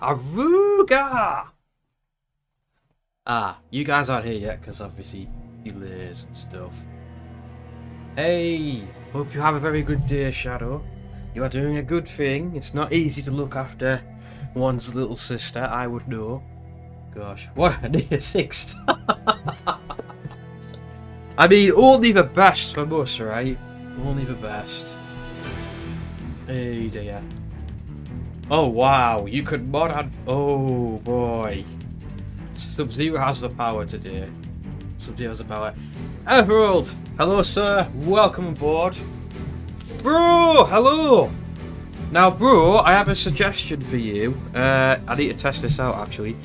Aruga! Ah, you guys aren't here yet because obviously delays and stuff. Hey, hope you have a very good day, Shadow. You are doing a good thing. It's not easy to look after one's little sister, I would know. Gosh, what a day 6. I mean, only the best from us, right? Only the best. Hey dear. Oh wow, you could mod on. Oh boy. Sub-Zero has the power today. Sub-Zero has the power. Emerald! Hello, sir. Welcome aboard. Bro! Hello! Now, bro, I have a suggestion for you. I need to test this out, actually.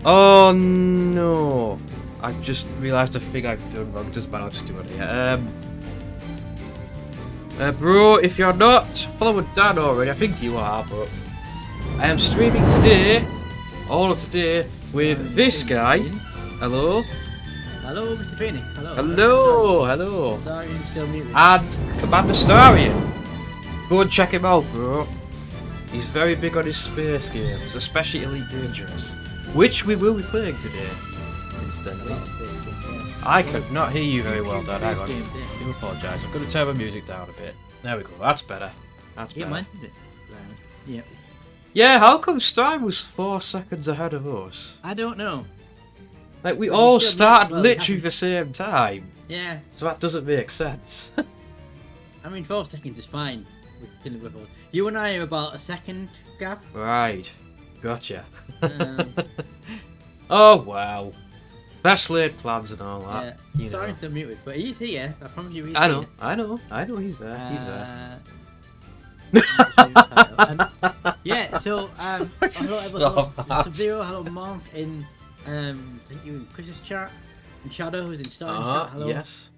Oh, no. I just realised a thing I've done wrong. Just about to do it here. Bro, if you're not following Dan already, I think you are, but I am streaming today, all of today, with this guy. Hello? Hello, Mr. Phoenix. Hello. Hello. Starion still muted. And Commander Starion. Go and check him out, bro. He's very big on his space games, especially Elite Dangerous, which we will be playing today. Incidentally. I could not hear you very well, Dad. Hang on. I do apologise. I'm going to turn my music down a bit. There we go. That's better. That's better. Mine's a bit loud. Yeah. Yeah, how come Stein was 4 seconds ahead of us? I don't know. Like, we all started literally the same time. Yeah. So that doesn't make sense. I mean, 12 seconds is fine. We can live with it. You and I are about a second gap. Right. Gotcha. Oh, wow. Best laid plans and all that. Yeah. You know. Starion's still muted, but he's here. I promise you he's I here. know he's there. He's there. Yeah, so hello Sub-Zero, hello Mark in I think you in Chris's chat, and Shadow who's in Starion's chat. Hello. Yes.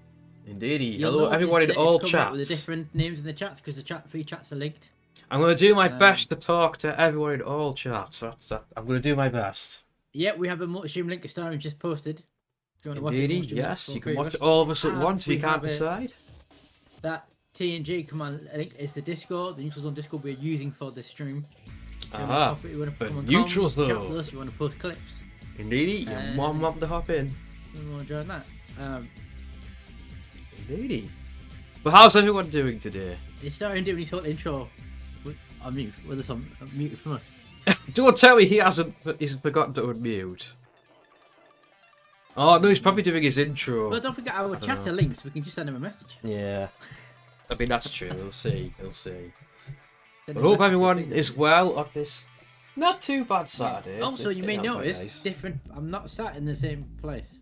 Indeedy. You'll Hello everyone in that all it's come out with chats. the different names in the chats because the three chats are linked. I'm going to do my best to talk to everyone in all chats. I'm going to do my best. Yeah, we have a multi-stream link to Starion just posted. If you want to watch Indeedy, it, yes. You can watch all of us at once if you can't decide. That TNG command link is the Discord, the Neutral Zone Discord we're using for this stream. Aha, for Neutral Zone. Chat with us, you want to post clips. Indeedy, you're more than welcome to hop in. We want to join that. Indeedy. But how's everyone doing today? It's Starion doing his whole intro on mute, with us on mute from us. Don't tell me he's forgotten to unmute. Oh no, he's probably doing his intro. But don't forget our chats are linked, so we can just send him a message. Yeah. I mean, that's true. We'll see. I hope everyone is well on this not too bad Saturday. Also, you may notice different. I'm not sat in the same place.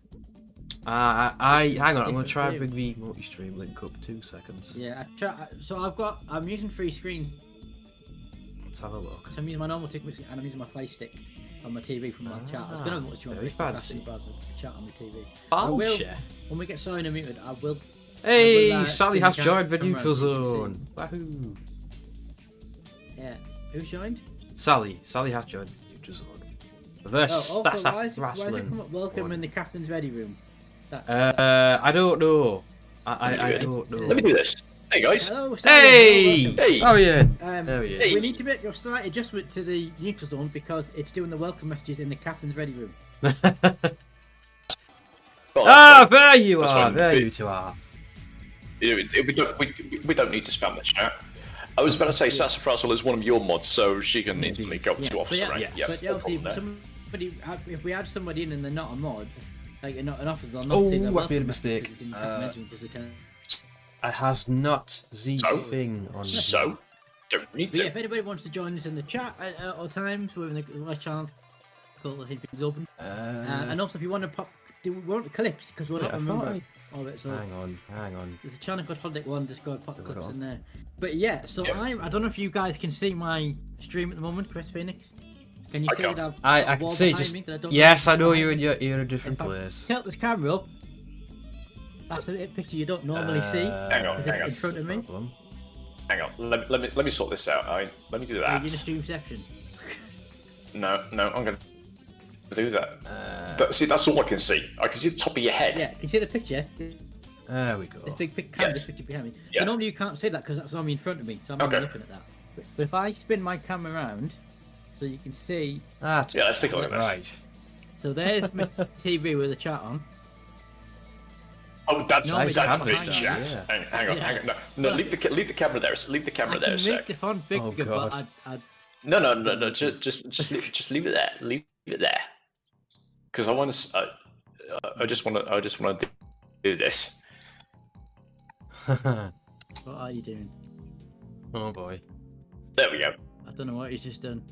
Hang on. I'm going to try and bring the multi-stream link up. 2 seconds. Yeah, I'm using free screen. Let's have a look. So I'm using my normal tick and I'm using my Fire Stick on my TV from my chat. I was going to watch you on very fancy. Chat on the TV. Fancy. When we get Starion unmuted, I will. Hey, Sally has joined the Neutral Zone. Wahoo! Yeah, who's joined? Sally has joined the Neutral Zone. That's why is it come up welcome in the captain's ready room? I don't know. I don't know. Let me do this. Hey guys. Hello, hey! Hey! Oh yeah. There he is. We need to make a slight adjustment to the Neutral Zone because it's doing the welcome messages in the captain's ready room. There you are. There you two are. We don't need to spam the chat. I was about to say Sassafras is one of your mods, so she can instantly go to officer rank. Yeah, but no obviously, if we add somebody in and they're not a mod, like not an officer, they'll not Oh, see their I welcome made a mistake. I has not the thing on. So, don't need to. Yeah, if anybody wants to join us in the chat at all times, we're in the live channel called the Things Open. And also, if you want to we want clips because we're not remembering all of it. So hang on. There's a channel called Holiday One. Just go and pop the clips in there. But yeah, so I don't know if you guys can see my stream at the moment, Chris Phoenix. Can you see that? I can see. Just yes, I know you're in a different place. Tilt this camera up. That's a picture you don't normally see. Hang on. In front of me. Hang on. Let me sort this out. Let me do that. Are you in a stream section? No, I'm gonna do that. See, that's all I can see. I can see the top of your head. Yeah, can you see the picture? There we go. This big canvas picture behind me. Yeah. So normally you can't see that because that's normally in front of me, so I'm not looking at that. But if I spin my camera around, so you can see. That's Yeah, let's take a look at this. right. So there's my TV with the chat on. Oh, that's No, the it's behind chat. you, yeah. Hang on. No, leave the camera there. Leave the camera I there a can make sec. the font bigger, Oh, but God. No. Just leave it there. Leave it there. Because I want to. I just want to do this. what are you doing? Oh boy. There we go. I don't know what he's just done.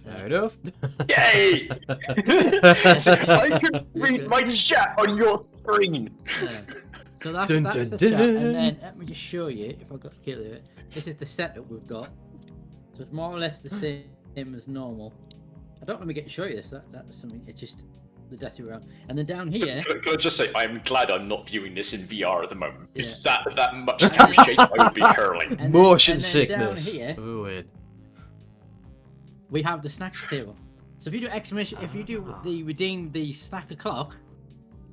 Fair enough. Yay! So I can read my chat on your screen. Yeah. So that's Dun, the dun, chat, dun. and then let me just show you if I got to kill it. This is the setup we've got. So it's more or less the same as normal. I don't let me get to show you this. That's something. It's just the dirty around. And then down here. Can I just say, I'm glad I'm not viewing this in VR at the moment. Yeah. Is that much appreciate I would be hurling. And Motion then sickness. Down here, Ooh, we have the snacks table. So if you do exclamation, if you do the redeem the snack o'clock,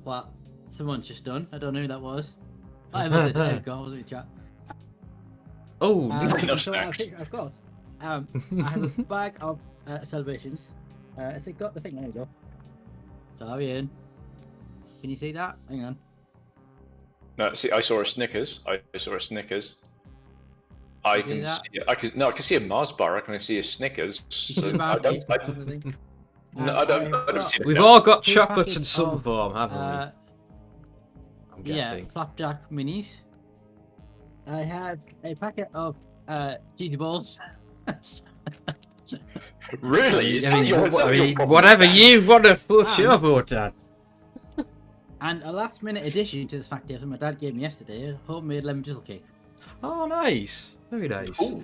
what someone's just done. I don't know who that was. I haven't there we go. I was in the chat. Oh, Enough So snacks. I've got. I have a bag of celebrations. Has it got the thing? There we go. Starion. Can you see that? Hang on. No, see, I saw a Snickers. I see can that? see. I can see a Mars bar. I can see a Snickers. So Two I packets don't. of the thing. No, I don't see. we've anything all else. got Two chocolates in packets some of, form, haven't we? I'm Yeah, guessing. flapjack minis. I have a packet of cheesy balls. Really? Is that I mean, your, is that your problem, whatever Dan? you want to put Ah. your vote on. And a last minute addition to the snack table my dad gave me yesterday, a homemade lemon drizzle cake. Oh, nice. Very nice. Ooh.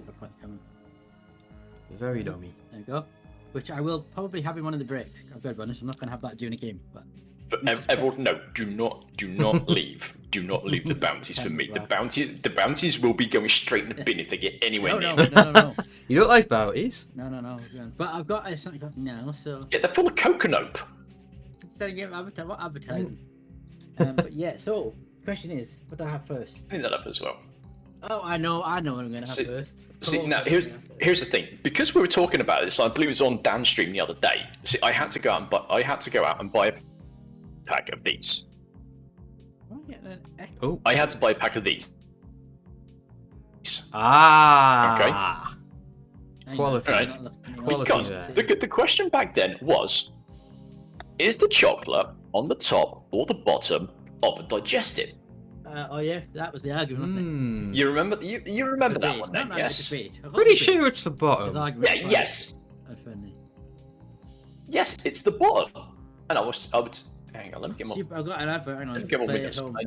Very dummy. There we go. Which I will probably have in one of the breaks. I've got bonus. I'm not going to have that during a game, but But everyone, no, do not leave. Do not leave the bounties for me. The bounties will be going straight in the bin if they get anywhere no, near. no. You don't like bounties? No. But I've got a snack up now, so Yeah, they're full of coconut. instead of advertising. But yeah, so question is, what do I have first? Clean that up as well. Oh, I know what I'm going to have See- first. See, now here's the thing. Because we were talking about this, I believe it was on Dan's stream the other day. See, I had to go out and buy a pack of these. Oh. I had to buy a pack of these. Ah. Quality. Alright. Quality Because there. the question back then was, is the chocolate on the top or the bottom of a digestive? Oh yeah, that was the argument, wasn't it? Hmm. You remember remember that Debate. one then? Not Yes. debate. I've got Pretty debate. sure it's the There's bottom. argument Yeah. for Yes. unfriendly. Yes. It's the bottom. And I would. Hang on. Let me get my. See, I've got an advert. Hang on. Let me get my play Windows. at home. I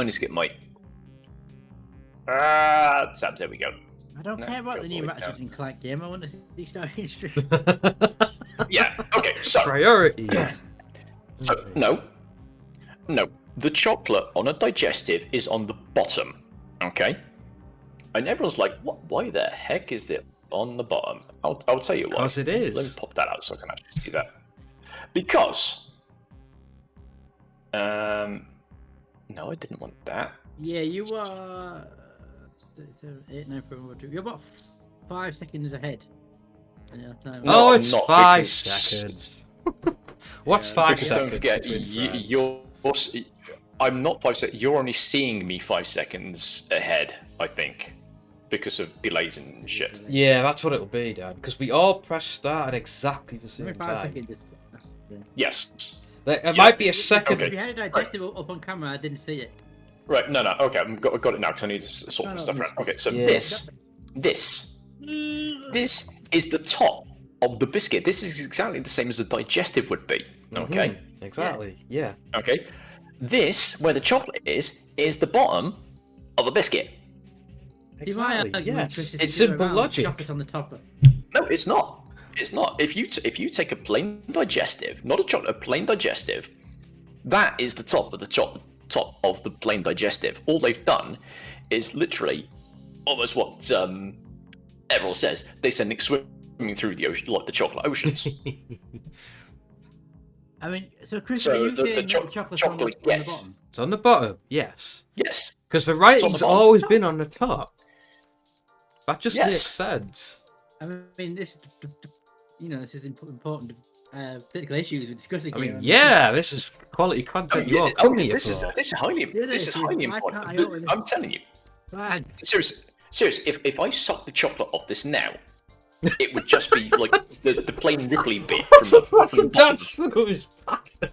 need to get my. Tabs. There we go. I don't No, care about go the new away Ratchet now. and Clank game. I want to see Starion stream. Yeah. Okay. So. Priority. So no. The chocolate on a digestive is on the bottom. Okay. And everyone's like, "What? Why the heck is it on the bottom?" I'll tell you why. Because it is. Let me pop that out so I can actually see that. Because. No, I didn't want that. Yeah, you are. 8, 9, 4, 2. You're about 5 seconds ahead. Yeah, time. No, Oh, I'm it's not, 5 because- seconds. What's Yeah, 5 Because seconds? don't forget, between friends? you're. I'm not 5 seconds. You're only seeing me 5 seconds ahead, I think, because of delays and shit. Yeah, that's what it'll be, Dad. Because we all press start at exactly the same Every 5 time. seconds. Is... Yes. Like, it Yeah, might be a second. If you had a digestive up on camera, I didn't see it. Right. No. Okay. I've got it now because I need to sort No, my no, stuff this- out. Okay. So Yeah. this is the top of the biscuit. This is exactly the same as a digestive would be. Okay. Mhm, exactly. Yeah. Okay. This, where the chocolate is the bottom of a biscuit. See, my Exactly. argument, Yes. Chris, is It's the other way simple around, logic. Chocolate on the top. No, it's not. It's not. If you take a plain digestive, not a chocolate, a plain digestive, that is the top of the top of the plain digestive. All they've done is literally almost what Errol says. They send it swimming through the ocean, like the chocolate oceans. I mean, so Chris, So are you the saying that the chocolate's on the yes. bottom? It's on the bottom, yes. Yes. Because the on the writing's bottom. always been on the top. That just Yes. makes sense. I mean, this is important political issues we're discussing I here. mean, yeah, this is quality content. You are coming here this is for. highly Yeah, this is dude, highly why important. can't I open this? I'm telling you, Bad. seriously. If I suck the chocolate off this now, it would just be like the plain ripply bit from the bottom. That's for his packet.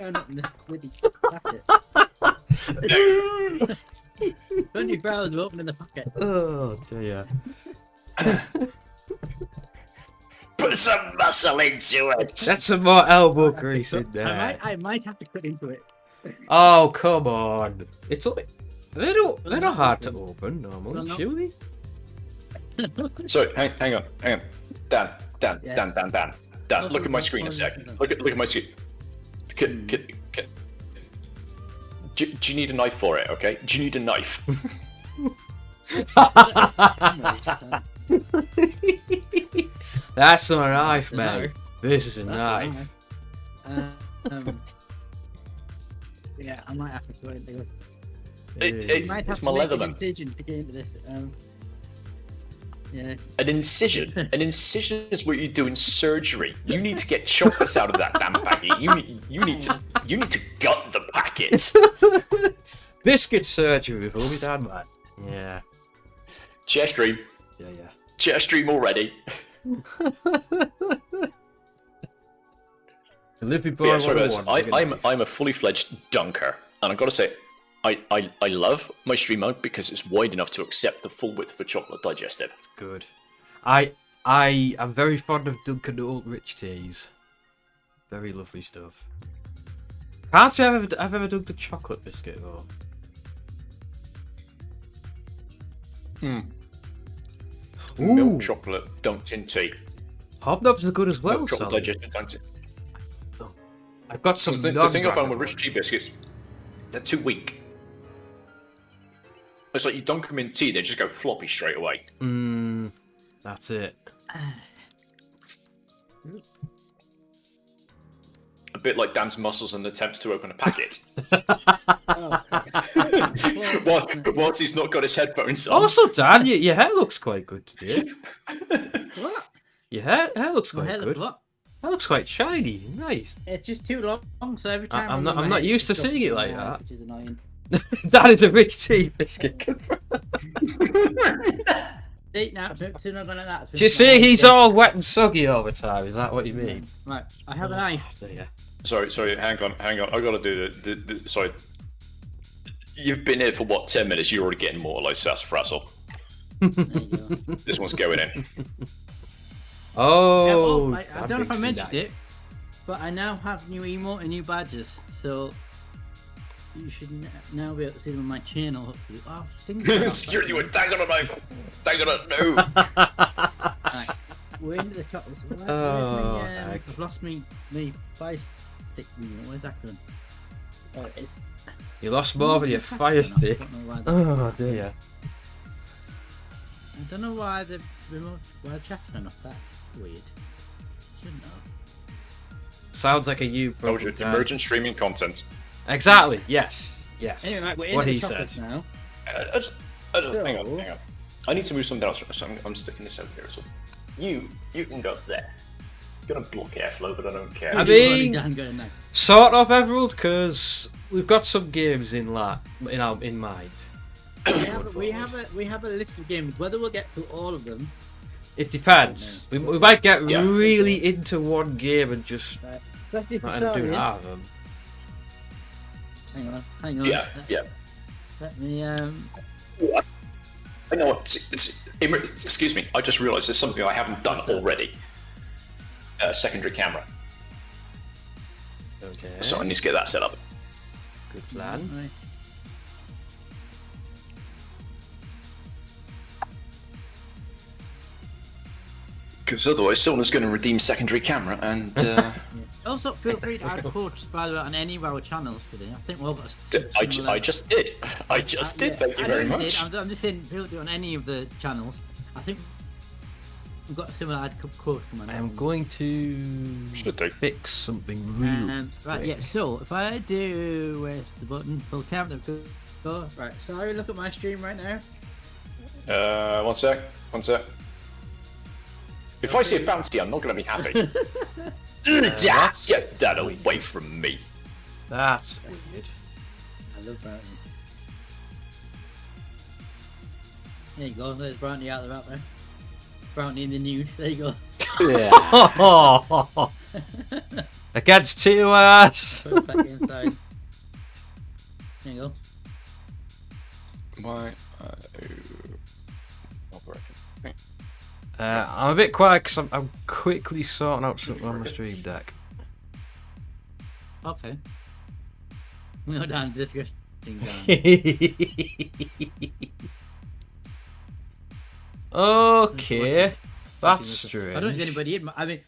Turn up the bloody packet. 24 hours of opening the packet. Oh dear. Put some muscle into it. That's some more elbow grease in there. I might have to cut into it. Oh come on! It's like they're not hard to open normally, No. surely. Sorry, hang on. Dan, Yes. Also, look at my not screen a sec. poison. Look at my screen. Do you need a knife for it? Okay. Do you need a knife? That's not a knife, That's a mate. knife. This is a That's knife. Yeah, I might have to go into it. It's You might have my to make an Leatherman. incision to get into this. Yeah. An incision. An incision is what you do in surgery. You need to get chocolates out of that damn packet. You need to gut the packet. Biscuit surgery with ObiDanman. Yeah. Chest dream. Yeah. Chest dream already. Delivery boy. Yeah, sorry about this. 101. I'm a fully fledged dunker, and I've got to say, I love my stream mode because it's wide enough to accept the full width for chocolate digestive. It's good. I am very fond of Dunkin' Old Rich Teas. Very lovely stuff. Can't say I've ever dunked a chocolate biscuit though. Milk chocolate dunked in tea. Hobnobs are good as well. Milk chocolate Solly. digestive dunked in. I've got some. The thing I found non-branded with rich tea biscuits, they're too weak. It's like you dunk them in tea, they just go floppy straight away. That's it. A bit like Dan's muscles and attempts to open a packet. Whilst he's not got his headphones on. Also, Dan, your hair looks quite good today. What? Your hair looks My quite hair good. what? That looks quite shiny. Nice. It's just too long, so every time I'm move not my head, used to it seeing it stops like my eyes, that. Which is annoying. Dan is a rich tea biscuit. See, now, soon I'm gonna that. Do you see he's all wet and soggy all the time? Is that what you mean? Right, I have a knife. There. Sorry, hang on. I gotta do the sorry. You've been here for what, 10 minutes? You're already getting more like sassafrassel. There you go. This one's going in. Oh, I don't know if I mentioned it, but I now have new emote and new badges, so you should now be able to see them on my channel. Hopefully. Oh, You're doing dang on a knife. Dang on a no. Right, we're into the chocolates. Oh, I've lost me fire stick. Where's that going? Oh, it is. You lost more than your fire stick. I don't know why. Oh dear. I don't know why the chat's been off. That's weird. Shouldn't know. Sounds like a you Told you, problem. Dan. emergent streaming content. Exactly. Yes. Anyway, right, we're What into he the chocolates said. now. Hang on. I need to move something else. So I'm sticking this over here. So you can go there. Gonna block airflow, but I don't care. I mean, Dan going now. Sort of, Everald, because we've got some games in mind. We have a list of games. Whether we'll get through all of them, It depends. We might get Yeah. really into one game and just especially for not end up doing Starion. half of them. Hang on. Yeah. Let me I know what. Excuse me. I just realised there's something I haven't done already. Secondary camera. Okay. So I need to get that set up. Good plan. Right. Because otherwise, someone's going to redeem secondary camera, and Also, feel free to add quotes, by the way, on any of our channels today. I think we've all got a I just did. I just did. Thank you very much. I'm just saying, feel free on any of the channels. I think we've got a similar ad quote coming. I'm going to Should do. fix something real Right, quick. yeah, so if I do, where's the button? Full camera, go. Right, sorry, look at my stream right now. One sec. If I see a bounty, I'm not going to be happy. Get that away from me. That's weird. I love brownie. There you go, there's brownie out there. Brownie in the nude, there you go. Against two us. Put it back inside. There you go. Why? Not working. I'm a bit quiet because I'm quickly sorting out something on my stream deck. Okay. No down discussion down. Okay, that's I strange. don't think anybody in. I mean,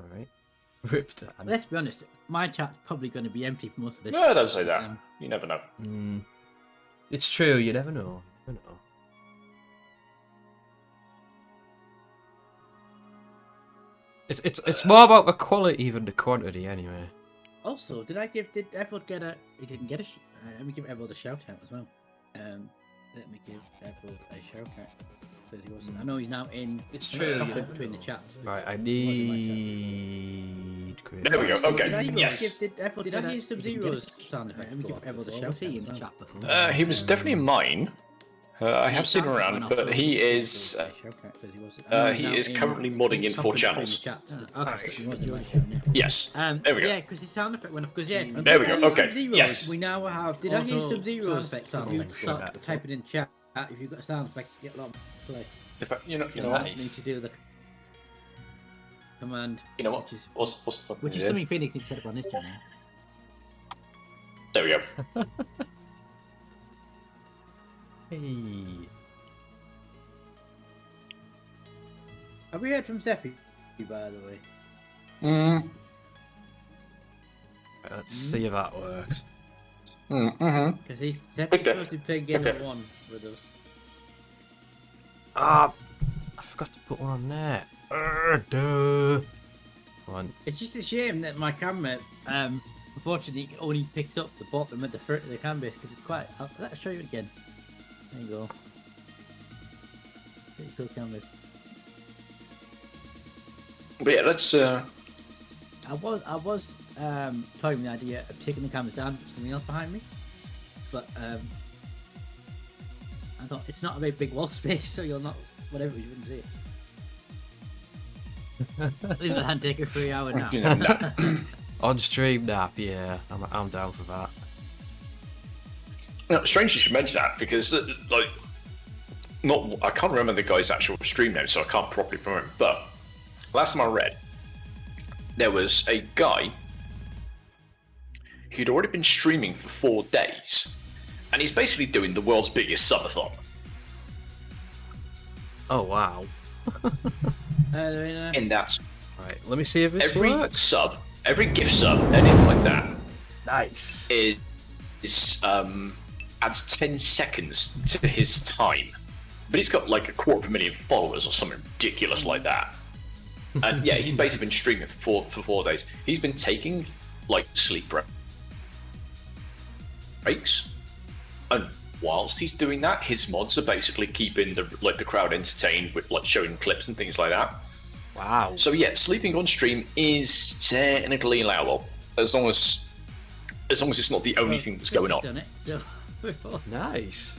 Alright. Ripped down. let's be honest. My chat's probably going to be empty for most of this. No, don't say that. You never know. It's true, you never know. You know. It's more about the quality than the quantity, anyway. Also, did everyone get a? He didn't get a. Let me give everyone a shout out as well. Let me give everyone a shout out. Because he wasn't. I know he's now in. It's true. Between the chats. Right, I need. There we go. Okay. Yes. Did I hear some zeros sound effect? Let me give everyone a shout out in the chat before. He was definitely in mine. I have seen him around, but he is currently modding in 4 channels. Yes. There we go. Yeah, because his sound effect went up. Because There we go. Okay. Yes. We now have. Did I hear some zeros? If you start typing in chat, if you've got a sound effect, get a lot of play. You know what? Need to do the command. You know what? Which is something Phoenix needs to set up on his channel. There we go. Hey. Have we heard from Zeppi, by the way? Let's see if that works. Because Zeppi's supposed to be playing game 1 with us. Ah, I forgot to put one on there. Duh. Come on. It's just a shame that my camera, unfortunately, only picks up the bottom of the cam base because it's quite. Let's show you it again. There you go. Pretty cool canvas. But yeah, let's. I was toying with the idea of taking the canvas down, put something else behind me, but I thought it's not a very big wall space, so you'll not whatever you wouldn't see it. Leave it and take a 3-hour nap. On stream nap, yeah, I'm down for that. No, strange you should mention that because, I can't remember the guy's actual stream name, so I can't properly promote him. But last time I read, there was a guy who'd already been streaming for 4 days, and he's basically doing the world's biggest subathon. Oh wow. In that, Right, let me see if this every works. sub, every gift sub, anything like that, Nice. is adds 10 seconds to his time. But he's got like 250,000 followers or something ridiculous like that. And yeah, he's basically been streaming for 4 days. He's been taking like sleep breaks, and whilst he's doing that, his mods are basically keeping the crowd entertained with like showing clips and things like that. Wow. So yeah, sleeping on stream is technically allowable as long as it's not the only thing that's going on. Done it, so Nice.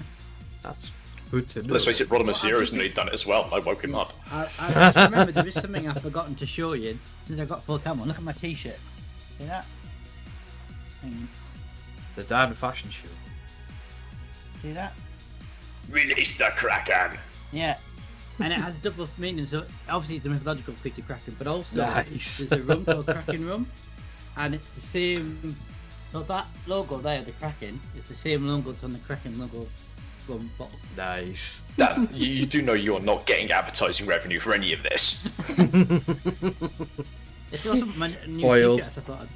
That's good to know. Let's face it, Rodimus Zero's nearly done it as well. I woke him up. I just remember there is something I've forgotten to show you since I got full cam on. Look at my t-shirt. See that? The Dan fashion show. See that? Release the Kraken! Yeah. And it has double meaning, so obviously it's the mythological creature Kraken, but also Nice. there's a rum called Kraken Rum, and it's the same. So that logo there, the Kraken, is the same logo that's on the Kraken logo rum bottle. Nice. Dan, you do know you're not getting advertising revenue for any of this. It's also my new Oiled. t-shirt. I thought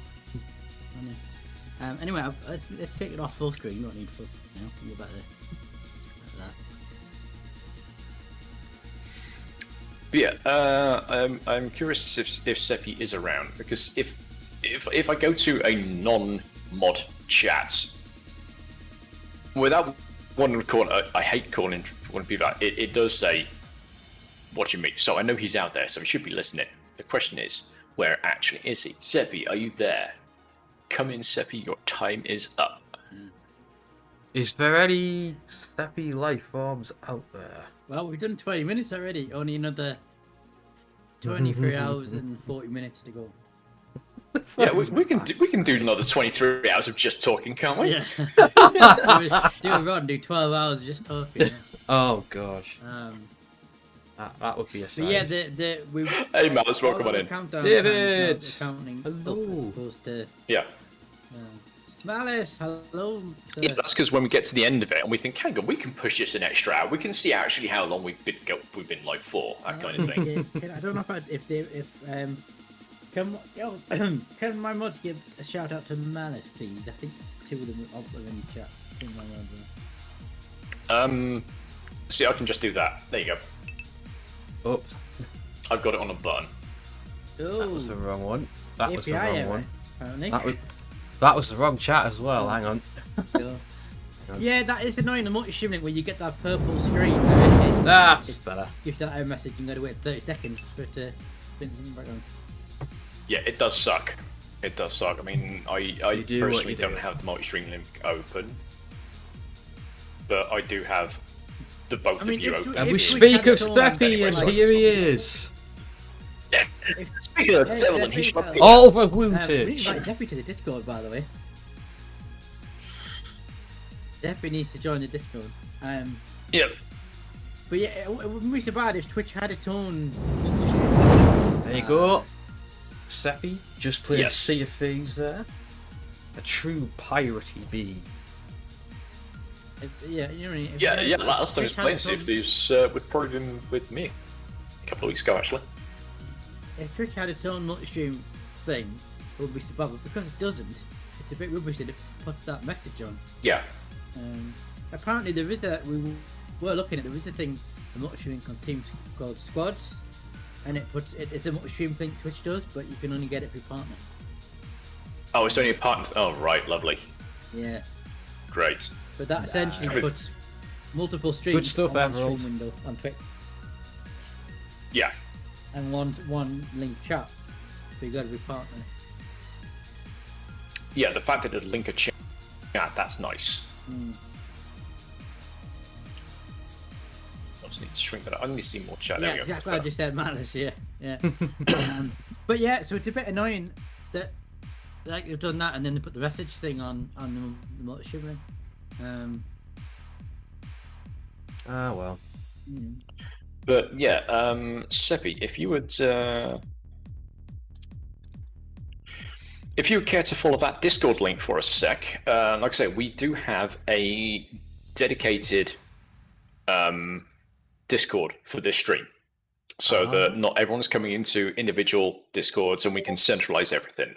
anyway, let's take it off full screen. You don't need full. You know, go back there. Like that. But yeah, I'm curious if Seppi is around, because if I go to a non-mod chat, without wanting to call it, I hate calling want to be like, it does say, what do you mean? So I know he's out there, so he should be listening. The question is, where actually is he? Seppi, are you there? Come in, Seppi, your time is up. Is there any Seppi life forms out there? Well, we've done 20 minutes already. Only another 23 hours and 40 minutes to go. Yeah, we can do another 23 hours of just talking, can't we? Yeah. do a run, do 12 hours just talking. Yeah. Oh gosh, Um, that would be a but size. yeah, we. Hey, Malice, welcome on in. David! Counting Hello. up as opposed to, Yeah. Malice, hello. Sir. Yeah, that's because when we get to the end of it and we think, hang on, we can push this an extra hour. We can see actually how long we've been live for, that kind of thing. I don't know can my mods give a shout out to Malice, please? I think 2 of them are in the chat. See, I can just do that. There you go. Oops, I've got it on a button. Oh, that was the wrong one. That was the API wrong error, one. apparently. That was the wrong chat as well. Hang on. Yeah, that is annoying. The multi-stream link where you get that purple screen. That's better. Gives that error message. You gotta wait 30 seconds for it to spin something back on. Yeah, it does suck. It does suck. I mean, I You do what personally you do. don't have the multi-stream link open, but I do have the both I mean, of you if open. you- And if we we speak had of done- Steppy, Anyway, and sorry. here he is. Yeah. Speaking of Yeah, Devil, he Steppy, should have been- All the We need to wootage. invite Deppy to the Discord, by the way. Deppy needs to join the Discord. Yeah. But yeah, it wouldn't be so bad if Twitch had its own multi-stream. There you go. Seppi just played Yes. Sea of Thieves there. A true piratey bee. Yeah, you know what I mean? If Yeah, Twitch- yeah. Last time I was Twitch had playing its Sea of own- Thieves would probably been with me a couple of weeks ago, actually. If Twitch had its own multi-stream thing, it would be so bad. But because it doesn't, it's a bit rubbish that it puts that message on. Yeah. Apparently there is we were looking at, there is a thing, a multi-stream on teams called Squads, and it's a multi-stream thing Twitch does, but you can only get it through partner. Oh, it's only a partner. Oh, right. Lovely. Yeah, Great. but that essentially Nice. puts multiple streams Good stuff, on one Emerald. stream window on Twitch, Yeah. and one linked chat, but you got to be partner. Yeah, the fact that it'd link a chat, that's nice. I just need to shrink that up. I need to see more chat. There Yeah, we go. that's what I just said, Malice. Yeah. But yeah, so it's a bit annoying that like they've done that and then they put the message thing on the multi-stream link. Ah well. But yeah, Seppi, if you would care to follow that Discord link for a sec, like I say, we do have a dedicated Discord for this stream, so that not everyone's coming into individual Discords, and we can centralize everything.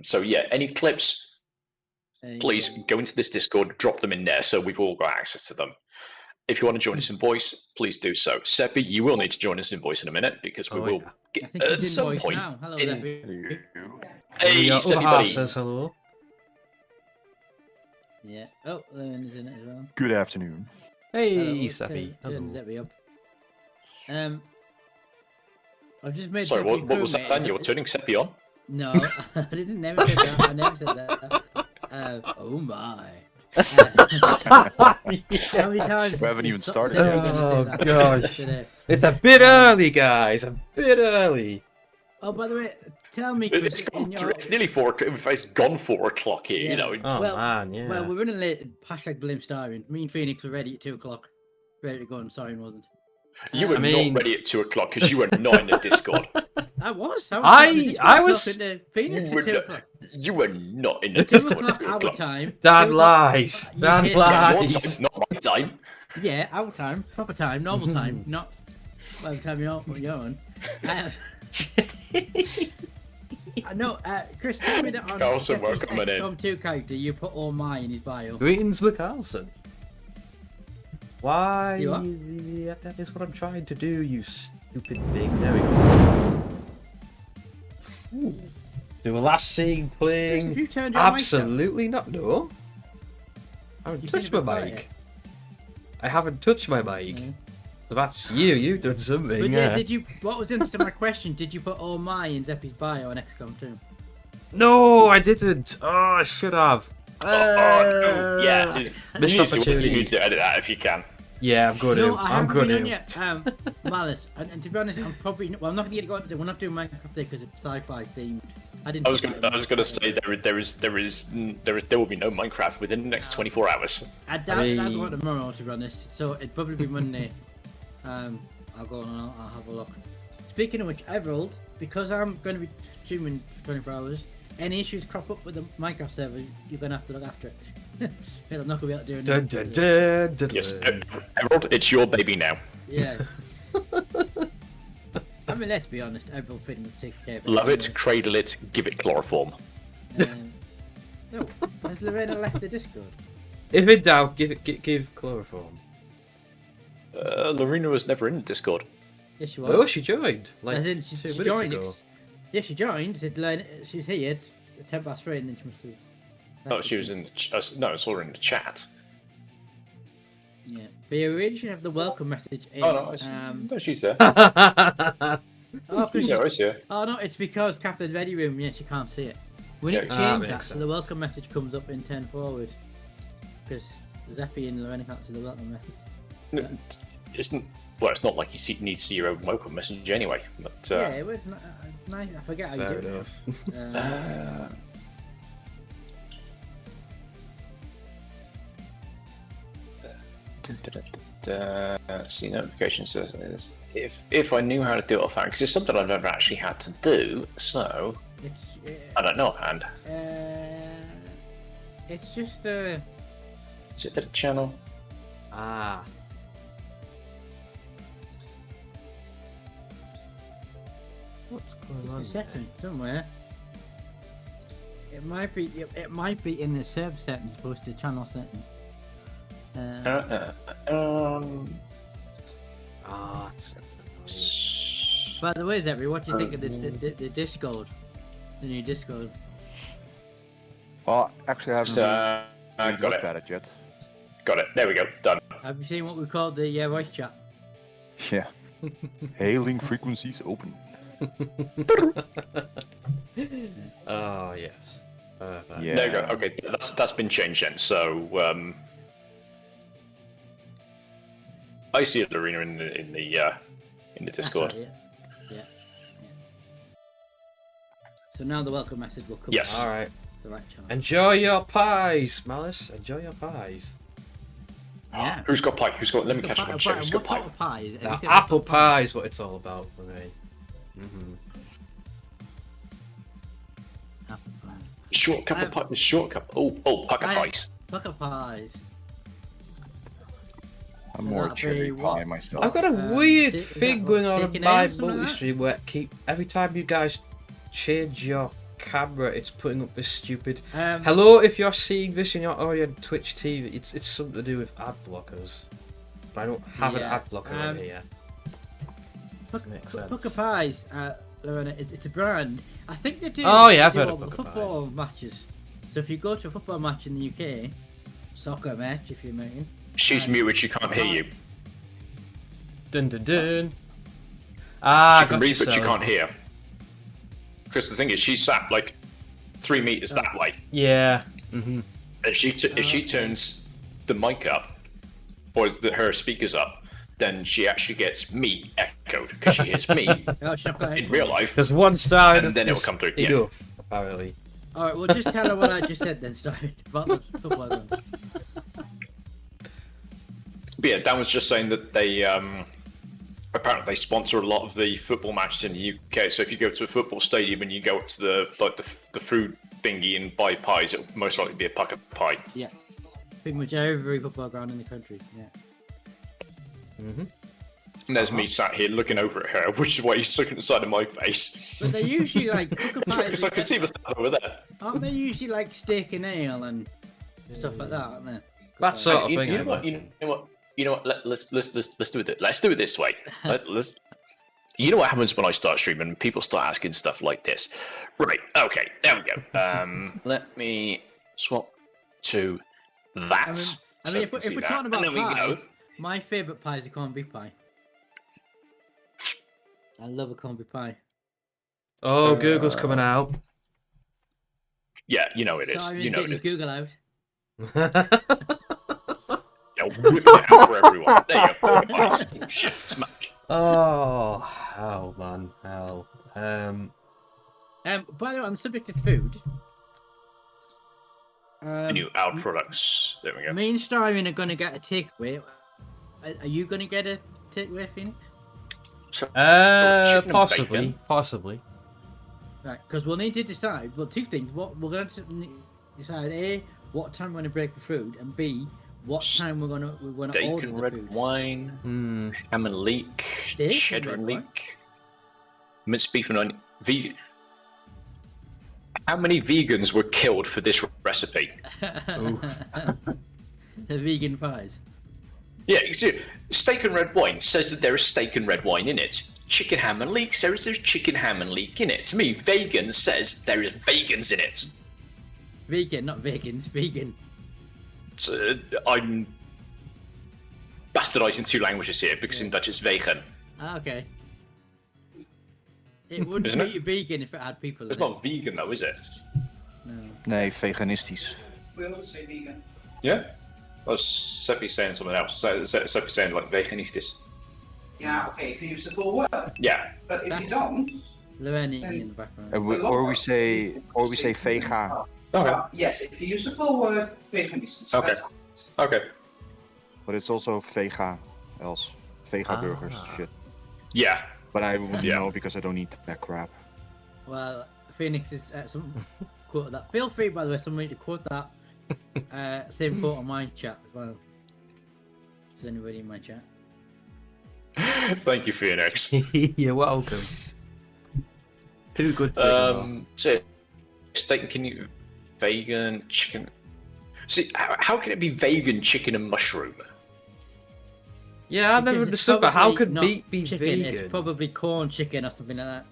So yeah, any clips, please go into this Discord, drop them in there, so we've all got access to them. If you want to join us in voice, please do so. Seppi, you will need to join us in voice in a minute, because we will I get think at he's in some voice point. now. Hello, in- Debbie. Hey, Your other Seppi half buddy. says hello. Yeah. Oh, Lewin is in it as well. Good afternoon. Hey, Hello, Seppi. turn Hello. Debbie up. I've just made. Sorry, Debbie what was that, crewmate. Dan? You were turning Seppi on? No, I didn't. Never said that. I never said that. Oh my. How many times? We haven't is even Sa- started Sarah yet. gonna say Oh, that gosh. today? It's a bit early, guys. A bit early. Oh, by the way, tell me, Chris, It's nearly 4 o'clock. It's gone 4 o'clock here. Yeah. You know, it's, Oh Well- man, yeah. Well, we're running late. Hashtag blame Starion. Me and Phoenix were ready at 2 o'clock. Ready to go, and Starion wasn't. you were I mean- not ready at 2 o'clock because you were not in the Discord. I was. I was- talking to Phoenix You at 2 were o'clock. You were not in the 2 Discord at o'clock 2 our o'clock. time. Dan 2 o'clock- lies. You Dan hit- Yeah, your lies. time, not my time. Yeah, our time, proper time, normal time, not by the time you're on. No, Chris, tell me that on Carlson, Jeffrey's welcome in. XCOM 2 character, you put all my in his bio. Greetings, McCarlson. Why? You are? Yeah, that is what I'm trying to do, you stupid thing. There we go. Ooh. Do a last scene Chris, playing? have you turned your mic down? Absolutely not. No. I haven't You touched didn't my reply mic. I haven't touched my mic. Yeah. So that's you. You've done something. But yeah. did you? What was the answer to my question? Did you put "Oh my" in Zeppy's bio on XCOM 2? No, I didn't. Oh, I should have. No. Yeah. Missed opportunity. You need to edit that if you can. Yeah, I'm good. No, I I'm haven't good. been on yet. Malice, and to be honest, I'm probably. Well, I'm not going to get going. We're not doing Minecraft Day because it's sci-fi themed. I was gonna say there will be no Minecraft within the next 24 hours. I doubt it. I'll go on tomorrow, to be honest. So it'd probably be Monday. I'll go on and I'll have a look. Speaking of which, I've rolled because I'm going to be streaming for 24 hours. Any issues crop up with the Minecraft server, you're going to have to look after it. I'm not going to be able to do it. Yes, Emerald, it's your baby now. Yeah. I mean, let's be honest, Emerald pretty much takes care of it. Love it, cradle it, give it chloroform. No, has Lorena left the Discord? If in doubt, give chloroform. Lorena was never in the Discord. Yes, she was. Oh, she joined. Like As in, 2 she minutes joined. ago. Yeah, she joined. Said she's here at 10 past 3, and then she must have. Oh, she was in the no, I saw her in the chat. Yeah, but you really should have the welcome message in. Oh, no, no, she's there. Oh, She's there, I see her. oh no, it's because Captain Ready Room. Yes, you can't see it. We need to Yeah. change makes that so the sense. welcome message comes up in 10 forward. Because Zeppy and Lorena can't see the welcome message. It's not like you need to see your own welcome message anyway. But Yeah, it was nice. I forget how Fair you do enough. it. See notifications. If I knew how to do it offhand, because it's something I've never actually had to do, so I don't know offhand. It's just Is it a channel? Ah. What's going it's on? a setting somewhere. It might be in the server settings opposed to channel settings. Ah, By the way, Zeppy, what do you think of the Discord? The new Discord? Well, actually, I haven't really Got looked it. at it yet. Got it. There we go. Done. Have you seen what we call the voice chat? Yeah. Hailing frequencies open. Oh yes. Perfect. Yeah. There you go. Okay, that's been changed then. So I see it, Arena, in the Discord. That's right, yeah. So now the welcome message will come Yes. up All right. the right channel. Enjoy your pies, Malice. Enjoy your pies. Yeah. Who's got pie? Who's got? Let me catch up on chat. Who's got What pie? type of pie? Have you Now, said apple what type of pie is what it's all about for me. Apple pie. Short cup of pie. Short cup. Oh, pucker pies. Pucker pies. I'm more a That'd cherry be what? pie myself. I've got a weird is that thing what, going on steak in and my ale or something like that? multi-stream where every time you guys change your camera, it's putting up this stupid. Hello, if you're seeing this and you're already on Twitch TV, it's something to do with ad blockers. But I don't have an Yeah, ad blocker on here. Makes sense. Pucker pies, Lorena, it's a brand. I think they do. Oh, yeah, I've they do heard all of the Pucker football matches. So if you go to a football match in the UK, soccer match, if you mean. She's muted. She can't hear you. Dun dun dun. Ah, She can got read, but she yourself. can't hear. Because the thing is, she sat like 3 meters that way, Yeah. Mm-hmm. and if she turns the mic up, or her speakers up, then she actually gets me echoed because she hears me Oh, she's not got in real life. Because one side And then it'll is come through, yeah. enough, apparently. All right, well, just tell her what I just said then, sorry. About the football one. But yeah, Dan was just saying that they apparently they sponsor a lot of the football matches in the UK. So if you go to a football stadium and you go up to the food thingy and buy pies, it'll most likely be a pucker pie. Yeah. Pretty much every football ground in the country, yeah. Mm-hmm. And there's me sat here looking over at her, which is why he's looking at the side of my face. But they're usually like pucker pies. Because I can see myself over there. Aren't they usually like steak and ale and stuff like that, aren't they? That sort of You thing. know I what? imagine. You know what? Let's do it. Let's do it this way. Let's. You know what happens when I start streaming? People start asking stuff like this. Right. Okay. There we go. Let me swap to that. I mean, if we're talking about pies, My favourite pie is a corned beef pie. I love a corned beef pie. Oh, Google's coming out. Yeah, you know it is. Sorry, You know getting it his is. Google out. Yeah, whip it out for everyone. There you go. Nice. Oh, shit, smack. Oh, hell, man, hell. By the way, on the subject of food, New out products. There we go. me and Starion are going to get a takeaway. Are you going to get a takeaway, Phoenix? Chicken and Possibly, bacon. possibly. Right, because we'll need to decide. Well, two things. What we're going to decide: A, what time we're going to break for food, and B, what time we're going to Steak order and the red food. wine, ham and leek, Steak and cheddar red and wine? leek, minced beef and onion. Vegan. How many vegans were killed for this recipe? The vegan pies. Yeah, you see, steak and red wine says that there is steak and red wine in it. Chicken ham and leek says there's chicken ham and leek in it. To me, vegan says there is vegans in it. Vegan, not vegans. Vegan. So, I'm bastardizing two languages here because in Dutch it's vegan. Ah, okay. It would Isn't be vegan if it had people. It's in not vegan though, is it? it. No. Nee, veganistisch. We also say vegan. Yeah? I was Seppi saying something else. Seppi saying like veganistisch. Yeah, okay, if you use the full word. Yeah. But if That's- you don't, Lorraine eating in the background. Or we say vega. Okay. yes, if you use the full word, veganistisch. Okay. That's- Okay. But it's also vega else. Vega burgers, shit. Yeah. But I wouldn't Yeah. know because I don't eat that crap. Well, Phoenix is some quote that. Feel free, by the way, somebody to quote that. Same quote on my chat as well. Is anybody in my chat? Thank you, Phoenix. You're welcome. Too good to So, steak, can you vegan chicken? See, how can it be vegan chicken and mushroom? Yeah, I've never Because it's understood, but how probably could not meat be chicken, vegan? It's probably corn chicken or something like that.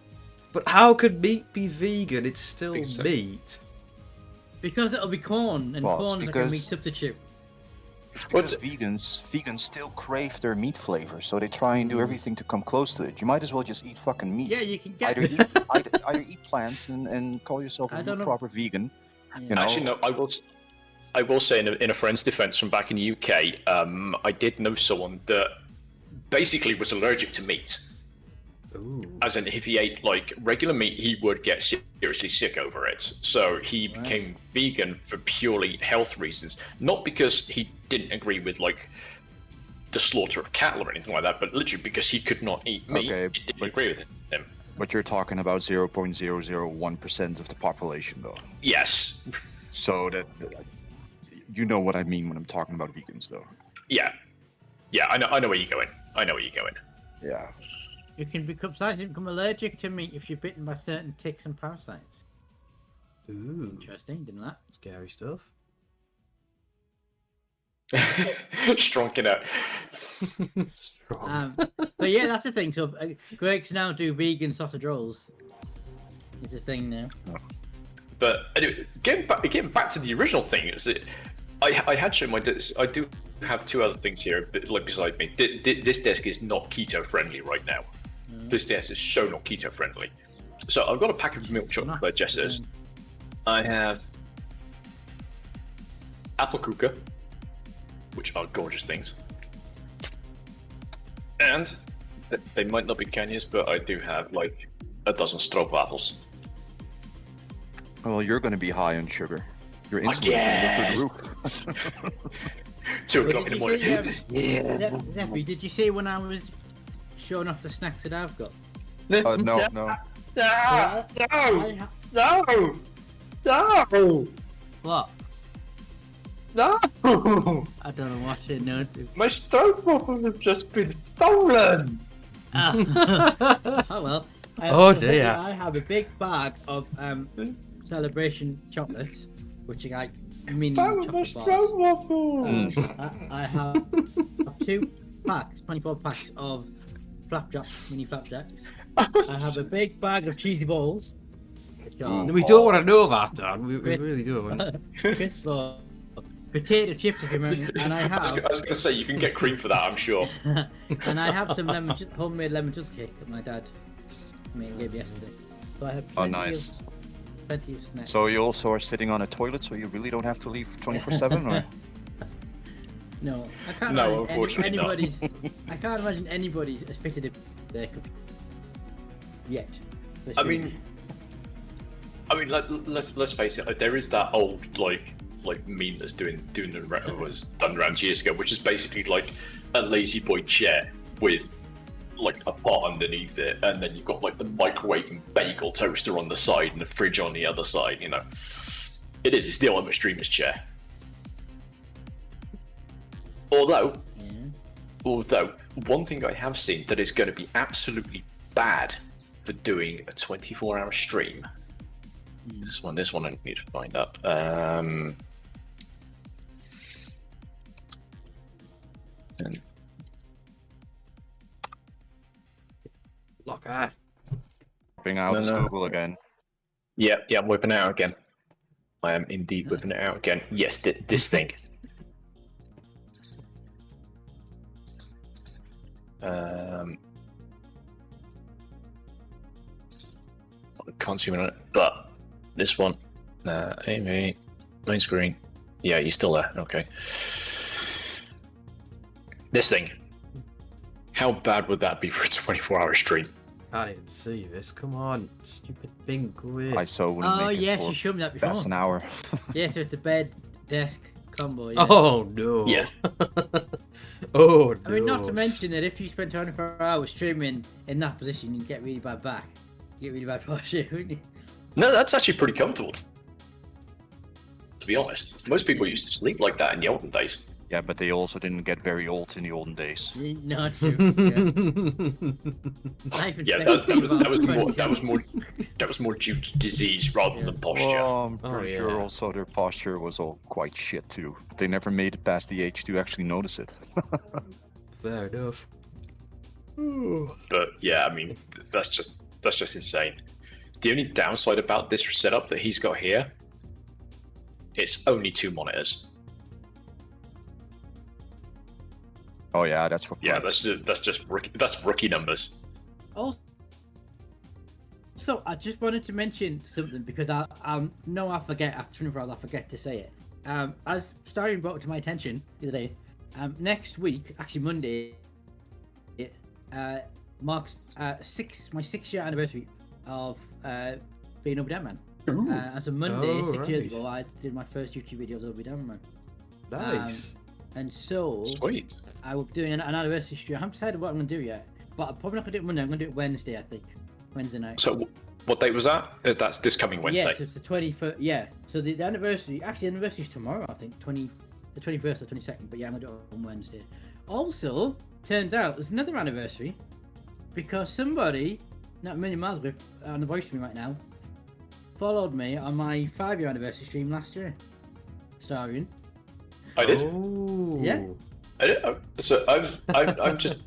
But how could meat be vegan? It's still Think so. meat. Because it'll be corn, and Well, it's corn is like a meat because- substitute. It's What's- because vegans still crave their meat flavor, so they try and do everything to come close to it. You might as well just eat fucking meat. Yeah, you can get. Either eat plants and call yourself I a don't know. proper vegan. Yeah. You know? Actually, no. I will say in a friend's defense from back in the UK, I did know someone that basically was allergic to meat. Ooh. As in, if he ate like regular meat, he would get seriously sick over it. So he Right. became vegan for purely health reasons, not because he didn't agree with like the slaughter of cattle or anything like that, but literally because he could not eat meat. Okay, He didn't but- agree with him. But you're talking about 0.001% of the population, though. Yes. So you know what I mean when I'm talking about vegans, though. Yeah. Yeah. I know where you're going. I know where you're going. Yeah. You can become allergic to meat if you're bitten by certain ticks and parasites. Ooh. Interesting, didn't that? Scary stuff. Strong it out. Strong. But yeah, that's the thing. So Greg's now do vegan sausage rolls. It's a thing now. But anyway, getting back to the original thing is that I had shown my desk. I do have two other things here, like beside me. This desk is not keto friendly right now. This desk is so not keto friendly. So I've got a pack of milk chocolate digesters. I have apple kuka, which are gorgeous things, and they might not be Kenya's, but I do have like a dozen stroopwafels. Well, you're going to be high on sugar. Your insulin is going to go through the roof. 2 o'clock in the morning. Zeppy, did you see when I was showing off the snacks that I've got? No. No! I ha- No! No! What? No! I don't know what to know to. My stroopwafels have just been stolen! Oh well. Oh, so dear. I have a big bag of celebration chocolates, which are like mini chocolate bars. stroopwafels! I have 2 packs, 24 packs of flapjacks, mini flapjacks. I have a big bag of cheesy balls. Which are We don't want to know that, Dan. We really don't. crisps or potato chips if you remember, and I I was have, going to say you can get cream for that, I'm sure. and I have some homemade lemon just cake that my dad made gave yesterday. So I have Oh, plenty nice. plenty of snacks. So you also are sitting on a toilet, so you really don't have to leave 24/7, or? No, I can't No, imagine unfortunately not. anybody's. I can't imagine anybody's as fitted in their computer yet. I mean, let's face it. Like, there is that old like meme that's was done around years ago, which is basically like a lazy boy chair with like a pot underneath it, and then you've got like the microwave and bagel toaster on the side and the fridge on the other side. You know, it's the ultimate streamer's chair. Although one thing I have seen that is going to be absolutely bad for doing a 24-hour stream. This one I need to find up. And Look at. Bring out No, the no. Google again. yeah, I'm whipping it out again. I am indeed whipping it out again. Yes, this thing. I can't see it, but this one. Amy, main screen. Yeah, you're still there. Okay. This thing. How bad would that be for a 24-hour stream? Can't even see this. Come on, stupid thing, go away. I so wouldn't Oh make it yes, for you showed me that before. that's an hour. Yeah, so it's a bed desk combo. Yeah. Oh no. Yeah. Oh no. I mean, not to mention that if you spend 24 hours streaming in that position, you get really bad back. You get really bad posture, wouldn't you? No, that's actually pretty comfortable. To be honest, most people used to sleep like that in the olden days. Yeah, but they also didn't get very old in the olden days. No, it's true. Yeah. Life Yeah, expectancy about that was more due to disease rather than posture. Well, I'm Oh, pretty yeah. sure also their posture was all quite shit too. They never made it past the age to actually notice it. Fair enough. But yeah, I mean, that's just insane. The only downside about this setup that he's got here, it's only 2 monitors. Oh yeah, that's for Yeah, fun. that's rookie numbers. Oh, so I just wanted to mention something because I no, I forget after 24 hours I forget to say it. As Starion brought it to my attention the other day, next week, actually Monday, marks my 6-year anniversary of being ObiDanman. As a Monday, Oh, 6 years right. ago, I did my first YouTube video as ObiDanman. Nice. And so Sweet. I will be doing an anniversary stream. I haven't decided what I'm going to do yet, but I'm probably not going to do it Monday. I'm going to do it Wednesday, I think. Wednesday night. So, what date was that? That's this coming Wednesday. Yeah, so it's the 21st. Yeah, so the anniversary. Actually, the anniversary is tomorrow. I think the 21st or 22nd. But yeah, I'm going to do it on Wednesday. Also, turns out there's another anniversary because somebody, not a million miles away, on the voice stream right now, followed me on my 5-year anniversary stream last year. Starion. I did. Oh. Yeah. I did. So I'm just.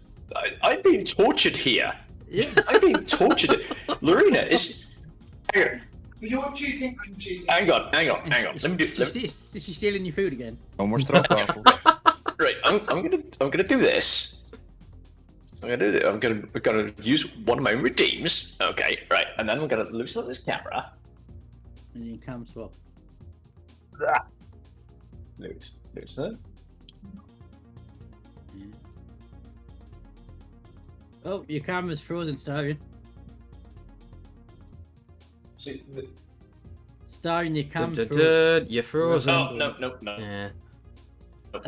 I'm being tortured here. Yeah. I'm being tortured. Lorena is. Hang on, You're cheating, I'm cheating. hang on. Let me do. Is she stealing your food again? No more stroopwafels. Right, I'm gonna do this. I'm gonna use one of my own redeems. Okay, right, and then I'm gonna loosen up this camera. And you can swap. Loosen. Yeah. Oh, your camera's frozen, Starion. See, Starion, your Dun, camera's dun, frozen. dun, you're frozen. oh no. Yeah.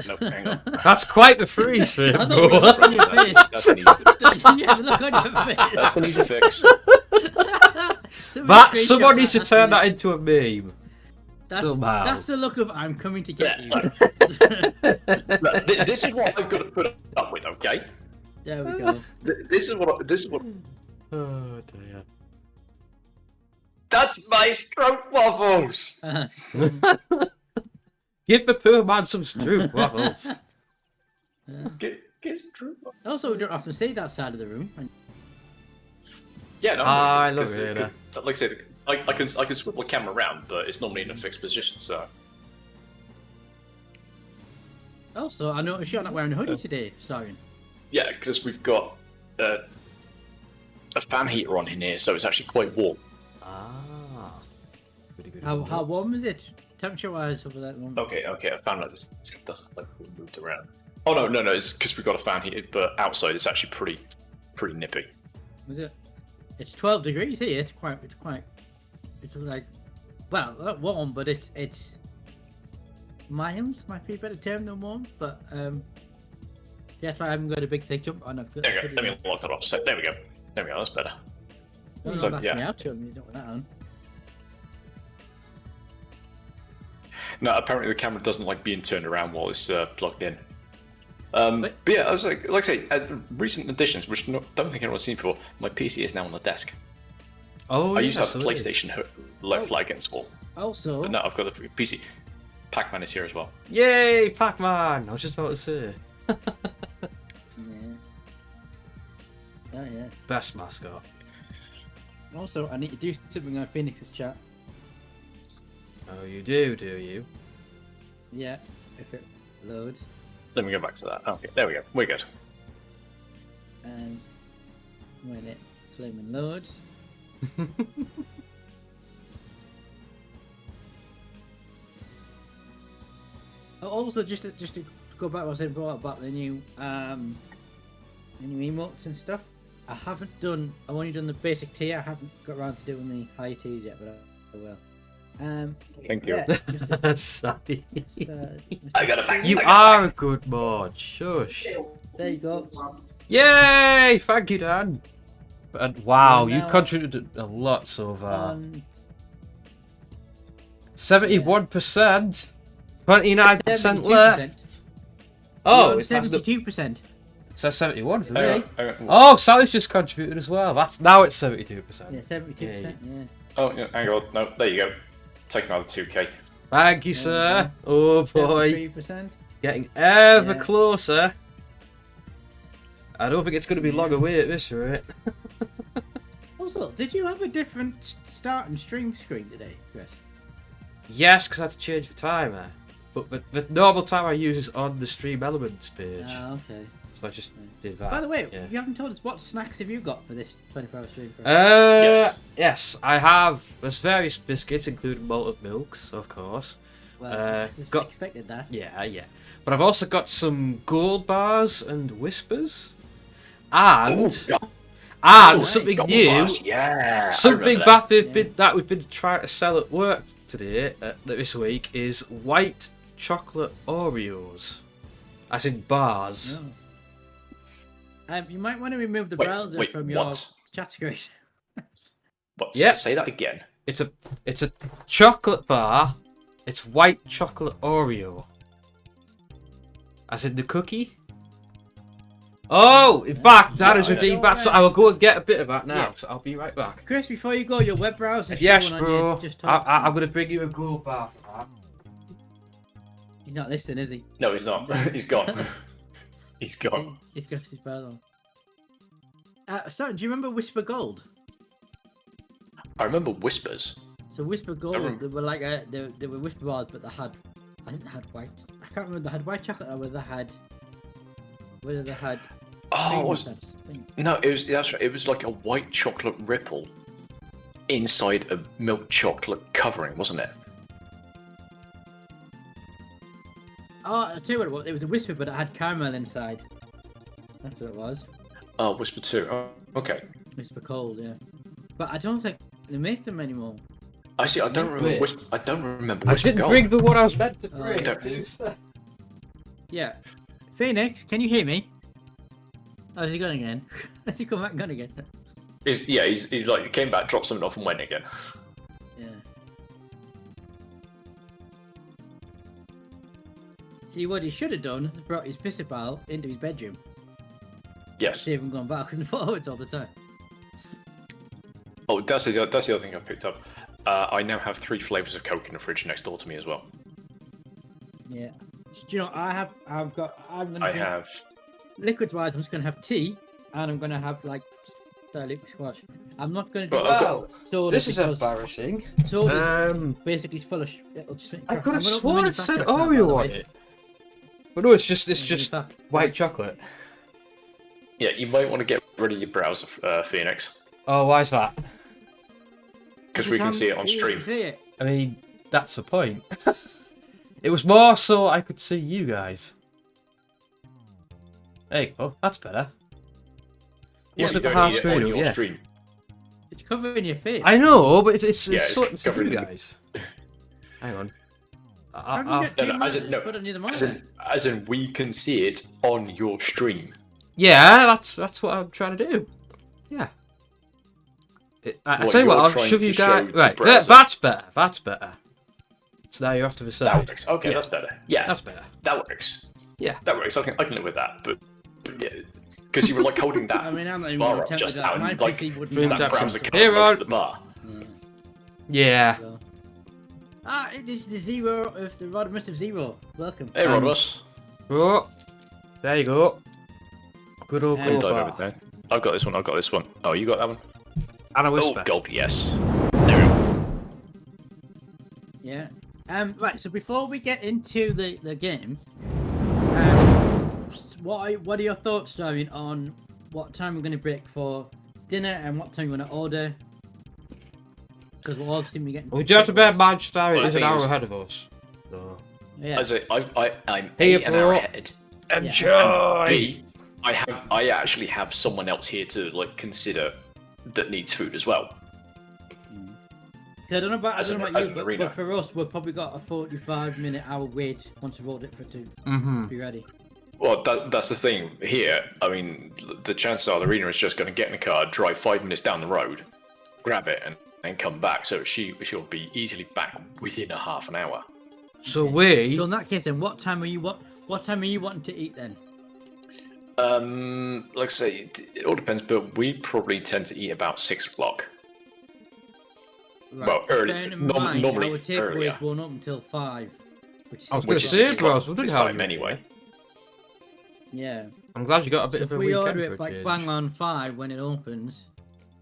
No, hang on. That's quite the freeze for him. I thought we were on your face. That's an easy fix. Yeah, look on your face. That's an easy fix. Someone needs to turn that into a meme. somehow. That's the look of I'm coming to get you. Look, this is what I've got to put up with, okay? There we go. This is what. Oh dear. That's my stroke waffles. Give the poor man some stroop waffles. Give stroke waffles. Also, we don't often see that side of the room. Yeah, no. I love 'cause- it. 'cause, like I said, I can swivel the camera around, but it's normally in a fixed position. So Also, I noticed you're not wearing a hoodie today, Starion. Yeah, because we've got a fan heater on in here, so it's actually quite warm. Ah. Goody, goody, How goody. warm is it? Temperature-wise over there at the moment? Okay, I found out this doesn't like moved around. Oh no, it's because we've got a fan heater, but outside it's actually pretty nippy. Is it? It's 12 degrees here. It's like, well, not warm, but it's mild. Might be a better term than warm, but that's why I haven't got a big thick jump on. I've got. There we go. Let me lock that up. So, there we go. That's better. Don't So, know yeah. me out to him. He's not with that on. No, apparently the camera doesn't like being turned around while it's plugged in. But yeah, I was like I say, recent additions, which don't think anyone's seen before. My PC is now on the desk. Oh, I used to have so the it is. PlayStation left flag against the wall, Also, but no, I've got the PC. Pac-Man is here as well. Yay, Pac-Man! I was just about to say. yeah. Oh yeah. Best mascot. Also, I need to do something on Phoenix's chat. Oh, you do you? Yeah, if it loads. Let me go back to that. Okay, there we go. We're good. And when it flaming loads. Also, just to go back to what I was saying before about the new emotes and stuff. I've only done the basic tier. I haven't got around to doing the high tiers yet, but I will. Thank you. Yeah, Sorry. I got it back. You are a good mod. Shush. There you go. Yay! Thank you, Dan. And wow, Well, you now- contributed a lot so far. 71%. 29% left. Oh, it's actually 72%. it says 71 for Hang me. on, hang on. Oh, Sally's just contributed as well. Now it's 72%. Yeah, 72%. Yeah. Oh, yeah, hang on. No, there you go. Take another 2k. Thank you, sir. Oh boy, 73%. getting ever Yeah. closer. I don't think it's going to be long away at this rate. Also, did you have a different start and stream screen today, Chris? Yes, because I had to change the timer. But the normal timer I use is on the stream elements page. Ah, okay. So I just did that. By the way, yeah. you haven't told us what snacks have you got for this 24-hour stream? Yes, I have. There's various biscuits, including malted milks, of course. Well, just got- expected that. Yeah. But I've also got some gold bars and whispers. And something new. Yeah. Something I remember that we've been trying to sell at work today, this week, is white chocolate Oreos. As in bars. No. You might want to remove the Wait, browser wait, from your what? chat screen. What? Yeah. Say that again. It's a chocolate bar. It's white chocolate Oreo. As in the cookie. Oh, in fact, that is Yeah, redeemed back, so I will go and get a bit of that now. Yeah. So I'll be right back. Chris, before you go, your web browser. Yes, showing on bro. your just talk I'm screen. going to bring you a gold bar. He's not listening, is he? No, he's not. He's gone. He's gone. He's got his bell on. Stan, do you remember Whisper Gold? I remember whispers. So Whisper Gold, remember. they were like they were whisper bars, but I think they had white. I can't remember. They had white chocolate, or whether they had. Oh, cream it was stuff, I think. no, it was that's right. It was like a white chocolate ripple inside a milk chocolate covering, wasn't it? Oh, I'll tell you what it was. It was a Whisper, but it had caramel inside. That's what it was. Oh, whisper 2. Oh, okay. Whisper Cold, yeah. But I don't think they make them anymore. Actually, I don't remember Wait. whisper. I don't remember I whisper didn't gold. bring the one I was meant to Oh, bring. don't- Yeah. Phoenix, can you hear me? Oh, has he gone again? Has he come back and gone again? He's like he came back, dropped something off, and went again. Yeah. See, what he should have done is brought his pistol pal into his bedroom. Yes. Save him going back and forwards all the time. Oh, that's the other thing I picked up. I now have 3 flavors of Coke in the fridge next door to me as well. Yeah. Do you know, I'm gonna I drink- have. liquids wise, I'm just gonna have tea, and I'm gonna have like liquid squash. I'm not gonna do Well, I've got- Wow, soda this is because embarrassing. soda's Um, basically full of. It'll just make. I could have I'm gonna open sworn the it said packet, by the Oreo on way. it. But no, it's just white chocolate. Yeah, you might want to get rid of your browser, Phoenix, Oh, why is that? because we can see it on stream. See it. I mean, that's the point. It was more so I could see you guys. There you go. That's better. Yeah, What's you with the don't half need it screen? on your Yeah. stream. It's covering your face. I know, but it's Yeah, it's so to covering you the- guys. Hang on. How have you I'll- got No, two no, as in- monitors no, put on either As monitor? in, we can see it on your stream. Yeah, that's what I'm trying to do. Yeah. I What, tell you what, you're I'll trying shove to you show guys. the Right, browser. that's better. That's better. So now you're off to the That side. works. Okay, Yeah. that's better. Yeah, That's better. that works. Yeah. That works. I can live with that. But yeah, because you were like holding that I mean, I'm not even bar gonna up attempt just that. now, and My like PC wouldn't Dream have that Tap browser comes- can't Here, go to Rod. the bar. Yeah. So. Ah, it is the Zero of the Rodimus of Zero. Welcome. Hey, Rodmus. Oh, there you go. Good old And go Dive bar. over there. I've got this one. I've got this one. Oh, you got that one? And a Oh, whisper. gulp. Yes. There we go. Yeah. Right. So before we get into the game, what are your thoughts, Starion, on what time we're going to break for dinner and what time we're going to order? Because we'll all seem to be getting. We do have to bear in mind, Star Well, the is an thing hour is- ahead of us. So. Yeah. As I'm Hey, 8 an hour bro. ahead. Enjoy! B, I actually have someone else here to like consider that needs food as well. So I don't know about, As I don't know an- about as you, an but, arena. but for us, we've probably got a 45-minute hour wait once we've ordered it for two. Mm-hmm. Be ready. Well, that's the thing here. I mean, the chances are the arena is just going to get in the car, drive 5 minutes down the road, grab it, and then come back. So she'll be easily back within a half an hour. So we. So in that case, then, what time are you wanting to eat then? Like I say, it all depends, but we probably tend to eat about 6 o'clock. Right. Well, early- Bearing in norm- mind, normally our earlier. takeaways won't up until 5. Which is I was Which going is to 6 say, o'clock bros, we didn't this have time you anyway. Yeah. I'm glad you got a bit So of if a we weekend order for it a like change. bang on 5 when it opens,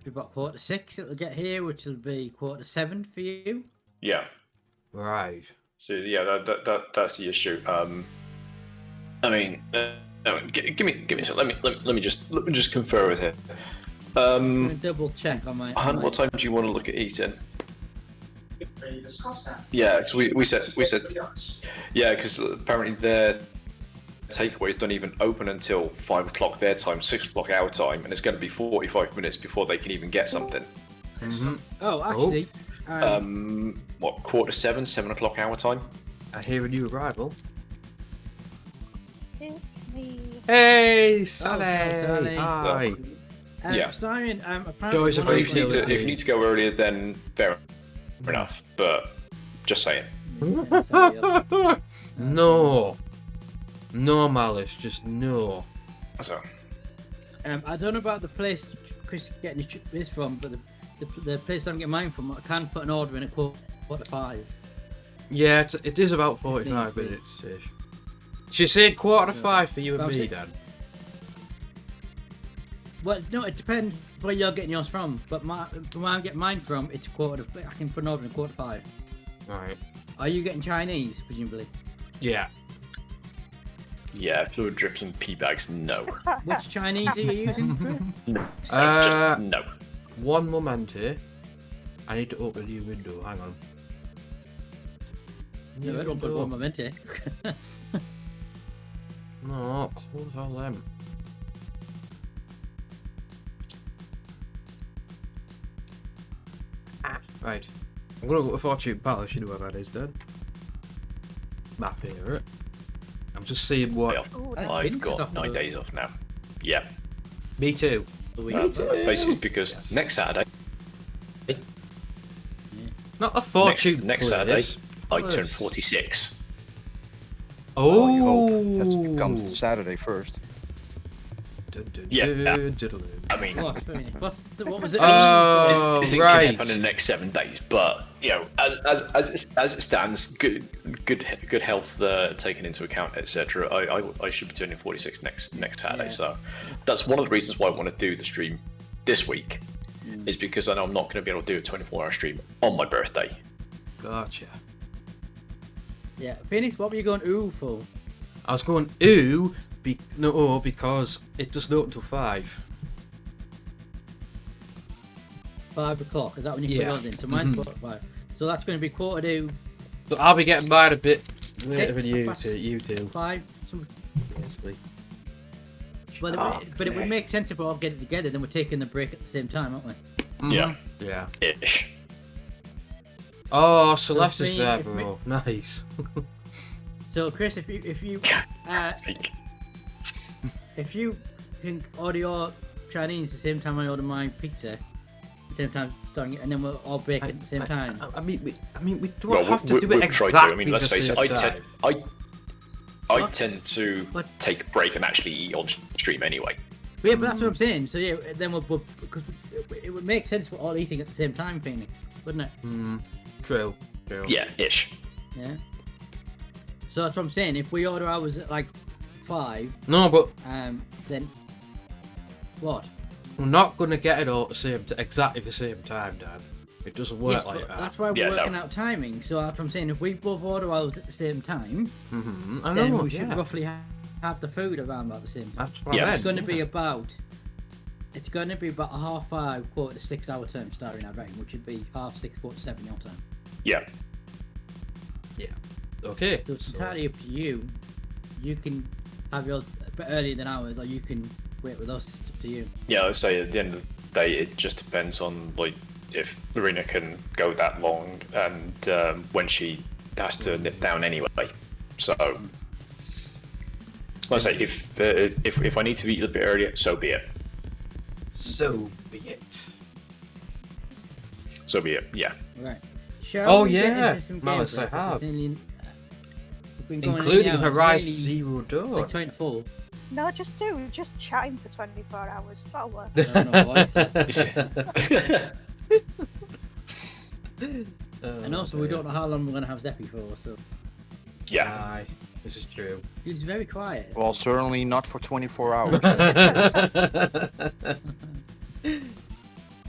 it'll be about 6:15 it'll get here, which will be 7:15 for you. Yeah. Right. So yeah, that's the issue. I mean, give me a second. Let me just confer with him. I'm gonna double check on my. Han, what time do you want to look at eating? We discussed that. Yeah, because we said yeah, because apparently their takeaways don't even open until 5 o'clock their time, 6 o'clock our time, and it's going to be 45 minutes before they can even get something. Mm-hmm. Oh, actually, What, 7:15, 7 o'clock our time? I hear a new arrival. It's me. Hey, Sally! Sally. Hi. Yeah. Starion, apparently. Joys of one But of if you need the- to, if you need to go earlier, then fair enough. But just saying. No. No malice, just no. So I don't know about the place Chris is getting this from, but the place I'm getting mine from, I can put an order in at 5:15. Yeah, it is about 45 Maybe. minutes-ish. She said 4:45 for you and Well, me, she- Dan. Well, no, it depends where you're getting yours from. But from where I'm getting mine from, it's I can put an order in 5:15. Right. Are you getting Chinese, presumably? Yeah. yeah, fluid drips and pee bags. No. Which Chinese are you using? No. Uh, Just no. One moment. I need to open a new window. Hang on. No, I don't put one moment here. No, close all them. Right. I'm gonna go to Fortune Palace, you know where that is, Dan. My favourite. I'm just seeing what. Ooh, I- I've Vince is got off 9 the- days off now. Yeah. Me too. Basically because Yes. next Saturday, Not a Fortune next place. Saturday, I Place. turn 46. Oh. You hope. That comes Saturday first. Dun, dun, Yeah. dun, dun, dun, dun. I mean, What was it? Oh, anything right. can happen in the next 7 days, but you know, as it stands, good health taken into account, etc. I should be turning 46 next Saturday, Yeah. so that's one of the reasons why I want to do the stream this week, is because I know I'm not going to be able to do a 24-hour stream on my birthday. Gotcha. Yeah, Phoenix, what were you going ooh for? I was going ooh, because it doesn't open until 5. 5 o'clock. Is that when you Yeah. put yours in? So mine's 4:05. So that's going to be 4:45. So I'll be getting mine a bit later than Six, you two. 5. Basically. But it would make sense if we all get it together. Then we're taking the break at the same time, aren't we? Yeah. Yeah. Ish. Oh, Celeste So is me- there, if me- bro. Nice. So Chris, if you can order your Chinese the same time I order my pizza, at the same time starting it, and then we'll all bake at the same time. I mean, we don't Well, have to do we'll it try exactly to. I mean, let's the face it. same I time. tend to But- take a break and actually eat on stream anyway. Yeah, but that's what I'm saying. So yeah, then we'll because it would make sense we're all eating at the same time, Phoenix, wouldn't it? True. Yeah, ish. Yeah. So that's what I'm saying. If we order ours at like 5, No, but then what? we're not gonna get it all at the same exactly the same time, Dan. It doesn't work Yes, like but that. that's why we're Yeah, no. working out timing. So that's what I'm saying. If we both order ours at the same time, I then know. we should Yeah. roughly have the food around about the same time. That's what Yeah. I It's meant. going to be about. It's going to be about a half 5, 4 to 6 hour time starting, I reckon, which would be half 6, 7 your time. Yeah. Okay. So it's entirely up to you. You can have yours a bit earlier than ours, or you can wait with us. It's up to you. Yeah, I'd say at the end of the day, it just depends on like if Marina can go that long and when she has to nip down anyway. So, like I say, if I need to eat a bit earlier, so be it. So be it. So be it. Yeah. Right. Shall Oh, we get yeah. into some Malice, gameplay? I 'Cause have. it's nearly- we've been going Including nearly an hour, it's Horizon nearly Zero Dawn. like 24. No, just chatting for 24 hours. That'll work. I don't know what I said. And also, we don't know how long we're going to have Zeppy for, so Yeah. Aye, this is true. he's very quiet. Well, certainly not for 24 hours.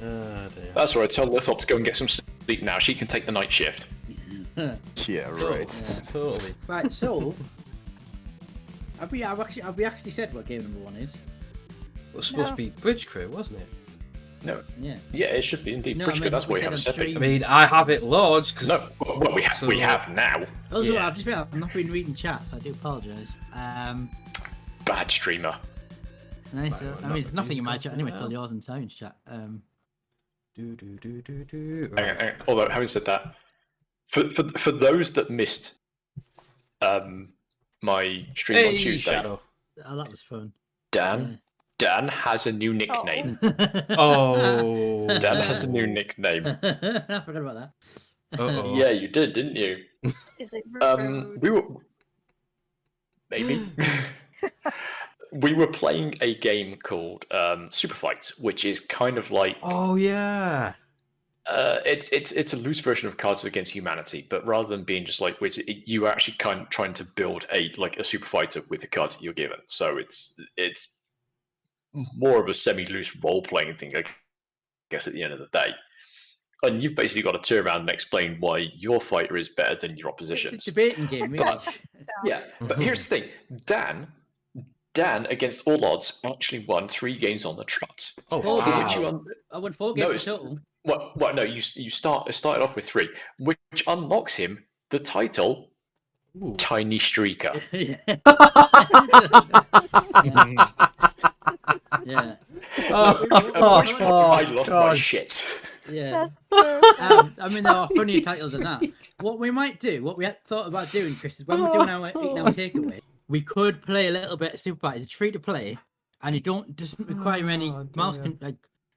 Oh, dear. That's all right. Tell Lithop to go and get some sleep now. She can take the night shift. Yeah, right. Totally. Right, so have we actually said what game number 1 is? It was supposed to No. be Bridge Crew, wasn't it? No. Yeah. Yeah, it should be indeed. No, Pretty I good. mean, That's why we you have a said on Seppi. I mean, I have it launched because No, well, we have now. Also, Yeah. I've just realised I've not been reading chats. I do apologise. Bad streamer. Nice. Right, well, I mean, it's not nothing in my reading chat anyway. content Till now. yours and Simon's chat. Hang on. Although having said that, for those that missed my stream on Hey, Tuesday, Shadow. Oh, that was fun. Dan has a new nickname. Oh. Dan has a new nickname. I forgot about that. Uh-oh. Yeah, you did, didn't you? Is it rude? We were maybe we were playing a game called Super Fight, which is kind of like Oh, yeah. it's a loose version of Cards Against Humanity, but rather than being just like you are actually kind of trying to build a super fighter with the cards that you're given. So it's more of a semi-loose role-playing thing, I guess, at the end of the day. And you've basically got to turn around and explain why your fighter is better than your It's opposition's. a debating game, really. But- Yeah, but here's the thing: Dan, against all odds, actually won 3 games on the trot. Oh, Oh, For wow. which you I won 4 No, games it's- total. no, you started off with 3, which unlocks him the title Ooh. Tiny Streaker. Yeah. Oh, At which point I lost my God. shit. Yeah. That's perfect. I mean, there are funnier titles than that. What we might do, what we had thought about doing, Chris, is when we're doing our 8-hour takeaway, we could play a little bit of Super Fight. It's free to play, and it doesn't require any Oh, mouse. dear.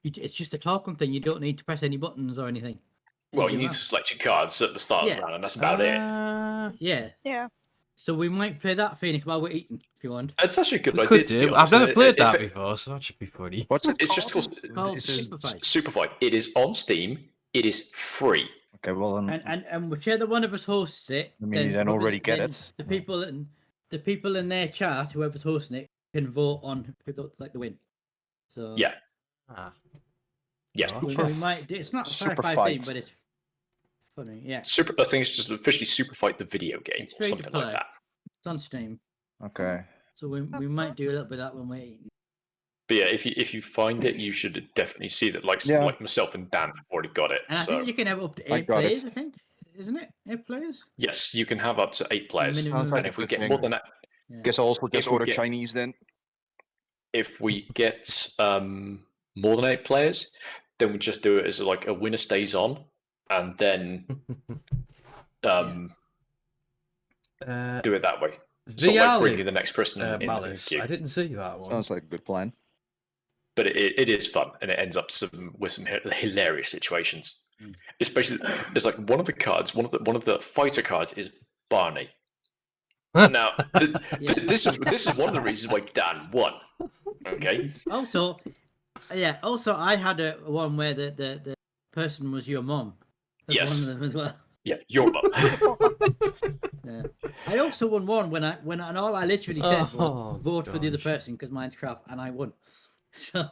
It's just a talking thing. You don't need to press any buttons or anything. Well, you need to select your cards at the start of Yeah. the round, and that's about it. Yeah. Yeah. So we might play that, Phoenix, while we're eating, if you want. It's actually a good We idea. could to be do. I've honest. never played If that it- before, so that should be funny. What's it It's just called Called it's Super Fight. Super Fight. It is on Steam. It is free. Okay, well then. And whichever one of us hosts it, I mean, you then already get then it. The people in their chat, whoever's hosting it, can vote on who they like the win. So Yeah. Ah. Yeah. we might do. It's not a Super sci-fi Fight. thing, but it's funny. Yeah, I think it's just officially Super Fight the video game It's or free to something like play. that. it's on Steam. Okay. So we might do a little bit of that when we're eating. But yeah, if you find it, you should definitely see that. Like Yeah. like myself and Dan have already got it. And I So think you can have up to I 8 got it. players, I think. Isn't it? 8 players? yes, you can have up to 8 players. Minimum. Sounds like And a if we good get thing. more than that, Yeah. Guess I'll also just we order get- Chinese then. if we get more than 8 players, then we just do it as like a winner stays on, and then do it that way. So like bring you the next person in the Malice. queue. I didn't see that one. Sounds like a good plan. But it is fun, and it ends up with some hilarious situations. Especially, it's like one of the cards, one of the fighter cards is Barney. Now, this is one of the reasons why Dan won. Okay. Also, I had a one where the person was your mom. That's Yes. one of them as well. Yeah, your mum. Yeah. I also won one when and all I literally said was vote for the other gosh. person because mine's crap, and I won. So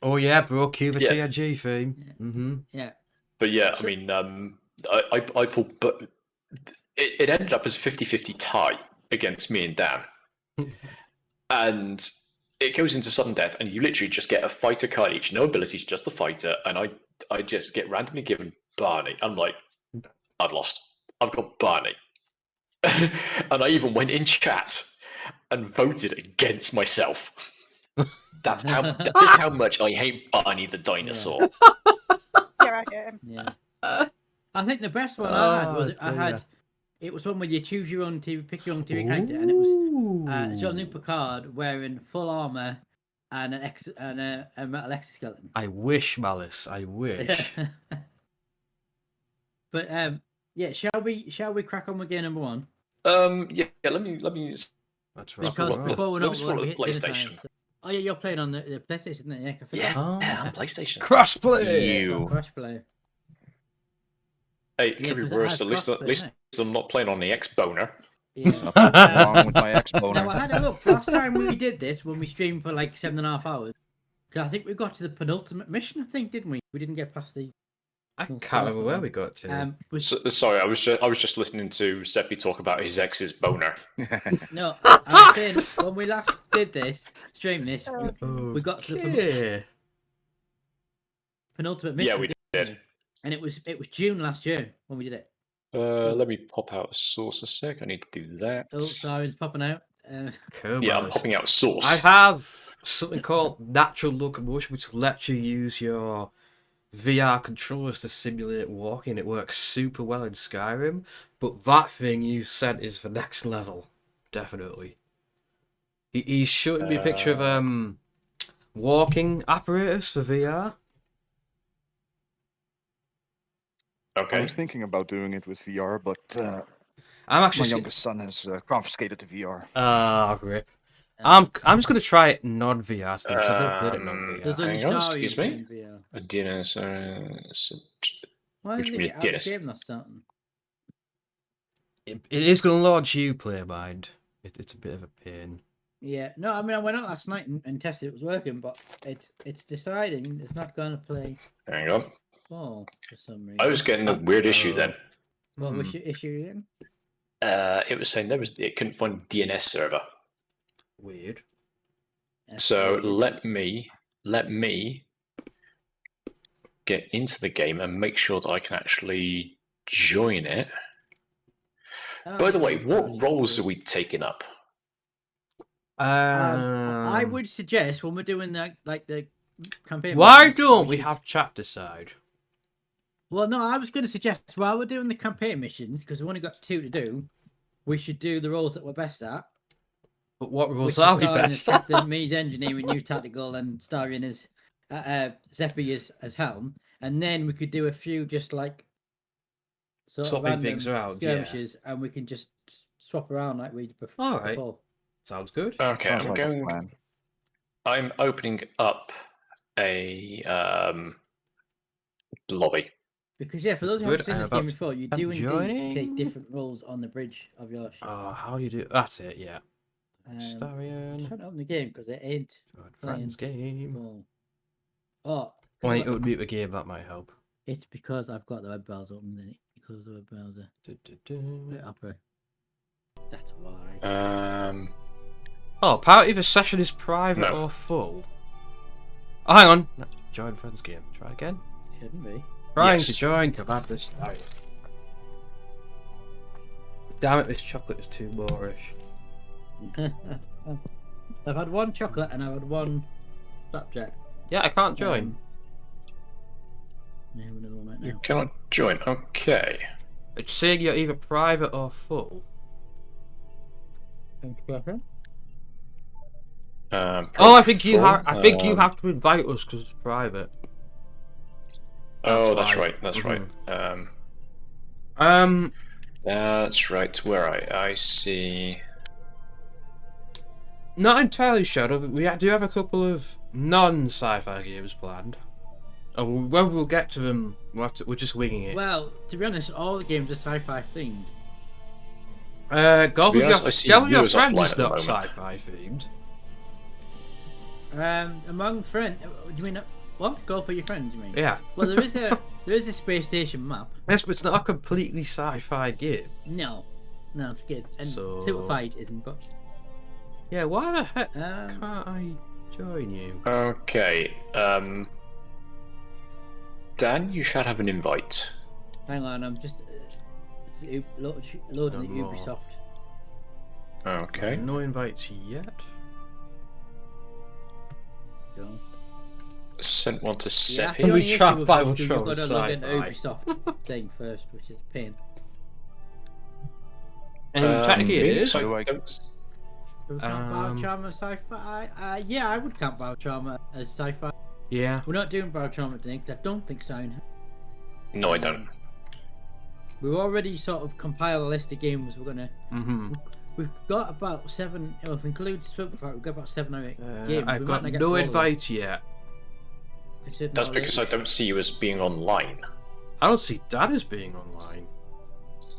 Oh yeah, bro, cue the Yeah. TNG theme. Mm-hmm. yeah. But yeah, I mean, I pulled, but it ended up as a 50-50 tie against me and Dan. And it goes into sudden death, and you literally just get a fighter card each, no abilities, just the fighter, and I just get randomly given Barney. I'm like, I've lost. I've got Barney. And I even went in chat and voted against myself. That is how much I hate Barney the dinosaur. Yeah, I hate him. Yeah. I think the best one I had was dear. it was one where you choose your own TV, pick your own TV character, and it was Jean-Luc Picard wearing full armor and a metal exoskeleton. I wish, Malice. I wish. But yeah, shall we crack on with game number 1? Yeah. Let me. That's right. Because Well, before we're let me not scroll we to hit the dinner time, PlayStation. so- Oh yeah, you're playing on the PlayStation, isn't it? Yeah, I forgot. Yeah, Oh. on PlayStation. Crossplay. You. Crash play. Hey, it Yeah, could be 'cause it worse. has At least crossplay, I'm not playing on the X boner. Yeah. Wrong with my ex Now I boner. had a look. Last time we did this, when we streamed for like 7.5 hours, 'cause I think we got to the penultimate mission. I think, didn't we? We didn't get past the. I can't remember where we got to. Sorry, I was just listening to Seppi talk about his ex's boner. No, I'm saying when we last did this, streamed this, we got to the Okay. penultimate mission. Yeah, we didn't did. And it was June last year when we did it. Let me pop out a source a sec. I need to do that. Oh, Starion popping out. Cool, Yeah, I'm Malice. popping out source. I have something called natural locomotion, which lets you use your VR controllers to simulate walking. It works super well in Skyrim, but that thing you sent is the next level, definitely. He's showing me a picture of walking apparatus for VR. I Okay. was thinking about doing it with VR, but I'm my actually youngest son has confiscated the VR. rip. I'm just gonna try it non VR because I've never played it non There's VR. only Hang on, Starion excuse me? in VR. A dinner. Why Which is means it Dennis. game not starting? It is gonna launch Uplay, mind. It's a bit of a pain. Yeah, no, I mean I went out last night and tested it was working, but it's deciding it's not going to play Hang on. ball for some reason. I was getting a weird issue then. What was your issue in? It was saying it couldn't find DNS server. Weird. So let me get into the game and make sure that I can actually join it. By the way, what roles are we taking up? I would suggest when we're doing the campaign. Why missions, don't we should- have chat decide? Well, no, I was going to suggest while we're doing the campaign missions because we've only got 2 to do, we should do the roles that we're best at. But what Which rules is are we Starion as best captain, at? me as engineering, you tactical, and Starion as Zeppi as helm, and then we could do a few just like sort of Swapping random things around, yeah. skirmishes, and we can just swap around like we did before. All right. Sounds good. Okay, Sounds I'm like a going. plan. I'm opening up a lobby. Because yeah, for those who Good, haven't seen I'm this about game to- before, you I'm do indeed joining. take different roles on the bridge of your ship. How do you do? That's it. Yeah. I'm Starion. trying to open the game because it ain't. Friends game. Well, oh, When you unmute the game, that might help. it's because I've got the web browser open. Isn't it? Because of the web browser. Du-du-du. Wait, upper. That's why. Oh, apparently the session is private No. or full. Oh, hang on. No, join friends game. Try again. Shouldn't be. Trying Yes. to join Commander Starion. Damn it, this chocolate is too boorish. I've had one chocolate and I've had one flapjack. Yeah, I can't join. Yeah, another one right now. You cannot join. Okay. It's saying you're either private or full. Oh, I think you have. I think you have to invite us because it's private. Oh, That's that's why. right. That's right. Um. That's right. Where I see. Not entirely sure. We do have a couple of non-sci-fi games planned. Oh, when we'll get to them, we're just winging it. Well, to be honest, all the games are sci-fi themed. Golf be with honest, I see Golf with your yours friends offline is at the not moment. sci-fi themed. Among friends, do you mean what? Go for your friends, you mean? Yeah. Well, there is a space station map. Yes, but it's not a completely sci-fi game. No, it's kids, and So- Simplified isn't. But Yeah, why the heck um, can't I join you? Okay. Dan, you should have an invite. hang on, I'm just loading the No more. Ubisoft. Okay. No invites yet. So. Sent one to Yeah, Seppi. that's the only issue trapped with by those two, Ultron you've got to log into sci-fi. Ubisoft thing first, which is a pain. And technically it is. do I- Do we count Biotrauma as sci-fi? Yeah, I would count Biotrauma as sci-fi. Yeah. We're not doing Biotrauma today because I don't think so. No, I don't. We've already sort of compiled a list of games we're gonna. Mm-hmm. We've got about 7. If we include Spookfight, we've got about 7 or 8 games. I've We got might not get no to all of them. invites yet. Considering That's all because the- I don't see you as being online. I don't see Dad as being online.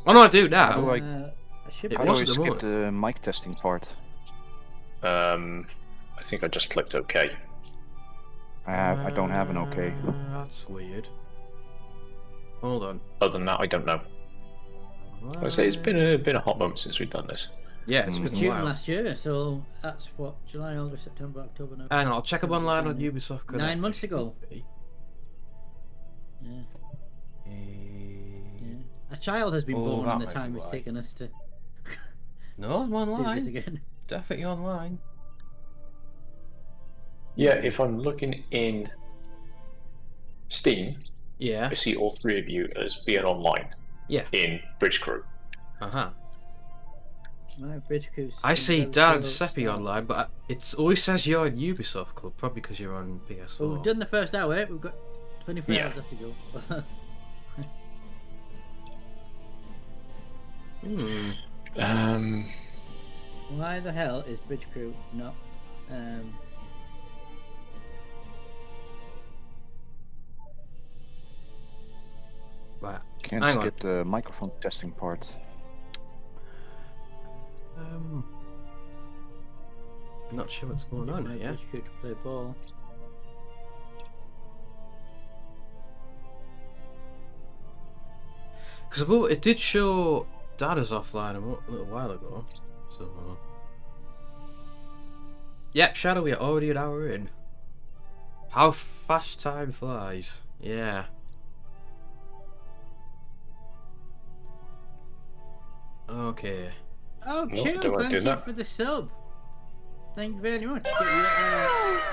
Oh no, I do How do now. I- I should It How be. do I wasn't the skip moment. the mic testing part? I think I just clicked OK. I don't have an OK. That's weird. Hold on. Other than that, I don't know. Like I say, it's been a hot moment since we've done this. Yeah, it's Mm. been a June while. last year, so that's what July, August, September, October, November. Hang on, I'll check them December, online on January. Ubisoft. 9 months ago. Yeah. A child has been Oh, born in that the might time be it's why. taken us to No, I'm do this online. again. Definitely online. Yeah, if I'm looking in Steam, Yeah. I see all three of you as being online Yeah. in Bridge Crew. Uh-huh. My Bridge Cruise I is see very Dan and slow Seppi start. online, but it always says you're in Ubisoft Club, probably because you're on PS4. Well, we've done the first hour. We've got 24 Yeah. hours left to go. Hmm. Why the hell is Bridge Crew not? Right. Can't Hang on. skip the microphone testing part. Not sure what's going on my here. Bridge Crew to play ball. Because it did show Dad as offline a little while ago. So. Yep, Shadow, we're already an hour in. How fast time flies. Yeah. Okay. Oh, No, chill! don't wanna Thank do you that. for the sub. Thank you very much.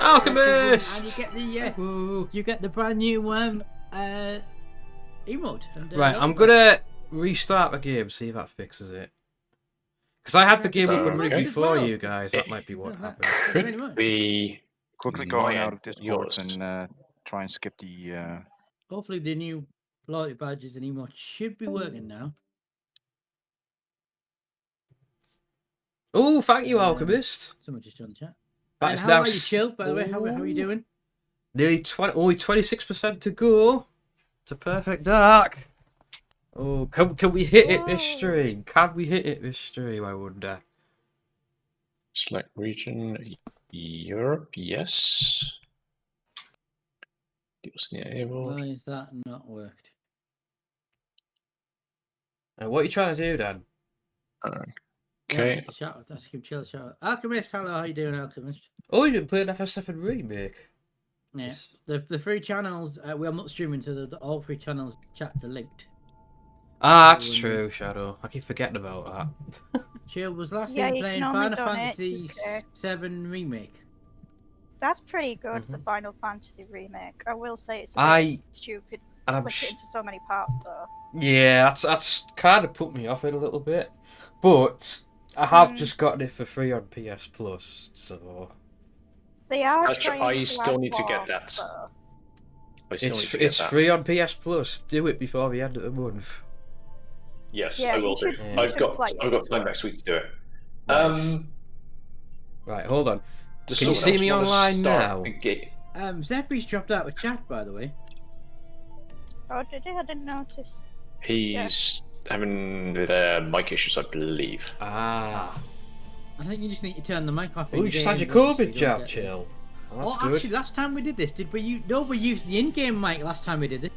Alchemist! And you get the Woo. you get the brand new emote. And, Right, I'm gonna restart the game, see if that fixes it. Because I had the game up and running Okay. before Well, you guys. That might be what yeah, happened. Thank you very Could much. be Quickly my going out end, of Discord yours. and try and skip the. Hopefully the new loyalty badges and emotes should be working now. Oh, thank you, Alchemist. Someone just joined the chat. That And is how now are you, Chill? By the way, how are you Ooh. doing? Nearly only 26% to go to Perfect Dark. Oh, can we hit it this Whoa. stream? Can we hit it this stream? I wonder. Select region, Europe, yes. Give us the able. Why is that not worked? What are you trying to do, Dan? Okay. Just a shout out. That's him. Chill shout out. Alchemist, hello. How you doing, Alchemist? Oh, you've been playing FS7 Remake? Yeah. The three channels. I'm not streaming, so all three channels chats are linked. Ah, that's true, Shadow. I keep forgetting about that. Chill was last Yeah, time you playing can only Final donate Fantasy 2K. 7 Remake. That's pretty good, the Mhm. Final Fantasy remake. I will say it's a I- bit stupid. and I'm Split it into so many parts, though. Yeah, that's kind of put me off it a little bit. But I have Mm. just gotten it for free on PS Plus, so They are I trying still add need to get more, that. though. I still need it's to get it's that. free on PS Plus. Do it before the end of the month. Yes, Yeah, I you will do. should- you I've should got play it I've got as time well. next week to do it. Nice. Right, hold on. Does Can you someone see else me wanna online start now? the game? Zeppy's dropped out of chat, by the way. Oh, did he? I didn't notice. He's having mic issues, I believe. Ah. I think you just need to turn the mic off. Oh, you just had your COVID jab, Chill. Oh, that's good. Actually, last time we did this, did we use? No, we used the in-game mic last time we did this.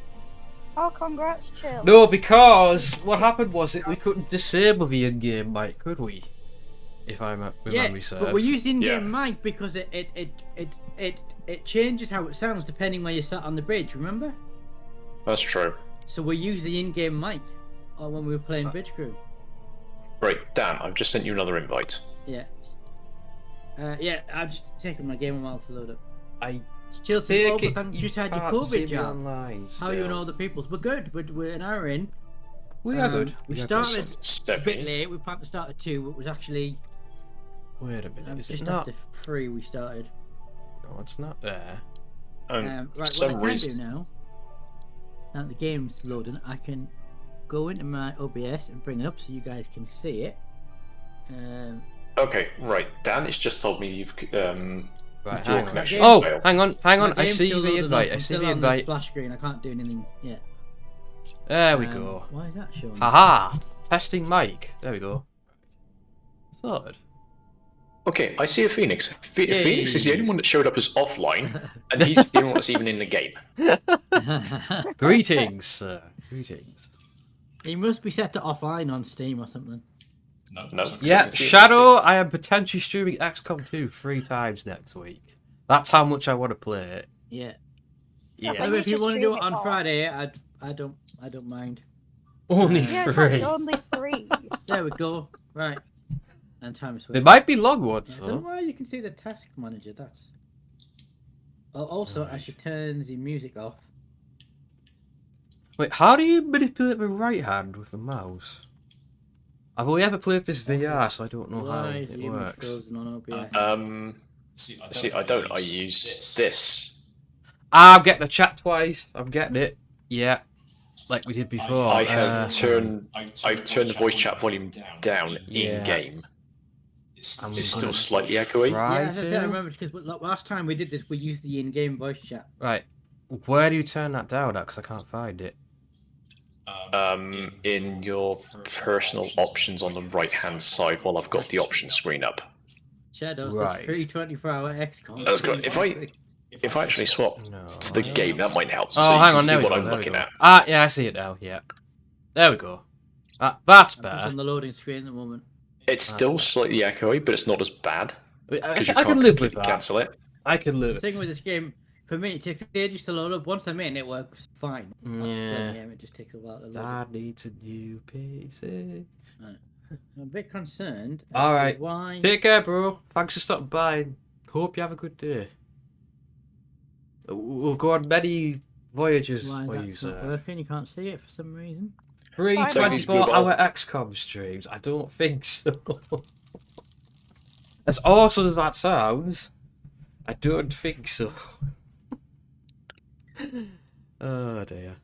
Oh, congrats, Chill. No, because what happened was we couldn't disable the in-game mic, could we? If I remember Yeah, serves. but we used in-game Yeah. mic because it changes how it sounds depending where you're sat on the bridge. Remember? That's true. So we used the in-game mic, or when we were playing Bridge Crew. Right, Dan, I've just sent you another invite. Yeah. Yeah, I've just taken my game a while to load up. I Chill says, take oh, it but you just had your can't see COVID me jab. online How you still. and all the peoples? We're good. We're an hour in. We are good. We We are started good. a bit Stepping. late. We planned to start at 2, but it was actually Wait a minute. Is it just not? after 3 we started. No, it's not there. Right, what I some can reason, do now that the game's loading, I can go into my OBS and bring it up so you guys can see it. Okay, right. Dan has just told me you've Right, your hang on. connection Oh, failed. hang on. my I game's see still the loading invite. up. I I'm see still the on the invite. splash screen. I can't do anything yet. There we go. Why is that showing? Haha! Testing mic. There we go. Sorted. Okay, I see a Phoenix. Yay. Phoenix is the only one that showed up as offline, and he's the only one that's even in the game. Greetings, sir. Greetings. He must be set to offline on Steam or something. No. Yeah, See it Shadow, I am potentially streaming XCOM 2 3 times next week. That's how much I want to play it. Yeah. Yeah, Yeah. but Well, if you just want to do stream it on all. Friday, I don't mind. Only Yeah, it's 3. only 3. There we go. Right. And time switch. They might be long ones, I don't know though. why you can see the task manager. That's. Oh, also, I Right. should turn the music off. Wait, how do you manipulate the right hand with the mouse? I've only ever played this VR, so I don't know how Why is it the image works. frozen on OBS? See, I don't. I use this. I'm getting a chat twice. I'm getting it. Yeah. Like we did before. I have turned. I've turned the voice chat volume down Yeah. in game. I'm It's still gonna slightly echoey. try Yeah, as I said, I to. remember because last time we did this, we used the in-game voice chat. Right. Where do you turn that down at? Because I can't find it. In your personal options on the right-hand side, while I've got the options screen up. Shadow Right. says free 24-hour XCOM. That's good. If I actually swap No. to the game, that might help. Oh, so you hang can on. see There we what go. I'm There we looking go. at. Ah, yeah, I see it now. Yeah. There we go. That's I'm just better. on the loading screen at the moment. It's still slightly echoey, but it's not as bad I because you can can't live with completely that. cancel it. I can live The with thing with this game, for me, it takes ages to load up. Once I'm in, it works fine. After playing Yeah. the game, it just takes a while to load up. Dad needs a new PC. I'm a bit concerned as All to right. why. Take care, bro. Thanks for stopping by. Hope you have a good day. We'll go on many voyages Why for you, that's not sir. working? You can't see it for some reason. 3 Bye, bye. 24-hour XCOM streams? I don't think so. As awesome as that sounds, I don't think so. Oh dear.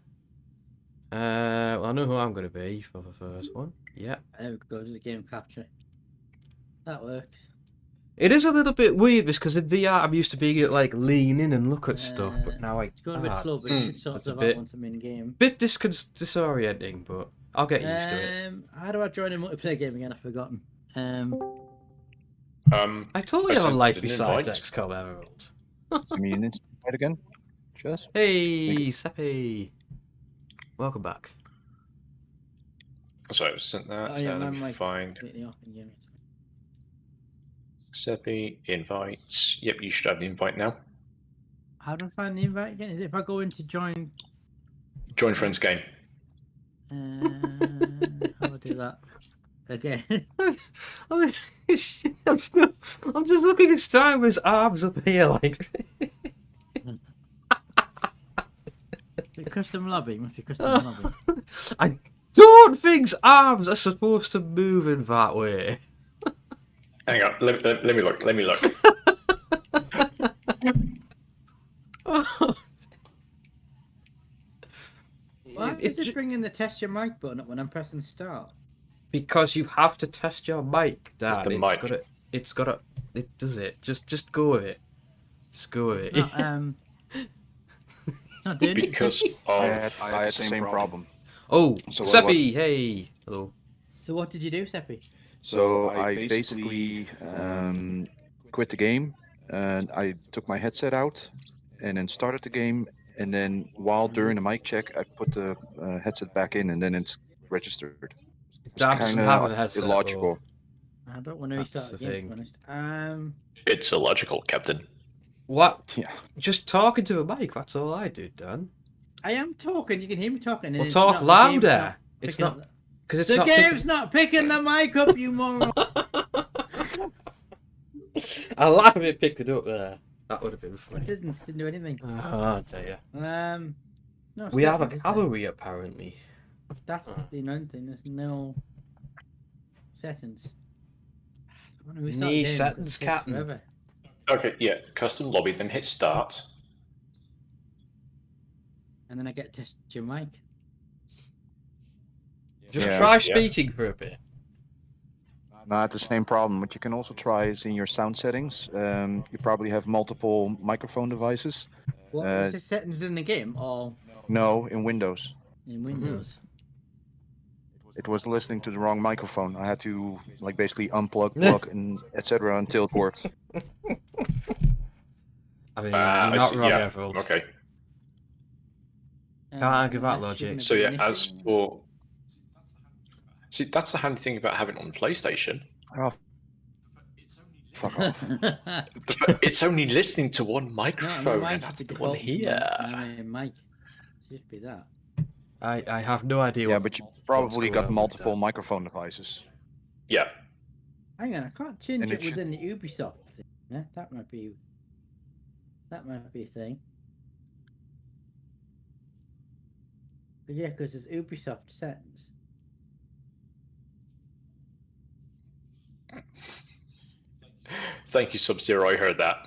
Well, I know who I'm going to be for the first one. Yeah. There we go. There's a game capture. That works. It is a little bit weird because in VR I'm used to being able to like lean in and look at stuff, but now I It's going a bit slow, but it should sort that's a of bit- out once I'm in game. bit disorienting, but I'll get used to it. How do I join a multiplayer game again? I've forgotten. I totally I have a sent life an besides invite. XCOM Emerald. Give me an instant right again. Just. Hey, Seppi. Welcome back. So I sent that. Oh, yeah, that'll mine be might fine. completely off in game. Seppi, invites. Yep, you should have the invite now. How do I find the invite again? Is it if I go into join? Join friends game. How do I do that again? I'm just looking at Starion arms up here, like. The custom lobby must be custom lobby. I don't think arms are supposed to move in that way. Hang on, let me look. Let me look. Why is it bringing the test your mic button up when I'm pressing start? Because you have to test your mic, Dad. It's the mic. It does it. Just go with it. Just go with it. It's not doing Because it. I had the same problem. Oh, So Seppi, hey. Hello. So what did you do, Seppi? So I basically quit the game, and I took my headset out, and then started the game, and then while during the mic check, I put the headset back in, and then it's registered. It's Dad doesn't have a headset. illogical. I don't want to That's restart the the game, to thing. be honest. it's illogical, Captain. What? Yeah. Just talking to a mic. That's all I do, Dan. I am talking. You can hear me talking. And Well, it's talk not, louder. The It's game's not picking up because it's the not. game's not picking the mic up, you moron. I like it picked it up there. That would have been I funny. didn't do anything. I'll tell you. No, We have a settings, isn't there? cavalry apparently. That's the annoying thing. There's no settings. I don't wanna restart the Knee game settings, because it takes Captain. forever. Okay, yeah, custom lobby, then hit start. And then I get to test your mic. Just Yeah. try Yeah. speaking for a bit. Not the same problem. What you can also try is in your sound settings. You probably have multiple microphone devices. What is the settings in the game or No, in Windows. in Windows? It was listening to the wrong microphone. I had to basically unplug, plug, and etc. until it worked. I mean, you're not wrong, yeah, Everald. okay. Can't argue that logic. shouldn't So have yeah, been an as issue. for... See, that's the handy thing about having it on PlayStation. Oh, fuck off. It's only listening to one No, microphone, mine and should that's be the one default here. mic. Should be that. I have no idea. Yeah, what, but you what's probably going got on with multiple that. microphone devices. Yeah. Hang on, I can't change And it it should- within the Ubisoft thing. Yeah, that might be a thing. But yeah, because there's Ubisoft settings. Thank you, Sub-Zero, I heard that.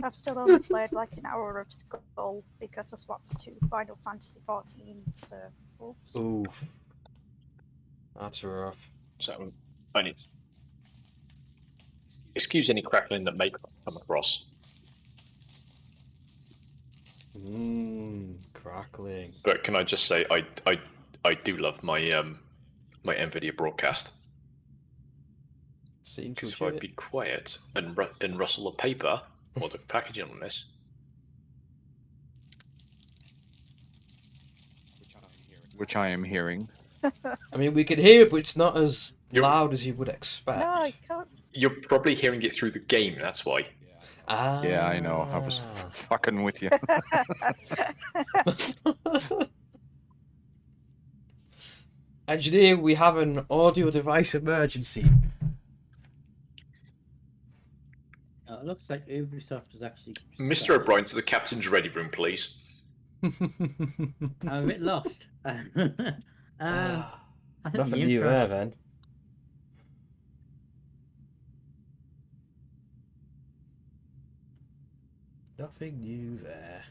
I've still only played like an hour of Skull because I swapped to Final Fantasy 14. So, oops. Oof. That's rough. So, I need... Excuse any crackling that may come across. Crackling. But can I just say, I do love my my NVIDIA broadcast. Seems Because if I be quiet and rustle a paper or the packaging on this, Which I am hearing. I mean, we can hear it, but it's not as You're- loud as you would expect. No, I can't. you're probably hearing it through the game. That's why. Ah. Yeah, I know. I was fucking with you. Engineer, we have an audio device emergency. It looks like Ubisoft is actually. Mr. O'Brien, to the captain's ready room, please. I'm a bit lost. I think Nothing the new infra- there, then. Nothing new there.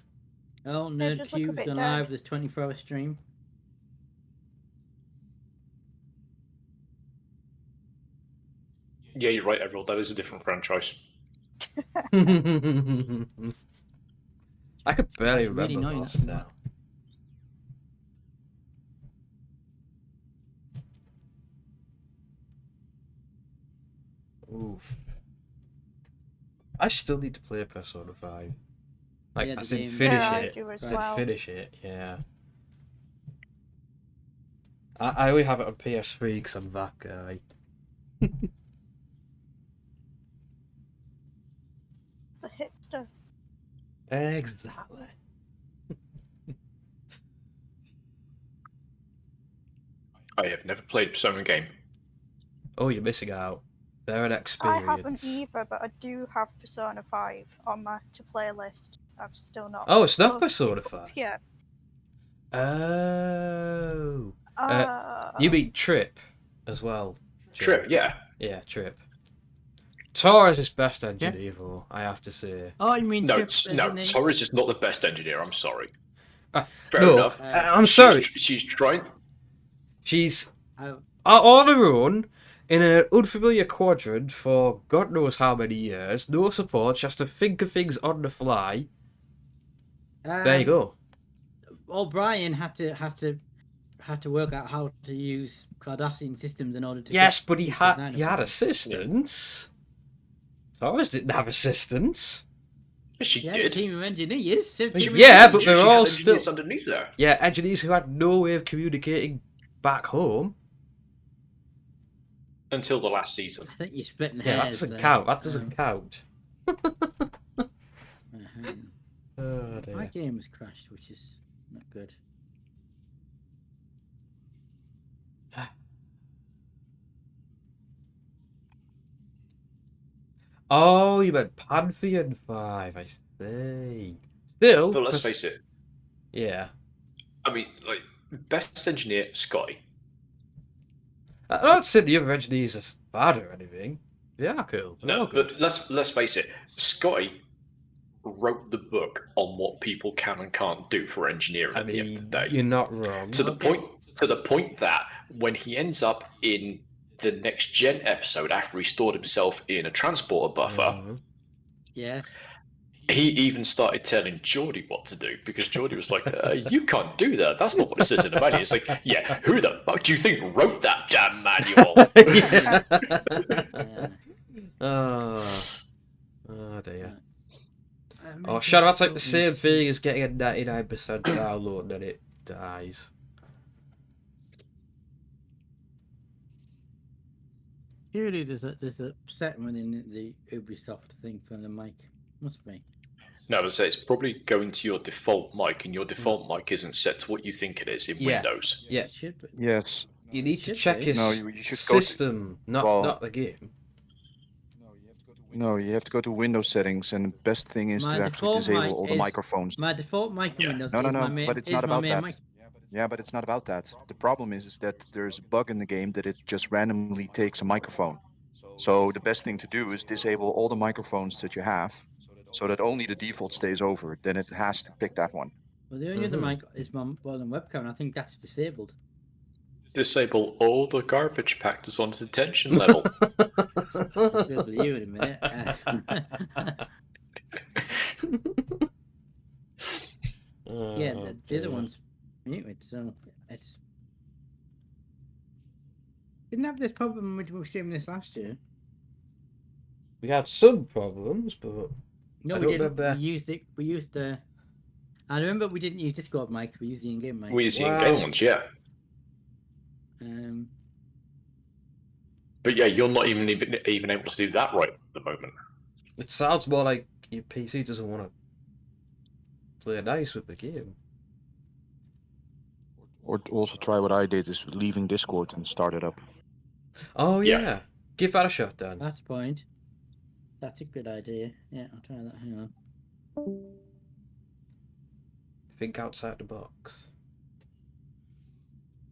Oh, They Nerd just look a Cube's bit gone dead. live with 24-hour stream. Yeah, you're right, Everald. That is a different franchise. I could barely It's really remember annoying, most that's now. Oof. I still need to play Persona 5. Like, Yeah, the I said game- finish Yeah, I it. do as I said well. finish it, yeah. I only have it on PS3 because I'm that guy. Exactly. I have never played a Persona game. Oh, you're missing out. They're an I experience. haven't either, but I do have Persona 5 on my to-play list. I've still not. Oh, it's not loaded it Persona up 5. yet. Oh. Uh, You beat Trip as well. Joe. Trip, yeah. Yeah, Trip. Tor is his best engineer, though, I have to say. Oh, you mean No, Chip, no, isn't he? Torres is not the best engineer. I'm sorry. Fair no, enough. I'm sorry. She's trying. She's Oh, on her own in an unfamiliar quadrant for God knows how many years. No support. She has to think of things on the fly. There you go. O'Brien had to work out how to use Cardassian systems in order to. Yes, get but he Deep Space had Nine assistance. Torres didn't have assistance. She Yeah, did. a team of engineers. Yeah, but they're She all had still engineers underneath there. engineers who had no way of communicating back home. Until the last season. I think you're splitting Yeah, that hairs. doesn't there. count. That doesn't count. Uh-huh. Oh dear. My game has crashed, which is not good. Oh, you meant Pantheon 5, I see. Still. But let's face it. Yeah. I mean, like, best engineer, Scotty. I'm not saying the other engineers are bad or anything. They are cool. They're all No, good. but let's face it. Scotty wrote the book on what people can and can't do for engineering I at the end of mean, the day. you're not wrong. To the point that when he ends up in the next gen episode after he stored himself in a transporter buffer, Mhm. Yeah. he even started telling Geordie what to do because Geordie was like, "You can't do that. That's not what it says in the manual." It's like, "Yeah, who the fuck do you think wrote that damn manual?" Yeah. Oh dear. Maybe Oh, Shadow's like the it's same not- thing as getting a 99% download and then it dies. Surely there's a setting within the Ubisoft thing for the mic. Must be. No, it's probably going to your default mic, and your default mic isn't set to what you think it is in Yeah. Windows. Yeah. It should be. Yes. You need to Should check be. your No, you should go to- system, not well- the game. No, you have to go to Windows settings, and the best thing is My to actually default disable mic all the is- microphones. My default mic in Yeah. Windows No, is no, my no, main, but it's is not my about main that. mic. Yeah, but it's not about that. The problem is that there's a bug in the game that it just randomly takes a microphone. So the best thing to do is disable all the microphones that you have, so that only the default stays over. Then it has to pick that one. Well, the only other Mhm. mic is my bottom webcam. And I think that's disabled. Disable all the garbage packers on the detention level. Disable you in a minute. Yeah, Oh, the other dear. one's muted, so it's. Didn't have this problem when we were streaming this last year. We had some problems, but No, I we don't didn't. remember. We used it. We used the. I remember we didn't use Discord mics. We used the in-game mic. We use the Wow. in-game ones, yeah. But yeah, you're not even able to do that right at the moment. it sounds more like your PC doesn't want to play nice with the game. Or also try what I did, is leaving Discord and start it up. Oh Yeah. yeah, give that a shot, Dan. That's a point. That's a good idea. Yeah, I'll try that. Hang on. Think outside the box.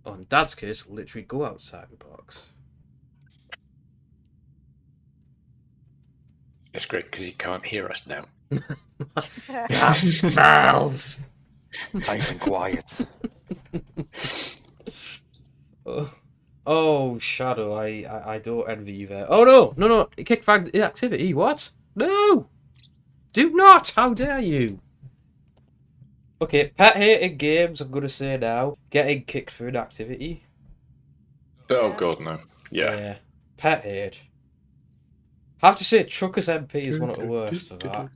On Dad's case, literally go outside the box. It's great because he can't hear us now. Smells. Nice and quiet. Oh, Shadow, I don't envy you there. Oh no, it kicked flagged inactivity. What? No, do not. How dare you? Okay, pet hating games. I'm gonna say now, getting kicked for inactivity. Oh god, no. Yeah. Pet hate. I have to say, Truckers MP is one of the worst for that.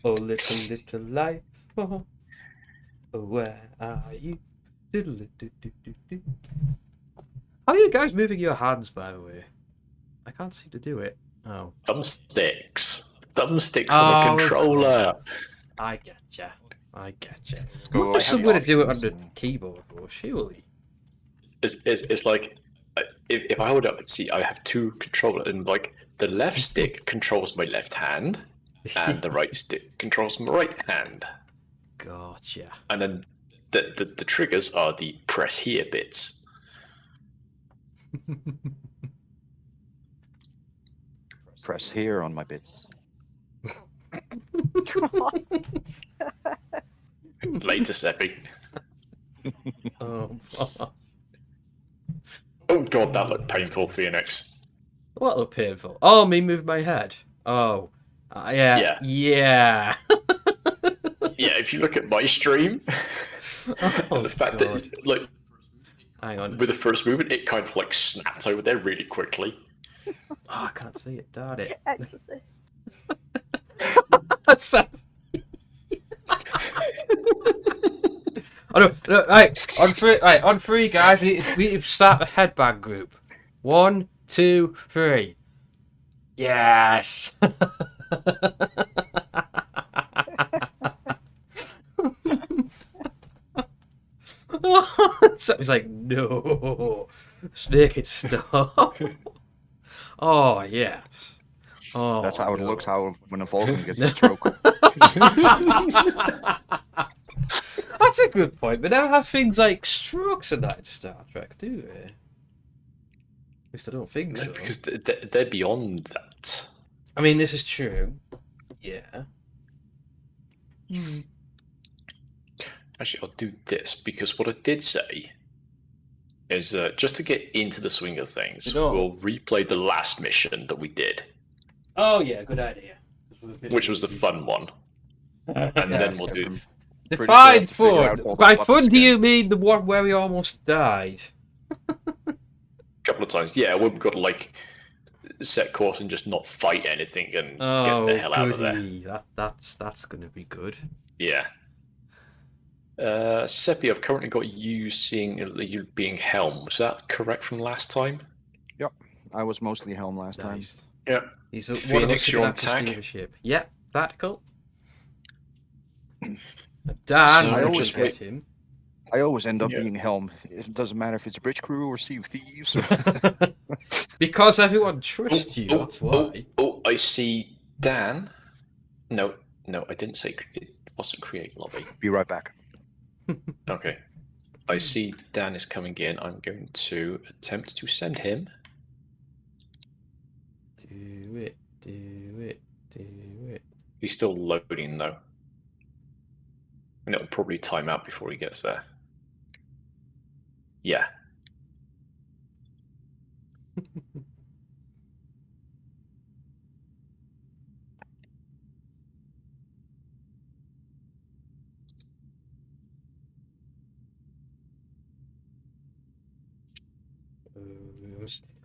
Oh, little life, oh, where are you. Diddle-do-do-do-do. How are you guys moving your hands, by the way? I can't seem to do it. Oh. Thumbsticks. Thumbsticks on a of controller. course. I getcha. I getcha. Go There's some way to do it on the options. keyboard, though, surely. It's like if I hold up, see, I have two controllers, and like the left stick controls my left hand, and the right stick controls my right hand, Gotcha. and then the triggers are the press here bits. Press here on my bits. Later, Seppi. Oh, fuck. Oh god, that looked painful, Phoenix. What look painful? Oh, me move my head. Oh. Yeah. Yeah. Yeah. Yeah, if you look at my stream, Oh, and the fact God. that like Hang on. with the first movement, it kind of like snapped over there really quickly. Oh, I can't see it, darn it. Exorcist. So- Oh no, no, right, on three, guys, we need to start the headbang group. 1, 2, 3. Yes! So he's like, no, Snake it stop. Oh, yes. Oh, That's how it no. looks. How when a Vulcan gets a stroke. That's a good point. But they don't have things like strokes and that in Star Trek, do they? At least I don't think so. Because they're beyond that. I mean, this is true. Yeah. Actually, I'll do this because what I did say is just to get into the swing of things, You know- we'll replay the last mission that we did, Oh, yeah, good idea. which was the fun one, and then we'll do. Pretty sure I Define have to figure out fun. all the By buttons fun, do again. you mean the one where we almost died? A couple of times, yeah, we've got to like set course and just not fight anything and Oh, get the hell out of there. goody. That's going to be good. Yeah. Seppi, I've currently got you seeing you being Helm. Was that correct from last time? I was mostly Helm last time. Nice. Yeah. He's one of Phoenix, us who you're can on actually tack? steer the ship. Yep, tactical. Dan, So I always always get- get him. I always end up Yeah. being Helm. It doesn't matter if it's Bridge Crew or Sea of Thieves. Because everyone trusts you, that's why. Oh, I see Dan. No, I didn't say it wasn't create lobby. Be right back. Okay. I see Dan is coming in. I'm going to attempt to send him. Do it, do it, do it. He's still loading though. And it'll probably time out before he gets there. Yeah.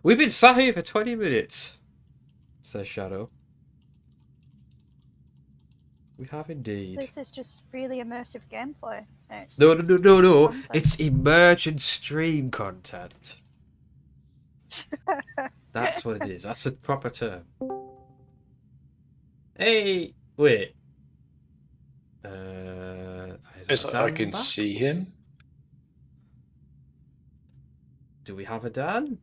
We've been sat here for 20 minutes, says Shadow. We have indeed. This is just really immersive gameplay. It's No. something. It's emergent stream content. That's what it is. That's a proper term. Hey, wait. Is Yes, Dan I can back? see him. Do we have a Dan?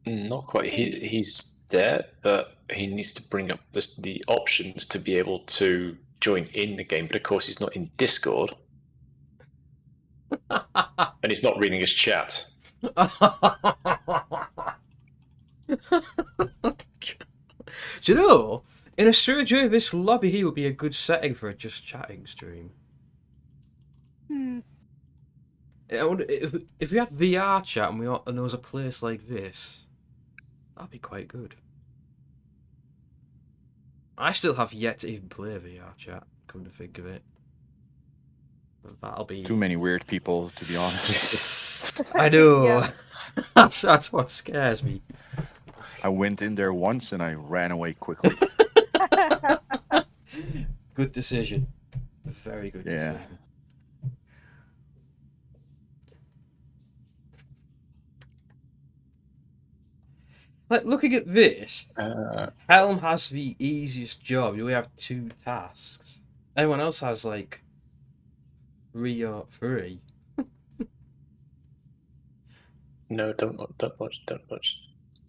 Not quite. He's there, but he needs to bring up the options to be able to join in the game. But of course, he's not in Discord, and he's not reading his chat. Do you know, in a studio this lobby here would be a good setting for a just chatting stream. If we had VR chat and and there was a place like this, that'd be quite good. I still have yet to even play VR chat, come to think of it. But that'll be... Too many weird people, to be honest. I know. Yeah. That's what scares me. I went in there once and I ran away quickly. Good decision. Very good Yeah. decision. Like, looking at this, Uh, Helm has the easiest job. You only have 2 tasks. Everyone else has, like, 3 or 3. no, don't watch.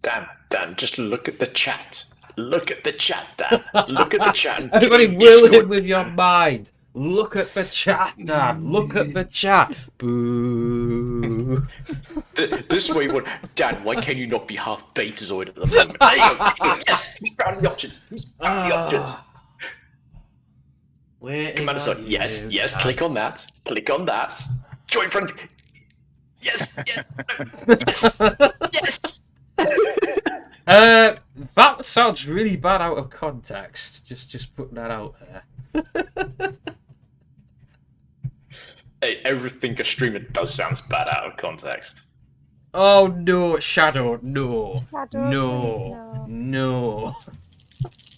Dan, just look at the chat. Look at the chat, Dan. Look at the chat. and Everybody join will Discord, him with your Dan. mind. Look at the chat, Dan. Look at the chat. Boo. This way, what? Dan, why can you not be half betazoid at the moment? There you go. Yes, he's found the options. He's found the options. Commander Son, yes, click on that. Click on that. Join friends. Yes. Yes. That sounds really bad out of context. Just putting that out there. Hey, everything a streamer does sounds bad out of context. Oh no, Shadow, no. Shadow, No. please, No.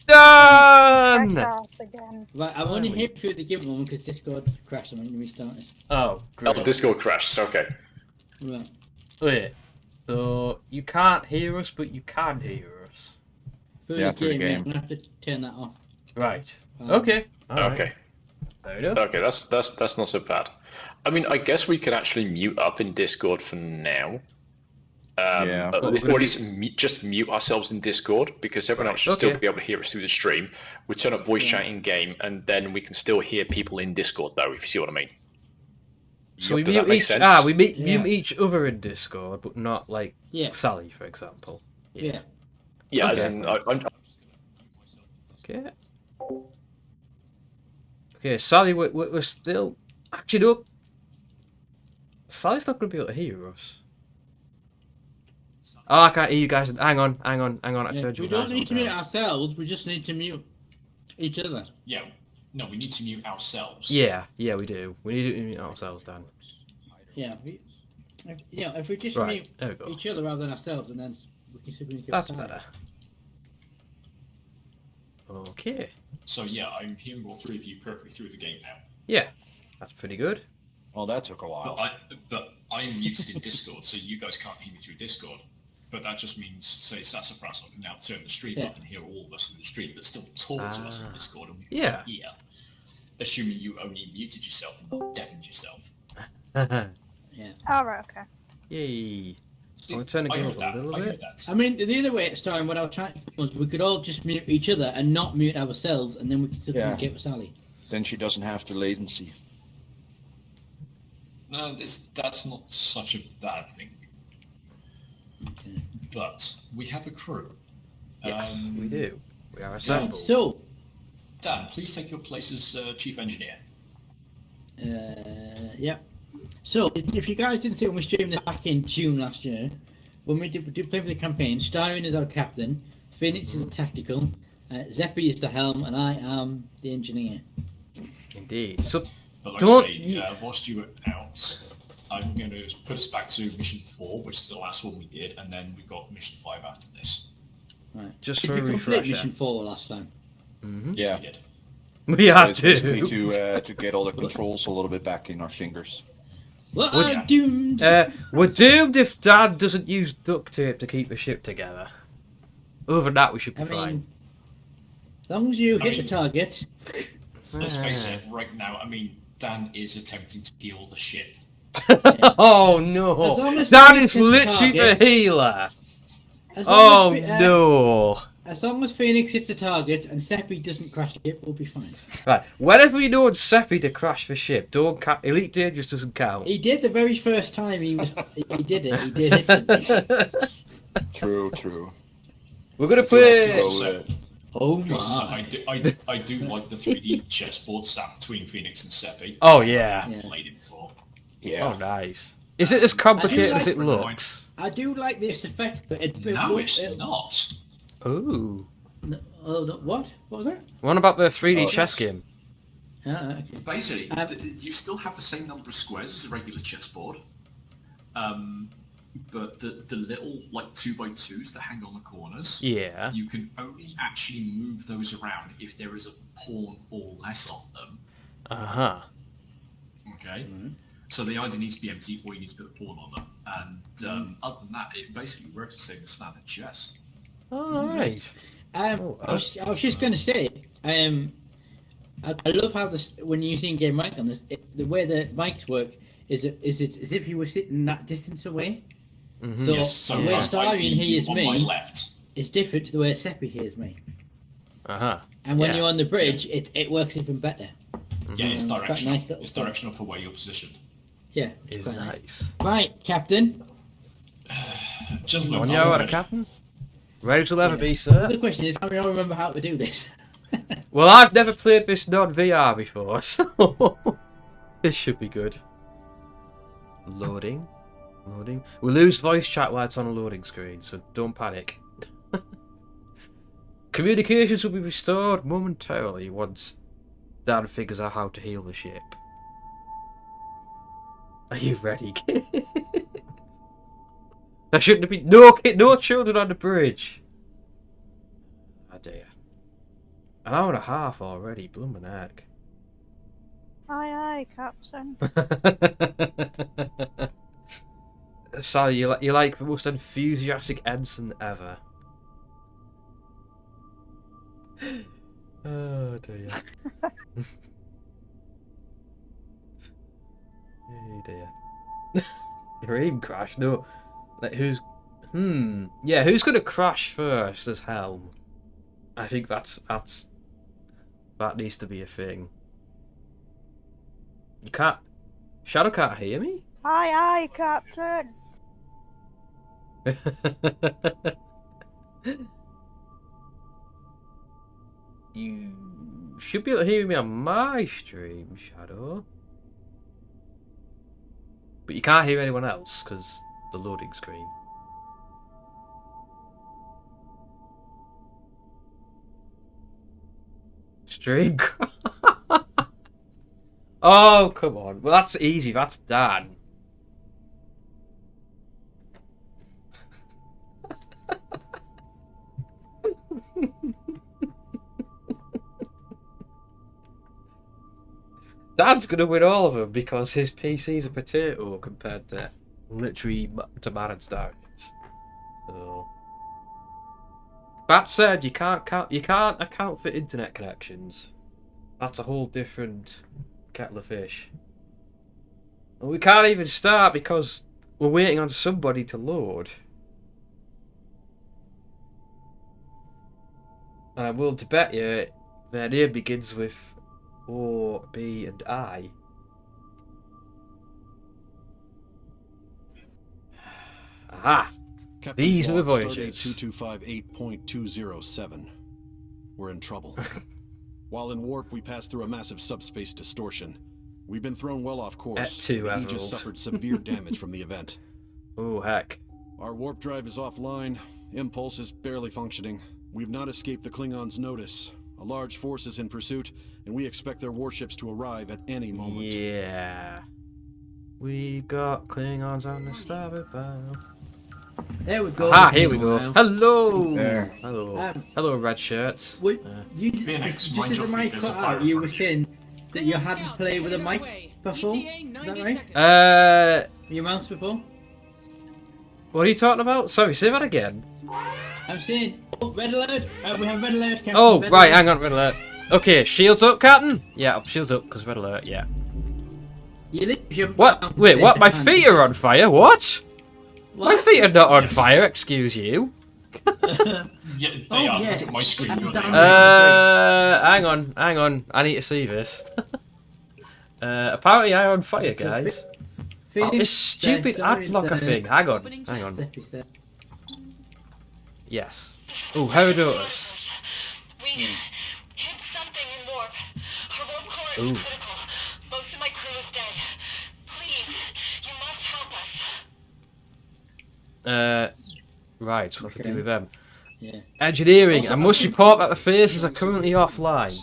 Done! Jackass again. Right, I'm only here through the game one because Discord crashed and we restarted. Oh, Oh, great. Discord crashed. Okay. Right. Wait. So, you can't hear us, but you can hear us. Through Yeah, the through the game, game. I'm gonna have to turn that off. Right. Um, Okay. All right. Okay. Fair enough. Okay. That's not so bad. I mean, I guess we could actually mute up in Discord for now. Yeah. Or at least just mute ourselves in Discord because everyone else should still okay. be able to hear us through the stream. We turn up voice chat in game, and then we can still hear people in Discord, though. If you see what I mean. So we Does that mute make each. sense? We mute Yeah. each other in Discord, but not like Yeah. Sally, for example. Yeah. Yeah, as Okay. in, Okay. Okay, Sally, we're still. Actually, no. Sally's not going to be able to hear us. Oh, I can't hear you guys. Hang on. I Yeah, turned you we don't guys need to on mute now. ourselves, we just need to mute each other. Yeah, no, we need to mute ourselves. Yeah, we do. We need to mute ourselves, Dan. Yeah. If we just Right, mute there we go. each other rather than ourselves, and then we can communicate. That's with better. Okay. So yeah, I'm hearing all three of you perfectly through the game now. Yeah, that's pretty good. Well, that took a while. But I'm muted in Discord, so you guys can't hear me through Discord. But that just means, say, Sassafras can now turn the stream off and hear all of us in the stream, but still talk to us in Discord, and we can Yeah. still hear. Assuming you only muted yourself and not deafened yourself. Yeah. Alright, okay. Yay. I'm going to turn the game up a little bit. I mean, the other way it's starting, what I was trying to do was we could all just mute each other and not mute ourselves, and then we could still Yeah. communicate with Sally. Then she doesn't have the latency. No, that's not such a bad thing. Okay. But we have a crew. Yes, we do. We are Right, assembled. so, Dan, please take your place as chief engineer. yeah. So, if you guys didn't see when we streamed this back in June last year, when we did play for the campaign, Starion is our captain, Phoenix is the tactical, Zeppi is the helm, and I am the engineer. Indeed. So, But like Don't I say, whilst you were out, I'm going to put us back to mission 4, which is the last one we did, and then we got mission 5 after this. Right. just Did for a we complete refresher. mission 4 last time? Mm-hmm. Yeah. We did. We had It's basically to. to get all the controls a little bit back in our fingers. Well, Would- I'm doomed! We're doomed if Dad doesn't use duct tape to keep the ship together. Other than that, we should be I fine. mean, as long as you I hit mean- the target. Let's face it, right now, I mean, Dan is attempting to heal the ship. Oh no! As long as That Phoenix is hits the literally the target. healer. As Oh long as, no! As long as Phoenix hits the target and Seppi doesn't crash the ship, we'll be fine. Right, whenever you know it's Seppi to crash the ship, don't Elite Dangerous doesn't count. He did the very first time he did it. He did hit something. True. We're gonna Go, play. Oh Just as my. I do like the 3D chessboard sat between Phoenix and Seppi. Oh yeah. Yeah. Played it before. Yeah. Oh nice. Is it as complicated like as it it. looks? I do like this effect, but it No, it's it- not. Ooh. No, oh, no, what? What was that? What about the 3D Oh, chess yes. game? Ah, okay. Basically, Um, you still have the same number of squares as a regular chessboard, but the little like 2x2s that hang on the corners, Yeah. you can only actually move those around if there is a pawn or less on them. Uh huh. Okay, Mhm. so they either need to be empty or you need to put a pawn on them. And other than that, it basically works the same as standard chess. Alright. I was just going to say, I love how this when you're using game mic on this, the way the mics work is it as if you were sitting that distance away. Mm-hmm. So, Yes, so the way like Starion hears on my me left. is different to the way Seppi hears me. Uh-huh. And when Yeah. you're on the bridge, it works even better. Yeah, it's Quite directional. nice little It's thing. directional for where you're positioned. Yeah, It's quite nice. Right, Captain. Gentlemen, On are your we order, ready? Captain. Ready to ever Yeah. be, sir. The question is, how do I remember how to do this? Well, I've never played this non-VR before, so this should be good. Loading. Loading. We lose voice chat while it's on a loading screen, so don't panic. Communications will be restored momentarily once Dan figures out how to heal the ship. Are you ready, kid? There shouldn't have been no children on the bridge. Oh dear. An hour and a half already, bloomin' heck. Aye, Captain. Sally, you're like the most enthusiastic ensign ever. Oh dear. Oh dear. Dream crash? No. Like who's? Yeah, who's gonna crash first as helm? I think that needs to be a thing. You can't. Shadow can't hear me. Aye, Captain. You should be able to hear me on my stream, Shadow. But you can't hear anyone else because the loading screen. Stream. Oh, come on. Well, that's easy. That's Dan. Dan's gonna win all of them because his PC's a potato compared to literally to man and Starions. So that said, you can't account for internet connections. That's a whole different kettle of fish. And we can't even start because we're waiting on somebody to load. And I'm willing to bet you their name begins with O, B, and I. Aha! Captain's These are the log, voyages. Stardate 2258.207. We're in trouble. While in warp, we passed through a massive subspace distortion. We've been thrown well off course. At two the Averils. Aegis suffered severe damage from the event. Oh, heck. Our warp drive is offline. Impulse is barely functioning. We've not escaped the Klingons' notice. A large force is in pursuit, and we expect their warships to arrive at any moment. Yeah. We got Klingons on the starboard bow. There we go. Ah, here we go. Now. Hello! There. Hello. Hello, red shirts. Wait, you, Phoenix, just mind as the your mic feet, cut there's a out, you were pirate saying that you hadn't played with a mic before? Is that right? Your mouse before? What are you talking about? Sorry, say that again. I'm saying, oh, red alert! We have red alert, Captain. Oh, red right, alert. hang on, red alert. Okay, shields up, Captain? Yeah, shields up, because red alert, yeah. You leave your What? mouth Wait, what? My down. feet are on fire? What? My What? feet are not on Yes. fire, excuse you. Yeah, they Oh, are. yeah. Look at my screen. And You're down there. Hang on. I need to see this. Apparently I'm on fire, It's a guys. Phoenix, This stupid Starion, ad blocker thing. Hang on. Seppi said. Yes. Oh, Herodotus. We hit something in warp. Our warp core is Oof. critical. Most of my crew is dead. Please, you must help us. Right, what to do Okay. with them? Yeah. Engineering. Also, I must report that the phases are currently offline.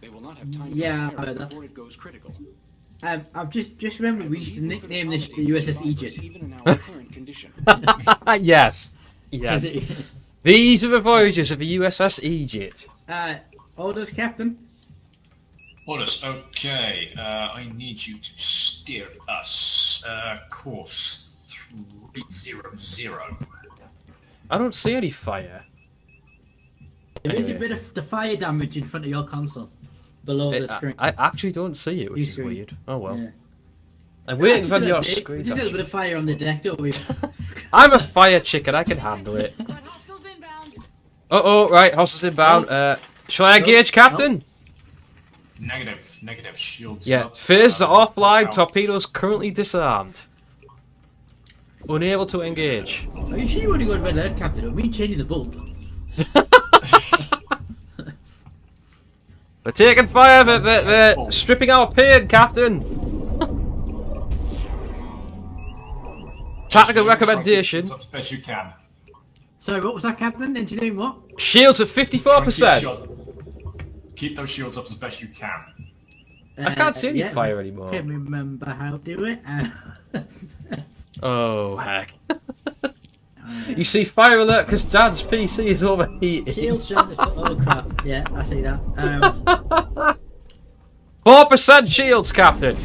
They will not have time to Yeah, repair I it heard that. before it goes critical. I've just remembered we used to nickname this the USS Egypt. Even in our current condition. Yes. Yes. These are the voyages of the USS Egypt. Orders, Captain. Orders. Okay. I need you to steer us course 300. I don't see any fire. There is a Anyway. bit of the fire damage in front of your console. Below the screen. I actually don't see it, which is screen. weird. Oh well. Yeah. I'm waiting Just for a little your bit- screen. Just a little bit of fire on the deck, don't we? I'm a fire chicken, I can handle it. Uh-oh, right, hostiles inbound. Shall I engage, Captain? Negative. Shields Yeah, up. phase offline, out. torpedoes currently disarmed. Unable to engage. Are you sure you want to go to bed there, Captain? Are we changing the bulb? They're taking fire, they're stripping our pain, Captain. Tactical recommendation. Shields up as best you can. Sorry, what was that, Captain? Engineering what? Shields at Try and 54%. keep those shields up as best you can. I can't see any fire anymore. Can't remember how to do it. Oh, heck. You see, fire alert because Dad's PC is overheating. Shield strength. Oh crap! Yeah, I see that. 4% shields, Captain.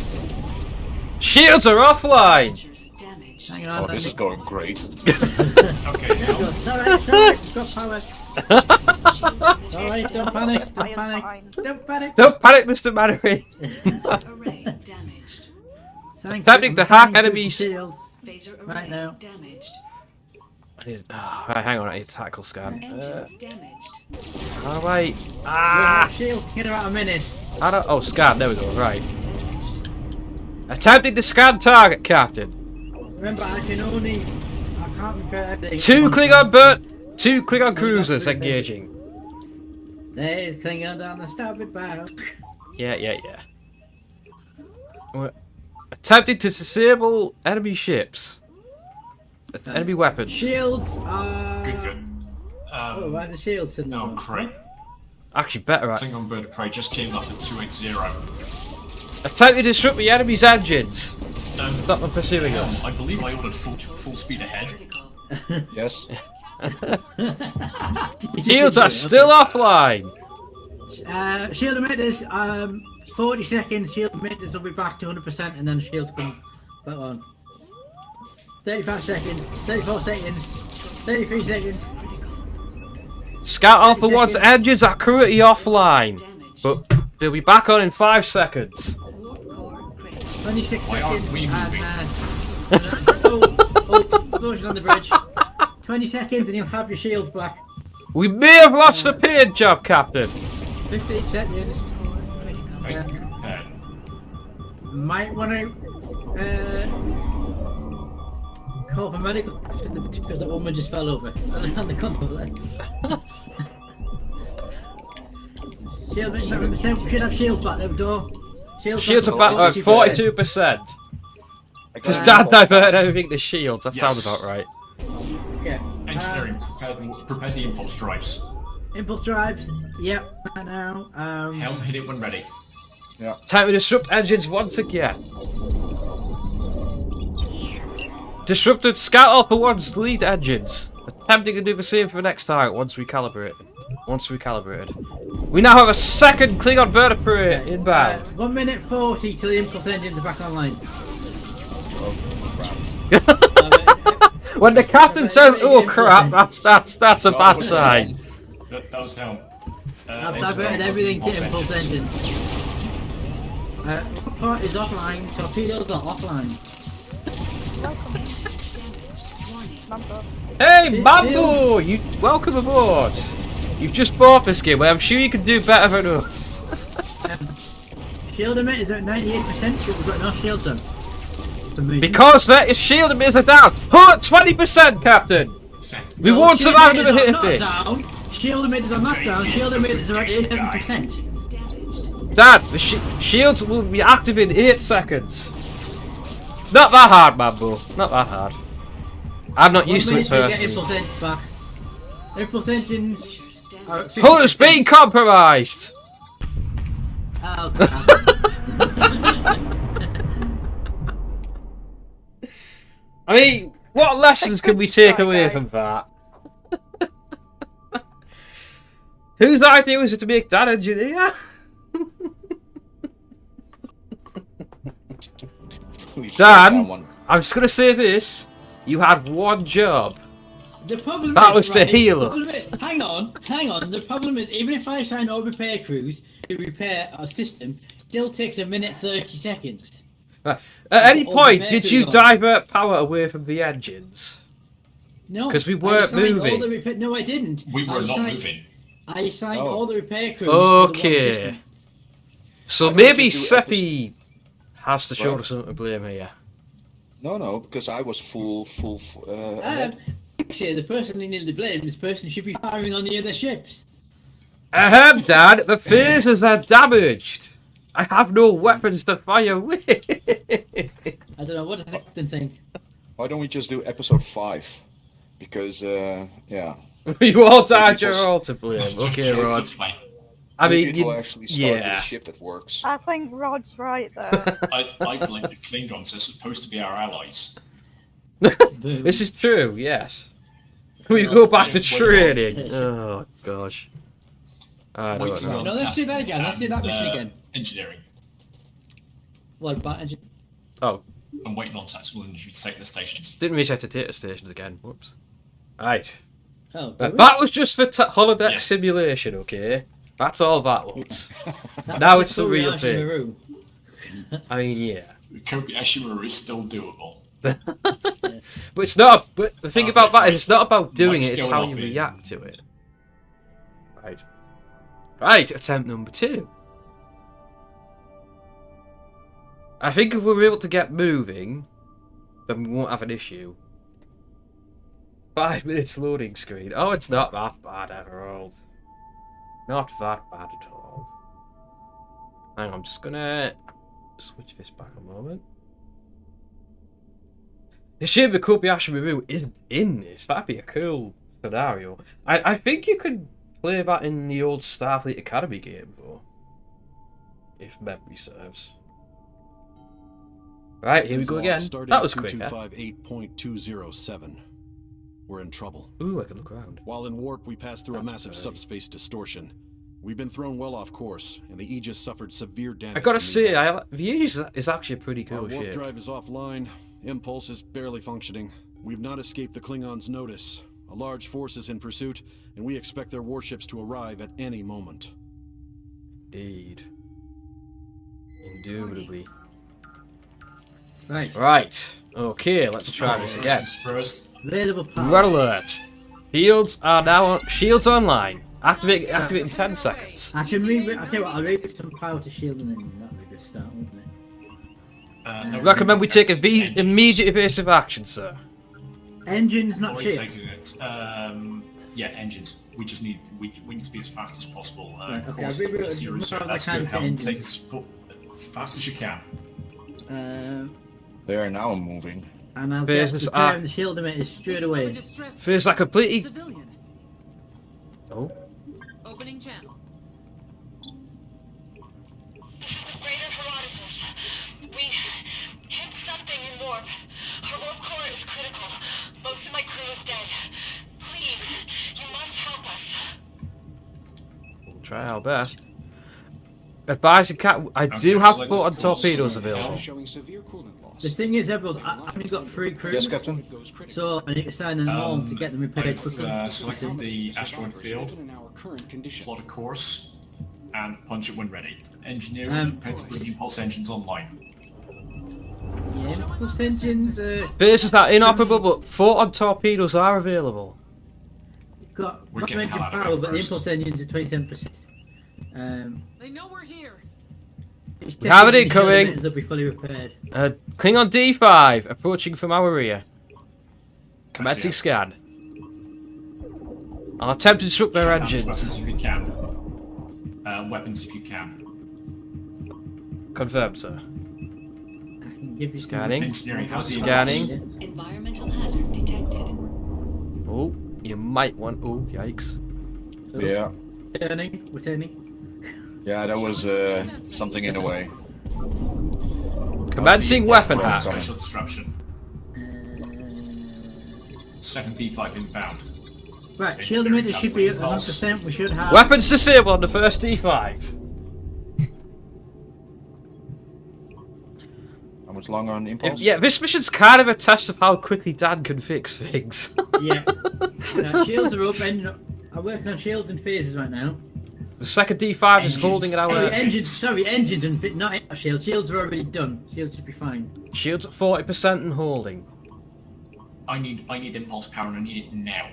Shields are offline. Hang on. Oh, this is going great. Okay, now. Sorry, got power. Sorry, don't panic, don't Fire's panic, fine. don't panic. Don't panic, Mr. Mannery. Array damaged. Attempting to hack enemies. Shields. Phaser array Right now. damaged. Right, hang on, I need a tactical scan. Engines damaged. Oh, wait. Shield, get her out a minute. I don't. Oh, scan. There we go. Right. Attempting to scan target, Captain. Remember, I can't repair the... Two Klingon cruisers engaging. There's Klingon on the starboard bow. Yeah. We're attempting to disable enemy ships. Enemy weapons. Shields are... Good. Oh, why the shields sitting Oh, on? great. Actually, better at. Klingon bird of prey just came up at 280. Attempting to disrupt the enemy's engines. Stop them pursuing Helm, us. I believe I ordered full speed ahead. Yes. Shields are still offline. Shield emitters, 40 seconds, shield emitters will be back to 100% and then shields come back on. 35 seconds, 34 seconds, 33 seconds. Scout Alpha 30 1's seconds. engines are currently offline, but they'll be back on in 5 seconds. 26 Why aren't seconds we and explosion on the bridge. 20 seconds and you'll have your shields back. We may have lost the paint job, Captain. 15 seconds. Thank you. Might want to call for medical because that woman just fell over on the console. Shield, we should have shields back there, door. Shields are back at 42%. Because Dad diverted everything to shields. That sounds about right. Yeah. Engineering, prepare the impulse drives. Impulse drives. Yep. Right now. Helm, hit it when ready. Time to disrupt engines once again. Disrupted Scout Alpha 1's lead engines. Attempting to do the same for the next target once recalibrated. We now have a second Klingon bird of prey inbound. 1 minute 40 till the impulse engines are back online. When the captain says, "Oh crap," that's a bad sign. That was Helm. I've diverted everything to impulse engines. Part is offline. Torpedoes are offline. Mambo. Hey, Mambo! You welcome aboard. You've just bought this game. Well, I'm sure you can do better than us. Shield emitters are at 98%, but we've got enough shields on. Because that is shield emitters are down. 20%, Captain. We won't survive another hit of this. Shield emitters are not down. Shield emitters are at 87%. Dad, the shields will be active in 8 seconds. Not that hard, Mambo. Not that hard. I'm not used to it personally. Impulse engines back. Impulse engines are at 50%. Huller's being compromised. Oh, I mean, what lessons can we take away from that? Whose idea was it to make that engineer? Dan, I'm just gonna say this: you had one job. The problem That is, was to right, heal the problem us. is- hang on. The problem is, even if I assign all repair crews to repair our system, still takes a minute 30 seconds. At any all point, the did you batteries on. divert power away from the engines? No, 'Cause we I weren't assigned all moving. the repair. No, I didn't. We I were not assigned- moving. I assigned Oh. all the repair crews. To the one Okay. system. So Why don't maybe you do Seppi has to show Right. us something to blame here. No, because I was full. Ahead. Actually, the person who needed to blame, this person should be firing on the other ships. Ahem, Dad, the phasers are damaged. I have no weapons to fire with. I don't know, what does Captain think? Why don't we just do episode 5? Because yeah. You all died, Maybe you're all to blame. Okay, Rod. I Maybe mean, it'll you, actually start with yeah. a ship that works. I think Rod's right there. I blame the Klingons. They're supposed to be our allies. This is true, yes. We go back to Wait, training. Oh, gosh. I don't Waiting know. on No, let's do that again. Let's do that and, mission again. Engineering. What about engine? Oh, I'm waiting on tactical engineering to take the stations. didn't reset to data stations again. Whoops. Right. Oh, That was just for holodeck Yes. simulation, okay? That's all that was. Now it's the real thing. I mean, yeah. Kobe Ashimura is still doable. But it's not. But the thing Okay, about that right. is, it's not about doing Mike's it; it's going how off you here. react to it. Right. Right. Attempt number 2. I think if we're able to get moving, then we won't have an issue. 5 minutes loading screen. Oh, it's not that bad at all. Not that bad at all. Hang on, I'm just gonna switch this back a moment. The shame the Kobayashi Maru isn't in this. That'd be a cool scenario. I think you could play that in the old Starfleet Academy game, though. If memory serves. Right, here we go again. That was quick, huh? 258.207. We're in trouble. Ooh, I can look around. While in warp, we passed through a massive sorry. subspace distortion. We've been thrown well off course, and the Aegis suffered severe damage. I gotta from the say, event. the Aegis is actually a pretty Our cool warp ship. drive is offline. Impulse is barely functioning. We've not escaped the Klingons' notice. A large force is in pursuit, and we expect their warships to arrive at any moment. Indeed. Indubitably. Right. Right. Okay, let's try this again. First, Available power. Red alert. Shields are now on. Shields online. Activate in 10 seconds. I can read. I tell you what, I'll read some power to shield and then that'll be a good start, wouldn't it? no, Recommend we take engines. immediate evasive action, sir. Engines, What not are we ships. taking it? Yeah, engines. We just need we need to be as fast as possible. Right, Of okay, course, I'll be real- zero, as far as I that's can good. for Helm, engines. take as fast as you can. They are now moving. And I'll Business get art. repairing the shield emitters straight away. Feels like completely. Civilian. Oh. Opening channel. This is the Greater Herodotus. We hit something in warp. Our warp core is critical. Most of my crew is dead. Please, you must help us. We'll try our best. Advise you can't. I do Okay, have select port on course. torpedoes available. Showing severe coolant loss. The thing is, everyone, I've only got 3 crews. Yes, Captain. It goes critical. So I need to sign them all to get them repaired I've quickly. selected the asteroid Survivors field, even in our current condition. plot a course, and punch it when ready. Engineering, prepare to put impulse engines online. Yeah, impulse engines. Bases are inoperable, but fort on torpedoes are available. Got We're not getting engine hell out of power, it but the first. impulse engines are 27%. They know we're here. We have it incoming. They'll be fully repaired. Klingon D5 approaching from our rear. Commencing scan. I'll attempt to disrupt their Shut down engines. Weapons if you can. Weapons if you can. Confirmed, sir. I can give you some. Scanning. Engineering, how's the Scanning. Environmental hazard detected. Oh, you might want. Oh, yikes. Yeah. Returning. Yeah, that was something in the way. Commencing weapon hack. Special disruption. Second D5 inbound. Right, shield emitters should be at 100%. We should have. Weapons disabled on the first D5. How much longer on impulse? Yeah, this mission's kind of a test of how quickly Dan can fix things. Yeah. Shields are up. I'm working on shields and phases right now. The second D5 is holding it out. Sorry, engines and not shields. Shields are already done. Shields should be fine. Shields at 40% and holding. I need impulse power and I need it now.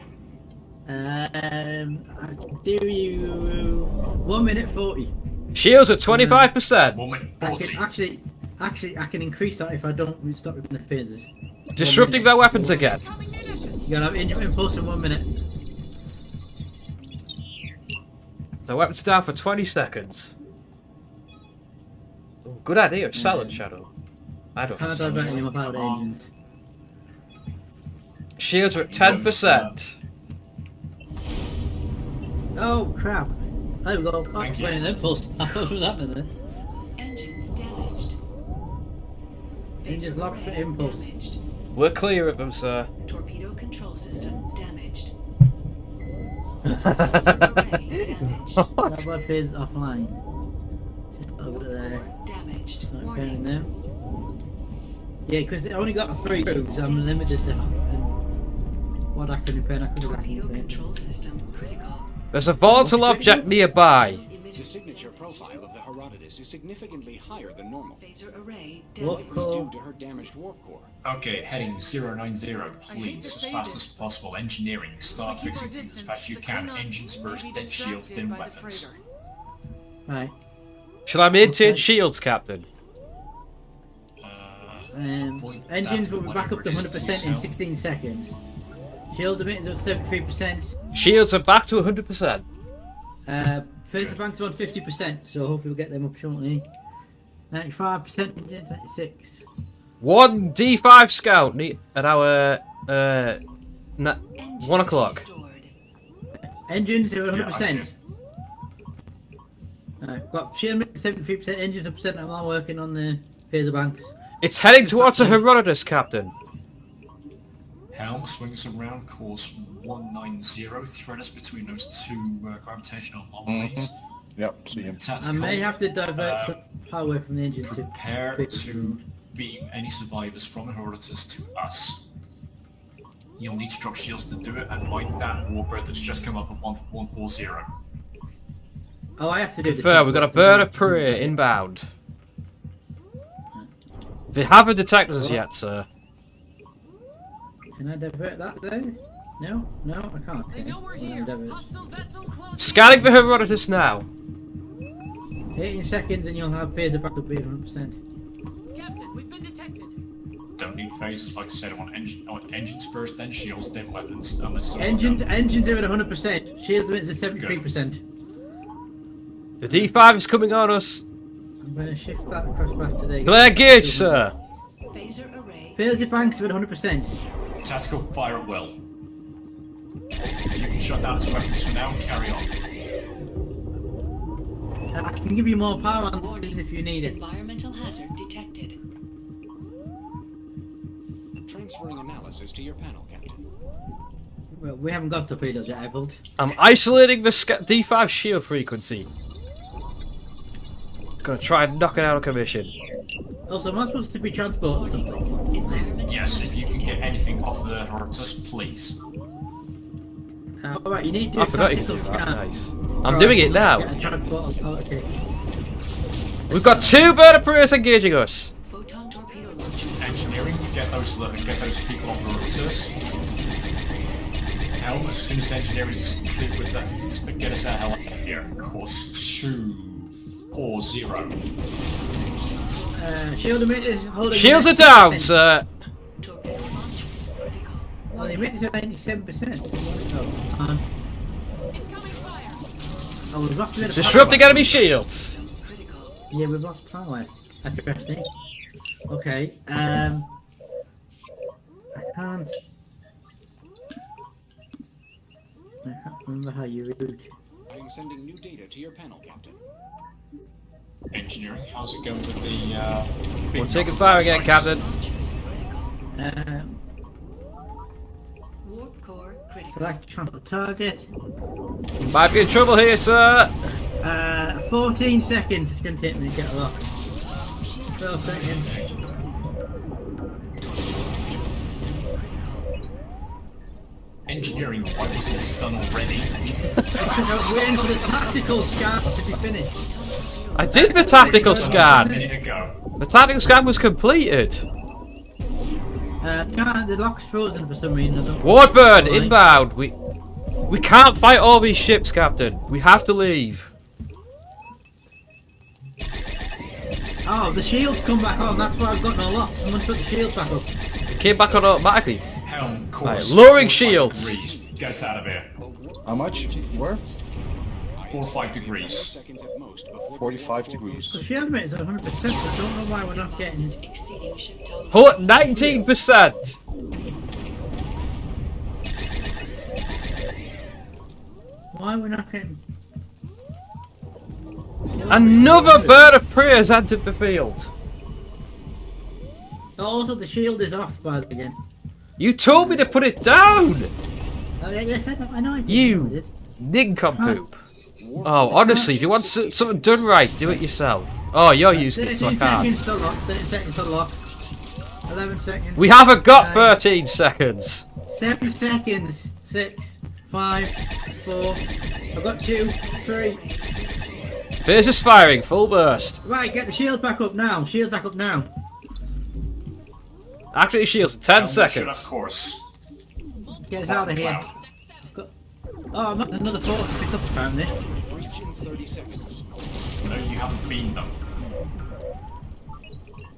I'll do you 1 minute 40. Shields at 25%. 1 minute 40. Actually, I can increase that if I don't stop with the phases. Disrupting their weapons again. You're gonna have impulse in 1 minute. Their weapons down for 20 seconds. Oh, good idea, Silent Shadow. I don't Can't divert any more powered engines. Shields are at 10%. Oh crap! There we go. Oh, Thank you. wait, an impulse. What was happening there? Engines damaged. Engines locked for impulse. Damaged. We're clear of them, sir. Torpedo control system damaged. Array damaged. That bad phase offline. Over there. Damaged. Not Warning. repairing them. Yeah, because I only got 3 crews. I'm limited to what I can repair. I could have Torpedo repaired. control system critical. There's a volatile object nearby. The signature profile of the Herodotus is significantly higher than normal. Phaser array Warp damaged. core. Due to her damaged warp core. Okay, heading 090, hate please, to as say fast this, as possible. Engineering, start Keep our fixing things as distance. fast as you The can. Klingons Engines may first, be then shields, distracted then by the weapons. freighter. Right. Shall I maintain Okay. shields, Captain? Point Engines that, will be back up to whatever it is, 100% in please, 16 seconds. Shield emitters at 73%. Shields are back to 100%. Phaser banks on 50%, so hopefully we'll get them up shortly. 95% engines, 96. 1 D5 scout at our 1 o'clock. Restored. Engines are Yeah, I see 100%. Got shield emitters 73%, engines 1%. I'm now working on the phaser banks. It's heading towards the Herodotus, Captain. Helm swings around, course 190, thread us between those two gravitational anomalies. Yep, see him. I may have to divert some power from the engine to Prepare big- to beam any survivors from Herodotus to us. You'll need to drop shields to do it, and mind that warbird that's just come up at 140. Oh, I have to do the Confirm, we've got a bird of prey inbound. They haven't detected us yet, sir. Can I divert that there? No, I can't. They know we're Well, here. divert. Hostile vessel closing. Scanning for Herodotus now. 18 seconds and you'll have phaser back up to 100%. Captain, we've been detected. Don't need phases, like I said, I want engines first, then shields, then weapons. Unless Engines are at 100%. Shields emitters at 73%. The D5 is coming on us. I'm going to shift that across back to the... Flare gauge, sir. Phaser array. Phaser banks are at 100%. Tactical fire at will. You can shut down its weapons for now and carry on. I can give you more power on this if you need it. Environmental hazard detected. Transferring analysis to your panel, Captain. Well, we haven't got torpedoes yet, Evold. I'm isolating the D5 shield frequency. Gonna try and knock it out of commission. Also, am I supposed to be transporting something? Environmental Yes, if you can get anything off the Herodotus, please. Alright, you need to do I a forgot you could tactical do that. scan. Nice. I'm doing it now. Get a transport. Oh, okay. We've got 2 bird of prey engaging us. photon torpedo launcher. Engineering, get those people off the Herodotus. Helm, as soon as engineering is complete with that, get us the hell out of here. Course 240. Shield emitters holding... Shields are down, sir. Torpedo launcher critical. Well, the emitters are 97%. Oh, Incoming fire. oh, we've lost a bit of Disrupting power. enemy shields. Critical. Yeah, we've lost power. That's interesting. Okay, I can't remember how you route. I am sending new data to your panel, Captain. Engineering, how's it going with the big We're taking rocket fire again, sites? Captain. Launchers critical. Warp core critical. Select transport target. Might be in trouble here, sir. 14 seconds it's going to take me to get a lock. 12 seconds. engineering, why wasn't this done already? Because I was waiting for the tactical scan to be finished. I did the tactical A scan. minute ago. The tactical scan was completed. The lock's frozen for some reason. I don't Warbird, inbound. We can't fight all these ships, Captain. We have to leave. Oh, the shields come back on. That's why I've got no lock. Someone put the shields back up. It came back on automatically. Helm course. Right, lowering 45 shields. Degrees. Get us out of here. How much? Where? 4 or 5 degrees. Seconds at most before 45 degrees. The shield mate is at 100%. I don't know why we're not getting. 19%. Why are we not getting? Another bird of prey has entered the field. Also, the shield is off by the again. You told me to put it down. Yes, I know. I did. You nincompoop. Oh, honestly, if you want something done right, do it yourself. Oh, you're using it, so I 13 seconds can't. to lock. 13 seconds to lock. 11 seconds. We haven't got 9, 13 seconds. 7 seconds. 6, 5, 4. I've got 2, 3. Phase is firing, full burst. Right, get the shield back up now. Shield back up now. Activate shields in 10 Helm should, of seconds. course. Get us out of here. Oh, I'm not another 4 to pick up apparently. breach in 30 seconds. No, you haven't been them.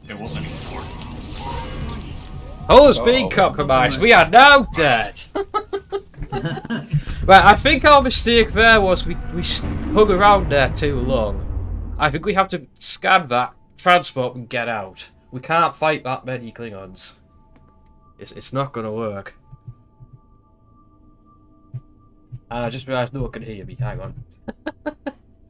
There wasn't any before. Hull has been compromised. We are now dead. Right, I think our mistake there was we hung around there too long. I think we have to scan that, transport, and get out. We can't fight that many Klingons. It's not gonna work. And I just realised no one can hear me. Hang on.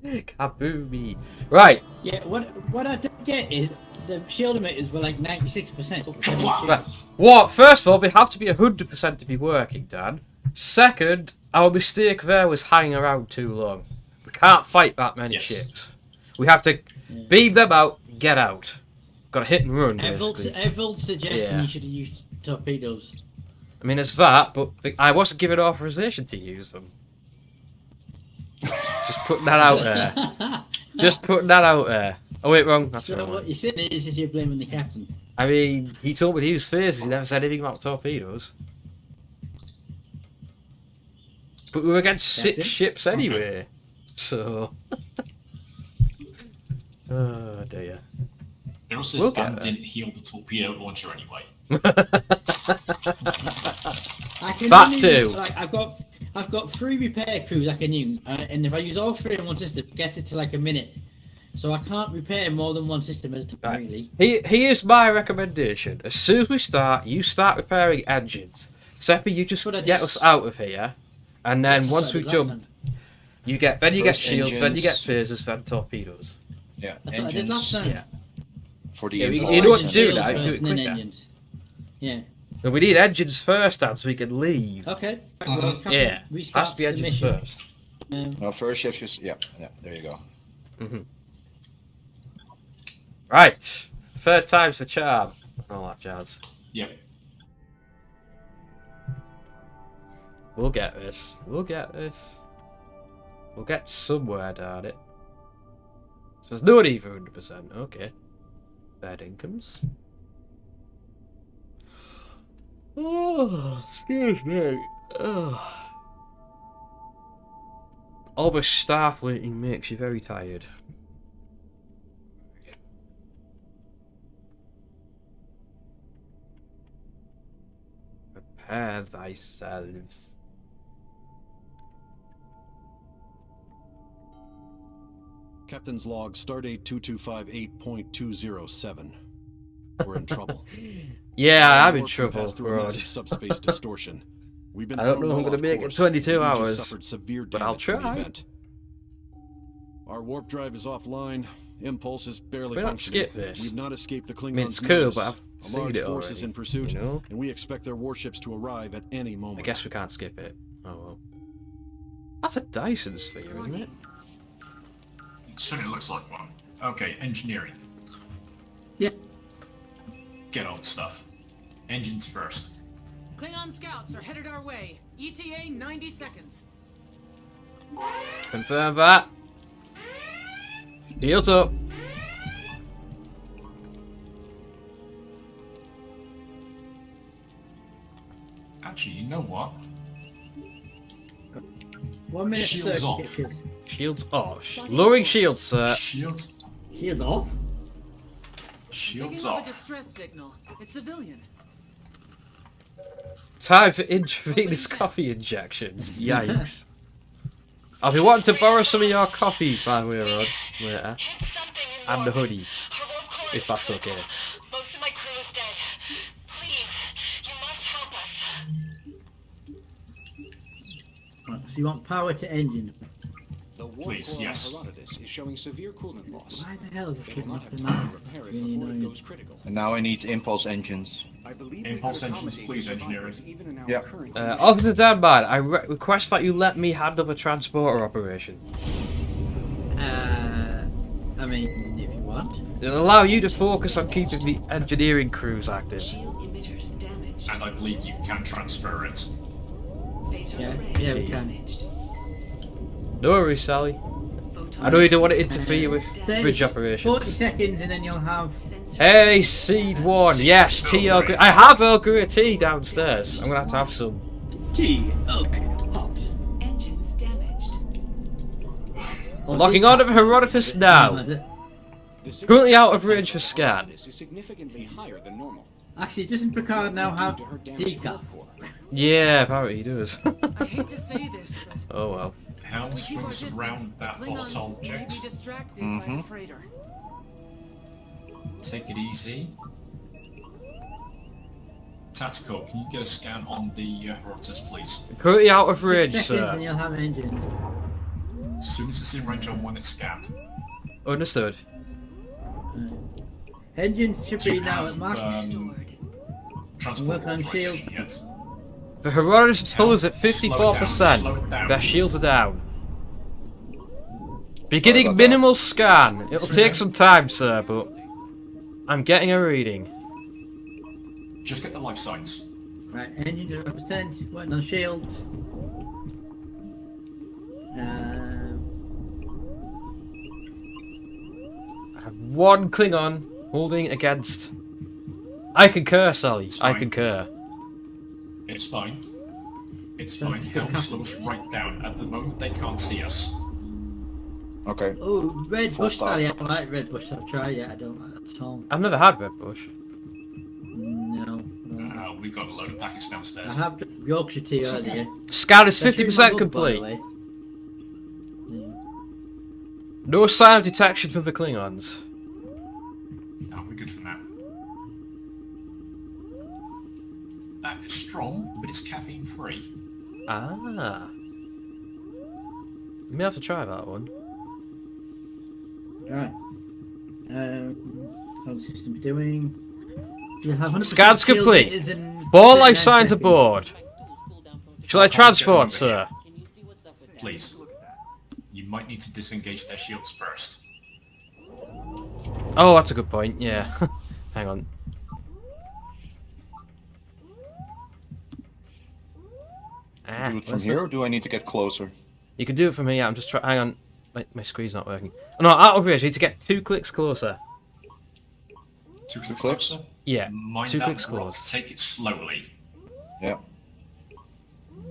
Kaboomy. Right. Yeah, what I did get is the shield emitters were like 96%. Right. What? First of all, they have to be 100% to be working, Dan. Second, our mistake there was hanging around too long. We can't fight that many ships. We have to beam them out, get out. Got to hit and run, basically. Everyone's suggesting you should have used torpedoes. I mean, there's that, but I wasn't given authorization to use them. Just putting that out there. Just putting that out there. Oh wait, wrong. That's So what you're saying is you're blaming the captain. I mean, he told me to use phases. He never said anything about torpedoes. But we were against 6 ships anyway, so. Oh dear. It also says Bam didn't heal the torpedo launcher anyway. That too. Like, I've got 3 repair crews I can use, and if I use all 3 in one system, it gets it to like a minute. So I can't repair more than one system at a time, really. Here's my recommendation. As soon as we start, you start repairing engines. Seppi, you just get us out of here, and then once we've jumped, you get shields, engines. then you get phasers, then torpedoes. Yeah, That's what I did last time. Yeah. For the you know what to do now. Do it First and then quicker. engines. Yeah. And we need engines first, Dan, so we can leave. Okay. Well, Captain, Yeah, restart has to be the engines mission. first. No, first shift just yeah, there you go. Right, 3rd time's the charm. All that jazz. Yep. We'll get this. We'll get this. We'll get somewhere, darn it. So there's no need for 100%. Okay. Bad incomes. Oh, excuse me. Oh. All the starfleeting makes you very tired. Prepare thyselves. Captain's log, Stardate 2258.207. We're in trouble. Yeah, I'm in Warp trouble, passed through a bro. massive subspace distortion. We've been I don't thrown know if I'm well gonna off make it course. 22 We just hours, suffered severe but I'll damage from the try. event. Our warp drive is offline. Impulse is barely Why not functioning. skip this? We've not escaped the Klingons' I mean, it's cool, notice. but I've A seen large it force already, is in pursuit, you know? and we expect their warships to arrive at any moment. I guess we can't skip it. Oh well. That's a Dyson sphere, isn't it? It certainly looks like one. Okay, engineering. Yeah. Get on stuff. Engines first. Klingon scouts are headed our way. ETA 90 seconds. Confirm that. Shields up. Actually, you know what? 1 minute Shields 30 off. get shields. Shields off. Luring shields, sir. Shields. Shields off? Shields Picking up a off. distress signal. It's civilian. Time for intravenous coffee injections. Yikes. I'll be wanting to borrow some of your coffee, by the way, Rod. Later. And the hoodie. If that's okay. Most of my crew is dead. Please, you must help us. Right, so you want power to engine. The warp Please, core yes. on Herodotus is showing severe coolant loss. Why the hell is it They will keeping not up have the time to map? repair it Really before it annoying. goes critical. And now I need impulse engines. I believe they Impulse could engines, accommodate please, the survivors engineering. even in our Yeah. current ObiDanman, I request that you let me handle the transporter operation. I mean, if you want. It'll allow you to focus on keeping the engineering crews active. And I believe you can transfer it. Yeah, we can. No worries, Sally. I know you don't want to interfere with Then bridge 40 operations. seconds and then you'll have... Hey, Seed 1. Yes, tea Earl Grey. I have Earl Grey tea downstairs. I'm going to have some. Tea. Oh, hot. Locking on to the Herodotus now. The Currently out of range for scan. is significantly higher than normal. Actually, doesn't Picard now have Due to her damaged decaf? warp core. Yeah, apparently he does. I hate to say this, but Oh well. Helm if we keep our swings distance, around the that Klingons volatile may be object. distracted by Mm-hmm. the freighter. Take it easy. Tactical, can you get a scan on the Herodotus, please? Currently out of 6 range, seconds sir. and you'll have engines. As soon as it's in range, I want it scanned. Understood. Engines should Do be you now have, at max. transport working on authorization yet? The Herodotus hull is at Slow it down, 54%. Their shields are down. Beginning minimal scan. It'll take some time, sir, but I'm getting a reading. Just get the life signs. Right, engines are 100%. Working on shields. I have one Klingon holding against. I concur, Sally. It's I fine. concur. It's fine. It's fine. Helm slows right down. At the moment, they can't see us. Okay. Oh, red Full bush stop. Sally. I like red bush. I've tried it. I don't like that at all. I've never had Red Bush. No. We've got a load of packets I downstairs. have Yorkshire tea earlier. Scan is They're doing my 50% book, by the complete. way. Yeah. No sign of detection from the Klingons. No, we're good for now. It's strong, but it's caffeine free. Ah. May have to try that one. Right. How the system's doing. You'll have 100% Scan's shield complete. meters in 4 life 39 signs seconds. aboard. Shall I transport, sir? Please. You might need to disengage their shields first. Oh, that's a good point. Yeah. Hang on. Ah, Do it from where's here, the- or do I need to get closer? You can do it from here. I'm just trying. Hang on. My screen's not working. Oh, no, out of range. You need to get 2 clicks closer. Two clicks? closer. Yeah. Mind 2 that clicks rock. close. Take it slowly. Yeah.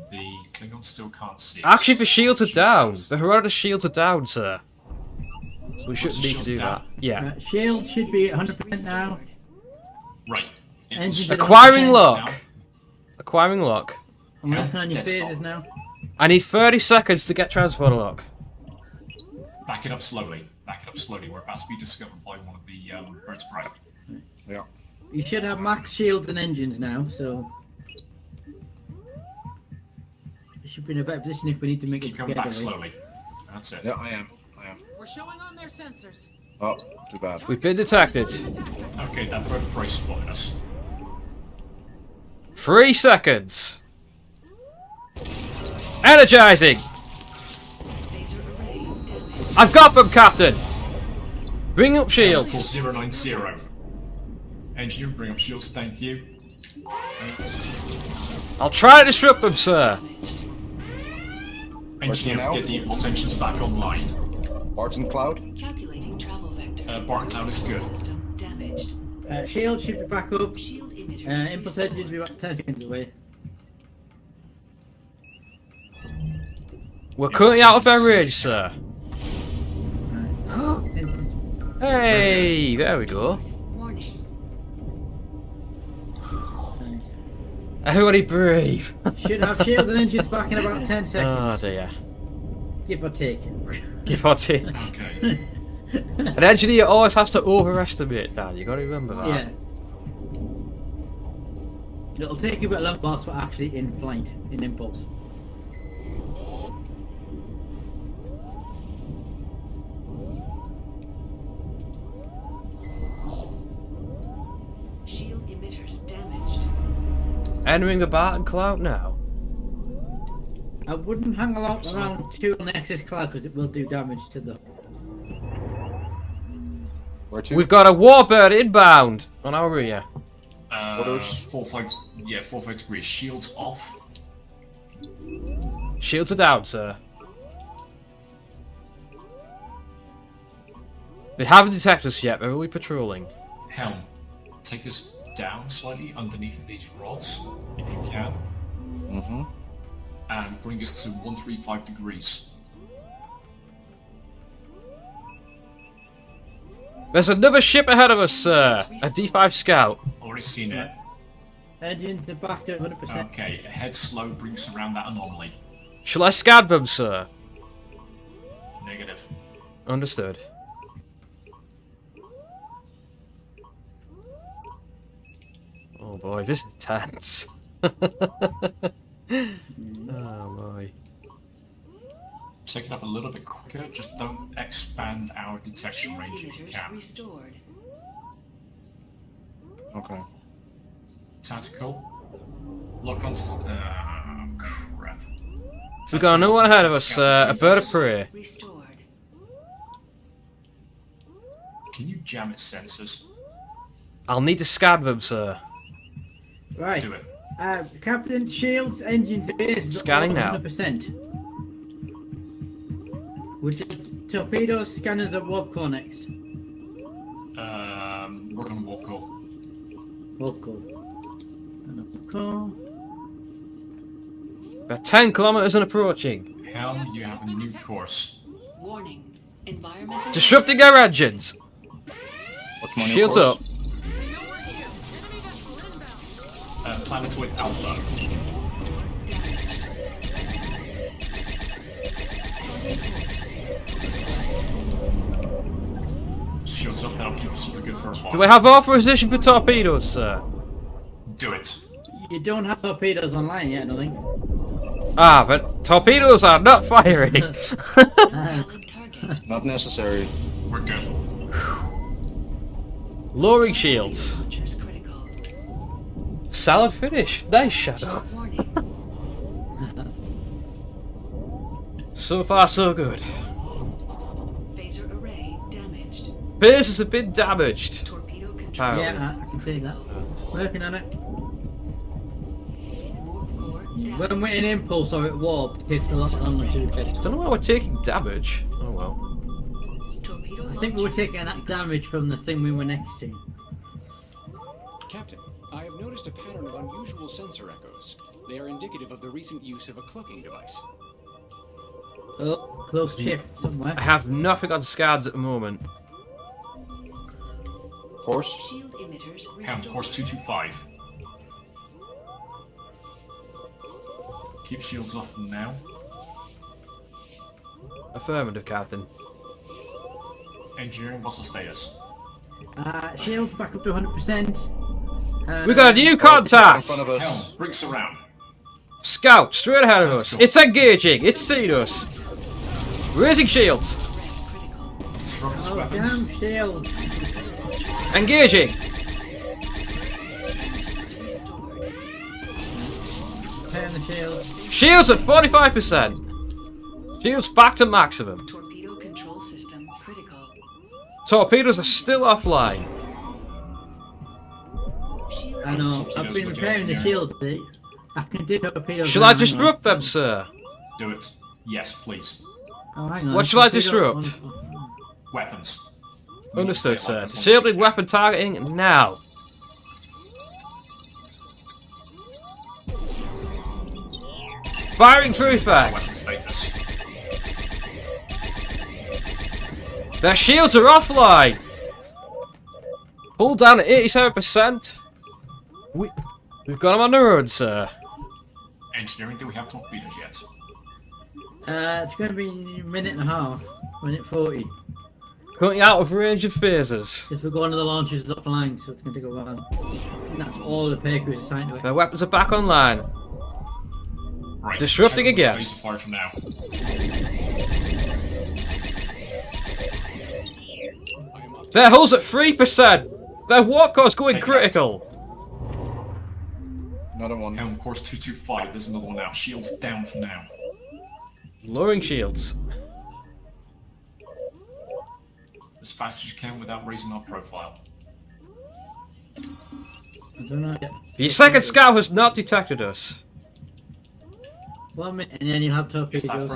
The Klingons still can't see us. Actually, the shields are down. The Herodotus shields are down, sir. So we shouldn't the need to do shields that. down? Yeah. Right, shield should be 100% now. Right. Engines are Acquiring 100% lock. down. Acquiring lock. I'm working on your Dead stop. phases now. I need 30 seconds to get transporter lock. Back it up slowly. Back it up slowly. We're about to be discovered by one of the birds of prey. Yeah. You should have max shields and engines now, so you should be in a better position if we need to make Keep it going back getaway. slowly. That's it. Yeah, I am. We're showing on their sensors. Oh, too bad. We've been detected. Okay, that bird of prey spotted us. 3 seconds. Energizing. I've got them, Captain. Bring up shields. 4090. Engineer, bring up shields, thank you. 8, I'll try to disrupt them, sir. Engineer, now? get the impulse engines back online. Barton Cloud? Calculating travel vector. Barton Cloud is good. System damaged. Shield should be back up. Shield emitters. Impulse engines will be about 10 seconds away. We're currently out of their range, sir. Hey, there we go. Warning. Everybody breathe. Should have shields and engines back in about 10 Oh seconds. dear. Give or take. Give or take. Okay. An engineer always has to overestimate that. You gotta remember that. Yeah. It'll take a bit longer whilst we're actually in flight, in impulse. Shield emitters damaged. Entering the Barton Cloud now. I wouldn't hang around too on Nexus Cloud because it will do damage to the... Where to? We've got a warbird inbound on our rear. 45 degrees. Shields off. Shields are down, sir. They haven't detected us yet, but we'll be patrolling. Helm, take us down slightly underneath these rods, if you can. Mm-hmm. And bring us to 135 degrees. There's another ship ahead of us, sir. A D5 scout. Already seen it. Engines are back to 100%. Okay, head slow, bring us around that anomaly. Shall I scan them, sir? Negative. Understood. Oh boy, this is tense. Oh boy. Take it up a little bit quicker, just don't expand our detection range if you Emitters can. restored. Okay. Tactical. Lock on. Crap. We've got another one ahead of us, a bird of prey. Restored. Can you jam its sensors? I'll need to scan them, sir. Right. Do it. Captain, shields, engines, base. Scanning now. 100%. Would you torpedoes, scanners, or warp core next? Work on warp core. Warp core. Warp core. We're 10 kilometers and approaching. Helm, you have a new course. Warning. Environmental. Disrupting our engines. What's my new Shields course? up. Planetoid Alpha. Shields up, that'll keep us super good for a while. Do we have authorization for torpedoes, sir? Do it. You don't have torpedoes online yet, I don't think. Ah, but torpedoes are not firing. Valid target. Not necessary. We're good. Lowering shields. Launchers critical. Solid finish. Nice shadow. Warning. So far, so good. Phaser array damaged. Bases have been damaged. Torpedo control. Apparently. Yeah, I can see that. Working on it. Warp core damaged. When we're in impulse or at warp, it takes a lot longer to repair. Don't know why we're taking damage. Oh well. Torpedo I think we were taking that damage from the thing we were next to. Captain, I have noticed a pattern of unusual sensor echoes. They are indicative of the recent use of a cloaking device. Oh, close ship somewhere. I have nothing on scans at the moment. Course? Shield emitters Helm, restored. course 225. Keep shields off now. Affirmative, Captain. Engineering, what's the status? Shields back up to 100%. We got a new In contact! front of us. Helm, brinks around. Scout, straight ahead of Sounds us. cool. It's engaging. It's seen us. Raising shields. Disrupt its Oh, weapons. damn shield. Engaging. Turn the shield. Shields at 45%. Shields back to maximum. Torpedo control system critical. Torpedoes are still offline. Shield I know. Torpedoes I've been looking repairing the engineering. shield today. I can do torpedoes. Shall now, I hang on. disrupt them, sir? Do it. Yes, please. Oh, hang on. What shall I torpedo- disrupt? Weapons. We need to Understood, stay alive sir. as long as we Disabling can. weapon targeting now. Firing through That's our effect. weapon status. Their shields are offline. Pull down at 87%. We've got them on the road, sir. Engineering, do we have torpedoes yet? It's going to be a minute and a half. Minute 40. Currently out of range of phasers. If we go on to the launches offline, so it's going to take a while. And that's all the pay crews assigned to it. Their weapons are back online. Right. Disrupting check on the again. space supply for now. Their hull's at 3%. Their warp core's going Take it critical. Another one. Helm course 225, there's another one now. Shields down for now. Lowering shields. As fast as you can without raising our profile. I don't know yet. The second scout has not detected us. 1 minute, and then you'll have torpedoes. If that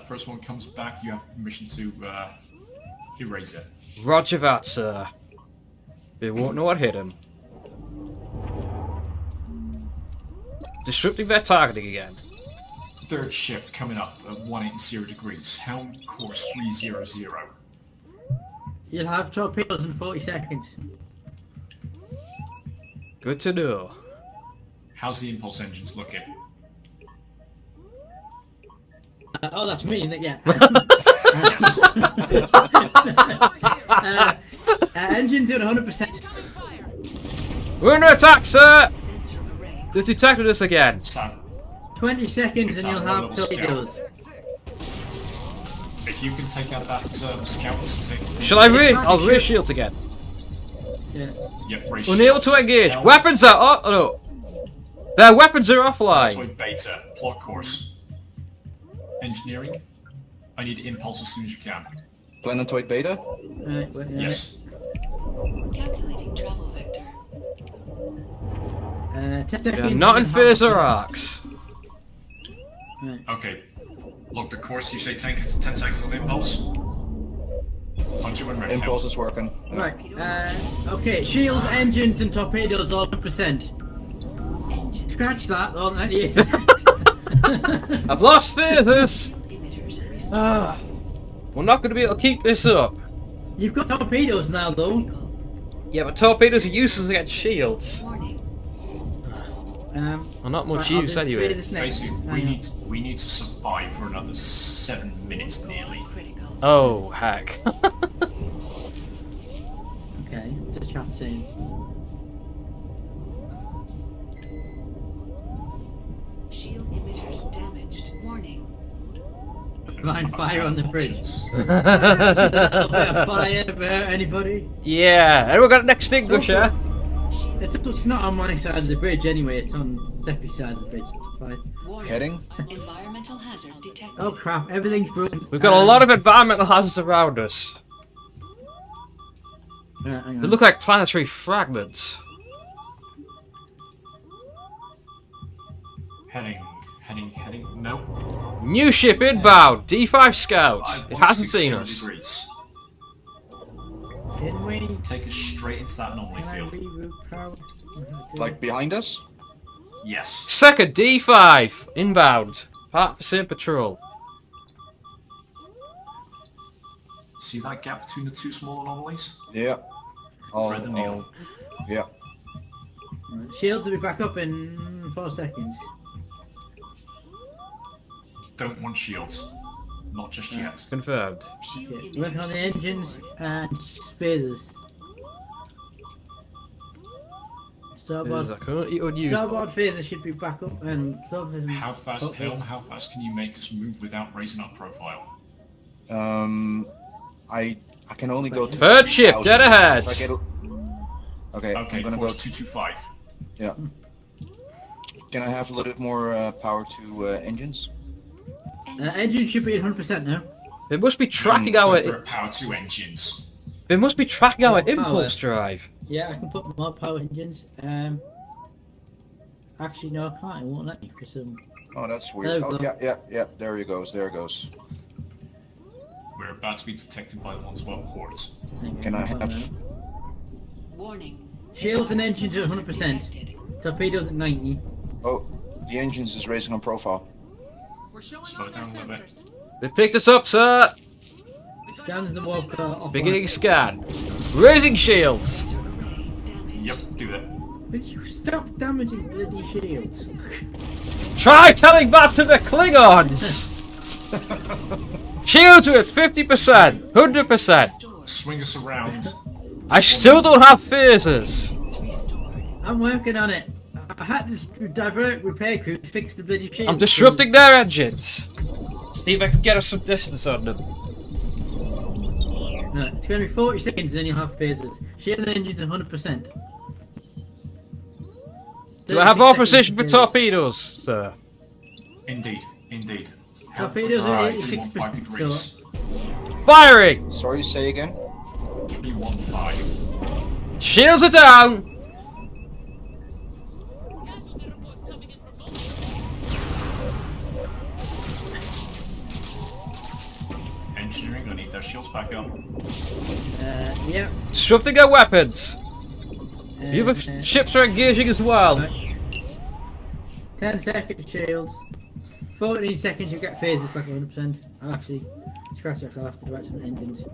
first one comes back, you have permission to erase it. Roger that, sir. They won't know what hit him. Disrupting their targeting again. Third ship coming up at 180 degrees. Helm course 300. You'll have torpedoes in 40 seconds. Good to know. How's the impulse engines looking? Oh, that's me, isn't it? Yeah. Engines at 100%. We're under attack, sir! They've detected us again. 20 seconds It's and you'll our have little torpedoes. If you can take out that scout, Shall I I'll raise shields again. Yeah. Yep, raise Unable shields. to engage. Helm, Weapons are oh no. Their weapons are offline. Planetoid Beta, plot course. Engineering, I need impulse as soon as you can. Planetoid Beta? Right, wait, Yes. Calculating travel vector. 10 They're seconds. not in and you'll have phaser torpedoes. arcs. Right. Okay. Look, the course you say 10 seconds of impulse. Punch it when ready. Impulse is working. Right. Okay, shields, engines, and torpedoes all 100%. Scratch that, all 98%. I've lost phasers. Ah, we're not going to be able to keep this up. You've got torpedoes now, though. Yeah, but torpedoes are useless against shields. Well, not much use anyway. Basically, we need to survive for another 7 minutes nearly. Oh heck. Okay, the chat's in. Shield emitters damaged. Warning. Line fire on the bridge. Fire about anybody? Yeah, anyone got an extinguisher? It's not on my side of the bridge anyway, it's on Zeppy's side of the bridge. It's fine. Heading? Environmental hazard detected. Oh crap, everything's broken. We've got a lot of environmental hazards around us. Hang They on. look like planetary fragments. Heading. No. New ship inbound. D5 Scout. It hasn't seen 160 us. degrees. Can we? Take us straight into that anomaly Can I field. reroute power? Like behind us? Yes. Second D5 inbound. Part of the same patrol. See that gap between the two small anomalies? Yeah. Thread the needle. Yeah. Shields will be back up in 4 seconds. Don't want shields. Not just yet. Confirmed. Okay, working on the engines and phasers. Starboard. Phasers are currently unused. Starboard phaser should be back up and starboard. How fast, Helm, how fast can you make us move without raising our profile? I can only go to Third ship, 3,000. dead ahead. If I get okay, Okay, I'm gonna go. course 225. Yeah. Can I have a little bit more power to engines? Engine should be at 100% now. They must be tracking our. Power 2 engines. They must be tracking our Power. impulse drive. Yeah, I can put more power engines. I Actually, no, I can't. It won't let me for some. Oh, that's There weird. we Oh, go. yeah. There he goes. There it goes. We're about to be detected by the 112 port. Can I have? Warning. Shields and engines at 100%. Torpedoes at 90. Oh, the engines is raising on profile. We're showing Slow all their down a little bit. sensors. They picked us up, sir. Scans the walker off. Beginning scan. Raising shields. Yep, do that. Would you stop damaging bloody shields? Try telling that to the Klingons. Shields are at 50%, 100%. Swing us around. I still don't have phasers. I'm working on it. I had to divert repair crew to fix the bloody shields. I'm disrupting their engines. See if I can get us some distance on them. No, it's going to be 40 seconds and then you'll have phasers. Shield and engines 100%. Do I have 36 all seconds precision for phasers. torpedoes, sir? Indeed, indeed. Torpedoes are Right. 86%, 315 so... Firing! Sorry, say again. 315. Shields are down! Engineering, I need those shields back up. Yeah. Disrupting their weapons! The other ships are engaging as well. 10 seconds shields. 14 seconds you get phasers back 100%. I'll actually scratch that off to direct some engines.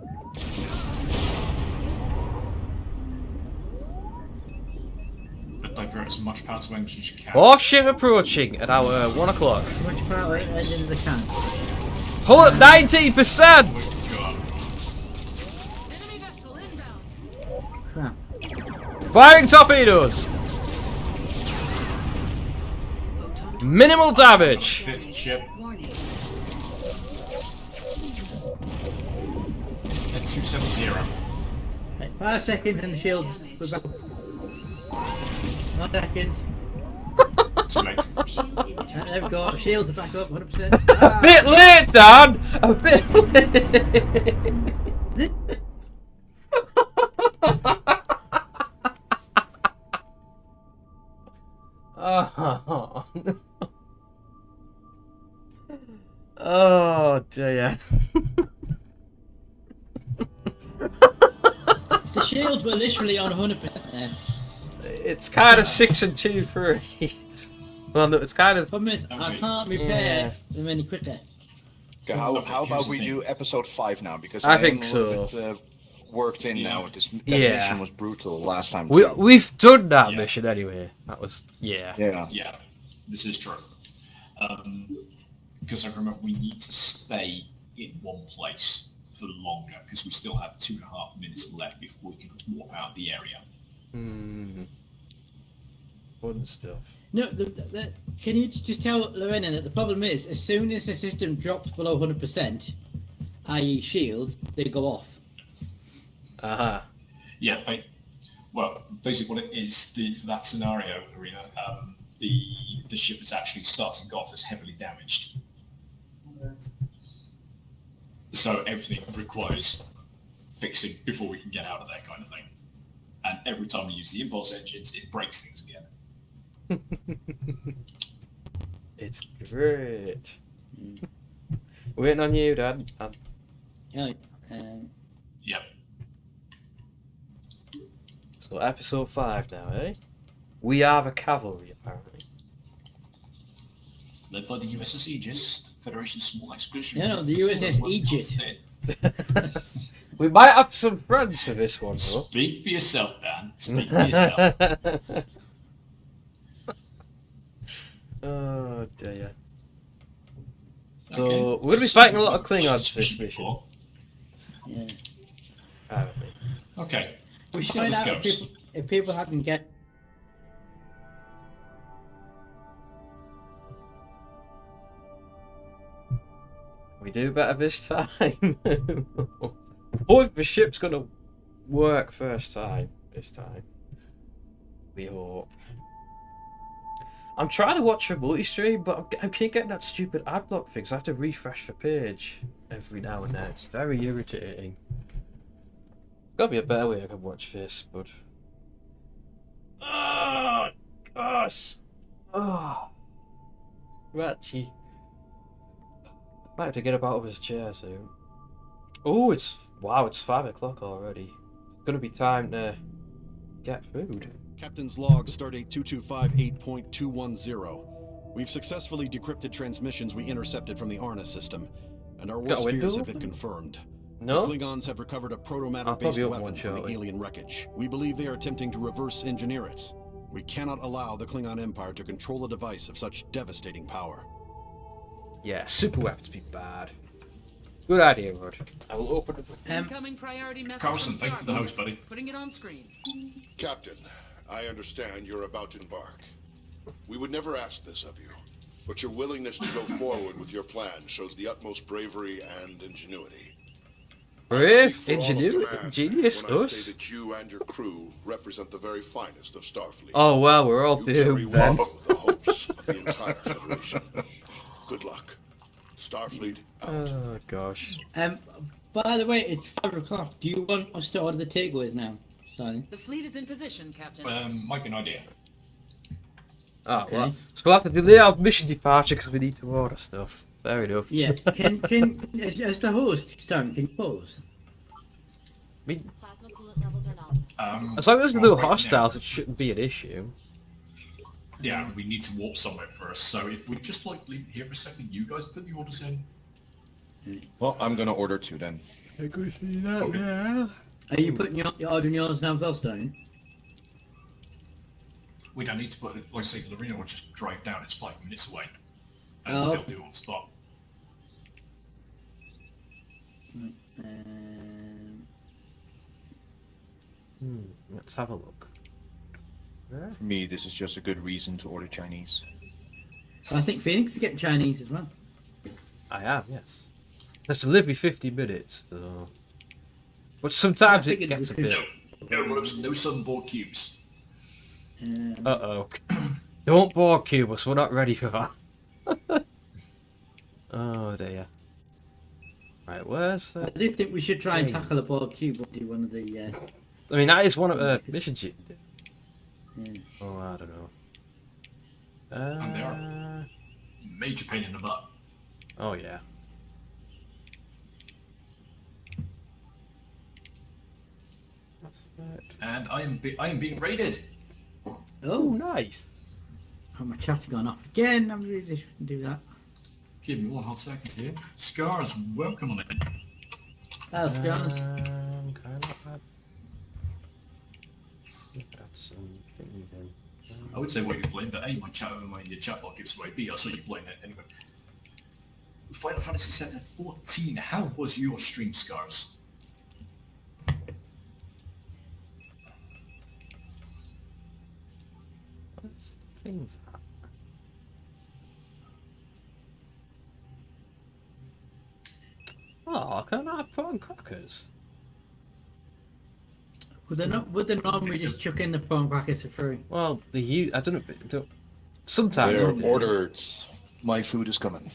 But divert as much power to engines as you can. Warship approaching at our 1 o'clock. As much power engines as I can. Pull at 19%! God. Enemy vessel inbound. Crap. Firing torpedoes! Minimal damage! Fifth ship. At 270. Right, 5 seconds and the shields. We're back. 1 second. Too late. There we go. Shields are back up 100%. A bit late, Dan! A bit late! Oh, oh dear. The shields were literally on 100% then. It's kind of 6 and 2 for it. Well, no, it's kind of. Problem is, I can't repair them any quicker. Okay, how about we do episode 5 now? Because I am think a little so. bit, worked in now. That Yeah. mission was brutal last time. too. We've done that mission anyway. That was yeah. Yeah, this is true. Because I remember we need to stay in one place for longer because we still have 2.5 minutes left before we can walk out the area. Hmm. Fun stuff. No, can you just tell Lorena that the problem is, as soon as the system drops below 100%, i.e. shields, they go off. Aha. Yeah, well, basically what it is, for that scenario, Arena, the ship is actually starting off as heavily damaged. So everything requires fixing before we can get out of there, kind of thing. And every time we use the impulse engines, it breaks things again. It's great. Waiting on you, Dad. Yeah. Yep. So episode 5 now, eh? We are the cavalry, apparently. Led by the USS Aegis, Federation's small expedition. No, the USS Aegis. We might have some friends for this one, though. Speak for yourself, Dan. Speak for yourself. Oh dear. So Okay. we're gonna be fighting a lot of Klingons this mission. Yeah. Apparently. Okay. We See should how find this out goes. if people hadn't get. We do better this time. Or if the ship's gonna work first time this time. We hope. I'm trying to watch a multi-stream, but I keep getting that stupid ad block thing, so I have to refresh the page every now and then. It's very irritating. Gotta be a better way I can watch this, but... Oh, gosh! Oh, Ratchy. Might have to get up out of his chair soon. Oh, it's 5 o'clock already. It's gonna be time to get food. Captain's log, stardate 2258.210. We've successfully decrypted transmissions we intercepted from the Arna system, and our Got a worst window fears have been open? confirmed. No? The Klingons have recovered a I'll proto-matter-based probably open weapon one from the shortly. alien wreckage. We believe they are attempting to reverse engineer it. We cannot allow the Klingon Empire to control a device of such devastating power. Yeah, super weapons be bad. Good idea, Rod. I will open it. Incoming priority message. Carlson, from thank you for the Starfleet. host, buddy. Putting it on screen. Captain, I understand you're about to embark. We would never ask this of you, but your willingness to go forward with your plan shows the utmost bravery and ingenuity. Brave, For all of ingenuity, command genius, when I us. say that you and your crew represent the very finest of Starfleet. Oh well, we're all You carry doomed then. with you the hopes of the entire Federation. Good luck. Starfleet out. Oh gosh. By the way, it's 5 o'clock. Do you want us to order the takeaways now, Sally? The fleet is in position, Captain. Might be an idea. Oh Okay. well, so we'll have to delay our mission departure because we need to order stuff. Fair enough. Yeah. Can as the host, Stan, can you pause? Plasma coolant levels are nominal. As long as there's well, no right hostiles, now- it shouldn't be an issue. Yeah, we need to warp somewhere first. So if we just like leave here for a second, you guys put the orders in. Well, I'm gonna order 2 then. I could see that. Okay. Yeah. Are you putting your ordering yours now as well, Stan? We don't need to put it, like say, Lorena will just drive down. It's 5 minutes away. And Oh. they'll do it on the spot. Let's have a look. For me, this is just a good reason to order Chinese. I think Phoenix is getting Chinese as well. I am, yes. There's delivery 50 minutes, so... But sometimes I it figured gets a we bit... No ropes, no sunboard cubes. Uh-oh. Don't bore Cubus, we're not ready for that. Oh dear. Right, where's... I do think we should try and Hey. tackle a board cube or do one of the. I mean, that is one of the missions you did. Yeah. Oh, I don't know. And they are major pain in the butt. Oh, yeah. And I am being raided. Oh, nice. Oh, my chat's gone off again. I really shouldn't do that. Give me 1 hot second here. Scars, welcome on in. That's honest. Kind of bad. Look at some things in. I would say what you're playing, but A, your chat box gives away. B, I saw you playing it anyway. Final Fantasy VII 14, how was your stream, Scars? What's things? Oh, can I put on crackers? Would they normally just chuck in the prawn crackers for free? Well, I don't know. Sometimes. They're they do. ordered. My food is coming.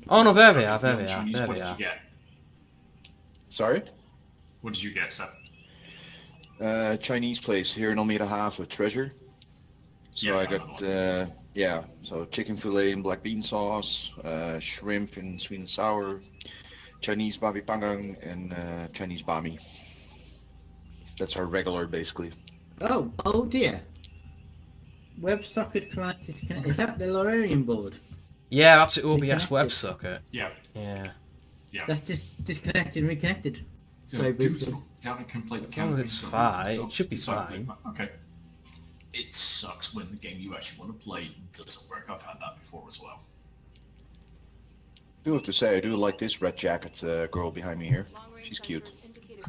Oh no, there they are. There Beyond they are. Chinese, There what they did are. you get? Sorry? What did you get, sir? Chinese place here in Almere Haven, Treasure. So Yeah, I I got, know so chicken fillet in black bean sauce, shrimp in sweet and sour, Chinese babi panggang, and Chinese bami. That's our regular, basically. Oh dear. WebSocket client disconnect. Is that the Lorarian board? Yeah, that's the OBS Reconnected. WebSocket. Yeah. Yeah. Yeah. That's just disconnected and reconnected. So Very do briefly. down and complete As long as it's fine, it should be fine. Okay. It sucks when the game you actually want to play doesn't work. I've had that before as well. I do have to say, I do like this red jacket girl behind me here. She's cute.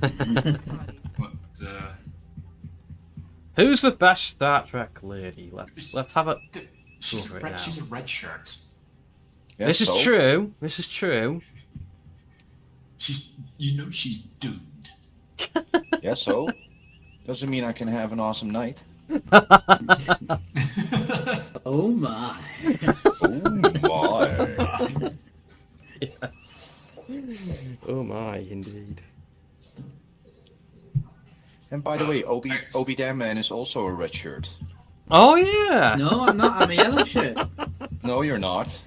But, Who's the best Star Trek lady? Let's have it. she's, Go a for it now. she's a red shirt. Yeah, This is so? true. This is true. She's she's doomed. Yeah, so? Doesn't mean I can have an awesome night. Oh my. Oh my. Yes. Oh my, indeed. And by the way, ObiDanman is also a red shirt. Oh yeah. No, I'm not. I'm a yellow shirt. No, you're not.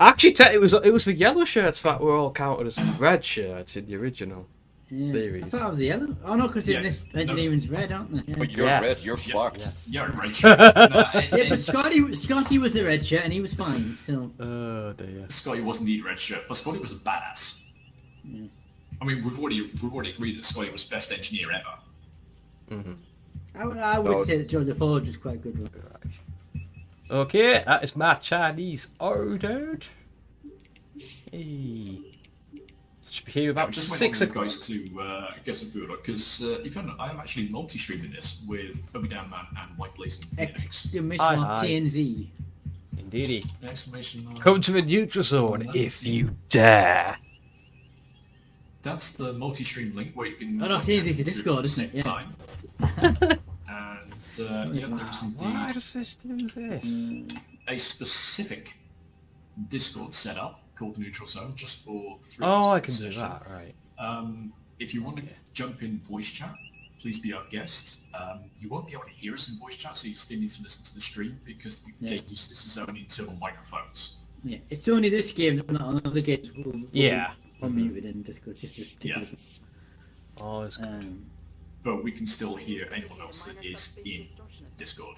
Actually, it was the yellow shirts that were all counted as red shirts in the original Yeah. I series. thought I was the yellow. Oh no, because Yeah, in this no. engineering's red, aren't they? Yeah. But you're Yes. red. You're fucked. Yeah, right. No, Yeah, but Scotty was the red shirt and he was fine. So Oh dear. Scotty wasn't the red shirt, but Scotty was a badass. Yeah. I mean, we've already agreed that Scotty was best engineer ever. I would say that George Forge was quite good. Okay, that is my Chinese ordered. Hey. Should be here about Just wait 6 on you o'clock. guys to get some food, because I am actually multi-streaming this with ObiDanman and White Blazing Phoenix. Exclamation Aye, mark aye. TNZ. Indeedy. Exclamation mark. Come to the neutral zone if you dare. That's the multi-stream link where you can. Oh, no, TNZ is the Discord, at the isn't it? same Yeah. time. And yeah, there's Why indeed does this do this? a specific Discord setup called the Neutral Zone, just for 3 Oh, I hours can of do session. that, right. If you want to jump in voice chat, please be our guest. You won't be able to hear us in voice chat, so you still need to listen to the stream because the game uses its own internal microphones. Yeah, it's only this game that not on other games will Yeah. unmuted in Discord. Just this particular. Oh, it's But we can still hear anyone else that is in Discord.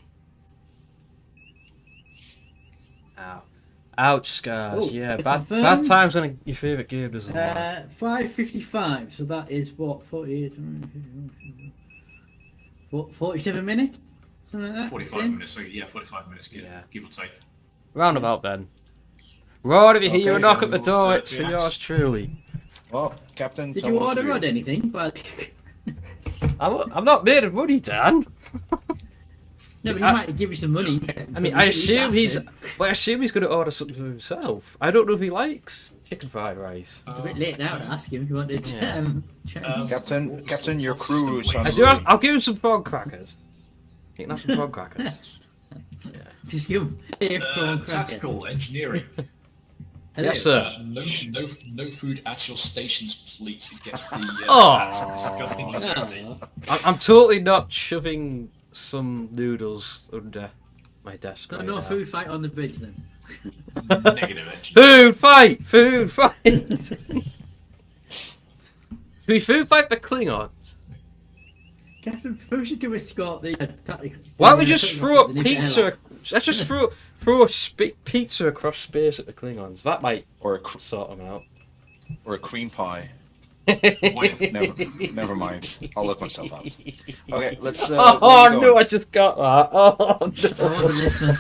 Ow. Ouch, scars. Oh, Yeah, it's bad confirmed. times when your favourite game doesn't work. 5:55. So that is what 48. What 47 minutes? Something like that. 45 Same? minutes, so yeah, 45 minutes, give or take. Roundabout then. Rod, if you hear a Okay, knock so at the we'll door, set it's the for axe. yours truly. Well, Captain. Did tell you me what to order do. Rod anything? But I'm not made of money, Dan. no, but he I- might give you some money. I mean, I assume I assume he's going to order something for himself. I don't know if he likes chicken fried rice. It's a bit late now to ask him if you wanted. Yeah. Captain, your crew is on I the do. way. I'll give him some frog crackers. You can have some frog crackers. Just give him a prawn cracker. Tactical engineering. Hello. Yes, sir. No food at your stations, please. It gets the Oh. that's disgustingly dirty. I'm totally not shoving some noodles under my desk. Got right no now. food fight on the bridge then. Negative engineering. Food fight! Food fight! Should we food fight for Klingons? Captain, who should do escort the tactical? Why don't we just putting throw off a the pizza? airlock? Let's just throw a pizza across space at the Klingons. That might Or a sort them out. or a cream pie. Wait, Never mind. I'll look myself up. Okay, let's. Oh where are we no! going? I just got that. Oh I wasn't listening.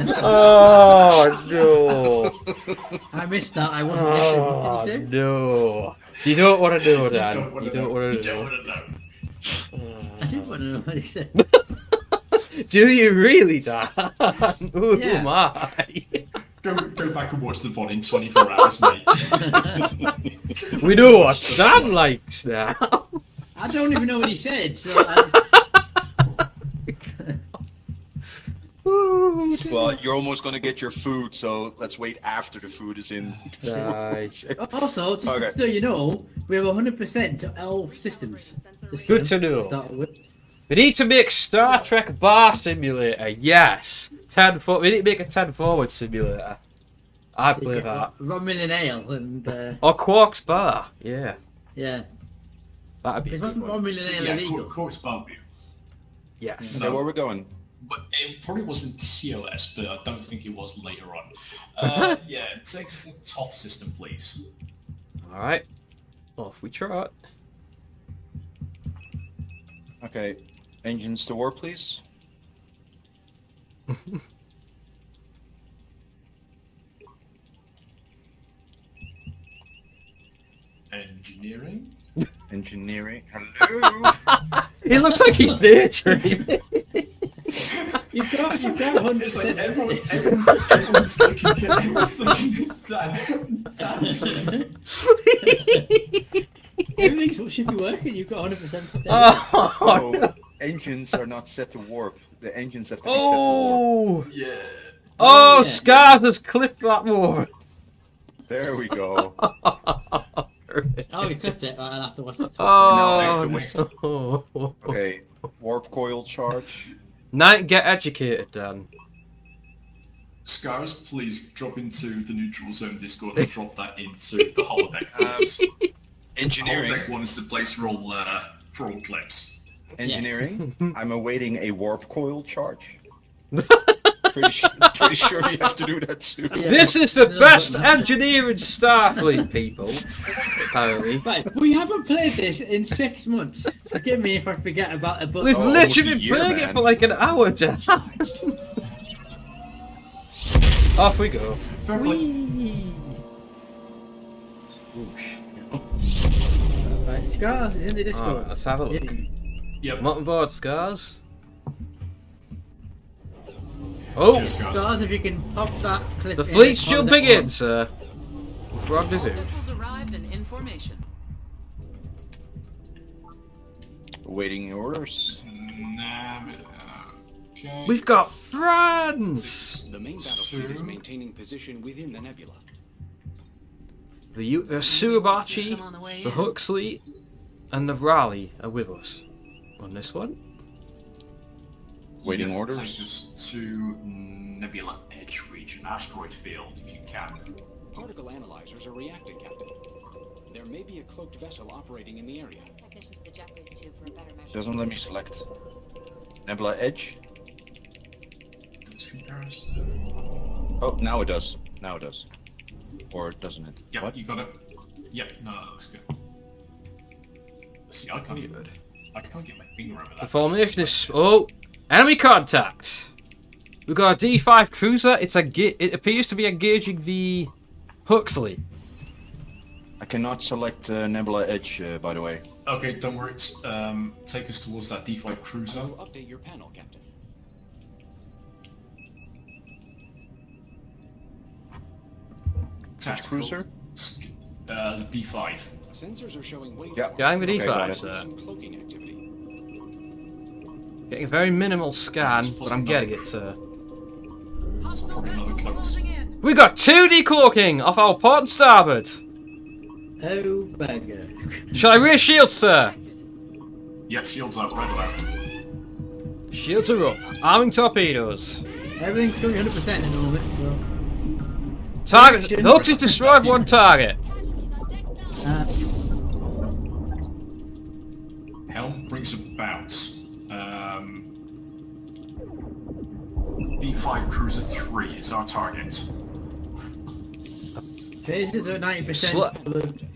no! Oh no! I missed that. I wasn't listening. What did he say? No! You don't want to know, Dan. don't wanna You don't know. want You to don't know. want to know. I didn't want to know what he said. Do you really, Dan? Who Yeah. am I? Go back and watch the VOD in 24 hours, mate. We know what Dan likes now. I don't even know what he said. So I just... Well, you're almost going to get your food, so let's wait after the food is in. Nice. Also, just Okay. so you know, we have 100% to elf systems. Good to know. Start with. We need to make Star Trek Bar Simulator. Yes. We need to make a 10 forward simulator. I'd play that. Romulan and ale and Or Quark's Bar. Yeah. yeah. That'd be a It good wasn't one. Romulan and ale Yeah, illegal. course, barbecue. Yes. Okay, where we're going? But it probably wasn't TOS, but I don't think it was later on. Yeah, take the TOS system, please. Alright. Off we trot. Okay, engines to war, please. Engineering? Engineering. Hello. He looks like he's daydreaming. You've got It's 100%. like everyone's looking Dan. Everything should be working. You've got 100%. Oh, Oh, engines are not set to warp. The engines have to be set to warp. oh, Yeah. oh, yeah. Scars has clipped that more. There we go. Oh, you clipped it. Right, I'll have to watch it. Oh, Now I have to wait. no. Okay, warp coil charge. Get educated, Dan. Scars, please drop into the neutral zone Discord and drop that into the holodeck. Engineering. Holodeck one is the place for all clips. Engineering. I'm awaiting a warp coil charge. pretty sure you have to do that too. Yeah. This is the best engineering Starfleet, people. Apparently. Right, we haven't played this in 6 months. Forgive me if I forget about it, but We've literally almost a year, playing it man. for like an hour, Dan. Off we go. Whee! right, Scars is in the Discord. Alright, let's have a look. Yep. I'm on board, Scars. Oh! Cheers, Scars. Scars, if you can pop that clip. The in fleet's and hold jumping that in, one. sir. With rendezvous. Vessels arrived and in formation. Awaiting orders. Okay. We've got friends! The main battlefield is maintaining position within the nebula. The Suabachi, the Huxley, and the Raleigh are with us. On this one. Waiting Take orders. us to Nebula Edge region, asteroid field, if you can. Particle analyzers are reacting, Captain. There may be a cloaked vessel operating in the area. Technicians to the Jeffries tube for a better measure. Doesn't let me select. Nebula Edge. Oh, now it does. Now it does. Or doesn't it? Yep, What? you got it. Yep, no, that looks good. See, I can't get my finger over that. The formation is... Oh! Enemy contact! We've got a D5 cruiser. It appears to be engaging the Huxley. I cannot select Nebula Edge, by the way. Okay, don't worry. Take us towards that D5 cruiser. I'll update your panel, Captain. Tactical. Cruiser? D5. Sensors are showing waveforms. Yeah. I'm with Okay, got D5, it. sir. Some cloaking activity. Getting a very minimal scan, but I'm getting it, sir. Hostile Probably another vessel close. closing in. We got 2 decloaking off our port and starboard. Oh, beggar. Shall I rear shield, sir? Yep, shields up, right alert. Shields are up. Arming torpedoes. Everything's going 100% at the moment, so. Target. The Huxley's destroyed one target. Helm brings about D5 Cruiser 3 is our target. Phases are 90%.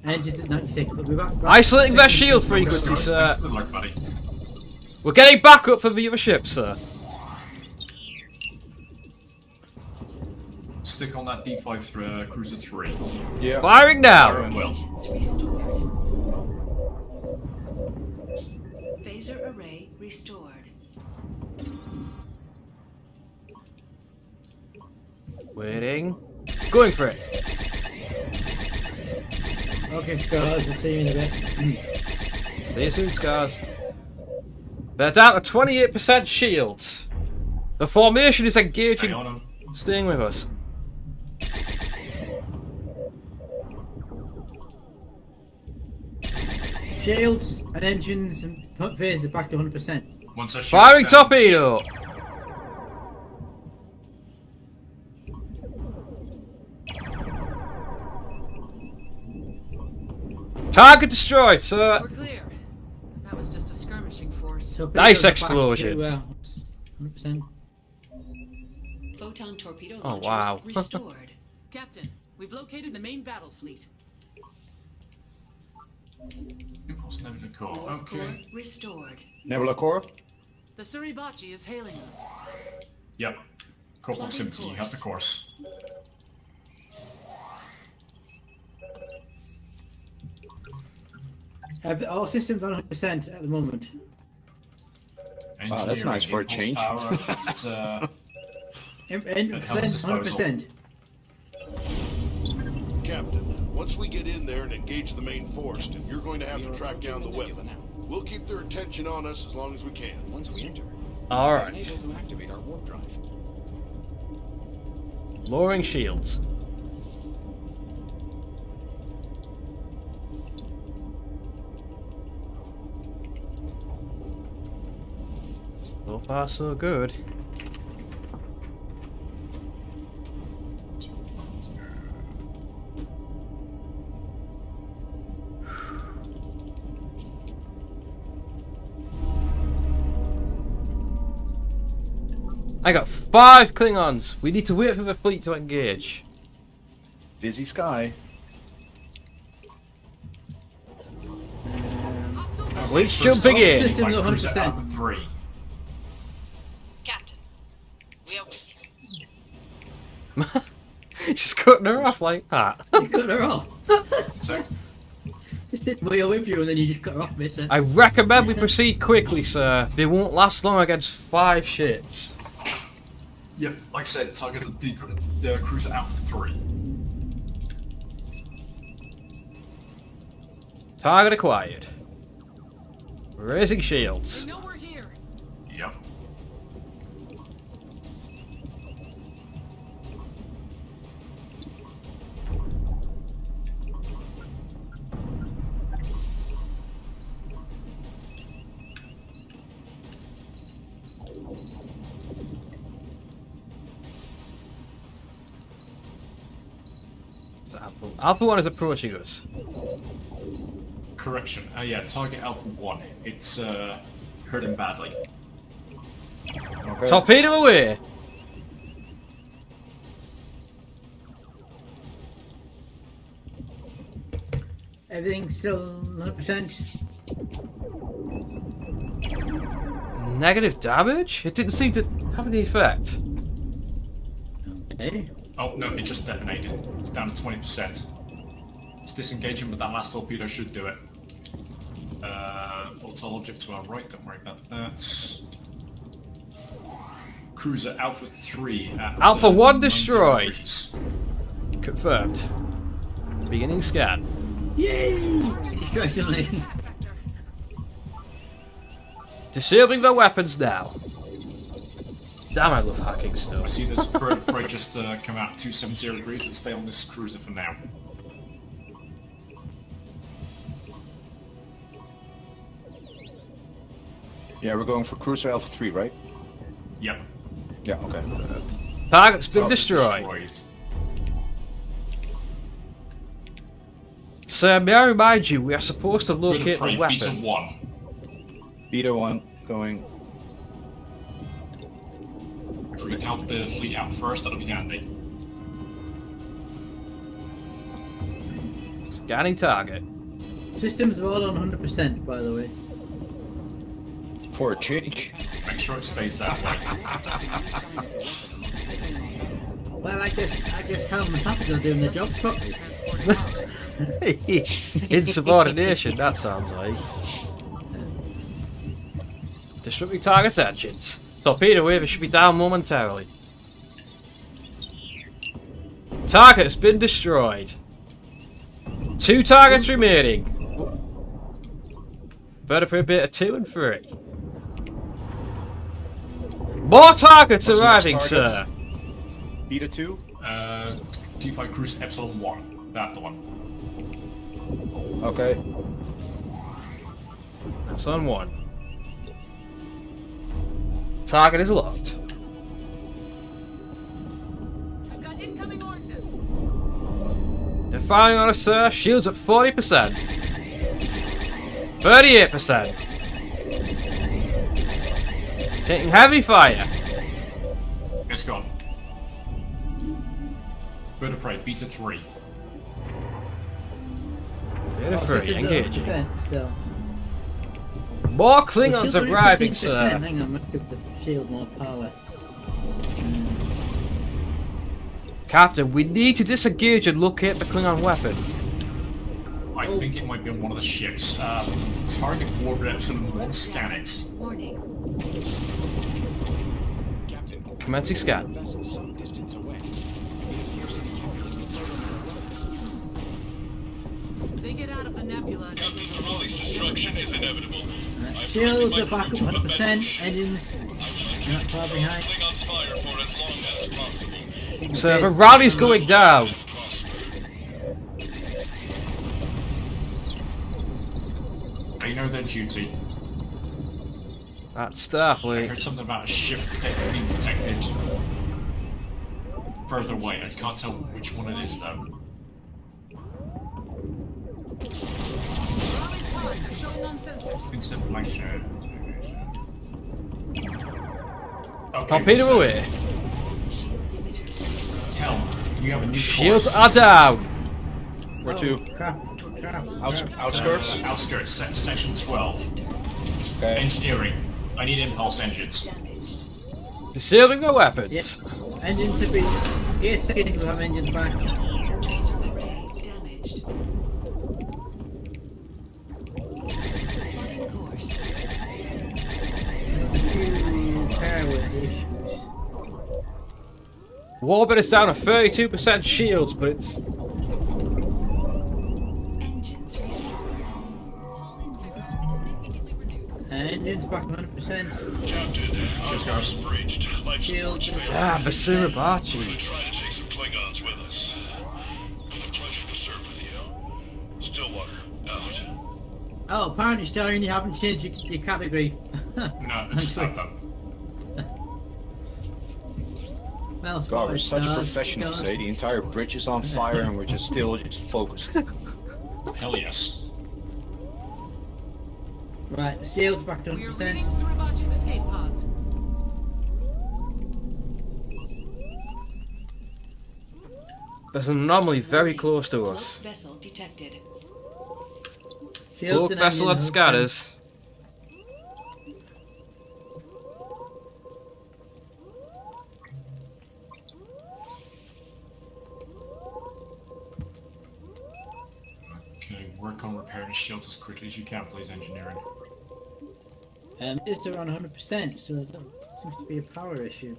Engines at 96, but we're back. Isolating their shield frequency, sir. Good luck, buddy. We're getting backup from the other ship, sir. Stick on that D5 Cruiser 3. Yeah. Firing now. Firing well. Phaser array restored. Waiting. Going for it. Okay, Scars, we'll see you in a bit. See you soon, Scars. They're down to 28% shields. The formation is Stay engaging. on 'em. Staying with us. Shields and engines and phasers back to 100%. Once I shoot Firing down, torpedo. Target destroyed, sir. We're clear. That was just a skirmishing force. Torpedoes Nice are back explosion. to, 100%. Photon torpedo Oh, launchers wow. restored. Captain, we've located the main battle fleet. Impulse Nebula Core. Core Okay. restored. Nebula Core? The Suribachi is hailing us. Yep. Core proximity, you have the course. All systems on 100% at the moment. Wow, that's nice for a change. Power, it's, In Helm's disposal. 100%. Captain, once we get in there and engage the main force, you're going to have to track down the weapon. We'll keep their attention on us as long as we can. Once we enter, All we're right. unable to activate our warp drive. Lowering shields. So So far, so good. I got 5 Klingons. We need to wait for the fleet to engage. Busy sky. Fleet jumping in. System Like Cruiser 100%. Alpha 3. Captain, we are with you. Just cutting her off like that. You cut her off. So, Just said we are with you, and then you just cut her off, mate. I recommend we proceed quickly, sir. They won't last long against 5 ships. yep, like I said, target the Cruiser Alpha 3. Target acquired. Raising shields. They know we're here. Yep. So Alpha 1 is approaching us. Correction. Yeah, target Alpha 1. It's hurting badly. Okay. Torpedo away! Everything's still 100%. Negative damage? It didn't seem to have any effect. Okay. Oh, no, it just detonated. It's down to 20%. It's disengaging, but that last torpedo should do it. Volatile object to our right, don't worry about that. Cruiser Alpha 3 at Alpha 1 90 destroyed. degrees. Confirmed. Beginning scan. Yay! Congratulations. Attack vector. Disabling their weapons now. Damn, I love hacking I stuff. see this bird of prey just come out 270 degrees, but stay on this cruiser for now. Yeah, we're going for Cruiser Alpha 3, right? Yep. Yeah, okay. Target's been Target destroyed. Sir, may I remind you, we are supposed to Bird of locate prey, the Beta weapon. 1. Beta 1 going. If we can help the fleet out first, that'll be handy. Scanning target. Systems are all on 100%, by the way. For a change. Make sure it stays that way. Well, I guess Helm and Patrick are doing their jobs properly. Insubordination, that sounds like. Disrupting target's engines. Torpedo wave should be down momentarily. Target has been destroyed. 2 targets remaining. Vertebrate beta 2 and 3. More targets What's the arriving, next sir. target? Beta 2? T5 Cruise Epsilon 1. That the one. Okay. That's on 1. Target is locked. I've got incoming ordnance. They're firing on us, sir. Shields at 40%. 38%. Taking heavy fire. It's gone. Bird of prey, Beta 3. Beta 3, Systems are engaging. 100% still. More Klingons Shields are only arriving, 15%. sir. Hang on, let's give the shield more power. Captain, we need to disengage and locate the Klingon weapon. I think it might be on one of the ships. Target orbit Epsilon 1, scan it. Warning. Captain, Commencing scan. vessel some distance away. It appears to be carrying a load on If they get out of the nebula, Destruction is inevitable. Shields are back up 100%. Engines are not far behind. Klingons fire for as long as possible. Sir, the rally's going down. They know their duty. That's I Starfleet. heard something about a ship being detected further away. I can't tell which one it is though. Raleigh's pods are showing on sensors. Installation. Okay, Torpedo so- away. Hell, you have a new Shields course. are down. Where to? Crap. Outskirts? Outskirts, section 12. Okay. Engineering. I need impulse engines. Disabling the weapons. Yeah. Engines have been. 8 seconds we'll have engines back. Power issues. Warbird is down to 32% shields, but it's... Engines back 100%. Captain, Just goes. breached. Life Shields. support Damn, Basura We're Bachi. trying to take some Klingons with us. A pleasure to serve with you. Stillwater, out. Oh, apparently, Starion, you haven't changed your category. No, it's not them. Well, God, spotted, we're such Stars. professionals, Stars. eh? The entire bridge is on fire and we're just still just focused. Hell yes. Right, shields back to We're 100%. reading Surabachi's escape pods. There's an anomaly very close to us. Vessel detected. Shields Bulk and vessel engine and 100%. scatters. Okay, work on repairing the shields as quickly as you can, please, engineering. It's around 100%, so there seems to be a power issue.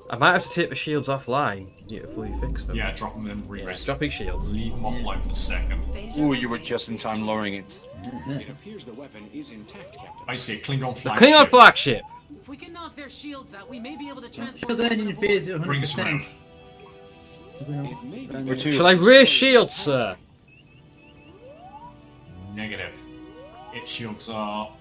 I might have to take the shields offline. Need to fully fix them. Yeah, drop them in, re-rest. Dropping shields. Leave them offline for a second. Ooh, you were just in time lowering it. It appears the weapon is intact, Captain. I see a Klingon The flagship. Klingon flagship. If we can knock their shields out, we may be able to transport Shield them engine aboard. phase at Bring us 100%. around. It may be Where to? Shall I raise shields, sir? Negative. Its shields are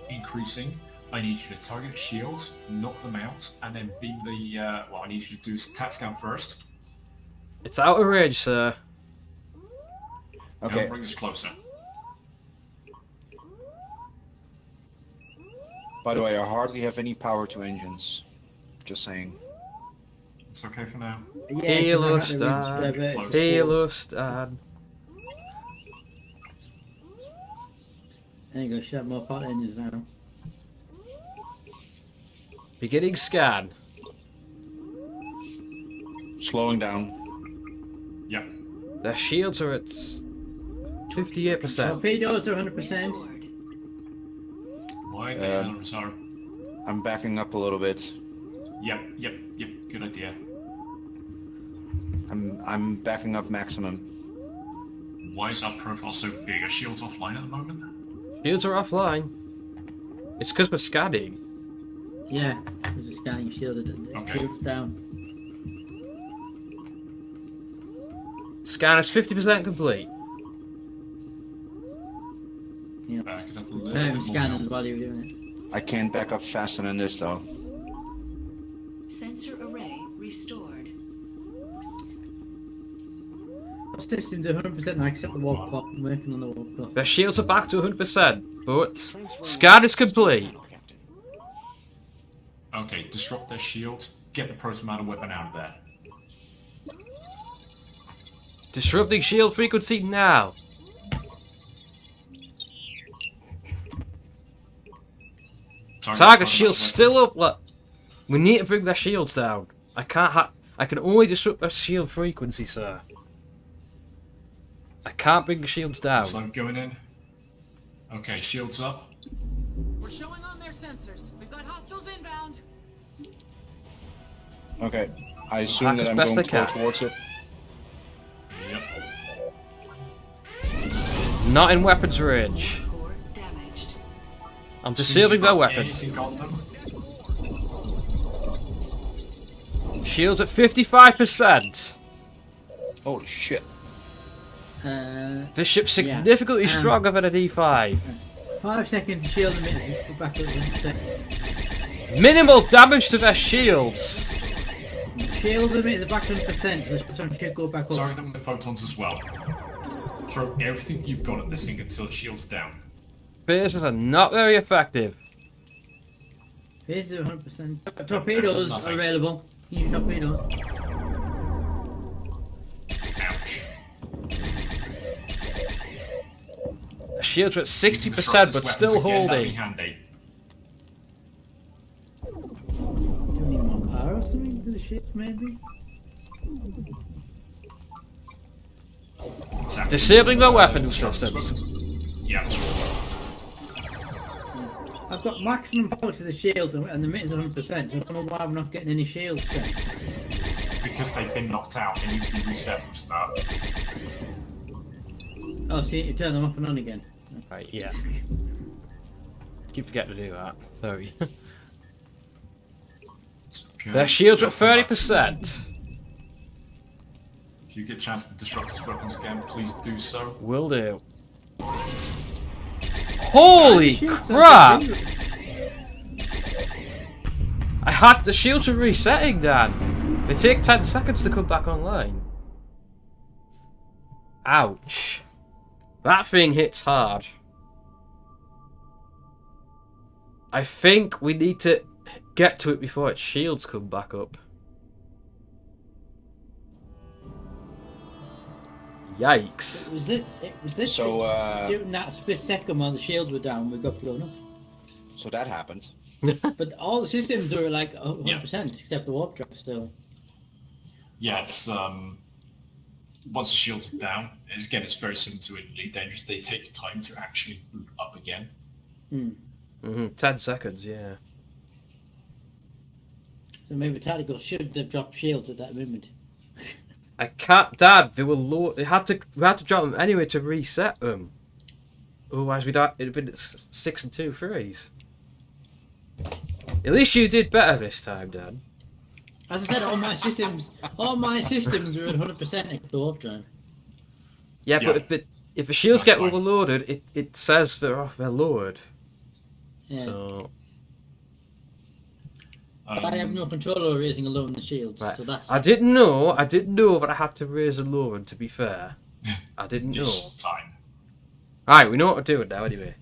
increasing. I need you to target its shields, knock them out, and then beam the. Well, I need you to do attack scan first. It's out of range, sir. Okay. Now bring us closer. By the way, I hardly have any power to engines. Just saying. It's okay for now. Yeah, Halo 'cause I had to Star. divert Close. it. Halo Star. There you go, should have more pot engines now. Beginning scan. Slowing down. Yep. Their shields are at 58%. Torpedoes are 100%. Why the hell are? I'm backing up a little bit. Yep. Good idea. I'm backing up maximum. Why is our profile so big? Are shields offline at the moment? Shields are offline. It's because we're scanning. Yeah, there's a scanning shield. Okay. Shields down. Scan is 50% complete. Back it up a little I'm bit scanning more. while you were doing it. I can't back up faster than this though. Sensor array restored. Systems are 100% now except the warp clock. I'm working on the warp clock. Their shields are back to 100%, but scan is complete. Okay, disrupt their shields. Get the protomatter weapon out of there. Disrupting shield frequency now. Target shield still up. Look, we need to bring their shields down. I can't. I can only disrupt their shield frequency, sir. I can't bring the shields down. So I'm going in. Okay, shields up. We're showing on their sensors. We've got hostiles inbound. Okay. I assume Hack that as I'm best going to I go can. towards it. Yep. Not in weapons range. Core damaged. I'm disabling their weapons. Anything on them? Shields at 55%. Holy shit. This ship's significantly stronger than a D5. 5 seconds to shield emitters. Go back up 100%. Minimal damage to their shields. Shield emitters are back 100%, so the sun should go back up. Sorry, them with photons as well. Throw everything you've got at this thing until it shields down. Phasers are not very effective. Phasers are 100%. Torpedoes are available. Use torpedoes. Ouch. The shields are at 60%, but still holding. Handy. Do we need more power or something for the ships, maybe? Disabling their weapon systems. Yeah. I've got maximum power to the shields and the emitters are 100%, so I don't know why I'm not getting any shields strength. Because they've been knocked out, they need to be reset from start. Oh, see, you turn them off and on again. Right, yeah. Keep forgetting to do that. Sorry. Their shields are at 30%. If you get a chance to disrupt his weapons again, please do so. Will do. Holy crap! I had the shields are resetting, Dan. They take 10 seconds to come back online. Ouch. That thing hits hard. I think we need to get to it before its shields come back up. Yikes. It was this So, doing that split second while the shields were down, we got blown up. So that happened. But all the systems are like 100%, except the warp drive still. Yeah, it's once the shields are down, it's very similar to Elite Dangerous. They take time to actually boot up again. 10 seconds, yeah. So maybe Tactical should have dropped shields at that moment. I can't, Dad. They were low. We had to drop them anyway to reset them. Otherwise, it'd have been 6 and 2 threes. At least you did better this time, Dad. As I said, all my systems were at 100% at the warp drive. Yeah, but if the shields get overloaded, it says they're lowered. Yeah. So. I have no control over raising and lowering the shields, Right. so that's. I didn't know that I had to raise and lower them, to be fair. I didn't know. Time. Right, we know what to do now anyway.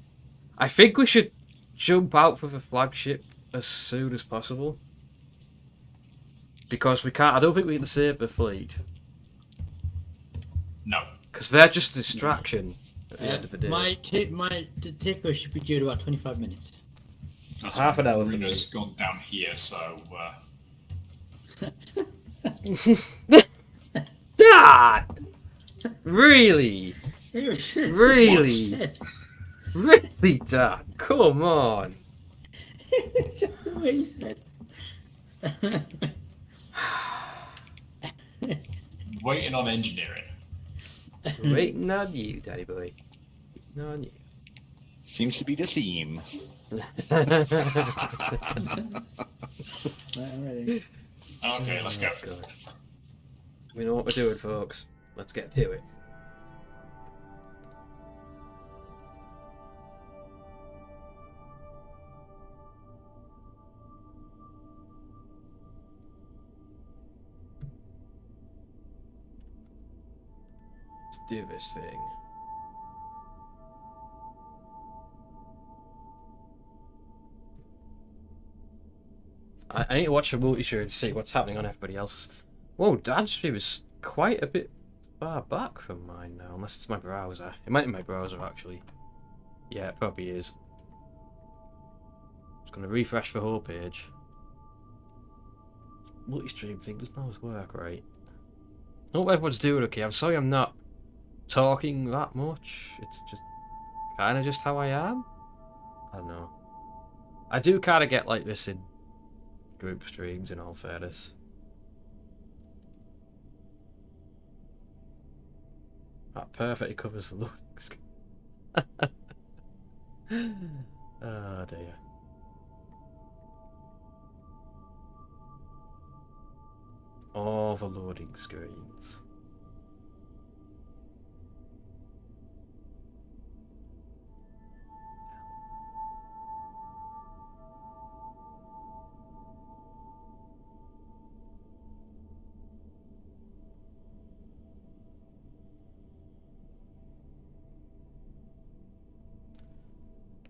I think we should jump out for the flagship as soon as possible. Because I don't think we can save the fleet. No. Because they're just a distraction at the end of the day. My takeover should be due to about 25 minutes. That's Half an hour for Marina's gone down here, so Dad! Really? Really? Really, Dad? Come on. Just the way you said. waiting on engineering. Waiting on you, Daddy boy. Waiting on you. Seems to be the theme. Okay, let's go. God. We know what we're doing, folks. Let's get to it. Let's do this thing. I need to watch the multi-show and see what's happening on everybody else's. Whoa, Dad's stream is quite a bit far back from mine now, unless it's my browser. It might be my browser, actually. Yeah, it probably is. Just gonna refresh the whole page. Multi-stream thing doesn't always work right. I hope everyone's doing okay. I'm sorry I'm not talking that much. It's just kind of just how I am. I don't know. I do kind of get like this in group streams, in all fairness. That perfectly covers the loading screen. Oh dear. All the loading screens.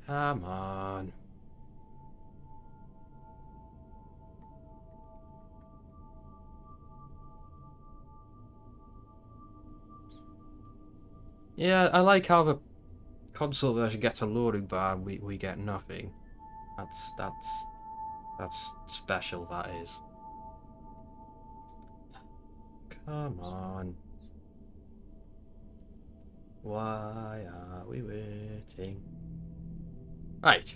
Come on. Yeah, I like how the console version gets a loading bar and we get nothing. That's special, that is. Come on. Why are we waiting? Right.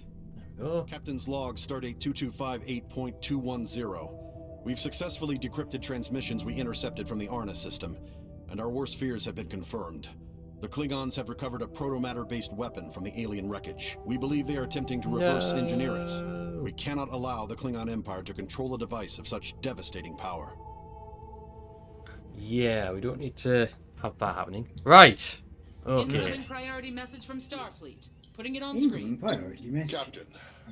There we go. Captain's log, stardate 2258.210. We've successfully decrypted transmissions we intercepted from the Arna system, and our worst fears have been confirmed. The Klingons have recovered a protomatter-based weapon from the alien wreckage. We believe they are attempting to reverse engineer it. We cannot allow the Klingon Empire to control a device of such devastating power. Yeah, we don't need to have that happening. Right. Okay. Incoming priority message from Starfleet. Putting it on screen. Priority message. Captain,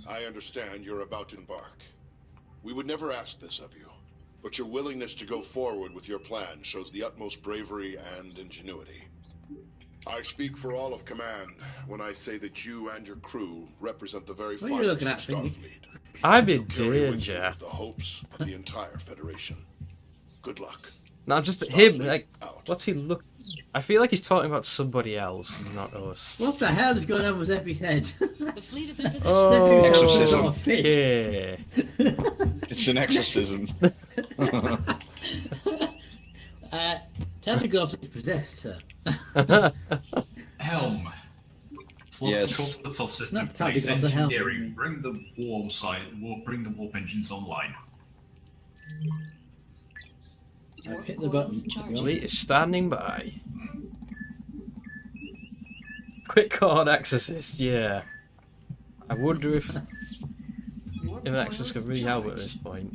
I understand you're about to embark. We would never ask this of you, but your willingness to go forward with your plan shows the utmost bravery and ingenuity. I speak for all of command when I say that you and your crew represent the very What are you finest looking of at, Starfleet. I'm in You carry with you danger. the hopes of the entire Federation. Good luck. Not just Starfleet him, like, out. what's he look... I feel like he's talking about somebody else, not us. What the hell is going on with Zeffy's head? The fleet is in position. Oh, Exorcism. yeah. It's an exorcism. Telegraph is possessed, sir. Helm. Yes. Slots of system. Not can't Please, be on the helm. engineering. Bring the bring the warp engines online. I've hit the button. Fleet is standing by. Quick card exorcist, yeah. I wonder if an exorcist could really help at this point.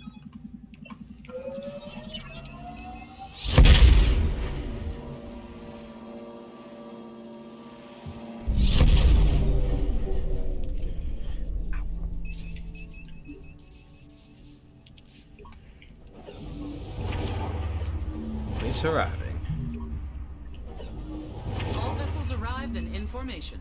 It's arriving. All vessels arrived and in formation.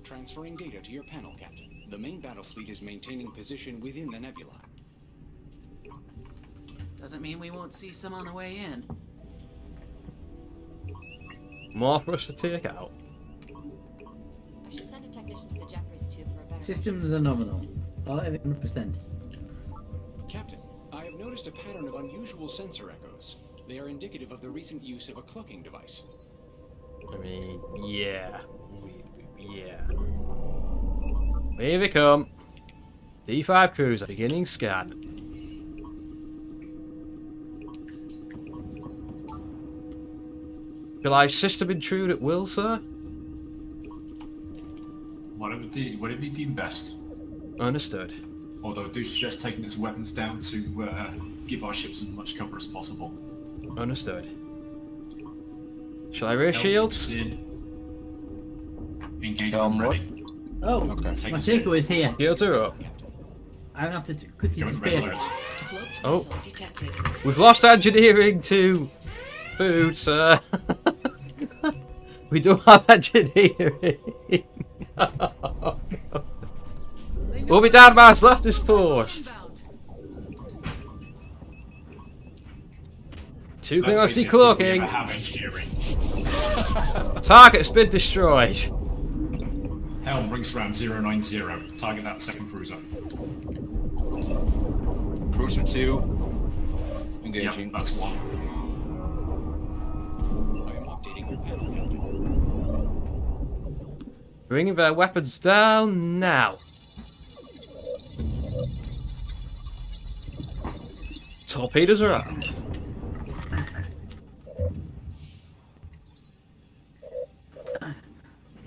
Transferring data to your panel, Captain. The main battle fleet is maintaining position within the nebula. Doesn't mean we won't see some on the way in. More for us to take out. I should send a technician to the Jeffries tube for a better. Systems are nominal. 100%. Captain, I have noticed a pattern of unusual sensor echoes. They are indicative of the recent use of a cloaking device. I mean, yeah. Yeah. Here they come. D5 crews are beginning scan. Shall I system intrude at will, sir? Whatever be deemed best. Understood. Although I do suggest taking its weapons down to give our ships as much cover as possible. Understood. Shall I raise shields? Engage Helm when what? ready. Oh, Okay. my takeaway is here. Shields are up. I have to quickly Go with red disappear. alert. Oh. We've lost engineering to food, sir. We don't have engineering. ObiDanman's left his post. Two Let's Klingons face it, we decloaking. never have engineering. Target's been destroyed. Helm rings around 090. Target that second cruiser. Cruiser 2. Yep, Engaging. that's one. I am updating your panel, Captain. Bringing their weapons down now. Torpedoes are out.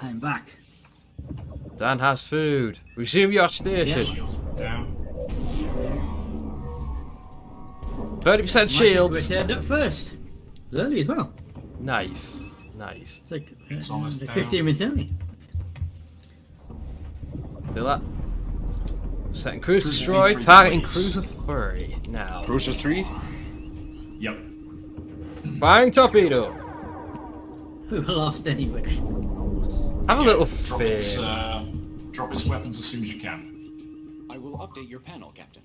I'm back. Dan has food. Resume your station. Shields down. 30% shields. We turned up first. Early as well. Nice. Nice. It's like It's almost like down. 15 minutes early. Feel that? Setting cruise Cruiser destroyed. D3 Targeting deploys. cruiser 3 now. Cruiser 3. Yep. Firing torpedo. We were lost anyway. Have a little Drop faith. Drop its weapons as soon as you can. I will update your panel, Captain.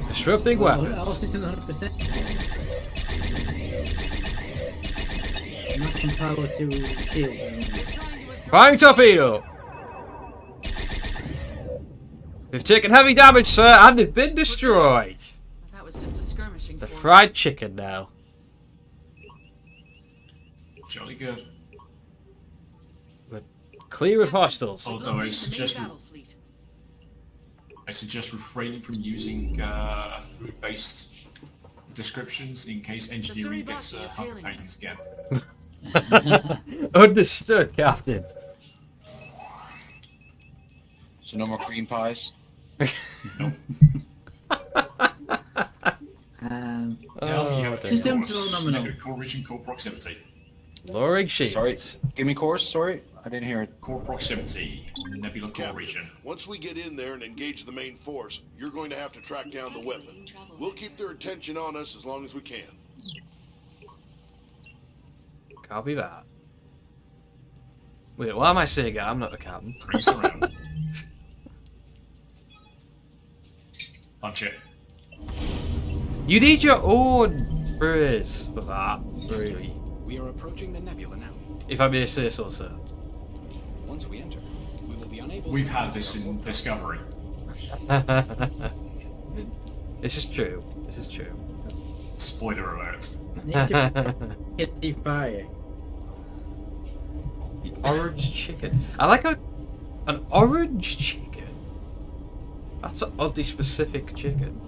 Disrupting Our weapons. system 100%. Maximum power to shield. Firing torpedo. We've taken heavy damage, sir, and they've been destroyed. That was just a skirmishing The force. fried chicken now. Jolly good. We're clear of hostiles. Although I suggest refraining from using food-based descriptions in case engineering gets hunger pains again. Understood, Captain. So no more cream pies. Systems are nominal. Negative core region, core proximity. Lowering shields. Sorry, give me course. Sorry, I didn't hear it. Core proximity, nebula core Captain, region. once we get in there and engage the main force, you're going to have to track down the weapon. We'll keep their attention on us as long as we can. Copy that. Wait, why am I saying that? I'm not the captain. Race around. Punch it. You need your own phrase for that, really. We are approaching the nebula now. If I may say so, sir. Once we enter, we will be unable. We've had this in Discovery. This is true. This is true. Spoiler alert. Hit the fire. The orange chicken. I like an orange chicken. That's an oddly specific chicken.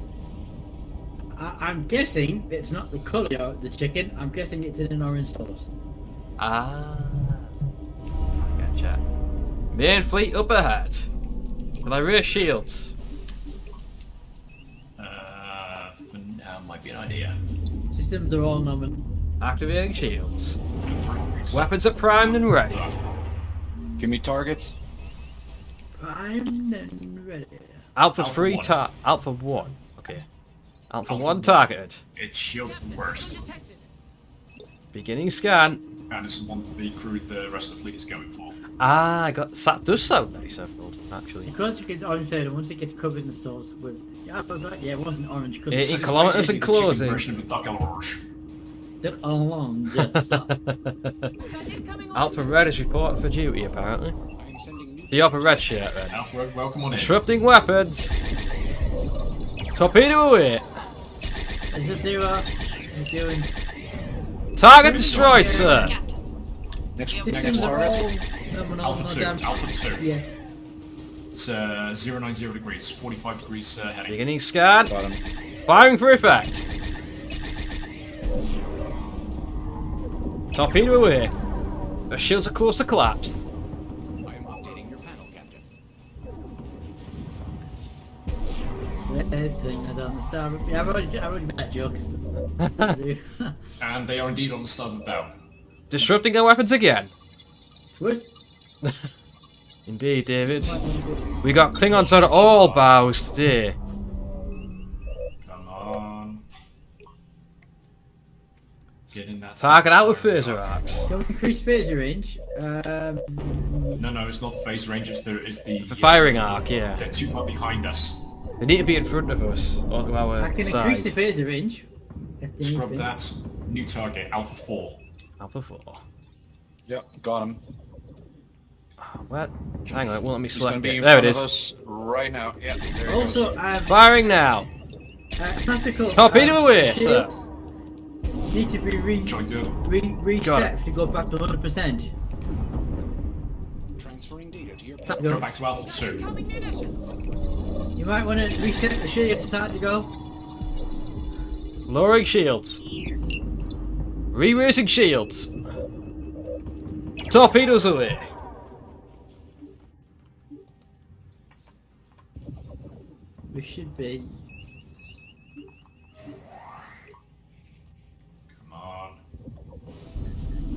I'm guessing it's not the colour of the chicken. I'm guessing it's in an orange sauce. Ah. Gotcha. Main fleet up ahead. Will I rear shields? For now might be an idea. Systems are all nominal. Activating shields. Weapons are primed and ready. Give me target. Primed and ready. Alpha Alpha 3 1. Alpha 1. Okay. Alpha 1 1. targeted. It shields the worst. Beginning scan. And this is one the crew the rest of the fleet is going for. Ah, that does sound nice, Efrold, actually. Because it gets orange there, and once it gets covered in the sauce with... Yeah, I was right. Yeah, it wasn't orange. 80 it's kilometers basically and the chicken closing. version of the duck orange. The orange sauce. Alpha Red is reporting for duty, apparently. I am sending new. The Alpha Red shirt, then. Alpha Red, welcome on in. Disrupting weapons. Torpedo away. Is this zero? What are you doing? Target destroyed, sir. Next Systems are all target. nominal. Alpha no 2, damn- Alpha 2. Yeah. It's 090 degrees, 45 degrees heading. Beginning scan. Got him. Firing for effect. Torpedo away. The shields are close to collapse. I am updating your panel, Captain. There's thing I don't understand. Yeah, I've already made that joke. And they are indeed on the starboard bow. Disrupting our weapons again. First, Indeed, David. We got Klingons on all bows today. Come on. Get in that. Target out with phaser arcs. can we increase phaser range? No, it's not the phase range, it's the The firing arc, yeah. They're too far behind us. They need to be in front of us, or to our I can side. increase the phaser range. if they Scrub need be. that. New target, Alpha 4. Alpha 4. Yep, got him. What? Hang on, it won't let me He's gonna select be it. in There it front of is. us right now. Yeah. There he Also, goes. Firing now. tactical Torpedo away, shields need to be Join good. Got reset to go back to 100%. Transferring data to your Go back to Alpha 2. You might want to reset the shields start to go. Lowering shields. Re-raising shields. Torpedoes away. We should be. Come on.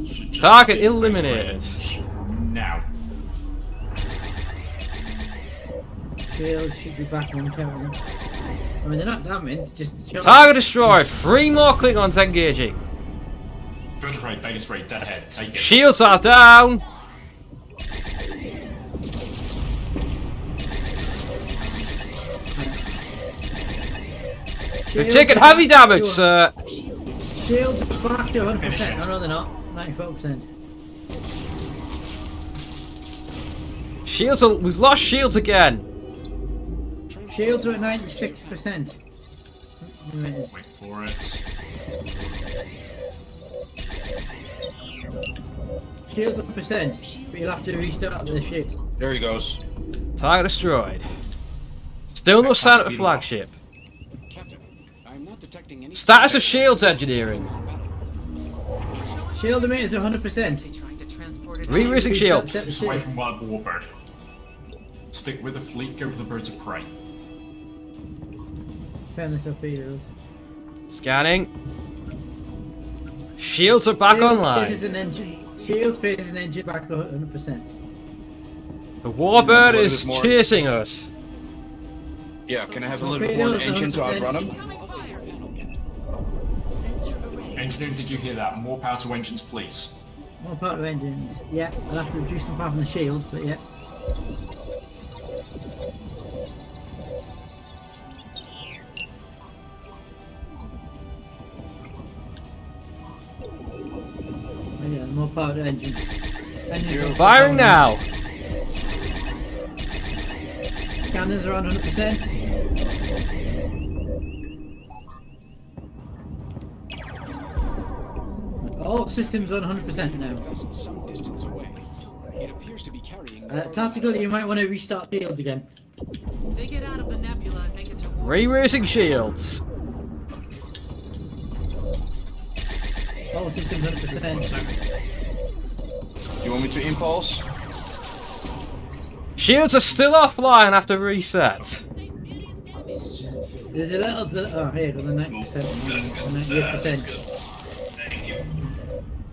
Should just Target be in eliminated. range Now. Shields should be back momentarily. I mean, they're not damaged, just... Target destroyed. 3 more Klingons engaging. Good rate, Vegas rate, dead ahead. Take it. Shields are down. We've taken heavy damage, sir. Shields are back to 100%. No, they're not. 94%. Shields are... We've lost shields again. Shields are at 96%. Wait for it. Shields up percent, but you'll have to restart the shit. There he goes. Target destroyed. Still no sign of the flagship. Captain, I'm not detecting any Status of shields engineering. Shield emitters 100%. Re-raising shields. Just away from Wild Warbird. Stick with the fleet, go for the birds of prey. Found the torpedoes. Scanning. Shields are back online. Shields faces an engine back to 100%. The Warbird is chasing us. Yeah, can I have a little bit more engine to outrun him? Engineering, did you hear that? More power to engines, please. More power to engines. Yeah, I'll have to reduce some power from the shields, but yeah. Yeah, more power to engines. Firing now! Scanners are on 100%. All systems on 100% now. Some distance away. It appears to be carrying. Tactical, you might want to restart shields again. They get out of the nebula and make it to war. Re-raising shields. All systems 100%. You want me to impulse? Shields are still offline after reset. There's a little... Oh, here, got the 90%. 98%.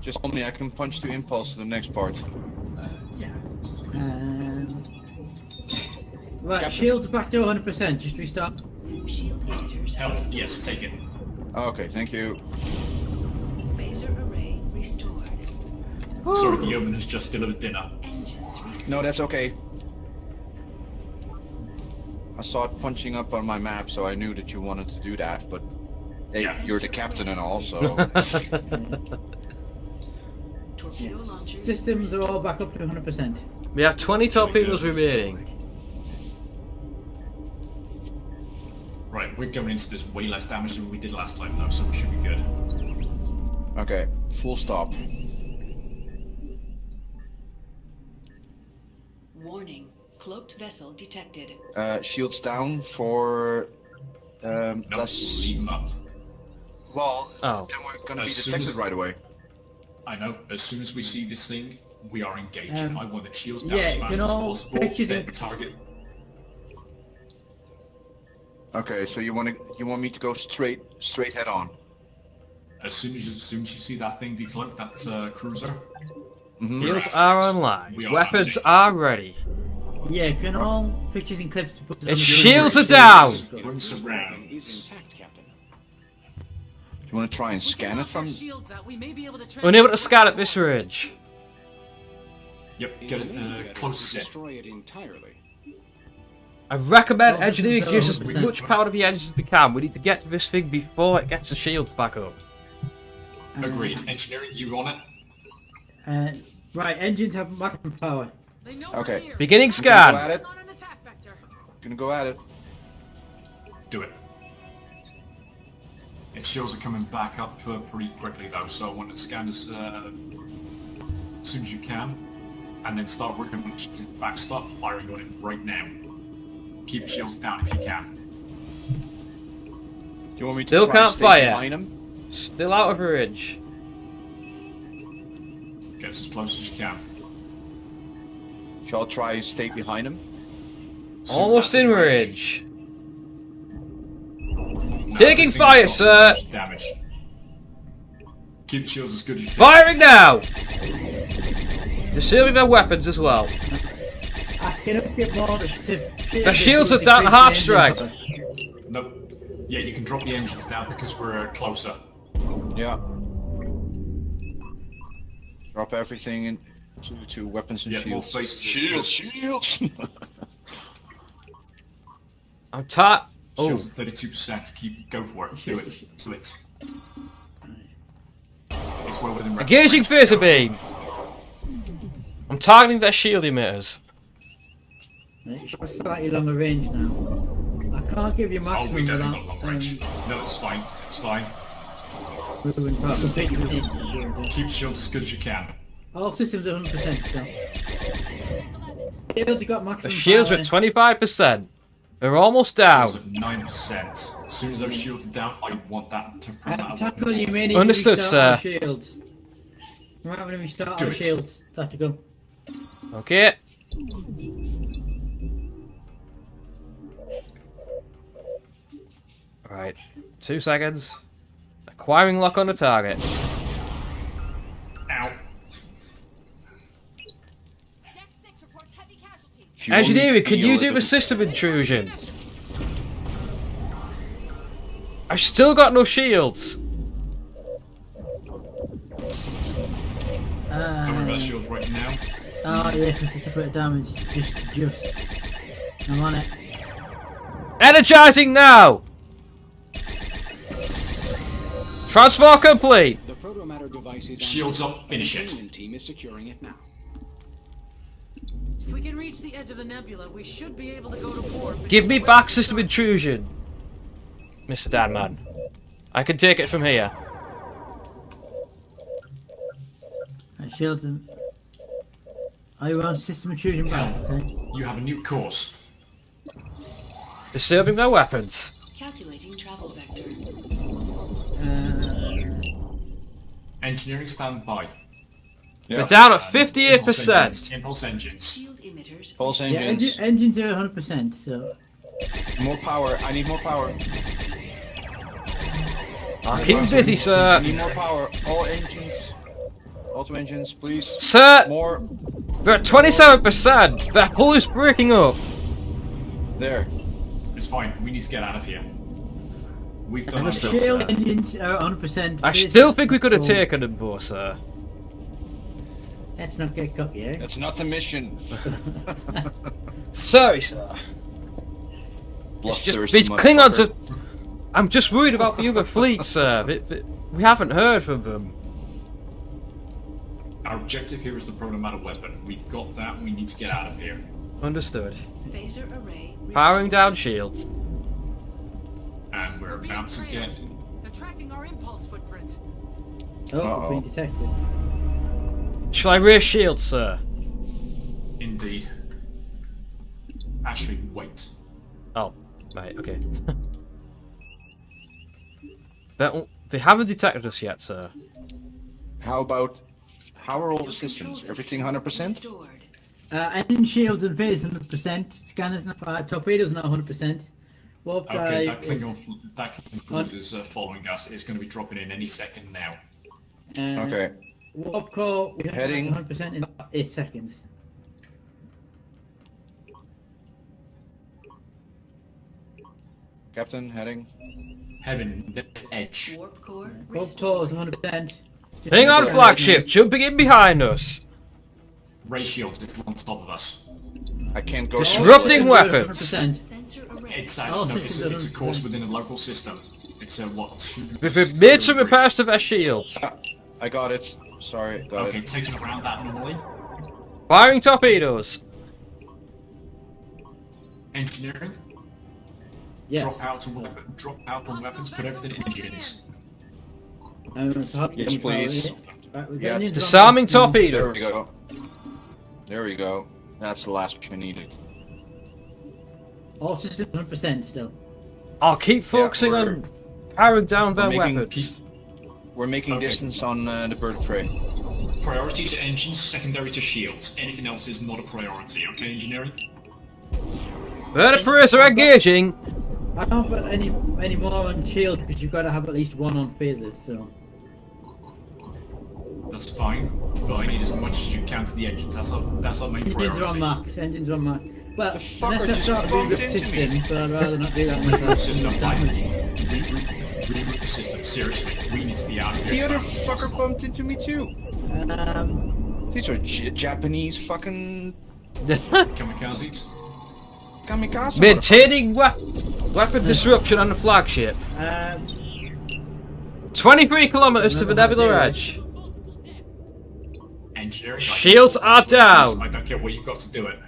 Just tell me I can punch to impulse to the next part. Right, Captain. shields back to 100%. Just restart. Help, yes, take it. Okay, thank you. Sorry, the yeoman has just delivered dinner. No, that's okay. I saw it punching up on my map, so I knew that you wanted to do that, but hey, you're the captain and all, so... Systems are all back up to 100%. We have 20 torpedoes remaining. Right, we're going into this way less damage than we did last time though, so we should be good. Okay, full stop. Warning. Cloaked vessel detected. Shields down for... No, less... leave them up. Well, oh. then we're gonna be detected right away. I know, as soon as we see this thing, we are engaging. I want it shields down yeah, as fast as possible, then and... target. Okay, so you want me to go straight head on? As soon as you see that thing decloak, that cruiser. Shields are online. Weapons are ready. Yeah, can all pictures and clips... Its shields are down! You want to try and scan it from... Unable to scan at this ridge. Yep, get it close to destroy it entirely. I recommend engineering gives as much power to the engines as we can. We need to get to this thing before it gets the shields back up. Agreed. Engineering, you on it? Right, engines have maximum power. Okay. Beginning scan. Gonna go at it. Do it. Its shields are coming back up pretty quickly though, so I want it scanned as soon as you can, and then start working on it back. Start firing on it right now. Keep shields down if you can. Do you want me to Still try can't and stay fire. behind him? Still out of ridge. Get as close as you can. Shall I try and stay behind him? Almost in ridge. Taking fire, sir! Damage. Keep shields as good as you can. Firing now! Disabling their weapons as well. I Can I get more to The shields are down to half strength. Nope. Yeah, you can drop the engines down because we're closer. Yeah. Drop everything to weapons and Yeah, more shields. faces. Shields! I'm tired. Oh, Shields at 32%. Go for it. Do it. Do it. It's well within range. engaging phaser beam. I'm targeting their shield emitters. It's got slightly longer range now. I can't give you Oh, maximum we don't without have long range. No, it's fine. It's fine. moving part completely within. Keep shields as good as you can. All systems are 100% still. Shields have got The maximum shields are power. at 25%. They're almost down. Shields at 9%. As soon as those shields are down, I want that to Tackle, you may need Understood, to restart sir. our shields. Right, when we start Do our it. shields, tactical. Okay. Right. 2 seconds. Acquiring lock on the target. Ow. Engineering, can you do the system intrusion? I've still got no shields. Don't worry about shields right now. Oh yeah, because it's a bit of damage. Just. I'm on it. Energizing now! Transfer complete! The protomatter device is Shields on. up, finish it. The containment team is securing it now. If we can reach the edge of the nebula, we should be able to go to war. Give me back system intrusion, Mr. Danman. I can take it from here. Shields and... Are you on system intrusion back? Okay. You have a new course. Disturbing their weapons. Calculating travel vector. Engineering standby. We're down at 58%. Impulse engines. Shield emitters. Pulse Yeah, engines. engines are 100%, so... More power. I need more power. I'll keep busy, I sir. need more power. All engines. Auto engines, please. Sir, More. they're at 27%. Their hull is breaking up. There. It's fine. We need to get out of here. We've done And the ourselves. shield engines are 100%. I This still think we could have is- taken them though, sir. Let's not get cocky, eh? That's not the mission. Sorry, sir. It's just these Klingons are... I'm just worried about the other fleet, sir. We haven't heard from them. Our objective here is the protomatter weapon. We've got that. We need to get out of here. Understood. Phaser array. Powering down shields. And we're about to get. They're tracking our impulse footprint. Oh, we've been detected. Shall I raise shields, sir? Indeed. Actually, wait. Oh, right, okay. They haven't detected us yet, sir. How about... How are all the systems? Everything 100%? Engine shields and phase 100%. Scanners not 5. Torpedoes not 100%. Warp Okay, drive that Klingon cruise is following us. It's going to be dropping in any second now. Okay. Warp core, we have Heading. 100% in 8 seconds. Captain, heading. Heaven, the edge. Warp core. Warp core is 100%. Hang on, flagship, jumping in behind us. Ray shields is on top of us. I can't go... Disrupting weapons. 100%. It's All no, systems it's a are course 100%. within a local system. It's a what? We've made some repairs to their shields. I got it. Sorry, got Okay, it. take them around that normally. Firing torpedoes. Engineering. Yes. Drop out on weapons. Put everything in engines. Yes, please. Right, we're Yeah. getting into Disarming There torpedoes. we go. There we go. That's the last mission needed. All systems 100% still. I'll keep focusing we're- on powering down their we're making weapons. We're making Okay. distance on the bird of prey. Priority to engines, secondary to shields. Anything else is not a priority. Okay, engineering. Vertebrates are engaging. I don't put any more on shield because you've got to have at least one on phasers, so. That's fine. But I need as much as you can to the engines. That's our main Engines priority. are on max. Engines are on max. Well, fucker unless I just start bumped doing into me. systems, but I'd rather not do that Reboot the myself. system. Damage. Reboot the system. Seriously, we need to be out of here. The other as fast as fucker possible. bumped into me too. These are Japanese fucking Kamikazes. kamikaze. Maintaining weapon disruption on the flagship. 23 kilometers to the Nebula Edge. Engineering. Shields are down. I don't care what you've got to do it.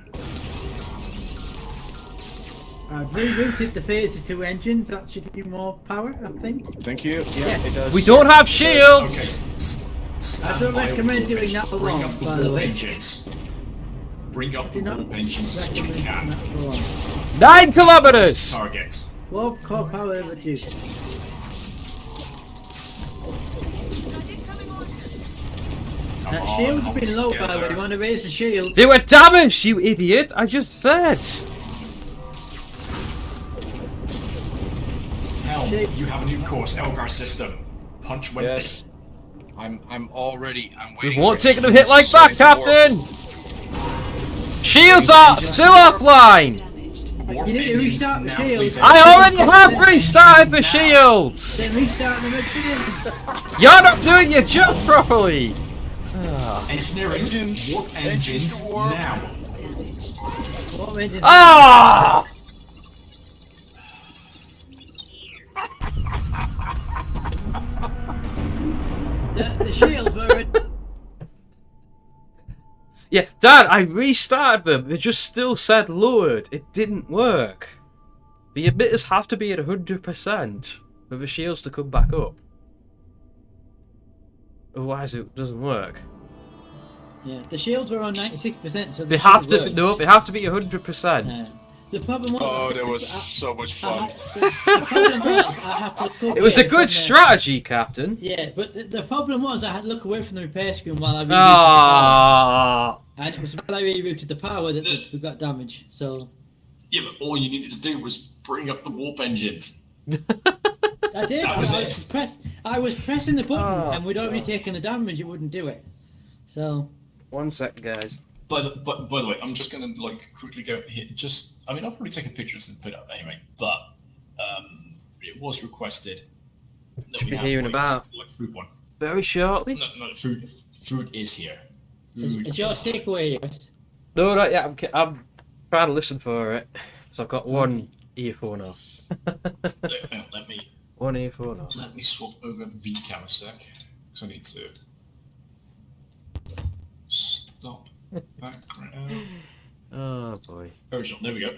I've rerouted the phases to engines. That should give you more power, I think. Thank you. Yeah, it does. We don't have shields. I don't recommend doing that for Bring long, up the by the warp way. engines. Bring up the Do not warp engines as you recommend can. that for long. 9 kilometers. Target. Warp core power reduced. That shield's been low, by the way. You want to raise the shields? They were damaged, you idiot. I just said. Helm, you have a new course, Elgar system. Punch when Yes. I'm all ready. I'm We waiting. won't for take a hit like engines that, to warp. Captain. Shields are still offline. warp You need to engines restart the now, shields. please. I already have restarted the shields. Then restart them again. You're not doing your job properly. Engineering, warp engines now. Warp engines. Ah! The shields were. Yeah, Dad, I restarted them. It just still said lowered. It didn't work. The emitters have to be at 100% for the shields to come back up. Otherwise, it doesn't work. Yeah, the shields were on 96%, so They have to. No, they have to be 100%. Yeah. The problem was. Oh, that was so much fun. The problem was I had to look It was a away good from the- strategy, Captain. Yeah, but the problem was I had to look away from the repair screen while I rerouted Ah. the power. And it was when I rerouted the power that we got damage. So Yeah, but all you needed to do was bring up the warp engines. I did. That was I was pressing the button, Oh, and we'd already taken the damage. It wouldn't do it. So 1 sec, guys. But by the way, I'm just gonna quickly go here. I mean, I'll probably take a picture and put it up anyway. But it was requested that Should we be have, hearing about food one. very shortly. No, food is here. it's your takeaway, yes. No, not yet. I'm trying to listen for it. So I've got one earphone off. Let me One earphone off. let me swap over VCam a sec. Because I need to stop background. Oh boy. Original. There we go.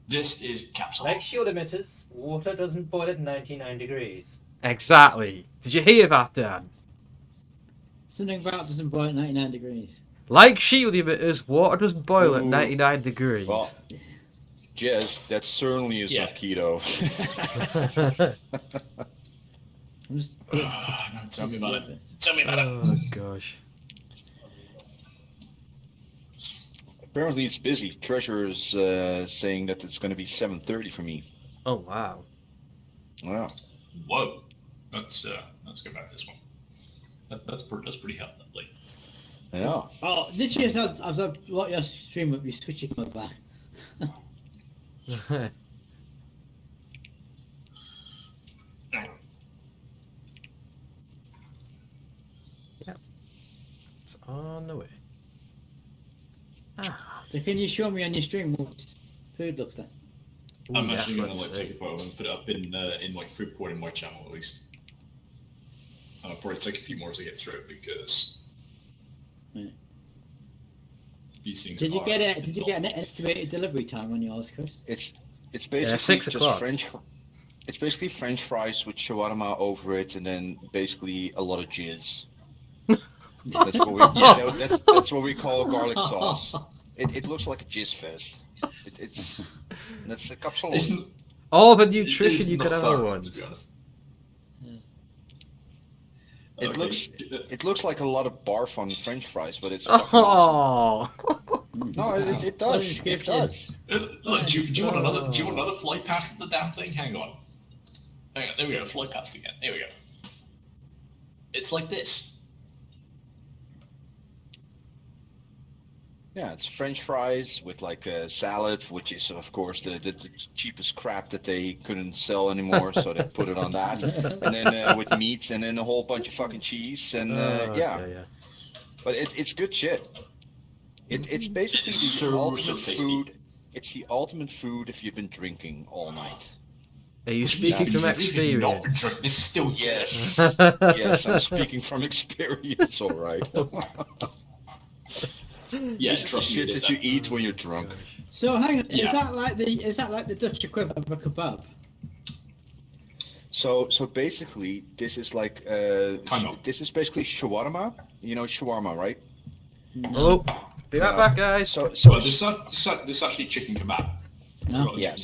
This is capsule. Like shield emitters, water doesn't boil at 99 degrees. Exactly. Did you hear that, Dan? Something about doesn't boil at 99 degrees. Like shield emitters, water doesn't boil at Ooh. 99 degrees. Well, Jez, that certainly is not keto. I'm just. No, tell me about it. Tell me about it. Oh gosh. Apparently it's busy. Treasure is saying that it's going to be 7:30 for me. Oh wow. Wow. Whoa. Let's go back to this one. That's pretty lovely. Yeah. Oh, this year's as I watch your stream up, you switch it back. Yep. It's on the way. So can you show me on your stream what food looks like? I'm Ooh, actually yes, going to let's take see. a photo and put it up in food report in my channel at least. And I'll probably take a few more to get through it because these things. Did you are get it? Did you difficult. get an estimated delivery time on yours, Chris? It's basically 6 just o'clock. It's basically French fries with shawarma over it, and then basically a lot of jizz. That's what we that's what we call garlic sauce. It looks like a jizz fest. That's a capsule. All the It nutrition is you could not ever far, want. to be honest. It Okay. looks like a lot of barf on French fries, but it's fucking Oh. awesome. No, it does. It does. Look, do you want another flight past the damn thing? Hang on. There we go. Flight past again. There we go. It's like this. Yeah, it's French fries with like a salad, which is of course the cheapest crap that they couldn't sell anymore, so they put it on that, and then with meat, and then a whole bunch of fucking cheese, and yeah. Okay, yeah. But it's good shit. It's basically It's the so ultimate tasty. food. It's the ultimate food if you've been drinking all night. Are you speaking from experience? It's still Yes, yes, I'm speaking from experience. All right. Yes, This is the trust me, shit it is that you that. eat when you're drunk. So hang on, Yeah. is that like the Dutch equivalent of a kebab? So basically, this is like this is basically shawarma. You know shawarma, right? Oh, be right back, guys. So Well, this is actually chicken kebab. No. yeah,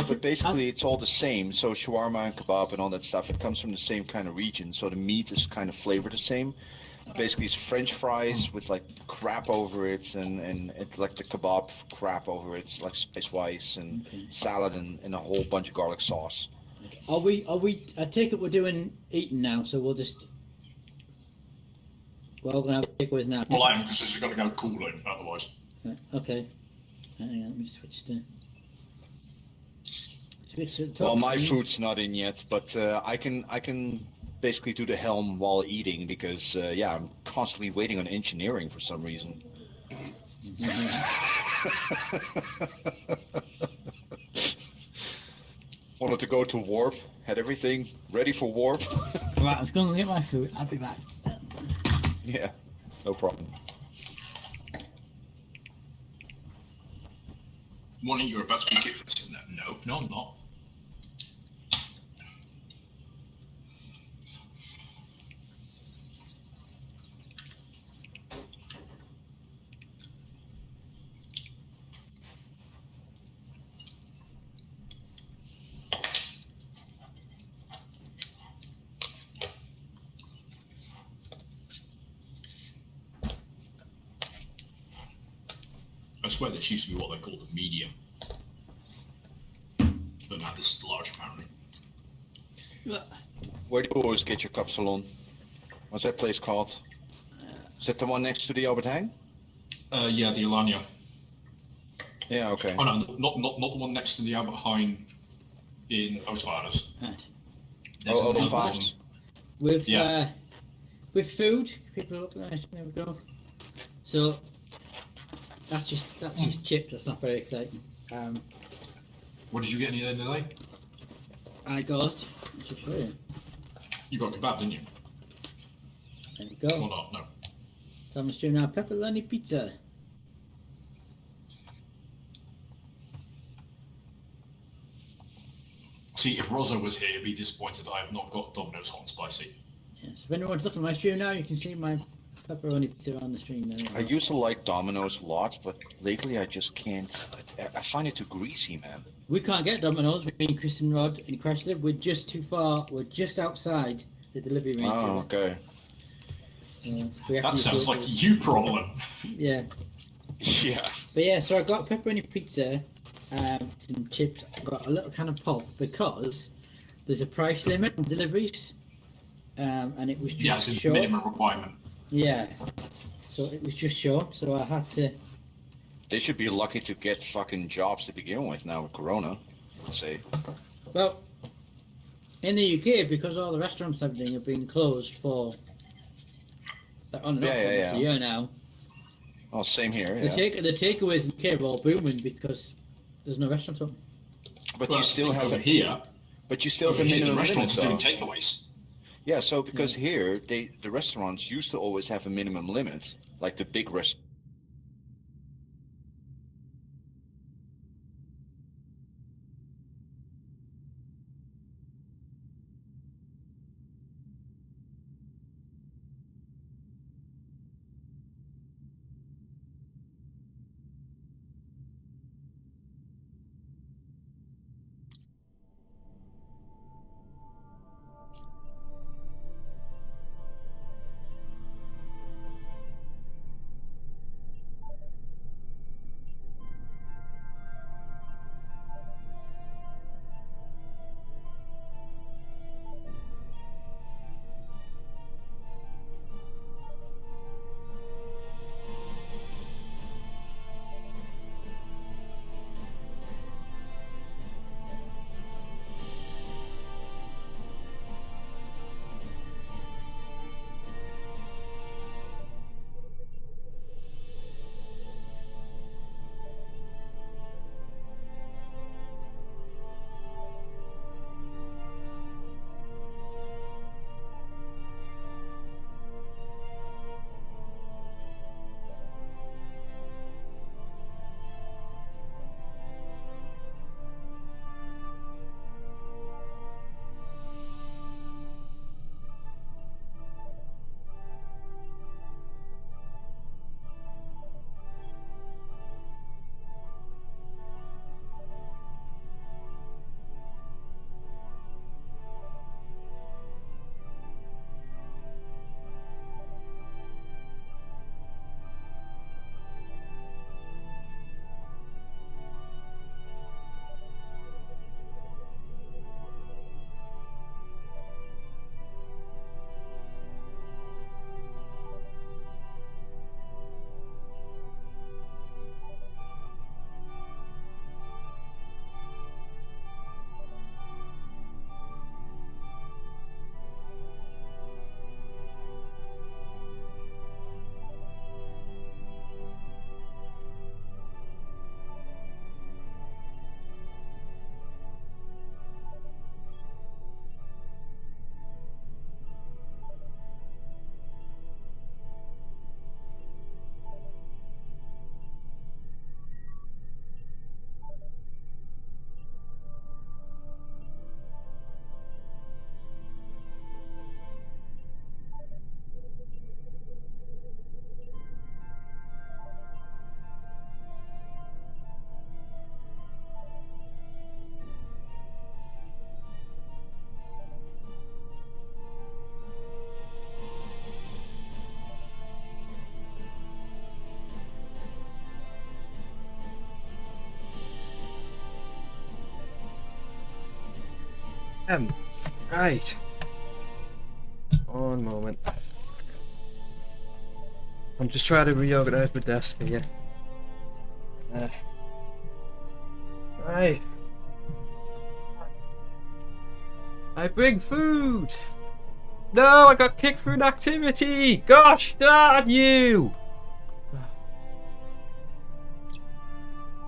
but basically it's all the same. So shawarma and kebab and all that stuff, it comes from the same kind of region. So the meat is kind of flavored the same. Basically, it's French fries with like crap over it, and it, like the kebab crap over it, like spice-wise, and salad and a whole bunch of garlic sauce. Are we? I take it we're doing eating now, so we'll just. We're all gonna have takeaways now. Well, I am, because this is going to go cooling otherwise. Okay. Hang on, let me switch to. Well, my food's not in yet, but I can basically do the helm while eating because yeah, I'm constantly waiting on engineering for some reason. Wanted to go to warp, had everything ready for warp. Right, I was going to get my food. I'll be back. Yeah, no problem. One you're about to be kicked for saying that. No, I'm not. I swear this used to be what they called a medium. But now this is large, apparently. Where do you always get your capsalon? What's that place called? Is that the one next to the Albert Heijn? Yeah, the Alanya. Yeah, okay. Oh no, not the one next to the Albert Heijn in Oostvaarders. There's Oh, another Oostvaarders. With food, people are looking at it. There we go. So that's just chips. That's not very exciting. What did you get any today? I got. I should show you. You got kebab, didn't you? There we go. Or not? No. So I'm just doing our pepperoni pizza. See, if Rosso was here, he'd be disappointed I have not got Domino's hot and spicy. Yes. If anyone's looking at my stream now, you can see my pepperoni pizza on the stream. There I used to like Domino's a lot, but lately I just can't. I find it too greasy, man. We can't get Domino's. Me and Chris and Rod in Chrysler. We're just too far. We're just outside the delivery range. Oh, okay. That sounds like you problem. Yeah. Yeah. But yeah, so I got pepperoni pizza, some chips. I got a little can of pop because there's a price limit on deliveries, and it was just Yeah, it's a short. minimum requirement. Yeah. So it was just short, so I had to. They should be lucky to get fucking jobs to begin with now with Corona, I would say. Well, in the UK, because all the restaurants and everything have been closed for on and off for almost a year now. Oh, same here. The Yeah. the takeaways in the UK are all booming because there's no restaurants open. But Well, you still have over here. But you still have Over a here, the minimum restaurants are doing limit, though. takeaways. Yeah, so because here the restaurants used to always have a minimum limit, like the big restaurants. Right. One moment. I'm just trying to reorganise my desk here. Right. I bring food! No, I got kicked through an activity! Gosh darn you!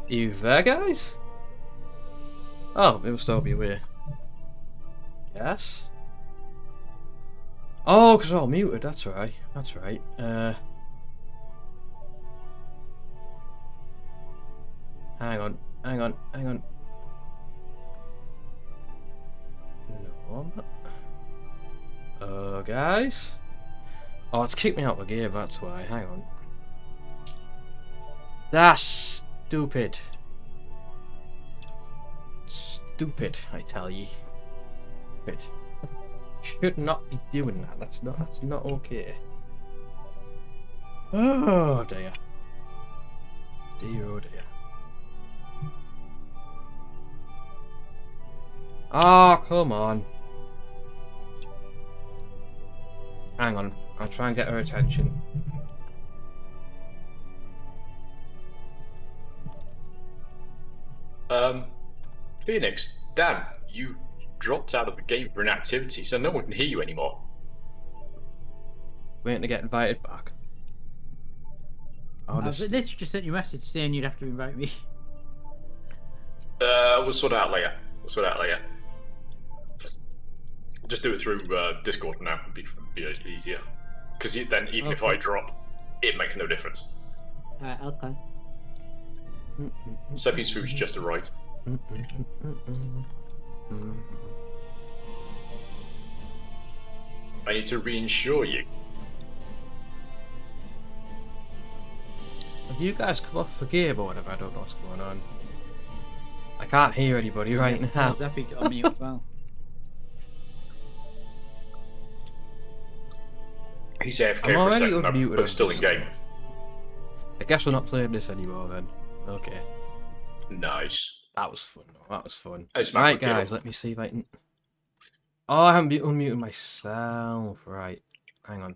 Are you there, guys? Oh, it must all be away. Yes? Oh, because we're all muted, that's right. That's right. Hang on. No, I'm not. Guys? Oh, it's kicked me out of the game, that's why. Hang on. That's stupid. Stupid, I tell ye. Stupid. Should not be doing that. That's not okay. Oh dear. Dear oh dear. Oh, come on. Hang on. I'll try and get her attention. Phoenix, damn, you dropped out of the game for an activity, so no one can hear you anymore. Waiting to get invited back. I've literally just sent you a message saying you'd have to invite me. We'll sort it out later. Just do it through Discord for now. It'd be easier. Because then, even if I drop, it makes no difference. Okay. Seppi's food's just right. I need to reinsure you. Have you guys come off the game or whatever? I don't know what's going on. I can't hear anybody right now. Zappy got on mute as well. He's AFK I'm for a already second, unmuted but still in game. I guess we're not playing this anymore then. Okay. Nice. That was fun. That was fun. It's Right, guys, let me see if I can. Oh, I haven't unmuted myself. Right. Hang on.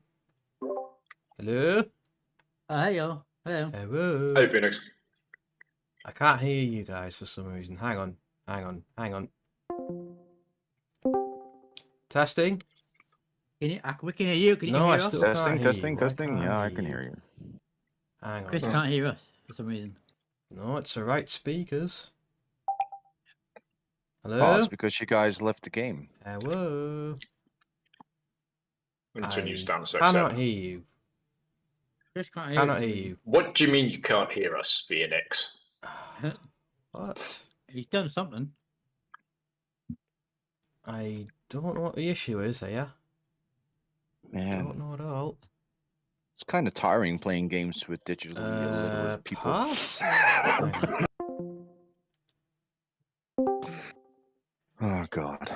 Hello? Hello. Hello. Hello. Hey, Phoenix. I can't hear you guys for some reason. Hang on. Testing? We can hear you. Can you No, hear I us? still can't hear you. Testing. Why Yeah, I can't can hear you. Hang on. Chris can't hear us for some reason. No, it's the right speakers. Hello? Oh, it's because you guys left the game. Hello? I'm going to turn you down a sec. Cannot hear you. Chris can't hear Cannot us. hear you. What do you mean you can't hear us, Phoenix? What? He's done something. I don't know what the issue is here. Man, Don't know at all. it's kind of tiring playing games with digitally illiterate people. Pass? Oh God.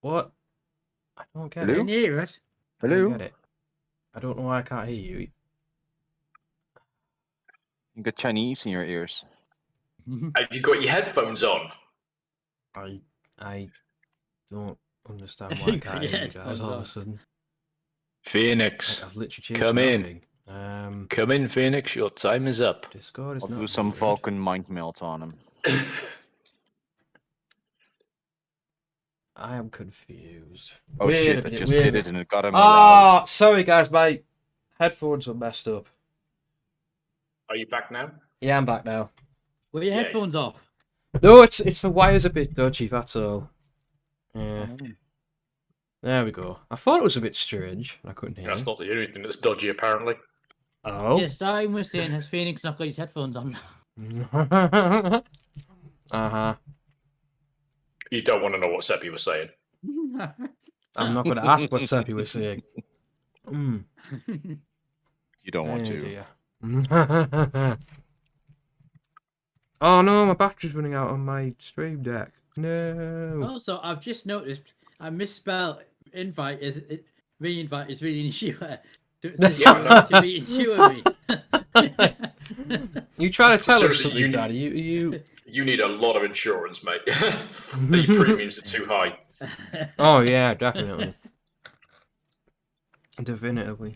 What? I don't get Hello? it. Can you hear us? I Hello? don't get it. I don't know why I can't hear you. You got Chinese in your ears. Have you got your headphones on? I don't understand why I can't hear you guys headphones all of on. a sudden. Phoenix, I've literally changed come in. everything. Come in, Phoenix. Your time is up. Discord is I'll not do some muted. Vulcan mind melt on him. I am confused. Oh Wait shit, a I minute, just wait a did minute. it and it got him Ah, aroused. sorry guys, my headphones are messed up. Are you back now? Yeah, I'm back now. Were your Yeah. headphones off? No, it's the wire's a bit dodgy, that's all. Yeah. There we go. I thought it was a bit strange. I couldn't hear. That's not the only thing that's dodgy, apparently. Oh. Yes, Starion was saying, has Phoenix not got his headphones on? Uh-huh. You don't want to know what Seppi was saying. I'm not going to ask what Seppi was saying. You don't want to. Dear. Oh no, my battery's running out on my stream deck. No. Also, I've just noticed I misspelled invite as re-invite is reinsure. To reinsure me. You trying to tell us Seriously, something, Daddy? You You need a lot of insurance, mate. The premiums are too high. Oh yeah, definitely. Definitively.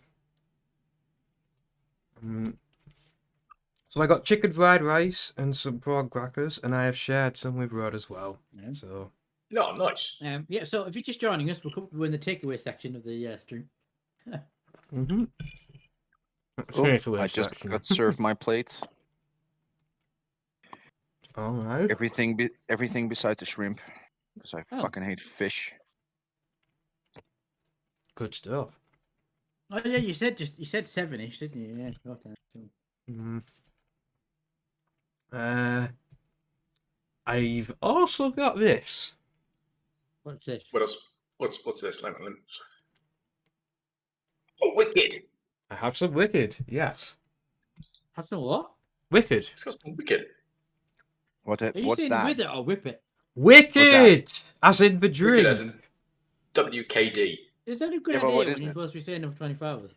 So I got chicken fried rice and some prawn crackers, and I have shared some with Rod as well. Yeah. So. No, nice. Yeah, so if you're just joining us, we're in the takeaway section of the stream. Mm-hmm. Oh, I just got served my plate. All right. Everything beside the shrimp, because I fucking hate fish. Good stuff. Oh yeah, you said 7-ish, didn't you? Yeah, got that. I've also got this. What's this? What else? What's this? Let me. Oh, Wicked! I have some Wicked, yes. Have some what? Wicked. It's got some Wicked. What's saying that? with it or whip it? Wicked! As in the drink. Wicked as in WKD. Is that a good Yeah, but idea what when is you're it? supposed to be saying number 25?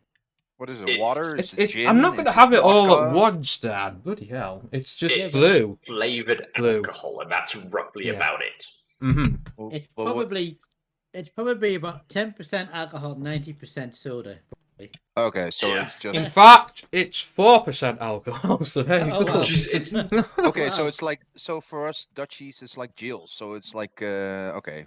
What is it? Water? Is it It's, gin? I'm not going to Is have it all at vodka? once, Dad. Bloody hell. It's just It's blue. Flavoured alcohol, and that's roughly Yeah. about it. Mm-hmm. It's probably about 10% alcohol, 90% soda. Probably. Okay, so it's just In fact, it's 4% alcohol, so there you Oh, go. wow. It's okay. So it's like for us Dutchies, it's like Jills. So it's like okay.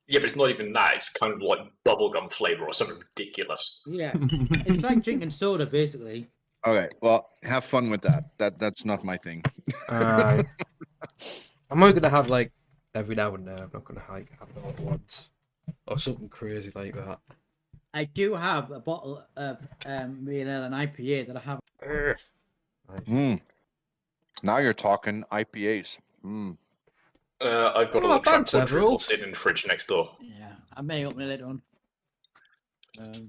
Yeah, but it's not even that. It's kind of like bubblegum flavour or something ridiculous. Yeah, it's like drinking soda, basically. Okay, well, have fun with that. That's not my thing. I'm only going to have, like, every now and then. I'm not going to, like, have it all at once. Or something crazy like that. I do have a bottle of real ale and IPA that I have. Now you're talking IPAs. I've got Oh, a thanks, quadruple Everald. sitting in the fridge next door. Yeah, I may open it later on.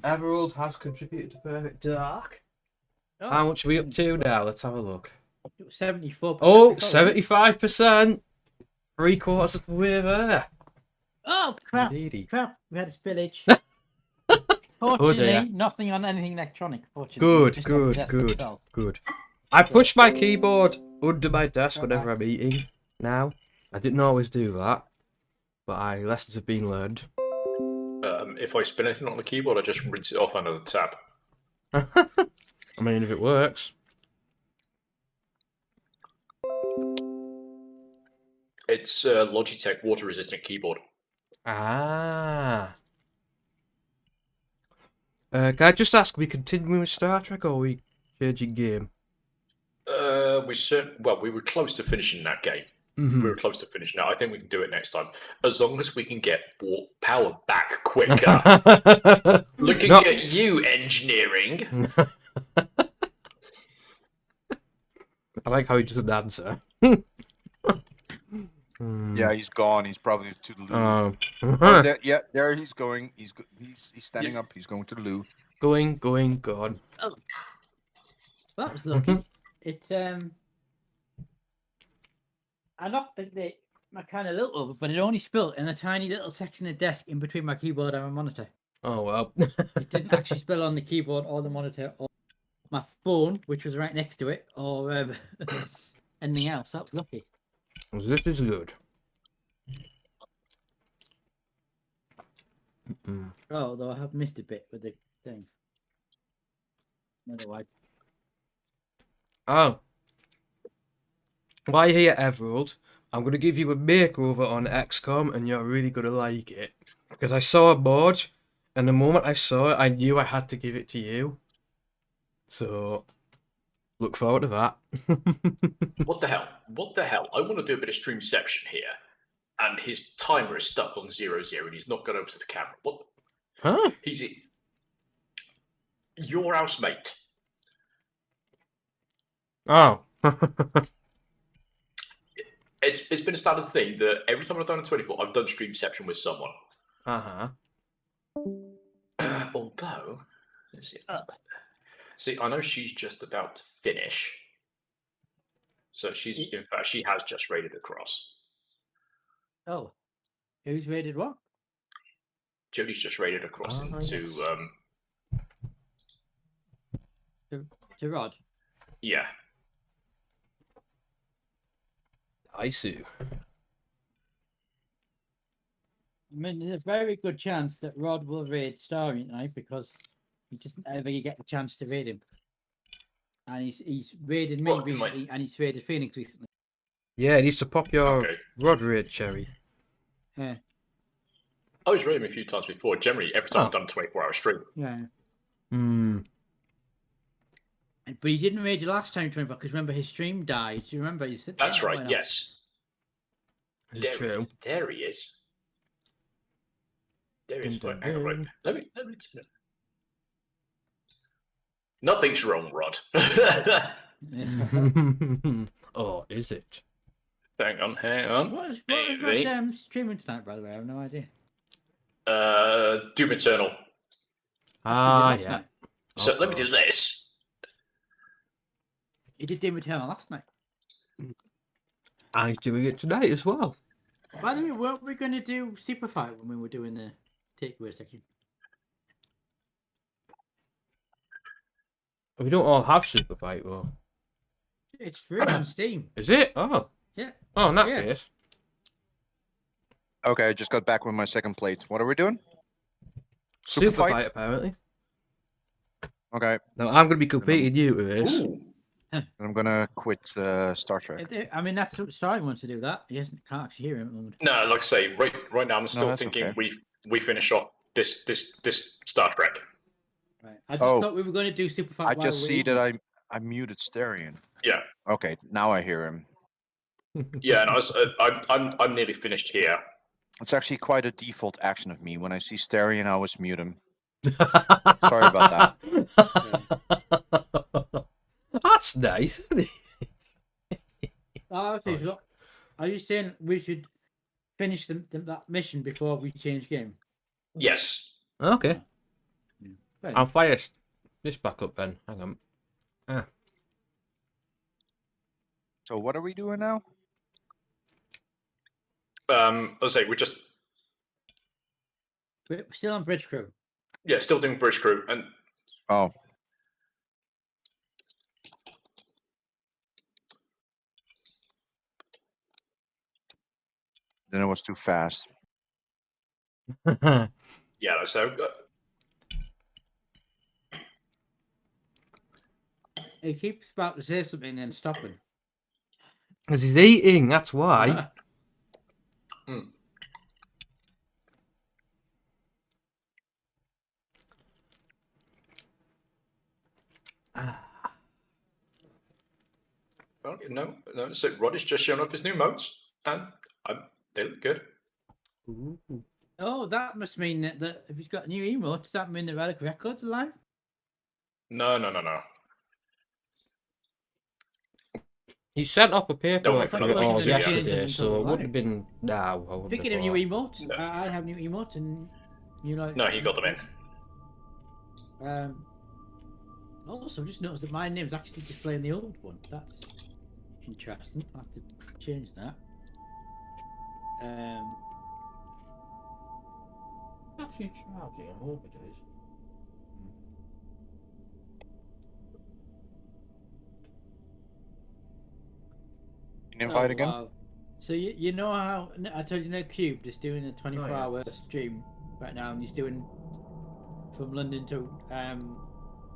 Everald has contributed to Perfect Dark. Oh, How much are we up to now? Let's have a look. 74%. Oh, 75%. 3/4 of the way there. Oh, crap. Indeedy. Crap. We had a spillage. Oh, Fortunately, dear. nothing on anything electronic. Fortunately. Just on the desk itself. Good. I push my keyboard under my desk whenever I'm eating now. I didn't always do that, but lessons have been learned. If I spin anything on the keyboard, I just rinse it off under the tap. I mean, if it works. It's a Logitech water-resistant keyboard. Ah. Can I just ask, are we continuing with Star Trek or are we changing game? We were close to finishing that game. Mhm. We were close to finishing it. I think we can do it next time, as long as we can get power back quicker. Looking at you, engineering. I like how he doesn't answer. Yeah, he's gone. He's probably to the loo. Oh. There he's going. He's standing up. He's going to the loo. Going, gone. Oh, that was lucky. It's I knocked my kind of little over, but it only spilled in a tiny little section of desk in between my keyboard and my monitor. Oh well. It didn't actually spill on the keyboard or the monitor or my phone, which was right next to it, or anything else. That was lucky. This is good. Oh, though I have missed a bit with the thing. Otherwise. Oh. While you're here, Everald, I'm going to give you a makeover on XCOM and you're really going to like it. Because I saw a mod, and the moment I saw it, I knew I had to give it to you. So, look forward to that. What the hell? What the hell? I want to do a bit of streamception here, and his timer is stuck on 0-0, and he's not gone over to the camera. What? Huh? He's your housemate. Oh. It's been a standard thing that every time I've done a 24, I've done streamception with someone. Uh-huh. Although, let's see. See, I know she's just about to finish. So in fact, she has just raided across. Oh. Who's raided what? Jodie's just raided across into, To Rod? yeah. I see. I mean, there's a very good chance that Rod will raid Starion tonight because he just never get the chance to raid him. And he's raided me Well, recently, and he's raided Phoenix recently. Yeah, it needs to pop your Okay. rod raid, Cherry. Yeah. I was raiding him a few times before. Generally, every time I've done a 24-hour stream. Yeah. Hmm. But he didn't raid you last time, 24, because remember his stream died. Do you remember? He said, That's "Oh, right. why not?" Yes. This There is he true. is. There he is. There he is. Dun, Hang on, dun, right. Let me. Nothing's wrong, Rod. Oh, is it? Hang on. What is Maybe. Rod's streaming tonight, by the way? I have no idea. Doom Eternal. Ah, Last yeah. night. So let me do this. He did Doom Eternal last night. And he's doing it tonight as well. By the way, weren't we going to do Super Fight when we were doing the takeaway section? We don't all have Super Fight, though. It's free on Steam. Is it? Oh. Yeah. Oh, in that Yeah. case. Okay, I just got back with my second plate. What are we doing? Super Fight, apparently. Okay. Now, I'm going to be competing you with this. I'm gonna quit Star Trek. I mean, that's what Starion wants to do. That he can't actually hear him at the moment. No, like I say, right now I'm still that's thinking okay. we finish off this Star Trek. Right. I just thought we were going to do Super Fight. I just see that I muted Starion. Yeah. Okay, now I hear him. Yeah, and I'm nearly finished here. It's actually quite a default action of me. When I see Starion, I always mute him. Sorry about that. That's nice. Oh, okay. So are you saying we should finish that mission before we change game? Yes. Okay. Right. I'll fire this back up then. Hang on. Ah. So what are we doing now? I'll say we're still on Bridge Crew. Yeah, still doing Bridge Crew, and oh. Then it was too fast. yeah, so He keeps about to say something and then stopping. Because he's eating, that's why. well, no. So Rod is just showing off his new modes, and they look good. Ooh. Oh, that must mean that if he's got a new emote, does that mean the Relic Records alive? No. He sent off a paperwork for Don't it all worry, yeah. yesterday, so it wouldn't have been now. I wouldn't Speaking have of new thought. emotes, I have new emotes and you know. No, he got them in. Also, I've just noticed that my name's actually displaying the old one. That's interesting. I'll have to change that. Actually charging, I hope it is. Invite again? Wow. So you know how I told you Cube is doing a 24-hour stream right now, and he's doing from London to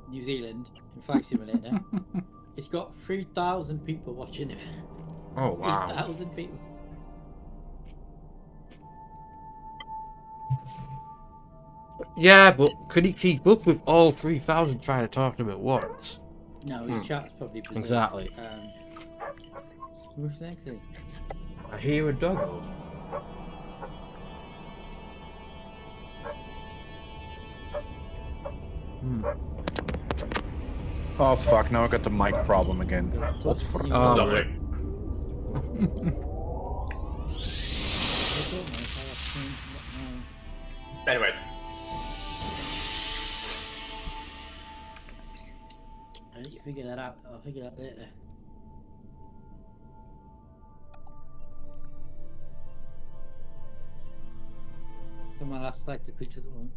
New Zealand in Flight Simulator. It's got 3,000 people watching it. Oh wow! 3,000 people. Yeah, but could he keep up with all 3,000 trying to talk to him at once? No, his chat's probably berserk. Exactly. Who's next? I hear a dog. Oh fuck! Now I got the mic problem again. Oh, Lovely. Anyway. I need to figure that out. I'll figure that later. Come on, last like the picture the one.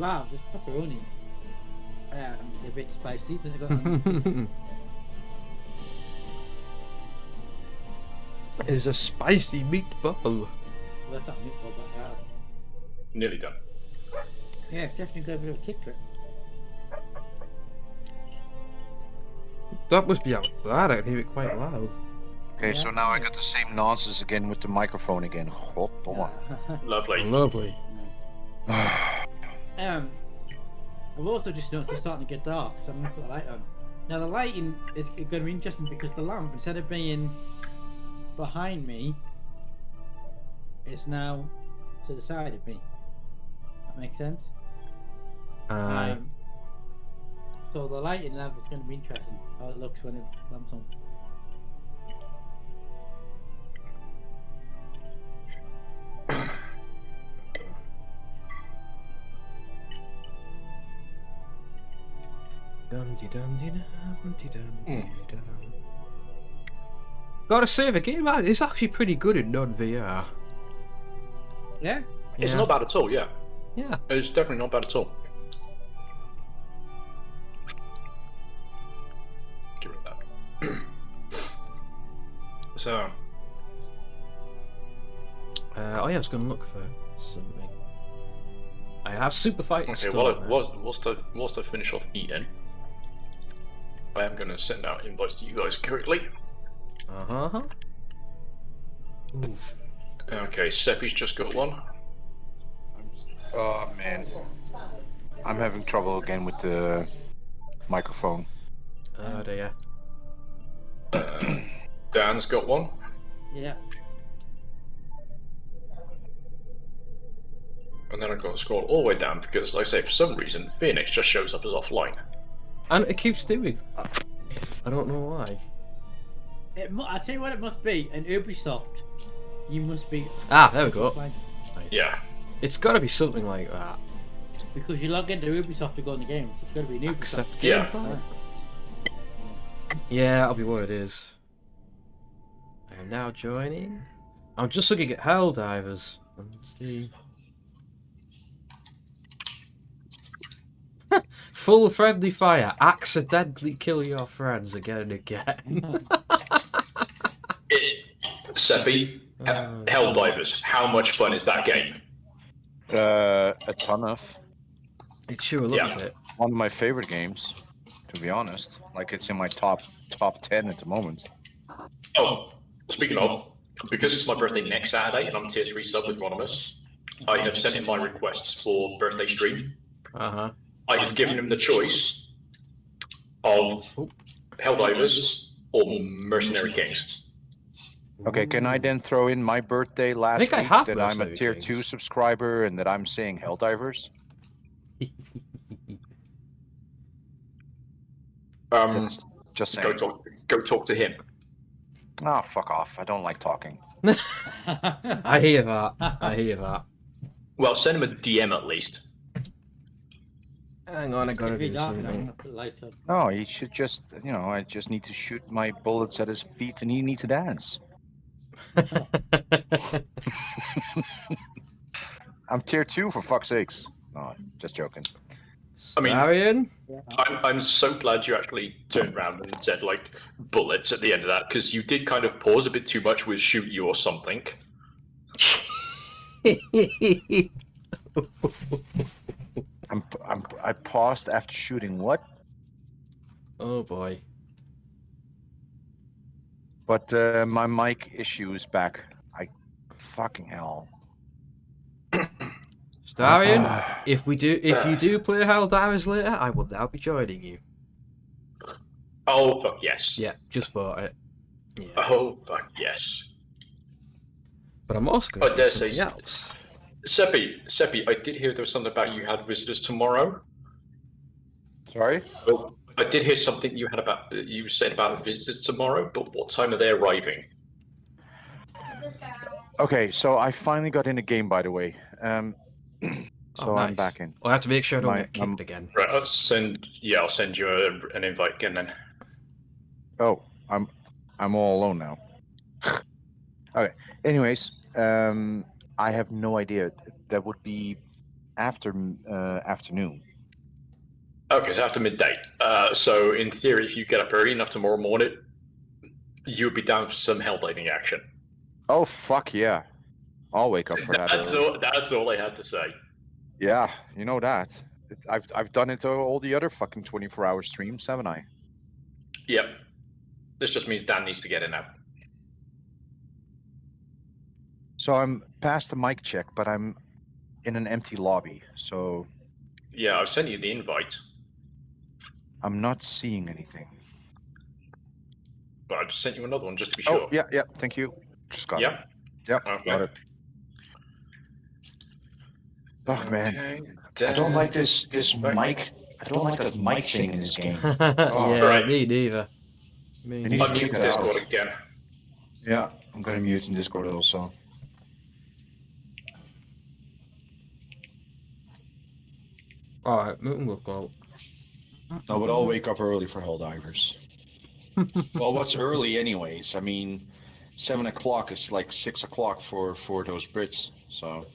Wow, this pepperoni. It's a bit spicy. But I got onions. It's a spicy meatball. Well, that's not meatball, but Nearly done. yeah, it's definitely got a bit of a kick to it. That must be outside. I can hear it quite loud. Okay, so now I got the same nonsense again with the microphone again. Lovely. Lovely. I've also just noticed it's starting to get dark, so I'm going to put the light on. Now the lighting is going to be interesting because the lamp, instead of being behind me, is now to the side of me. That makes sense? Aye. So the lighting lamp is going to be interesting, how it looks when it lamps on. Gotta say, the game is actually pretty good in non-VR. Yeah? It's Yeah. not bad at all, yeah. Yeah. It's definitely not bad at all. Get rid of that. So. Oh yeah, I was gonna look for something. I have super fighting Okay, still. whilst I finish off eating, I am going to send out invites to you guys currently. Uh-huh. Oof. Okay, Seppi's just got one. Oh man, I'm having trouble again with the microphone. Oh dear. Dan's got one. Yeah. And then I've got to scroll all the way down because, like I say, for some reason, Phoenix just shows up as offline. And it keeps doing that. I don't know why. I tell you what it must be, an Ubisoft. You must be... Ah, there we go. Right. Yeah. It's gotta be something like that. Because you log into Ubisoft to go in the game, so it's got to be an Ubisoft. Accept Yeah. gameplay? Yeah, that'll be what it is. I am now joining. I'm just looking at Helldivers. Let's see. Full friendly fire. Accidentally kill your friends again and again. Seppi, Helldivers, how much fun is that game? A ton of. It sure looks Yeah. it. One of my favorite games, to be honest. Like it's in my top 10 at the moment. Oh, speaking of, because it's my birthday next Saturday and I'm tier 3 sub with Ronimus, I have sent in my requests for birthday stream. Uh-huh. I have given him the choice of Helldivers or Mercenary Kings. Okay, can I then throw in my birthday last think I week have that I'm a Mercenary tier Kings. 2 subscriber and that I'm saying Helldivers? Just saying. Go talk to him. Oh, fuck off. I don't like talking. I hear that. I hear that. Well, send him a DM at least. Hang on, I gotta It'd be do dark now, something. I'll put the light on. No, he should just, I just need to shoot my bullets at his feet and he needs to dance. I'm tier 2 for fuck's sakes. No, just joking. I mean, Starion? I'm so glad you actually turned around and said, like, bullets at the end of that, because you did kind of pause a bit too much with shoot you or something. I paused after shooting what? Oh boy. But my mic issue is back. Fucking hell. Starion, if you do play Helldivers later, I will now be joining you. Oh, fuck yes. Yeah, just bought it. Yeah. Oh, fuck yes. But I'm also going I to dare do say, something else. Seppi, I did hear there was something about you had visitors tomorrow. Sorry? Well, I did hear something you said about visitors tomorrow, but what time are they arriving? Okay, so I finally got in the game, by the way. So Oh, I'm nice. back in. I have to make sure I don't My- get kicked again. Right, I'll send you an invite again then. Oh, I'm all alone now. Okay. Anyways, I have no idea. That would be after afternoon. Okay, so after midday. So in theory, if you get up early enough tomorrow morning, you would be down for some hell diving action. Oh fuck yeah! I'll wake up for that. That's all I had to say. Yeah, you know that. I've done it to all the other fucking 24-hour streams, haven't I? Yep. This just means Dan needs to get in now. So I'm past the mic check, but I'm in an empty lobby, so Yeah, I've sent you the invite. I'm not seeing anything. But I just sent you another one just to be sure. Oh, yeah, thank you. Just got it. Yep, Okay. got it. Oh man, I don't like this mic. I don't like the mic thing in this game. Yeah, me neither. Me You need neither. to take that Discord out. again. Yeah, I'm gonna mute in Discord also. Alright, Milton will go. No, but I'll wake up early for Helldivers. Well, what's early anyways? I mean, 7 o'clock is like 6 o'clock for those Brits, so...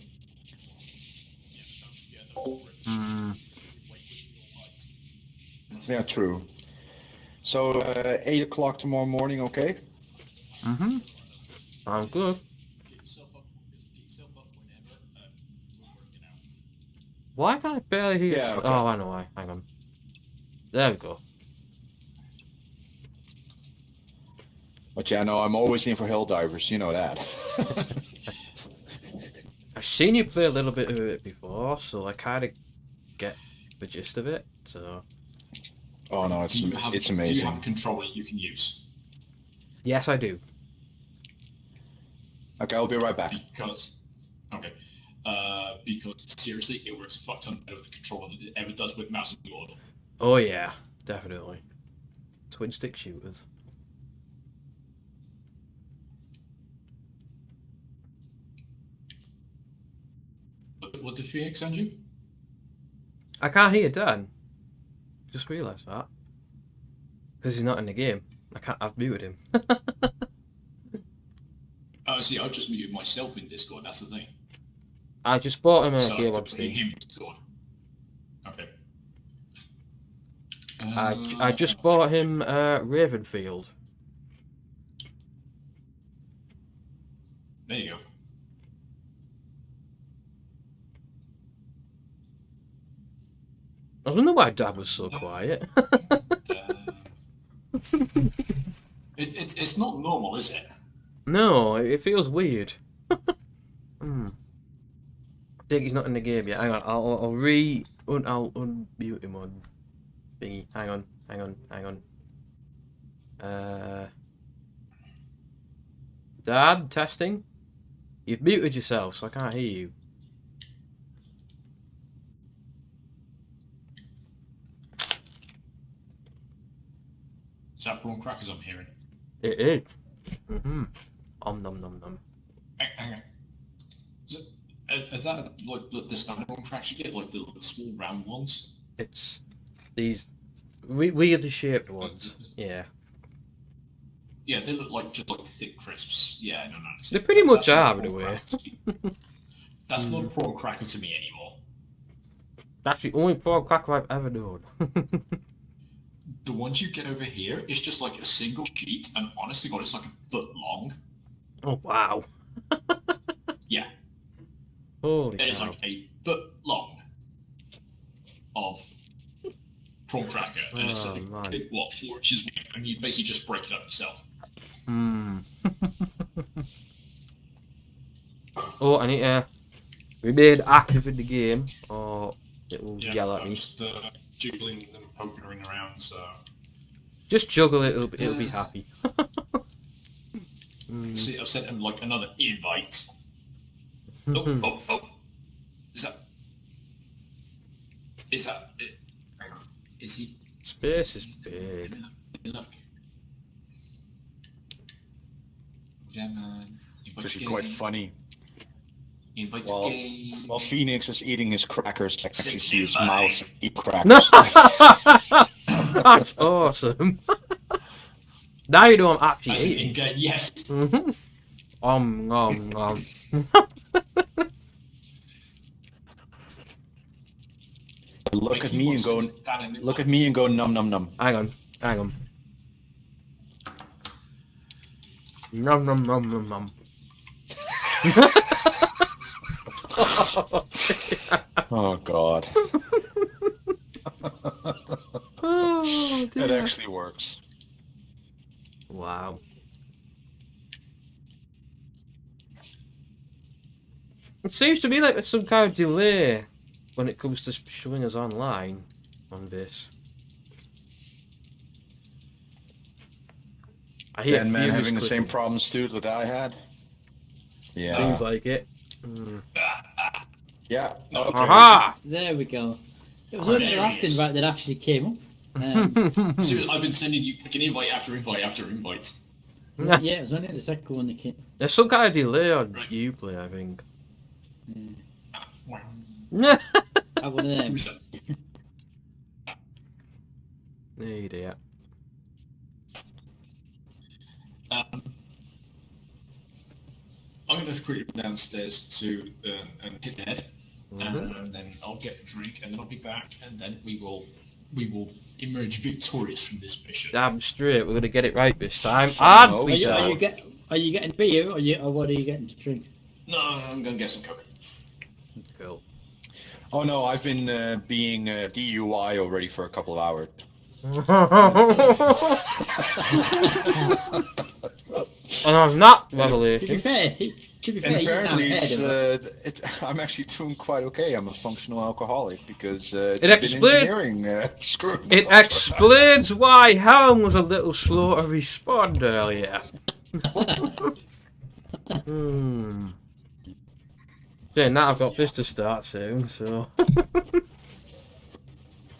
Yeah, true. So, 8 o'clock tomorrow morning, okay? Mm-hmm. Sounds good. Why can't I barely hear? Yeah, okay. Oh, I know why. Hang on. There we go. But yeah, no, I'm always in for Helldivers, you know that. I've seen you play a little bit of it before, so I kind of get the gist of it. So. Oh no, it's amazing. Do you have a controller you can use? Yes, I do. Okay, I'll be right back. Because seriously, it works a fuck ton better with the controller than it ever does with mouse and keyboard. Oh yeah, definitely. Twin stick shooters. What did Phoenix send you? I can't hear Dan. Just realised that. Because he's not in the game. I've muted him. Oh, see, I've just muted myself in Discord, that's the thing. I just bought him a So game to on play Steam. him in Discord. Okay. I just bought him Ravenfield. There you go. I wonder why Dad was so quiet. It's not normal, is it? No, it feels weird. I think he's not in the game yet. Hang on, I'll unmute him on thingy. Hang on. Dad, testing. You've muted yourself, so I can't hear you. Is that prawn crackers I'm hearing? It is. Nom nom nom. Hang on. Is that like the standard prawn crackers you get, like the small round ones? It's these weirdly shaped ones. Yeah. Yeah, they look like just like thick crisps. Yeah, no. They pretty much are, in a way. That's not a prawn cracker to me anymore. That's the only prawn cracker I've ever known. The ones you get over here, it's just like a single sheet, and honestly, God, it's like a foot long. Oh wow! Yeah, Holy it's cow. like a foot long of prawn cracker, and it's like man. 4 inches wide, and you basically just break it up yourself. Oh, I need to remain active in the game, or it will yell at I'm me. just jiggling and poking around, so. Just juggle it; it'll be happy. See, I've sent him like another invite. Oh! Is that it? Hang on. Is he? Space is big. Look. Yeah, man. It's actually quite funny. Invite While, game. while Phoenix is eating his crackers, I can actually see his invite. mouth eat crackers. That's awesome. Now you know I'm actually As in eating. in-game, yes. Nom. Look at me and go. Look at me and go num num num. Hang on. Nom nom nom nom nom. Oh God. Oh, dear. It actually works. Wow. It seems to me like there's some kind of delay when it comes to showing us online on this. I hear Dan Man Fury's having the same clicking. problems too that I had. Yeah. Seems like it. Mm. Yeah. Okay. Aha! There we go. It was only the last invite that actually came up. Seriously, I've been sending you freaking invite after invite after invite. Yeah, it was only the second one that came. There's some kind of delay on Uplay, I think. I one of them. Hey dear. I'm going to quickly downstairs to and hit the head, and then I'll get a drink, and then I'll be back, and then we will emerge victorious from this mission. Damn straight, we're gonna get it right this time. And Are we shall. you getting beer or what are you getting to drink? No, I'm going to get some Coke. Cool. Oh no, I've been being DUI already for a couple of hours. And I'm not To revelation. be fair, And you apparently, can't I'm actually doing quite okay. I'm a functional alcoholic because it's It been explains. engineering screwing me It up. explains why Helm was a little slow to respond earlier. Saying that, I've got this to start soon, so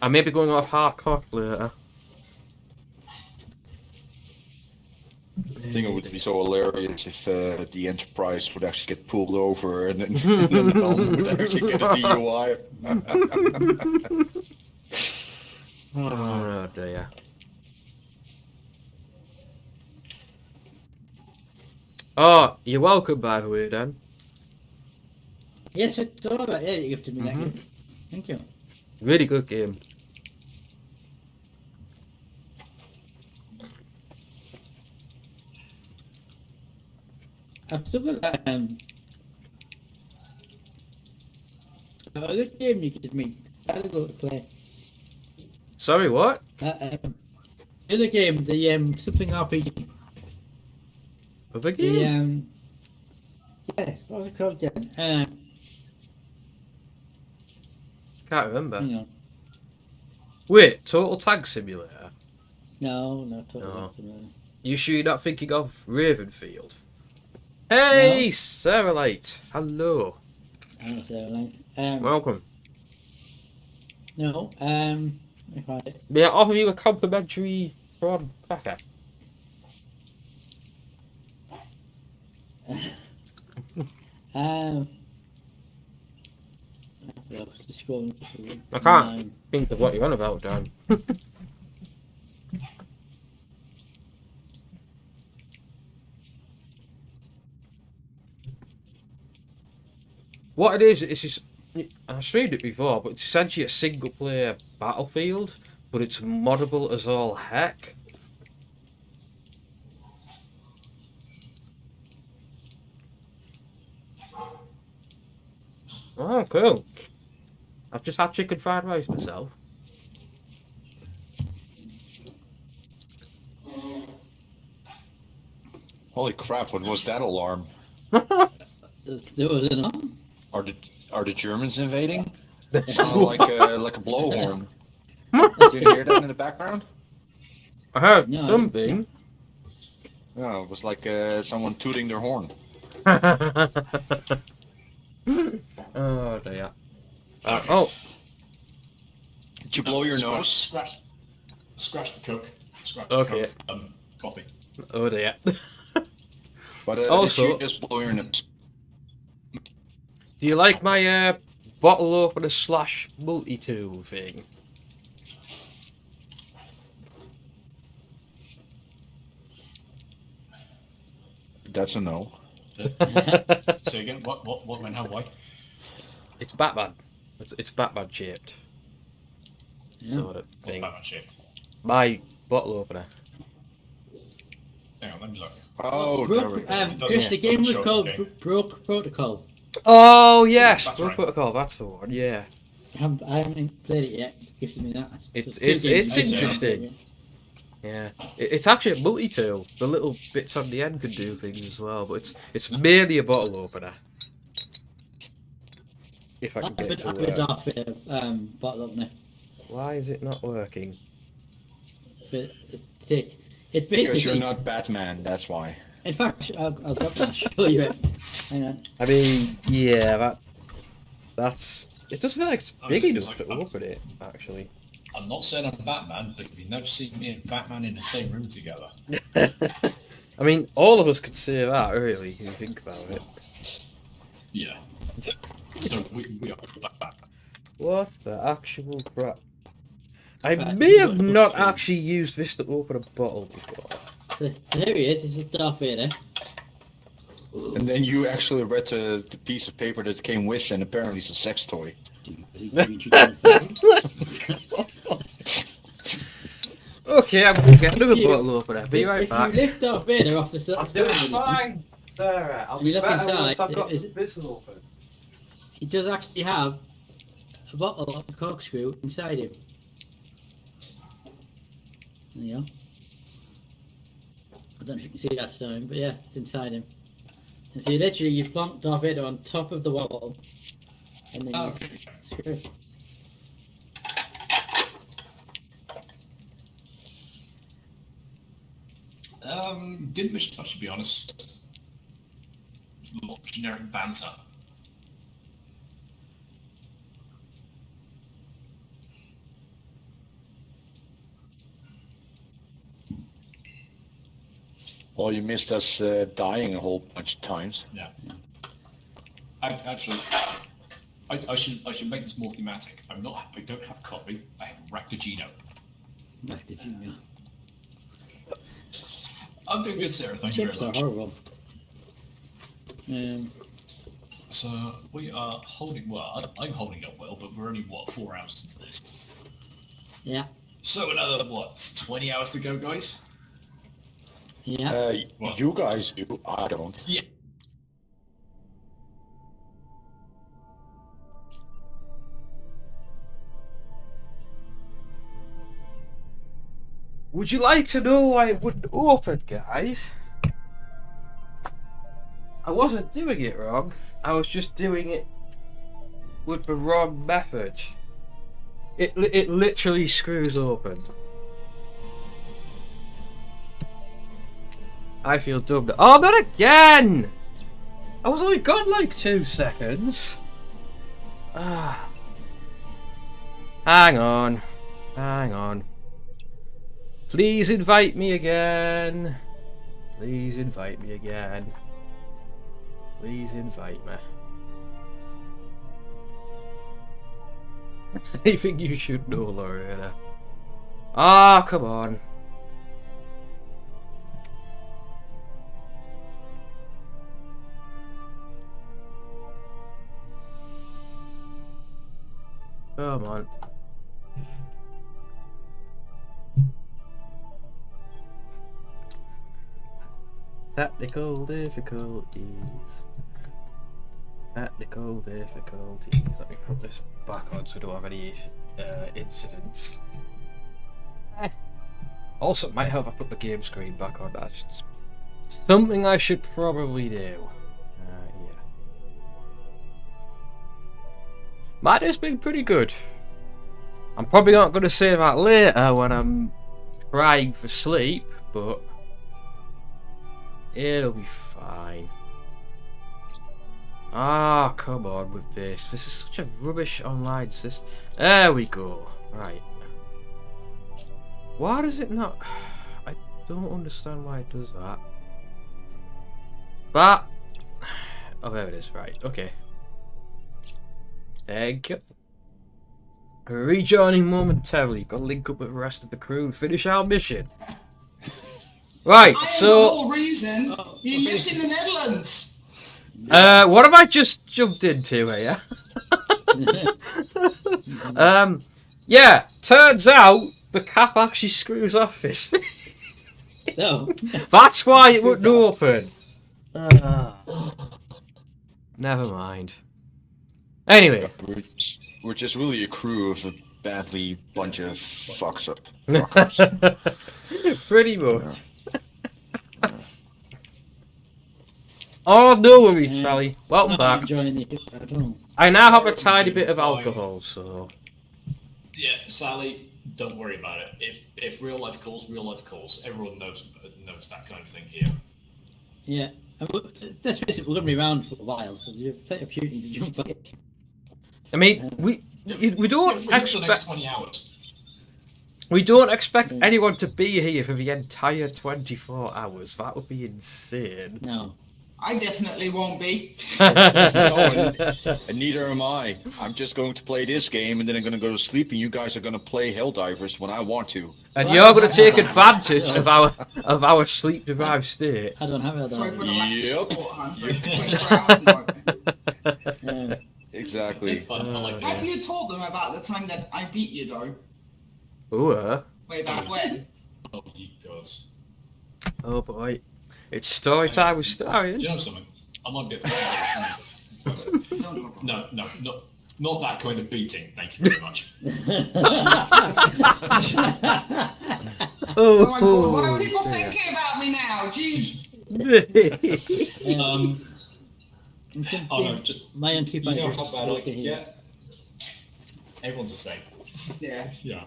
I may be going off hardcore later. I think it would be so hilarious if the Enterprise would actually get pulled over and then Helm would actually get a DUI. Oh dear. Oh, you're welcome, by the way, Dan. Yes, I saw that. Yeah, you gifted me that gift. Thank you. Really good game. I've still got that. A good game you gifted me. That'll go to play. Sorry, what? The other game, the something RPG. Other game? Yeah, what was it called again? Can't remember. Hang on. Wait, Total Tag Simulator? No, not totally. No. No. You sure you're not thinking of Ravenfield? Hey, Sarah Light. Hello. Hello, Sarah Light. Welcome. No, let me find it. May I offer you a complimentary prawn cracker? I can't think of what you're on about, Dan. What it is, it's just, I've streamed it before, but it's essentially a single player Battlefield, but it's moddable as all heck. Oh, cool. I've just had chicken fried rice myself. Holy crap! What was that alarm? There was an alarm. Are the Germans invading? It sounded like a blowhorn. Did you hear that in the background? I heard something. No, it was like someone tooting their horn. Oh dear. Okay. Oh. Did you blow your nose? Scratch the Coke. Scratch Okay. the Coke. Coffee. Oh dear. But also, did you just blow your nose? Do you like my bottle opener / multi-tool thing? That's a no. Say again. What went how? Why? It's Batman. It's Batman shaped. sort of thing. Batman shaped. My bottle opener. Hang on, let me look. Oh, Chris, the game was called Broke Protocol. Oh yes, That's Broke right. Protocol. That's the one. Yeah. I haven't played it yet. Gifted me that. It's two games. interesting. Yeah, it's actually a multi-tool. The little bits on the end can do things as well, but it's merely a bottle opener. If I can get it to work. Bottle opener. Why is it not working? It basically. Because you're not Batman, that's why. In fact, I'll show you it. Hang on. I mean, yeah, that's. It does feel like it's big enough to open it, actually. I'm not saying I'm Batman, but you've never seen me and Batman in the same room together. I mean, all of us could say that, really, if you think about it. Yeah. So we are Batman. What the actual crap? I may have not actually used this to open a bottle before. So, there he is. This is Darth Vader. And then you actually read the piece of paper that came with, and apparently it's a sex toy. Okay, I'm gonna get another bottle opener. Be right If back. you lift Darth Vader off the I'm doing fine, Sarah. I'll You be look better inside, once I've got is it- this open. he does actually have a bottle of corkscrew inside him. There you go. I don't know if you can see that stone, but yeah, it's inside him. And so you literally you plonk Darth Vader on top of the bottle, and then you screw. Didn't miss much, to be honest. A lot of generic banter. Well, you missed us dying a whole bunch of times. Yeah. I should make this more thematic. I don't have coffee. I have Ractigino. Ractigino. I'm doing good, Sarah. Thank you Chips very are much. horrible. So we are holding. Well, I'm holding up well, but we're only 4 hours into this. Yeah. So another 20 hours to go, guys. Yeah. You guys do. I don't. Yeah. Would you like to know why it wouldn't open, guys? I wasn't doing it wrong. I was just doing it with the wrong method. It literally screws open. I feel dumb. Oh, not again! I was only gone like 2 seconds. Ah. Hang on. Hang on. Please invite me again. Please invite me again. Please invite me. Anything you should know, Lorena. Ah, come on. Come on. Technical difficulties. Technical difficulties. Let me put this back on so we don't have any incidents. Also, it might help if I put the game screen back on. That's something I should probably do. Yeah. My day's been pretty good. I'm probably not going to say that later when I'm crying for sleep, but it'll be fine. Ah, come on with this. This is such a rubbish online system. There we go. Right. Why does it not... I don't understand why it does that. But... Oh, there it is. Right, okay. Thank you. Rejoining momentarily. Gotta link up with the rest of the crew and finish our mission. Right, I am so... the whole reason he lives in the Netherlands. What have I just jumped into here? Yeah, turns out the cap actually screws off this. No. That's why it wouldn't open. Never mind. Anyway. We're just really a crew of a badly bunch of fucks up. Pretty much. Oh, no worries, Sally. Welcome back. I now have a tiny bit of alcohol, so... Yeah, Sally, don't worry about it. If real life calls, real life calls. Everyone knows that kind of thing here. Yeah. Let's face it, we're going to be around for a while, so there's plenty of shooting to jump back. I mean, we don't For the next expect... 20 hours. We don't expect anyone to be here for the entire 24 hours. That would be insane. No. I definitely won't be. And neither am I. I'm just going to play this game, and then I'm going to go to sleep, and you guys are going to play Helldivers when I want to. And you're going to take advantage of our sleep-deprived state. I don't have Yep. Exactly. Have you told them about the time that I beat you, though? Ooh. Way back when? Oh, you gods. Oh boy. It's story time with Starion. Do you know something? I might be No, not that kind of beating. Thank you very much. Oh my god, what are people thinking about me now? Jeez. Oh no, just my antibiotics. You know how bad I can get? Everyone's the same. Yeah. Yeah.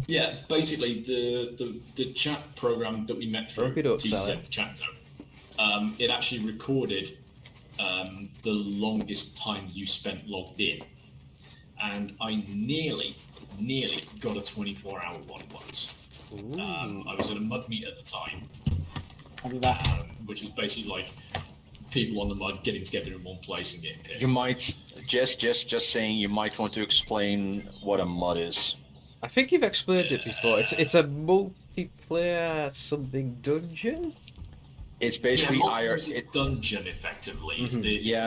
Yeah, basically the chat program that we met through TCZ, the chat zone, it actually recorded the longest time you spent logged in, and I nearly got a 24-hour one once. I was at a mud meet at the time, which is basically like people on the mud getting together in one place and getting pissed. You might just saying you might want to explain what a mud is. I think you've explained it before. It's a multiplayer something dungeon. It's basically dungeon effectively. It's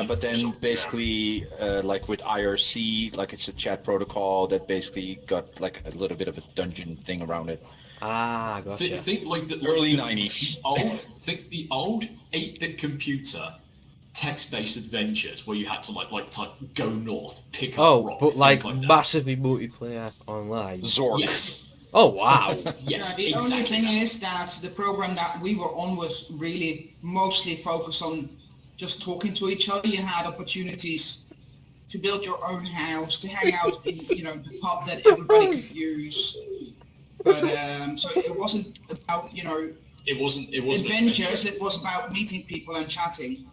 but then basically like with IRC, like it's a chat protocol that basically got like a little bit of a dungeon thing around it. Ah, gotcha. Think like the early 90s. Think the old 8-bit computer text-based adventures where you had to like type go north, pick up rock, but like that. massively multiplayer online. Zork. Yes. Oh wow. Yes. The only thing is that the program that we were on was really mostly focused on just talking to each other. You had opportunities to build your own house, to hang out in the pub that everybody could use. But so it wasn't about it wasn't adventures. It was about meeting people and chatting.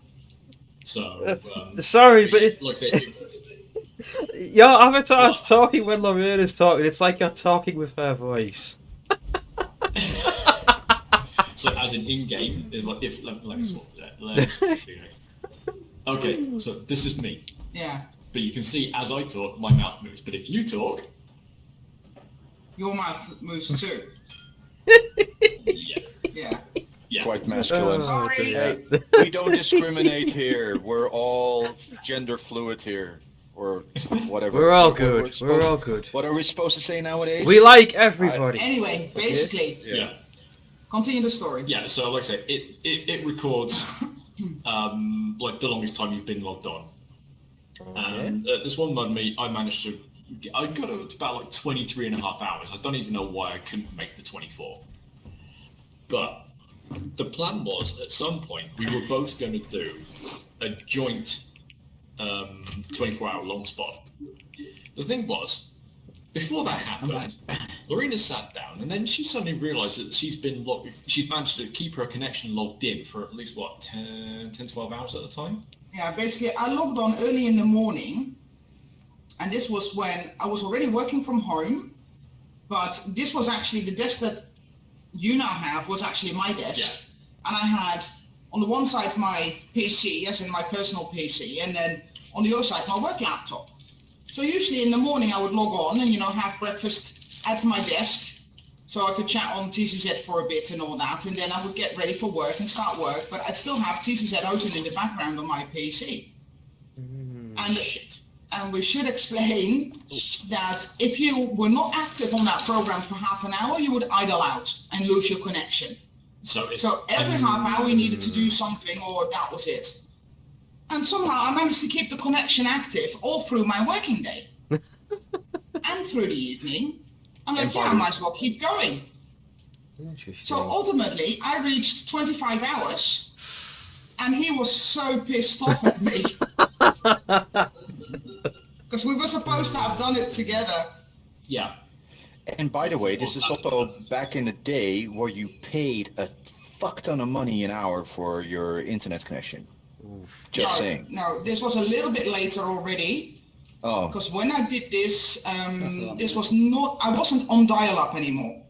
So sorry, but your avatar's What? talking when Lorena's talking. It's like you're talking with her voice. So as in game is like if let me swap that. Okay, so this is me. Yeah. But you can see as I talk, my mouth moves. But if you talk, your mouth moves too. Yeah. Yeah. Quite masculine. Sorry. We don't discriminate here. We're all gender fluid here. Or whatever. We're all good. We're all good. What are we supposed to say nowadays? We like everybody. Anyway, basically. Yeah. Continue the story. Yeah, so like I said, it records like the longest time you've been logged on. And this one mud meet, I got it to about like 23 and a half hours. I don't even know why I couldn't make the 24. But the plan was at some point we were both going to do a joint 24-hour long spot. The thing was, before that happened, Lorena sat down and then she suddenly realised that she's managed to keep her connection logged in for at least 10-12 hours at a time. Yeah, basically I logged on early in the morning, and this was when I was already working from home, but this was actually the desk that you now have was actually my desk. Yeah. And I had on the one side my PC, as in my personal PC, and then on the other side my work laptop. So usually in the morning I would log on and have breakfast at my desk, so I could chat on TCZ for a bit and all that, and then I would get ready for work and start work, but I'd still have TCZ open in the background on my PC. And and we should explain that if you were not active on that program for half an hour, you would idle out and lose your connection. So every half hour you needed to do something, or that was it. And somehow I managed to keep the connection active all through my working day and through the evening. I'm like, I might as well keep going. So ultimately, I reached 25 hours, and he was so pissed off at me. Because we were supposed to have done it together. Yeah. And by the way, this is also back in the day where you paid a fuck ton of money an hour for your internet connection. Just saying. No, this was a little bit later already. Oh. Because when I did this, this was not, I wasn't on dial-up anymore.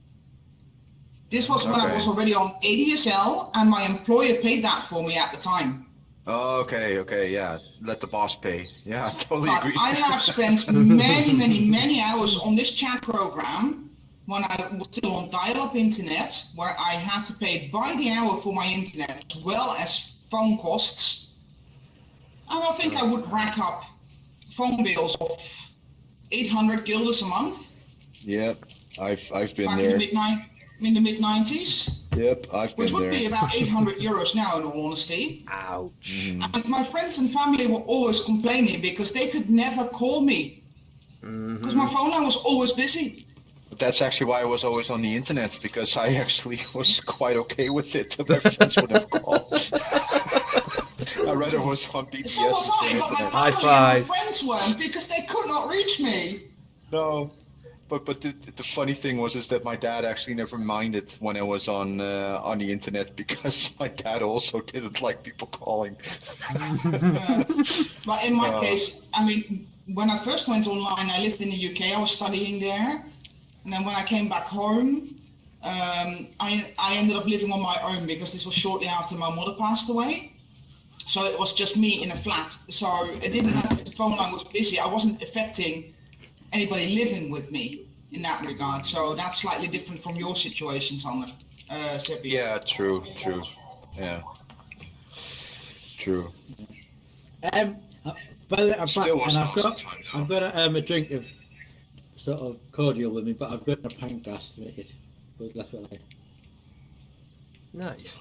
This was when I was already on ADSL, and my employer paid that for me at the time. Oh, okay, yeah. Let the boss pay. Yeah, I totally agree. I have spent many hours on this chat program when I was still on dial-up internet, where I had to pay by the hour for my internet, as well as phone costs. And I think I would rack up phone bills of 800 guilders a month. Yep, I've been back there. In the mid-90s. Yep, I've been Which would there. be about 800 euros now, in all honesty. Ouch. And my friends and family were always complaining because they could never call me. Because my phone line was always busy. But that's actually why I was always on the internet, because I actually was quite okay with it. My friends would have called. I rather was on BBS. So was I, but my family and my friends weren't because they could not reach me. No. But the funny thing is that my dad actually never minded when I was on the internet, because my dad also didn't like people calling. But in my case, I mean, when I first went online, I lived in the UK. I was studying there, and then when I came back home, I ended up living on my own because this was shortly after my mother passed away. So it was just me in a flat. So it didn't matter if the phone line was busy. I wasn't affecting anybody living with me in that regard. So that's slightly different from your situation, Sander. Seppi. Yeah, true. Yeah. True. By the way, I'm Still back, was and awesome I've got a drink of sort of cordial with me, but I've got a pint glass to make it. But that's what I. Nice.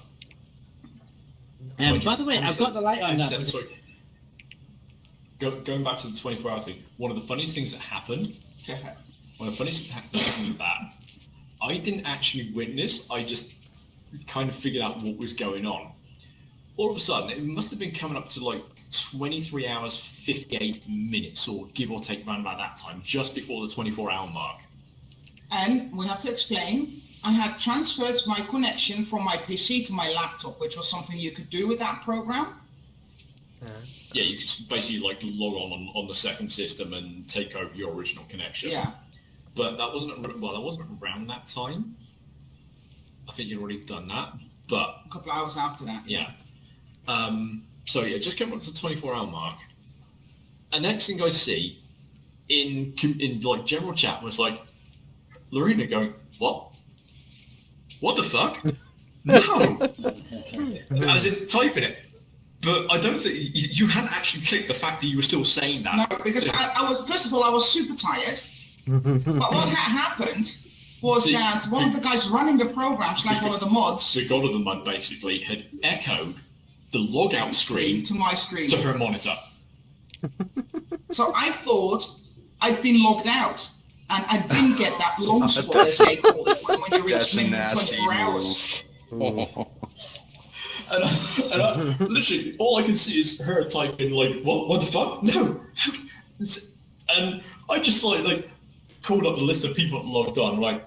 By the way, I've got the light on now. Sorry. Going back to the 24-hour thing, one of the funniest things that happened, one of the funniest things that happened with that, I didn't actually witness, I just kind of figured out what was going on. All of a sudden, it must have been coming up to like 23 hours, 58 minutes, or give or take around about that time, just before the 24-hour mark. And we have to explain, I had transferred my connection from my PC to my laptop, which was something you could do with that program. Yeah, you could basically like log on the second system and take over your original connection. Yeah. But that wasn't around that time. I think you'd already done that, but a couple of hours after that. Yeah. So yeah, just came up to the 24-hour mark. And next thing I see in like general chat was like Lorena going, "What? What the fuck?" No, as in typing it. But I don't think you hadn't actually clicked the fact that you were still saying that. No, because I was, first of all, I was super tired. But what had happened was that one of the guys running the program, / one of the mods, the god of the mud basically had echoed the logout screen to my screen to her monitor. So I thought I'd been logged out, and I didn't get that long spot as they call it when you reach minimum 24 hours. And I, literally, all I can see is her typing like, "What the fuck? No!" And I just like called up the list of people that logged on, like,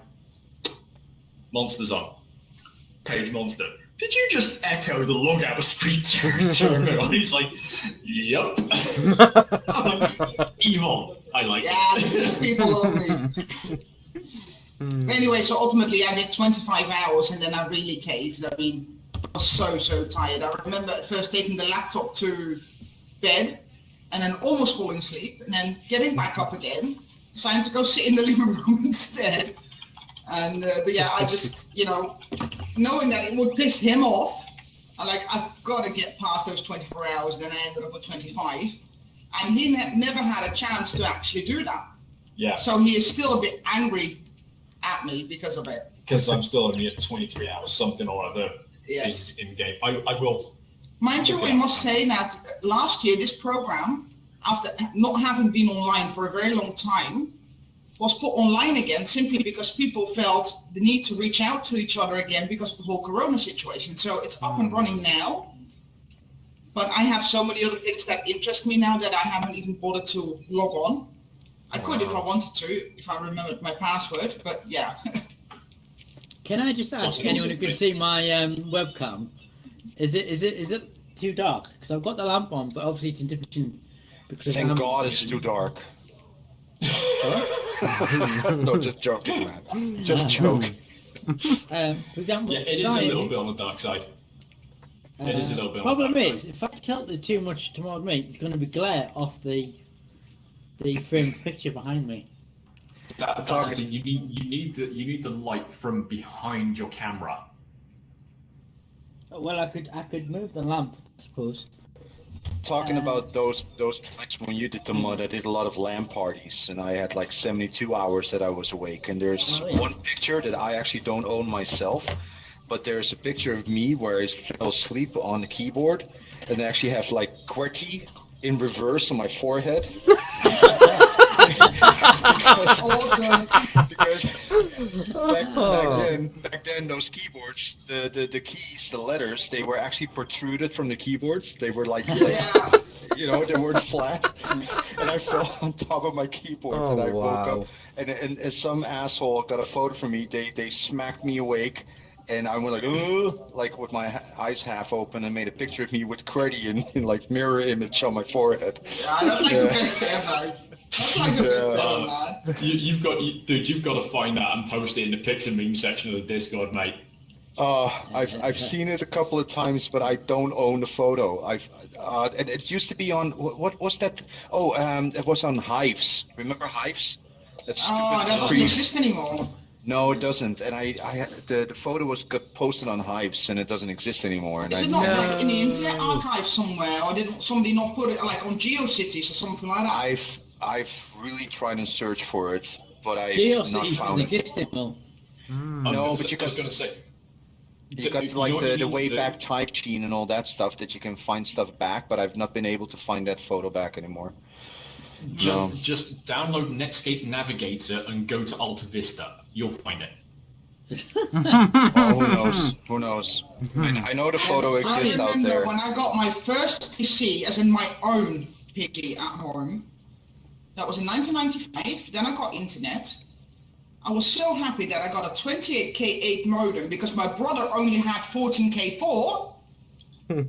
"Monsters on, page monster. Did you just echo the logout screen to her?" And he's like, "Yup." I'm like, evil. I like it. These people love me. Anyway, so ultimately I did 25 hours, and then I really caved. I mean, I was so tired. I remember at first taking the laptop to bed and then almost falling asleep and then getting back up again, deciding to go sit in the living room instead. And but yeah, I just, knowing that it would piss him off, I've got to get past those 24 hours. Then I ended up with 25. and he never had a chance to actually do that. Yeah. So he is still a bit angry at me because of it. Because I'm still only at 23 hours, something or other Yes. in game. I will. Mind you, we must say that last year this program, after not having been online for a very long time, was put online again simply because people felt the need to reach out to each other again because of the whole Corona situation. So it's up and running now. But I have so many other things that interest me now that I haven't even bothered to log on. I could if I wanted to, if I remembered my password, but yeah. Can I just ask anyone who can see my webcam? Is it too dark? Because I've got the lamp on, but obviously it's in different. Thank God it's too dark. No, just joking, man. Just joking. For example, Yeah, it is a little bit on the dark side. It is a little bit on the Problem dark is, side. if I tilt it too much toward me, it's going to be glare off the framed picture behind me. That's the thing. You need the light from behind your camera. Well, I could move the lamp, I suppose. Talking about those times when you did the mod, I did a lot of LAN parties, and I had like 72 hours that I was awake. And there's one picture that I actually don't own myself, but there's a picture of me where I fell asleep on the keyboard, and I actually have like QWERTY in reverse on my forehead. because back then those keyboards, the keys, the letters, they were actually protruded from the keyboards. They were like, you know, they weren't flat. And I fell on top of my keyboard, and I woke up. And some asshole got a photo from me. They smacked me awake. And I went like, ugh, like with my eyes half open, and made a picture of me with QWERTY in like mirror image on my forehead. Yeah, that's like the best ever. That's like the best ever, man. You've got to find that and post it in the pics and meme section of the Discord, mate. I've seen it a couple of times, but I don't own the photo. And it used to be on what was that? It was on Hives. Remember Hives? That doesn't exist anymore. No, it doesn't. And the photo got posted on Hives, and it doesn't exist anymore. And Is it not like in the Internet Archive somewhere, or did somebody not put it like on GeoCities or something like that? I've really tried and searched for it, but I've not GeoCities found it. exist anymore. No, but I was going to say. You got like the Wayback Time Machine and all that stuff that you can find stuff back, but I've not been able to find that photo back anymore. Just download Netscape Navigator and go to Alta Vista. You'll find it. Oh, who knows? Who knows? I know the photo exists out there. I remember when I got my first PC, as in my own PC at home, that was in 1995, then I got internet. I was so happy that I got a 28K8 modem because my brother only had 14K4.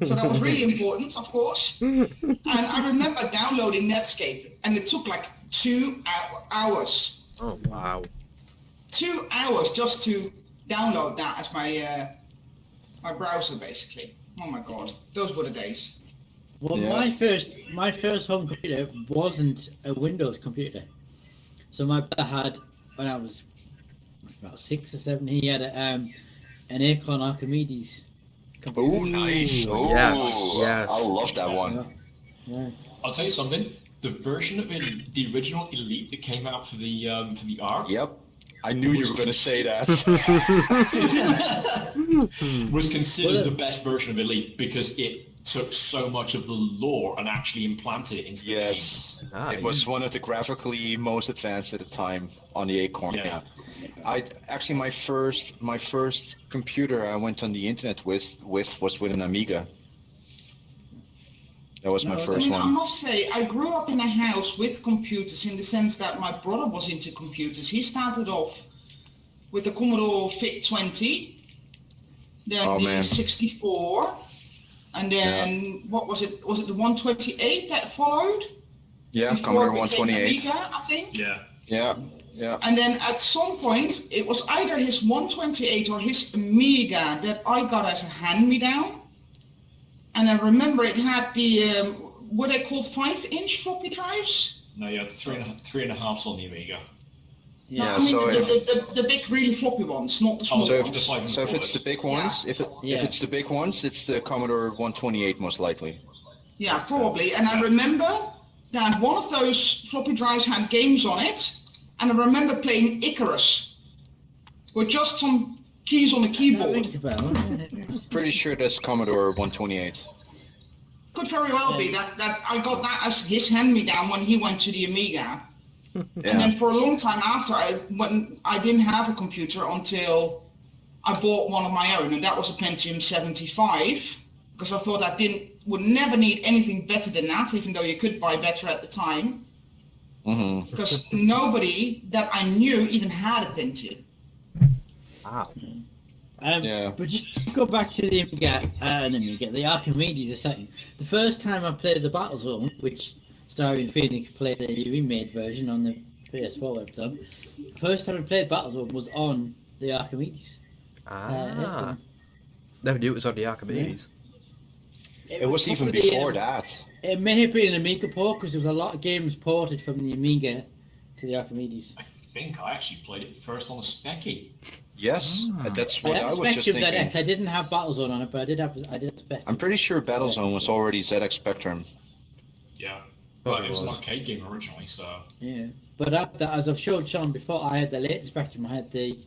So that was really important, of course. And I remember downloading Netscape, and it took like 2 hours. Oh, wow. 2 hours just to download that as my my browser, basically. Oh my god, those were the days. Well, my first home computer wasn't a Windows computer. So my brother had, when I was about 6 or 7, he had an Acorn Archimedes computer. Oh, nice! Oh, yes. I love that one. Yeah. I'll tell you something. The version of the original Elite that came out for the ARC. Yep. I knew you were going to say that. Was considered the best version of Elite because it took so much of the lore and actually implanted it into the game. It was one of the graphically most advanced at the time on the Acorn. Yeah. My first computer I went on the internet with was with an Amiga. That was my first one. I must say, I grew up in a house with computers in the sense that my brother was into computers. He started off with the Commodore VIC-20, then the 64, and then what was it? Was it the 128 that followed? Yeah, Commodore 128. Amiga, I think. Yeah. And then at some point, it was either his 128 or his Amiga that I got as a hand-me-down. And I remember it had the, what they call 5-inch floppy drives? No, you had the 3.5s on the Amiga. Yeah, no, I mean so the big, really floppy ones, not the small ones. So if it's the big ones, if it's the big ones, it's the Commodore 128 most likely. Yeah, probably. And I remember that one of those floppy drives had games on it, and I remember playing Icarus with just some keys on the keyboard. Pretty sure that's Commodore 128. Could very well be that I got that as his hand-me-down when he went to the Amiga. And then for a long time after, when I didn't have a computer until I bought one of my own, and that was a Pentium 75, because I thought I would never need anything better than that, even though you could buy better at the time. Mm-hmm. Because nobody that I knew even had a Pentium. Wow. But just to go back to the Amiga, the Archimedes a second. The first time I played the Battlezone, which Starion Phoenix played the remade version on the PS4 website, the first time I played Battlezone was on the Archimedes. Never knew it was on the Archimedes. It was even before that. It may have been an Amiga port because there was a lot of games ported from the Amiga to the Archimedes. I think I actually played it first on the Speccy. Yes, that's what I was just Spectrum thinking. ZX. I didn't have Battlezone on it, but I did Spectrum. I'm pretty sure Battlezone was already ZX Spectrum. Yeah, but it was an arcade game originally, so... Yeah, but as I've showed Sean before, I had the latest Spectrum. I had the...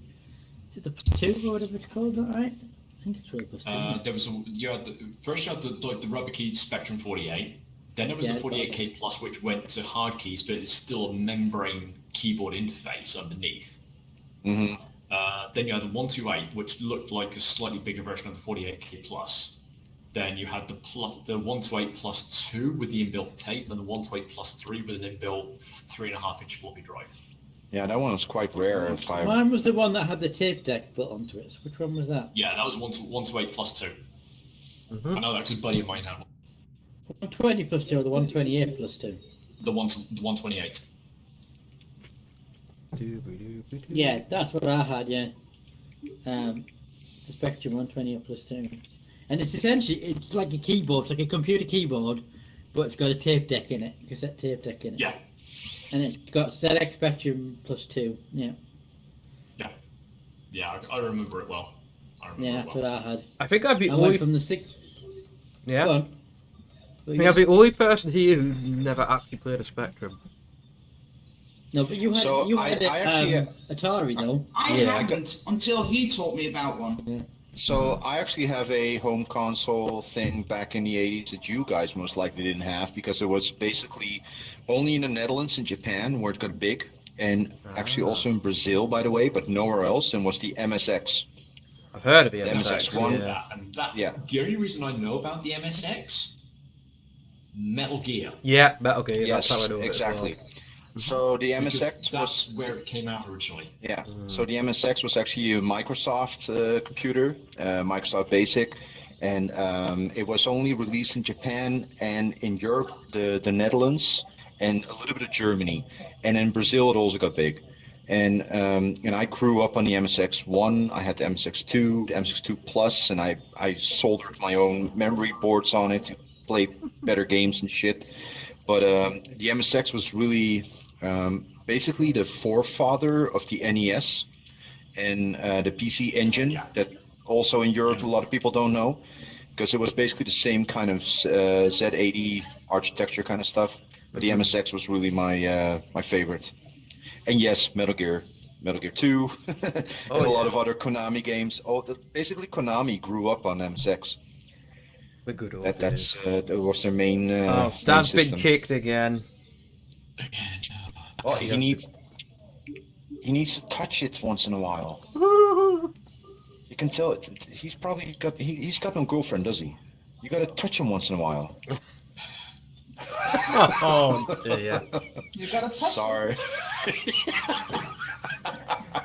Is it the +2 or whatever it's called, is that right? I think it's really +2. There was first you had the rubber keyed Spectrum 48, then there was the 48K Plus, which went to hard keys, but it's still a membrane keyboard interface underneath. Mm-hmm. Then you had the 128, which looked like a slightly bigger version of the 48K Plus. Then you had the 128 Plus 2 with the inbuilt tape, and the 128 Plus 3 with an inbuilt 3.5-inch floppy drive. Yeah, that one was quite rare. Mine was the one that had the tape deck built onto it. So which one was that? Yeah, that was 128 Plus 2. I know that because a buddy of mine had one. 120 plus 2 or the 128 plus 2? The 128. Yeah, that's what I had, yeah. The Spectrum 128 plus 2. And it's like a keyboard, it's like a computer keyboard, but it's got a tape deck in it, cassette tape deck in it. Yeah. And it's got ZX Spectrum plus 2, yeah. Yeah, I remember it well. That's what I had. I think I'd be went from the six. Yeah. Go on. I think I'd be the only person here who never actually played a Spectrum. No, but you had Atari though. I hadn't until he taught me about one. Yeah. So I actually have a home console thing back in the 80s that you guys most likely didn't have, because it was basically only in the Netherlands and Japan where it got big, and actually also in Brazil, by the way, but nowhere else, and was the MSX. I've heard of the MSX1. The only reason I know about the MSX, Metal Gear. Yeah, Metal Gear. Yes, that's how I know exactly. It as well. So the MSX that's where it came out originally. Yeah. So the MSX was actually a Microsoft computer, Microsoft Basic, and it was only released in Japan and in Europe, the Netherlands, and a little bit of Germany, and in Brazil it also got big. And I grew up on the MSX1. I had the MSX2, the MSX2 Plus, and I soldered my own memory boards on it to play better games and shit. But the MSX was really basically the forefather of the NES and the PC Engine that also in Europe a lot of people don't know, because it was basically the same kind of Z80 architecture kind of stuff. But the MSX was really my favorite. And yes, Metal Gear 2, and a lot of other Konami games. Basically Konami grew up on MSX. The good old that was their main. Dan's main been kicked again. Oh, he needs to touch it once in a while. You can tell it. He's probably got he's got no girlfriend, does he? You got to touch him once in a while. Oh yeah. You got to touch. Sorry.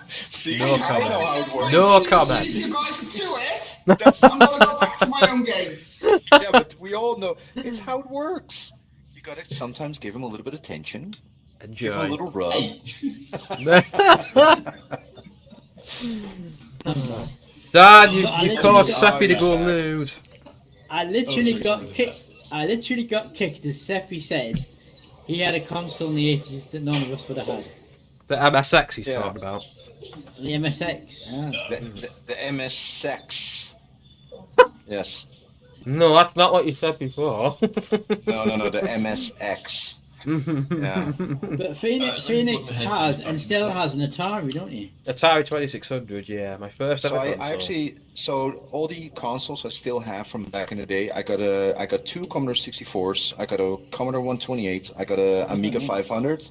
See, no comment. No comment. Leave you guys to it. I'm gonna go back to my own game. Yeah, but we all know it's how it works. You gotta sometimes give him a little bit of attention. Enjoy. Give him a little rub. Dan, you caused Seppi to go nude. I literally got kicked as Seppi said he had a console in the 80s that none of us would have had. The MSX he's talking about. The MSX. The MSX. Yes. No, that's not what you said before. No, the MSX. Yeah. But Phoenix has and still has an Atari, don't you? Atari 2600, yeah, my first ever So I console. actually, all the consoles I still have from back in the day. I got two Commodore 64s. I got a Commodore 128. I got a Amiga 500,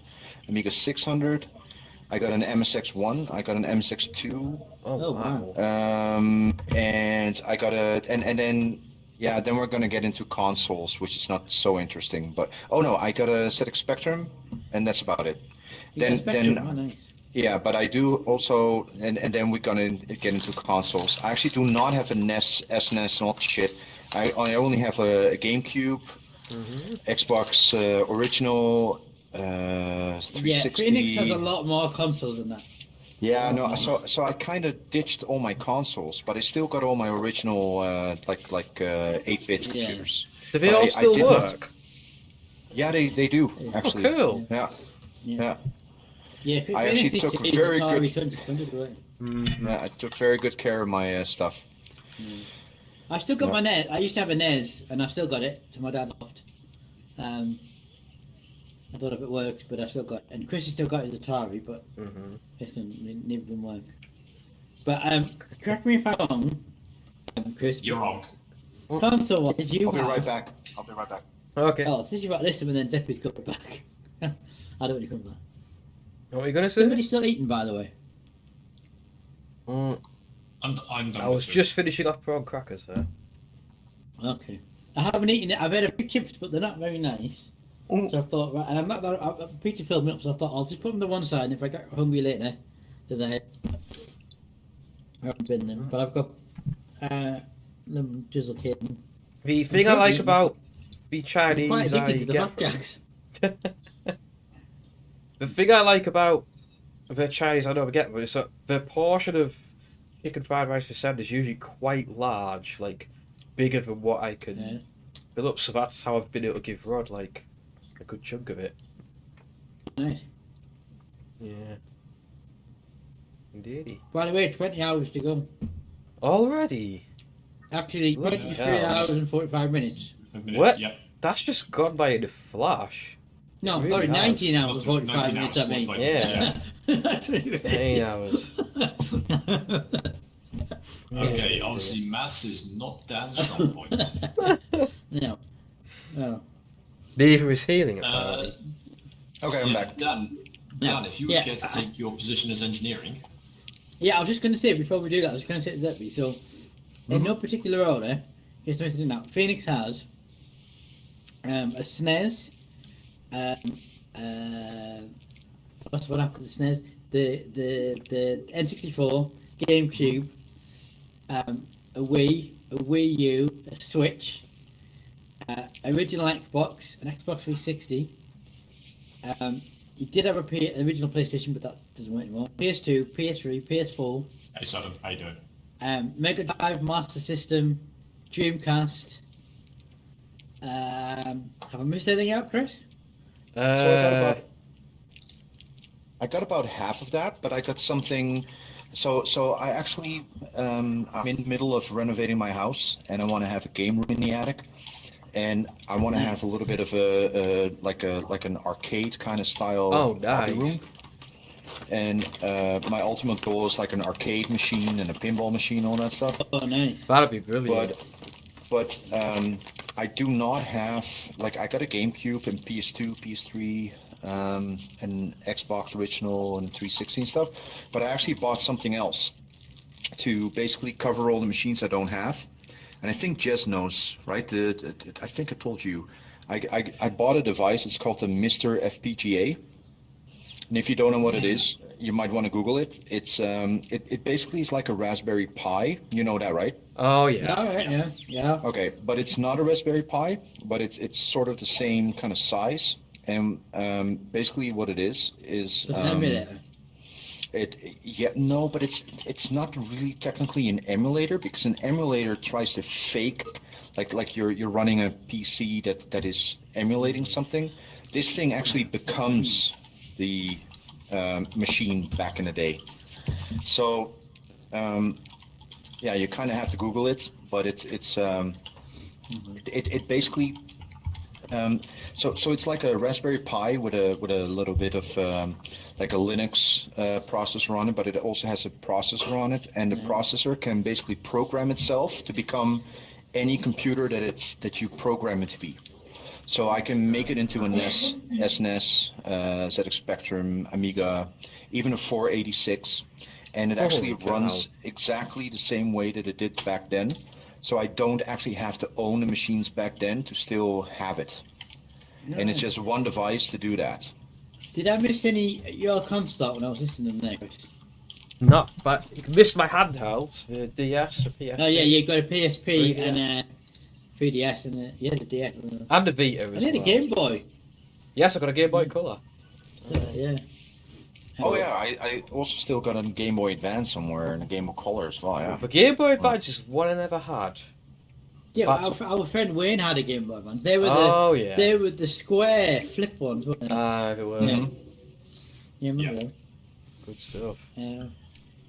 Amiga 600. I got an MSX1. I got an MSX2. Oh wow. And I got and then yeah, then we're gonna get into consoles, which is not so interesting. But oh no, I got a ZX Spectrum, and that's about it. Nice. Yeah, but I do also, and then we're gonna get into consoles. I actually do not have a NES, SNES, and all that shit. I only have a GameCube, Xbox original, 360. Yeah, Phoenix has a lot more consoles than that. Yeah, no. So I kind of ditched all my consoles, but I still got all my original like 8-bit computers. Do they But all I still did not- work? Yeah, they do actually. Oh, cool. Yeah. Yeah, I actually Phoenix took is very Atari good. 2600, right? Yeah, I took very good care of my stuff. I've still got my NES. I used to have a NES, and I've still got it to my dad's loft. I don't know if it works, but I've still got it. And Chris has still got his Atari, but neither of them work. But correct me if I'm wrong, Chris. You're wrong. Console-wise, you I'll be have... right back. I'll be right back. Okay. Oh, since you've got this one, then Zeppy's coming back. I don't want to come back. What were you going to say? Somebody's still eating, by the way. I'm done. I was just finishing off prawn crackers there. Okay. I haven't eaten it. I've had a few chips, but they're not very nice. So I thought, right, and I'm not that. I'm Peter filled me up, so I thought I'll just put them to one side, and if I get hungry later, they're there. I haven't been them, but I've got them drizzle cake. The thing I like about the Chinese quite addicted to the get flapjacks. the thing I like about the Chinese I never get, but it's that the portion of chicken fried rice for send is usually quite large, like bigger than what I can fill up. So that's how I've been able to give Rod like a good chunk of it. Nice. Yeah. Indeedy. By the way, 20 hours to go. Already? Actually, 23 hours and 45 minutes. What? That's just gone by in a flash. No, It sorry, really 19 has. hours and 45 minutes, I mean. Yeah. 9 hours. Okay, obviously maths is not Dan's strong point. No. No. Neither is healing, apparently. Okay, I'm back. Dan, if you would care to take your position as engineering. Yeah, I was just going to say, before we do that, I was going to say to Zeppy, so, in no particular order, in case I'm missing it now, Phoenix has a SNES, what's one after the SNES? The N64, GameCube, a Wii U, a Switch, original Xbox, an Xbox 360. He did have an original PlayStation, but that doesn't work anymore. PS2, PS3, PS4. Hey, Simon, how you doing? Mega Drive, Master System, Dreamcast. Have I missed anything out, Chris? So I got about half of that, but I got something. So I actually I'm in the middle of renovating my house, and I want to have a game room in the attic, and I want to have a little bit of like an arcade kind of style hobby room. And my ultimate goal is like an arcade machine and a pinball machine, all that stuff. Oh, nice. That'd be brilliant. But I do not have, like, I got a GameCube and PS2, PS3, and Xbox original and 360 and stuff, but I actually bought something else to basically cover all the machines I don't have. And I think Jez knows, right? I think I told you. I bought a device, it's called the Mr. FPGA. And if you don't know what it is, you might want to Google it. It's it basically is like a Raspberry Pi. You know that, right? Oh yeah. All right, yeah. Okay, but it's not a Raspberry Pi, but it's sort of the same kind of size. And basically, what it is an emulator. But it's not really technically an emulator, because an emulator tries to fake like you're running a PC that is emulating something. This thing actually becomes the machine back in the day. So you kind of have to Google it, but it basically So it's like a Raspberry Pi with a little bit of like a Linux processor on it, but it also has a processor on it, and the processor can basically program itself to become any computer that you program it to be. So I can make it into a NES, SNES, ZX Spectrum, Amiga, even a 486, and it actually runs exactly the same way that it did back then. So I don't actually have to own the machines back then to still have it. And it's just one device to do that. Did I miss any your console when I was listening to them there, Chris? No, but you missed my handhelds, the DS, the PSP. Oh yeah, you got a PSP 3DS. and a 3DS and the DS. And the Vita as I need well. a Game Boy. Yes, I got a Game Boy Color. Yeah. Oh yeah, I also still got a Game Boy Advance somewhere and a Game Boy Color as well. Yeah. The Game Boy Advance is one I never had. Yeah, our friend Wayne had a Game Boy Advance. They were they were the square flip ones, weren't they? They were. Yeah. Yeah, remember them? Good stuff. Yeah.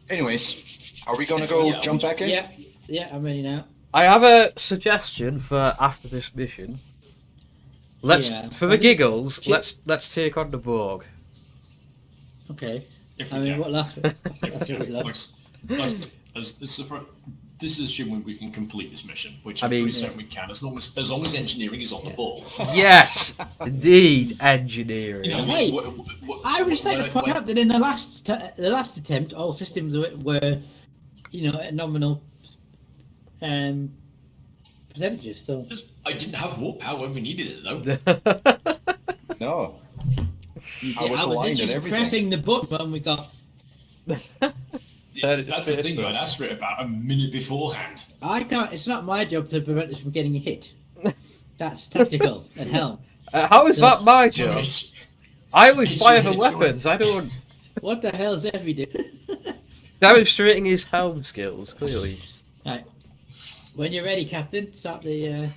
Anyways, are we gonna go jump back in? Yeah, I'm ready now. I have a suggestion for after this mission. Let's for the giggles, let's take on the Borg. Okay. If I we mean, can. what last? This is assuming we can complete this mission, which I I'm mean- pretty certain we can, as long as engineering is on the ball. Yes, indeed, engineering. You know, Hey, I would like to when- point out that in the last attempt, all systems were, at nominal percentages. So I didn't have warp power when we needed it, though. No. I was I was aligned at literally everything. pressing the button when we got. That's the thing, I'd asked for it about a minute beforehand. I can't. It's not my job to prevent us from getting hit. That's tactical and helm. How is that my job? I only fire the weapons. I don't. What the hell's Effie do? Demonstrating his helm skills clearly. Right. When you're ready, Captain, start the.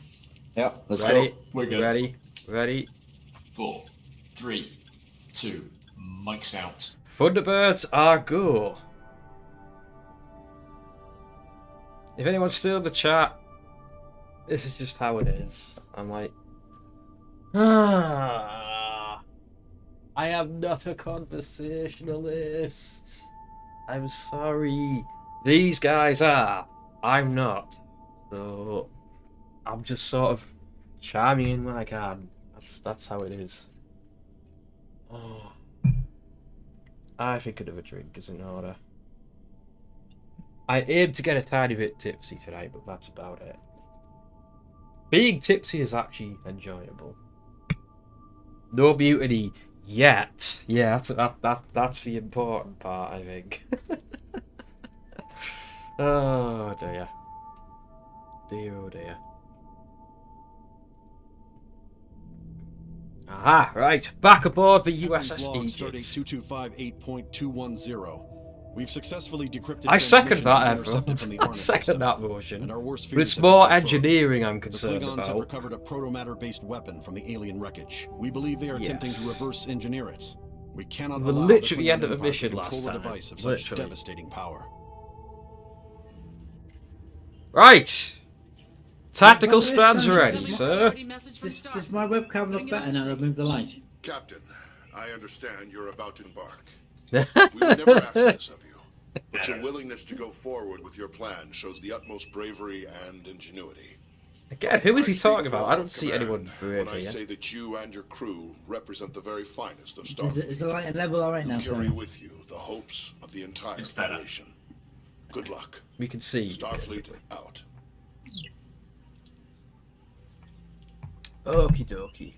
Yeah, let's Ready? go. We're good. Ready. 4, 3, 2, mics out. Thunderbirds are go. If anyone's still in the chat, this is just how it is. I'm like, I am not a conversationalist. I'm sorry. These guys are. I'm not. So I'm just sort of chiming in when I can. That's how it is. Oh, I think another drink is in order. I aim to get a tiny bit tipsy tonight, but that's about it. Being tipsy is actually enjoyable. No mutiny yet. Yeah, that's the important part, I think. Oh dear. Dear oh dear. Aha, right. Back aboard the USS Log starting Egypt. 2258.210. We've successfully decrypted I second transmissions that, we everyone. intercepted from the I Arnis second system, that motion. and our worst But fears it's have been more confirmed. engineering I'm The concerned Klingons have about. recovered a proto-matter-based weapon from the alien wreckage. We believe they are attempting to Yes. reverse engineer it. We cannot The allow literally the Klingon end of the Empire mission to last control a time. device of such Literally. devastating power. Right. Tactical By the way, stands Stanley, ready, sir. Does my webcam look better now that I moved the light? Captain, I understand you're about to embark. We would never ask this of you, but your willingness to go forward with your plan shows the utmost bravery and ingenuity. Again, who is he I speak talking for about? all I don't of see command anyone brave when I here. say that you and your crew represent the very finest of Is Starfleet. the light and level all right You now? carry Sorry. with you the hopes of the entire Federation. Good luck. We can see. Starfleet out. Okie dokie.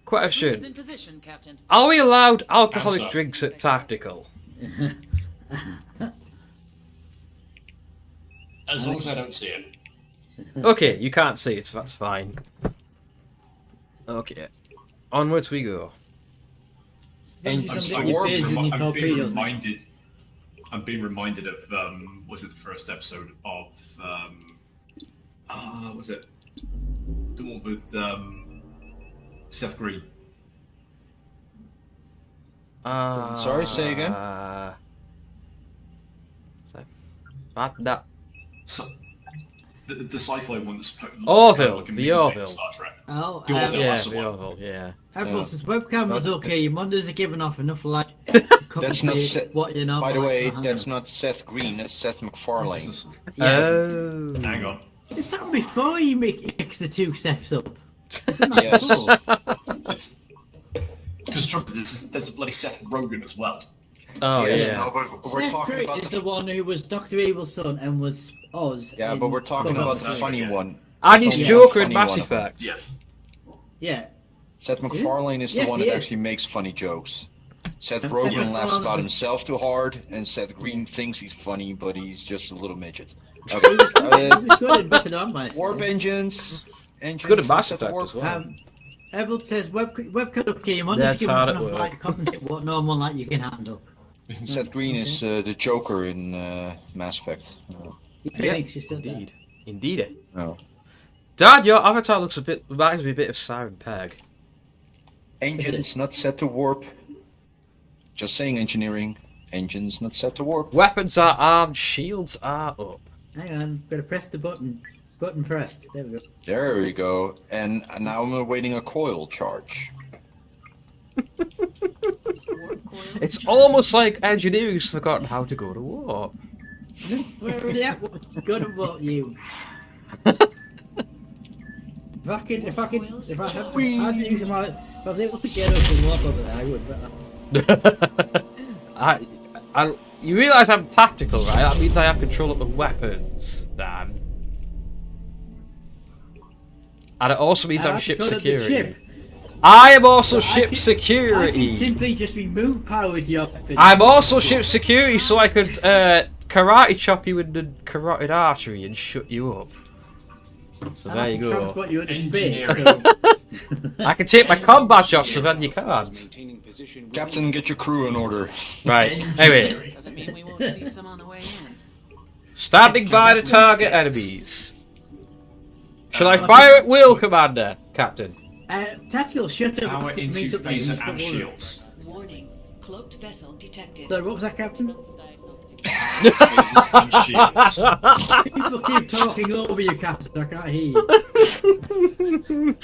Fleet is in Question. position, Captain. Are we allowed alcoholic Answer. drinks at Tactical? As long as I don't see it. Okay, you can't see it, so that's fine. Okay. Onwards we go. Engines I'm, on your beers and your I'm being torpedoes. reminded. I'm being reminded of was it the first episode of was it the one with Seth Green? Sorry, say again? That. So, The sci-fi one that's Orville, like a the mutant Orville. Star Trek. Oh, The Orville, Yeah, that's the the one. Orville, yeah. Everyone says webcam was okay. Your monitors are giving off enough light. That's not Seth. What you know. By the like, way, behind that's them. not Seth Green. That's Seth MacFarlane. Oh. Hang on. It's happened before you mix the two Seths up. Isn't that Yes. cool? Because there's a bloody Seth Rogen as well. Oh, Yes, yeah. no, but we're Seth talking Green about is the one who was Dr. Evil's son and was Oz. Yeah, in but we're talking Club about of the the funny Sea. one. And There's he's only one Joker in funny Mass one of them. Effect. Yes. Yeah. Seth MacFarlane is the Yes, one he that is. actually makes funny jokes. Seth Seth Rogen laughs MacFarlane's about a- himself too hard, and Seth Green thinks he's funny, but he's just a little midget. He was good in Back of the Empire. Warp engines. It's good at Mass set Effect warp. as well. Everett says webcam okay. Your monitors That's giving hard off at enough work. light to compensate what normal light you can handle. Seth Green is the Joker in Mass Effect. Phoenix, you said that. Indeed. Indeed. No. Dad, your avatar looks a bit, reminds me a bit of Siren Peg. Engines not set to warp. Just saying engineering. Engines not set to warp. Weapons are armed, shields are up. Hang on, gotta press the button. Button pressed. There we go. There we go. And now I'm awaiting a coil charge. It's almost like engineering's forgotten how to go to war. Where are they at? Good about you. If I had to use my, if I was able to get up and walk over there, I would. But You realise I'm tactical, right? That means I have control of the weapons, Dan. And it also means I I'm have ship control of the security. ship. I am also So I ship can- I security. can simply just remove power to your weapon. I'm also ship security, so I could karate chop you in the carotid artery and shut you up. So And there I you can go. transport you into space. So. I can take my combat shots, so then you can't. Captain, get your crew in order. Right. Anyway, Doesn't mean we won't see some on the way in. standing by the target enemies. Shall I fire at will, Commander, Captain? Tactical, shut up. Power Let's get into meet up there. phaser Let's and get order. shields. Warning. Cloaked vessel detected. So what was that, Captain? Phasers and shields. People keep talking over you, Captain. I can't hear you.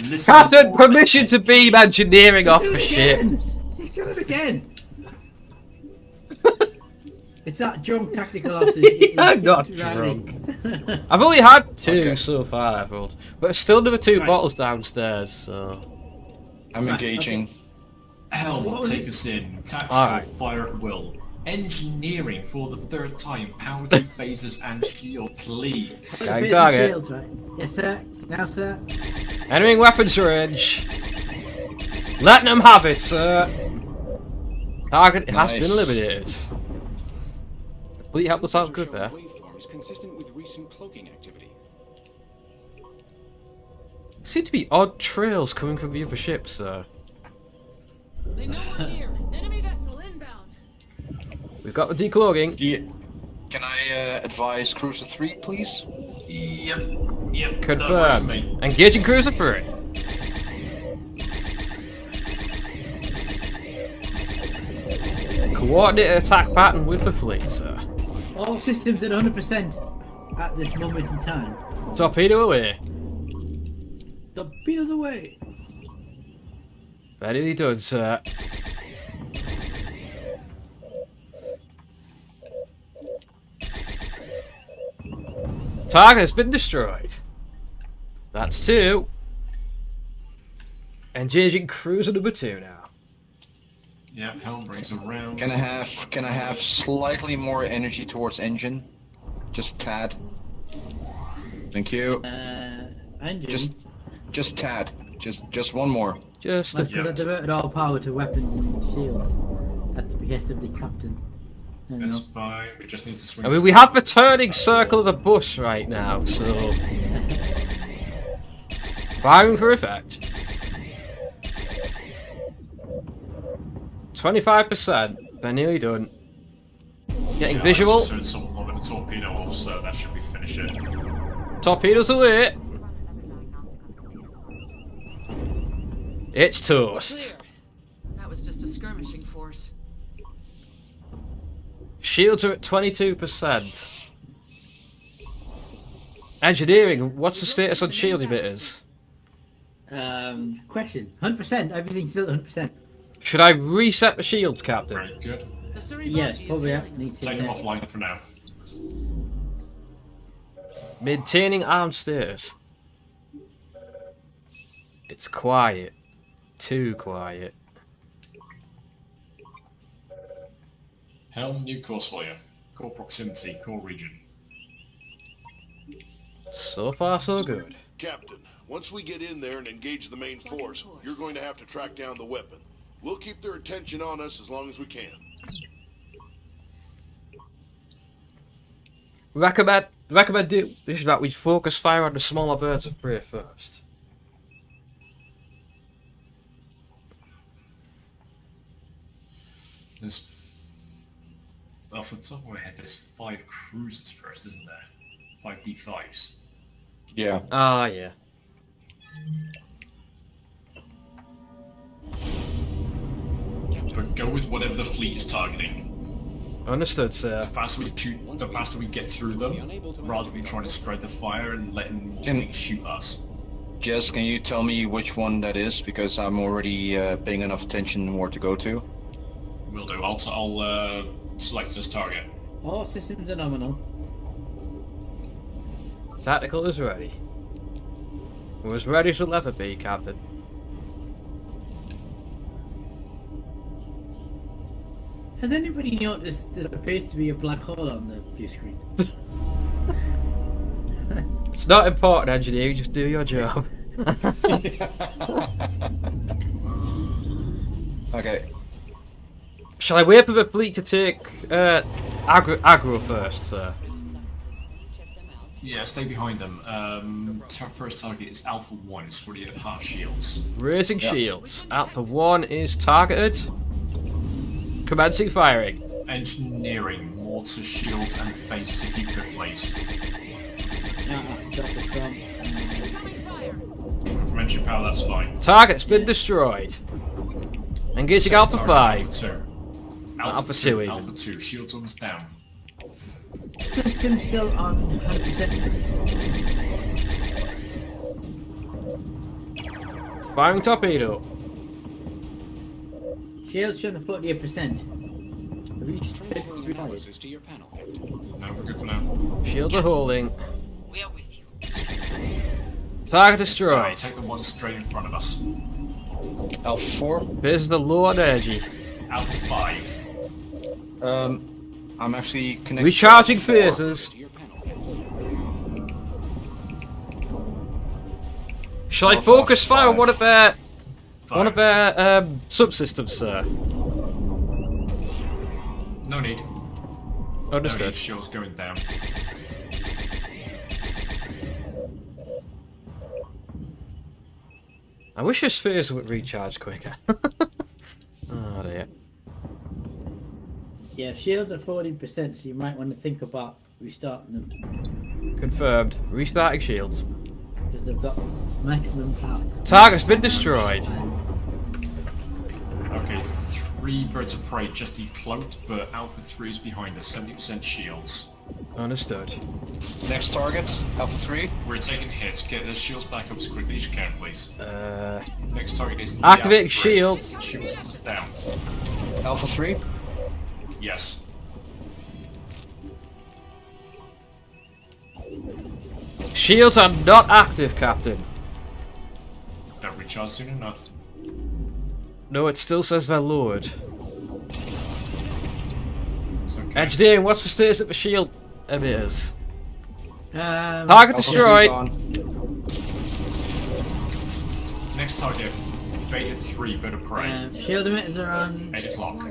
Listen. Captain, permission to beam engineering off the ship. He's done it again. It's that drunk tactical officer. I'm not drunk. I've only had two so far, I've rolled. But still another two bottles downstairs, so... I'm engaging. Helm, take us in. Tactical, Alright. fire at will. Engineering for the third time. Power to phasers and shield, please. Gang target. Shields, right? Yes, sir. Now, sir. Entering weapons range. Letting them have it, sir. Target has been Nice. eliminated. Will you help us out good there? Waveforms consistent with recent cloaking activity. Seem to be odd trails coming from the other ships, sir. They know we're here. Enemy vessel inbound. We've got the decloaking. Can I advise Cruiser 3, please? Yep. Yep. Confirmed. Engaging cruiser 3. Coordinate attack pattern with the fleet, sir. All systems at 100% at this moment in time. Torpedo away. Torpedoes away. Very done, sir. Target has been destroyed. That's two. Engaging cruiser number 2 now. Yep, Helm brings around. Can I have slightly more energy towards engine? Just a tad. Thank you. Engine. Just tad. Just one more. Just Because I diverted all power to weapons and shields at the behest of the captain. There we That's go. fine. We just need to swing. I mean, we have the turning circle of the bus right now, so... Firing for effect. 25%. They're nearly done. Getting visual. So it's someone lobbing a torpedo off, so that should be finish it. Torpedoes away. It's toast. That was just a skirmishing force. Shields are at 22%. Engineering, what's the status on shield emitters? Question. 100%. Everything's still 100%. Should I reset the shields, Captain? Very good. Yeah, probably. Need to. Take them offline for now. Maintaining armed status. It's quiet. Too quiet. Helm, new course for you. Core proximity, core region. So far, so good. Captain, once we get in there and engage the main force, you're going to have to track down the weapon. We'll keep their attention on us as long as we can. Recommend that we focus fire on the smaller birds of prey first. There's... Off the top of my head, there's 5 cruisers first, isn't there? 5 D5s. Yeah. Ah, yeah. But go with whatever the fleet is targeting. Understood, sir. The faster we get through them, rather than trying to spread the fire and letting things shoot us. Jess, can you tell me which one that is? Because I'm already paying enough attention where to go to. Will do. I'll select this target. All systems are nominal. Tactical is ready. We're as ready as we'll ever be, Captain. Has anybody noticed there appears to be a black hole on the view screen? It's not important, engineer. You just do your job. Okay. Shall I wait for the fleet to take aggro first, sir? Yeah, stay behind them. First target is Alpha 1. It's already at half shields. Raising shields. Alpha 1 is targeted. Commencing firing. Engineering, mortar, shields, and base if you could, please. From engine power, that's fine. Target's been destroyed. Engaging Alpha 5. Alpha 2. Alpha 2 even. Alpha 2, shields almost down. System still on 100%. Firing torpedo. Shields showing the 48%. Analysis to your panel. No, we're good for now. Shields are holding. We are with you. Target destroyed. Take the one straight in front of us. Alpha 4. This is the low energy. Alpha 5. I'm actually connected. Recharging phasers. Shall I focus fire on one of their subsystems, sir? No need. Understood. No need. Shields going down. I wish this phaser would recharge quicker. Oh dear. Yeah, shields are 40%, so you might want to think about restarting them. Confirmed. Restarting shields. Because they've got maximum power. Target's been destroyed. Okay, 3 birds of prey just decloaked, but Alpha 3 is behind us, 70% shields. Understood. Next target, Alpha 3. We're taking hits. Get the shields back up as quickly as you can, please. Next target is activating Alpha 3. shields. Shields down. Alpha 3. Yes. Shields are not active, Captain. Don't recharge soon enough. No, it still says they're lowered. It's okay. Engineering, what's the status of the shield emitters? Target Alpha destroyed. 3 Next target, Beta 3, bird of prey. Shield emitters are on 8 o'clock.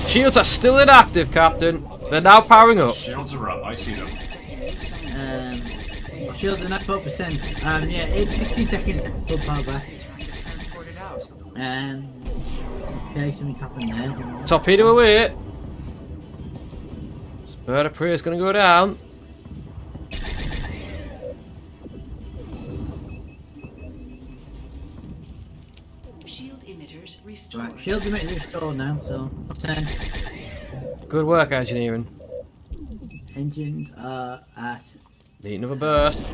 Shields are still inactive, Captain. They're now powering up. Shields are up, I see them. Shields are not 4%. Yeah, 16 seconds full power back. Okay, something happened there. Torpedo away. This bird of prey is going to go down. Shield emitters restored. Right, shield emitters restored now, so 10. Good work, engineering. Engines are at. Need another burst.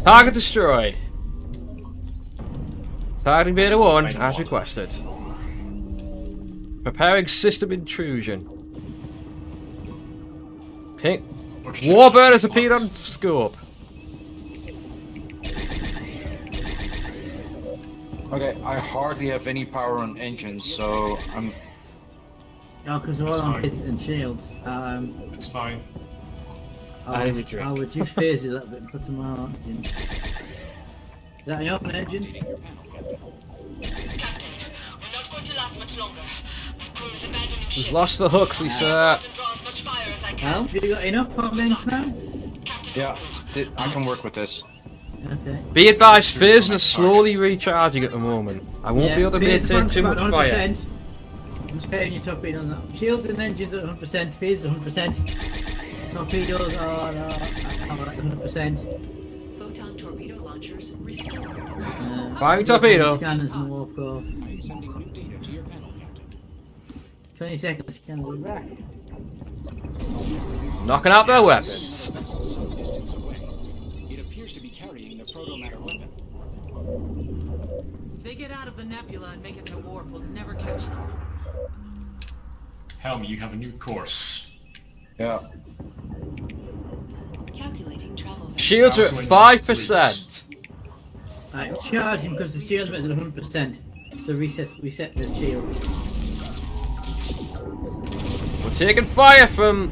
Target destroyed. Targeting beta 1 as requested. Preparing system intrusion. Okay. Warbird has appeared on scope. Okay, I hardly have any power on engines, so I'm. No, because they're all on hits and shields. It's fine. I'll reduce phases a little bit and put some more on engines. Is that enough on engines? Captain, we're not going to last much longer. My crew is abandoning We've ship. lost the Huxley, sir. Well, you got enough on engines now? Yeah, I can work with this. Okay. Be advised, phasers are slowly recharging at the moment. I won't be able to maintain too much fire. I'm just paying your torpedo on that. Shields and engines at 100%, phasers 100%. Torpedoes are at 100%. Photon torpedo launchers restored. Firing torpedo. Scanners and warp core. I am sending new data to your panel, Captain. 20 seconds scanners are back. Knocking out their weapons. Vessel some distance away. It appears to be carrying the proto-matter weapon. If they get out of the nebula and make it to warp, we'll never catch them. Helm, you have a new course. Yeah. Calculating travel. Shields are at 5%. Right, charge him because the shield is at 100%. So reset the shields. We're taking fire from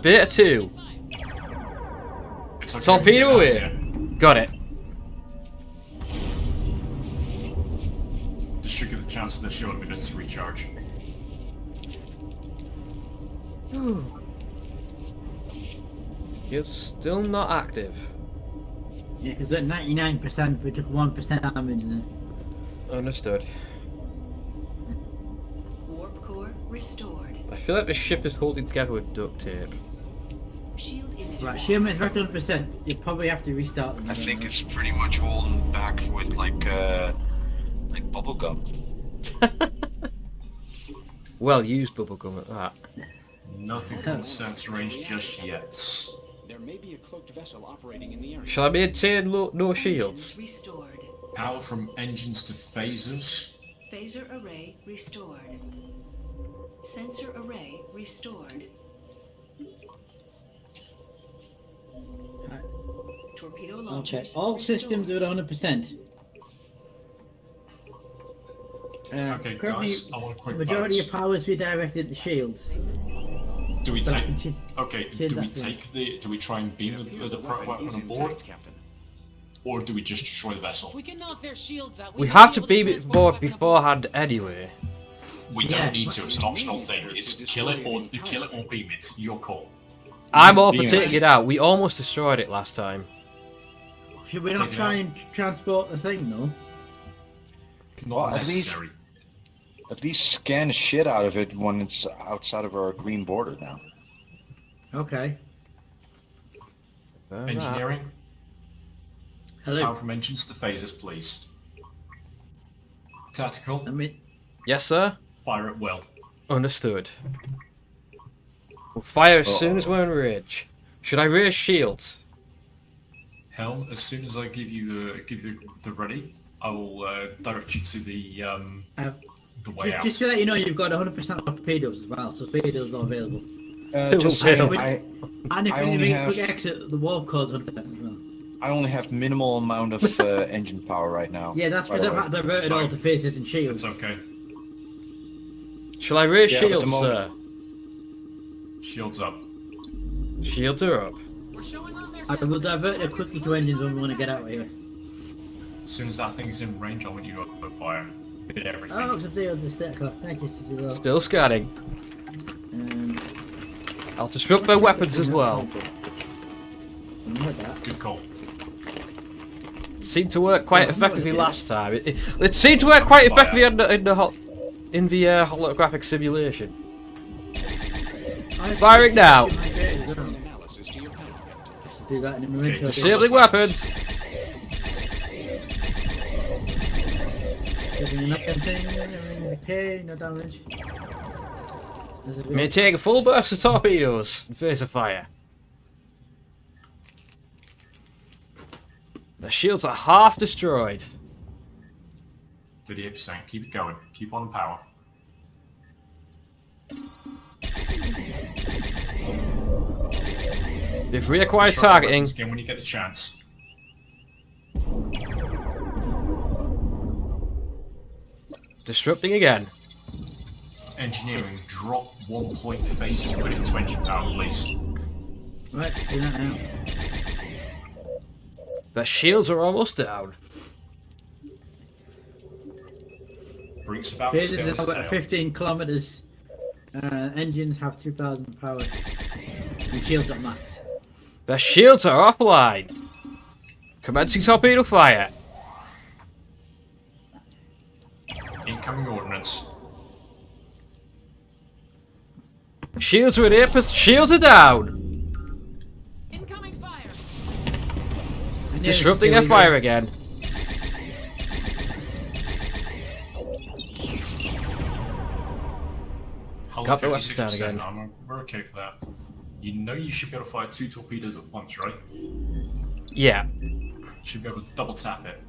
beta 2. It's okay, Torpedo away. yeah. Got it. This should give the chance of the short minutes to recharge. You're still not active. Yeah, because at 99% we took 1% damage there. Understood. Warp core restored. I feel like the ship is holding together with duct tape. Shield image. Right, shield is back to 100%. You probably have to restart them. I think it's pretty much holding back with like bubble gum. Well used bubblegum at that. Nothing can sense range just yet. There may be a cloaked vessel operating in the area. Shall I maintain no shields? Restored. Power from engines to phasers. Phaser array restored. Sensor array restored. Torpedo launchers. Okay, all systems are at 100%. Okay, Currently, guys, I want a the quick majority balance. of power is redirected to shields. Do we But I take? can Okay, change do we that to- take the? Do we try and beam the pro weapon on board, or do we just destroy the vessel? If we can knock their shields out, We might have be to able beam it transport board the weapon beforehand anyway. We Yeah. don't need to. It's an optional thing. It's kill it or beam it. Your call. I'm all for Beam it. taking it out. We almost destroyed it last time. Should we not Take it try out. and transport the thing though? Not Well, at least- necessary. At least scan the shit out of it when it's outside of our green border now. Okay. Engineering. Hello. Power from engines to phasers, please. Tactical. I mean, Yes, sir. Fire at will. Understood. We'll fire as soon as we're in range. Should I raise shields? Helm. As soon as I give you the ready, I will direct you to the way out. just to let you know, you've got 100% torpedoes as well, so torpedoes are available. Just will saying, pay? And if I you only make a have- quick exit, the warp core's 100% as well. I only have minimal amount of engine power right now. Yeah, that's by because the I've way. had to divert it all to phasers and shields. It's okay. Shall I raise Yeah, but the shields, moment- sir? Shields up. Shields are up. We're showing on their I will sensors. divert it quickly to engines when we want to get out of here. As soon as that thing's in range, I want you to open fire. Hit everything. Oh, some deals the stack off. Thank you, Sujilo. Still scanning. Um, I'll disrupt their weapons as well. Good call. It seemed to work quite effectively last time. It seemed to work quite effectively in the holographic simulation. Firing now. Analysis to your panel. Do that in a minute. Disabling weapons. Giving an up and thing, everything's okay, no damage. May take a full burst of torpedoes and face a fire. The shields are half destroyed. 38%. Keep it going. Keep on the power. They've reacquired Destroy the targeting. weapons again when you get the chance. Disrupting again. Engineering, drop 1 point phases, put it to engine power, please. Right, do that now. The shields are almost down. Breach about Phases to are stay on about its tail. 15 kilometers. Engines have 2,000 power. And shields at max. The shields are offline. Commencing torpedo fire. Incoming ordnance. Shields are at 8%. Shields are down. Incoming fire. Disrupting their fire again. Hull Got the weapons down 56%. again. We're okay for that. You know you should be able to fire 2 torpedoes at once, right? Yeah. Should be able to double tap it.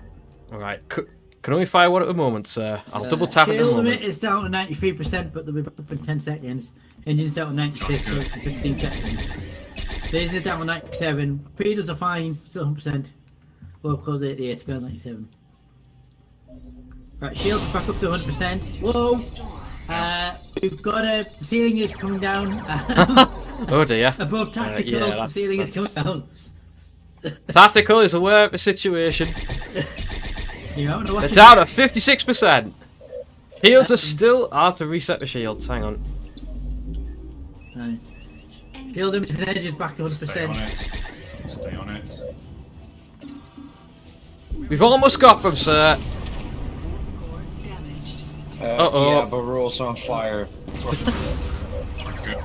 Alright. Can only fire one at the moment, sir. I'll double tap at the Shield moment. limit is down to 93%, but they'll be back up in 10 seconds. Engine's down to 96 for 15 seconds. Lasers down to 97. Torpedoes are fine, still 100%. Well, close 88, go 97. Right, shields are back up to 100%. Whoa! We've got the ceiling is coming down. Oh dear. Above tactical, yeah, the ceiling is coming down. Tactical is aware of the situation. You know, They're down at 56%. Shields are still. I have to reset the shields. Hang on. Right. Shield limit and edge is back to 100%. Stay on it. Stay on it. We've almost got them, sir. Uh-oh. Yeah, but we're also on fire. Good.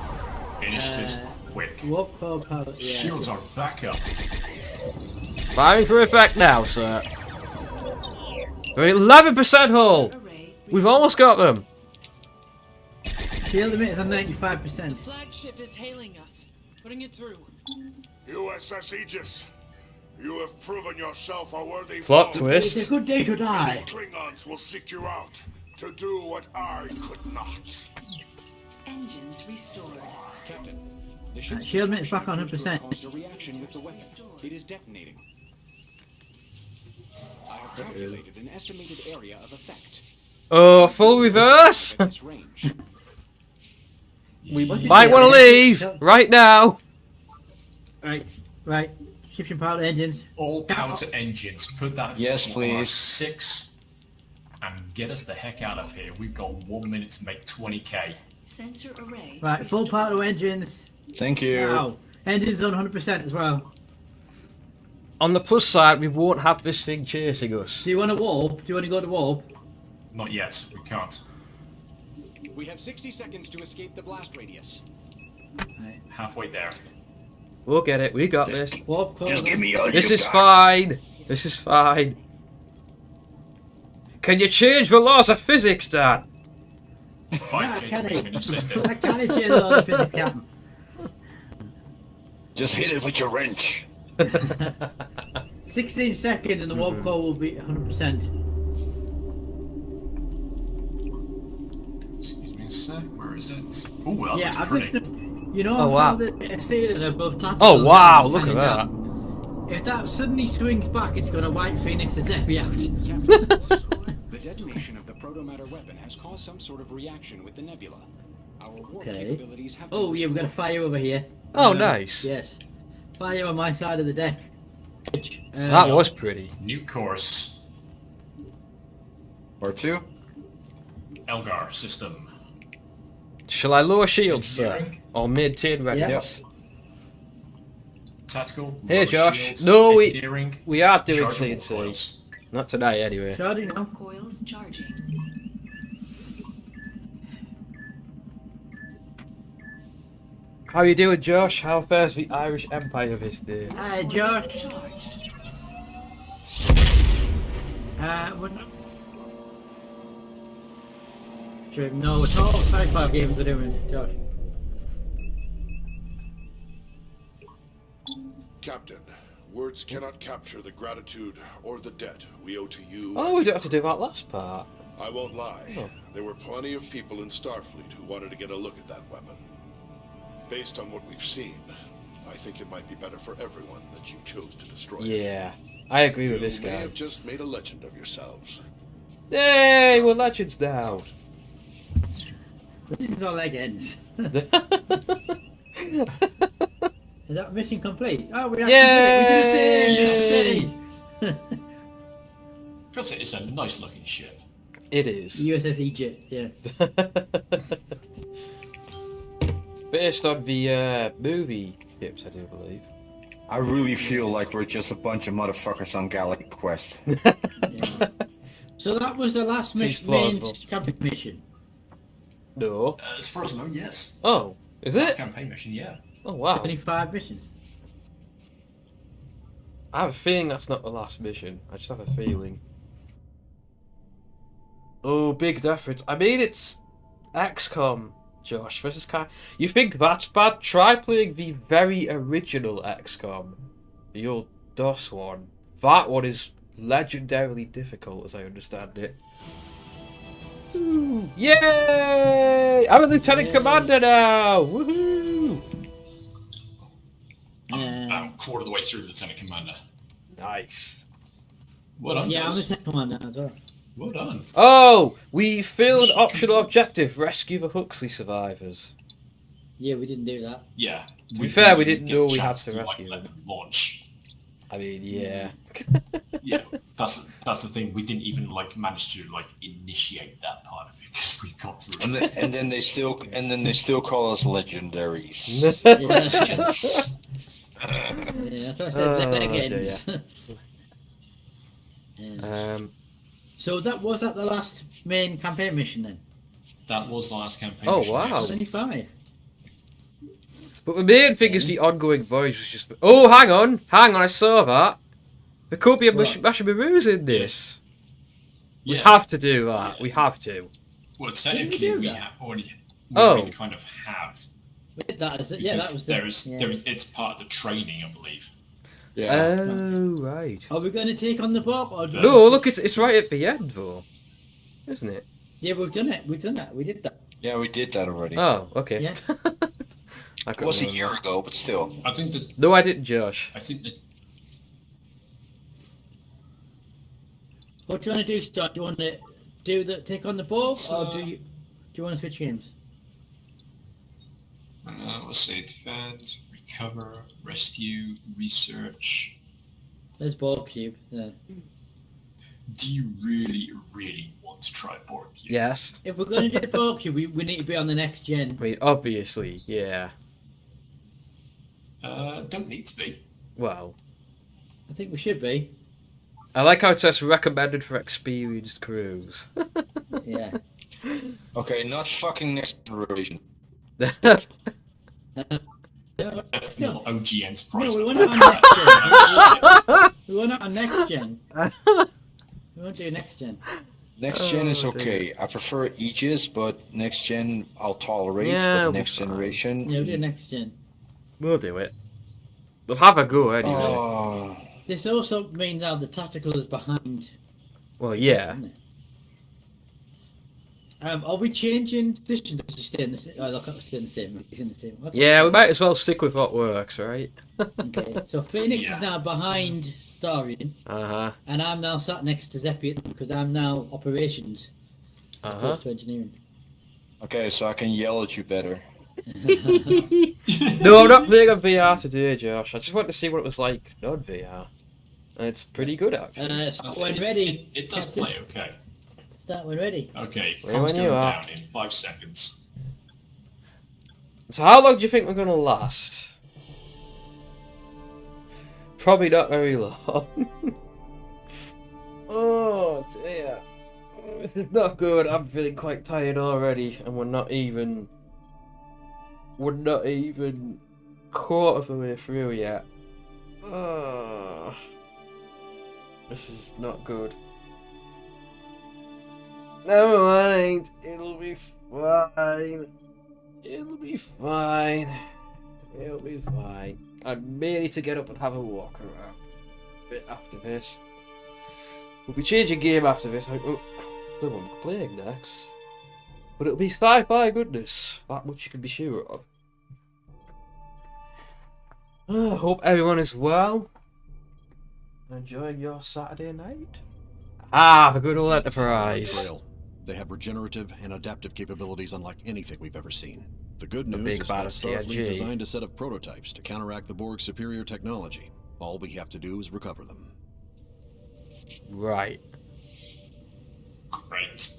Finish this quick. Warp core power. Yeah. Shields are back up. Firing for effect now, sir. We're 11% hull. We've almost got them. Shield limit is on 95%. Flagship is hailing us. Putting it through. USS Aegis, you have proven yourself a worthy Plot foe. twist. It's a good day to die. Klingons will seek you out to do what I could not. Engines restored. Captain, the ship's Shield limit is back on destruction 100%. caused a reaction with the weapon. It is detonating. I have calculated an estimated area of effect. Oh, full reverse. At this range. We might want to leave right now. Right. Shifting power to engines. All power to engines. Put that Yes, on please. 6 and get us the heck out of here. We've got 1 minute to make 20k. Sensor array. Right, full power to engines. Thank you. Now, engines on 100% as well. On the plus side, we won't have this thing chasing us. Do you want to warp? Do you want to go to warp? Not yet. We can't. We have 60 seconds to escape the blast radius. Halfway there. We'll get it. We got this. Warp core. Just give me all This you is got. fine. This is fine. Can you change the laws of physics, Dan? Fine, Can Jason, I? you said I that. can't change all the physics, Captain. Just hit it with your wrench. 16 seconds and the warp core will be 100%. Excuse me a sec. Where is it? Oh, well, Yeah, that's I've pretty. listened. You know Oh, wow. how the ceiling above tactical. Oh wow! is Look at hanging that. down? If that suddenly swings back, it's going to wipe Phoenix's Epi out. The detonation of the protomatter weapon has caused some sort of reaction with the nebula. Our warp Okay. capabilities have been Oh, yeah, we've got a fire over here. Oh, nice. Yes. Fire on my side of the deck. That was pretty. New course. Or two. Elgar system. Shall I lower shields, sir? Engineering. Or maintain readiness? Tactical. Hey, lower Josh. shields, No, engineering, we are doing chargeable CNC. coils. Not today, anyway. Charging now. Coils charging. How you doing, Josh? How fares the Irish Empire this day? Hi, Josh. What? No, it's all sci-fi games we're doing, Josh. Captain, words cannot capture the gratitude or the debt we owe to you. Oh, we don't have to do that last part. I won't lie. Oh. There were plenty of people in Starfleet who wanted to get a look at that weapon. Based on what we've seen, I think it might be better for everyone that you chose to destroy it. Yeah, I agree with this You may guy. have just made a legend of yourselves. Yay, we're legends now. Legends are legends. Is that mission complete? Oh, we actually did it! We did it! It's a nice looking ship. It is. USS Egypt, yeah. It's based on the movie ships, I do believe. I really feel like we're just a bunch of motherfuckers on Galaxy Quest. So that was the last Seems main plausible. campaign mission. No. As far as I know, yes. Oh, is Last it? campaign mission, yeah. Oh, wow. 25 missions. I have a feeling that's not the last mission. I just have a feeling. Oh, big difference. I mean, it's XCOM, Josh, versus Kai. You think that's bad? Try playing the very original XCOM. The old DOS one. That one is legendarily difficult, as I understand it. Ooh, yay! I'm a Lieutenant Commander now! Woohoo! I'm about a quarter of the way through, Lieutenant Commander. Nice. Well done, Yeah, I'm guys. the tech commander as well. Well done. Oh! We failed an optional objective. Rescue the Huxley survivors. Yeah, we didn't do that. Yeah. To be fair, we didn't get know a we had chance to rescue let them. them launch. I mean, yeah. Yeah, that's the thing. We didn't even manage to initiate that part of it because we got through it. And then they still call us legendaries. Legends. Yeah, that's what I said. Legends. Yes. So that was that the last main campaign mission then? That was the last campaign. Oh, mission, wow. yes. 25. But the main thing is the ongoing voyage was just... Oh, hang on, I saw that. There could be a Mashimaroos in this. We Yeah. have to do that. We have to. Well, technically, we have already. Oh. We kind of have. We did that, is it? Yeah, that Because was the... it's part of the training, I believe. Oh, right. Are we going to take on the Borg? Or do No, look, it's right at the end, though. Isn't it? Yeah, we've done it. We've done that. We did that. Yeah, we did that already. Oh, okay. Yeah. It was a year ago, but still. I think that. No, I didn't, Josh. I think that. What do you want to do, Scott? Do you want to take on the Borg, or do you want to switch games? Let's say defend, recover, rescue, research. There's Borg Cube. Yeah. Do you really, really want to try Borg Cube? Yes. If we're going to do the Borg Cube, we need to be on the next gen. I mean, obviously, yeah. Don't need to be. Well, I think we should be. I like how it says recommended for experienced crews. Yeah. Okay, not fucking next generation. No, OG Enterprise. we were not on next gen. We were not on next gen. We won't do next gen. Next gen is okay. I prefer Aegis, but next gen I'll tolerate. Yeah, but next generation. Yeah, we'll do next gen. We'll do it. We'll have a go anyway. Oh, This also means now the tactical is behind. Well, yeah. Doesn't it? Are we changing positions? Or just stay in the same? Oh, look, stay in the same. It's in the same. Okay. Yeah, we might as well stick with what works, right? Okay, so Phoenix is now behind Starion, and I'm now sat next to Zepian because I'm now operations as opposed to engineering. okay, so I can yell at you better. No, I'm not playing on VR today, Josh. I just wanted to see what it was like non-VR. And it's pretty good, actually. Start when ready. It does play okay. Start when ready. Okay, Well, comms when going you are. down in 5 seconds. So how long do you think we're going to last? Probably not very long. Oh, dear. This is not good. I'm feeling quite tired already, and we're not even quarter of the way through yet. Oh, this is not good. Never mind. It'll be fine. It'll be fine. It'll be fine. I may need to get up and have a walk around a bit after this. We'll be changing game after this. I don't know what I'm playing next. But it'll be sci-fi goodness. That much you can be sure of. I hope everyone is well. Enjoying your Saturday night. Ah, the good old Enterprise. Trail. They have regenerative and adaptive capabilities unlike anything we've ever seen. The good The news big is that bad Starfleet TNG. designed a set of prototypes to counteract the Borg's superior technology. All we have to do is recover them. Right. Great.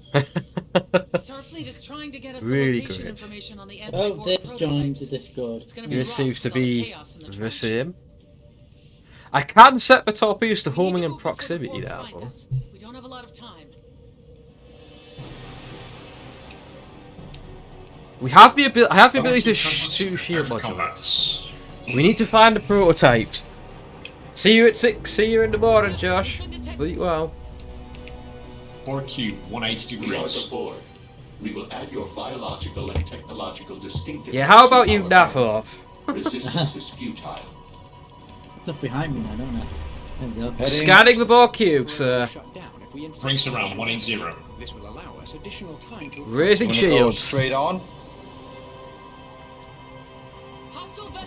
Starfleet is trying to get us Really the location good. information on the Oh, anti-Borg Dave's joined prototypes. the Discord. It's gonna be This rough seems to with all the be chaos in the the trench. same. I can set the torpedoes to homing in proximity now. Find us. We don't have a lot of time. We have the ability. I have the ability to shoot shield modules. We need to find the prototypes. See you at 6. See you in the morning, Josh. Sleep well. Borg cube, 180 We are degrees. the Borg. We will add your biological and technological distinctiveness. Yeah, how about to you our naff off? Resistance is futile. Stuff behind me now, don't I? There we go. Scanning the Borg cube, sir. Franks around, 180. This will allow us additional time to Raising I'm gonna go shields. straight on.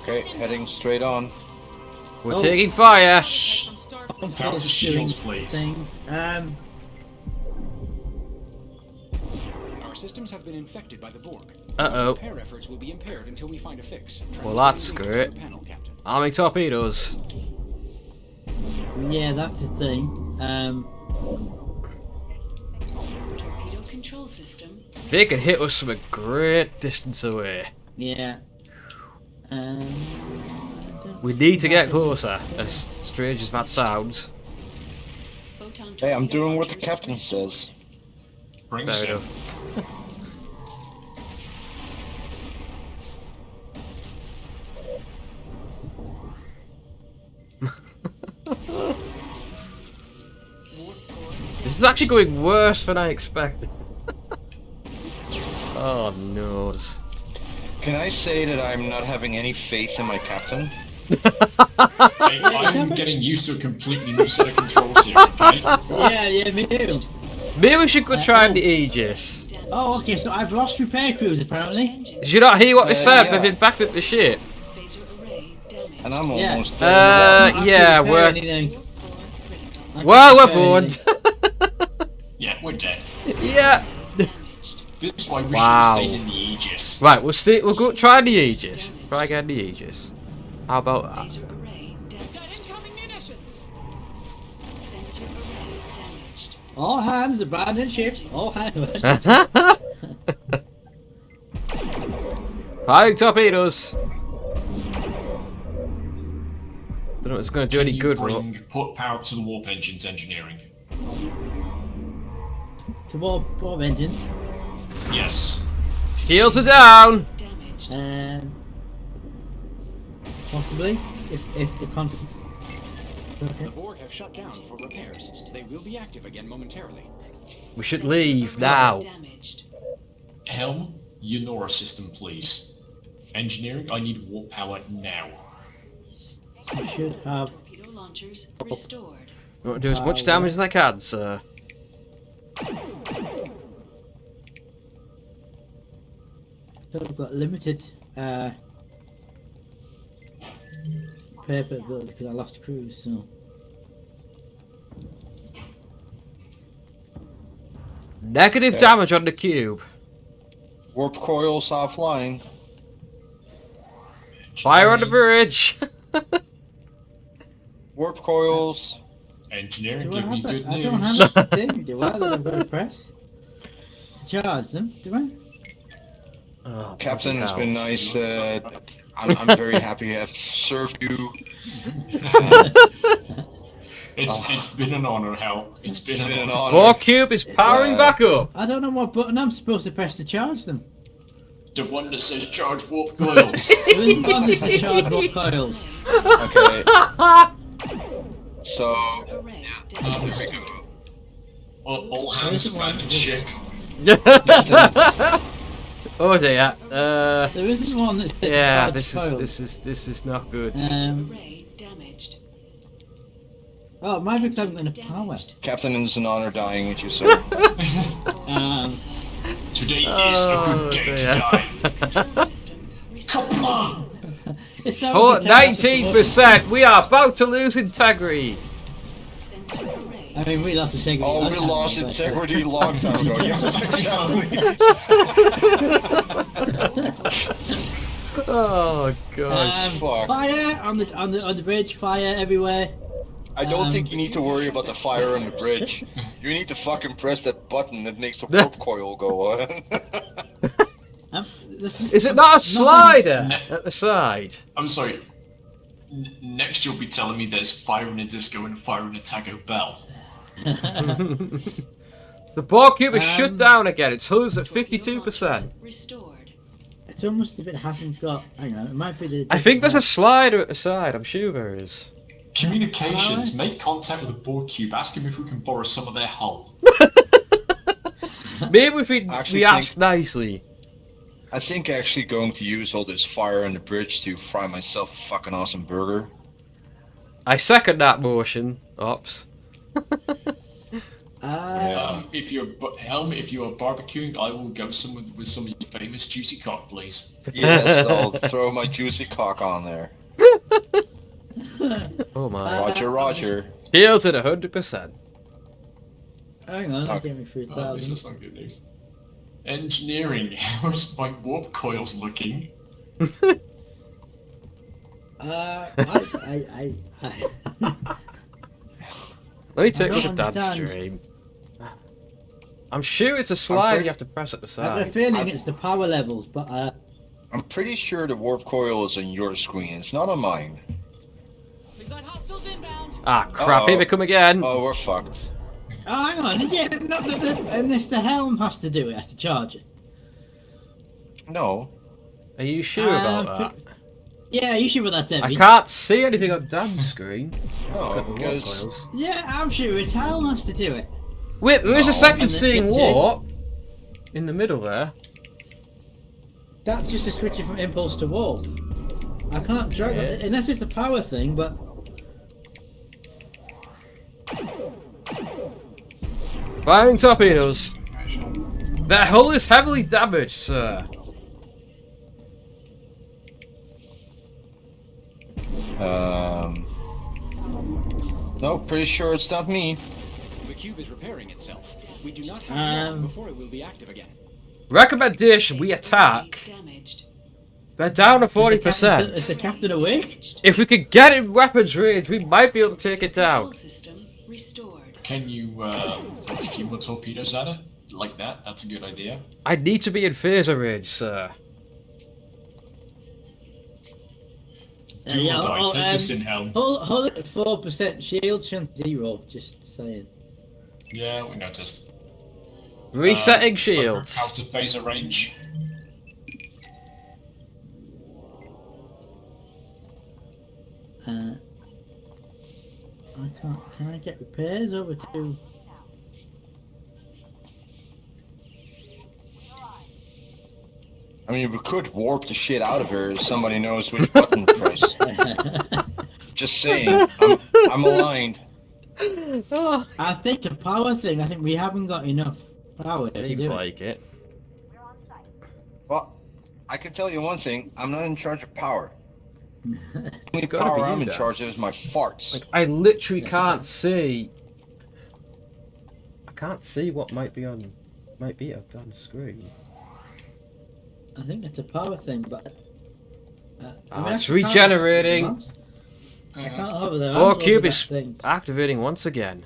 Okay, heading straight on. We're taking fire. Power to shields, please. Things. Our systems have been infected by the Borg. Uh-oh. Repair efforts will be impaired until we find a fix. Well, that's Transferring great. data to your panel, Captain. Arming torpedoes. Yeah, that's the thing. Torpedo control system. They can hit us from a great distance away. Yeah. We need to get closer, as strange as that sounds. Hey, I'm doing what the captain says. Bring Fair us in. enough. This is actually going worse than I expected. Oh no. Can I say that I'm not having any faith in my captain? I'm getting used to a completely new set of controls here, okay? Yeah, me too. Maybe we should go try the Aegis. Oh, okay, so I've lost repair crews apparently. Did you not hear what they said? yeah. They've infected the ship. And I'm Yeah. almost Yeah, Repair we're... anything. Well, we're repair boned. Yeah, we're dead. Yeah. This is why we Wow. should have stayed in the Aegis. Right, we'll go try the Aegis. Try again the Aegis. How about that? Laser array damaged. Got incoming munitions. Sensor array damaged. All hands abandon ship. All hands. Firing torpedoes. Don't know if it's going to do any good, bro. Put power to the warp engines, engineering. To more engines. Yes. Shields are down. Possibly, if the concept. The Borg have shut down for repairs. They will be active again momentarily. We should leave now. Helm, Yonora system, please. Engineering, I need warp power now. You should have. Torpedo launchers restored. I want to do as much damage as I can, sir. I've got limited paper abilities because I lost crews, so. Negative Okay. damage on the cube. warp coils offline. Fire on the bridge. Warp coils. Engineering, Do I give me have good that? I news. don't have that thing, do I? That I've got to press to charge them, do I? Oh, Captain, it's bloody been hell. nice. I'm very happy to have served you. It's been an honor, Hal. It's been an honor. Borg cube is powering back up. I don't know what button I'm supposed to press to charge them. The one that says charge warp coils. There isn't one that says charge warp coils. Okay. So, There we go. All hands abandoned ship. Oh dear. There isn't one that's Yeah, this is not good. Oh, it might be because I'm going to power. Captain, it's an honor dying with you, sir. Today is a good day to die. Come on! It's not Oh, really 19%. We are about to lose integrity. I mean, we lost integrity. Oh, we lost integrity a long time ago. Yes, exactly. Oh gosh. Fuck. Fire on the bridge. Fire everywhere. I don't think you need to worry about the fire on the bridge. You need to fucking press that button that makes the warp coil go on. Is it not a slider at the side? I'm sorry. Next you'll be telling me there's fire in a disco and fire in a Taco Bell. The ball cube is shut down again. It's holds at 52%. It's almost if it hasn't got. Hang on, it might be the. I think there's a slider at the side. I'm sure there is. Communications. Make contact with the board cube. Ask him if we can borrow some of their hull. Maybe if we ask nicely. I think actually going to use all this fire on the bridge to fry myself a fucking awesome burger. I second that motion, Ops. If you're barbecuing, I will go somewhere with some of your famous juicy cock, please. Yes, I'll throw my juicy cock on there. Oh my. Roger, Roger. Shields at 100%. Hang on, I'll give me 3,000. This is not good news. Engineering. How's my warp coils looking? Let me take a look I at don't Dad's understand. stream. I'm sure it's a slide you have to press at the I have a side. feeling it's the power levels, but I'm pretty sure the warp coil is on your screen. It's not on mine. Ah, crap, here they come again. Oh, we're fucked. oh, hang on, yeah, and the helm has to do it. Has to charge it. No. Are you sure about that? Yeah, you sure that's I heavy? can't see anything on Dan's screen. No, Look at the warp because- coils. Yeah, I'm sure its helm has to do it. Wait, there is a No. second And the seeing TNT. warp in the middle there. That's just a switch from impulse to warp. I can't drag it unless it's the power thing, but. Firing torpedoes. Their hull is heavily damaged, sir. No, pretty sure it's not me. The cube is repairing itself. We do not have to long before it will be active again. Recommendation: we attack. They're down to Is 40%. the captain awake? If we could get in weapons range, we might be able to take it down. Can you launch a few more torpedoes at it? Like that? That's a good idea. I need to be in phaser range, sir. Do or die. Take this in, Helm. Hull at 4%, shield chance 0. Just saying. Yeah, we noticed. Resetting shields. Out of phaser range. I can't. Can I get repairs over to? I mean, we could warp the shit out of her if somebody knows which button to press. Just saying, I'm aligned. I think the power thing. I think we haven't got enough power to Seems do like it. Well, I can tell you one thing: I'm not in charge of power. The only gotta power be I'm you, in Dan. charge of is my farts. Like, I literally can't see. I can't see what might be on Dan's screen. I think it's a power thing, but. It's regenerating. I can't hover there. Warp cube is activating once again.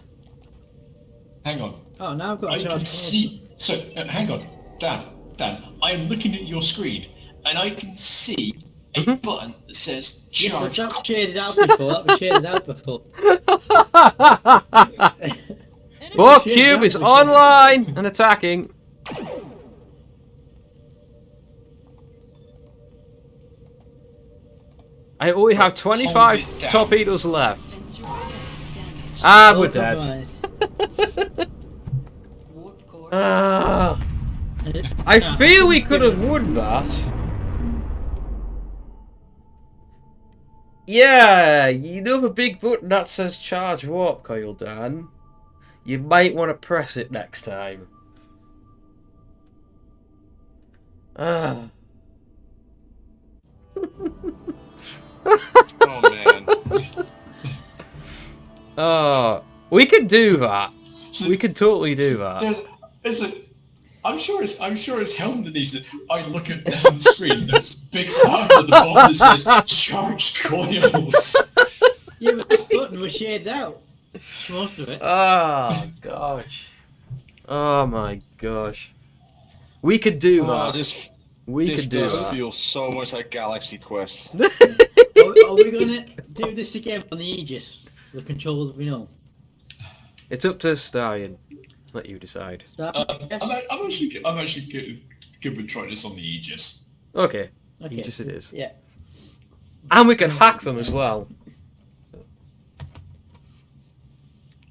Hang on. Oh, now I've got. I to can charge see. So, hang on, Dan. I am looking at your screen, and I can see a button that says Yeah, but charge. that was shaded out before. That was shaded out before. Warp cube is online and attacking. I only have 25 torpedoes left. Ah, we're dead. Ah. I feel we could have won that. Yeah, you know the big button that says charge warp coil, Dan? You might want to press it next time. Ah. Oh man. Oh, we could do that. We could totally do that. I'm sure it's Helm that needs it. I look at down the screen. There's a big button at the bottom that says charge coils. Yeah, but the button was shaded out. Most of it. Oh gosh. Oh my gosh. We could do that. This could do does that. feel so much like Galaxy Quest. Are we gonna do this again on the Aegis? The controls we know. It's up to Starion. Let you decide. I'm actually good with trying this on the Aegis. Okay. Okay. Aegis it is. Yeah. And we can hack them as well.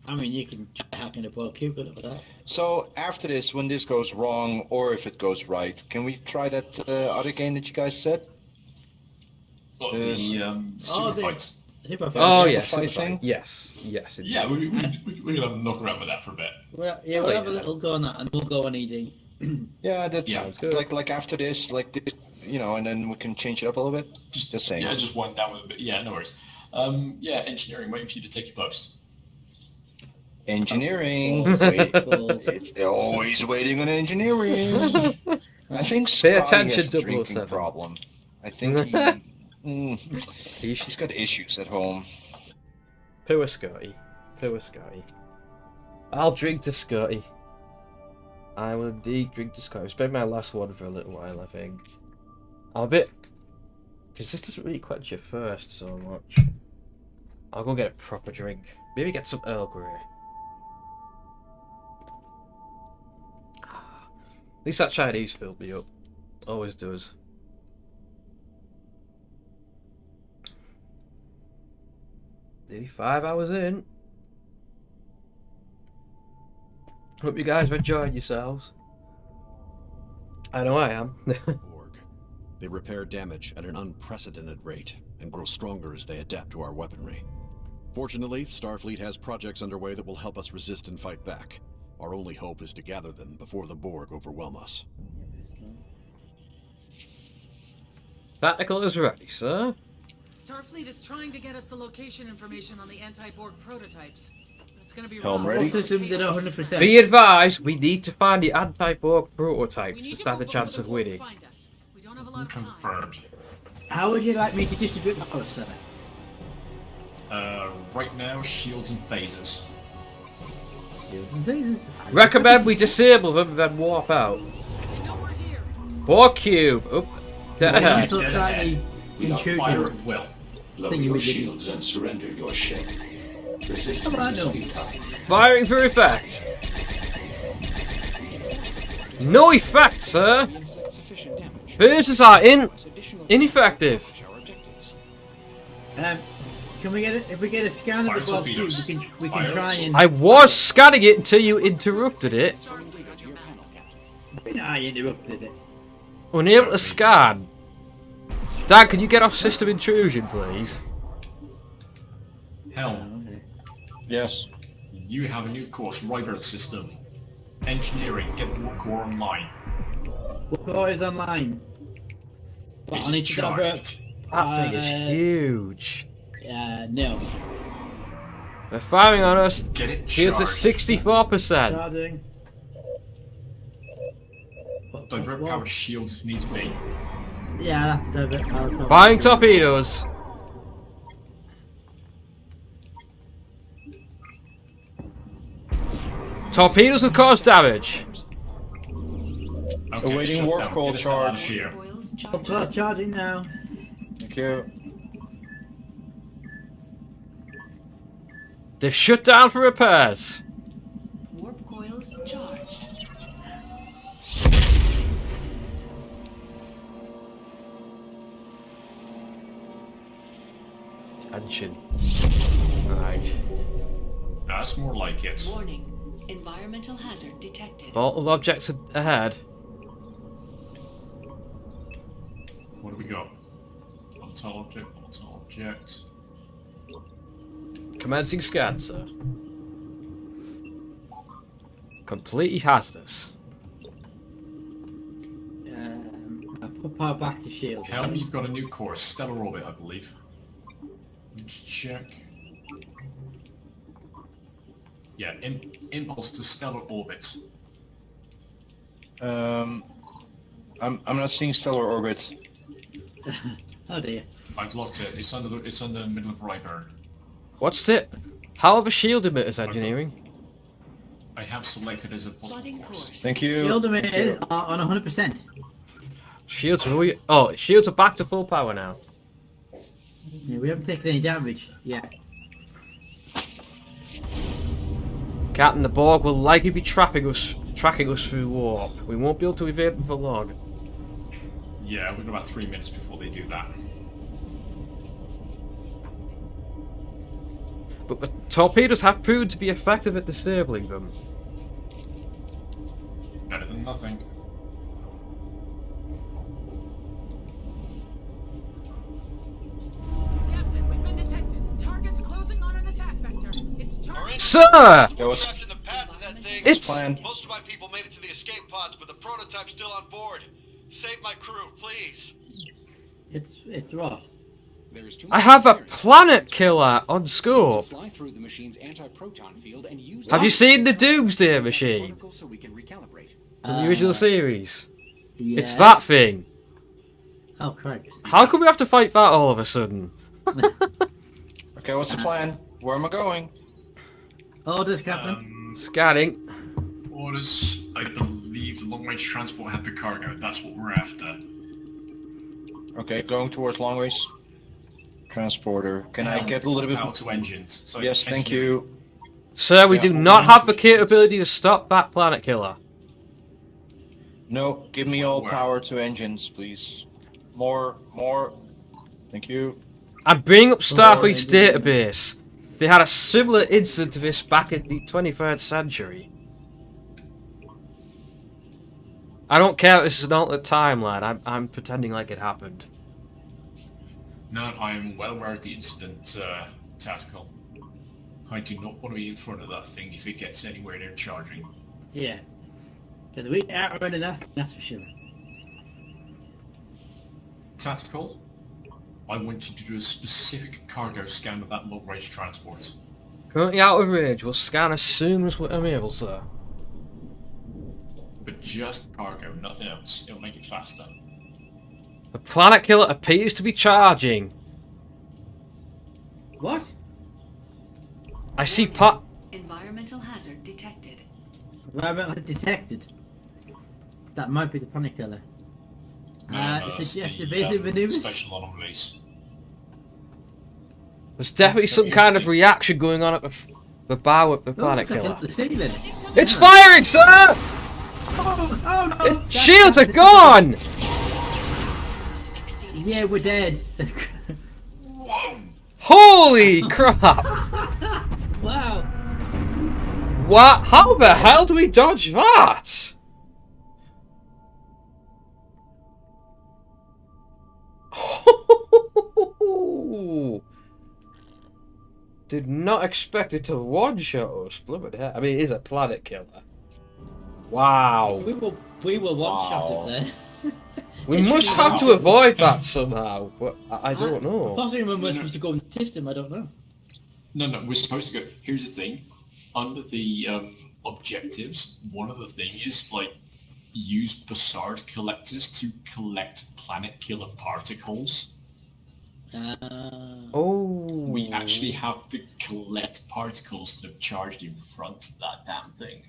I mean, you can try hacking the Borg cube, good for that. So after this, when this goes wrong, or if it goes right, can we try that other game that you guys said? What, the super fight? Oh yes, Super fight thing? Yes, indeed. Yeah, we're gonna knock around with that for a bit. Well, yeah, we'll have a little go on that, and we'll go on ED. Yeah, that Yeah. sounds good. Like after this, like this, you know, and then we can change it up a little bit. Just saying. Yeah, just wind down with a bit. Yeah, no worries. Yeah, engineering, waiting for you to take your post. Engineering. It's always waiting on engineering. I think Pay Scotty attention, has a drinking 007. problem. I think he's got issues at home. Poor Scotty. Poor Scotty. I'll drink to Scotty. I will indeed drink to Scotty. It's been my last one for a little while, I think. I'm a bit... Because this doesn't really quench your thirst so much. I'll go get a proper drink. Maybe get some Earl Grey. At least that Chinese filled me up. Always does. Nearly 5 hours in. Hope you guys are enjoying yourselves. I know I am. Borg. They repair damage at an unprecedented rate and grow stronger as they adapt to our weaponry. Fortunately, Starfleet has projects underway that will help us resist and fight back. Our only hope is to gather them before the Borg overwhelm us. Tactical is ready, sir. Starfleet is trying to get us the location information on the anti-Borg prototypes. But it's gonna be Helm wrong. ready? What's this did 100%? Be advised, we need to find the anti-Borg prototypes to stand a chance of winning. Find us. We don't have a lot of time. Confirmed. How would you like me to distribute the power, sir? Right now, shields and phasers. Shields and phasers. Recommend we disable them, then warp out. Borg cube. Up. Dead ahead. Looks like the We got intrusion. fire at will. Lower Thingy your with the- shields and surrender your ship. Resistance Come on, is no. futile. Firing for effect. No effect, sir. Phasers are ineffective. Can we get it? If we get a scan of Fire the Borg cube, torpedoes. we can Fire try and. I was scanning it until you interrupted it. I interrupted it. Unable to scan. Dan, can you get off system intrusion, please? Helm, Yes. you have a new course, Rybird system. Engineering, get the core online. What core is online? What, It's I need to divert. charged. That thing is huge. No. They're firing on us. Get it Shields at charged. 64%. Charging. Divert power to shields if needs be. Yeah, that's divert power. Firing torpedoes. Torpedoes will cause damage. Okay, Awaiting shut warp down. call Get us out of charge. here. Charging now. Thank you. They've shut down for repairs. Warp coils charged. Tension. Right. That's more like it. Warning. Environmental hazard detected. Mortal objects ahead. what do we got? Volatile object, volatile object. Commencing scan, sir. Completely hazardous. I put power back to shield. Helm, you've got a new course, stellar orbit, I believe. Let's check. Yeah, impulse to stellar orbit. I'm not seeing stellar orbit. Oh dear. I've locked it. It's under the middle of Ryburn. What's it? How are the shield emitters engineering? I have selected as a possible course. Thank you. Shield emitters are on 100%. Shields are shields are back to full power now. Yeah, we haven't taken any damage yet. Captain, the Borg will likely be tracking us through warp. We won't be able to evade them for long. Yeah, we've got about 3 minutes before they do that. But the torpedoes have proved to be effective at disabling them. Better than nothing. Captain, we've been detected. Target's closing on an attack vector. It's charging. Sir! That was It's Most of my people made it to the escape pods, but the prototype's still on board. Save my crew, please. It's what? I have a planet killer on scope. Fly through the machine's anti-proton field and use Have you seen the Doomsday Machine so we can recalibrate. from the original series? Yeah. It's that thing. Oh, correct. How come we have to fight that all of a sudden? Okay, what's the plan? Where am I going? Orders, Captain. Scanning. Orders. I believe the long-range transport had the cargo. That's what we're after. Okay, going towards long range transporter. Can I get a little bit? Out to engines. So Yes, thank you. Sir, we Yeah, do not have the capability to stop that planet killer. No, give me all power to engines, please. More. Thank you. I'm bringing up Starfleet's database. They had a similar incident to this back in the 23rd century. I don't care if this is an alternate timeline. I'm pretending like it happened. No, I am well aware of the incident, Tactical. I do not want to be in front of that thing if it gets anywhere near charging. Yeah. Because we outrunning that's for sure. Tactical, I want you to do a specific cargo scan of that long-range transport. Currently out of range. We'll scan as soon as I'm able, sir. But just cargo, nothing else. It'll make it faster. The planet killer appears to be charging. What? I see Environmental hazard detected. Environmental detected. That might be the planet killer. Suggest evasive maneuvers. Special anomalies. There's definitely some kind of reaction going on at the bow of the planet killer. The ceiling. It's firing, sir! Oh no! Shields are gone! Yeah, we're dead. Holy crap! Wow. What? How the hell do we dodge that? Did not expect it to one-shot us. Blooming hell. I mean, it is a planet killer. Wow. We will one-shot it there. We must have to avoid that somehow, but I don't know. Possibly when we're supposed to go in the system, I don't know. No, we're supposed to go. Here's the thing. Under the objectives, one of the things is, like, use Bassard collectors to collect planet killer particles. We actually have to collect particles that have charged in front of that damn thing.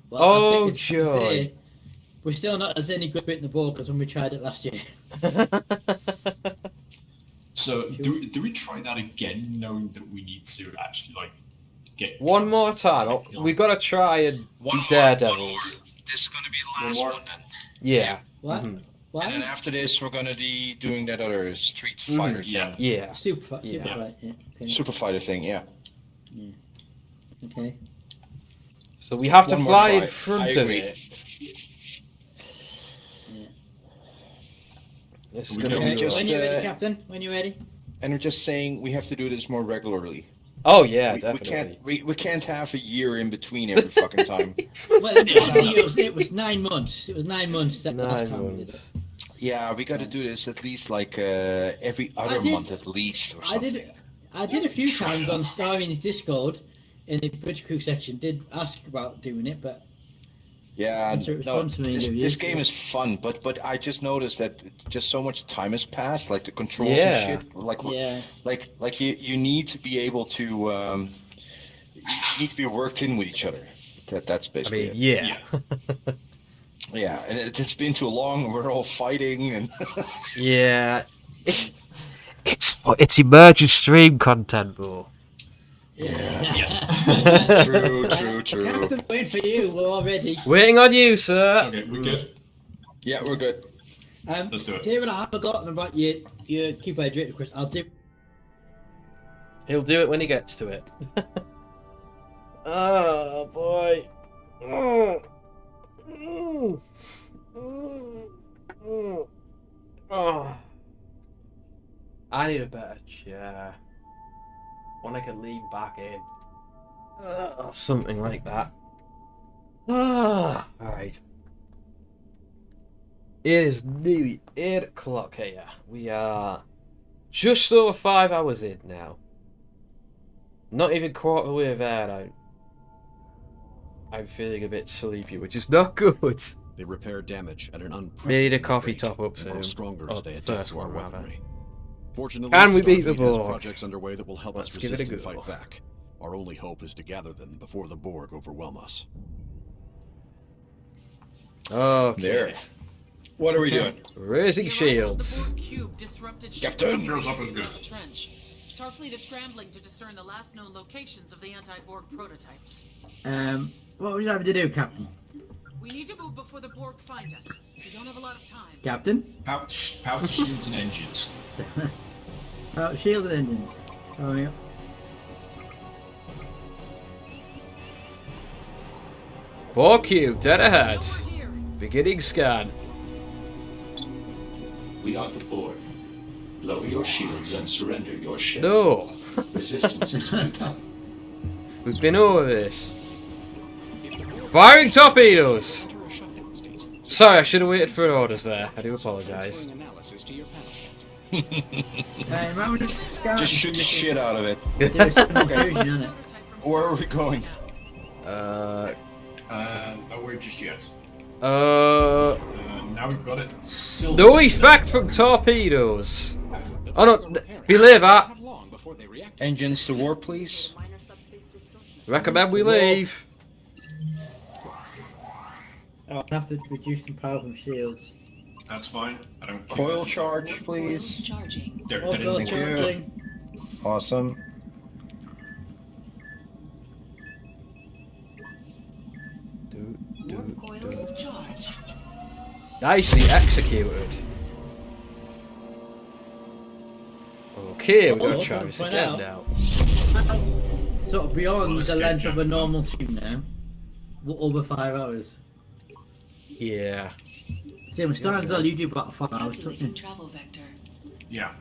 Well, joy. We're still not as any good bit in the ball as when we tried it last year. So, do we try that again, knowing that we need to actually, like, get... One more time. We gotta try and be daredevils. This is gonna be the last one then. Yeah. What? Mhm. What? And then after this, we're gonna be doing that other Street Fighter thing. Yeah. Super fight, yeah. Okay. Super Fighter thing, yeah. Yeah. Okay. So we have to One more fly in try. front I of agree. it. It's We gonna don't be just, When you're ready, Captain. When you're ready. And we're just saying we have to do this more regularly. Oh yeah, We definitely. we can't have a year in between every fucking time. Well, it was 9 months. It was 9 months that last 9 time we did it. months. Yeah, we got to do this at least like every other month at least or something. I did a few times on Starion's Discord in the Bridge Crew section. Did ask about doing it, but yeah, no, this this game is fun, but I just noticed that just so much time has passed. Like the controls Yeah. and shit. Like you need to be able to you need to be worked in with each other. That's basically it. Yeah. Yeah, and it's been too long. We're all fighting and Yeah. It's emerging stream content, bro. Yes. True. Captain, waiting for you. We're all ready. Waiting on you, sir. Okay, we good? Yeah, we're good. Let's do it. David, I have forgotten about your keep hydrated, Chris. I'll do. He'll do it when he gets to it. Oh boy. Oh. I need a better chair. One I can lean back in. Something like that. Alright. It is nearly 8 o'clock here. We are just over 5 hours in now. Not even quarter way there. I'm feeling a bit sleepy, which is not good. They repair damage at an unprecedented Need a coffee rate top up and grow soon. stronger Oh, as they the adapt first to our one, rather. weaponry. Fortunately, Can we beat the Starfleet has Borg? projects underway that will help Let's us give it a resist and go. fight back. Our only hope is to gather them before the Borg overwhelm us. Okay. There. What are we doing? Raising shields. Cube disrupted Captain. Shows up as good. the trench. Starfleet is scrambling to discern the last known locations of the anti-Borg prototypes. What would you like me to do, Captain? We need to move before the Borg find us. We don't have a lot of time. Captain? Pouch, shields, and engines. Shield and engines. Oh yeah. Borg cube, dead ahead. Beginning scan. We are the Borg. Lower your shields and surrender your ship. No. Resistance is futile. We've been over this. Firing torpedoes! Sorry, I should have waited for orders there. I do apologise. Just shoot the shit out of it. Okay. Where are we going? Nowhere just yet. Uh, now we've got it. Silver no effect from torpedoes. Oh no, belay that. Engines to warp, please. Recommend we leave. Oh, I have to reduce the power from shields. That's fine. I don't care. Coil charge, please. There, Oh, that those is- charging. Awesome. Nicely executed. Okay, we're gonna try this point again out. now. Sort of beyond Well, the escape length of a jump. normal stream now. We're over 5 hours. Yeah. See, with Starion's well, you do about 5 hours, don't you? Travel vector. Yeah.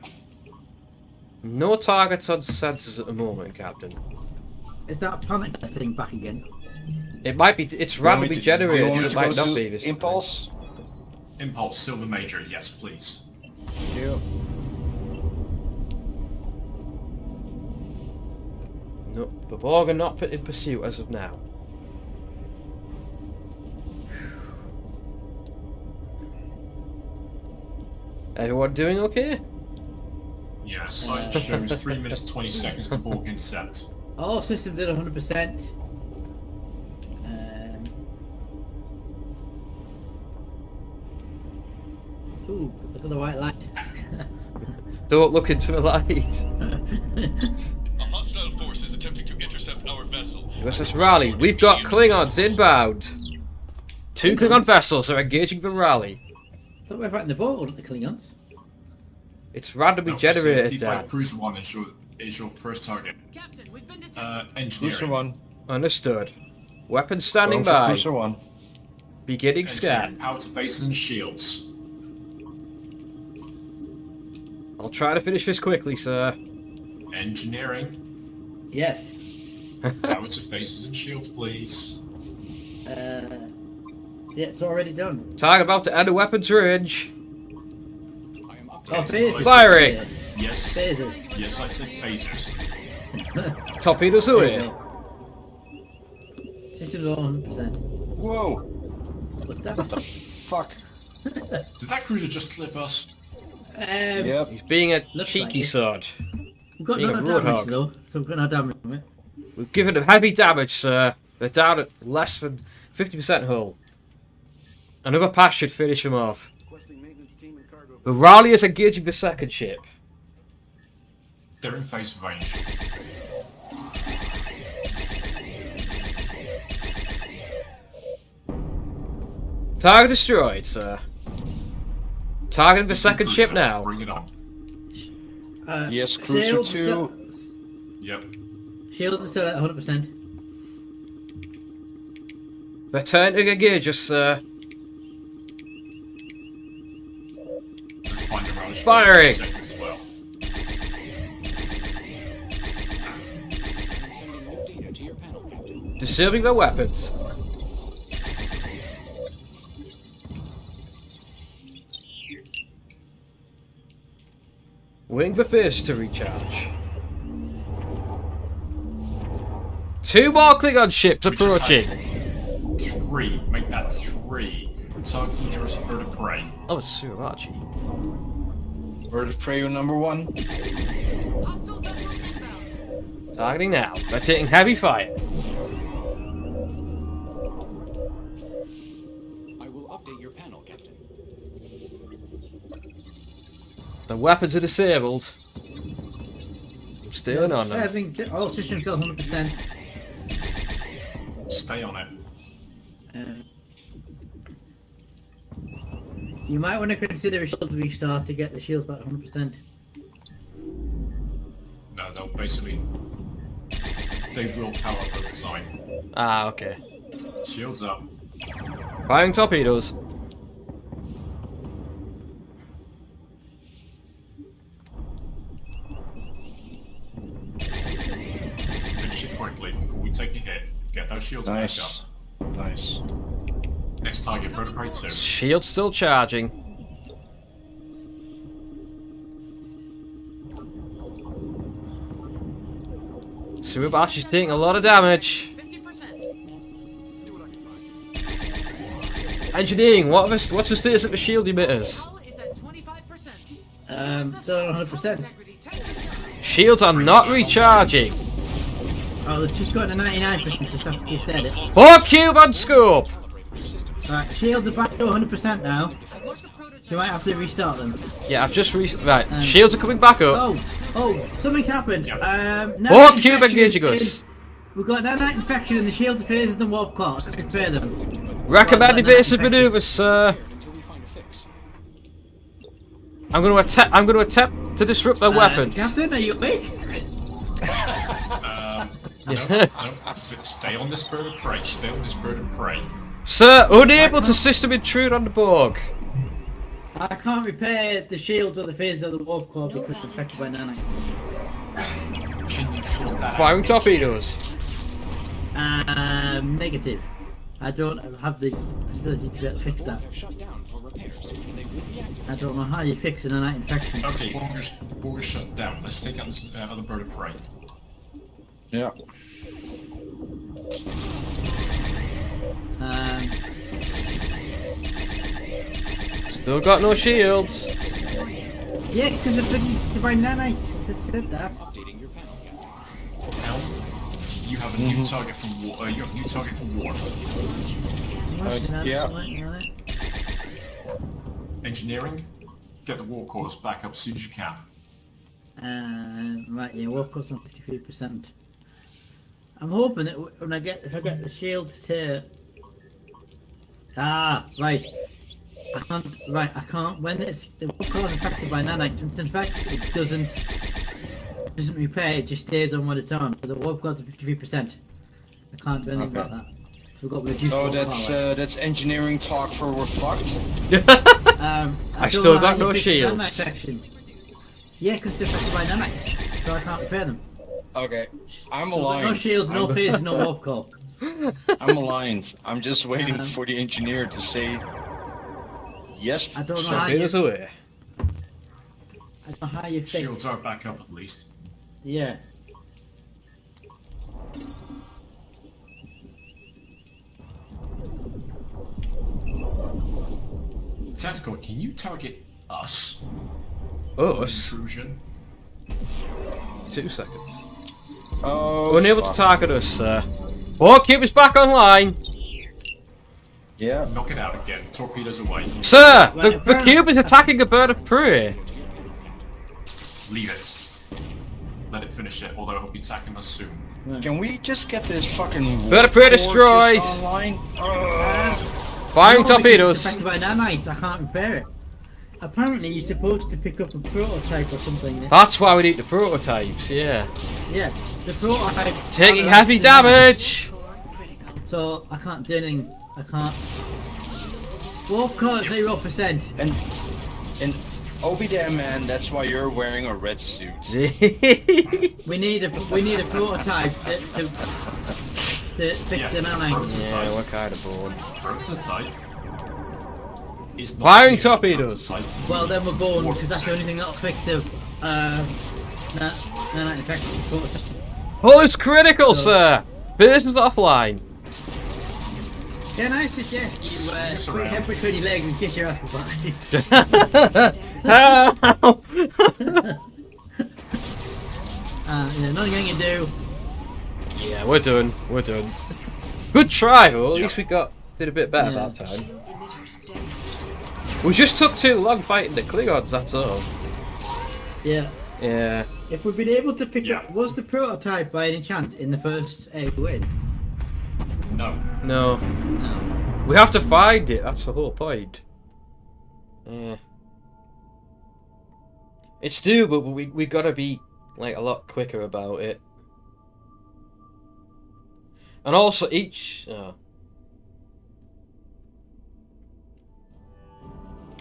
No targets on sensors at the moment, Captain. Is that panic thing back again? It might be. It's randomly generated, so it might not be this. Impulse. Impulse, Silver Major, yes, please. Yeah. No, the Borg are not in pursuit as of now. Everyone doing okay? Yeah, site shows 3 minutes 20 seconds to Borg intercept. All systems at 100%. Ooh, look at the white light. Don't look into the light. A hostile force is attempting to intercept our vessel. USS Raleigh, we've got Klingons inbound. 2 Klingon vessels are engaging the Raleigh. Thought we were fighting the boat, not the Klingons. It's randomly No, generated, Deep Dad. Dive Cruiser 1 is your first target. Captain, we've been detected. Engineering. Cruiser 1. Understood. Weapons standing Going for by. Cruiser 1. Beginning Engineering. scan. Power to faces and shields. I'll try to finish this quickly, sir. Engineering. Yes. Power to faces and shields, please. Yeah, it's already done. Target about to enter weapons range. Oh, phases. Firing. Yes. Phases. Yes, I said phasers. Torpedoes away. Systems on 100%. Whoa! What's that? What the fuck? Did that cruiser just clip us? Yep. He's being a Looks cheeky like it. sod. We've got Being a no damage roadhog. though, so we've got no damage from it. We've given them heavy damage, sir. They're down at less than 50% hull. Another pass should finish them off. The Raleigh is engaging the second ship. They're in phase range. Target destroyed, sir. Targeting the second ship now. Bring it on. Yes, cruiser Shields 2. Yep. Shields are still at 100%. They're turning to engage us, sir. Let's find a rally Firing. as well. Sending new data to your panel, Captain. Disabling their weapons. Waiting for fish to recharge. 2 more Klingon ships We just approaching. had 3. Make that 3. Targeting nearest bird of prey. Oh, it's Surachi. Bird of prey number 1. Hostile vessel inbound. Targeting now. They're taking heavy fire. I will update your panel, Captain. The weapons are disabled. I'm staying on them. Everything, all systems still 100%. Stay on it. You might want to consider a shield restart to get the shields back 100%. No, basically, they will power up at the side. Ah, okay. Shields up. Firing torpedoes. Finish it quickly before we take a hit. Get those shields Nice. Nice. back up. Next target, bird of prey 2. Shield still charging. Subash is taking a lot of damage. 50%. Engineering, what's the status of the shield emitters? Hull is at 25%. Still 100%. Shields are not recharging. Oh, they've just got to 99% just after you said it. 4 cube on scope. Right, shields are back to 100% now. So you might have to restart them. Yeah, I've just right. Shields are coming back up. Oh, something's happened. 4 nanite cube infection engaging us. We've got nanite infection and the shields are phased and warp core. So prepare them. Recommend Right, evasive nanite infection. maneuvers, sir. I'm going to attempt to disrupt their weapons. Captain, are you awake? No, stay on this bird of prey. Stay on this bird of prey. Sir, unable to system intrude on the Borg. I can't repair the shields or the phase of the warp core because they're affected by nanites. Can you sort that Firing out? torpedoes. Negative. I don't have the facility to be able to fix that. I don't know how you fix a nanite infection. Okay, Borg shut down. Let's take out this other bird of prey. Yeah. Still got no shields. Yeah, because I've been by nanites. It said that. Now, you have a new target for war. You have a new target for war. Yeah. Engineering, get the war cores back up as soon as you can. Right, yeah, warp core's on 53%. I'm hoping that when if I get the shields to... right. I can't, when the warp core is affected by nanites, once in fact it doesn't repair, it just stays on what it's on. But the warp core's at 53%. I can't do anything about that. So we've got reduced So warp that's engineering talk for we're fucked. I still got no shields. Yeah, because they're affected by nanites, so I can't repair them. Okay, I'm So I've got aligned. no shields, no phases, no warp core. I'm aligned. I'm just waiting for the engineer to say yes. I don't know So how Peter's you... away. I don't know how you fix... Shields are back up at least. Yeah. Tactical, can you target us? Us? Intrusion. 2 seconds. Oh, Unable to target us, sir. Warcube is back online. Yeah. Knock it out again. Torpedoes away. Sir, the cube is attacking a bird of prey. Leave it. Let it finish it, although it'll be attacking us soon. Can we just get this fucking Bird of prey warp core destroyed. just online? Firing No, because torpedoes. It's affected by nanites, I can't repair it. Apparently, you're supposed to pick up a prototype or something. That's why we need the prototypes, yeah. Yeah, the prototype... Taking heavy damage! So, I can't do anything. I can't... Warp core at 0%. And ObiDanman, that's why you're wearing a red suit. we need a prototype to fix the nanites. Yeah, what kind of board? Prototype is not Firing here. torpedoes! Well, then we're going, because that's the only thing that'll fix a nanite infection prototype. Pulse critical, sir! This is offline. Can I suggest you put your head between your legs and kiss your ass goodbye? Help! Yeah, nothing I can do. Yeah, we're done. We're done. Good try, though. At least we did a bit better Yeah. that time. We just took too long fighting the Klingons, that's all. Yeah. Yeah. If we've been able to pick up, was the prototype by any chance in the first win? No. No. We have to find it, that's the whole point. Yeah. It's doable, but we gotta be like a lot quicker about it. And also each...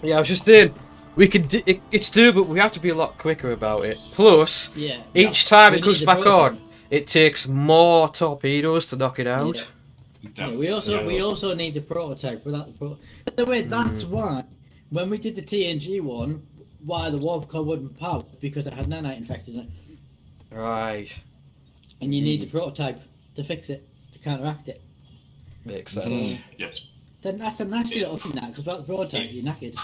Yeah, I was just saying, we can it's doable, but we have to be a lot quicker about it. Plus, each time it comes back on, it takes more torpedoes to knock it out. Yeah, we also need the prototype without the prototype. By the way, that's why when we did the TNG one, why the warp core wouldn't power, because it had nanite infected in it. Right. And you need the prototype to fix it, to counteract it. Makes sense. Yes. Then that's a nasty little thing, that, because without the prototype, you're knackered.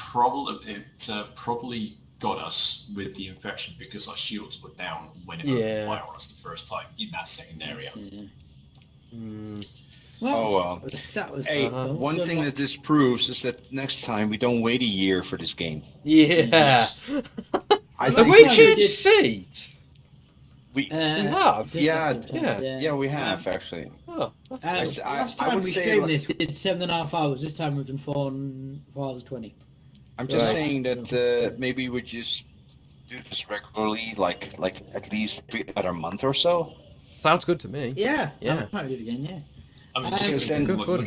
Probably got us with the infection because our shields were down when it Yeah. opened fire on us the first time in that second area. Oh well. That was Hey, one thing that this proves is that next time we don't wait a year for this game. Yeah. I Have think we changed seats? We have. Yeah, we have actually. Oh, that's last I time would we say, streamed like- this, we did 7.5 hours. This time we've done 4 hours 20. I'm just saying that maybe we just do this regularly, like at least every other month or so. Sounds good to me. Yeah, Yeah. I might do it again. Yeah. I mean, Because seriously, then- Good fun looking,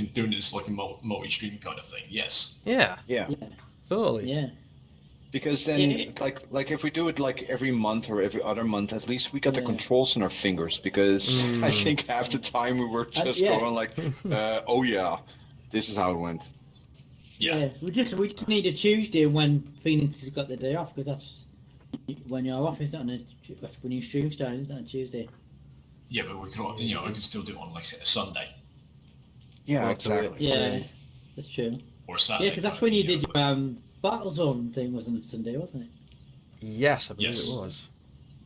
game. doing this like a multi-stream kind of thing. Yes. Yeah. Yeah. Totally. Yeah. Because then, like if we do it like every month or every other month, at least we got the controls in our fingers. Because I think half the time we were just going like, "Oh yeah, this is how it went." Yeah. We just need a Tuesday when Phoenix has got the day off, because that's when you're off. It's not when you stream start. It's not a Tuesday. Yeah, but we can, I can still do it on like say a Sunday Yeah, exactly. Yeah, that's true. or Saturday. Yeah, because that's when you did your Battlezone thing, wasn't it? Sunday, wasn't it? Yes, I believe Yes. it was.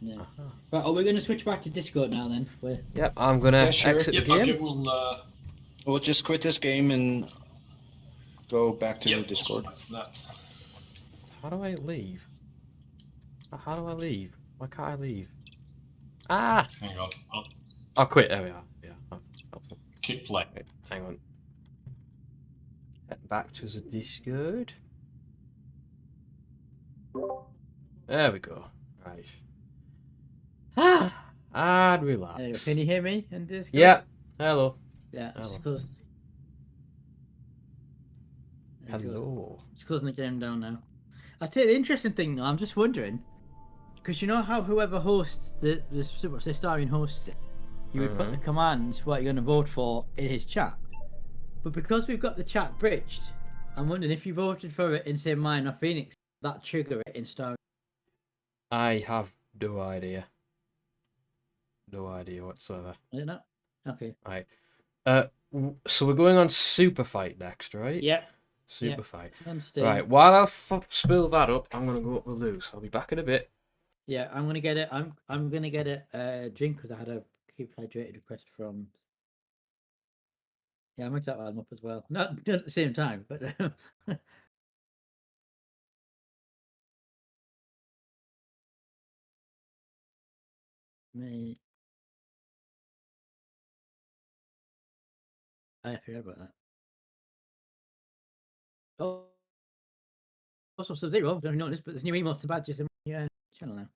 Yeah. Right, are we going to switch back to Discord now then? Yep, I'm gonna Yeah, sure. exit the Yep, game. okay, We'll just quit this game and go back to Discord. That's that. How do I leave? How do I leave? Why can't I leave? Ah! Hang on. I'll quit. There we are. Yeah. Kick play. Wait, hang on. Head back to the Discord. There we go. Right. And relax. There you go. Can you hear me in Discord? Yeah. Hello. Yeah, Hello. just close. Hello. Just closing the game down now. I tell you the interesting thing though, I'm just wondering, because you know how whoever hosts the Starion hosts it, you would put the commands what you're going to vote for in his chat. But because we've got the chat bridged, I'm wondering if you voted for it in say mine or Phoenix, that trigger it in Starion. I have no idea. No idea whatsoever. I don't know. Okay. Right. So we're going on Super Fight next, right? Yep. Super Fight. On Steam. Right. While I spill that up, I'm gonna go up with Lou. So I'll be back in a bit. Yeah, I'm gonna get it. I'm gonna get a drink because I had a keep hydrated request from. Yeah, I'm gonna that one up as well. Not at the same time, but. Me. I forgot about that. Oh. Also, Sub-Zero, I don't know this, but there's new emotes and badges in my channel now.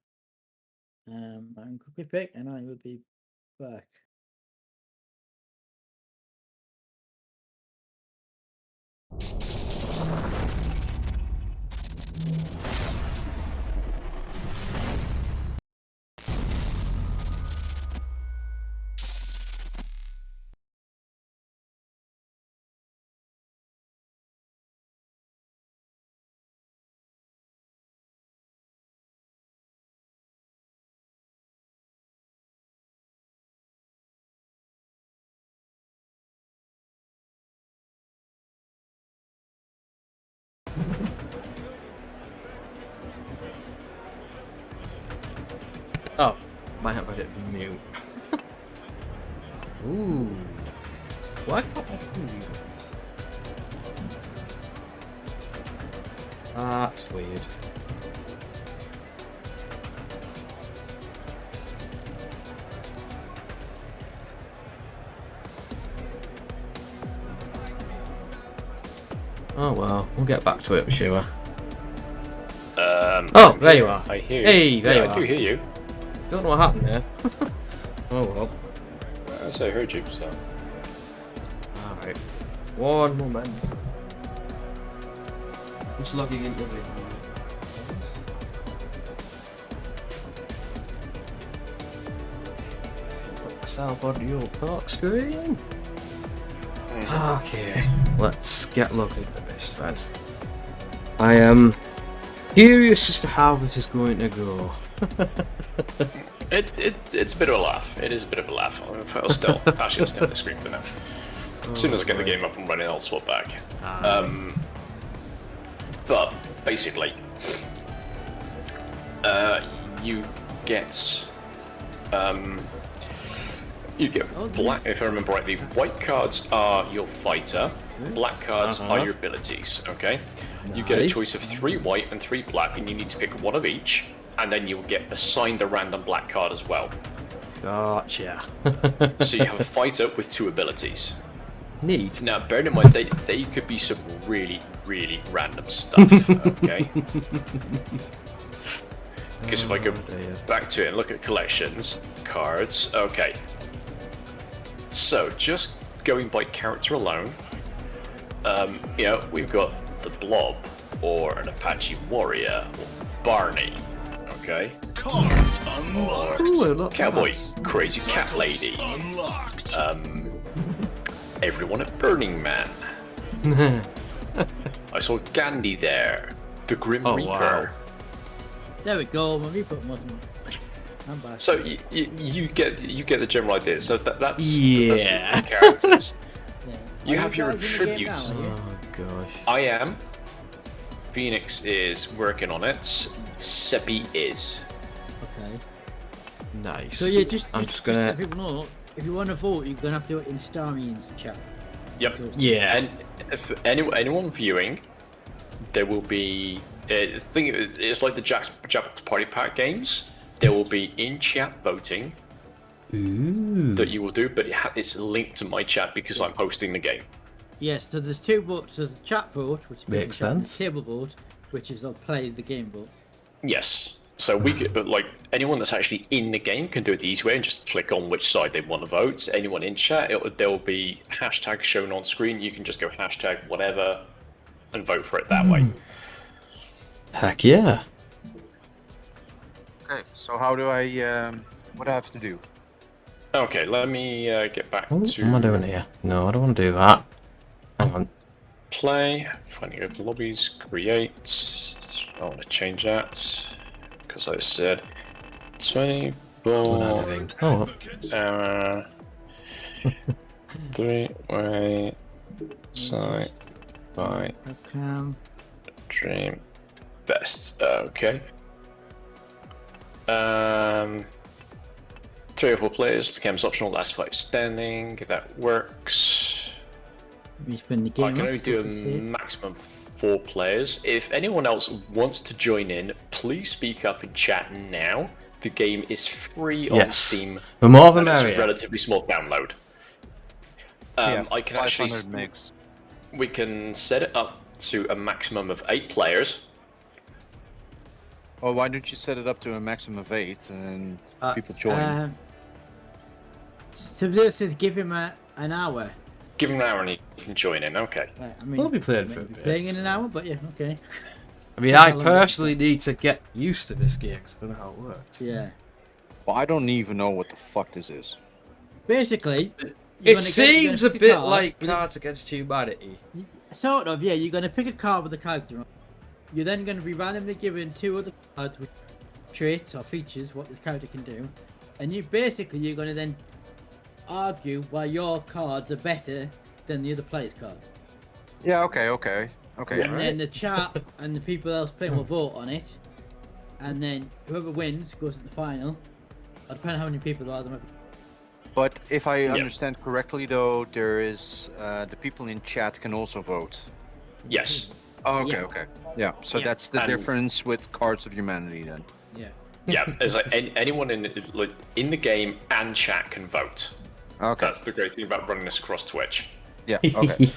I'm quickly pick, and I will be back. Oh, might have had it mute. Ooh. Why can't I do these? That's weird. Oh well, we'll get back to it, I'm sure. Oh, there you are. I hear you. Hey, there you I are. do hear you. Don't know what happened there. Oh well. I heard you, so. Alright. One moment. Just logging into the put myself on your talk screen. Okay, let's get logged into this then. I am curious as to how this is going to go. It's a bit of a laugh. It is a bit of a laugh. I'll still stay on the screen for now. As soon as I get the game up and running, I'll swap back. But basically, you get black. If I remember rightly, white cards are your fighter. Black cards are your abilities. Okay. You get a choice of 3 white and 3 black, and you need to pick one of each, and then you'll get assigned a random black card as well. Gotcha. So you have a fighter with 2 abilities. Neat. Now, bear in mind, they could be some really, really random stuff, okay? Because if I go back to it and look at collections, cards, okay. So, just going by character alone, we've got the Blob, or an Apache Warrior, or Barney, okay? Cards unlocked. Or Cowboy, Crazy Cat Lady, Unlocked. Everyone at Burning Man. I saw Gandhi there, the Grim Reaper. Wow. There we go. My Reaper wasn't. I'm back. So you get the general idea. So that's Yeah. the characters. Yeah. You Are have your guys in the game tributes. now, are you? Oh gosh. I am. Phoenix is working on it. Seppi is. Okay. Nice. So yeah, just I'm just just gonna. let people know, if you want to vote, you're gonna have to do it in Starion's chat. Yep. Yeah. And if anyone viewing, there will be. It's like the Jackbox Party Pack games. There will be in-chat voting that you will do, but it's linked to my chat because I'm hosting the game. Yes, so there's 2 votes. There's the chat vote, which is Makes the sense. table vote, which is plays the game vote. Yes. So we could, like, anyone that's actually in the game can do it the easy way and just click on which side they want to vote. Anyone in chat, there will be hashtags shown on screen. You can just go hashtag whatever and vote for it that way. Heck yeah. Okay, so how do I, what do I have to do? Okay, let me get back Oh, to... what am I doing here? No, I don't want to do that. Hang on. Play, finding of lobbies, create. I want to change that because I said 20 ball. Oh. 3-way sci-fi dream best. Okay. 3 or 4 players. The game's optional. Last 5 standing. That works. You spin the I game can up, only so do a you can see it. maximum of 4 players. If anyone else wants to join in, please speak up in chat now. The game is free on Yes. Steam. The more the and it's a merrier. relatively small download. Yeah, I can 500 actually. megs. We can set it up to a maximum of 8 players. Well, why don't you set it up to a maximum of 8 and people join? So this says give him an hour. Give him an hour and he can join in. Okay. Right, I mean, We'll be playing for a maybe bit. playing in an hour, but yeah, okay. I mean, I personally need to get used to this game because I don't know how it works. Yeah. Well, I don't even know what the fuck this is. Basically, It seems a pick bit card like with Cards Against Humanity. Sort of, yeah. You're going to pick a card with a character on. You're then going to be randomly given 2 other cards with traits or features, what this character can do. And you're going to then argue why your cards are better than the other player's cards. Yeah, okay. And then the chat and the people else playing will vote on it. And then whoever wins goes to the final. Or depending on how many people there are, there might be. But if I understand correctly, though, there is the people in chat can also vote. Yes. Oh, okay, Yeah. okay. Yeah, so that's the And- difference with Cards of Humanity then. Yeah. Yeah, as like anyone in the game and chat can vote. Okay. That's the great thing about running this across Twitch. Yeah. Okay.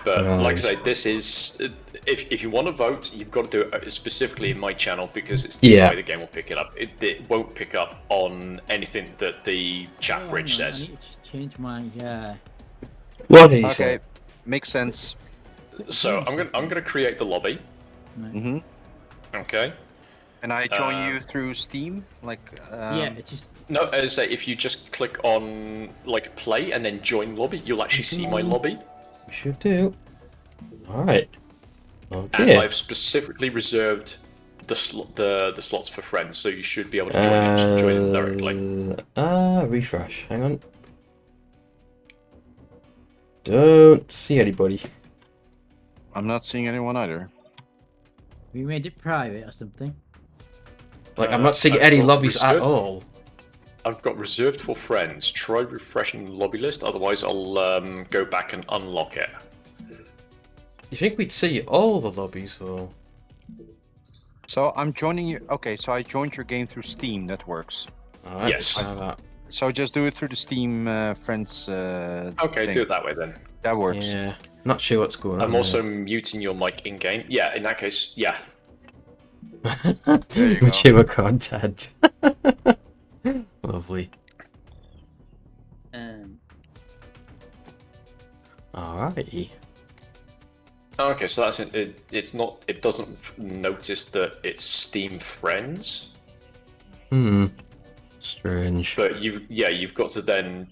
But like I Right. say, this is if you want to vote, you've got to do it specifically in my channel because it's the Yeah. way the game will pick it up. It won't pick up on anything that the chat bridge Hang on, says. I need to change my. What he Okay, said. makes sense. So I'm gonna create the lobby. Mm-hmm. Okay. And I join you through Steam, like. Yeah, it's just. No, as I say, if you just click on like play and then join lobby, you'll actually see my lobby. We should do. Alright. And Okay. I've specifically reserved the slots for friends, so you should be able to join in directly. Refresh. Hang on. Don't see anybody. I'm not seeing anyone either. We made it private or something. Like, I'm not seeing I've any got lobbies at reserved. all. I've got reserved for friends. Try refreshing the lobby list, otherwise I'll go back and unlock it. You think we'd see all the lobbies, though? So I'm joining you. Okay, so I joined your game through Steam. That works. Alright, Yes. try that. So just do it through the Steam friends. Okay, thing. do it that way then. That works. Yeah. Not sure what's going on. I'm also muting your mic in game. Yeah, in that case, yeah. there. you go. Mature content. Lovely. Alrighty. Okay, so that's it. It's not. It doesn't notice that it's Steam friends. Hmm. Strange. But you've got to then.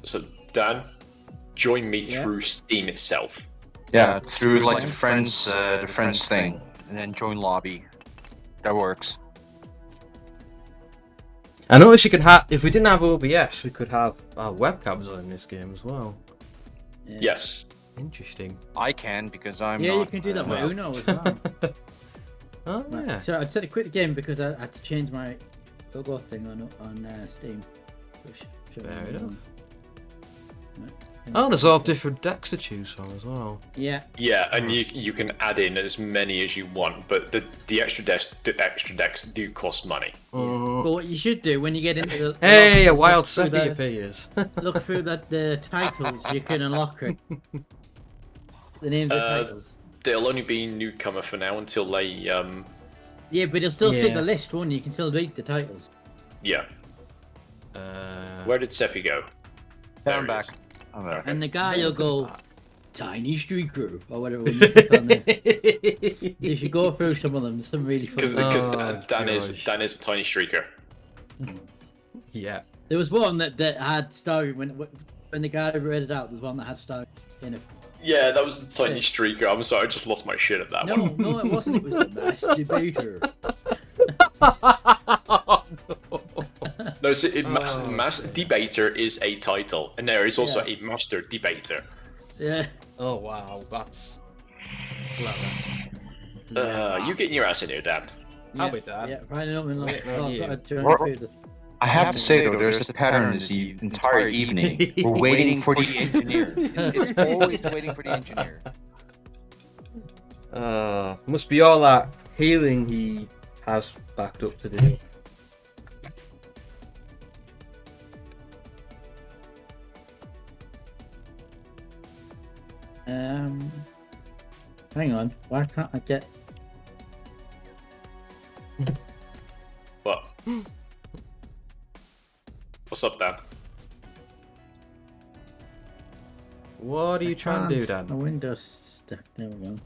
So Dan, join me through Steam itself. Yeah, through like the friends thing, and then join lobby. That works. I noticed you could have, if we didn't have OBS, we could have our webcams on in this game as well. Yeah. Yes. Interesting. I can because I'm. Yeah, not, you can do that with Uno as well. Oh Right, yeah. So I said to quit the game because I had to change my logo thing on Steam. Fair enough. Oh, there's all different decks to choose from as well. Yeah. Yeah, and you can add in as many as you want, but the extra decks do cost money. But what you should do when you get into the Hey, a lobby is wild look through seppi the- appears. Look through the titles. You can unlock it. The names of the titles. They'll only be newcomer for now until they Yeah, but it'll still see Yeah. the list, won't you? You can still read the titles. yeah. Where did Seppi go? I'm back. I'm back. And the guy will go. Tiny Streaker or whatever. When you click on them. You should go through some of them. There's some really fun. Because Dan is a tiny streaker. Yeah. There was one that had Starion when the guy read it out. There's one that had Starion in it. Yeah, that was the tiny streaker. I'm sorry, I just lost my shit at that one. No, it wasn't. It was the masturbator. No, so Master Debater is a title, and there is also a Master Debater. Yeah. Oh wow, that's clever. You getting your ass in here, Dan? I'll be Dan. Yeah, right up in like. I have to say though, there's a pattern this entire evening. We're waiting for the engineer. It's always waiting for the engineer. Must be all that healing he has backed up to do. Hang on. Why can't I get? What? What's up, Dan? What are you trying to do, Dan? The window's stuck. There we go.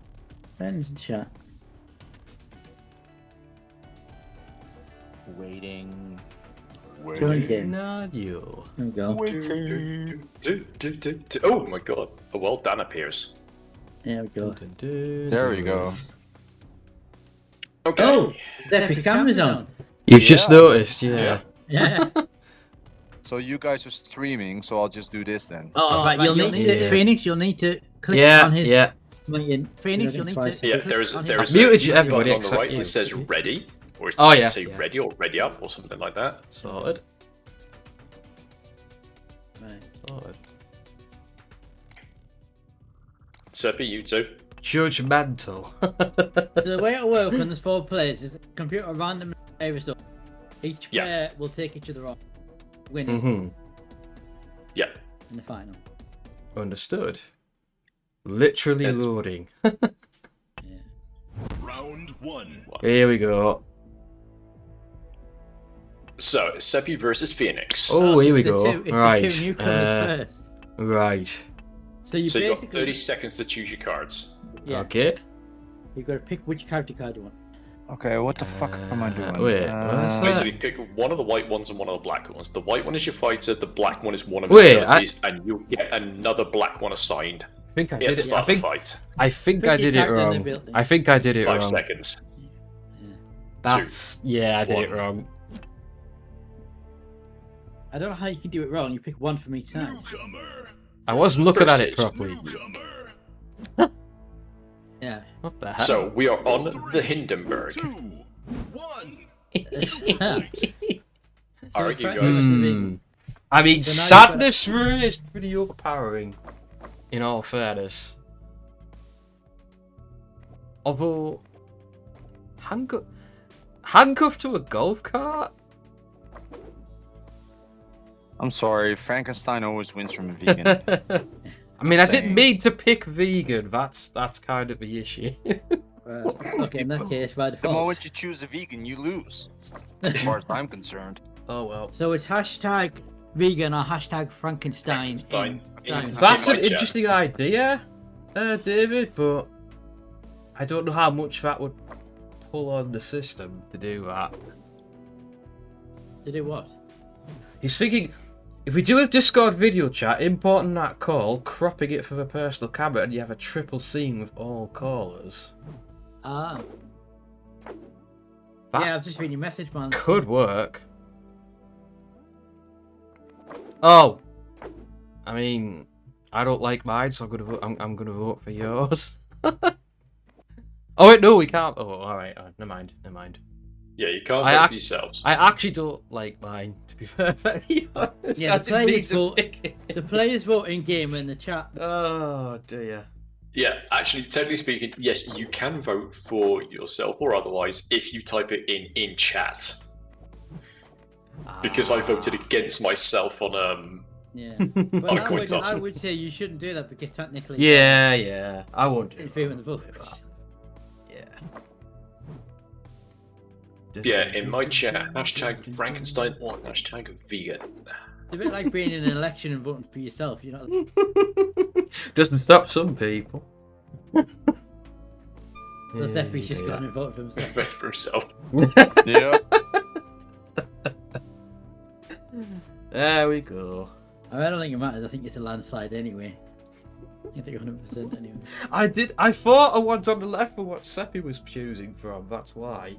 Friends and chat. Waiting. Join game. Not you. There we go. Oh my god. Oh well, Dan appears. There we go. There we go. Okay. Oh, Steffi's camera's on. You just noticed, yeah. Yeah. So you guys are streaming, so I'll just do this then. Oh, right. You'll need to, Phoenix. You'll need to click on his. Yeah. Phoenix, you'll need to. Yeah, there is muted a everybody button on the except right you. that says ready, or it Oh, yeah, say yeah. ready or ready up or something like that. Sorted. Right. Sorted. Seppi, you too. Judgmental. The way it'll work when there's 4 players is the computer randomly varies up. Each player will take each other on. Winners Yeah. in the final. Understood. Literally loading. Round 1. Here we go. So, Seppi versus Phoenix. Oh, here we go. It's Right. the 2 newcomers first. Right. So you So you've got basically 30 seconds to choose your cards. Yeah. Okay. You've got to pick which character card you want. Okay, what the fuck am I doing? Wait, what's that? Basically, pick one of the white ones and one of the black ones. The white one is your fighter, the black one is one of Wait, your abilities, and you'll get another black one assigned. I think I at did the it. start of the fight. I think Pick I your did it character in the wrong. building. I think I did it 5 wrong. seconds. That's yeah, I did it 1. wrong. I don't know how you can do it wrong. You pick one from each side. I wasn't looking at it properly. Yeah. What the hell? So we are on the Hindenburg. Alright, you guys. I mean, So now you've sadness is pretty overpowering. In all fairness. Although, handcuffed to a golf cart. I'm sorry, Frankenstein always wins from a vegan. I mean, I didn't Saying. mean to pick vegan. That's kind of the issue. Okay, in that case, by The default. moment you choose a vegan, you lose. As far as I'm concerned. Oh well. So it's hashtag vegan or hashtag Frankenstein. That's In an my chat. interesting idea, David, but I don't know how much that would pull on the system to do that. To do what? He's thinking, if we do a Discord video chat, importing that call, cropping it for the personal camera, and you have a triple scene with all callers. Ah. That Yeah, I've just read your message, man. could work. Oh, I mean, I don't like mine, so I'm gonna vote for yours. Oh wait, no, we can't. Oh, all right, never mind. Yeah, you can't I vote ac- for yourselves. I actually don't like mine, to be perfectly honest. Yeah, I the didn't players need to vote. pick it. The players vote in game in the chat. Oh dear. Yeah, actually, technically speaking, yes, you can vote for yourself or otherwise if you type it in chat. Because I voted against myself on Yeah. on But a coin toss. I would say you shouldn't do that because technically. Yeah, I won't do Interfere with the votes. Yeah, in my chat, hashtag Frankenstein or hashtag vegan. It's a bit like being in an election and voting for yourself. You know. Doesn't stop some people. So Seppi's just gone and voted for himself. Best for himself. Yeah. There we go. I don't think it matters. I think it's a landslide anyway. I think 100% anyway. I thought I was on the left for what Seppi was choosing from. That's why.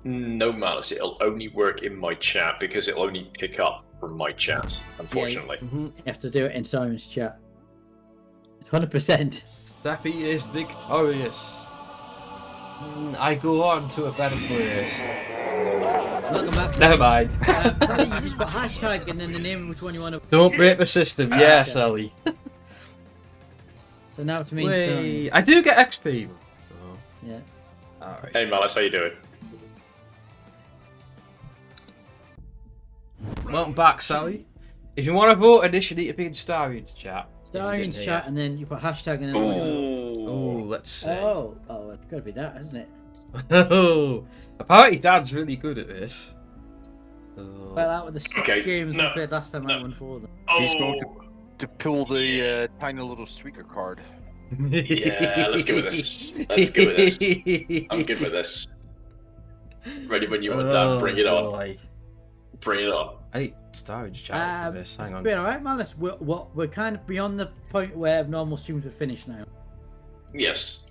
No malice. It'll only work in my chat because it'll only pick up from my chat. Unfortunately. Yeah, you have to do it in Simon's chat. It's 100%. Seppi is victorious. I go on to a better place. Welcome back. Never mind. Sally, you just put hashtag and then the name of which one you want to. Don't break the system. Yeah, Sally. So now it's me. Wait, I do get XP. Oh. Yeah. Alright. Hey Malice, how you doing? Welcome back, Sally. If you want to vote, initially need to be in Starion's chat. Starion's chat and then you put hashtag and then. Oh, let's see. Oh, it's got to be that, isn't it? Oh, apparently Dad's really good at this. Oh. Well, out of the 6 games we played last time, I won 4 of them. He's going to pull the tiny little streaker card. Yeah, let's go with this. Let's go with this. I'm good with this. Ready when you are, Dan. Bring it on. Boy. Bring it on. Hey, Starion's chat for this. Hang on. It's been alright, man. We're kind of beyond the point where normal streams are finished now. Yes.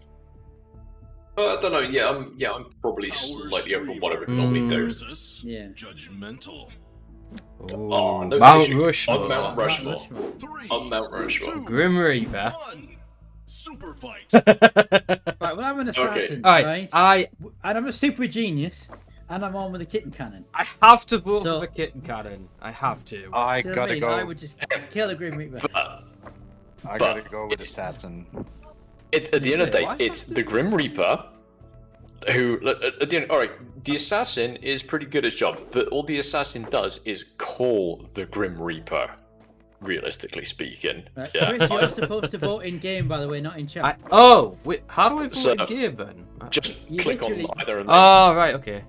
I don't know. Yeah, I'm probably slightly over what I would normally do. Yeah. Judgmental. Oh, no Mount issue. Rushmore. On Mount Rushmore. On Mount Rushmore. Grim Reaper. Super fight. Right, well, I'm an assassin, Okay. right? And I'm a super genius, and I'm on with a kitten cannon. I have to vote for the kitten cannon. I have to. I Do you know what gotta mean? go. I would just kill a Grim Reaper. I gotta go with assassin. It's at the end of the day, it's the Grim Reaper who at the end. All right, the assassin is pretty good at his job, but all the assassin does is call the Grim Reaper. Realistically speaking, Right. yeah. Chris, you're supposed to vote in game, by the way, not in chat. Wait, how do I vote So, in game then? Just You click on literally- either of them. Oh, right, okay.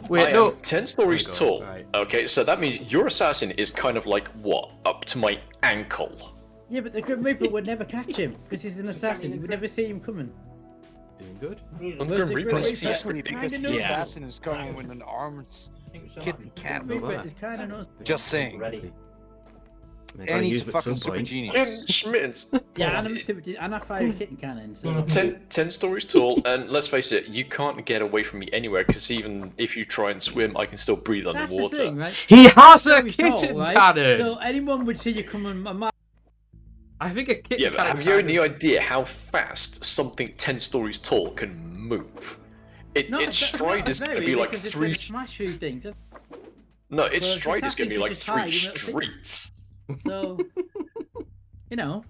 Wait, I no. am 10 stories There we go, tall. right. Okay, so that means your assassin is kind of like what? Up to my ankle. Yeah, but the Grim Reaper would never catch him because he's an assassin. You would never see him coming. Doing good. Well, the Grim Reaper is Especially because kinda the knows. assassin is coming with an armed kitten Grim cannon. Reaper is kind of nice. Just saying. Ready. And he's a fucking super genius. Schmitz. Yeah, and I'm super, and I fire a kitten cannon. So. 10 stories tall, and let's face it, you can't get away from me anywhere because even if you try and swim, I can still breathe That's underwater. the thing, right? He has a Very tall, kitten right? cannon. So anyone would see you coming a mile. I think a kitten Yeah, but cannon. have you any idea how fast something 10 stories tall can move? Its stride is going to be like 3. Smash through things. No, its Well, stride is going to be like just hide, 3 you know, streets. So, you know.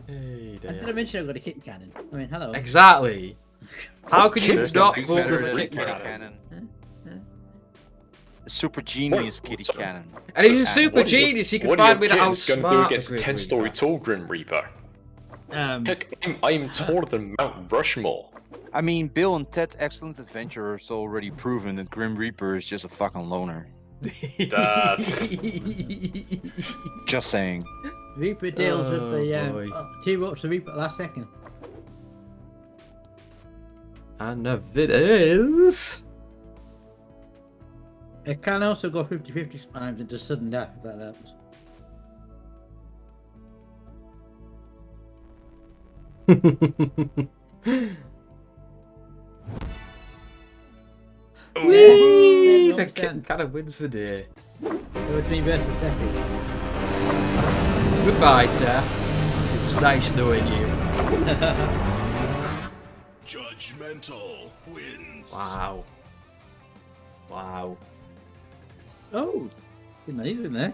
Hey, I did I mention I've got a kitten cannon? I mean, hello. Exactly. How could you Kids not don't do vote better for a than a kitten kitten cannon? cannon. A super genius kitty cannon. And he's a super genius. He can find me to going to do outsmart against a 10 story tall Grim Reaper? Heck, I'm taller than Mount Rushmore. I mean, Bill and Ted's Excellent Adventure has already proven that Grim Reaper is just a fucking loner. Just saying. Reaper deals with boy. the two votes to Reaper last second. And if it is. It can also go 50-50 sometimes into sudden death if that helps. Whee! The kitten cannon wins the day. So it's me versus second. Goodbye, Death. It was nice knowing you. Judgmental wins. Wow. Wow. Oh! Didn't know you were in there.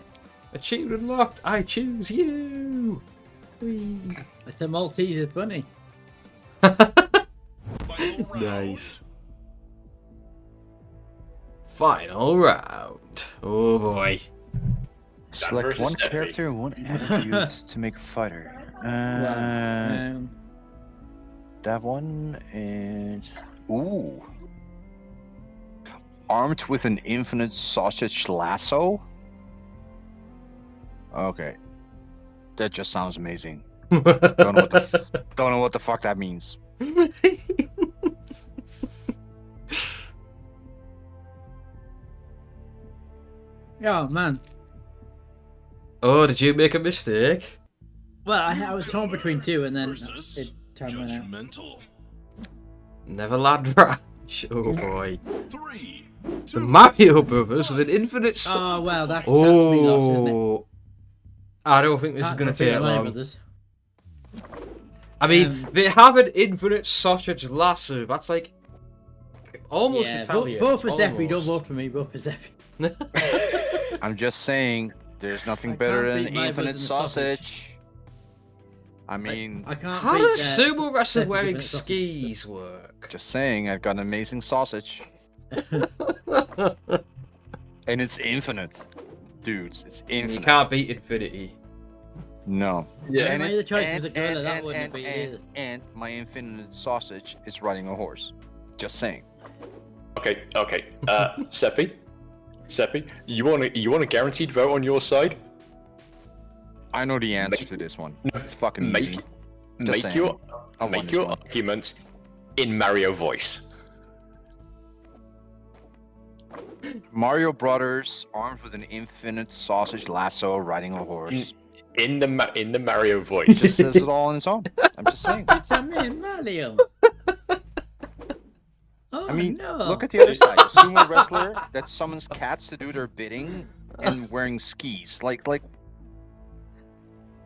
Achievement unlocked. I choose you. Whee. It's a Malteser's bunny. Nice. Final round. Oh boy. Select one character and one attribute to make a fighter. That one is... Ooh. Armed with an infinite sausage lasso? Okay. That just sounds amazing. don't know what the fuck that means. Oh man. Oh, did you make a mistake? Well, I was torn between two, and then it time went out. Neverland Ranch. Oh boy. The Mario Brothers with an infinite. Oh well, that's me lost, isn't it? I don't think this is Can't going to compete take with Mario long. Brothers. I mean, they have an infinite sausage lasso. That's like almost Yeah, Italian. vote for Zeppi, almost. don't vote for me, vote for Zeppi. I'm just saying, there's nothing I better can't than beat Mario infinite Brothers in the sausage. I mean, I can't How beat, does sumo wrestling Zeppi's wearing infinite sausage. skis work? just saying, I've got an amazing sausage. And it's infinite. Dudes, it's infinite. You can't beat infinity. No. Yeah, and made it's, the choice and, as a gorilla, and, that and, wouldn't and, be and, it. and my infinite sausage is riding a horse. Just saying. Okay. Seppi, you want a guaranteed vote on your side? I know the answer to this one. It's fucking easy. Just Make saying. your I won this one. argument in Mario voice. Mario Brothers, armed with an infinite sausage lasso, riding a horse. In the Mario It voice. just says it all on its own. I'm just saying. It's a man, Mario. Oh, I mean, no. look at the other side. A sumo wrestler that summons cats to do their bidding and wearing skis. Like.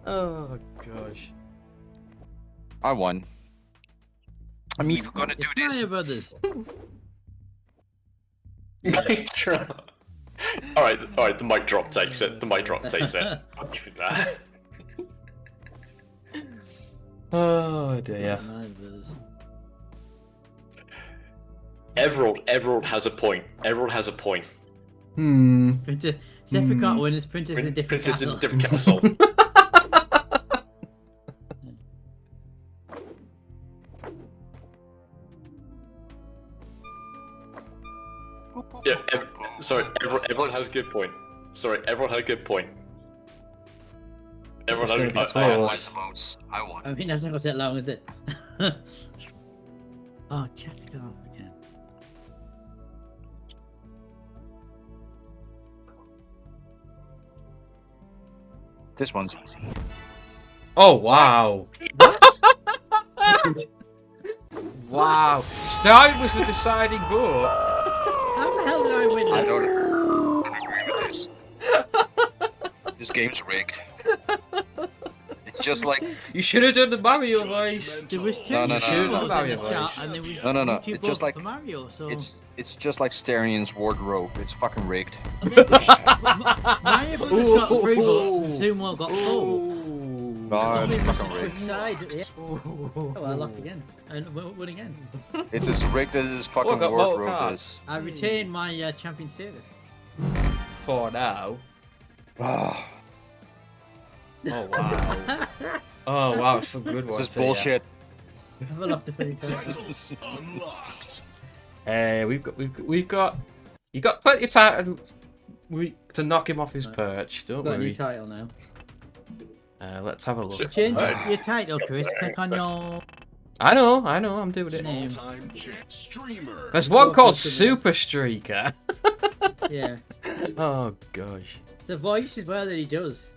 Oh gosh. I won. I mean, if we're gonna do It's this. Mario Brothers. Mic drop. All right. The mic drop takes it. The mic drop takes it. I'll give it that. Oh dear. Mario Brothers. Everald has a point. Everald has a point. Princess Zeppi can't win. It's Princess in a different Princess in castle. a different castle. Yeah, sorry, everyone has a good point. Sorry, everyone had a good point. Everyone had a good point. I won. I mean, that's not gonna take long, is it? Oh, chat's gone off again. This one's easy. Oh wow. Wow. Starion was the deciding vote. How the hell did I win? I don't agree with this. This game's rigged. It's just like You should have done the Mario voice. There was two No, no, no, people no, in Mario the chat, voice. and there was no. two It's just votes like for Mario. So it's just like Starion's wardrobe. It's fucking rigged. Mario Brothers got 3 votes, and Sumo got 4. No, it's Somebody must fucking have rigged. switched sides at the end. Oh, I lost again. And won again. It's as rigged as his fucking got multiple wardrobe cards. is. I retained my champion status. For now. Ah, Oh wow. Oh wow, some good ones. this is here. bullshit. Have a look to finish. Unlocked. Hey, we've got. You got plenty of time to knock him off his perch. Don't Got a new worry. title now. Let's have a look. Change your title, Chris. Click on your I know. I'm doing it. name. Time jet streamer. There's one Go called for it. Super Streaker. Yeah. Oh gosh. The voice is well that he does.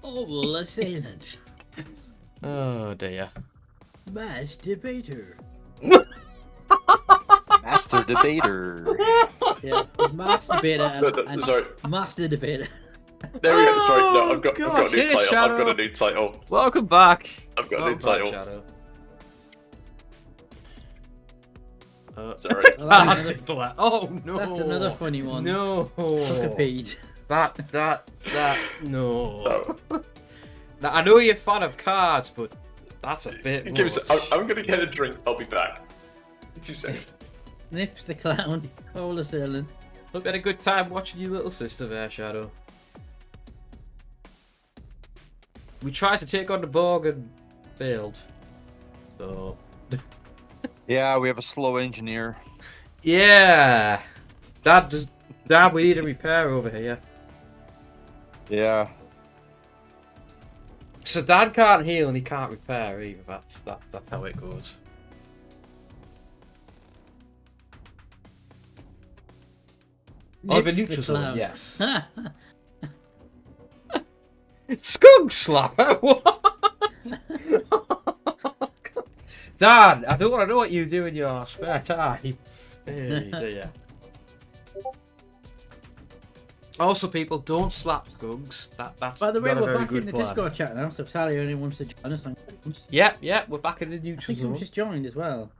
Oval assailant. Oh dear. Mass debater. Master debater. Yeah, mass debater and Sorry, master debater. there we go. Sorry, no, I've got gosh, a new here's title. I've Shadow. got a new title. Welcome back. I've got a new Welcome back, title. Shadow. Sorry. Oh no. That's another funny one. No. Fuckapede. That no. Now, I know you're a fan of cards, but that's a bit Give us, much. I'm gonna get a drink. I'll be back. 2 seconds. Nips the clown. Oval assailant. Hope you had a good time watching your little sister there, Shadow. We tried to take on the Borg and failed. So Yeah, we have a slow engineer. yeah, Dad, we need a repair over here. Yeah. So Dan can't heal and he can't repair either. That's how it goes. Oh, the Nips neutral zone, clown. yes. Skunk slapper? What? Dan, I don't want to know what you do in your spare time. Hey, dear. Also, people, don't slap skunks. That's By the way, not a we're very back good in the plan. Discord chat now, so if Sally only wants to join us. Yep, we're back in the I neutral think someone zone. just joined as well.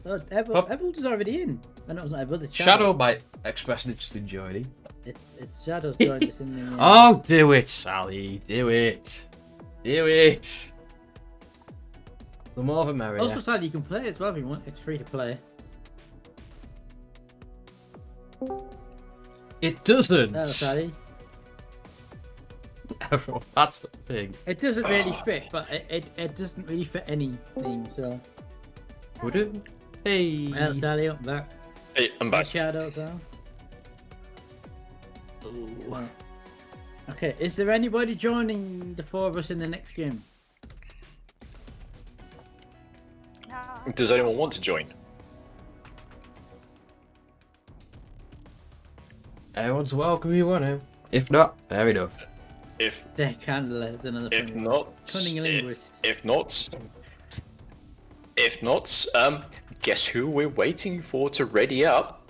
Oh, Evelyn is already in. I know it's not Evelyn, it's Shadow might express an interest in joining. It's Shadow's joined us in the... Oh, do it, Sally. Do it. Do it. The more the merrier. Also, Sally, you can play as well if you want. It's free to play. It doesn't. Hello, Sally. That's the thing. It doesn't really fit, but it doesn't really fit any theme, so... Would it? Hey. Hello, Sally, I'm back. Hey, I'm back. Shadow down. Right. Okay, is there anybody joining the four of us in the next game? Does anyone want to join? Everyone's welcome if you want to. If not, fair enough. If Their candle is another if thing. not, Cunning linguist. if not, guess who we're waiting for to ready up?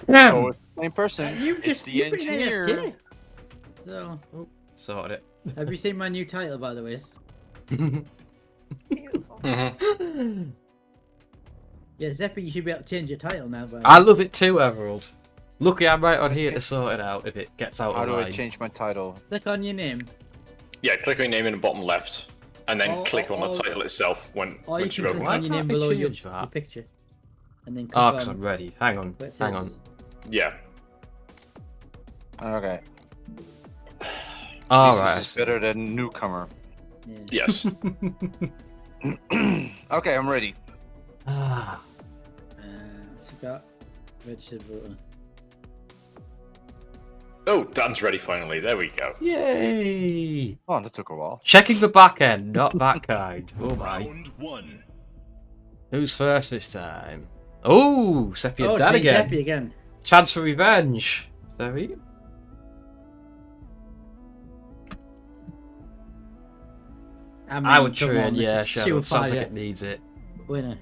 So it's the same person. You've It's the you've been engineer. AFK. So, Sorted it. have you seen my new title, by the way? Yeah, Zeppi, you should be able to change your title now. By I love it too, Everald. Lucky I'm right on here to sort it out if it gets out How of do I line. change my title? Click on your name. Yeah, click on your name in the bottom left, and then Oh, click on the oh, title itself when Or you once can you click open on it. your name Can't below your change that. picture. And then Oh, click because on I'm ready. Hang on. where it Hang says- on. Yeah. Okay. All This right. is better than newcomer. Yes. Okay, I'm ready. What's it got? Registered voter. Oh, Dan's ready finally. There we go. Yay! Oh, that took a while. Checking the back end, not that kind. Oh my. Round one. Who's first this time? Oh, Seppi and Oh, Dan it's me, again. Zeppi again. Chance for revenge. Sorry. I would come train, on, this yeah, is Shadow. Sounds like surefire it needs it. winner.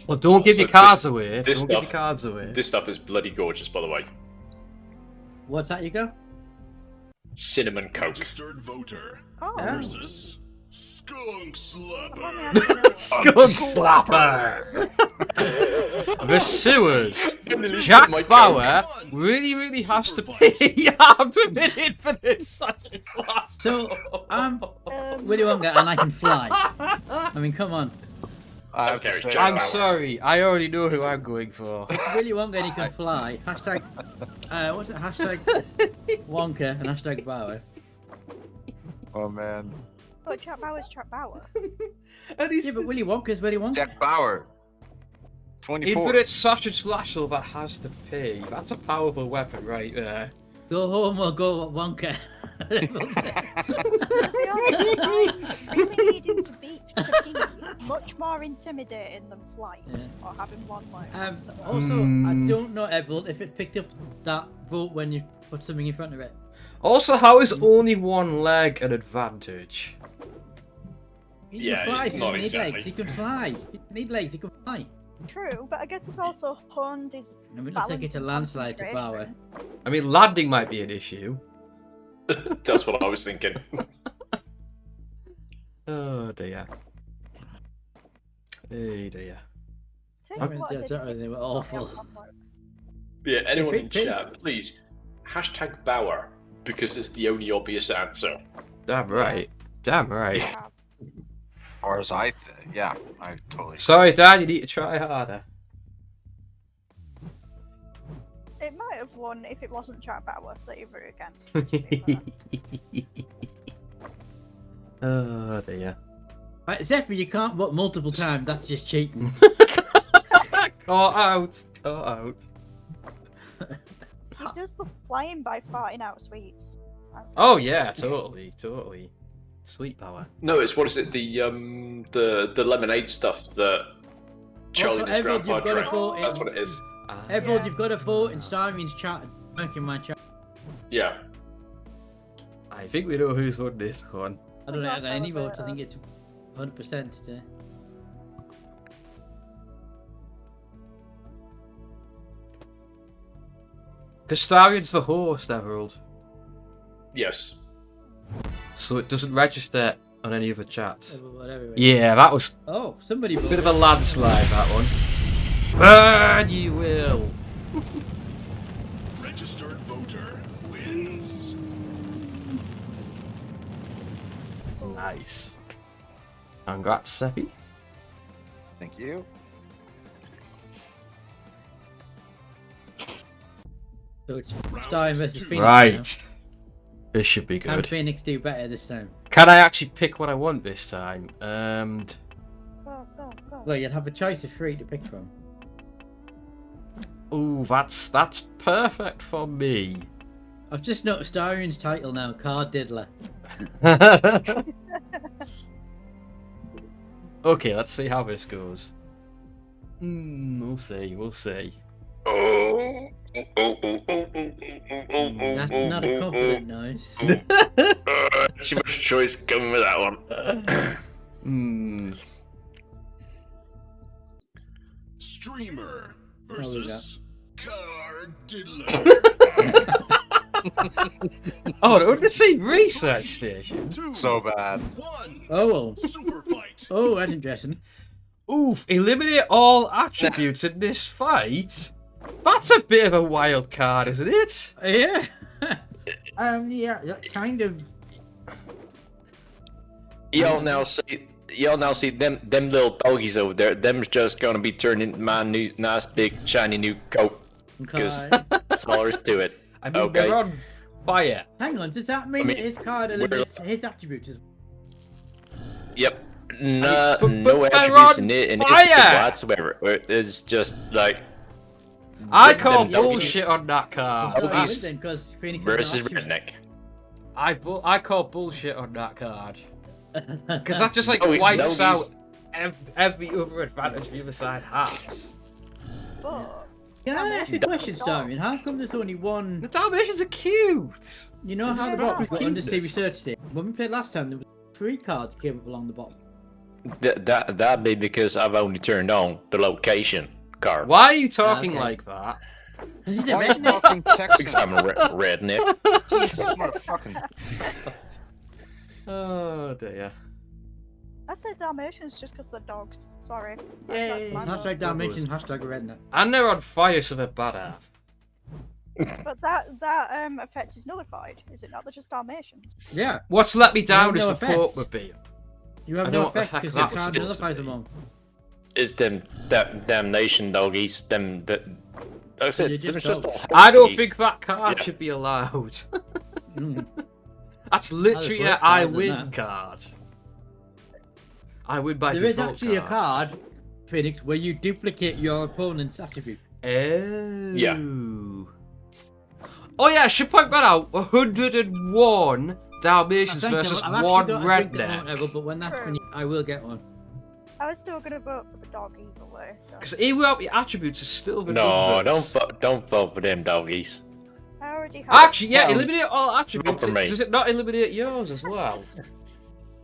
Well, don't give So your cards this- away. this Don't give stuff- your cards away. This stuff is bloody gorgeous, by the way. What's that you got? Cinnamon Coke. Registered voter Oh. versus Skunk Slapper. Skunk Slapper! The sewers. my Jack Coke. Bauer really has to pay half a minute for this sausage class. So, I'm Willy Wonka and I can fly. I mean, come on. I have Okay, to it's say, Jack I'm Bauer. sorry. I already know who I'm going for. It's Willy Wonka and he can fly. Hashtag, what's it? Hashtag Wonka and hashtag Bauer. oh man. Oh, Trap Bauer's Trap Bauer. And he's Yeah, but Willy Wonka's Willy Wonka. Jack Bauer. 24. Infinite sausage lasso that has to pay. That's a powerful weapon right there. Go home or go Wonka. Really needing to be much more intimidating than flight or having one leg. Also, I don't know, Evel, if it picked up that vote when you put something in front of it. Also, how is only one leg an advantage? He Yeah, can fly, it's he not doesn't need legs, exactly. he can fly. He doesn't need legs, he can fly. True, but I guess it's also honed his. I mean, it looks like it's a balance and landslide to Bauer. concentration. I mean, landing might be an issue. That's what I was thinking. Oh dear. Hey dear. Takes I a mean, lot of they were awful. Yeah, anyone in Pig. chat, please hashtag Bauer because it's the only obvious answer. Damn right. Damn right. Or as I yeah, I totally. Sorry, Dan, you need to try harder. It might have won if it wasn't Trap Bauer that you were against. Oh dear. Right, Zeppi, you can't vote multiple times, that's just cheating. Caught out. Caught out. He does the flying by farting out sweets. Oh yeah, totally, totally. Sweet power. No, it's what is it? The lemonade stuff that Charlie and his everyone, grandpa you've got to drank. vote in. That's what it is. Everyone, you've got to vote in Starion's chat. Making my chat. Yeah. I think we know who's won this one. I don't know. I got any votes. I think it's 100% today. Castarion's the host, Everald. Yes. So it doesn't register on any other chats. Whatever. Yeah, that was Oh, somebody a voted. bit of a landslide, that one. Burn, you will. Registered voter wins. Nice. Congrats, Seppi. Thank you. So it's Starion versus Phoenix. Right. Now. This should be Can good. Phoenix do better this time? Can I actually pick what I want this time? Go. Well, you'll have a choice of 3 to pick from. Ooh, that's perfect for me. I've just noticed Starion's title now, Card Diddler. Okay, let's see how this goes. We'll see, we'll see. That's not a confident noise. Too much choice coming with that one. Streamer What we got? versus Card Diddler. Oh, the Undersea Research Station. So bad. Oh, Super fight. oh, that's interesting. Oof, eliminate all attributes in this fight? That's a bit of a wild card, isn't it? Yeah. Yeah, that kind of. Y'all now see them little doggies over there. Them's just gonna be turned into my new nice big shiny new coat. Because Okay. that's all there is to it. I mean, Okay. they're on fire. Hang on, does that mean I mean, that his card eliminates his attributes as Yep. No, but no they're attributes on in it fire! whatsoever. It's just like I them call doggies bullshit on that card. Doggies because Phoenix versus redneck. I call bullshit on that card. Because that just like Oh, wipes doggies. out every other advantage the other side has. But Can I ask a question, Starion? How come there's only one? The Dalmatians are cute. You know how They're the just bottom's got cuteness. Undersea Research Station? When we played last time, there was 3 cards capable on the bottom. That'd be because I've only turned on the location card. Why are you talking Okay. like that? Because he's a Why are you redneck. talking Because Texan? I'm a redneck. Jesus, motherfucking. Oh dear. I said Dalmatians just because they're dogs. Sorry. Yay! That's my fault. Hashtag Dalmatians, hashtag redneck. And they're on fire, so they're badass. But that effect is nullified, is it not? They're just Dalmatians. Yeah, What's let me down is no the effect. Porkmobile. you have I no know what the effect heck because that the card was nullifies supposed to them all. It's them damnation doggies. Them that. Like I said, You're just there's just dogs. all I don't doggies. think that card Yeah. should be allowed. Mm. That's literally worse a I cards than win that. card. I win by There is default actually a card, Phoenix, where you duplicate your opponent's attribute. Oh. Yeah. Oh yeah, I should point that out. 101 Dalmatians Thank you, versus I've actually one got a drink at the moment, redneck. Errol, but when that's finished, I will get one. I was still gonna vote for the dog either way. So. Because even without the attributes, is still the No, numbers. don't vote for them doggies. I already have. Actually, yeah, Well, eliminate all attributes. for me. Does it not eliminate yours as well?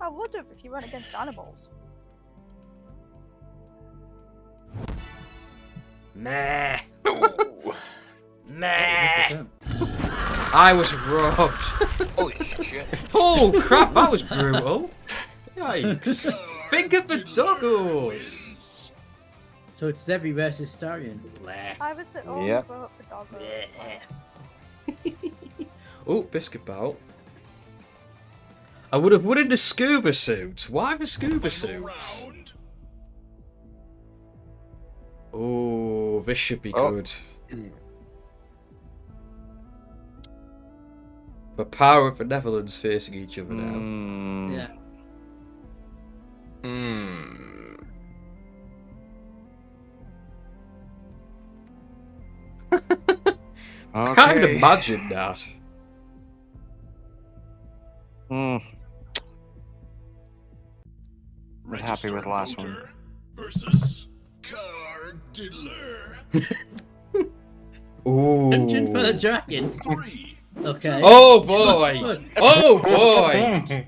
I would have if you went against animals. Meh. Ooh. Meh. I was robbed. Holy shit. Oh crap, that was brutal. Yikes. Think of the doggos. So it's Zebi versus Starion. I was the only Yep. vote for doggos. Oh, biscuit bout. I would have won in the scuba suit. Why the scuba suit? Round. Oh, this should be Oh. good. The power of the Netherlands facing each other now. Yeah. I can't even imagine that. Not happy with the last one. Versus Card Diddler. Ooh. Dungeon for the Dragons. Okay. Oh boy! Oh boy!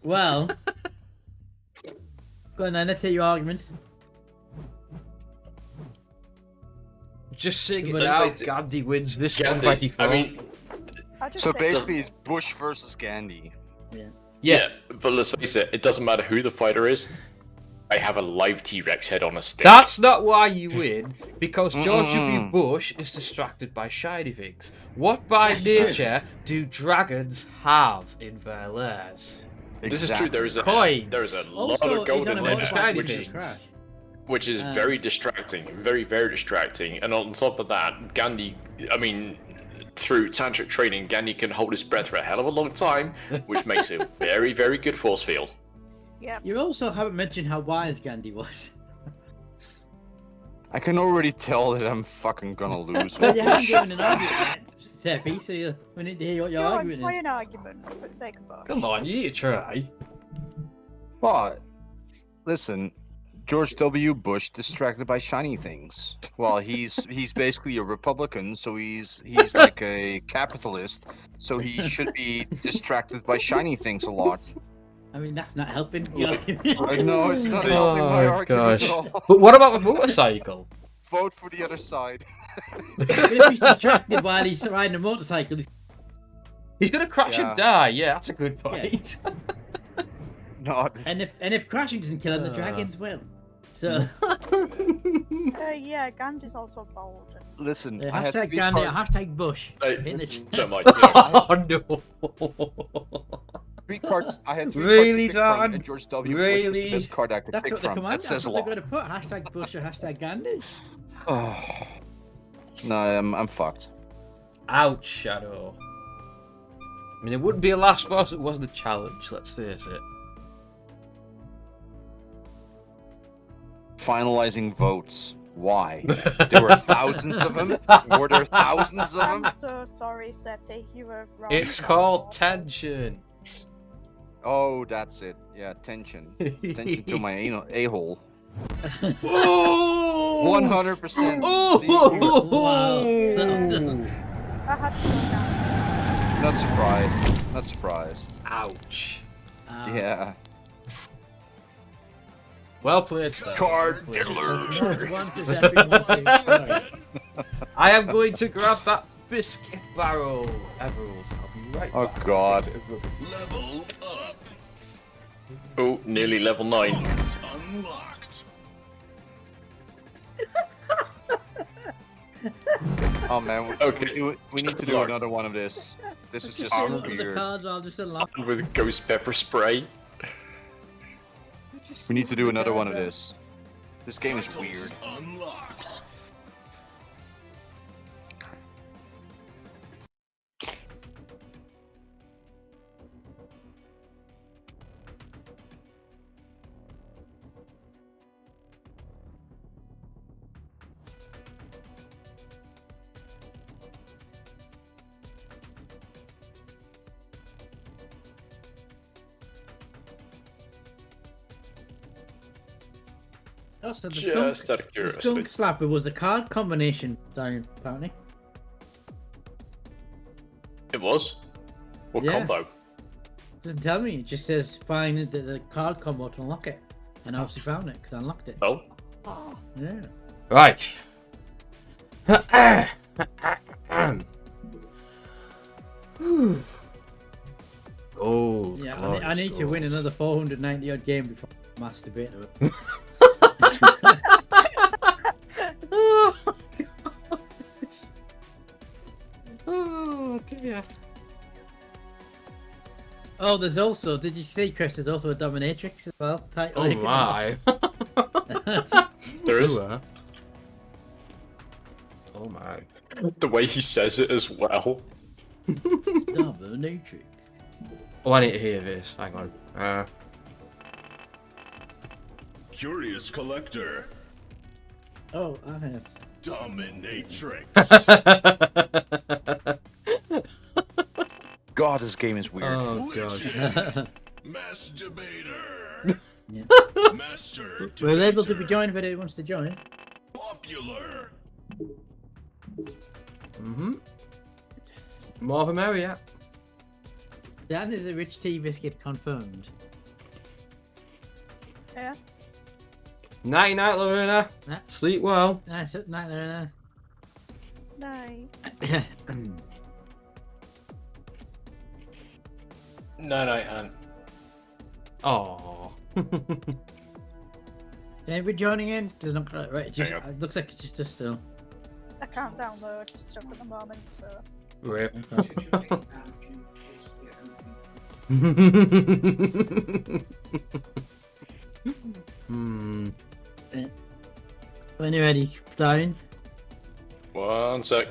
Well. Go on then, let's hear your argument. Just saying it But now, let's face it, Gandhi wins this one Gandhi, by default. I mean, So basically, it's Bush versus Gandhi. yeah, but let's face it, it doesn't matter who the fighter is. I have a live T-Rex head on a stick. That's not why you win, because George W. Bush is distracted by shiny things. What by nature do dragons have in their lairs? This is true. There is a Coins. there is a lot Also, of gold he's on in a there, motorbike which with is his crash. which is very distracting, very distracting. And on top of that, Gandhi, I mean, through tantric training, Gandhi can hold his breath for a hell of a long time, which makes it very good force field. Yeah. You also haven't mentioned how wise Gandhi was. I can already tell that I'm fucking gonna lose. But you haven't given an argument yet, Seppi, so we need to hear what your Go on, argument try is. an argument for the sake of both. Come on, you need to try. Well, listen, George W. Bush distracted by shiny things. Well, he's basically a Republican, so he's like a capitalist, so he should be distracted by shiny things a lot. I mean, that's not helping. I know it's not helping my Oh argument gosh! at all. But what about the motorcycle? Vote for the other side. If he's distracted while he's riding a motorcycle, He's gonna crash and die. Yeah, that's a good point. No. and if crashing doesn't kill him, the dragons will. So Yeah, Gandhi's also bold. Listen, I had hashtag three Gandhi, cards. hashtag Bush. In the So much. Oh no! Three cards. I had three Really, cards to pick from, Dan? and George W. Bush was Really? the best card I could That's pick what the from. command. That That's says a what they're lot. gonna put. Hashtag Bush or hashtag Gandhi. Oh. No, I'm fucked. Ouch, Shadow. I mean, it wouldn't be a last boss if it wasn't a challenge. Let's face it. Finalizing votes. Why? There were thousands of them. Were there thousands of them? I'm so sorry, Seppi. You were wrong. It's called tension. Oh, that's it. Yeah, tension. Tension to my a-hole. 100%. I had to go down. Not surprised. Not surprised. Ouch. Yeah. Well played, Star. Card One to Seppi, one to I am going to grab that biscuit barrel. Emerald. I'll be right Oh back. God. Level up. Oh, nearly level 9. Unlocked. Oh man. Okay. We need to do another one of this. This is just so the weird. cards are just unlocked. With ghost pepper spray. We need to do another one of this. This game is weird. Unlocked. Also, the Just out of the curiosity. skunk slapper was a card combination, Starion, apparently. It was? What Yeah. combo? Doesn't tell me. It just says find the card combo to unlock it, and I obviously found it because I unlocked it. Oh. Yeah. Right. Oh. Yeah. I need to win another 490 odd game before I masturbate to it. Oh dear. Oh, there's also. Did you see, Chris? There's also a dominatrix as well. Title. Oh my. There is. Oh my. The way he says it as well. Dominatrix. Oh, I need to hear this. Hang on. Curious collector. Oh, I think that's. Dominatrix. God Oh, this game is weird. Oh god. Masturbator. Yeah. Master. We're able to be joined if anyone wants to join. Popular. More the merrier. Dan is a rich tea biscuit confirmed. Yeah. Night night, Lorena. Nah. Sleep well. Nice night, Lorena. Night. No, Ant. Oh. Anybody joining in? Doesn't look like right. Hang on. It looks like it's just us still. I can't download stuff at the moment, so. Rip. When you're ready, Starion. 1 sec.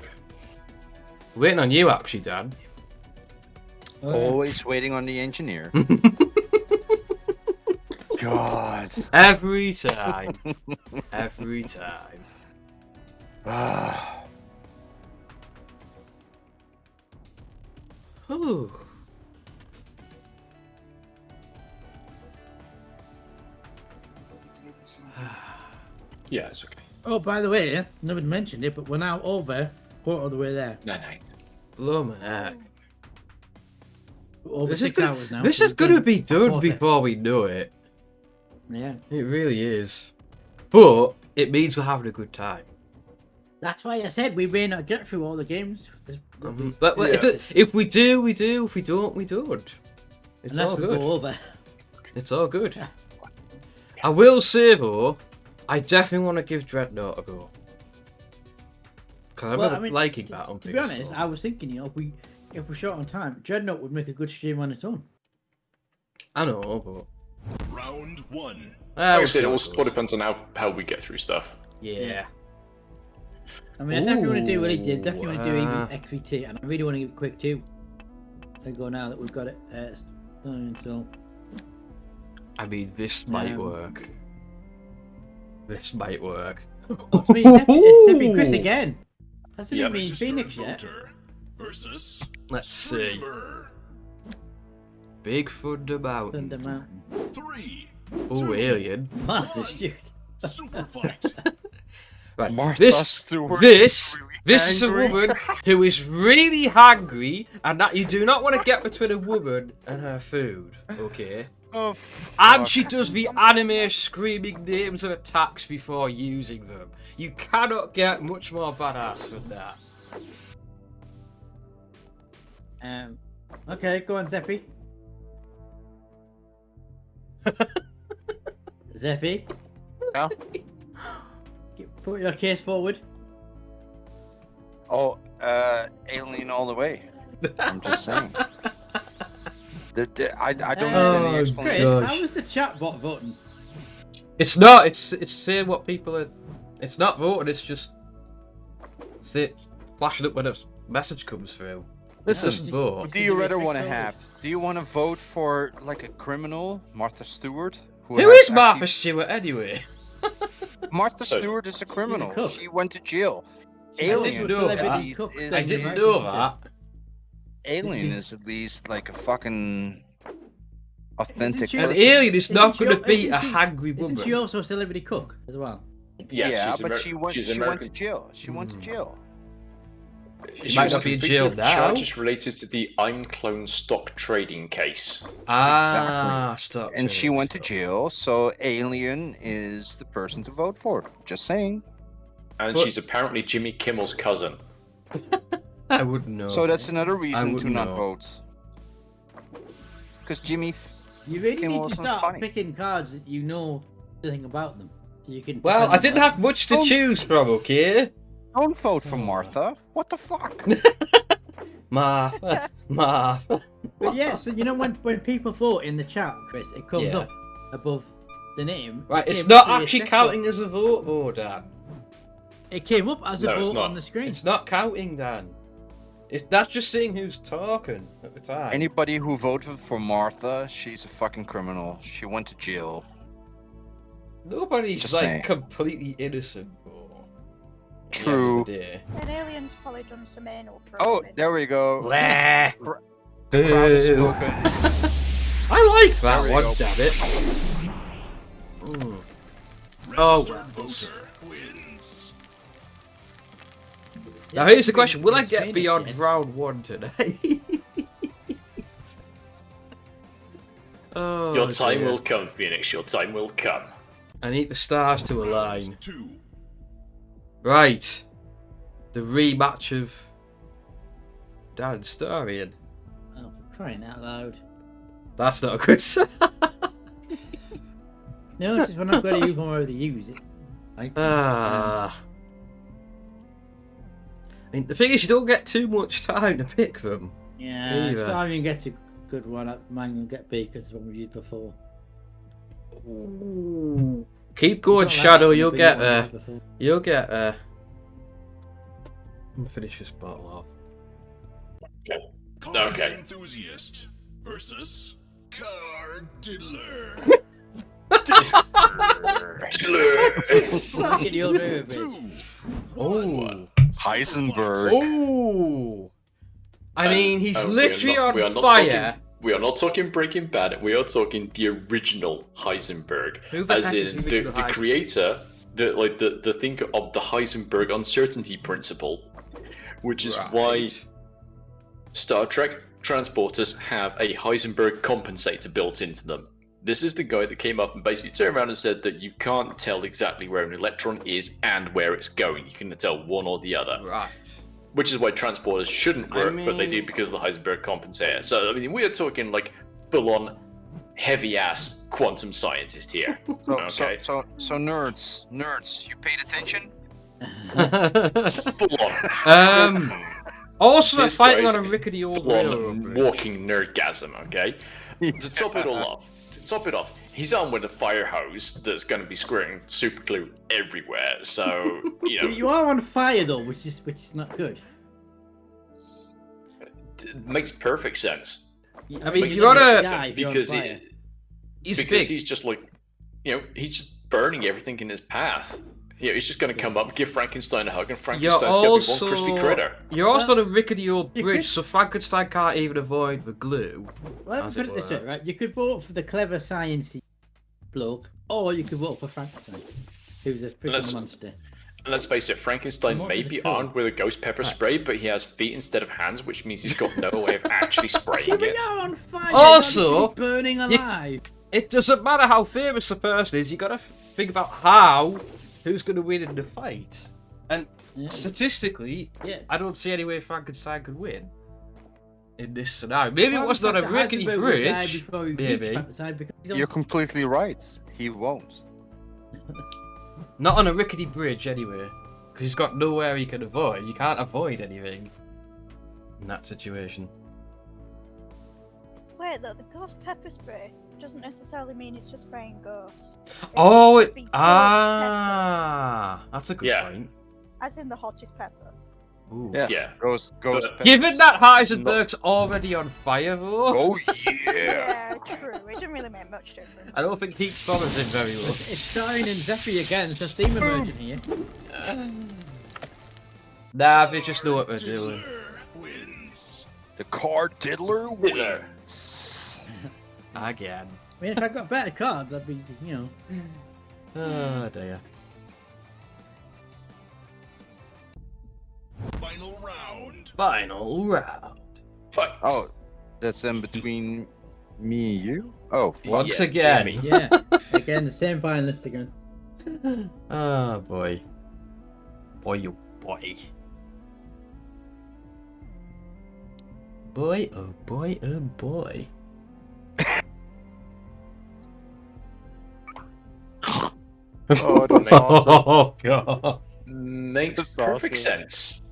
Waiting on you, actually, Dad. Always waiting on the engineer. God. Every time. Every time. Ooh. Yeah, it's okay. Oh, by the way, nobody mentioned it, but we're now over quarter of the way there. No. Blow my neck. Over This 6 is hours now. This is going to be done before we know it. Yeah. It really is. But it means we're having a good time. That's why I said we may not get through all the games. But if we do, we do. If we don't, we don't. It's Unless all we good. go over. It's all good. I will say though, I definitely want to give Dreadnought a go. Because I remember liking that on To be honest, I was thinking, if we're short on time, Dreadnought would make a good stream on its own. I know, but Round 1. Like I said, it all depends on how we get through stuff. Yeah. I mean, I definitely want to do what he did. Definitely want to do XVT, and I really want to give it quick too. I go now that we've got it. So. I mean, this might work. This might work. It's Sippy Chris again. Hasn't even been Phoenix yet. Versus Let's see. Big Thunder Mountain. Thunder Mountain. 3. Oh, alien. Martha Stewart. Super fight. Right, Martha this Stewart is a angry. woman who is really hungry, and that you do not want to get between a woman and her food, okay? Oh, and she does the anime screaming names of attacks before using them. You cannot get much more badass than that. Okay, go on, Zeppy. Zeppy. Yeah. Put your case forward. Oh, alien all the way. I'm just saying. I don't need any explanation. Chris, how was the chat bot voting? It's not. It's saying what people are. It's not voting. It's just flashing up when a message comes through. Listen, vote. do you rather want to have? Do you want to vote for like a criminal, Martha Stewart? Who is Martha Stewart anyway? Martha Stewart is a criminal. She went to jail. Alien I didn't know that. Alien is at least like a fucking authentic An person. alien is not going to beat a hungry woman. Isn't she also a celebrity cook as well? Yeah, but she went to jail. She went to jail. She might not be in jail now. Charges related to the I'm Clone stock trading case. Exactly. And she went to jail, so Alien is the person to vote for. Just saying. And she's apparently Jimmy Kimmel's cousin. I wouldn't know. So that's another reason to not know. vote. Because Jimmy. You really Kimmel need to wasn't start funny. picking cards that you know nothing about them, so you can. Well, I didn't have much to choose from, okay? Don't vote for Martha. What the fuck? Martha. But yeah, so you know when people vote in the chat, Chris, it comes Yeah. up above the name. Right, It it's came not up with a actually check counting box. as a vote, though, Dan. It came up as a No, it's vote not. on the screen. It's not counting, Dan. That's just seeing who's talking at the time. Anybody who voted for Martha, she's a fucking criminal. She went to jail. Nobody's Just like saying. completely innocent. True. And aliens probably done some anal Oh, probing. there we go. Blah. The crowd is Boo. spoken. I like that There we one, go. damn it. Mm. Oh, wells. Now here's the question, will I get beyond round 1 today? Oh, Your time dear. will come, Phoenix. Your time will come. I need the stars to align. Right. The rematch of Dan and Starion. Oh, for crying out loud. That's not a good sign. No, it's just when I've got to use one, I already use it. I mean, the thing is, you don't get too much time to pick them. Yeah, either. Starion gets a good one. Mine will get B because it's one we used before. Ooh. Keep going, It's not like Shadow. that, You'll but get you there. won before. You'll get there. I'm finish this bottle off. Okay. Enthusiast versus Car Diddler. Suck it, you'll do it, bitch. Oh, Heisenberg. Oh, I mean, he's literally we are on not fire. Talking, we are not talking Breaking Bad. We are talking the original Heisenberg, Who the as heck is in the the original Heisenberg? creator, the thinker of the Heisenberg uncertainty principle, which is why Star Trek transporters have a Heisenberg compensator built into them. This is the guy that came up and basically turned around and said that you can't tell exactly where an electron is and where it's going. You can tell one or the other. Right. Which is why transporters shouldn't work, but they do mean- because of the Heisenberg compensator. So, I mean, we are talking like full-on, heavy-ass quantum scientist here. Okay? So nerds, you paid attention? Full-on. Also, they're This fighting guy's on a rickety old full-on railroad bridge. walking nerdgasm, okay? To top it all off, he's on with a fire hose that's going to be squirting super glue everywhere. So, you know, You are on fire though, which is not good. it makes perfect sense. I mean, Makes you gotta- perfect Yeah, sense if you're on because fire. he's just like, you know, he's just burning everything in his path. You know, he's just going to come up, give Frankenstein a hug, and You're Frankenstein's going to be one crispy also critter. you're also on a rickety old bridge, so Frankenstein can't even avoid the glue. Well, let me as put it it this were. way, right? You could vote for the clever sciencey bloke, or you could vote for Frankenstein, who's a freaking Let's- monster. And let's face it, Frankenstein What may is it be called? armed with a ghost pepper spray, but he has feet instead of hands, which means he's got no way of actually spraying Yeah, but it. you're on fire. Also, you're burning you- alive. It doesn't matter how famous a person is, you gotta think about who's gonna win in the fight. And statistically, I don't see any way Frankenstein could win in this scenario. Maybe Well, it wasn't on in a fact, rickety Heisenberg will die bridge. before he reaches Maybe. Frankenstein because he's on You're completely right. He won't. Not on a rickety bridge, anyway. Because he's got nowhere he can avoid. You can't avoid anything in that situation. Wait, though, the ghost pepper spray doesn't necessarily mean it's just spraying ghosts. Oh, could be ghost that's a good Yeah. point. As in the hottest pepper. Ooh. Yeah. Ghost. Given that Heisenberg's already on fire, though. Oh yeah. Yeah, true. It didn't really make much difference. I don't think heat bothers him very much. It's Starion and Zephyr again. It's a steam emerging here. Nah, they just know what they're doing. The Car Diddler wins. Again. I mean, if I got better cards, I'd be, you know. Oh dear. Final round. Final round. Fight. Oh, that's in between me and you? Oh, Once fuck. again. Yeah. Again, the same finalist again. Oh boy. Boy, oh boy. Boy, oh boy, oh boy. Oh, that's awesome. Oh god. Makes That's perfect awesome. sense.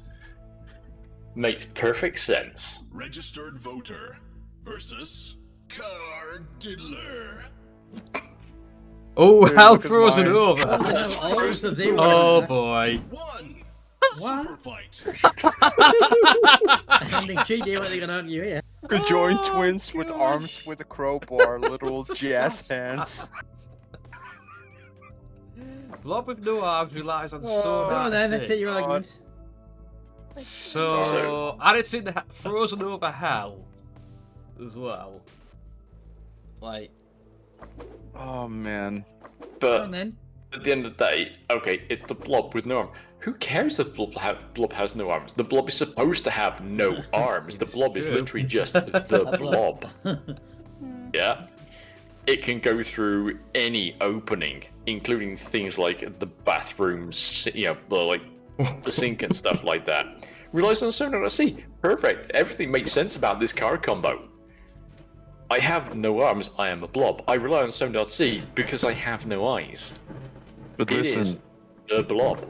Makes perfect sense. Registered voter versus Car Diddler. Oh, Dude, hell look at frozen mine. over. Oh boy. What? Fight. I don't think she knew what they're gonna argue here. Conjoined twins with arms with a crowbar, little jazz hands. Blob with no arms relies on Go so on much. then, let's hit your argument. So, and it's in Frozen Over Hell. as well. Like, Oh man. But at the end of the day, okay, it's the blob with no arm. Who cares if blob has no arms? The blob is supposed to have no arms. The blob is literally just the blob. Yeah? It can go through any opening, including things like the bathrooms, like the sink and stuff like that. Relies on sonar at sea. Perfect. Everything makes sense about this card combo. I have no arms, I am a blob. I rely on sonar at sea because I have no eyes. But It listen, is the blob.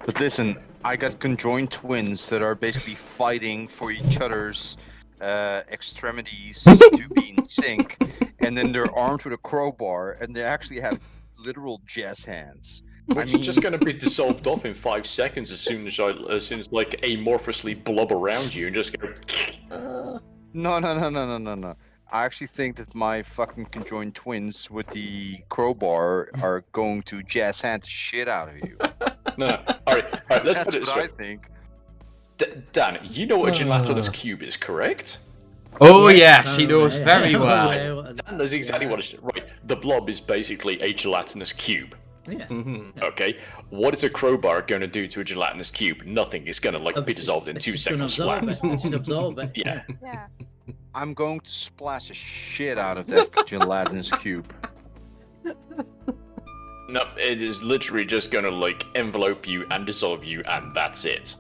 But listen, I got conjoined twins that are basically fighting for each other's extremities to be in sync, and then they're armed with a crowbar, and they actually have literal jazz hands. Which is just going to be dissolved off in 5 seconds as soon as like amorphously blob around you and just go. No. I actually think that my fucking conjoined twins with the crowbar are going to jazz hand the shit out of you. No. All right. Let's That's put it this what way. I think. Dan, you know what a gelatinous cube is, correct? Oh yes, he knows very well. Dan knows exactly what it is. Right. The blob is basically a gelatinous cube. Yeah. Okay. What is a crowbar going to do to a gelatinous cube? Nothing. It's going to be dissolved in 2 seconds flat. Absorb it. Yeah. I'm going to splash the shit out of that gelatinous cube. No, it is literally just going to envelope you and dissolve you, and that's it.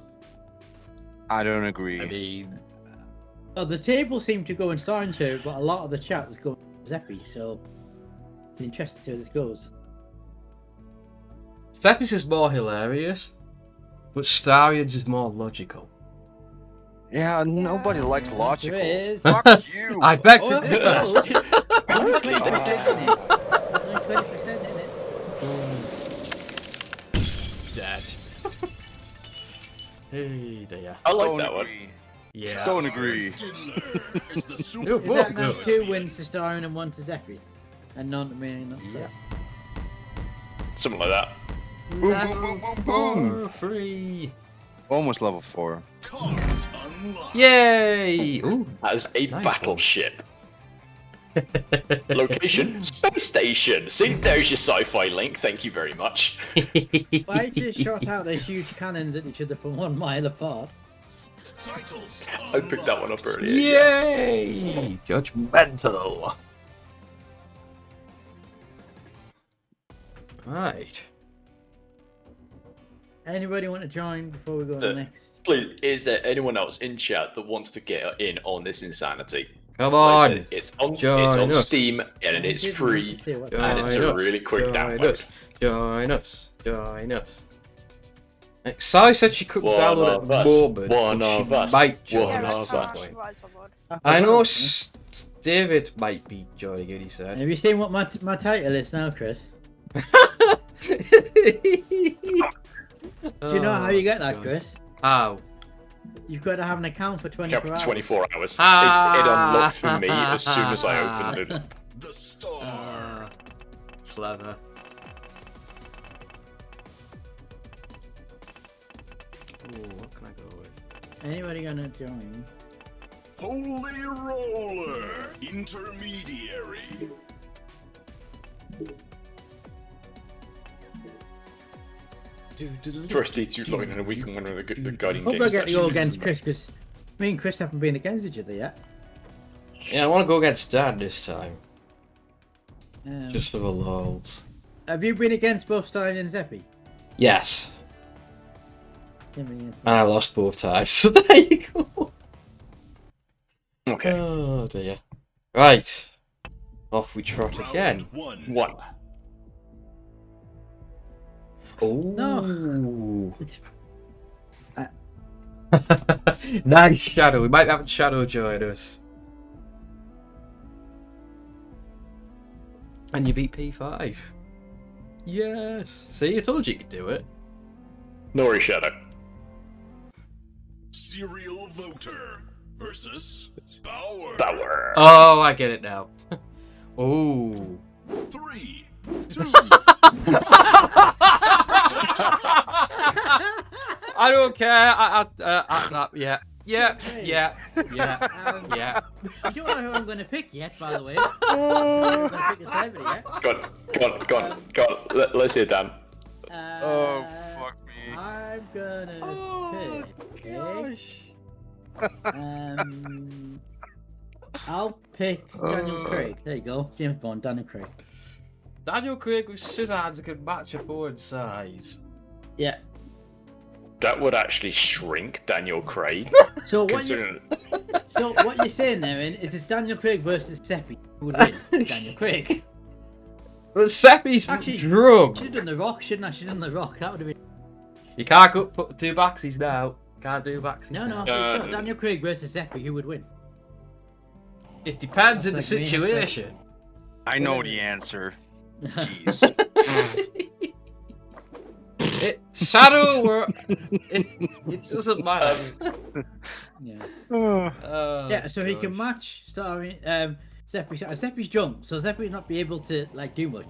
I don't agree. I mean, the table seemed to go in Starion show, but a lot of the chat was going Zeppy, so it's interesting to see how this goes. Zeppy's is more hilarious, but Starion's is more logical. Yeah, nobody likes logical. Is. Fuck you. I beg to differ. Only 20% in it. Only 20% in it. Dead. Hey dear. I like that one. Yeah. Don't agree. Is that now 2 wins to Starion and 1 to Zeppy? And none to me. Yeah. Something like that. Boom, boom, boom. 3. Almost level 4. Yay! Ooh, as a nice battleship. Location: space station. See, there's your sci-fi link. Thank you very much. Why just shot out those huge cannons at each other from 1 mile apart? I picked that one up earlier. Yay! Judgmental. Right. Anybody want to join before we go on the next? Please, is there anyone else in chat that wants to get in on this insanity? Come Like I on. said, it's on Join us. Steam and it's free and it's a Join us. really quick Join download. us. Join us. Join us. Sai said she couldn't One download of it at us. the moment. One but she of us. might join One at of some us. point. I know David might be joining it, he said. Have you seen what my title is now, Chris? Do you know how you get that, God. Chris? How? You've got to have an account for 24 hours. 24 hours. Ah. It unlocked for me as soon as I opened it. The star. Clever. Ooh, what can I go with? Anybody gonna join? Holy roller. Intermediary. First D2 logging in a week and winner of the Guardian Hope I Games get to go session. against Chris, because me and Chris haven't been against each other yet. Yeah, I want to go against Dan this time. Um, Just for the lols. Have you been against both Starion and Zeppy? Yes. Yeah, me and- And I lost both times, so there you go. Okay. Oh dear. Right. Off we trot again. One. Oh. No. Nice Shadow. We might have Shadow join us. And you beat P5. Yes. See, I told you you could do it. No worries, Shadow. Serial voter versus Bauer. Bauer. Oh, I get it now. Oh. 3, 2. I don't care. Yeah. yeah. You don't know who I'm going to pick yet, by the way. I'm going to pick a celebrity yet. Go on. Let's hear Dan. Oh, fuck me. I'm gonna pick. I'll pick Daniel Craig. There you go, James Bond, Daniel Craig. Daniel Craig with scissors could match a board size. Yeah. That would actually shrink Daniel Craig. So what you're saying there, is it's Daniel Craig versus Seppi. Who would win? Daniel Craig. But Seppi's drunk. Should have done the Rock, shouldn't I? Should have done the Rock. That would have been. You can't put two backsies now. Can't do backsies. No. Daniel Craig versus Seppi. Who would win? It depends on the situation. I know the answer. Jeez. Shadow or it doesn't matter. Yeah. So he can match Seppi. Seppi's drunk, so Seppi would not be able to do much.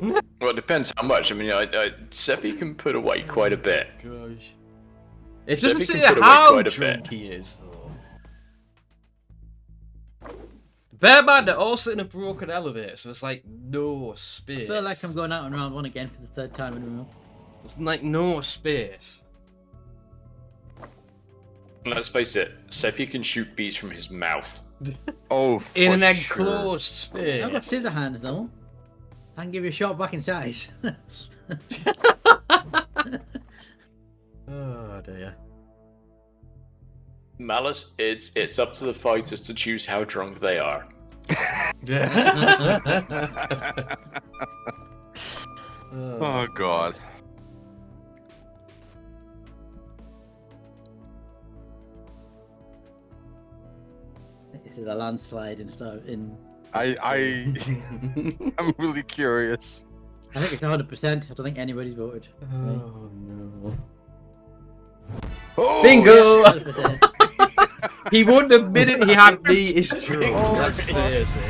Well, it depends how much. I mean, Seppi can put away quite a bit. Gosh. It Seppi doesn't say can put away how quite a drunk bit. he is. Bear man, they're also in a broken elevator, so it's like no space. I feel like I'm going out on round one again for the third time in a row. There's like no space. Let's face it, Seppi can shoot bees from his mouth. Oh, in an sure. enclosed space. I've got scissor hands though. I can give you a shot back in size. Oh dear. Malice, it's up to the fighters to choose how drunk they are. Oh god. This is a landslide and stuff. I'm really curious. I think it's 100%. I don't think anybody's voted. Oh no. Oh, bingo! Yes. He won the minute he had me is drunk. Let's face it.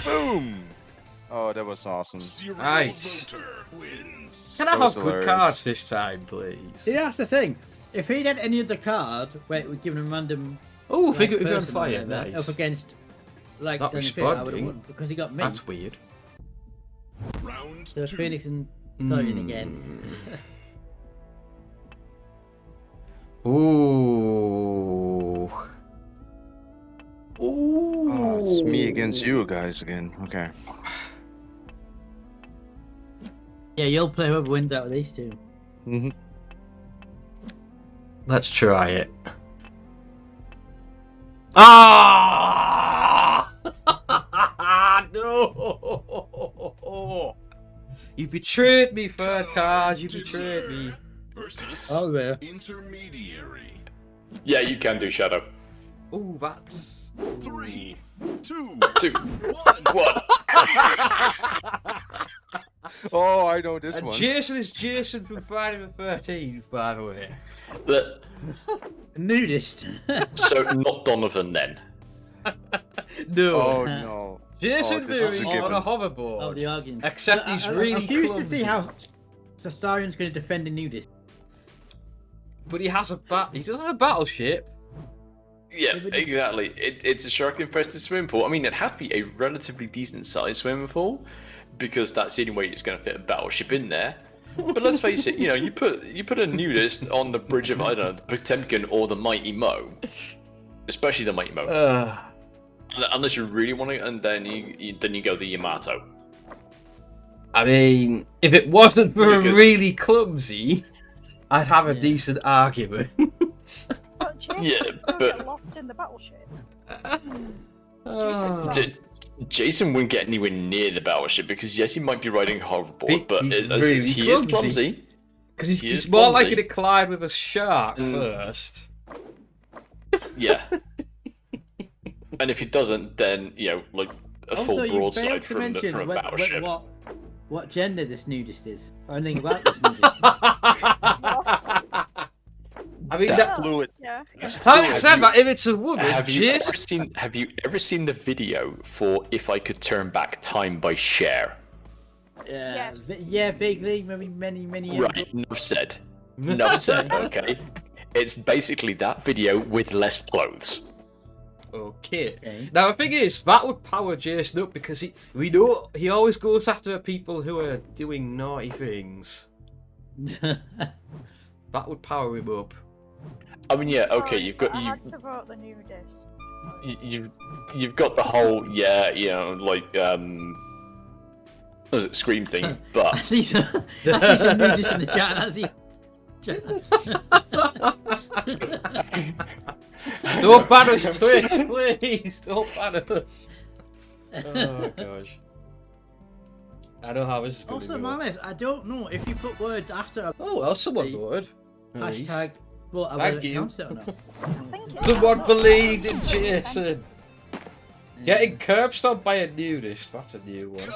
Boom! Oh, that was awesome. Right. Can I have good cards this time, please? See, that's the thing. If he'd had any other card where we're giving him random. Oh, figure if you're on person or fire, whatever, nice. Up against. Like, Not Danny Payne, I would have responding. won because he got me. That's weird. So Phoenix and Starion again. Ooh. Ooh. Oh, it's me against you guys again. Okay. Yeah, you'll play whoever wins out of these two. Mm-hmm. Let's try it. Ah! No! You betrayed me, third card. You betrayed me. Oh, yeah. Intermediary. Yeah, you can do Shadow. Ooh, that's 3, 2, 2, 1. Oh, I know this and one. Jason is Jason from Friday the 13th, by the way. Nudist. So not Donovan then. No. Oh no. Jason this is a Lewis on a given. hoverboard. Oh, the argument. Except he's really I'm curious clumsy. to see how Starion's going to defend a nudist. But he has he doesn't have a battleship. Yeah, exactly. It's a shark-infested swimming pool. I mean, it has to be a relatively decent-sized swimming pool because that's the only way it's going to fit a battleship in there. But let's face it, you put a nudist on the bridge of, I don't know, the Potemkin or the Mighty Mo, especially the Mighty Mo. Unless you really want to, and then you go the Yamato. I mean, if it wasn't for a Because- really clumsy, I'd have a decent argument. But Jason Yeah, will but- get lost in the battleship. Jason wouldn't get anywhere near the battleship because yes, he might be riding a hoverboard, but he's as really he is clumsy. Because He he's is more clumsy. likely to collide with a shark first. Yeah. And if he doesn't, then like a full Also, you broadside failed to from mention a battleship. what gender this nudist is, or anything about this nudist. I mean, That fluid. Yeah. having said that, if it's a woman, Have you Jason... ever seen the video for "If I Could Turn Back Time" by Cher? Yeah, vaguely, maybe many years ago. Right, enough said. Enough said. Okay. It's basically that video with less clothes. Okay. Now the thing is, that would power Jason up because we know he always goes after people who are doing naughty things. That would power him up. I mean, yeah, okay, you've got I had to vote the nudist. you've got the whole like what was it, Scream thing, but I see some nudists in the chat. I see. Don't ban us, Twitch, please. Don't ban us. Oh gosh. I know how this is going to Also, go. Marlis, I don't know if you put words after. Oh well, someone voted. Hashtag. Well, I Thank will you. count it or not. Someone believed in Jason. Getting curb stomped by a nudist. That's a new one.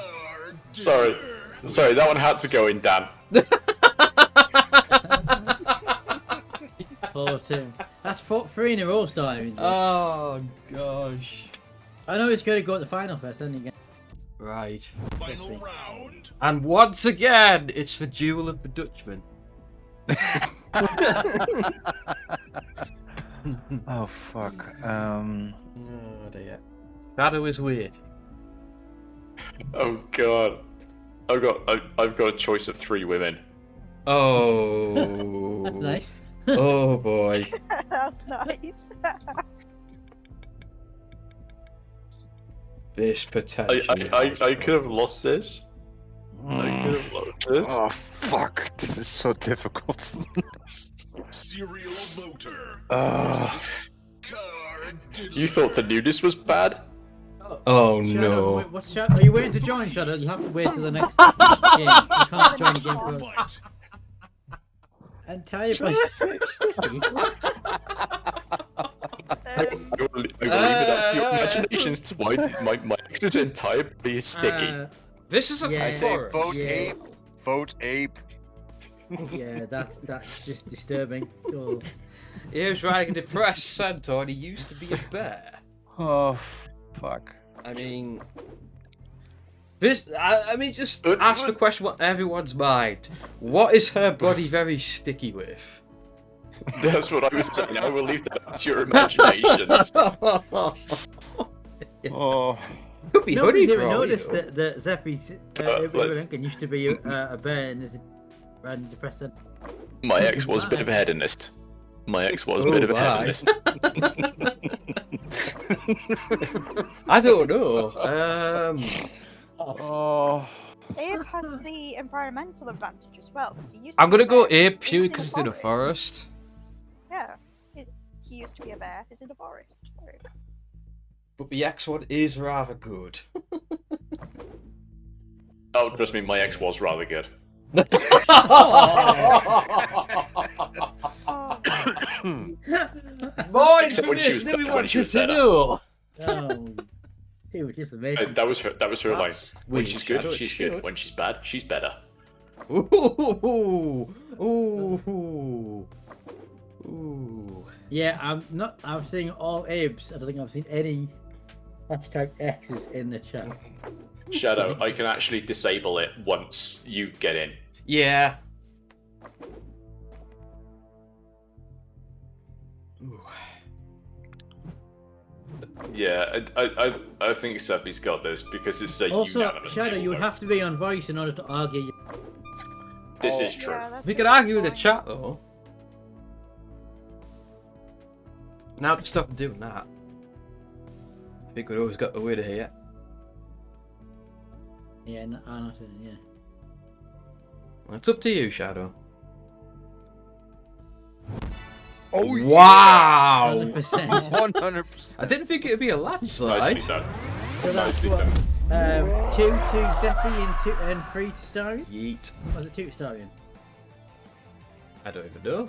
sorry, that one had to go in, Dan. Oh, Tim. That's 3 in a row starting. Oh gosh. I know it's going to go at the final first, then again. Right. Final round. And once again, it's the duel of the Dutchman. Oh fuck. Oh dear. Shadow is weird. Oh god, I've got a choice of 3 women. Oh. That's nice. Oh boy. That's nice. This potentially. I could have lost this. I could have lost this. Oh fuck! This is so difficult. Serial voter. You thought the nudist was bad? Oh Shadow, no. what's Shadow? Are you waiting to join, Shadow? You have to wait till the next game. You can't join the game first. Entire I will leave it up to your imaginations to why my ex's entire body is sticky. This is a Yeah. I say horror. vote Yeah. ape. Vote ape. Yeah, that's just disturbing. Oh. He was riding a depressed centaur and he used to be a bear. Oh fuck. I mean, I mean, just ask the question what everyone's mind. What is her body very sticky with? That's what I was saying. I will leave that up to your imaginations. Oh. Could be Nobody's honey even for all noticed you know. that Zeppy's Abraham Lincoln used to be a bear and is a depressed centaur. My ex was a bit of a hedonist. I don't know. Oh. Abe has the environmental advantage as well because he used. I'm to gonna be a go bear. Ape purely He's because it's in a forest. Yeah, he used to be a bear. He's in a forest. But the X one is rather good. Oh, trust me, my ex was rather good. Boys, Except for when she this, was do we better, want when she to was better. know? Oh, it was just amazing. That was her line. That's When weird, she's good, Shadow, she's it's good. good. When she's bad, she's better. Ooh, ooh, ooh. Yeah, I'm seeing all Abes. I don't think I've seen any hashtag X's in the chat. Shadow, I can actually disable it once you get in. Yeah. Ooh. Yeah, I think Seppi's got this because it's a Also, unanimous. Shadow, people you would vote. have to be on voice in order to argue. This is true. We could argue in the chat though. Now to stop doing that. I think we've always got the winner here. Yeah, yeah. Well, it's up to you, Shadow. Oh yeah! Wow! 100%. 100%. I didn't think it'd be a landslide. Nicely done. So that's Nicely what? done. 2 to Zeppi and 3 to Starion? Yeet. Or was it 2 to Starion? I don't even know.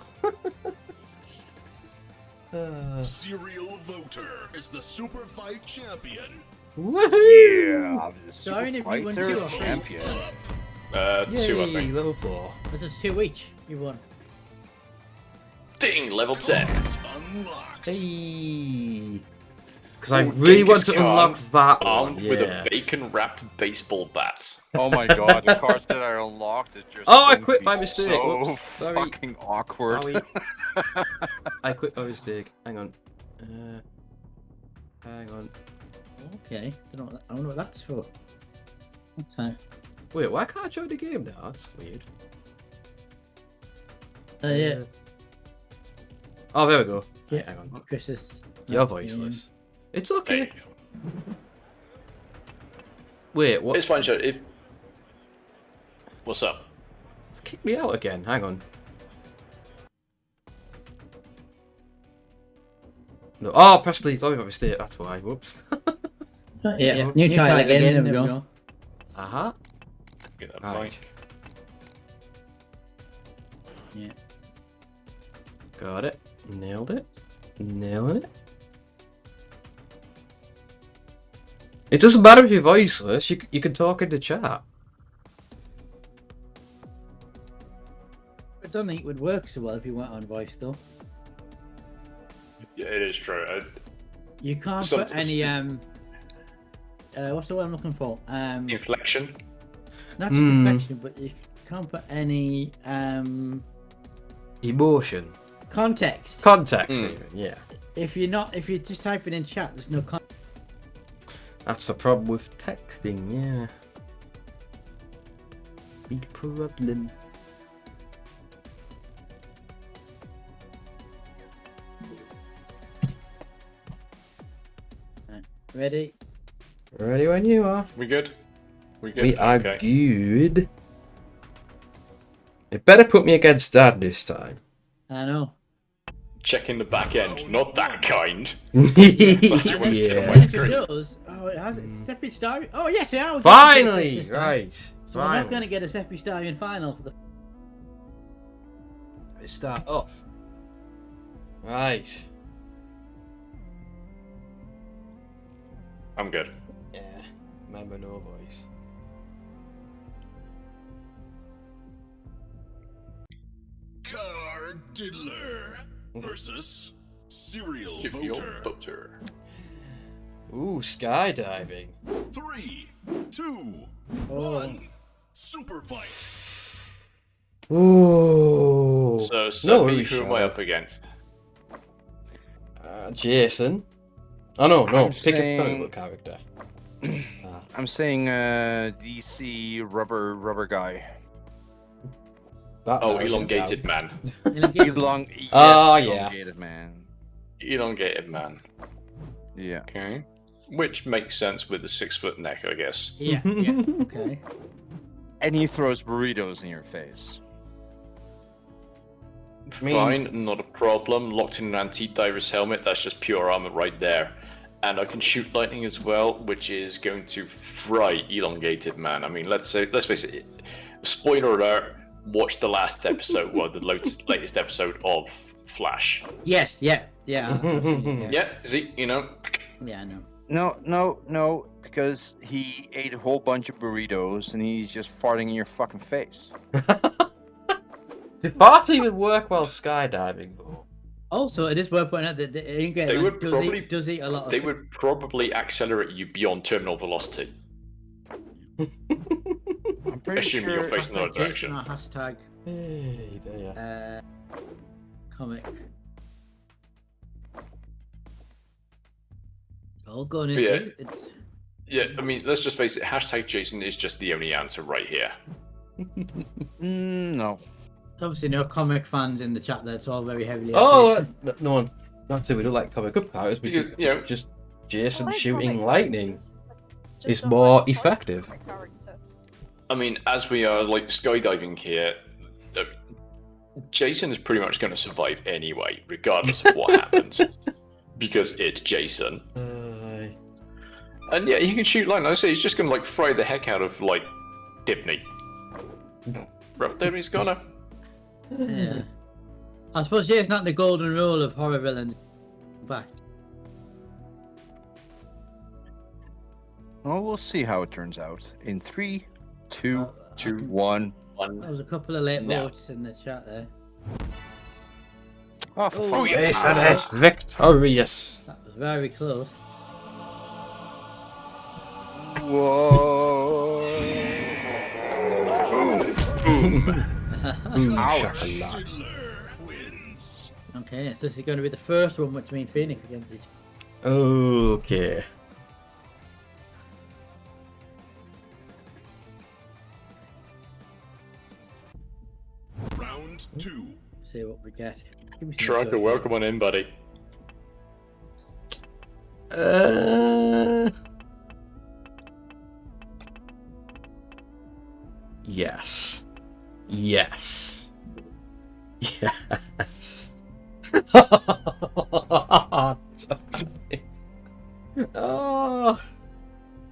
Serial voter is the super fight champion. Woohoo! Yeah, I'm the super Starion, if you won fighter 2 or 3. champion. 2, I Yay, think. level 4. This is 2 each. You won. Ding, level 10. Unlocked. Hey. Because I really want to Genghis unlock Khan that armed one. with Yeah. a bacon-wrapped baseball bat. Oh my god, the cards that are unlocked is just. Oh, I going to quit be by mistake. So Whoops, sorry. fucking awkward. Sorry. I quit by mistake. Hang on. Hang on. Okay. I don't know what that's for. Okay. Wait, why can't I join the game now? That's weird. Yeah. Oh, there we go. Yeah. Hang on. Chris is. You're voiceless. It's okay. Wait, what? It's fine, Joe. If what's up? It's kicked me out again. Hang on. No. Oh, press leave. Sorry about mistake. That's why. Whoops. Yeah. New title again. There we go. Uh-huh. Get that Right. mic. Yeah. Got it. Nailed it. Nailing it. It doesn't matter if you're voiceless. You can talk in the chat. I don't think it would work so well if you weren't on voice though. Yeah, it is true. You can't put any what's the word I'm looking for? Inflection. Not just inflection, but you can't put any Emotion. context. Context even, yeah. If you're just typing in chat, there's no context. That's the problem with texting, yeah. Big problem. Ready? Ready when you are. We good? We good? We are Okay. good. It better put me against Dad this time. I know. Checking the back end. Not that kind. Yeah. Yes, it does. Oh, it has. It's Seppi Starion. Oh, yes, yeah. Finally! Right. So we're not going to get a Seppi Starion final for the. Let's start off. Right. I'm good. Yeah. Remember, no voice. Car Diddler versus Serial Voter. Ooh, skydiving. 3, 2, 1. Super fight. Ooh. So, No Seppi, worries, who am I Charlotte. up against? Jason. Oh no, no. I'm Pick a saying- comic book character. I'm saying DC rubber guy. Oh, elongated man. Yes, Oh, yeah. elongated man. Elongated man. Yeah. Okay. Which makes sense with the 6-foot neck, I guess. Yeah. Okay. And he throws burritos in your face. Fine, not a problem. Locked in an anti-diver's helmet, that's just pure armor right there. And I can shoot lightning as well, which is going to fry elongated man. I mean, let's face it. Spoiler alert, watch the last episode, well, the latest episode of Flash. Yes, yeah. Yeah, see, you know. Yeah, I know. No, because he ate a whole bunch of burritos and he's just farting in your fucking face. Did Bart even work while skydiving, though? Also, it is worth pointing out that They would probably does eat a lot of. They would probably accelerate you beyond terminal velocity. I'm pretty Assuming sure you're facing the right Jason direction. or hashtag Hey, there. comic. All going But into yeah. it. It's Yeah, I mean, let's just face it, hashtag Jason is just the only answer right here. No. obviously no comic fans in the chat there. It's all very heavily. Oh, Jason. no one. Not say we don't like comic book characters, Because, because you know, just Jason I like shooting comic lightning characters. is don't more like the voice of effective. my character. I mean, as we are like skydiving here, Jason is pretty much going to survive anyway, regardless of what happens, because it's Jason. And yeah, he can shoot lightning. I say he's just going to like fry the heck out of like Dibney. Rough Dibney's gonna. Yeah. I suppose yeah, it's not the golden rule of horror villains. Back. Well, we'll see how it turns out. In 3, 2, 1. There was a couple of late No. votes in the chat there. Oh, Jason is victorious. That was very close. Whoa. Boom, Ouch. shakalaka. Okay, so this is going to be the first one between Phoenix against each. Okay. Round 2. See what we get. Give me some Striker, good- welcome on in, buddy. Yes. Yes. Yes. Oh.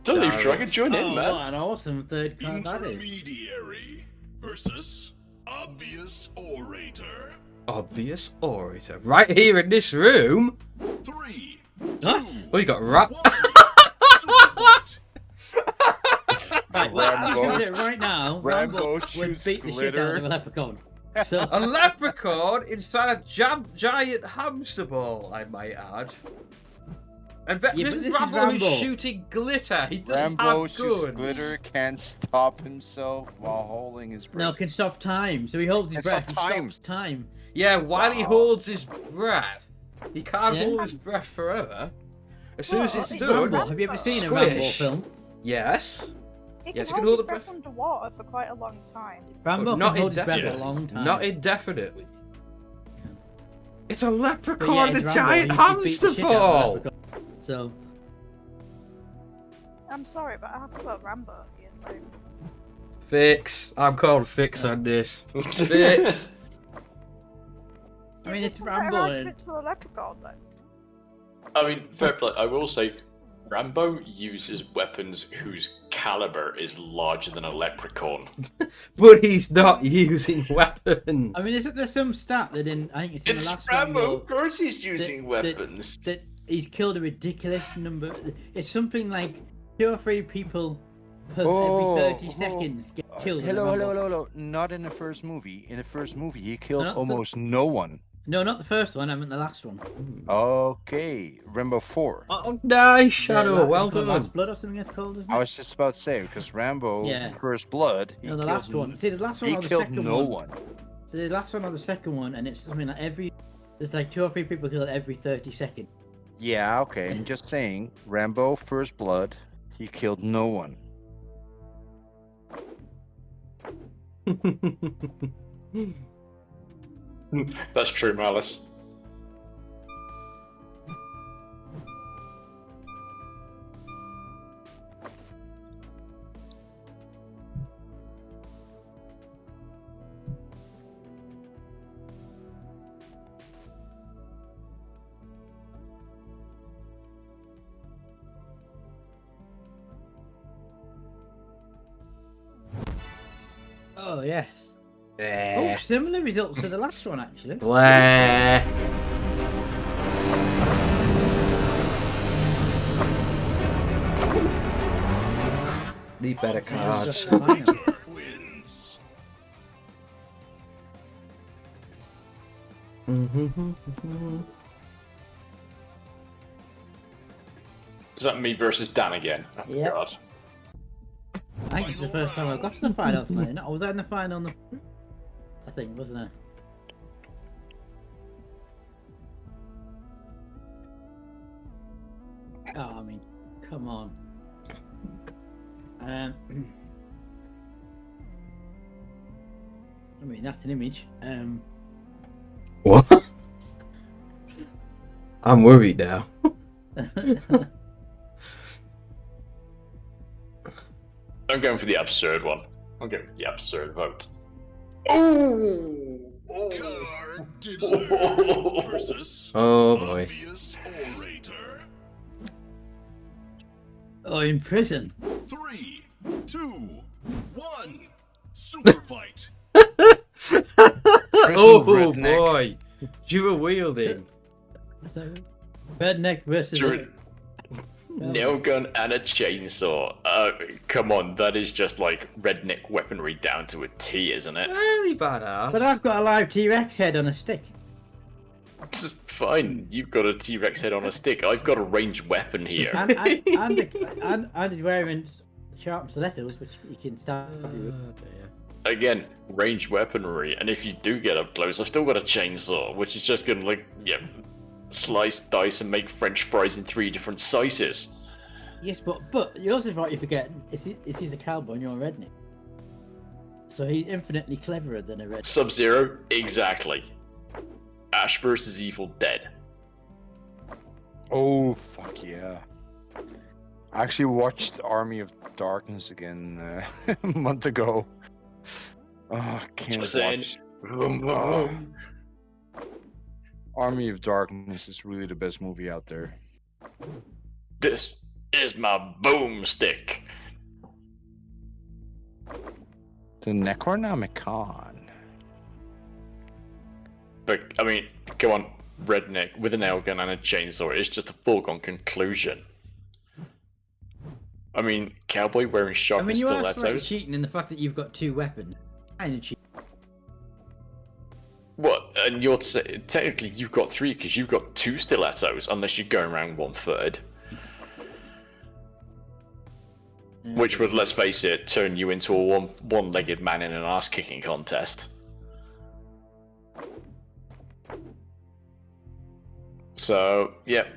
Don't leave Striker, join in, Oh, man. what an awesome third card that is. Intermediary versus obvious orator. Obvious orator. Right here in this room. 3, What? Oh, you got rap. Right, well, I was Rambo. going to say right now, Rambo would shoots beat the shit out glitter. of a leprechaun. So, A leprechaun inside a giant hamster ball, I might add. And Yeah, this but is this is Rambo who's Rambo. shooting glitter. He doesn't Rambo have shoots guns. glitter, can't stop himself while holding his breath. no, can stop time. So he holds his Can breath stop and time. stops time. Yeah, while he Wow. holds his breath. He can't Yeah. hold his breath forever. As soon as Well, it's it's done. Rambo. Have you ever seen a Rambo Squish. film? Yes. He Yes, can he can hold hold his the breath breath. underwater for quite a long time. Rambo Not can hold his breath for a indefinitely. long time. Not indefinitely. It's a But leprechaun yeah, in a it's Rambo. giant He beat the hamster shit out of a ball. leprechaun. So, I'm sorry, but I have to put Rambo in the room. Fix. I'm called Fix on this. Fix. I mean, it's Isn't that Rambo. accurate And, to a leprechaun, though? I mean, fair play. I will say, Rambo uses weapons whose caliber is larger than a leprechaun. But he's not using weapons. I mean, isn't there some stat that in I think it's in It's the last Rambo. Rambo Of course, he's using weapons. that he's killed a ridiculous number. It's something like 2 or 3 people per every 30 seconds get killed. in a Hello, Rambo hello, film. hello, hello. Not in the first movie. In the first movie, he killed No, the- almost no one. No, not the first one. I meant the last one. Okay, Rambo 4. Oh, nice, Shadow. Yeah, well it's called done. Last Blood or something it's called, isn't it? I was just about to say, because Rambo Yeah. First Blood, he No, the killed last one. See, the last one he or the killed second no one. one. So the last one or the second one, and it's something like there's like 2 or 3 people killed every 30 seconds. Yeah, okay. I'm just saying, Rambo First Blood, he killed no one. That's true, Malice. Oh yes. Oh, Eh. similar results to the last one actually. Blah. Need better cards. Wins. Is that me versus Dan again? Oh, Yep. God. I think it's the first time I got to the final tonight. No, was I in the final on the? I think, wasn't I? Oh, I mean, come on. I mean, that's an image. What? I'm worried now. I'm going for the absurd one. I'm going for the absurd vote. Card Diddler versus Oh boy. obvious orator. Oh, in prison. 3, 2, 1. Super fight. Oh redneck. boy. Dual wielding. So, redneck versus. Dude. Nail gun and a chainsaw. Come on, that is just like redneck weaponry down to a T, isn't it? Really badass. But I've got a live T-Rex head on a stick. Fine, you've got a T-Rex head on a stick. I've got a ranged weapon here. And he's wearing sharp stilettos, which you can stab you with. Again, ranged weaponry, and if you do get up close, I've still got a chainsaw, which is just gonna slice, dice, and make French fries in 3 different sizes. Yes, but you also you forget he's a cowboy and you're a redneck. So he's infinitely cleverer than a redneck. Sub-Zero, exactly. Ash versus Evil Dead. Oh fuck yeah! I actually watched Army of Darkness again a month ago. Oh, can't Just saying. watch. Army of Darkness is really the best movie out there. This is my boomstick. The Necronomicon. But, I mean, come on, redneck with an nail gun and a chainsaw, it's just a foregone conclusion. I mean, cowboy wearing sharp I mean, you are slightly stilettos. cheating in the fact that you've got 2 weapons. Kind of cheating. What? And you're technically you've got 3 because you've got 2 stilettos, unless you're going around 1/3. Which would, let's face it, turn you into a one-legged man in an ass-kicking contest. So, yeah.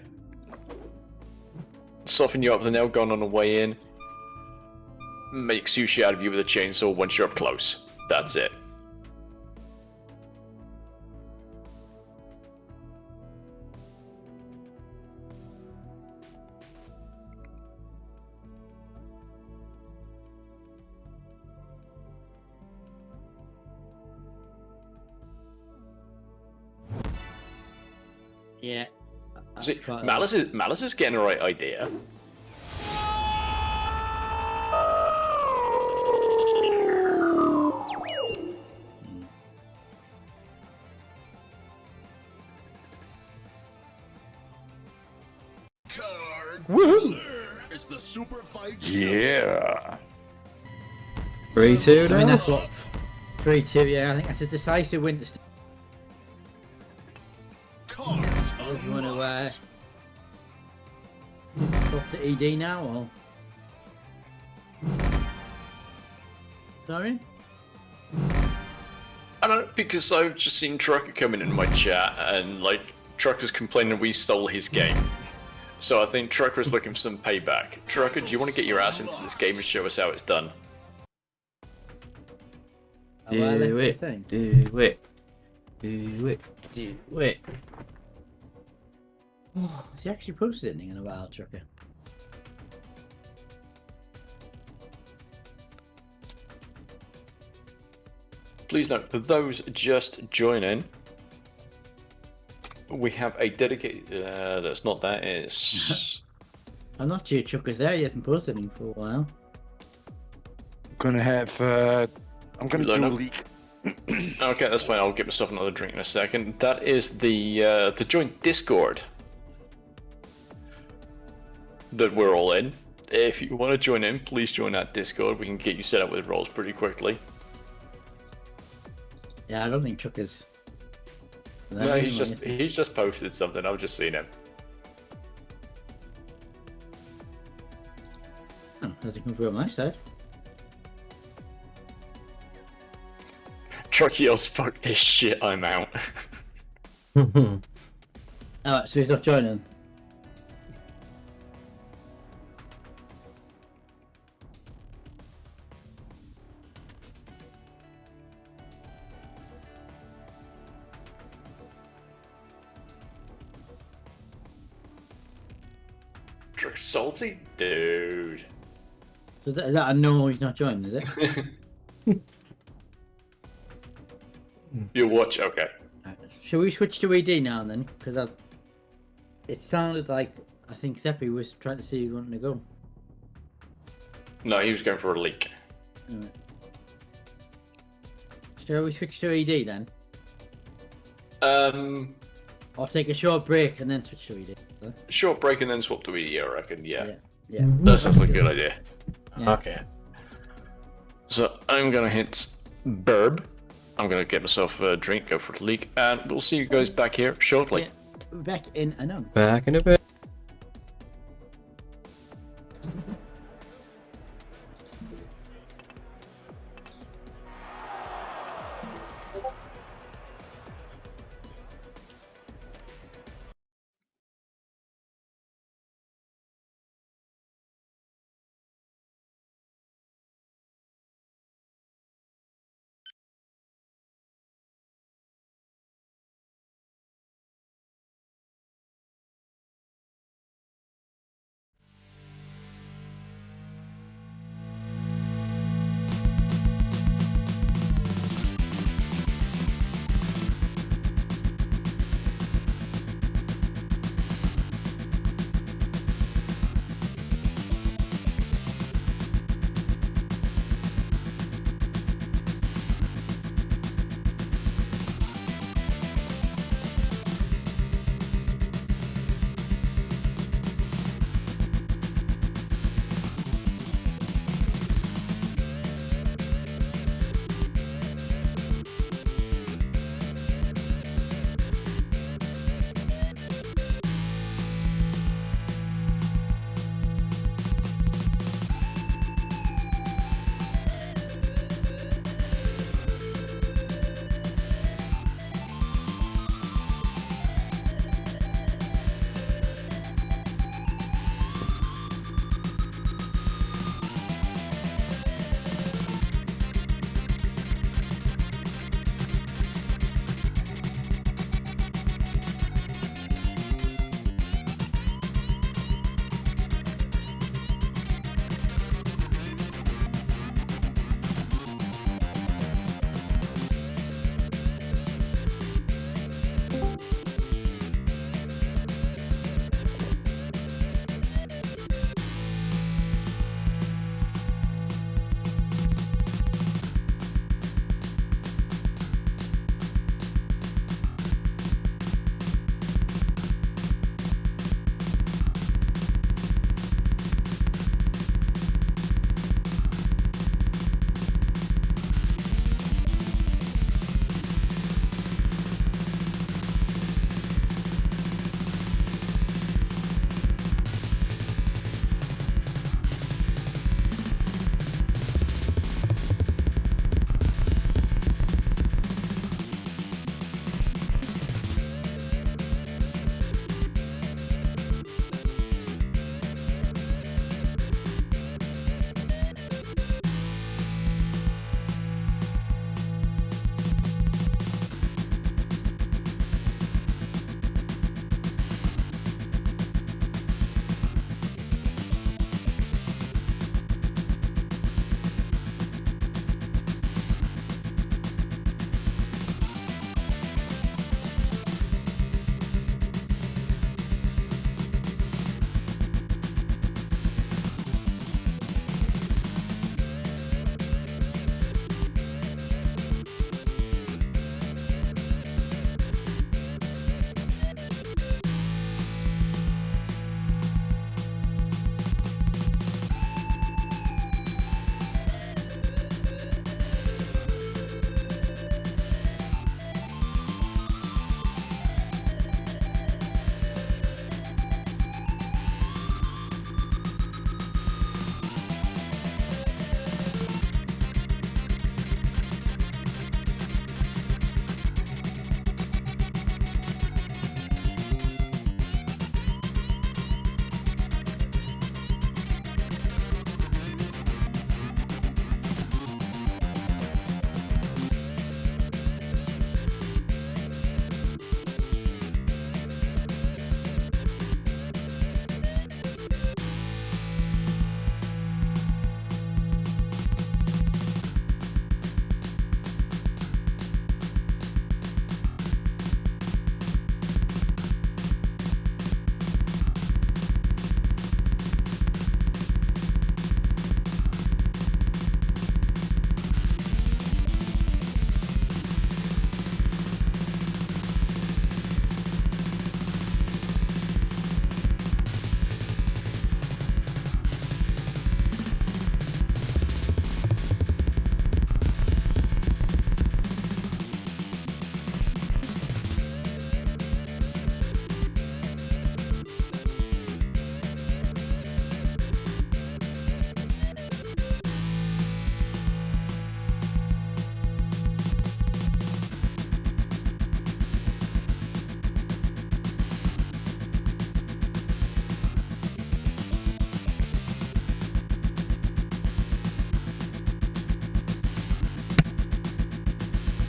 Soften you up with a nail gun on the way in. Make sushi out of you with a chainsaw once you're up close. That's it. Yeah. See, Malice is getting the right idea. Woohoo! It's the super fight. Yeah. 3-2 now? I mean, that's what 3-2. Yeah, I think that's a decisive win. If you want to talk to ED now, or sorry? I don't know, because I've just seen Trucker coming in my chat, and Trucker's complaining we stole his game. So I think Trucker's looking for some payback. Trucker, do you want to get your ass into this game and show us how it's done? Do it. Do it. Do it. Do it. Has he actually posted anything in a while, Trucker? Please note, for those just joining, we have a dedicated. That's not that. It's. I'm not sure Trucker's there. He hasn't posted anything for a while. I'm gonna have. I'm gonna do a leak. Okay, that's fine. I'll get myself another drink in a second. That is the joint Discord that we're all in. If you want to join in, please join that Discord. We can get you set up with roles pretty quickly. Yeah, I don't think Trucker's. No, he's just posted something. I've just seen him. Oh, hasn't come through on my side. Truck yells, "Fuck this shit! I'm out." Alright, so he's not joining. Truck salty, dude. So is that a no? He's not joining, is it? You watch, okay. Shall we switch to ED now then? Because it sounded like I think Seppi was trying to see who wanted to go. No, he was going for a leak. Right. Shall we switch to ED then? Or take a short break and then switch to ED. Short break and then swap to ED, I reckon. Yeah. Yeah. That sounds like a good idea. Yeah. Okay. So I'm gonna hit Burb. I'm gonna get myself a drink, go for the leak, and we'll see you guys back here shortly. Yeah. Back in a no. Back in a bit.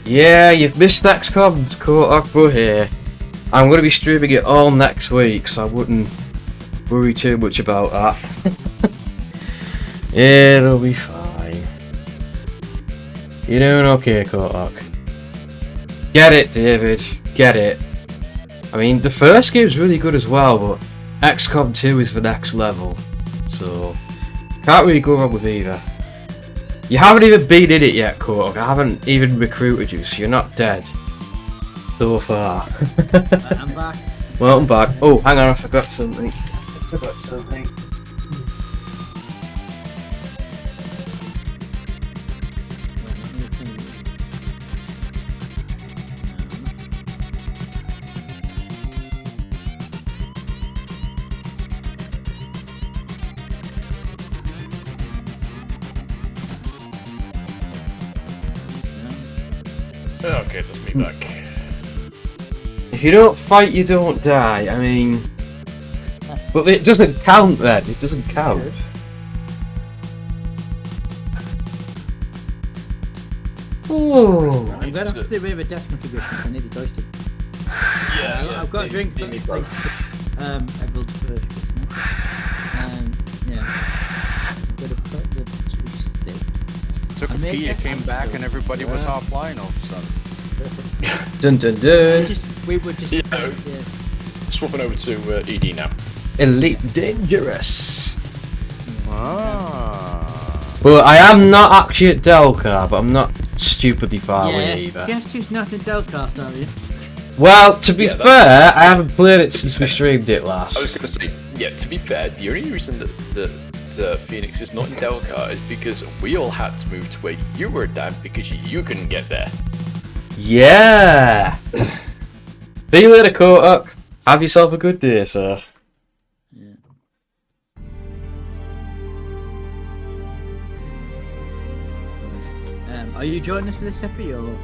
Yeah, you've missed XCOM's Kotak, but here. I'm going to be streaming it all next week, so I wouldn't worry too much about that. It'll be fine. You're doing okay, Kotak. Get it, David. Get it. I mean, the first game's really good as well, but XCOM 2 is the next level. So, can't really go wrong with either. You haven't even been in it yet, Kotak. I haven't even recruited you, so you're not dead. So far. I'm back. Welcome back. Oh, hang on, I forgot something. Okay, that's me back. If you don't fight, you don't die. I mean... But it doesn't count then. It doesn't count. Oh. I'm going to have to do a bit of a desk configuration. I need the joystick. Yeah, I've got a drink for Emerald first. Yeah. I'm going to put the joystick. Took a pee, it came back, and everybody was offline all of a sudden. Dun dun dun. We were just swapping over to ED now. Elite Dangerous. Ah. But I am not actually at Delcar, but I'm not stupidly far away either. Guess who's not in Delcast, are you? Well, to be fair, I haven't played it since we streamed it last. I was going to say, yeah, to be fair, the only reason that Phoenix is not in Delcar is because we all had to move to where you were, Dan, because you couldn't get there. Yeah! See you later, Kotak. Have yourself a good day, sir. Are you joining us for this episode?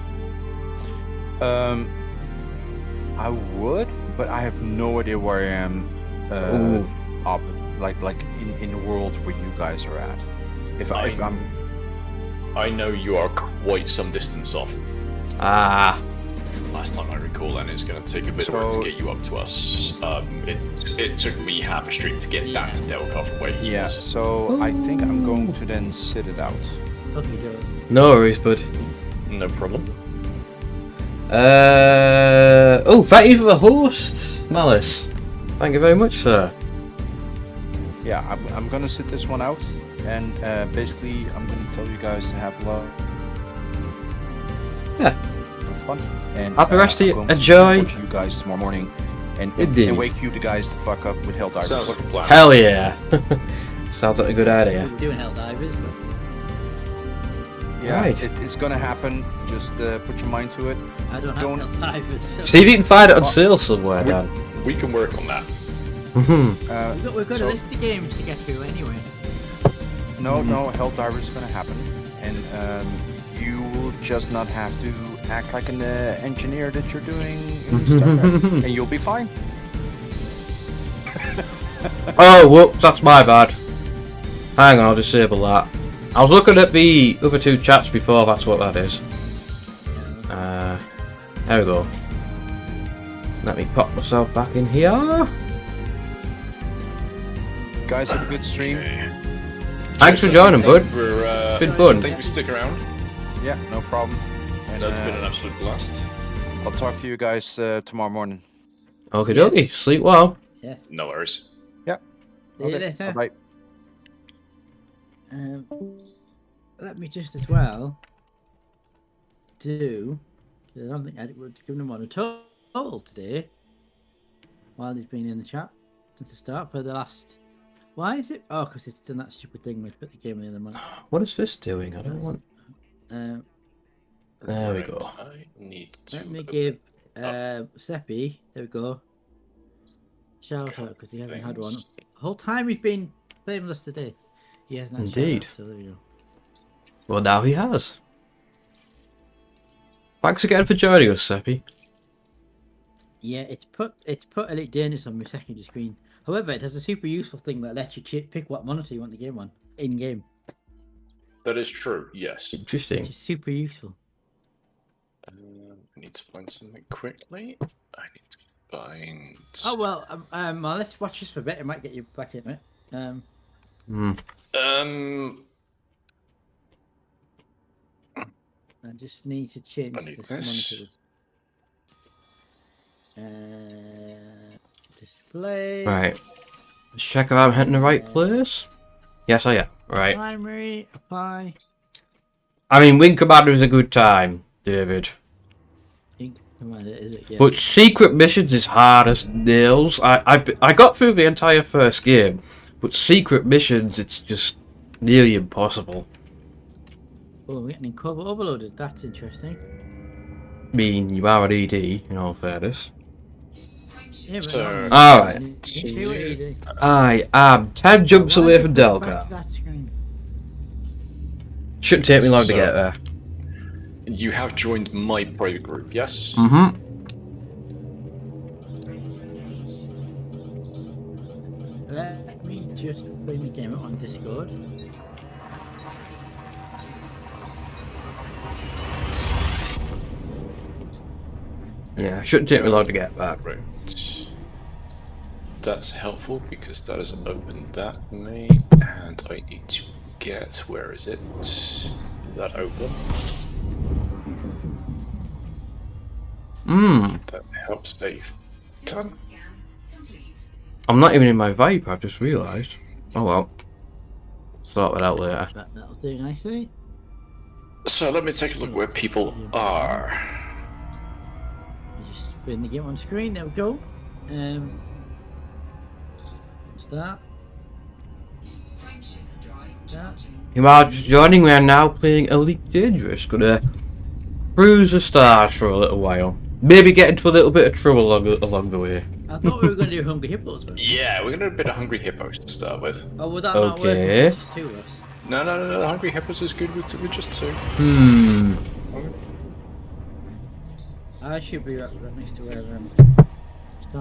I would, but I have no idea where I am. Up, like in the world where you guys are at. If I'm, I know you are quite some distance off. Ah. Last time I recall, and it's going to take a bit of work to get you up to us. It took me half a street to get back to Delcar from where he was. So I think I'm going to then sit it out. No worries, bud. No problem. Oh, thank you for the host, Malice. Thank you very much, sir. Yeah, I'm gonna sit this one out, and basically I'm gonna tell you guys to have love. Yeah. Have fun. And Happy rest of you. I'm going to Enjoy. report you guys tomorrow morning, and wake you the guys to fuck up with Helldivers. Sounds like a plan. Hell yeah. Sounds like a good idea. We're doing Helldivers, but... Yeah, Right. it's gonna happen. Just put your mind to it. I don't have Helldivers. So... See if you can find it on sale somewhere, Dan. We can work on that. We've got a list of games to get through anyway. No, Helldivers is gonna happen, and you will just not have to act like an engineer that you're doing in StarCraft, and you'll be fine. Oh, whoops, that's my bad. Hang on, I'll disable that. I was looking at the other two chats before, that's what that is. There we go. Let me pop myself back in here. Guys, have a good stream. Thanks for joining, bud. Been fun. Thank you for sticking around. Yeah, no problem. And, That's been an absolute blast. I'll talk to you guys tomorrow morning. Okie dokie, sleep well. Yeah. No worries. Yeah. See you later. Bye. Let me just as well do. I don't think I'd given him one a total today while he's been in the chat since the start for the last. Why is it? Oh, because it's done that stupid thing where put the game in the other month. What is this doing? I don't want. There we go. I need to Let me give Seppi. There we go. Shout out because he hasn't had one. The whole time he's been playing with us today, he hasn't had Indeed. shout out, so there we go. Well, now he has. Thanks again for joining us, Seppi. Yeah, it's put Elite Dangerous on my secondary screen. However, it has a super useful thing that lets you pick what monitor you want the game on in game. That is true. Yes. Interesting. Which is super useful. I need to find something quickly. I need to find. Oh well, well, let's watch this for a bit. It might get you back in it. I just need to change I need this this. monitor. Display. Right. Let's check if I'm hitting the right place. Yes, I am. Right. Primary. Apply. I mean, Wing Commander is a good time, David. Wing Commander, is it? Yeah. But secret missions is hard as nails. I got through the entire first game, but secret missions, it's just nearly impossible. Oh, we're getting cover overloaded. That's interesting. I mean, you are an ED, in all fairness. Yeah, but So, alright. I am 10 jumps away from Delca. Shouldn't take me long to get there. You have joined my private group, yes? Mm-hmm. Let me just bring the game up on Discord. Yeah, shouldn't take me long to get back. Right. That's helpful because that has opened that for me, and I need to get, where is it? Is that open? That helps save time. I'm not even in my vibe, I've just realised. Oh well. Sort that out later. That'll do nicely. So let me take a look where people are. Just bring the game on screen, there we go. Start. You are just joining, we are now playing Elite Dangerous. Gonna cruise the stars for a little while. Maybe get into a little bit of trouble along the way. I thought we were going to do Hungry Hippos. Yeah, we're gonna do a bit of Hungry Hippos to start with. Oh, would that not work? Okay. It's just two of us. No, Hungry Hippos is good with just two. I should be right next to where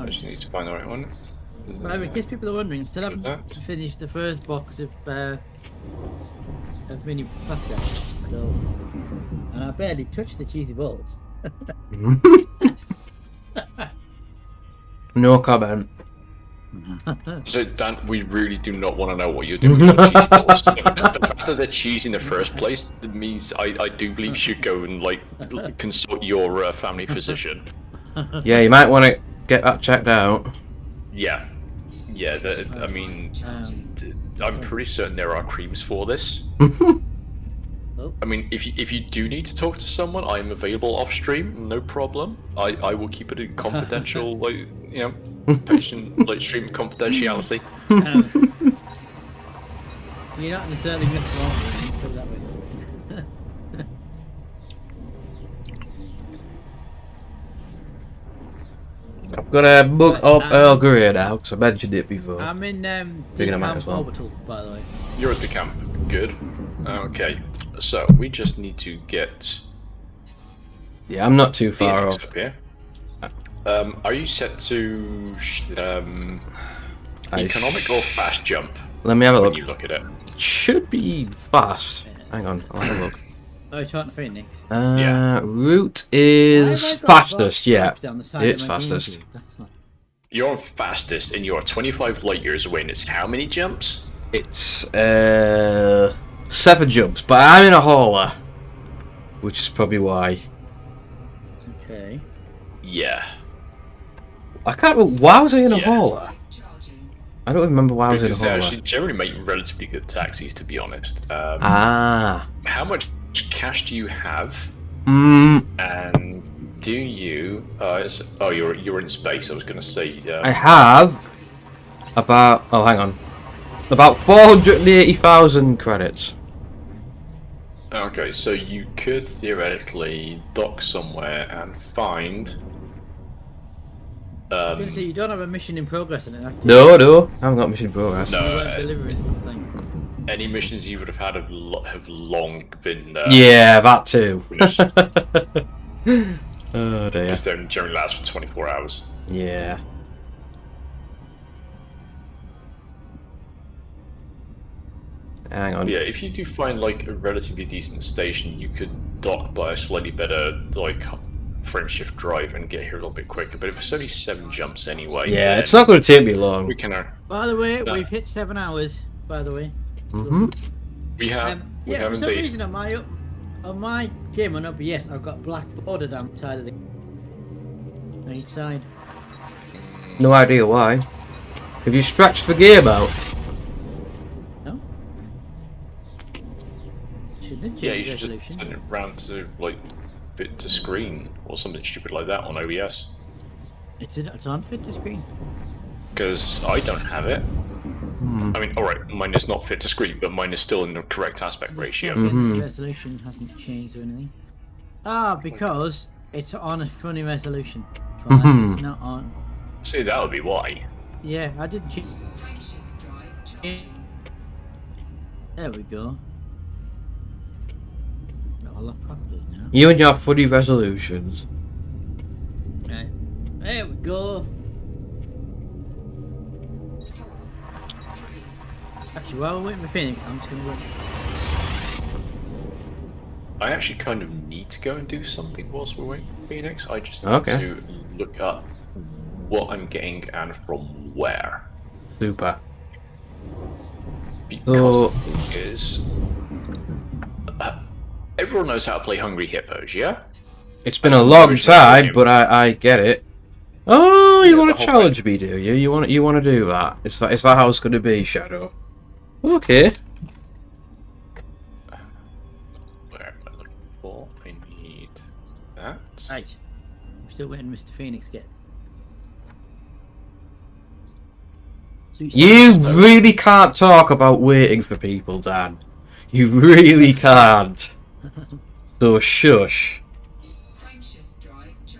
I just need to find the right one. Right, in case people are wondering, still haven't finished the first box of mini flapjacks. So, and I barely touched the cheesy balls. No comment. So Dan, we really do not want to know what you're doing with your cheesy balls. The fact that they're cheesy in the first place means I do believe you should go and like consult your family physician. Yeah, you might want to get that checked out. Yeah, I mean, I'm pretty certain there are creams for this. I mean, if you do need to talk to someone, I'm available off stream, no problem. I will keep it in confidential, like, you know, patient like stream confidentiality. You're not necessarily missed wrong, put it that way. I've got a mug of Earl Grey now, because I mentioned it before. I'm in Thinking I might as well. Orbital, by the way. You're at the camp. Good. Okay. So we just need to get. Yeah, I'm not too far off. Up here. Are you set to economic or fast jump? Let me have a look. When you look at it. Should be fast. Hang on, I'll have a look. Oh, you're talking to Phoenix? Route is fastest, yeah. It's fastest. You're fastest and you're 25 light years away, and it's how many jumps? It's 7 jumps, but I'm in a hauler, which is probably why. Okay. Yeah. I can't remember, why was I in a hauler? I don't remember why I was in a Because they hauler. actually generally make relatively good taxis, to be honest. Ah. How much cash do you have? And do you? Oh, you're in space. I was going to say. I have about. Oh, hang on. About 480,000 credits. Okay, so you could theoretically dock somewhere and find. I was going to say, you don't have a mission in progress in it, actually. No, I haven't got mission in progress. No. Delivering something. Any missions you would have had have long been. Yeah, that too. Oh dear. Because they generally last for 24 hours. Yeah. Hang on. Yeah, if you do find like a relatively decent station, you could dock by a slightly better like frame shift drive and get here a little bit quicker. But if it's only 7 jumps anyway, Yeah, then it's not going to take me long. we can. By the way, we've hit 7 hours. By the way. We have. We Yeah, have for some indeed. reason on my game on OBS, I've got black border down the side of the on each side. No idea why. Have you stretched the game out? No. Shouldn't it? Yeah, Change you should resolution. just send it round to like fit to screen or something stupid like that on OBS. It's on fit to screen. Because I don't have it. I mean, alright, mine is not fit to screen, but mine is still in the correct aspect ratio. The resolution hasn't changed or anything. Because it's on a funny resolution. It's not on. See, that would be why. Yeah, I did change. There we go. I'll look properly now. You and your funny resolutions. Right. There we go. Actually, while we're waiting for Phoenix, I'm just gonna go. I actually kind of need to go and do something whilst we're waiting for Phoenix. I just need Okay. to look up what I'm getting and from where. Super. Because the thing is, everyone knows how to play Hungry Hippos, yeah? It's been a long time, but I get it. Oh, you want to challenge me, do you? You want to do that? Is that how it's going to be, Shadow? Okay. Where am I looking for? I need that. Right. I'm still waiting Mr. Phoenix to get. You really can't talk about waiting for people, Dan. You really can't. So shush.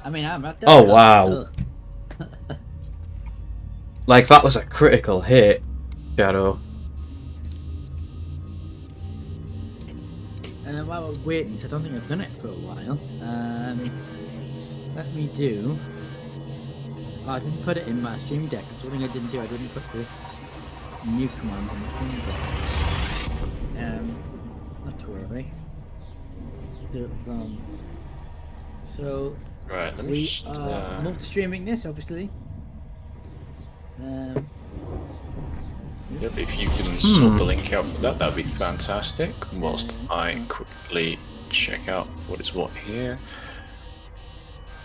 I mean, I'm at that. Oh wow. Like that was a critical hit, Shadow. While we're waiting, I don't think I've done it for a while. Let me do. Oh, I didn't put it in my stream deck. That's one thing I didn't do. I didn't put the new command in the stream deck. Not to worry. Do it from. So. Right, let me we just, are multi-streaming this, obviously. Yep, if you can sort the link out for that, that'd be fantastic. Whilst I quickly check out what is what here.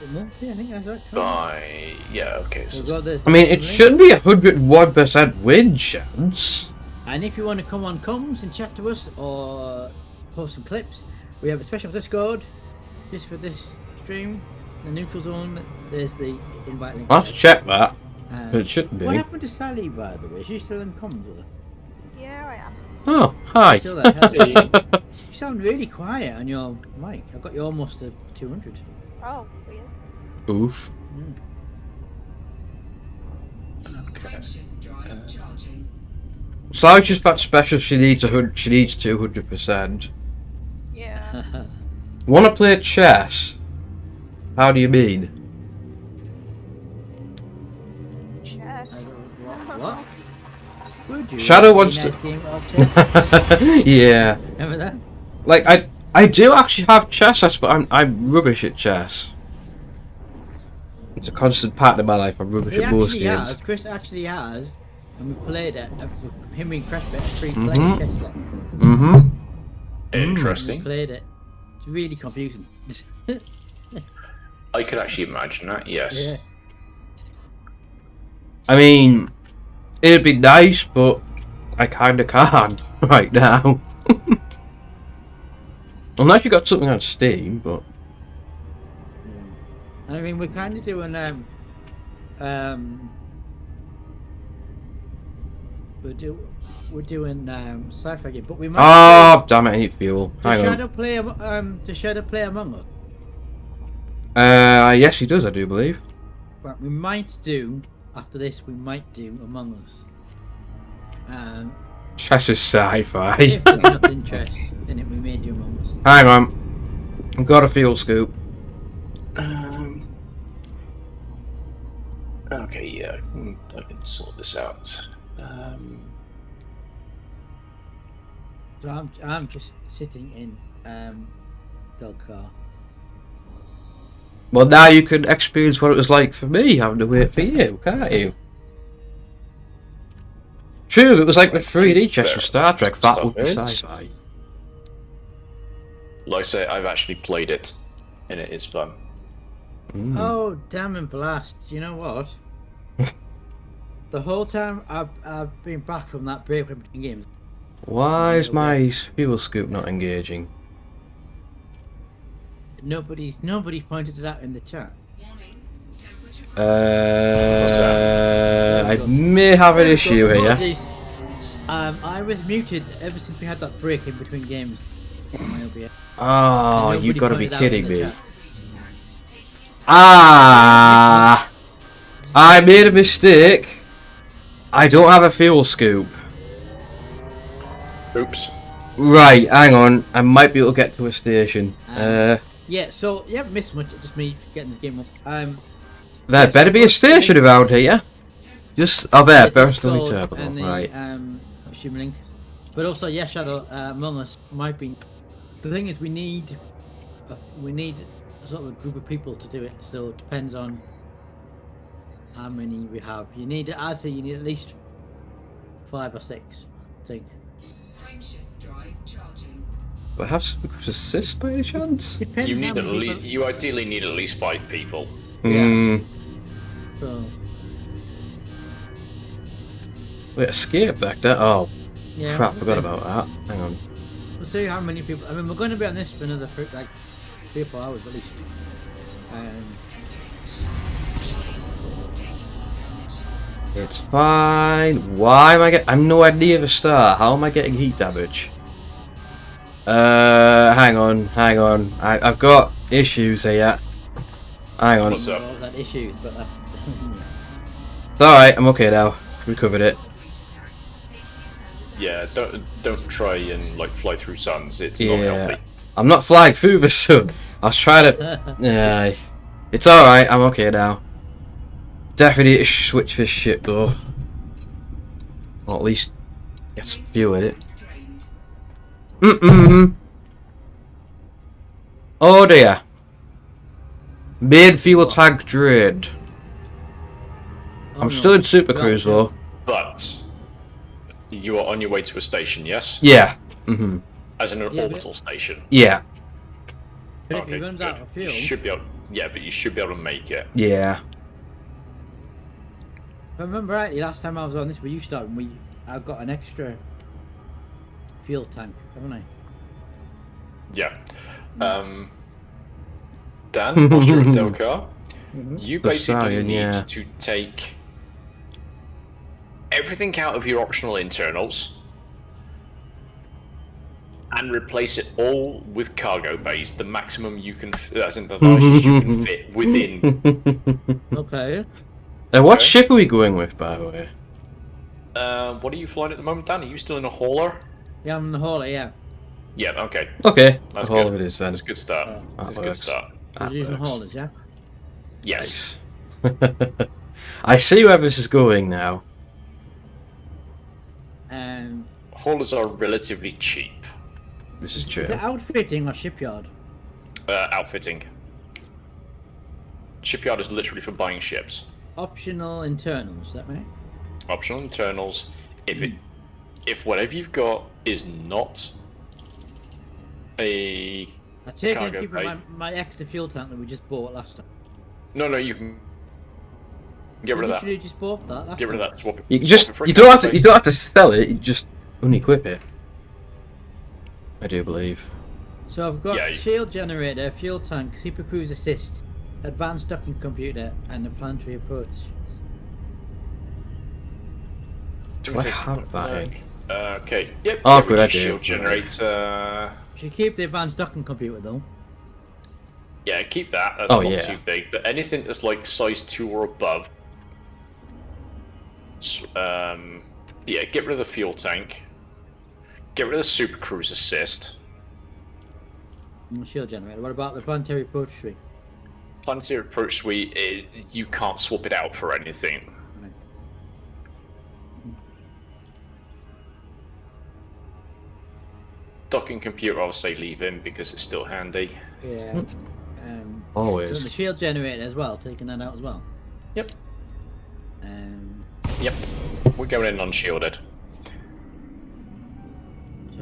The multi, I think that's right. Yeah, okay. So We've got this I mean, it should be 101% win chance. And if you want to come on comms and chat to us or post some clips, we have a special Discord just for this stream. The neutral zone. There's the invite link. I'll have to check that. It shouldn't be. What happened to Sally, by the way? Is she still in comms with her? Yeah, I am. Oh, hi. Still there, Heather? You sound really quiet on your mic. I've got you almost to 200. Oh, weird. Oof. Okay. So it's just that special. She needs 200%. Yeah. Want to play chess? How do you mean? Chess. What? Would you? Shadow wants Nice to. game of chess? Yeah. Remember that? Like I do actually have chess, but I'm rubbish at chess. It's a constant part of my life. I'm rubbish He at most actually games. has. Chris actually has, and we played it. Him and Crash Bet free-play chess set. Interesting. We played it. It's really confusing. I could actually imagine that, yes. Yeah. I mean, it'd be nice, but I kind of can't right now. Unless you got something on Steam, but. I mean, we're kind of doing we're doing sci-fi game, but we might. Oh damn it! I need fuel. Does Hang Shadow play? Does Shadow play Among Us? Yes, he does. I do believe. Right, we might do after this. We might do Among Us. Chess is sci-fi. If there's enough interest in it, we may do Among Us. Hang on, I've got a fuel scoop. Okay, yeah, I can sort this out. So I'm just sitting in Delcar. Well, now you can experience what it was like for me having to wait for you, can't you? True, if it was like the 3D chess from Star Trek, that would be sci-fi. Like I say, I've actually played it, and it is fun. Oh, damn and blast! You know what? The whole time I've been back from that break between games. Why is my fuel scoop not engaging? Nobody's pointed it out in the chat. I may have an issue here. Apologies. I was muted ever since we had that break in between games. On my OBS. Oh, you Nobody gotta be pointed out in kidding the me. chat. Ah! I made a mistake. I don't have a fuel scoop. Oops. Right, hang on. I might be able to get to a station. Yeah, so you haven't missed much. Just me getting this game up. There better be a station around here. Just there, personally Discord terminal. and the, Right. Stream link. But also, yeah, Shadow, Milnus might be. The thing is, we need sort of a group of people to do it. So it depends on how many we have. I'd say you need at least 5 or 6. I think. But have some assist by any chance? You need at least. You ideally need at least 5 people. Hmm. So. Wait, escape vector? Oh, Yeah, crap! Forgot okay. about that. Hang on. We'll see how many people. I mean, we're going to be on this for another 3 or 4 hours at least. It's fine. Why am I getting? I'm nowhere near the star. How am I getting heat damage? Hang on. I've got issues here. Hang on. What's up? I've had issues, but that's. It's alright, I'm okay now. Recovered it. Yeah, don't try and like fly through suns. It's not healthy. I'm not flying through the sun. I was trying to. Yeah. It's alright, I'm okay now. Definitely need to switch this ship though. Or at least get some fuel in it. Oh dear. Main fuel tank drained. I'm still in Super Cruise though. But you are on your way to a station, yes? Yeah. As in an orbital station. Yeah. But if Okay, it runs good. out of fuel. You should be able. Yeah, but you should be able to make it. Yeah. If I remember rightly, last time I was on this where you started, I got an extra fuel tank, haven't I? Yeah. Dan, whilst you're at Delcar, you The basically Starion, need yeah. to take everything out of your optional internals and replace it all with cargo bays, the maximum you can, as in the largest you can fit within. Okay. What ship are we going with, by the way? What are you flying at the moment, Dan? Are you still in a hauler? Yeah, I'm in the hauler, yeah. Yeah, okay. Okay, That's all good. of it is then. That's a good start. That's a good works. start. We're using haulers, yeah? Yes. I see where this is going now. Haulers are relatively cheap. This is true. Is it outfitting or shipyard? Outfitting. Shipyard is literally for buying ships. Optional internals, is that right? Optional internals. If whatever you've got is not a I take it cargo keep bay. my extra fuel tank that we just bought last time. No, you can get rid of that. Literally just bought that last Get rid of time. that. Swap it. You can swap just it for a you don't have cargo to bay. don't have to sell it. You just unequip it. I do believe. So I've got Yeah, you- shield generator, fuel tank, super cruise assist, advanced docking computer, and a planetary approach. Do I have that in? Okay. Yep. Oh, get rid good of idea. Shield generator. Should keep the advanced docking computer though. Yeah, keep that. That's Oh, not yeah. too big. But anything that's like size 2 or above. Yeah, get rid of the fuel tank. Get rid of the super cruise assist. And shield generator. What about the planetary approach suite? Planetary approach suite, you can't swap it out for anything. docking computer, I'll say leave in because it's still handy. Yeah. Always. So the shield generator as well, taking that out as well. Yep. So Yep. We're going in unshielded.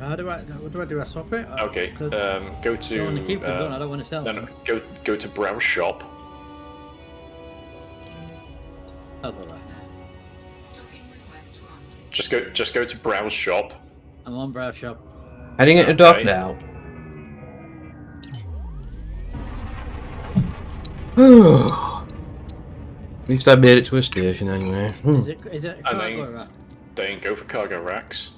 how do I? What do I do? I swap it? Okay. Go to. I don't want to keep them, don't I? I don't want to sell them. No. Go to browse shop. I'll go back. Just go to browse shop. I'm on browse shop. Heading into dock now. At least I made it to a station anyway. Is it a cargo rack? Then go for cargo racks.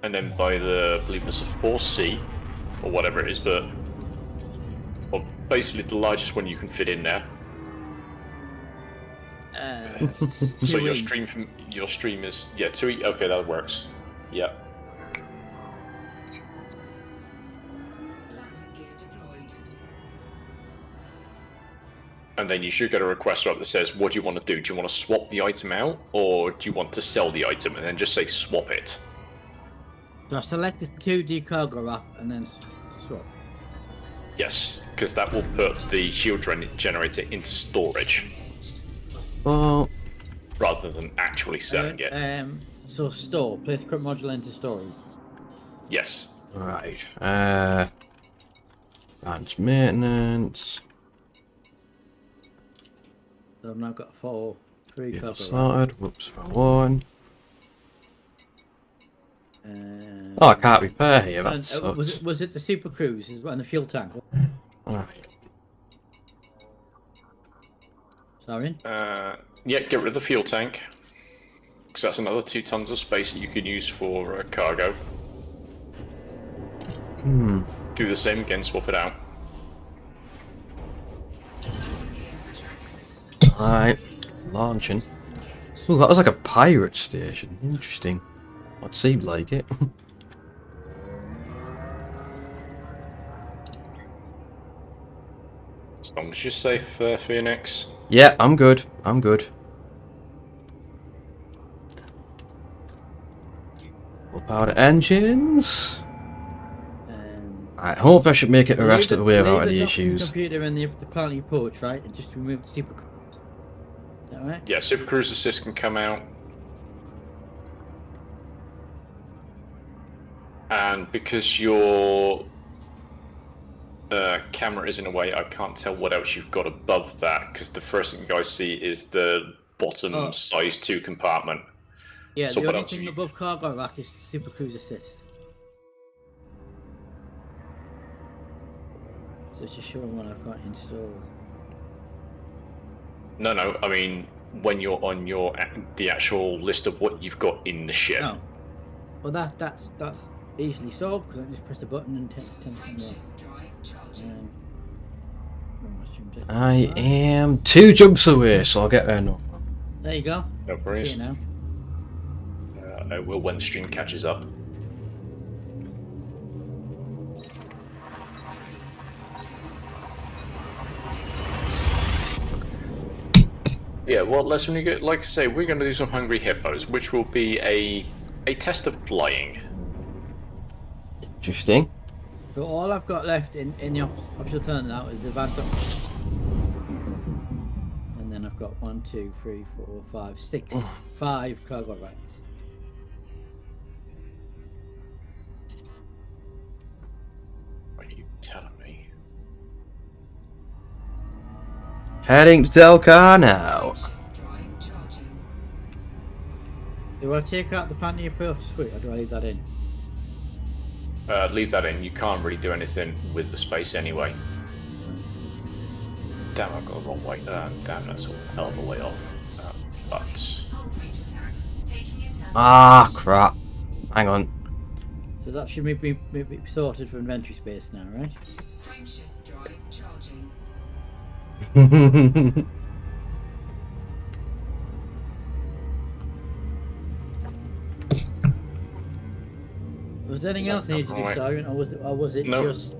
And then by I believe it's a 4C, or whatever it is, but well, basically the largest one you can fit in there. So your stream is 2E. Okay, that works. Yeah. And then you should get a request up that says, what do you want to do? Do you want to swap the item out, or do you want to sell the item? And then just say swap it. So I select the 2D cargo rack and then swap. Yes, because that will put the shield generator into storage. Well, rather than actually selling it. So store, place current module into storage. Yes. Right. Branch maintenance. So I've now got 3 Get cargo started. Whoops, wrong one. Oh, I can't repair here. That sucks. Was it the Super Cruise and the fuel tank? Right. Sorry? Yeah, get rid of the fuel tank. Because that's another 2 tons of space that you can use for cargo. Do the same again, swap it out. Alright, launching. Ooh, that was like a pirate station. Interesting. It seemed like it. As long as you're safe, Phoenix. Yeah, I'm good. I'm good. Full power to engines. I hope I should make it the rest of the way without any issues. Computer and the planetary porch, right? And just remove the Super Cruise. Is that right? Yeah, Super Cruise Assist can come out. And because your camera is in a way, I can't tell what else you've got above that, because the first thing you guys see is the bottom size 2 compartment. Yeah, so the what only else thing above cargo rack is Super Cruise Assist. So it's just showing what I've got installed. No, I mean when you're on the actual list of what you've got in the ship. Oh. Well, that's easily solved because I just press a button and take things off. I am 2 jumps away, so I'll get there now. There you go. No worries. See you now. I will when the stream catches up. Yeah, well, let's when you get, like I say, we're going to do some Hungry Hippos, which will be a test of flying. Interesting. So all I've got left in the optional turn now is the advanced and then I've got 1, 2, 3, 4, 5, 6, 5 cargo racks. What are you telling me? Heading to Delcar now. Do I take out the panty approach suite or do I leave that in? Leave that in. You can't really do anything with the space anyway. Damn, I've got the wrong way. Damn, that's a hell of a way off. But Ah, crap. Hang on. So that should be sorted for inventory space now, right? Was there anything else needed to do, Starion, or was it no, just...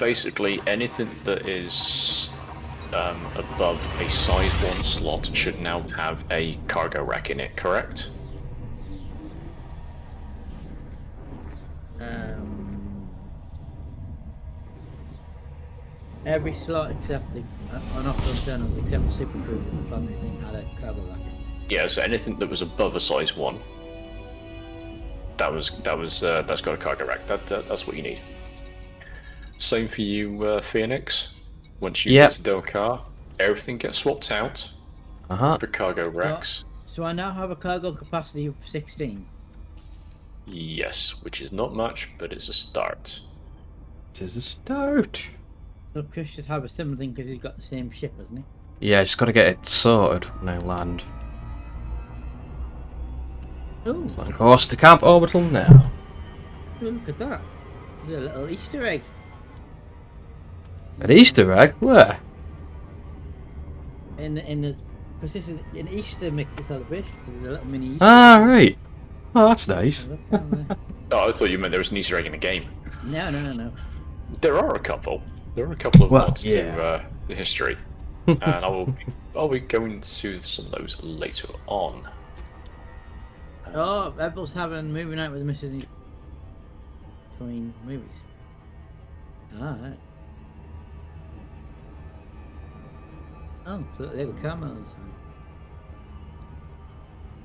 Basically, anything that is above a size 1 slot should now have a cargo rack in it, correct? Every slot except the on off channels except the super cruise and the planet thing had a cargo racket. Yeah, so anything that was above a size 1, that's got a cargo rack. That's what you need. Same for you, Phoenix. Once you get to Delcar, everything gets swapped out for cargo racks. So I now have a cargo capacity of 16. Yes, which is not much, but it's a start. It is a start. So Chris should have a similar thing because he's got the same ship, hasn't he? Yeah, just got to get it sorted when I land. Oh. So, of course, to Camp Orbital now. Oh, look at that. There's a little Easter egg. An Easter egg? Where? In the because this is an Easter mixer celebration. There's a little mini Easter Ah, right. Oh, that's nice. Oh, I thought you meant there was an Easter egg in the game. No. There are a couple. There are a couple of Well, mods yeah. to the history, and I'll be going to some of those later on. Oh, Rebels having a movie night with the Mrs. Between movies. Alright. Oh, so they have a camera on the side.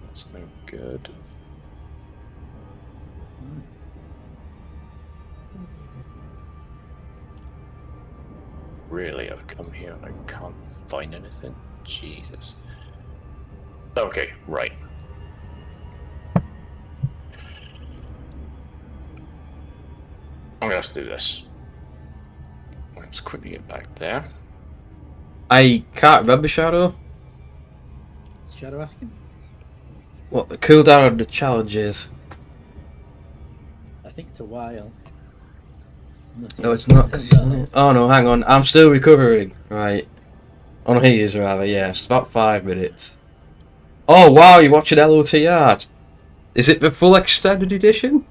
That's no good. Really, I've come here and I can't find anything? Jesus. Okay, right. I'm gonna have to do this. Let's quickly get back there. I can't remember, Shadow. Shadow asking? What the cooldown on the challenge is. I think it's a while. No, it's not. Oh no, hang on. I'm still recovering. Right. Oh no, he is rather. Yes, about 5 minutes. Oh wow, you're watching LOTR. Is it the full extended edition?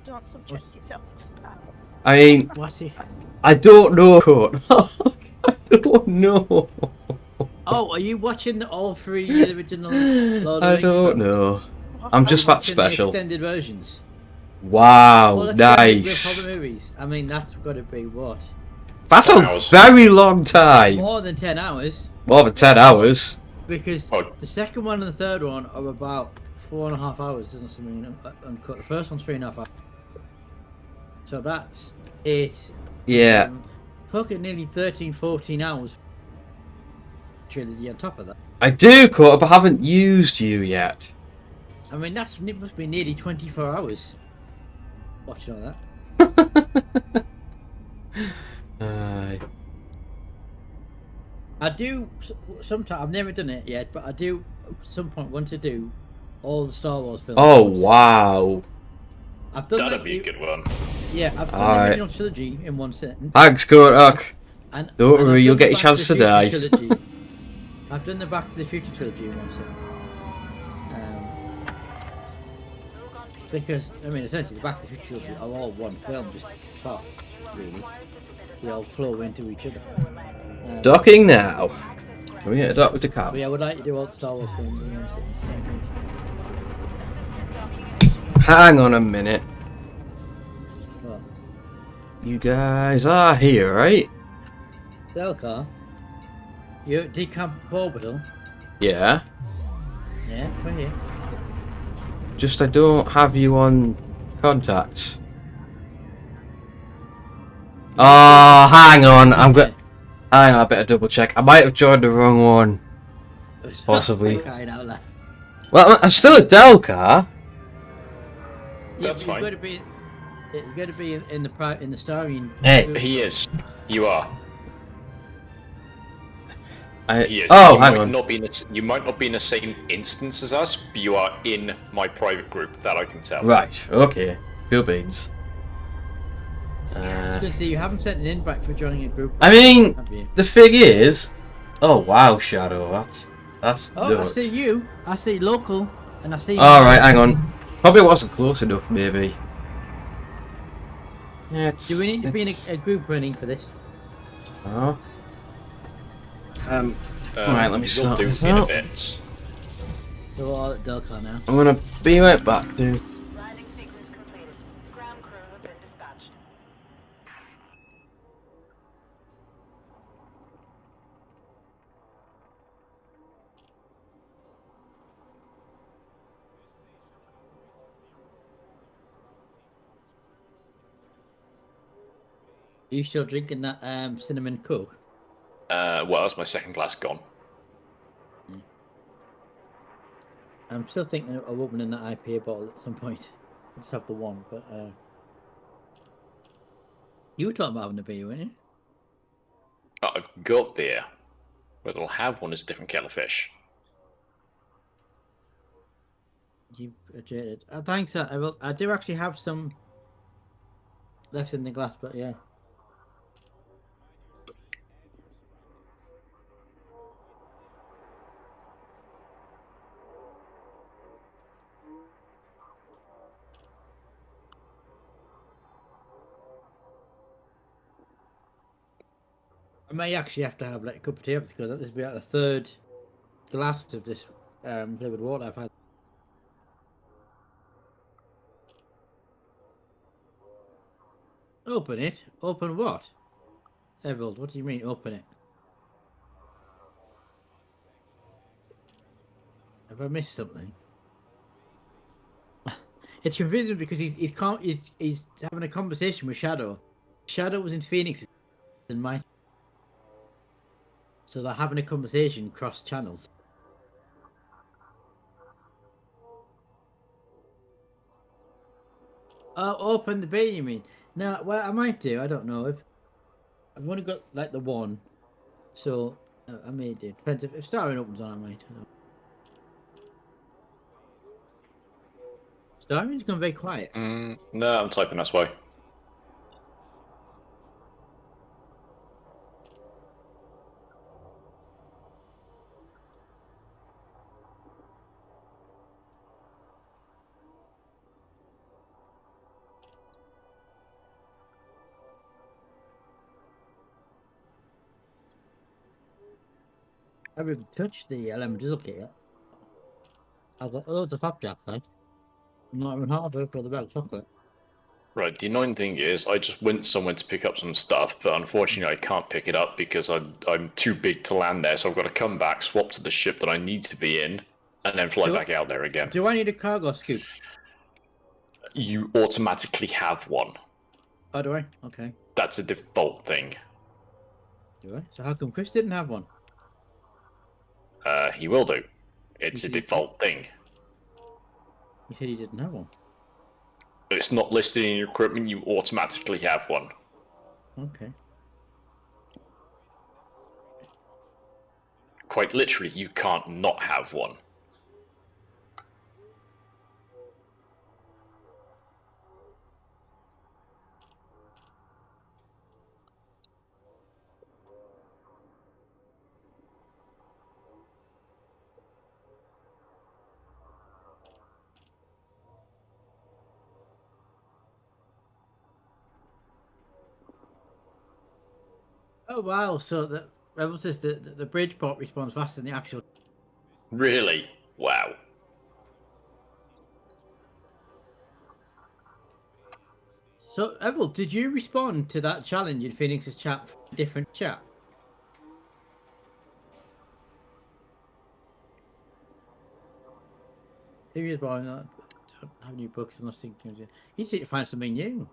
Don't subject yourself to that. I mean, I don't know. I don't know. Oh, are you watching all 3 of the original Lord of the I Rings don't films? know. I'm just that Watching the special. extended versions. Wow, All extended with nice. all the movies. I mean, that's got to be what? That's a very long time. More than 10 hours. More than 10 hours. Because the second one and the third one are about 4.5 hours, isn't something uncut. The first one's 3.5 hours. So that's it. Yeah. Fucking nearly 13, 14 hours. Trilogy on top of that. I do, Cut up. I haven't used you yet. I mean, it must be nearly 24 hours. Watching all that. I do sometimes. I've never done it yet, but I do at some point want to do all the Star Wars films. Oh wow. I've done That'd be a good one. Yeah, I've done Alright. the original trilogy in one sitting. Thanks, Korak. And Don't I've worry, done you'll the get your Back chance to to the die. Future trilogy. I've done the Back to the Future trilogy in one sitting. Because I mean, essentially, the Back to the Future trilogy are all one film, just parts, really. They all flow into each other. Docking now. We get a dock with the car. But yeah, I would like to do all the Star Wars films in one sitting. Same thing. Hang on a minute. What? You guys are here, right? Delcar, you at Decamp Orbital? Yeah. Yeah, we're here. Just I don't have you on contacts. Oh, hang on. Hang on, I better double check. I might have joined the wrong one. Possibly. Well, I'm still at Delcar. That's You've fine. got to be. You've got to be in the Starion. Hey. He is. You are. He is. Oh, you hang might on. Not be in you might not be in the same instance as us, but you are in my private group. That I can tell. Right. Okay. Cool beans. So you haven't sent an invite for joining a group. I mean, have you? the thing is, oh wow, Shadow, that's Oh, nuts. I see you. I see local, and I see. All right, hang on. Probably wasn't close enough, maybe. Yeah, Do we need to be in a group running for this? Oh. All right, let me we'll sort do this in a out. bit. So we're all at Delcar now. I'm gonna be right back, dude. Are you still drinking that cinnamon coke? Well, that's my second glass gone. I'm still thinking of opening that IPA bottle at some point. Let's have the one, but you were talking about having a beer, weren't you? I've got beer. Whether I'll have one is a different kettle of fish. You jaded. Thanks, I do actually have some left in the glass, but yeah. I may actually have to have like a cup of tea because this will be like the third glass of this flavoured water I've had. Open it? Open what? Evald, what do you mean open it? Have I missed something? It's confusing because he's having a conversation with Shadow. Shadow was in Phoenix and mine. So they're having a conversation cross channels. Oh, open the bay, you mean? No, well, I might do. I don't know. If I've only got like the one, so I may do. Depends if Starion opens on, I might. I don't know. Starion's gone very quiet. No, I'm typing, that's why. I haven't touched the lemon drizzle kit yet. I've got loads of flapjacks though. I'm not even halfway for the bag of chocolate. Right, the annoying thing is, I just went somewhere to pick up some stuff, but unfortunately I can't pick it up because I'm too big to land there, so I've got to come back, swap to the ship that I need to be in, and then fly back out there again. Do I need a cargo scoop? You automatically have one. Oh, do I? Okay. That's a default thing. Do I? So how come Chris didn't have one? He will do. It's a default thing. He said he didn't have one. It's not listed in your equipment, you automatically have one. Okay. Quite literally, you can't not have one. Oh wow! So the Rebel says the bridge port responds faster than the actual. Really? Wow. So Rebel, did you respond to that challenge in Phoenix's chat? Different chat. Maybe he's buying that. Don't have new books unless things. You need to find something new.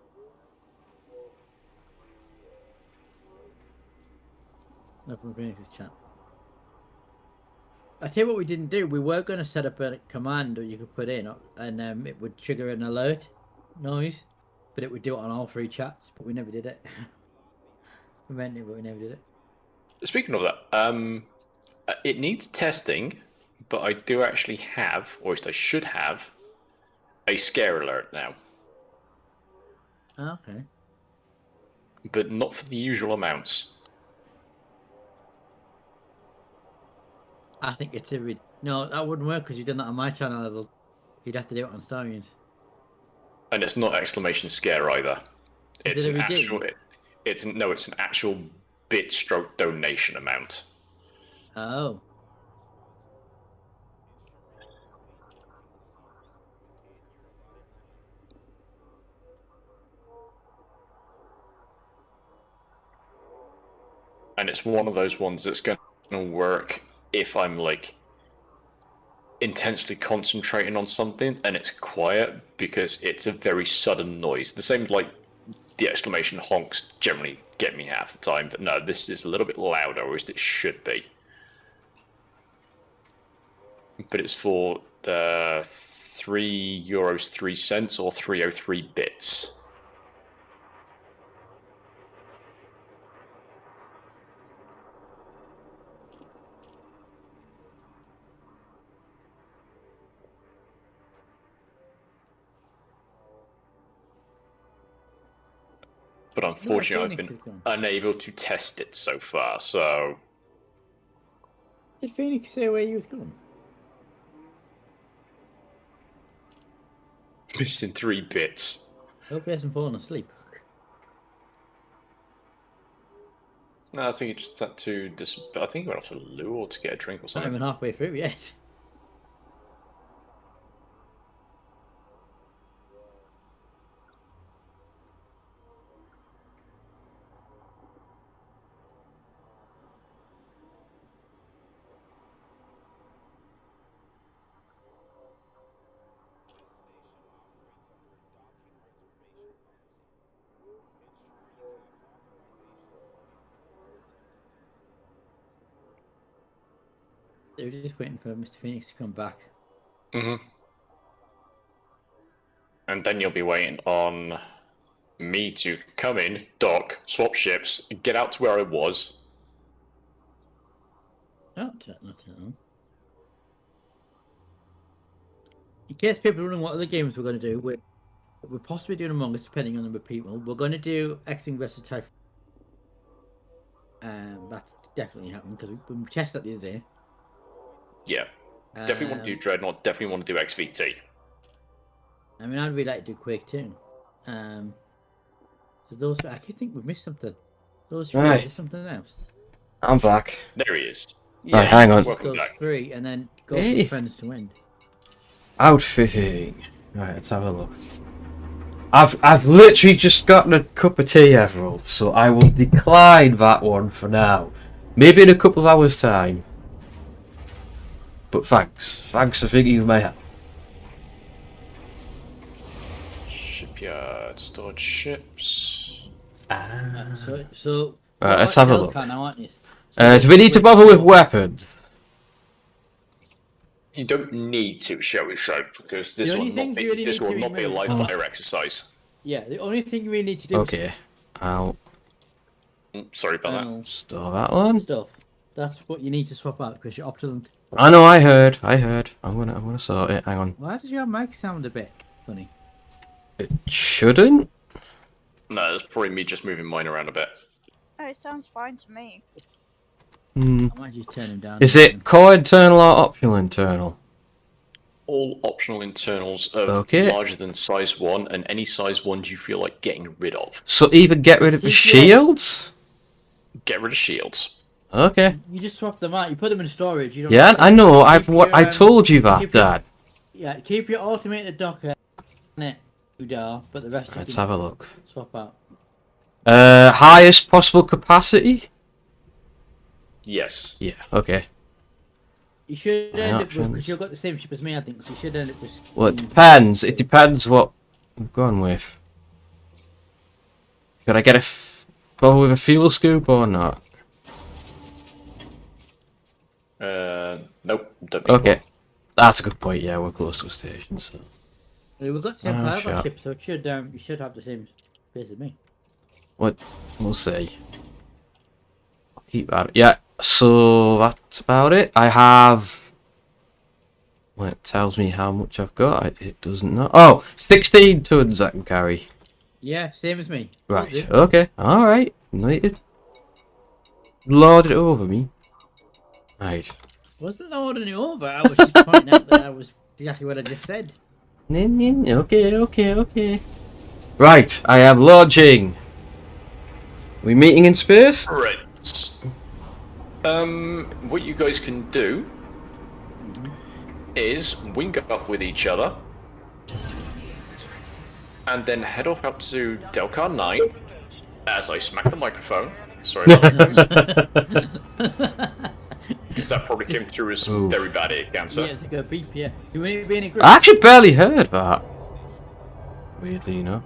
No, from Phoenix's chat. I tell you what we didn't do. We were going to set up a command that you could put in, and it would trigger an alert noise, but it would do it on all three chats. But we never did it. We meant it, but we never did it. Speaking of that, it needs testing, but I do actually have, or at least I should have, a scare alert now. Oh, okay. But not for the usual amounts. I think it's a no, that wouldn't work because you've done that on my channel level. You'd have to do it on Starion. And it's not exclamation scare either. It's it an a actual. It's an actual bit stroke donation amount. Oh. And it's one of those ones that's going to work if I'm like intensely concentrating on something and it's quiet because it's a very sudden noise. The same like the exclamation honks generally get me half the time, but no, this is a little bit louder, or at least it should be. But it's for €3 3 cents or 303 bits. But unfortunately, I've been unable to test it so far, so... Did Phoenix say where he was going? Just in 3 bits. I hope he hasn't fallen asleep. No, I think he just had to... I think he went off to the loo or to get a drink or Not something. even halfway through yet. They were just waiting for Mr. Phoenix to come back. Mm-hmm. And then you'll be waiting on me to come in, dock, swap ships, get out to where I was. Not all. In case people are wondering what other games we're going to do, we're possibly doing Among Us, depending on the number of people. We're going to do X-Wing vs. Typhoon. That's definitely happening because we tested that the other day. Yeah. Definitely want to do Dreadnought, definitely want to do XVT. I mean, I'd really like to do Quake too. Because those, I think we've missed something. Those three, Right. is something else. I'm back. There he is. Right, hang on. Just those three, and then go for Hey. friends to win. Outfitting. Right, let's have a look. I've literally just gotten a cup of tea, Everald, so I will decline that one for now. Maybe in a couple of hours' time. But thanks. Thanks for thinking of my help. Shipyard, stored ships. So Right, let's have a look. Now, aren't you? Do we need to bother with weapons? You don't need to, shall we say, because this The will only thing not be, you really this need will to not be a live remember- fire exercise. Yeah, the only thing we need to do Okay, I'll Sorry about that. store that one. stuff. That's what you need to swap out because you're opulent. I know, I heard. I'm gonna sort it. Hang on. Why does your mic sound a bit funny? It shouldn't. No, it's probably me just moving mine around a bit. Oh, it sounds fine to me. Hmm. I might just turn him down. Is it core internal or optional internal? All optional internals of Okay. larger than size 1, and any size 1s you feel like getting rid of. So either get rid of the shields. Get rid of shields. Okay. You just swap them out. You put them in storage. You don't Yeah, I know. Keep your, I told you that, keep your- Dad. Yeah, keep your automated docker on it, Udar, but the rest Let's you can have a look. swap out. Highest possible capacity. Yes. Yeah. Okay. You should My end up with, options. because you've got the same ship as me, I think, so you should end up with... Well, it depends. It depends what we've gone with. Could I get bother with a fuel scoop or not? Nope. Don't need Okay. one. That's a good point. Yeah, we're close to a station, so. We've got the same Oh, power shit. ship, so it should, you should have the same space as me. What? We'll see. I'll keep that. Yeah. So that's about it. I have. Well, it tells me how much I've got. It doesn't know. Oh, 16 tons I can carry. Yeah, same as me. Right. Okay. All right. Noted. Lord it over me. Right. Wasn't lording it over, I was just pointing out that I was exactly what I just said. Okay. Right. I am launching. We meeting in space? Right. What you guys can do is wing up with each other and then head off out to Delcar 9 as I smack the microphone. Sorry about that, guys. Because that probably came through as Oof. very bad ear cancer. Yeah, it's like a beep, yeah. Do we need to be in a group? I actually barely heard that. Weirdly, you know.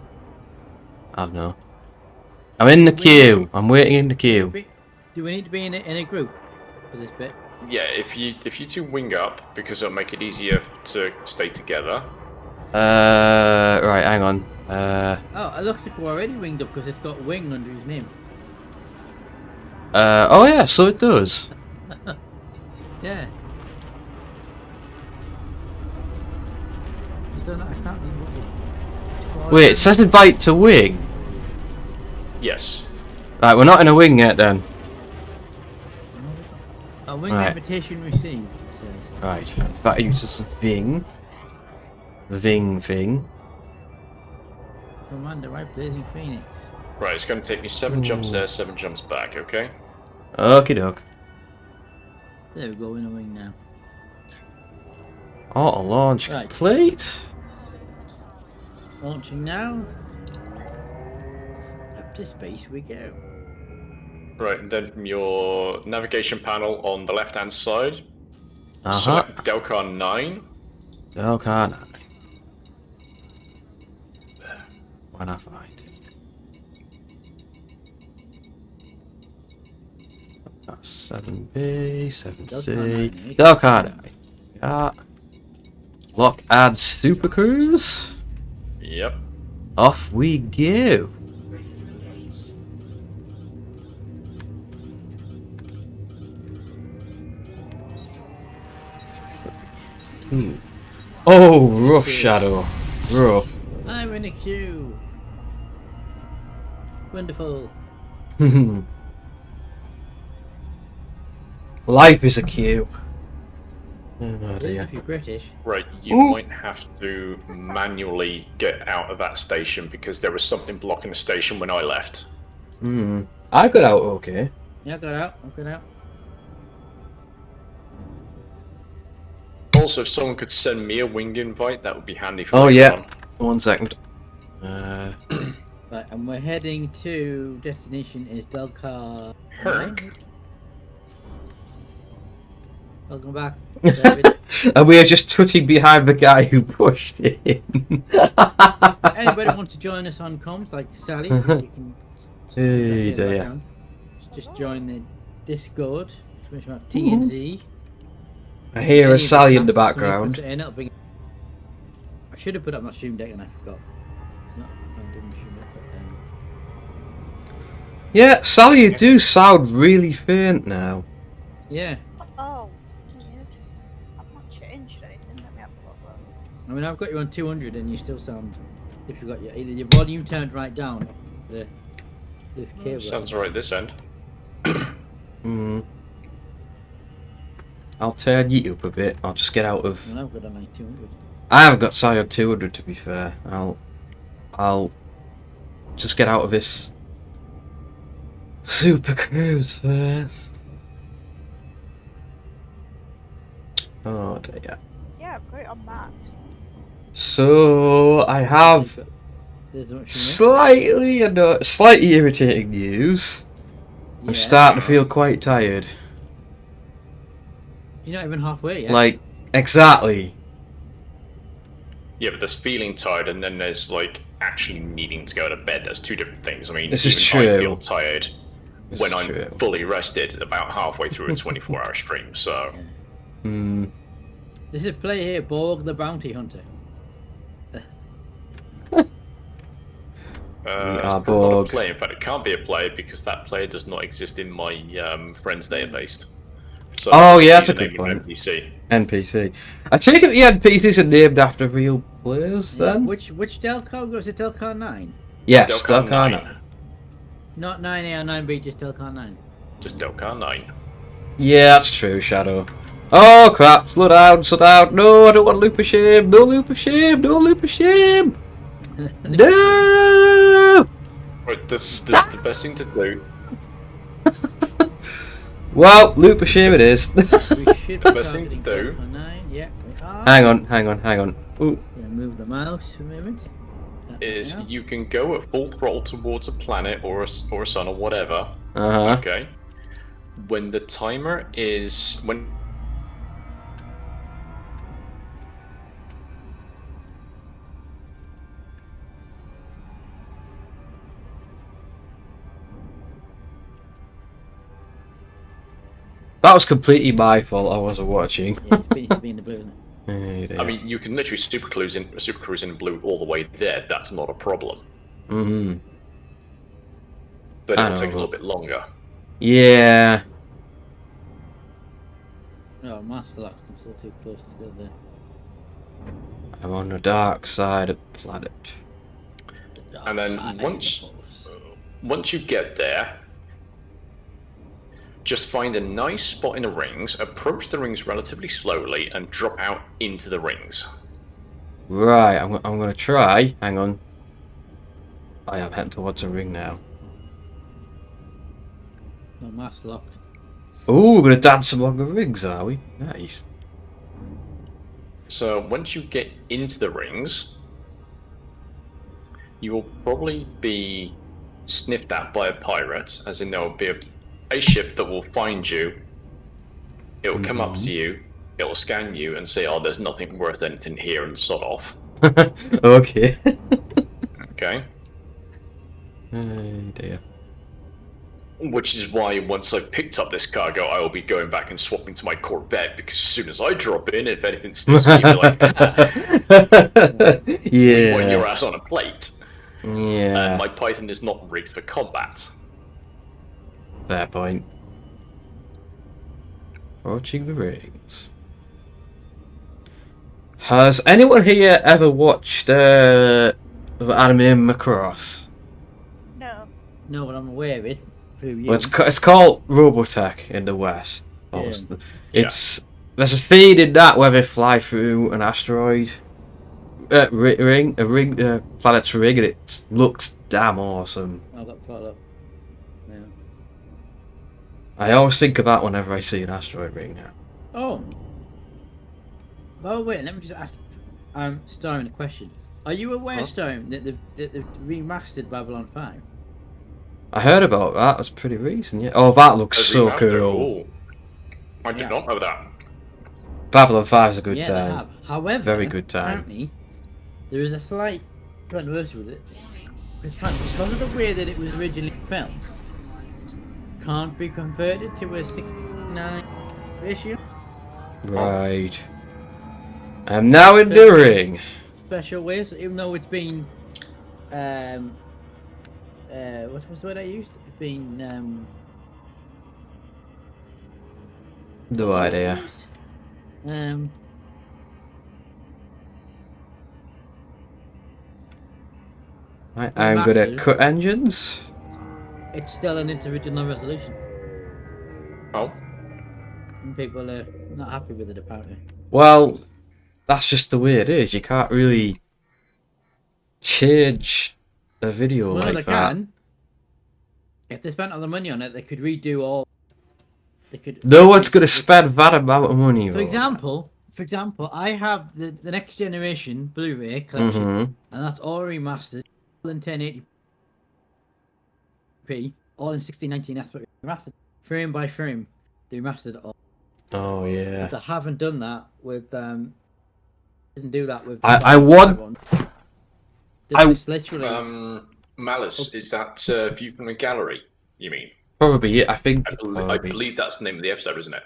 I don't know. I'm in the queue. I'm waiting in the queue. Do we need to be in a group for this bit? Yeah, if you two wing up, because it'll make it easier to stay together. Right, hang on. Oh, it looks like we're already winged up because it's got wing under his name. Oh yeah, so it does. Yeah. I don't know, I can't remember what Wait, it says invite to wing. Yes. Right, we're not in a wing yet then. A wing Right. invitation received, it says. Right, that uses Ving. Ving. Commander, right, Blazing Phoenix. Right, it's going to take me 7 jumps there, 7 jumps back, okay? Okie doke. There we go, in a wing now. Auto launch Right. complete. Launching now. Up to space we go. Right, and then from your navigation panel on the left-hand side, Uh-huh. select Delcar 9. Delcar 9. When I find it. That's 7B, 7C. Delcar 9. Yeah. Lock add super cruise. Yep. Off we go. Oh, rough Shadow. Rough. I'm in a queue. Wonderful. Life is a queue. Oh It is dear. if you're British. Right, you might have to manually get out of that station because there was something blocking the station when I left. I got out okay. Yeah, I got out. I got out. Also, if someone could send me a wing invite, that would be handy for Oh later yeah. on. 1 second. Right, and we're heading to destination is Delcar. Herc. Welcome back, David. And we are just tutting behind the guy who pushed it in. Anybody want to join us on comms, like Sally? You can Hey, just in the dear. background. Just join the Discord. Which about T and Z. I hear Any a of the Sally in the plans, somebody background. puts it in, it'll bring- I should have put up my stream deck and I forgot. It's not. I didn't stream deck, but, Yeah, Sally, you do sound really faint now. yeah. Oh, weird. I've not changed anything. Let me have a look. I mean, I've got you on 200 and you still sound. If you've got your either your volume turned right down, or this cable. Sounds right this end. I'll turn you up a bit. I'll just get out of. And I've got on like 200. I haven't got Sally on 200 to be fair. I'll just get out of this super cruise first. Oh dear. Yeah, I've got it on maps. So I have There's much slightly irritating news. I'm Yeah. starting to feel quite tired. You're not even halfway yet. Like exactly. Yeah, but there's feeling tired and then there's like actually needing to go to bed. There's two different things. I mean, This is even I true. feel tired This when is I'm true. fully rested about halfway through a 24-hour stream, so... This is play here, Borg the Bounty Hunter. We It's are not a Borg. play. In fact, it can't be a play because that player does not exist in my friends database. So Oh yeah, that's he's a a good name point. NPC. NPC. I take it the NPCs are named after real players then? Which Delcar was it? Delcar 9? Yes, Delcar Delcar 9. 9. Not 9A or 9B, just Delcar 9. Just Delcar 9. Yeah, that's true, Shadow. Oh crap, slow down, slow down. No, I don't want loop of shame. No loop of shame, no loop of shame. No! Right, the best thing to do... Well, loop of shame it is. We should The be best thing to targeting do... Delcar 9. Yeah, we are. hang on. Ooh. Yeah, move the mouse for a moment. is you can go at full throttle towards a planet or a sun or whatever. Uh-huh. Okay. When the timer is That was completely my fault. I wasn't watching. Yeah, it's needs to be in the blue, isn't it? I mean, you can literally super cruise in blue all the way there. That's not a problem. Mm-hmm. But I it'll know, take a little but- bit longer. Yeah. No, Master Lock. I'm still too close to the. I'm on the dark side of the planet. And then once you get there, just find a nice spot in the rings, approach the rings relatively slowly, and drop out into the rings. Right, I'm gonna try. Hang on. I am heading towards a ring now. No, Master Lock. Ooh, we're gonna dance along the rings, are we? Nice. So once you get into the rings, you will probably be sniffed at by a pirate, as in there will be a ship that will find you. It will come up to you, it will scan you and say, oh, there's nothing worth anything here, and sod off. Okay. Okay? Oh dear. Which is why once I've picked up this cargo, I will be going back and swapping to my Corvette, because as soon as I drop in, if anything sniffs me, you'll be like, we want your Yeah. ass on a plate. Yeah. And my Python is not rigged for combat. Fair point. Approaching the rings. Has anyone here ever watched the anime Macross? No. No, but I'm aware of it. Through you. Well, it's called Robotech in the West. Yeah. It's there's a scene in that where they fly through an asteroid planet's ring, and it looks damn awesome. I got caught up. Yeah. I always think of that whenever I see an asteroid ring now. Oh. Oh wait, let me just ask Starion a question. Are you aware, Starion, that they've remastered Babylon 5? I heard about that. That's pretty recent, yeah. Oh, that looks so Remaster, cool. ooh. I did not know that. Babylon 5 is a good Yeah, time. they have. However, Very good time. apparently, there is a slight controversy with it. Because of the way that it was originally filmed, can't be converted to a 69 ratio. Right. I'm now in the ring. Special ways, even though it's been, what's the word I used? It's been, No idea. I'm good at cut engines. It's still an original resolution. Oh. And people are not happy with it, apparently. Well, that's just the way it is. You can't really change a video Well, like they that. can. If they spent all the money on it, they could redo all. They could. No one's gonna spend that amount of money. For example, I have the next generation Blu-ray collection, and that's all remastered, all in 1080p, all in 1619 aspect remastered, frame by frame. They remastered all. Oh yeah. But they haven't done that with didn't do that with. I want. Just literally. Malice, is that view from a gallery? You mean? Probably. Yeah, I think. I believe that's the name of the episode, isn't it?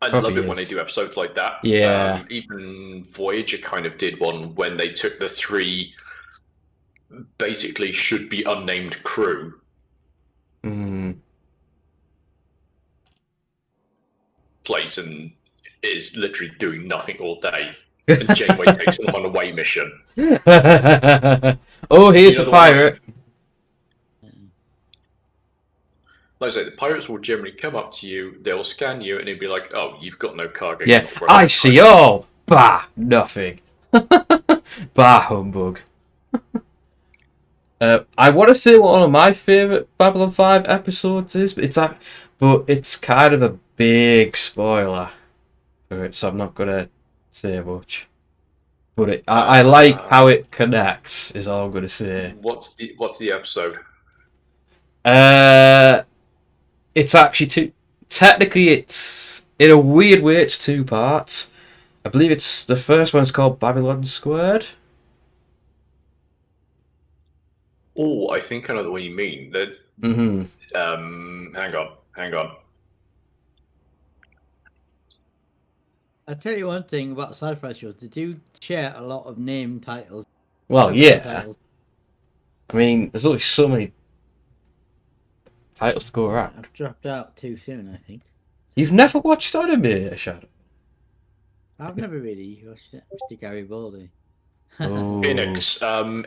I Probably love it when they is. do episodes like that. Yeah. Even Voyager kind of did one when they took the three basically should be unnamed crew. Place and is literally doing nothing all day. And Janeway takes them on a away mission. Oh, here's a pirate. Like I say, the pirates will generally come up to you, they'll scan you, and they'll be like, oh, you've got no cargo. Yeah, you're not worth I it." see all. Bah, nothing. Bah, humbug. I want to say what one of my favourite Babylon 5 episodes is, but it's kind of a big spoiler for it, so I'm not gonna say much. But I like how it connects. Is all I'm gonna say. What's the episode? It's actually two. Technically, it's in a weird way. It's two parts. I believe it's the first one's called Babylon Squared. Oh, I think I know the one you mean. That. Mm-hmm. Hang on. I'll tell you one thing about sci-fi shows. They do share a lot of name titles. Well, episode yeah. titles. I mean, there's only so many titles to go around. I've dropped out too soon, I think. You've never watched anime, Shadow? I've never really watched it. Mr. Garibaldi. Oh. Phoenix,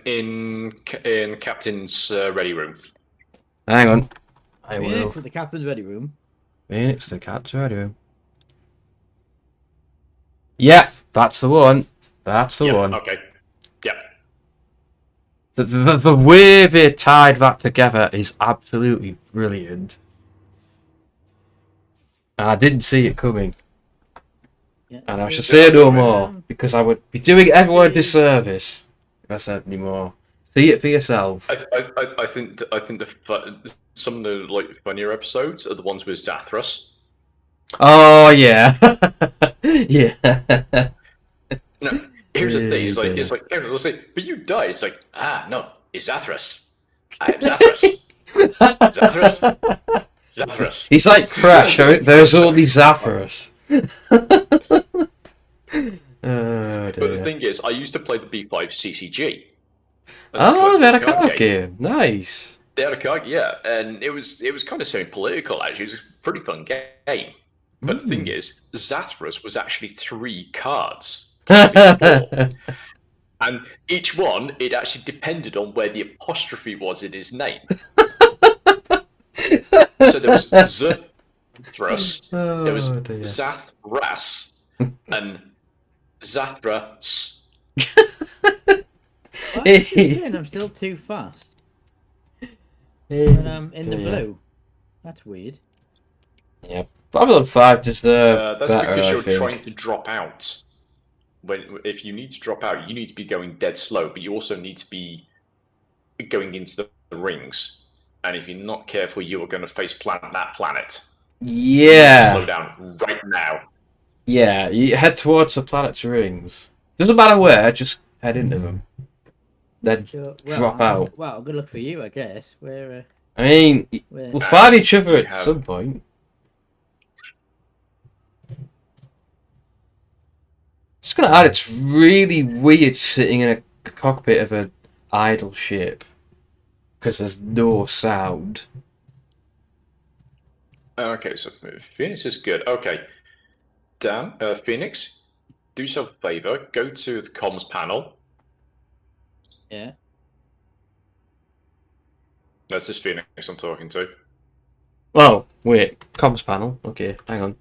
in Captain's ready room. Hang on. I Phoenix will. at the captain's ready room. Phoenix, the cat's ready room. Yeah, that's the one. That's the one. Okay. Yeah. The way they tied that together is absolutely brilliant. And I didn't see it coming. Yeah, And I shall say no more, because I would be doing everyone a disservice if I said any more. See it for yourself. I think some of the like funnier episodes are the ones with Zathras. Oh yeah, yeah. No, here's the thing. It's like everyone will say, "But you died." It's like, no, it's Zathras. I am Zathras. Zathras. Zathras. He's like Crash. There's only Zathras. But the thing is, I used to play the B5 CCG. Oh, they had a card game. Nice. They had a card, yeah, and it was kind of semi-political actually. It was a pretty fun game. But the thing is, Zathras was actually 3 cards, and each one it actually depended on where the apostrophe was in his name. So there was Zathras, there was Zathras, and Zathras. What? I'm still too fast. When I'm in the blue. That's weird. Yeah, Babylon 5 deserves That's better, because I you're think. trying to drop out. If you need to drop out, you need to be going dead slow, but you also need to be going into the rings. And if you're not careful, you are going to face plant that planet. Yeah. Slow down right now. Yeah, you head towards the planet's rings. Doesn't matter where, just head into them. Then drop out. Well, good luck for you, I guess. Where? I mean, we'll find each other at some point. Just gonna add, it's really weird sitting in a cockpit of an idle ship because there's no sound. Okay, so Phoenix is good. Okay, Dan, Phoenix, do yourself a favor. Go to the comms panel. Yeah. That's just Phoenix I'm talking to. Oh, wait. Comms panel. Okay, hang on.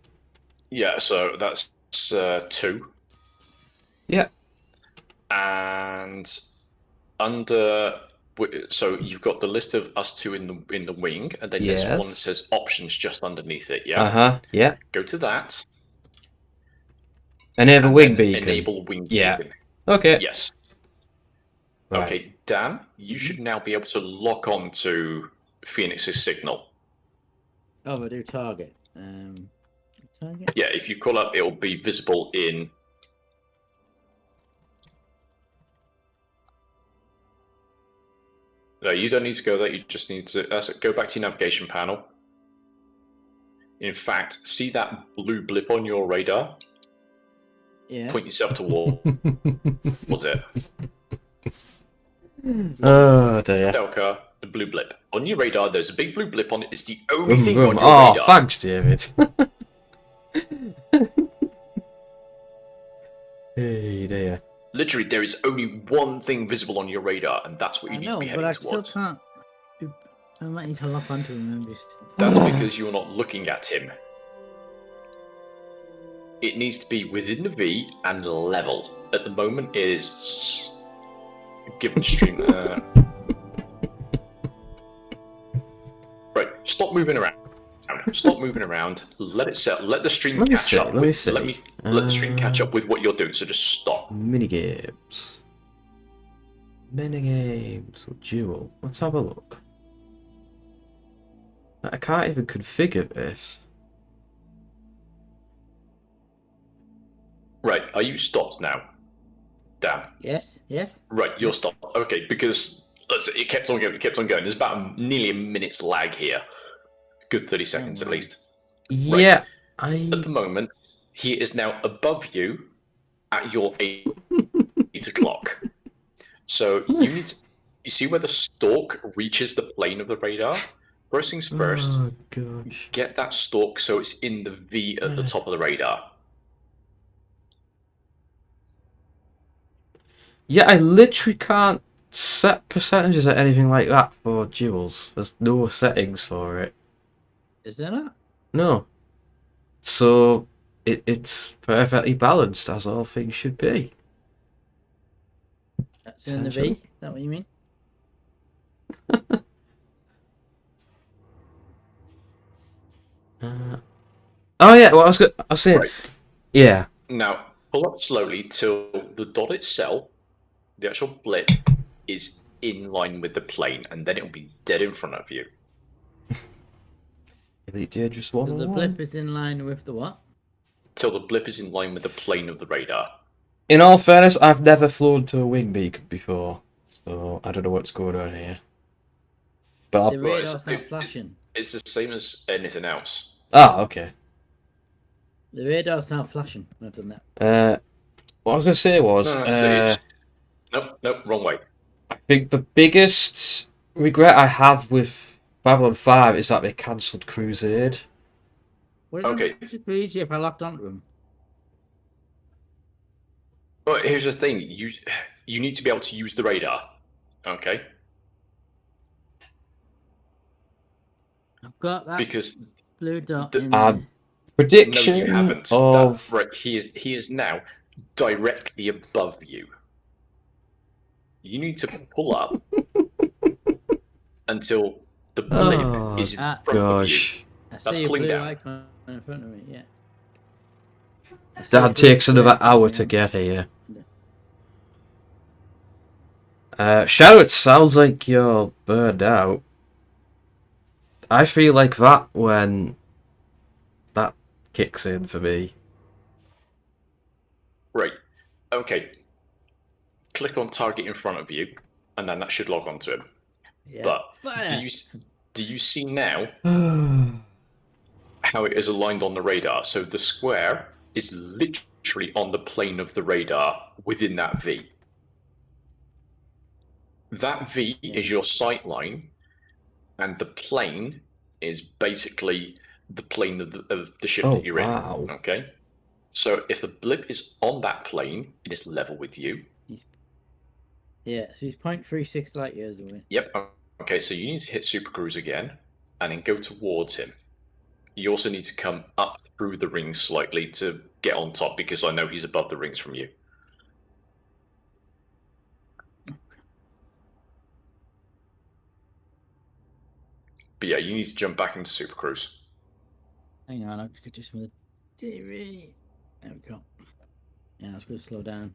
Yeah, so that's 2. Yeah. And under... So you've got the list of us 2 in the wing, and then there's one that says options just underneath it, yeah? Uh-huh, yeah. Go to that. Enable wing beacon. Enable wing yeah. beacon. Okay. Yes. Right. Okay, Dan, you should now be able to lock on to Phoenix's signal. Oh, I do target. Target? Yeah, if you call up, it'll be visible in... No, you don't need to go there, you just need to... go back to your navigation panel. In fact, see that blue blip on your radar? Yeah. Point yourself toward... What's it? Oh dear. Delcar, the blue blip. On your radar, there's a big blue blip on it. It's the only thing on your Oh, radar. thanks, David. Hey there. Literally, there is only one thing visible on your radar, and that's what you need to be but heading I still towards. can't. I might need to lock onto him and just. That's because you're not looking at him. It needs to be within the V and level. At the moment, it is given stream. Right, stop moving around. Stop moving around. Let it settle. Let the stream catch up. Let the stream catch up with what you're doing. So just stop. Minigames. Minigames. Or duel. Let's have a look. I can't even configure this. Right, are you stopped now? Dan? Yes, yes. Right, you're stopped. Okay, because it kept on going, There's about nearly a minute's lag here. Good 30 seconds at least. Yeah, At the moment, he is now above you at your 8 o'clock. So you need to, you see where the stalk reaches the plane of the radar? First things first, Oh, gosh. get that stalk so it's in the V at the top of the radar. Yeah, I literally can't set percentages or anything like that for duels. There's no settings for it. Is there not? No. So it's perfectly balanced, as all things should be. That's in the V? Is that what you mean? Oh yeah, well I was saying, Right. yeah. Now, pull up slowly till the dot itself, the actual blip, is in line with the plane, and then it'll be dead in front of you. Elite Dangerous So 101. the blip is in line with the what? Till the blip is in line with the plane of the radar. In all fairness, I've never flown to a wing beacon before, so I don't know what's going on here. But The radar's not flashing. It's the same as anything else. okay. The radar's not flashing. I've done that. What I was going to say was, Nope, wrong way. I think the biggest regret I have with Babylon 5 is that they cancelled Crusade. Okay. Would it be easier if I locked onto them? Well, here's the thing: you need to be able to use the radar. Okay. I've got that Because blue dot in there. Prediction No, you haven't. of Right, he is now directly above you. You need to pull up until the blip is in front of you. That's I see a pulling blue down. icon in front of me, yeah. That takes another hour to get here. Shadow, it sounds like you're burned out. I feel like that when that kicks in for me. Right. Okay. Click on target in front of you, and then that should log on to him. Yeah. But Fire. do you see now how it is aligned on the radar? So the square is literally on the plane of the radar within that V. That V is your sight line, and the plane is basically the plane of the ship that you're wow. in. Okay? So if the blip is on that plane, it is level with you. Yeah, so he's 0.36 light years away. Yep. Okay, so you need to hit Super Cruise again, and then go towards him. You also need to come up through the rings slightly to get on top, because I know he's above the rings from you. But yeah, you need to jump back into Super Cruise. Hang on, I could do some of the TV. There we go. Yeah, I was going to slow down.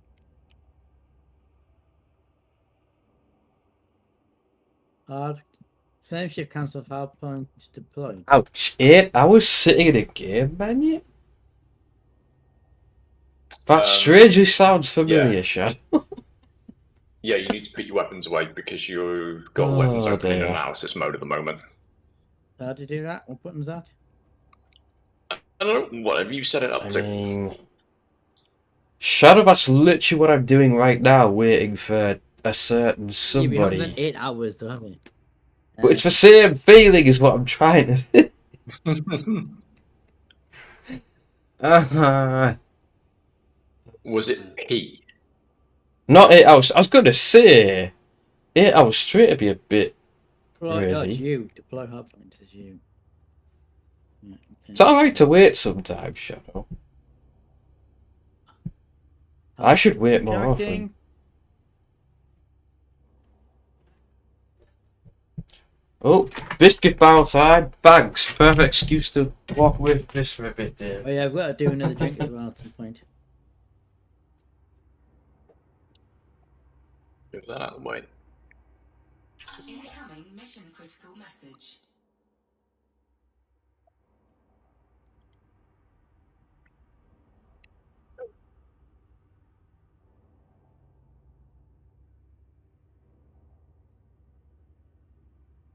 Hard. Same shift cancelled, hard point deployed. Ouch, 8 hours sitting in a game menu? That strangely sounds familiar, Shad. Yeah, you need to put your weapons away because you've got weapons open in analysis mode at the moment. How do you do that? What button's that? I don't know, whatever you set it up to. Shadow, that's literally what I'm doing right now, waiting for a certain somebody. We haven't done 8 hours though, haven't we? But it's the same feeling as what I'm trying to say. Was it P? Not 8 hours. I was going to say 8 hours straight would be a bit Deploy, crazy. it's you. Deploy hard point is you. Yeah, okay. It's alright to wait sometimes, Shadow. I should wait more often. Oh, biscuit barrel time. Thanks. Perfect excuse to walk away from this for a bit, Dave. Oh yeah, I've got to do another drink as well to the point. Move that out of the way. Incoming mission critical message.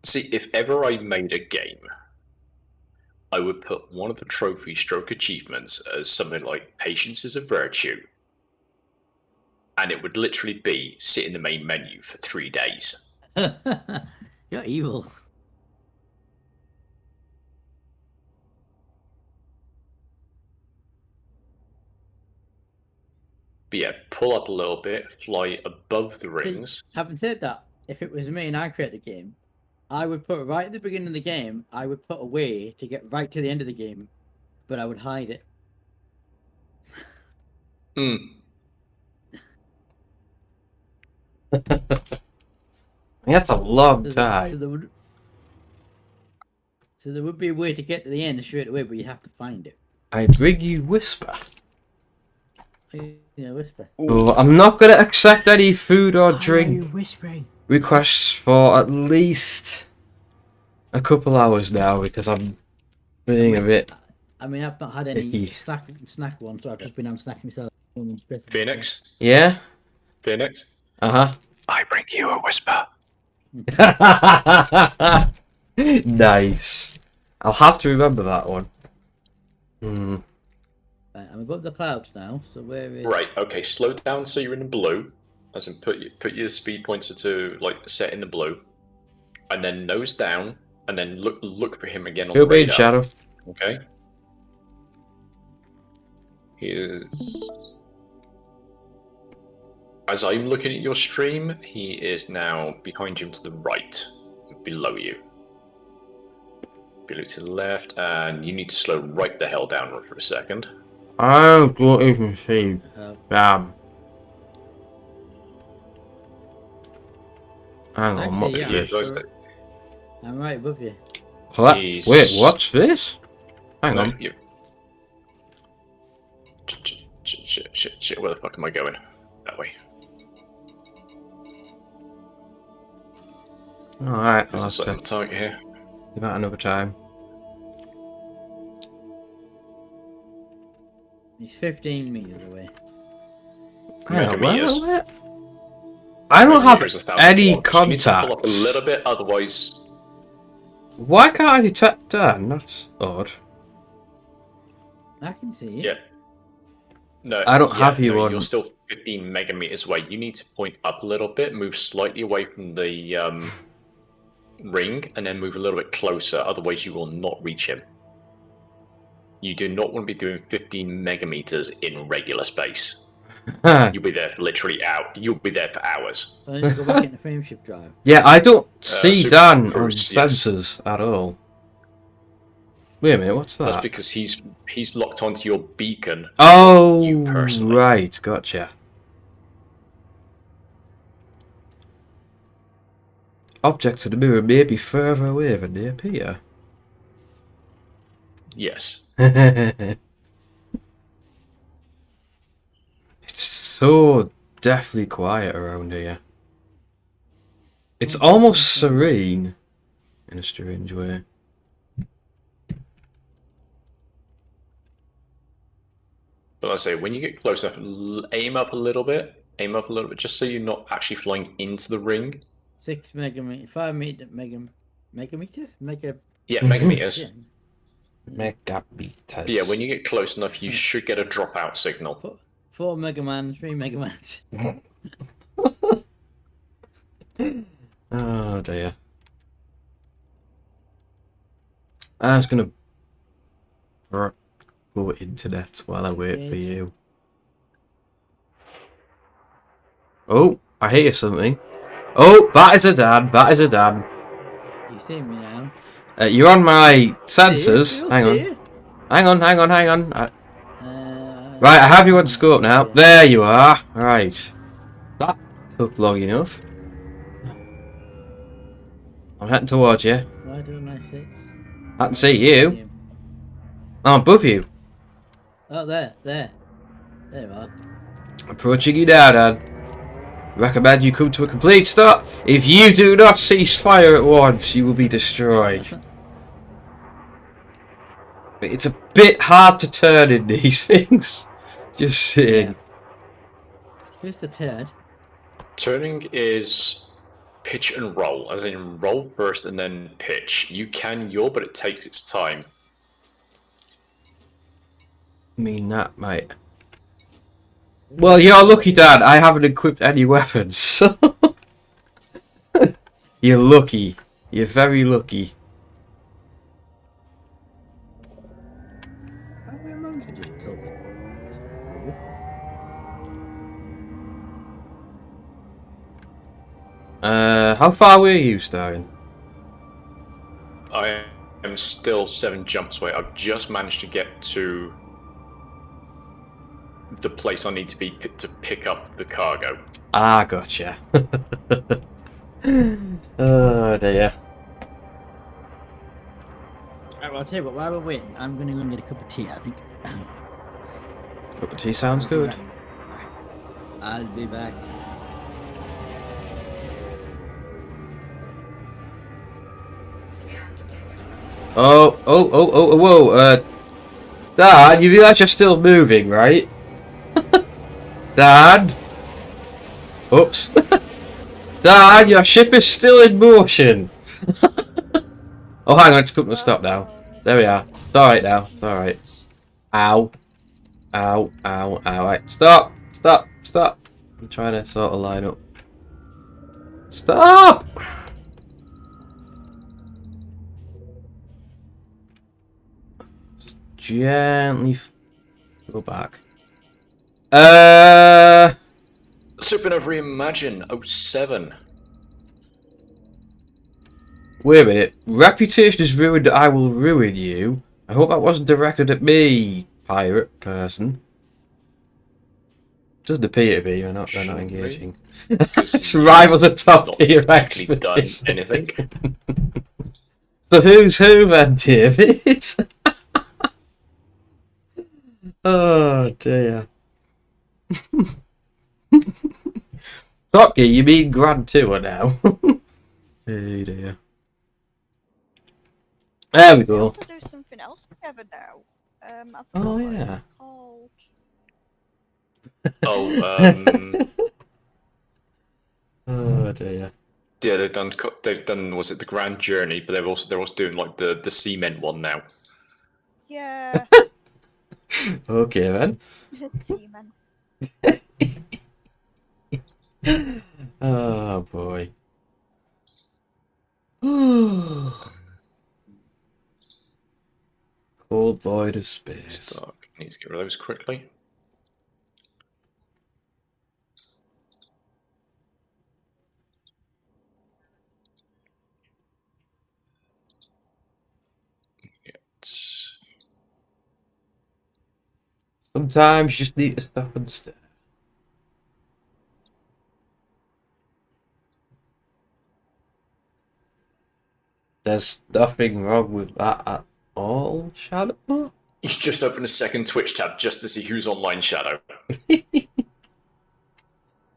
See, if ever I made a game I would put one of the trophy stroke achievements as something like patience is a virtue. And it would literally be sit in the main menu for 3 days. You're evil. But yeah, pull up a little bit, fly above the rings. Having said that, if it was me and I created a game, I would put right at the beginning of the game, I would put a way to get right to the end of the game, but I would hide it. That's a long time. So there would be a way to get to the end straight away, but you have to find it. I bring you Whisper. Yeah, Whisper. Oh, I'm not going to accept any food or Why are drink you whispering? requests for at least a couple hours now because I'm being a bit. I mean, I've not had any icky. snack one, so I've just been on snacking myself. Phoenix? Yeah? Phoenix? Uh-huh. I bring you a whisper. Nice. I'll have to remember that one. Right, I'm above the clouds now, so where is... Right, okay, slow down so you're in the blue. As in put your speed pointer to like set in the blue. And then nose down, and then look for him again on He'll the be in radar. shadow. Okay. He is... As I'm looking at your stream, he is now behind you to the right, below you. Below to the left, and you need to slow right the hell down for a second. I don't even see. Damn. Hang on, Actually, what's yeah, this? I'm right above you. Well, wait, what's this? Hang No, on. you... Shit, where the fuck am I going? That way. Alright, There's a I'll second target here. give that another time. He's 15 meters away. Hang on, meters. where? I don't have Meters is 1,000 any blocks. You need to pull up a contacts. little bit, otherwise... Why can't I detect Dan? That's odd. I can see you. Yeah. No, I don't have you on. You're still 15 megameters away. You need to point up a little bit, move slightly away from the ring, and then move a little bit closer. Otherwise, you will not reach him. You do not want to be doing 15 megameters in regular space. You'll be there for literally out. You'll be there for hours. So I need to go back in the frameshift drive. Yeah, I don't see Super Dan on Cruise, yes. sensors at all. Wait a minute, what's that? That's because he's locked onto your beacon. Oh, you personally. right, gotcha. Objects in the mirror may be further away than they appear. Yes. It's so deathly quiet around here. It's almost serene in a strange way. But I say, when you get close up, aim up a little bit, just so you're not actually flying into the ring. 6 megameters, 5 meter megameters? Yeah, megameters. Yeah. Megameters. But yeah, when you get close enough, you should get a dropout signal. 4 megaman, 3 megamans. Oh dear. I was gonna go internet while I wait for you. Oh, I hear something. Oh, that is a Dan. That is a Dan. You see me now? You're on my sensors. You'll Hang see on. it. Hang on. Right, I have you on scope now. There you are. Right. That took long enough. I'm heading towards you. Why don't I see? I can see you. I'm above you. Oh, there. There you are. Approaching you now, Dan. Recommend you come to a complete stop. If you do not cease fire at once, you will be destroyed. It's a bit hard to turn in these things. Just saying. Here's the turd. Turning is pitch and roll, as in roll first and then pitch. You can yaw, but it takes its time. mean that, mate. Well, you're lucky, Dad. I haven't equipped any weapons. So you're lucky. You're very lucky. How many months did you tell me? How far were you, Starion? I am still 7 jumps away. I've just managed to get to the place I need to be to pick up the cargo. Ah, gotcha. Oh dear. Right, well, I'll tell you what, while we're waiting, I'm going to go and get a cup of tea, I think. Cup of tea sounds good. I'll be back. Whoa. Dad, you realise you're still moving, right? Dad? Oops. Dad, your ship is still in motion. Oh, hang on, it's come to a stop now. There we are. It's alright now. It's alright. Ow. Ow. Right. Stop. I'm trying to sort of line up. Stop! Gently go back. Supernova Reimagine 07. Wait a minute. Reputation is ruined, I will ruin you. I hope that wasn't directed at me, pirate person. Doesn't appear to be, they're not engaging. Survival's a top tier expedition. Done anything. So who's who then, David? Oh dear. Top Gear, you mean Grand Tour now? Hey dear. There we We go. also do something else together now. I forgot Oh what yeah. it's called. Oh dear. Yeah, they've done. Was it the Grand Journey? But they're also doing like the cement one now. Yeah. Okay then. Seaman. Oh boy. Cold void of space. Need to get rid of those quickly. Sometimes you just need to stop and stare. There's nothing wrong with that at all, Shadow. You just open a second Twitch tab just to see who's online, Shadow.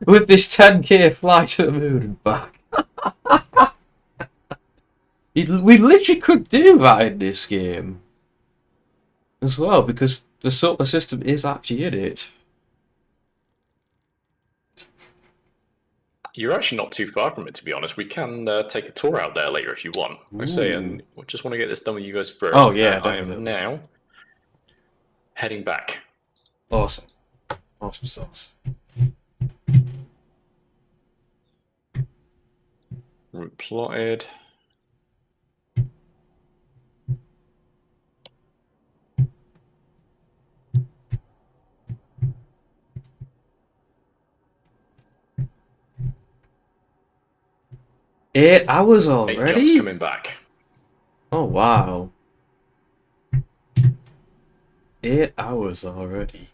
With this 10k flight to the moon and back. We literally could do that in this game. As well, because the solar system is actually in it. You're actually not too far from it, to be honest. We can take a tour out there later if you want. I say, and we just want to get this done with you guys first. Oh yeah, I am now heading back. Awesome. Awesome sauce. Route plotted. Eight hours 8 already? jumps coming back. Oh wow. 8 hours already.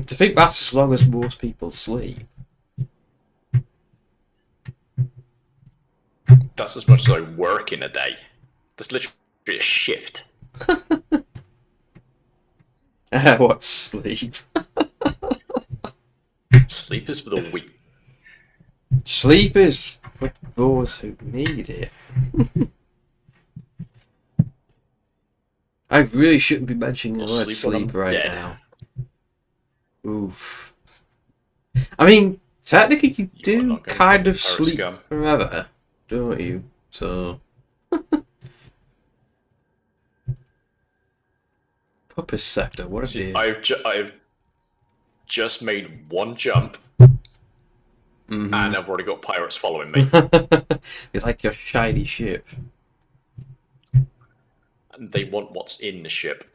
To think that's as long as most people sleep. That's as much as I work in a day. That's literally a shift. What sleep? Sleep is for the weak. Sleep is for those who need it. I really shouldn't be mentioning the word sleep right now. Oof. I mean, technically you do kind of sleep forever, don't you? So... purpose sector. What is it? I've just made one jump, Mm-hmm. and I've already got pirates following me. You like your shiny ship. And they want what's in the ship.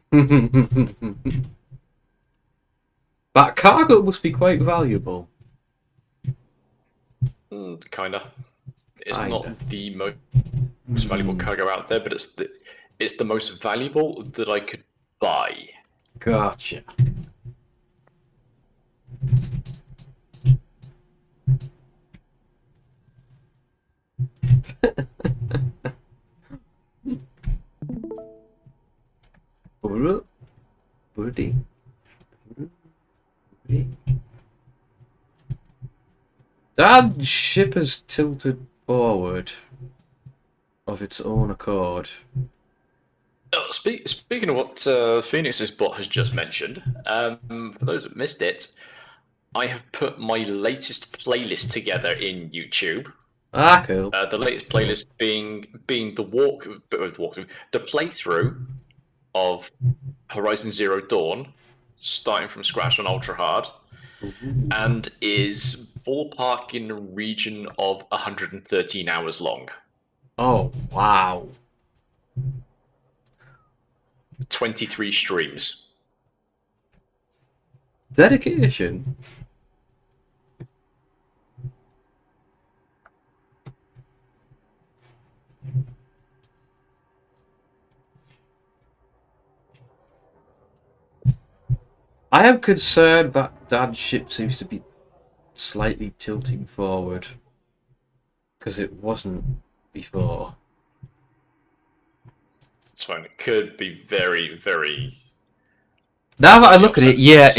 That cargo must be quite valuable. Kinda. It's Kinda. not the most valuable cargo out there, but it's the most valuable that I could buy. Gotcha. That ship is tilted forward of its own accord. Speaking of what Phoenix's bot has just mentioned, for those that missed it, I have put my latest playlist together in YouTube. Ah, cool. The latest playlist being the playthrough of Horizon Zero Dawn, starting from scratch on Ultra Hard, and is ballpark in the region of 113 hours long. Oh, wow. 23 streams. Dedication. I am concerned that Dad's ship seems to be slightly tilting forward. Because it wasn't before. It's fine. It could be very, very... Now that I look at it, yeah,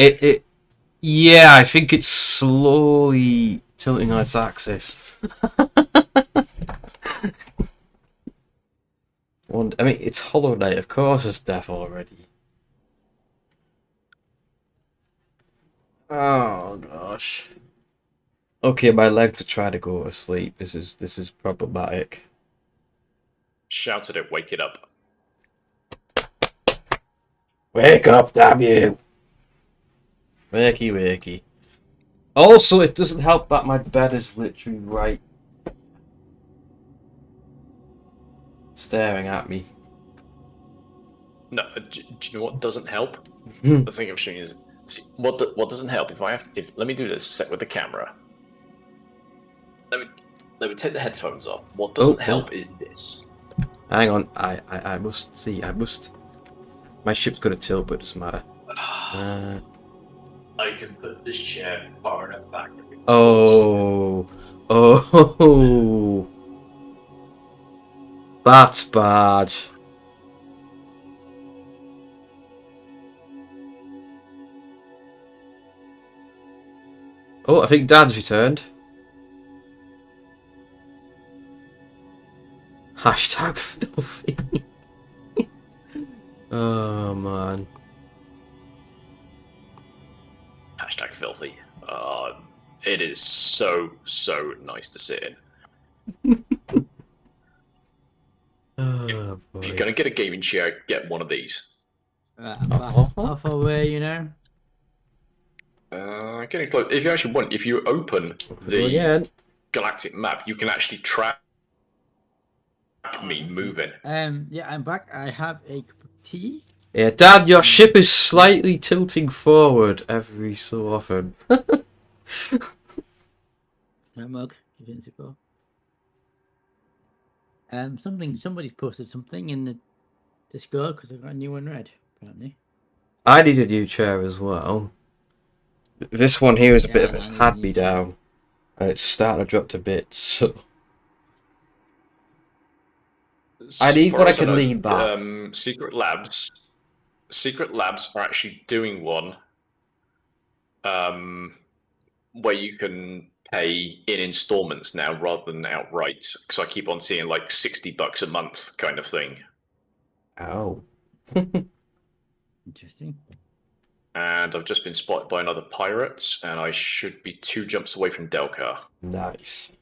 yeah, I think it's slowly tilting on its axis. I mean, it's Hollow Knight, of course it's death already. Oh gosh. Okay, my legs are trying to go to sleep. This is problematic. Shout at it, wake it up. Wake up, damn you! Wakey, wakey. Also, it doesn't help that my bed is literally right staring at me. No, do you know what doesn't help? The thing I'm showing you is, see, what doesn't help let me do this a sec with the camera. Let me take the headphones off. What doesn't help is this. Hang on, I must see. My ship's gonna tilt, but it doesn't matter. I can put this chair far enough back. Oh, that's bad. Oh, I think Dad's returned. Hashtag filthy. Oh man. Hashtag filthy. It is so nice to sit in. If you're gonna get a gaming chair, get one of these. Off away, you know. Getting close. If you actually want, if you open the galactic map, you can actually track me moving. Yeah, I'm back. I have a cup of tea. Yeah, Dad, your ship is slightly tilting forward every so often. No mug. Somebody's posted something in the Discord because I've got a new one read, apparently. I need a new chair as well. This one here is a bit of a hand-me-down, and it's starting to drop to bits, so... I need what I can lean back. Secret Labs are actually doing one where you can pay in installments now rather than outright. Because I keep on seeing like $60 a month kind of thing. Oh. Interesting. And I've just been spotted by another pirate, and I should be 2 jumps away from Delcar. Nice.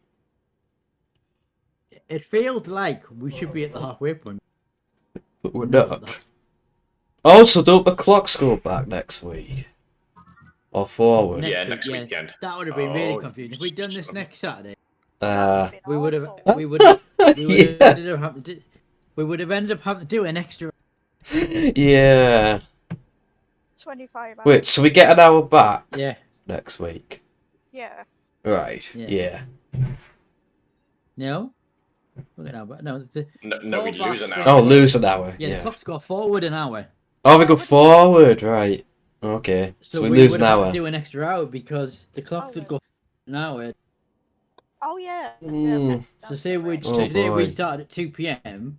It feels like we should be at the halfway point. But we're not. Also, don't the clocks go back next week? Or forward? Next weekend. That would have been really confusing. If we'd done this next Saturday, we would have Yeah. ended up having to, we would have ended up having to do an extra. Yeah. 25 hours. Wait, so we get an hour back? Yeah. Next week? Yeah. Right. Yeah. Yeah. No. Look at now, no, it's the No, we lose an hour. Oh, lose an hour. Yeah, Yeah. the clocks go forward an hour. Oh, we go forward, right. Okay. So we lose would an have hour. to do an extra hour because the clocks would go an hour. Oh yeah. So say we Oh, today we boy. started at 2 p.m.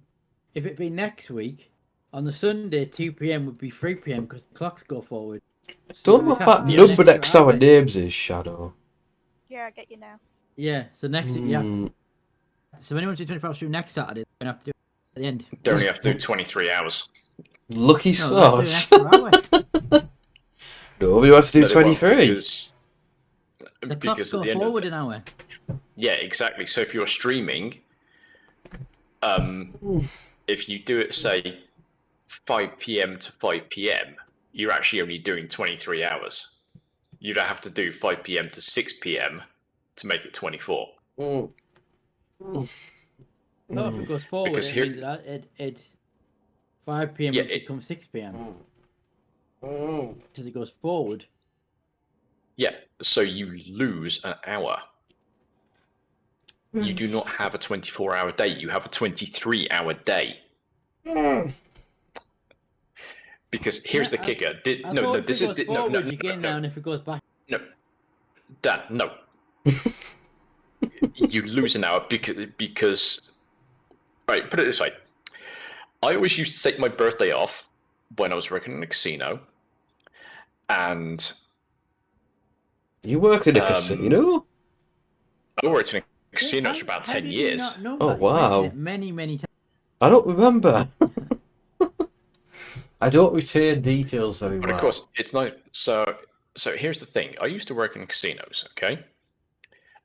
If it be next week, on the Sunday 2 p.m. would be 3 p.m. because the clocks go forward. So Don't know we'd what have that to do an number next to extra our hour. names is, Shadow. Yeah, I get you now. Yeah, so next yeah. Mm. So when anyone do 24 hours through next Saturday, they're gonna have to do it at the end. They only have to do 23 hours. Lucky No, let's sauce. do an extra hour. No, we have to do No, they won't, 23. The clocks because go at the end of forward an hour. Yeah, exactly. So if you're streaming, if you do it, say, 5 p.m. to 5 p.m., you're actually only doing 23 hours. You don't have to do 5 p.m. to 6 p.m. to make it 24. Oh, if it goes forward, Because it here- means that it 5 p.m. Yeah, would it- become 6 p.m. Because it goes forward. Yeah, so you lose an hour. You do not have a 24-hour day. You have a 23-hour day. Because here's the kicker. I thought if it goes forward, you gain now, and if it goes back, Dan, no. You lose an hour because. Right, put it this way. I always used to take my birthday off when I was working in a casino, and You worked in a casino? I worked in a casino for about 10 years. not know Oh, that? You mentioned wow. it many times. I don't remember. I don't retain details very But well. of course, it's not. So here's the thing. I used to work in casinos. Okay,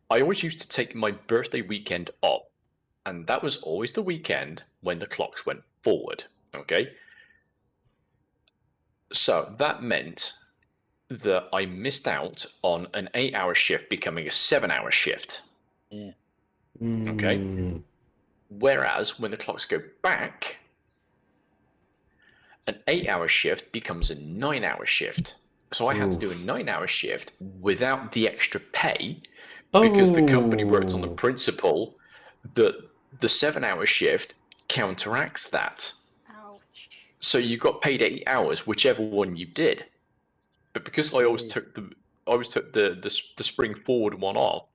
I always used to take my birthday weekend off, and that was always the weekend when the clocks went forward. Okay, so that meant that I missed out on an 8-hour shift becoming a 7-hour shift. Yeah. Okay. Whereas when the clocks go back, an 8-hour shift becomes a 9-hour shift. So I had to do a 9-hour shift without the extra pay because the company worked on the principle that the 7-hour shift counteracts that. So you got paid 8 hours, whichever one you did. But because I always took the spring forward one off,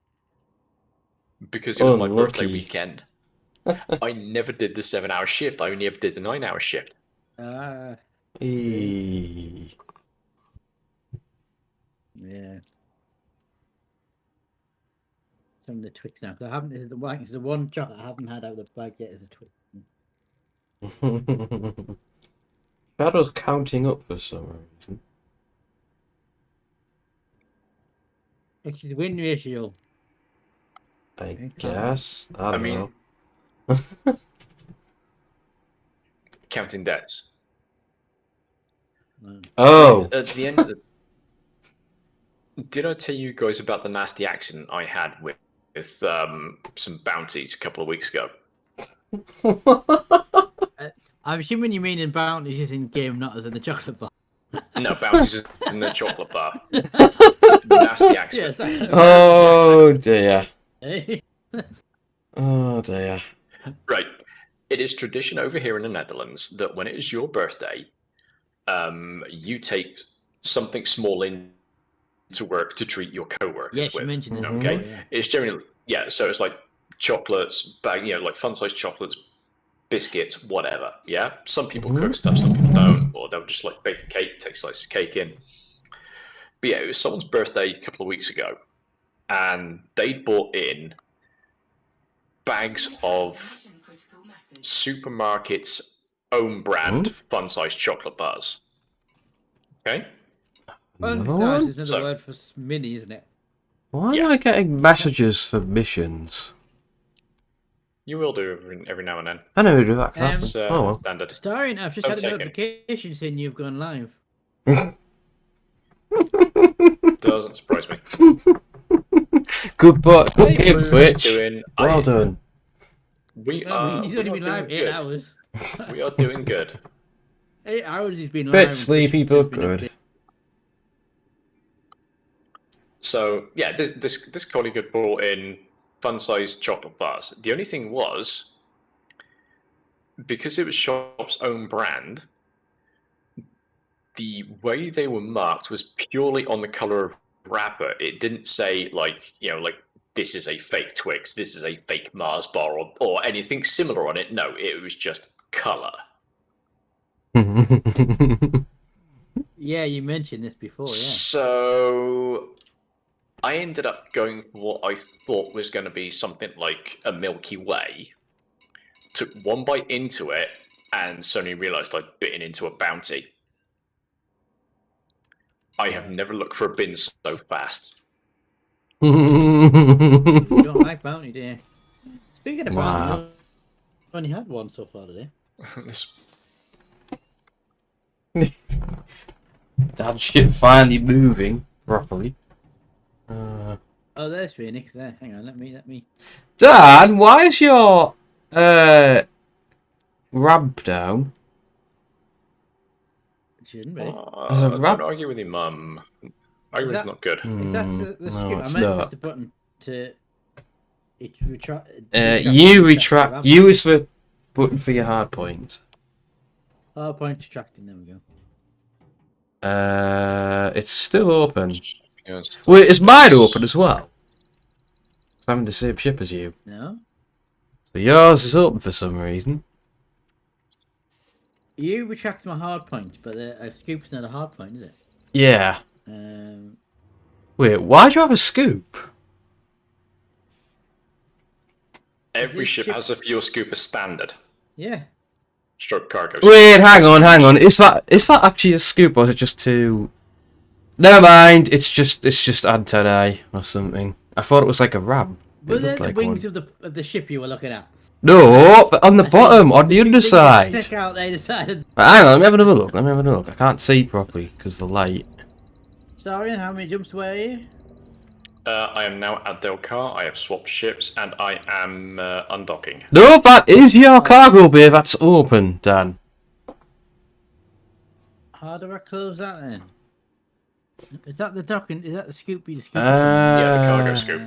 because it was my birthday Unlucky. weekend, I never did the 7-hour shift. I only ever did the 9-hour shift. Yeah. Some of the Twix now. 'Cause I haven't. It's the one chocolate I haven't had out of the bag yet. Is the Twix. Shadow's counting up for some reason. Actually, the win ratio. I guess. I don't know. Counting debts. Oh. At the end of the... Did I tell you guys about the nasty accident I had with some bounties a couple of weeks ago? I'm assuming you mean in bounties is in game, not as in the chocolate bar. No, bounties is in the chocolate bar. Nasty accident. Yes, Oh dear. Oh dear. Right. It is tradition over here in the Netherlands that when it is your birthday, you take something small in to work to treat your co-workers Yes, with. you mentioned this Okay. before, yeah. It's generally so it's like chocolates, like fun-sized chocolates, biscuits, whatever. Yeah. Some people cook stuff, some people don't, or they'll just like bake a cake, take a slice of cake in. But yeah, it was someone's birthday a couple of weeks ago, and they bought in bags of supermarket's own brand fun-sized chocolate bars. Okay. Fun-sized is another So- word for mini, isn't it? Why am I getting messages for missions? You will do every now and then. I know who do that. Crap. It's Oh well. standard. Starion, I've just Don't had a take it. notification saying you've gone live. Doesn't surprise me. Good game, We're Twitch. doing- Well I- done. We I are. mean, he's we only are been live doing 8 good. hours. We are doing good. 8 hours he's been live. Bit and sleepy, Twitch has but been good. So yeah, this colleague had brought in fun-sized chocolate bars. The only thing was, because it was shop's own brand, the way they were marked was purely on the color of wrapper. It didn't say like this is a fake Twix, this is a fake Mars bar, or anything similar on it. No, it was just color. Yeah, you mentioned this before, yeah. So I ended up going for what I thought was going to be something like a Milky Way. Took one bite into it and suddenly realised I'd bitten into a bounty. I have never looked for a bin so fast. You don't like bounty, do you? Speaking of bounty, Wow. I've only had one so far today. That shit finally moving properly. Oh, there's Phoenix there. Hang on, let me. Dad, why is your ramp down? It shouldn't be. There's a ramp. Don't argue with your mum. Arguing's not good. If that's the no, scoop, I it's meant not. just the button to. You retract. U is for button for your hard point. Hard point retracting. There we go. It's still open. Yes. Wait, is mine open as well? I'm the same ship as you. No. So yours is open for some reason. You retract my hard point, but a scoop's not a hard point, is it? Yeah. Um. Wait, why do you have a scoop? Every ship has a fuel scoop as standard. Yeah. Stroke cargo. Wait, hang on. Is that actually a scoop, or is it just to? Never mind. It's just antennae or something. I thought it was like a ramp. Were It there looked the like wings one. of the ship you were looking at? No, on the bottom, on the underside. Stick out there decided. Hang on, let me have another look. I can't see properly because of the light. Starion, how many jumps were you? I am now at Delcar. I have swapped ships, and I am undocking. No, that is your cargo bay that's open, Dan. How do I close that then? Is that the docking? Is that the scoop? The scoop? Yeah, the cargo scoop.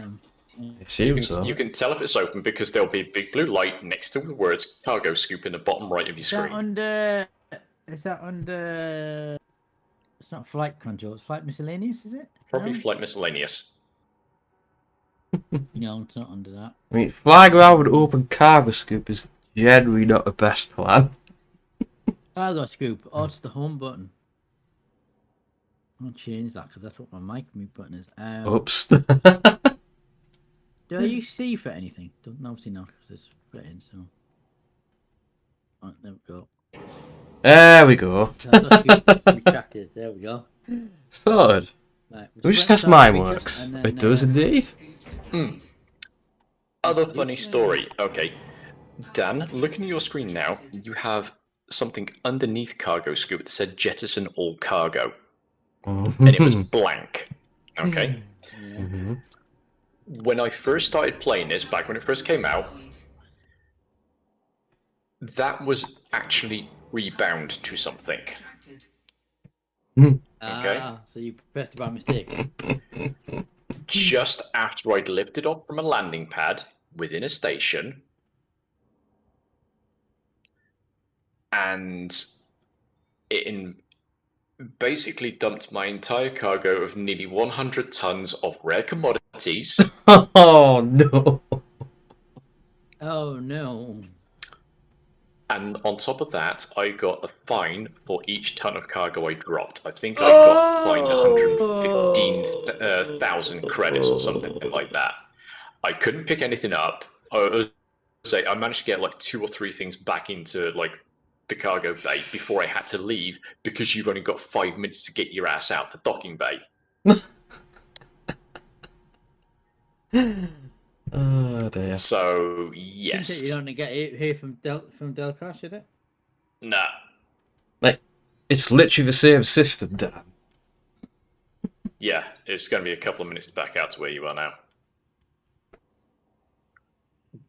You can tell if it's open because there'll be a big blue light next to the words cargo scoop in the bottom right of your Is that screen. under? Is that under? It's not flight control. It's flight miscellaneous, is it? Probably No? flight miscellaneous. No, it's not under that. I mean, flying around with an open cargo scoop is generally not the best plan. Cargo scoop. Oh, it's the home button. I'll change that because that's what my mic mute button is. Oops. Do you see for anything? Obviously not because it's written. So. Right, there we go. There we go. Retracted. There we go. Sorted. Right, We just test mine works. It does indeed. Other funny story. Okay. Dan, looking at your screen now, you have something underneath cargo scoop that said jettison all cargo. And it was blank. Okay. When I first started playing this, back when it first came out, that was actually rebound to something. Okay. So you pressed it by mistake. Just after I'd lifted off from a landing pad within a station, and it basically dumped my entire cargo of nearly 100 tons of rare commodities. Oh no. Oh no. And on top of that, I got a fine for each ton of cargo I dropped. I think I got fined 115,000 credits or something like that. I couldn't pick anything up. I managed to get like 2 or 3 things back into like the cargo bay before I had to leave because you've only got 5 minutes to get your ass out the docking bay. Oh dear. So Shouldn't yes. it? You don't get it here from Delcar, should it? Nah. Like, it's literally the same system, Dan. Yeah, it's going to be a couple of minutes to back out to where you are now.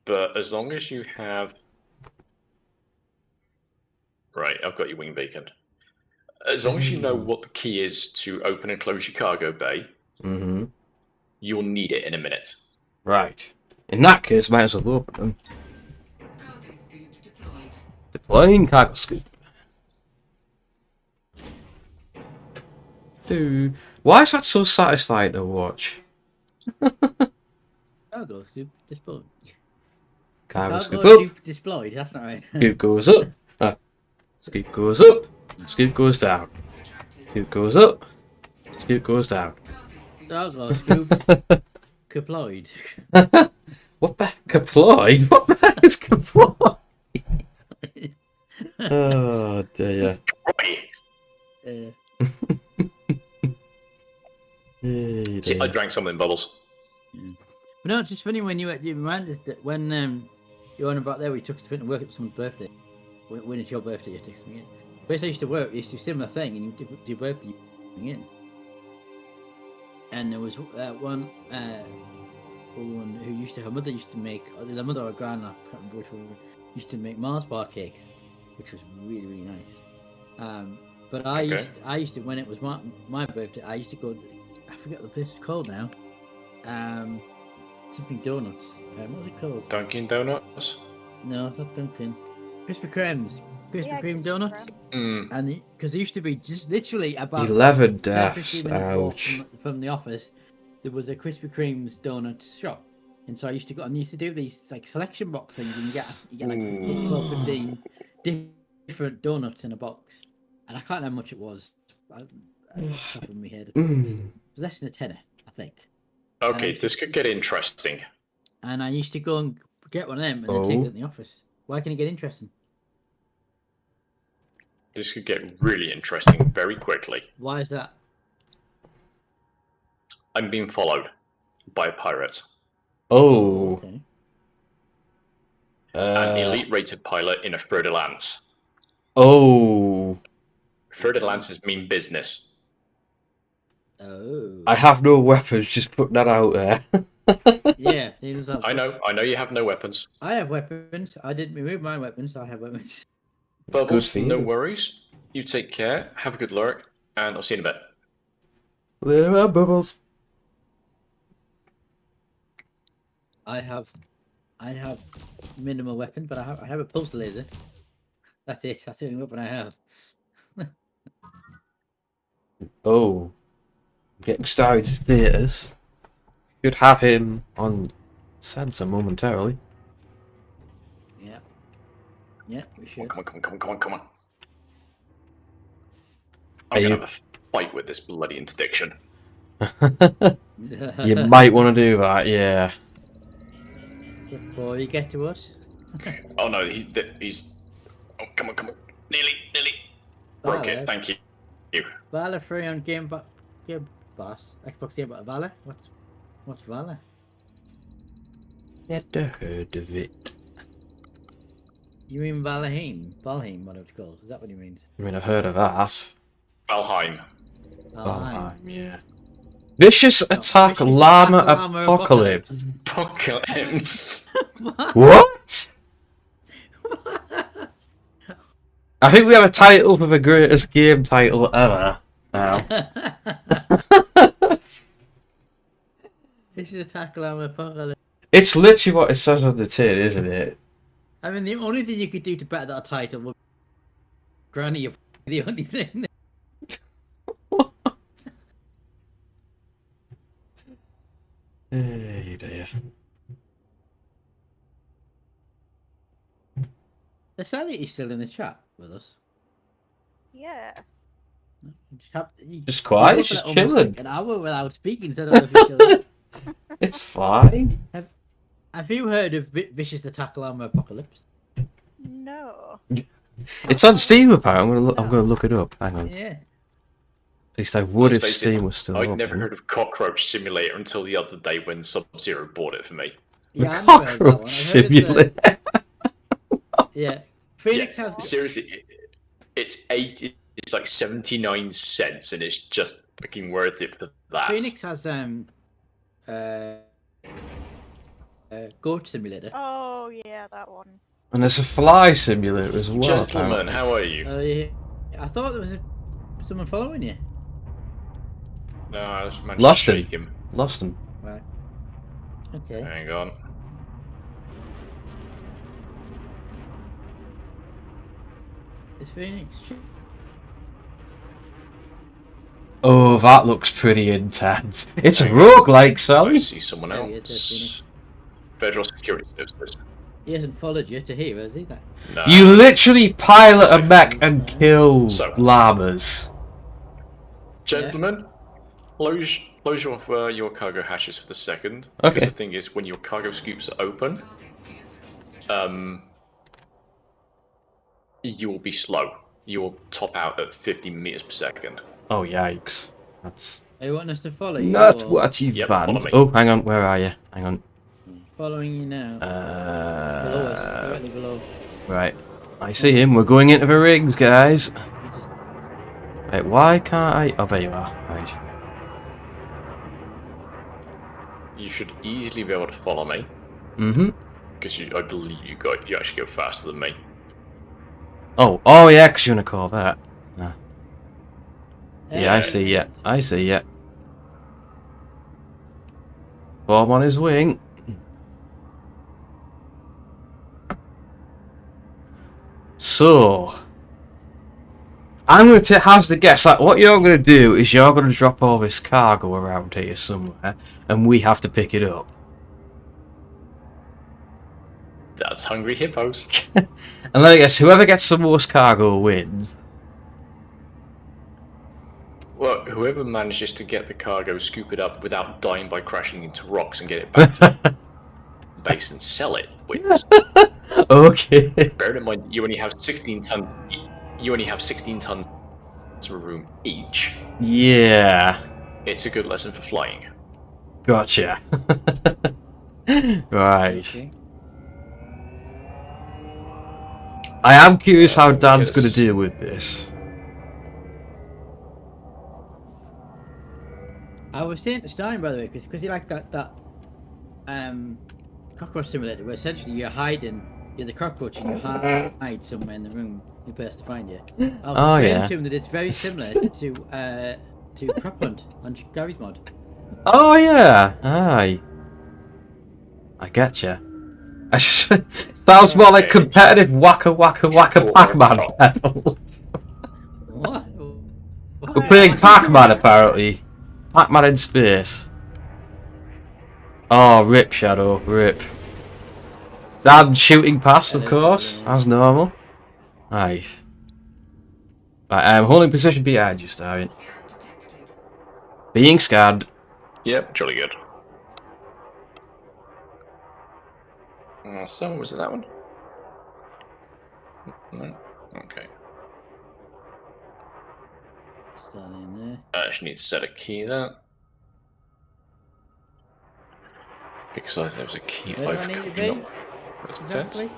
But as long as you have... Right, I've got your wing beacon. As long as you know what the key is to open and close your cargo bay, you'll need it in a minute. Right. In that case, might as well open them. Deploying cargo scoop. Dude, why is that so satisfying to watch? Cargo scoop deployed. Cargo scoop Cargo up. deployed. That's not right. Scoop goes up. Scoop goes up. Scoop goes down. Scoop goes up. Scoop goes down. Cargo scoop deployed. What the heck? Deployed? What the heck is deployed? Oh dear. See, I drank some of them bubbles. But no, it's just funny when you remind us that when you're on about there, we took us to work at someone's birthday. When it's your birthday, you text me in. Whereas I used to work, you used to do a similar thing, and you do your birthday, you text me in. And there was one woman who used to, her mother used to make, the mother or grand, I can't remember which one, used to make Mars bar cake, which was really, really nice. But I used to, when it was my birthday, I used to go, I forget what the place is called now. Something donuts. What was it called? Dunkin' Donuts? No, it's not Dunkin'. Krispy Kremes. Krispy Kreme donuts. And because it used to be just literally about 11 10, deaths. 15 minutes walk Ouch. from the office, there was a Krispy Kreme's donut shop. And so I used to go and used to do these like selection box things, and you get like 12, 15 different donuts in a box. And I can't remember how much it was. I off of my head. It was less than a tenner, I think. Okay, this could get interesting. And I used to go and get one of them and then take it in the office. Why can it get interesting? This could get really interesting very quickly. Why is that? I'm being followed by a pirate. Oh. Okay. An elite-rated pilot in a Fer-de-Lance. Oh. Fer-de-Lances mean business. Oh. I have no weapons, just put that out there. Yeah. I know you have no weapons. I have weapons. I didn't remove my weapons, so I have weapons. Bubbles, no worries. You take care, have a good lurk, and I'll see you in a bit. There are bubbles. I have minimal weapon, but I have a pulse laser. That's it. That's the only weapon I have. Oh. Getting started status. Should have him on sensor momentarily. Yeah. Yeah, we should. Come on. I'm gonna have a fight with this bloody interdiction. You might want to do that, yeah. Before you get to us. Oh no, he's... Oh, come on. Nearly. Broke it, thank you. Valor free on Game Pass. Xbox Game Pass. Valor? What's Valor? Never heard of it. You mean Valheim? Valheim, whatever it's called. Is that what he means? I mean, I've heard of that. Valheim. Valheim, yeah. Vicious Attack Llama Apocalypse. Apocalypse. What? I think we have a title for the greatest game title ever now. This is Attack Llama Apocalypse. It's literally what it says on the tin, isn't it? I mean, the only thing you could do to better that title would Granny, the only thing. Hey dear. Is Sally still in the chat with us? Yeah. Just quiet, just chilling. Like an hour without speaking, so I don't know if you're still there. It's fine. Have you heard of Vicious Attack Llama Apocalypse? No. It's on Steam apparently. I'm gonna look it up. Hang on. Yeah. At least I would if Let's face Steam it, was still I'd open. never heard of Cockroach Simulator until the other day when Sub-Zero bought it for me. Yeah, I never heard of that one. Cockroach I've heard of simulator. Yeah, Phoenix has. Seriously, it's like 79 cents, and it's just fucking worth it for that. Phoenix has Goat Simulator. Oh yeah, that one. And there's a fly simulator as well. Gentlemen, apparently. how are you? Yeah. I thought there was someone following you. No, I just managed Lost to him. shake him. Lost him. Right. Okay. Hang on. It's Phoenix. Oh, that looks pretty intense. It's a roguelike, I Sally. see someone There he is, there's else. Federal Security Services. He hasn't followed you to here, has he? That. No. You literally pilot a mech and kill So- llamas. Gentlemen, close your cargo hatches for the second. Okay. Because the thing is, when your cargo scoops are open, you will be slow. You will top out at 50 meters per second. Oh, yikes. That's Are you wanting us to follow you? not or- what you've Yep, banned. follow me. Oh, hang on. Where are you? Hang on. Following you now. Below us, directly below. Right. I see him. We're going into the rigs, guys. Right, why can't I... Oh, there you are. Right. You should easily be able to follow me. Mm-hmm. Because I believe you actually go faster than me. Oh, yeah, because you're going to call that. Yeah, I see ya. I see ya. Form on his wing. So, I'm going to have to guess that what you're going to do is you're going to drop all this cargo around here somewhere, and we have to pick it up. That's hungry hippos. And I guess whoever gets the most cargo wins. Well, whoever manages to get the cargo, scoop it up without dying by crashing into rocks and get it back to base and sell it wins. Okay. Bear in mind, you only have 16 tons. You only have 16 tons of room each. Yeah. It's a good lesson for flying. Gotcha. Right. Okay. I am curious how Dan's going to deal with this. I was saying to Stein, by the way, because you like that cockroach simulator, where essentially you're the cockroach and you hide somewhere in the room. You're best to find you. I was explaining to him that it's very similar to Crop Hunt on Gary's mod. Oh yeah, aye. I getcha. Sounds more like competitive wacka Pac-Man pedals. What? We're playing Pac-Man apparently. Pac-Man in space. Oh, rip Shadow, rip. Dan shooting past, of course, as normal. Aye. Right, I'm holding position behind you, Starion. Being scanned. Yep, jolly good. So, was it that one? No? Okay. Still in there. I actually need to set a key there. Because there was a key Where do I I've need to currently be? not. What's it Exactly.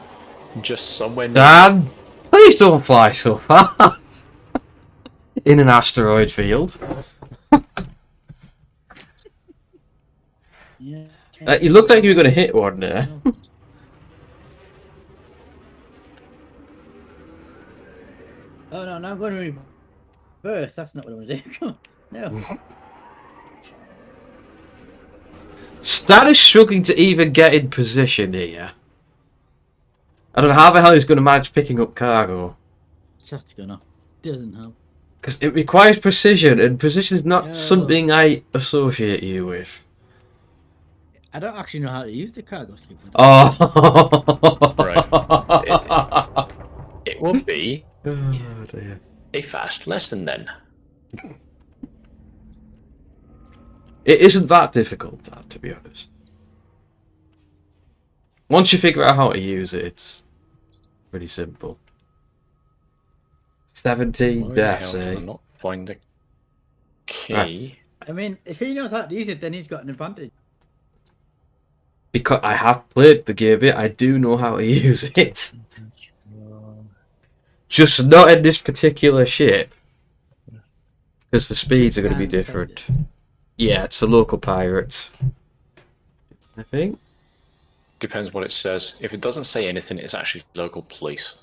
said? Just somewhere near. Dan, please don't fly so fast. In an asteroid field. Yeah. You looked like you were going to hit one there. Oh no, now I'm going to reverse. That's not what I want to do. Come on. No. Stan is struggling to even get in position here. I don't know how the hell he's going to manage picking up cargo. Chat's gonna. Doesn't help. Because it requires precision, and precision is not No. something I associate you with. I don't actually know how to use the cargo skip. Oh! Right. It will be Oh, dear. a fast lesson then. It isn't that difficult, Dan, to be honest. Once you figure out how to use it, it's pretty simple. 17 Why the deaths, hell can I eh? not find the key? I mean, if he knows how to use it, then he's got an advantage. Because I have played the game bit, I do know how to use it. Just not in this particular ship. Because the speeds are going to be different. Yeah, it's the local pirates. I think. Depends what it says. If it doesn't say anything, it's actually local police.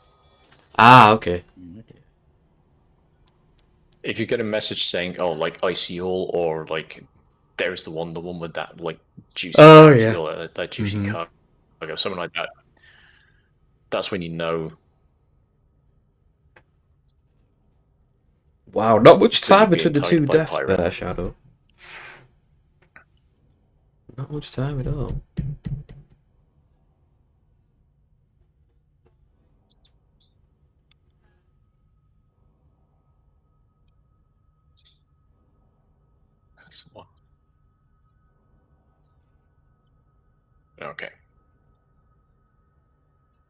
Ah, okay. If you get a message saying, "Oh, like icy all," or like, "There's the one with that like juicy article, that juicy cargo," something like that. That's when you know. Wow, not much that you're time being between the two targeted by a deaths pirate. there, Shadow. Not much time at all. Okay.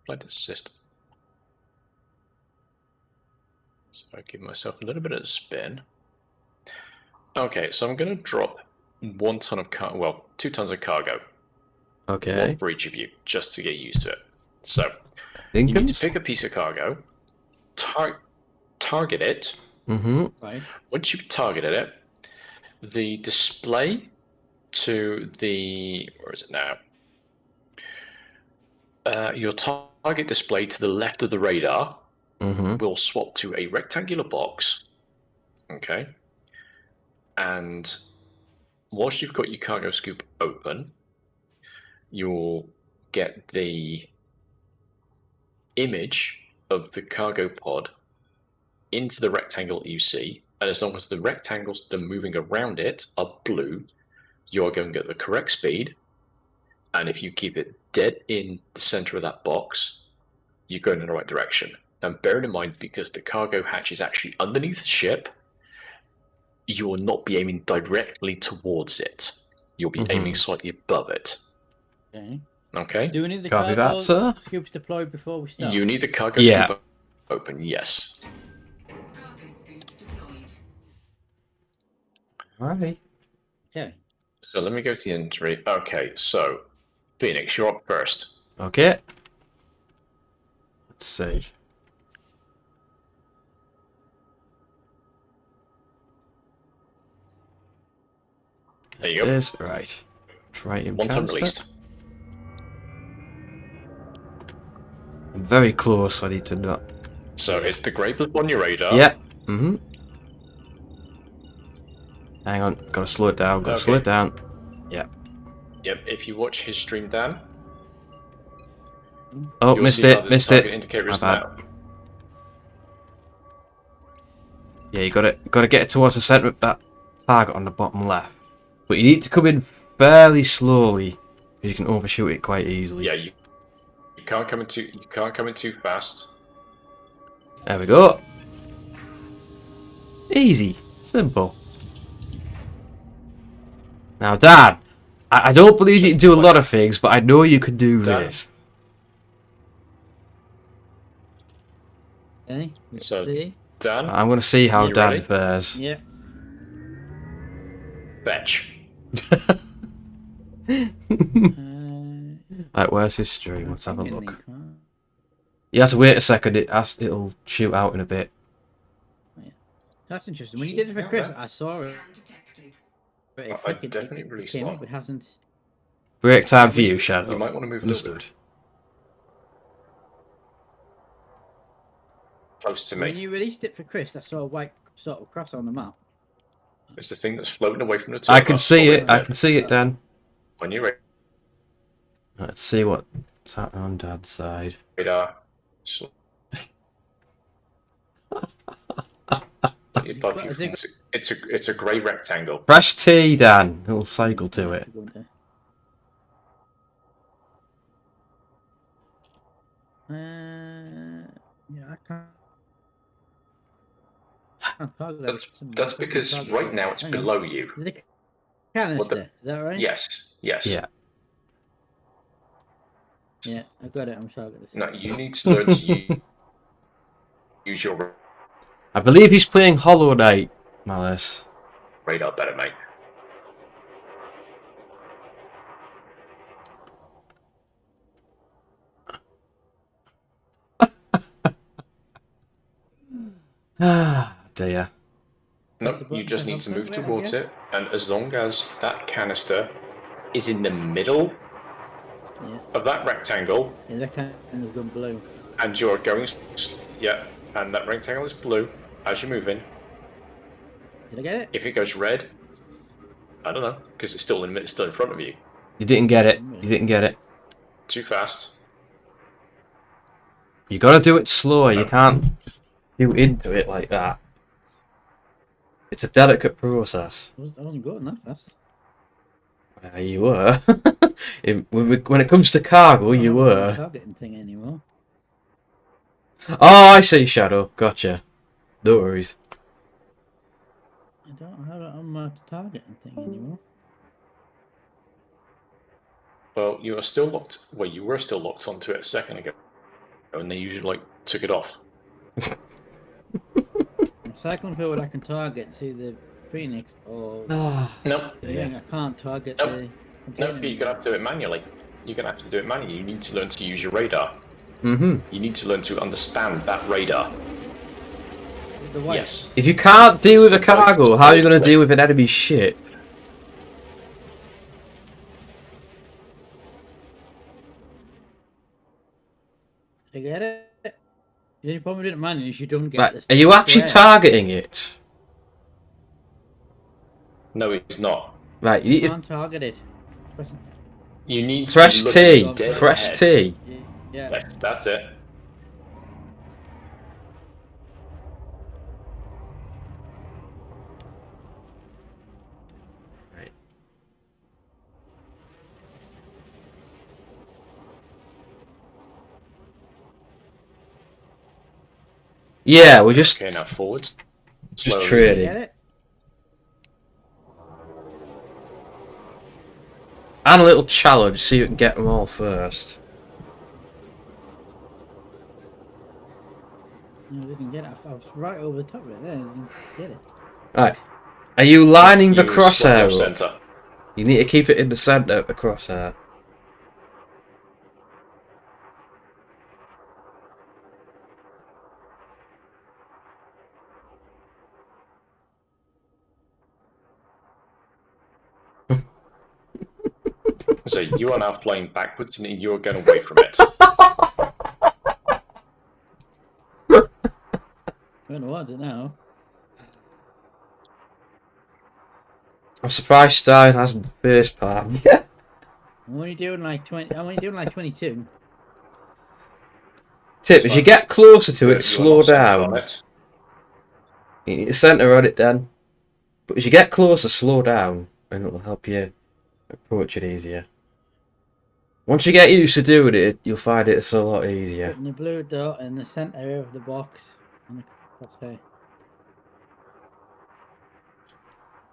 Let the system. So I give myself a little bit of a spin. Okay, so I'm going to drop 1 ton of cargo. Well, 2 tons of cargo. Okay. One for each of you, just to get used to it. So, you need to pick a piece of cargo, target it. Mm-hmm. Once you've targeted it, the display to the... Where is it now? Your target display to the left of the radar will swap to a rectangular box. Okay. And whilst you've got your cargo scoop open, you'll get the image of the cargo pod into the rectangle you see, and as long as the rectangles that are moving around it are blue, you're going to get the correct speed, and if you keep it dead in the center of that box, you're going in the right direction. Now bear in mind, because the cargo hatch is actually underneath the ship, you will not be aiming directly towards it. You'll be aiming slightly above it. Okay. Okay? Do we need the Copy cargo that, sir. scoops deployed before we start? You need the cargo scoop open, yes. Alright. Okay. So let me go to the entry. Okay, so Phoenix, you're up first. Okay. Let's see. There you go. It is. Right. Try him. 1 ton released. I'm very close. I need to not. So it's the grey blip on your radar. Yeah. Mm-hmm. Hang on. Gotta slow it down. Gotta slow it down. Yeah. Yep. If you watch his stream, Dan. Oh, you'll missed see how it. the Missed target it. indicator My is bad. now. Yeah, you gotta get it towards the centre of that target on the bottom left. But you need to come in fairly slowly, because you can overshoot it quite easily. Yeah, you can't come in too fast. There we go. Easy, simple. Now, Dan, I don't believe you can do a lot of things, but I know you can do this. Okay. Let's So, see. Dan, I'm gonna see how you Dan ready? fares. Yeah. Fetch. Right, where's his stream? Let's have a look. You have to wait a second. It'll shoot out in a bit. That's interesting. When you did it for Chris, I saw it. But it I freaking definitely really came smart. up. It hasn't. Break time for you, Shadow. You might want to move Understood. Close to When me. you released it for Chris, I saw a white sort of cross on the map. It's the thing that's floating away from the turbo. I can see it. I can see it, Dan. When you're ready. Let's see what's happening on Dad's side. Radar. It's a grey rectangle. Press T, Dan. It'll cycle to it. Yeah, I can't. That's because right now it's below you. Is it canister? Is that right? Yes. Yes. Yeah. Yeah, I got it. I'm sure I got this. No, you need to learn to use your I believe he's playing Hollow Knight, Malice. radar better, mate. Ah, dear. No, you just need to move towards it, and as long as that canister is in the middle of that rectangle, Yeah, that rectangle's gone blue. and you're going, and that rectangle is blue as you're moving. Did I get it? If it goes red, I don't know, because it's still in front of you. You didn't get it. You didn't get it. Too fast. You gotta do it slower. You can't do into it like that. It's a delicate process. I wasn't going that fast. You were. When it comes to cargo, you I'm not were. targeting thing anymore. Oh, I see, Shadow. Gotcha. No worries. I don't have it on my targeting thing anymore. Well, you are still locked. Well, you were still locked onto it a second ago, and they usually took it off. I'm cycling forward. I can target. See the Phoenix or Nope. I can't target Nope. the. Nope. You're gonna have to do it manually. You're gonna have to do it manually. You need to learn to use your radar. Mm-hmm. You need to learn to understand that radar. Is it the white? Yes. If you can't deal with a cargo, how are you going to deal with an enemy ship? Did I get it? The only problem with it manually is you don't get this. Are you actually targeting it? No, it's not. Right, you need to can't target it. You need to press look T. dead Press ahead. T. Yeah. That's it. Yeah, we're just Okay, now forwards. just Slowly. trading. Get it? And a little challenge, see who can get them all first. No, I didn't get it. I was right over the top of it there. I didn't get it. Right. Are you lining the You slide crosshair off up? centre. You need to keep it in the centre of the crosshair. So you are now flying backwards, and you are going away from it. I don't know what it now. I'm surprised Stein hasn't the first part. Yeah. I'm only doing like 20. I'm only doing like 22. Tip: as you get closer to it, slow not centred down. on it. You need to centre on it, Dan. But as you get closer, slow down, and it'll help you approach it easier. Once you get used to doing it, you'll find it's a lot easier. Putting the blue dot in the centre of the box. And the crosshair.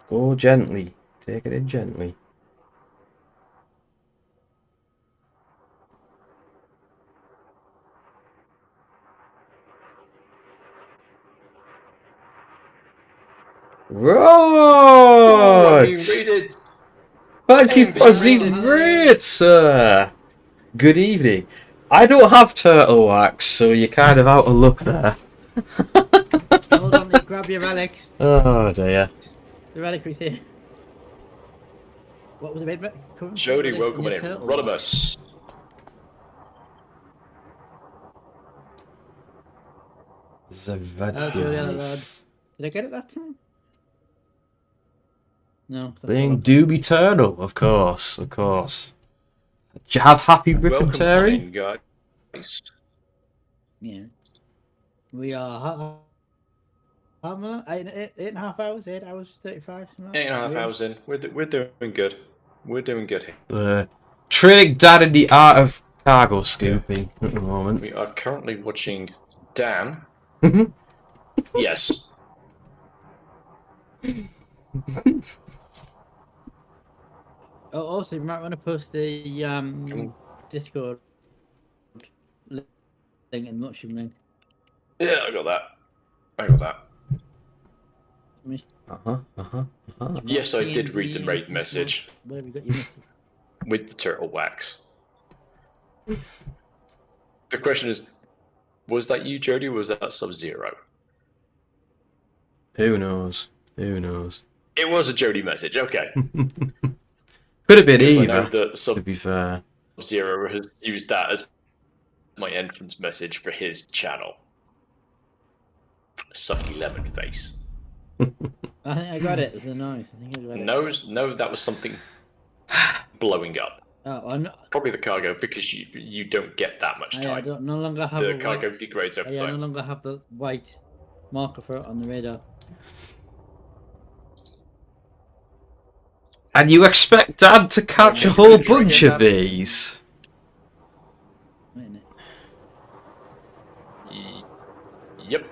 Go gently. Take it in gently. Oh, Right! you rated. Thank you for the raid, sir! Good evening. I don't have turtle wax, so you're kind of out of luck there. Hold on, grab your relics. Oh dear. The relic was here. What was the bed? Jody, welcome in. Rodimus. Zavadius. Did I get it that time? No. Being Doobie Turtle, of course, of course. Do you have Happy Rip and Welcome Terry? in, guys. Yeah. We are. How long? 8.5 hours? 8 hours 35? 8.5 hours in. We're doing good. We're doing good here. Training Dan in the art of cargo scooping at the moment. We are currently watching Dan. Yes. Oh, also, you might want to post the Discord link and Mushroom link. Yeah, I got that. I got that. Yes, I did read the raid message. Where have you got your message? With the turtle wax. The question is, was that you, Jody, or was that Sub-Zero? Who knows? Who knows? It was a Jody message. Okay. Could have been Because I know either. that To be fair. Sub-Zero has used that as my entrance message for his channel. Sucky lemon face. I think I got it. It's a noise. I think I got it. No, that was something blowing up. Oh, I'm not. Probably the cargo, because you don't get that much time. I don't no longer have the a cargo white, degrades over I no time. longer have the white marker for it on the radar. And you expect Dad to catch a whole bunch of these? Yep.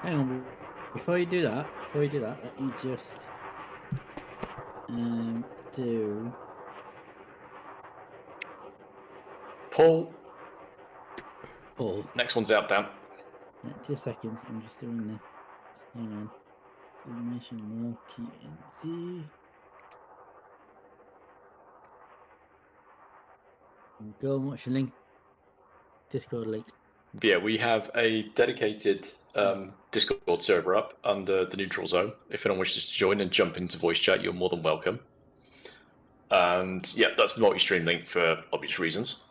Hang on, before you do that, let me just do Pull. pull. Next one's out, Dan. 2 seconds. I'm just doing this. Hang on. Mission more TNC. Go and watch the link. Discord link. Yeah, we have a dedicated Discord server up under the neutral zone. If anyone wishes to join and jump into voice chat, you're more than welcome. And yeah, that's the multi-stream link for obvious reasons.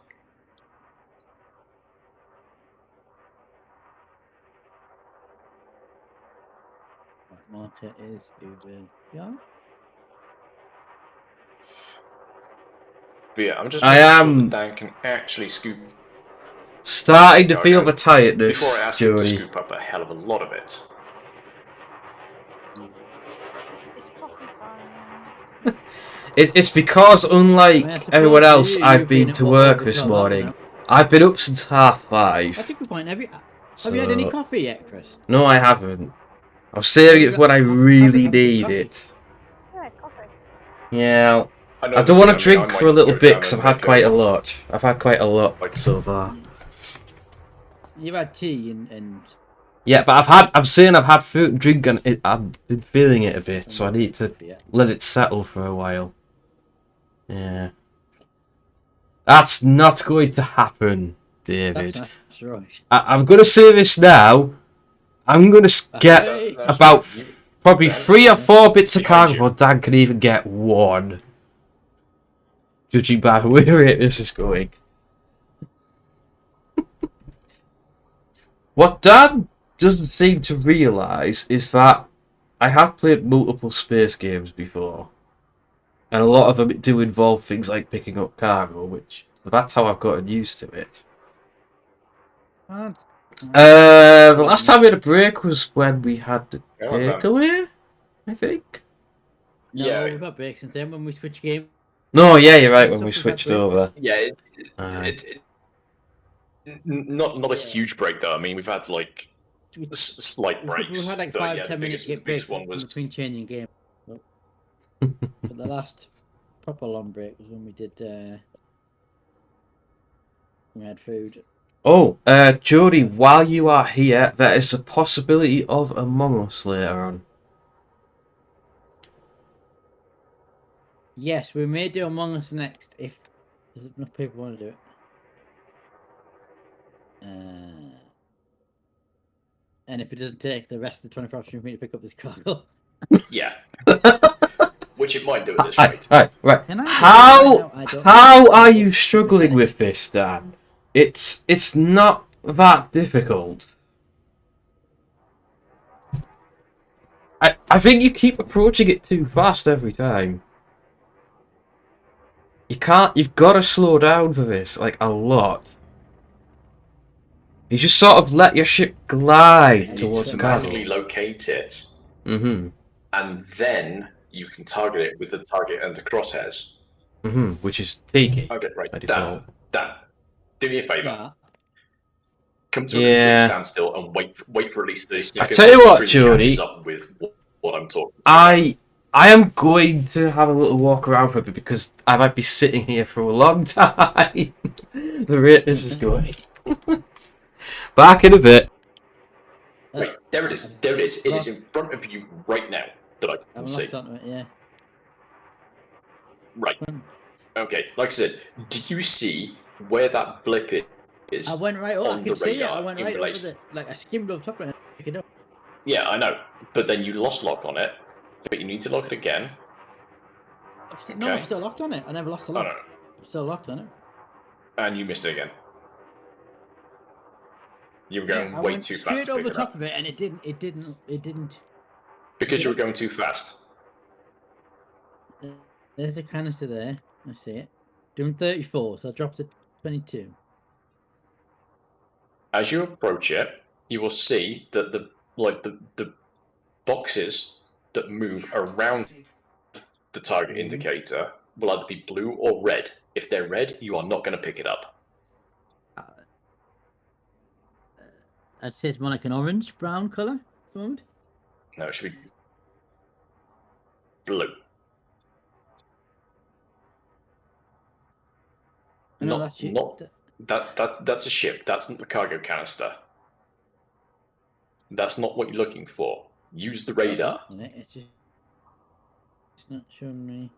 Marker is over. Yeah. But yeah, I'm just I making am sure that Dan can actually scoop. starting to feel the tiredness, Before I ask him to Jody. scoop up a hell of a lot of it. It's coffee time. It's because, unlike everyone else, I've been to work this morning. I've been up since 5:30. That's a good point. Have you had any coffee yet, Chris? No, I haven't. I'm saving it for when I really need it. Yeah, coffee. Yeah, I know I don't the want to thing, I mean, drink I for a might little go bit down because I've and had make quite a- a lot. I've had quite a lot so far. You've had tea and Yeah, but I'm saying I've had food and drink and I've been feeling it a bit, so I need to let it settle for a while. Yeah. That's not going to happen, David. that's right. I'm going to say this now. I'm going to get about probably 3 or 4 bits of cargo before Dan can even get 1. Judging by where this is going. What Dan doesn't seem to realise is that I have played multiple space games before. And a lot of them do involve things like picking up cargo, which that's how I've gotten used to it. The last time we had a break was when we had the takeaway, I think. No, we've had breaks since then when we switched game. No, yeah, you're right, when we switched over. Yeah, not a huge break though. I mean, we've had like slight breaks. We've had like but, 5-10 yeah, the minutes biggest breaks one was between changing game. But the last proper long break was when we did. We had food. Oh, Jody, while you are here, there is a possibility of Among Us later on. Yes, we may do Among Us next if there's enough people want to do it. And if it doesn't take the rest of the 24 hours for me to pick up this cargo. Yeah. Which it might do at this rate. Right. Can I do How are you struggling with this, Dan? It's not that difficult. I think you keep approaching it too fast every time. You've got to slow down for this, like, a lot. You just sort of let your ship glide towards the cargo. Manually locate it. Mm-hmm. And then you can target it with the target and the crosshairs. Mm-hmm. Which is Tiki. Okay, right. by Dan, default. do me a favour. Come to a Yeah. complete standstill and wait for at least 30 seconds. tell you what, so the stream Jody. catches up with what I'm talking. I am going to have a little walk around for a bit because I might be sitting here for a long time. The rate this is going. Back in a bit. Wait, there it is. There it is. It is in front of you right now that I can see. Yeah. Right. Okay. Like I said, do you see where that blip is? I went right up. on I could the see it. radar I went in right over relation- the. Like I skimmed over top of it and picked it up. Yeah, I know. But then you lost lock on it. But you need to lock it again. No, I'm Okay. still locked on it. I never lost a Oh, lock. no. I'm still locked on it. And you missed it again. You were going I way went too fast straight to over pick the it top up. of it, and it didn't. Because you were Yeah. going too fast. There's a canister there. I see it. Doing 34, so I dropped it 22. As you approach it, you will see that the boxes that move around the target indicator will either be blue or red. If they're red, you are not going to pick it up. I'd say it's more like an orange brown color. No, it should be blue. No, Not that's a ship. That's not the cargo canister. That's not what you're looking for. Use the radar. It's not showing me.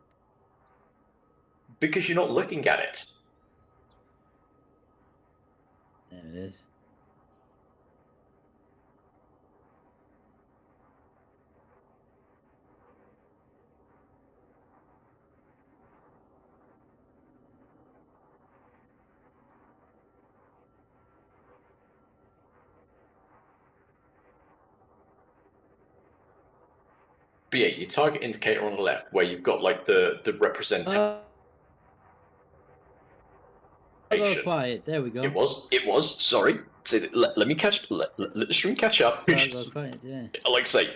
Because you're not looking at it. There it is. But yeah, your target indicator on the left, where you've got like the representation. Quiet. There we go. It was. Sorry. So let me catch. Let the stream catch up. Quiet. Yeah. Like I say,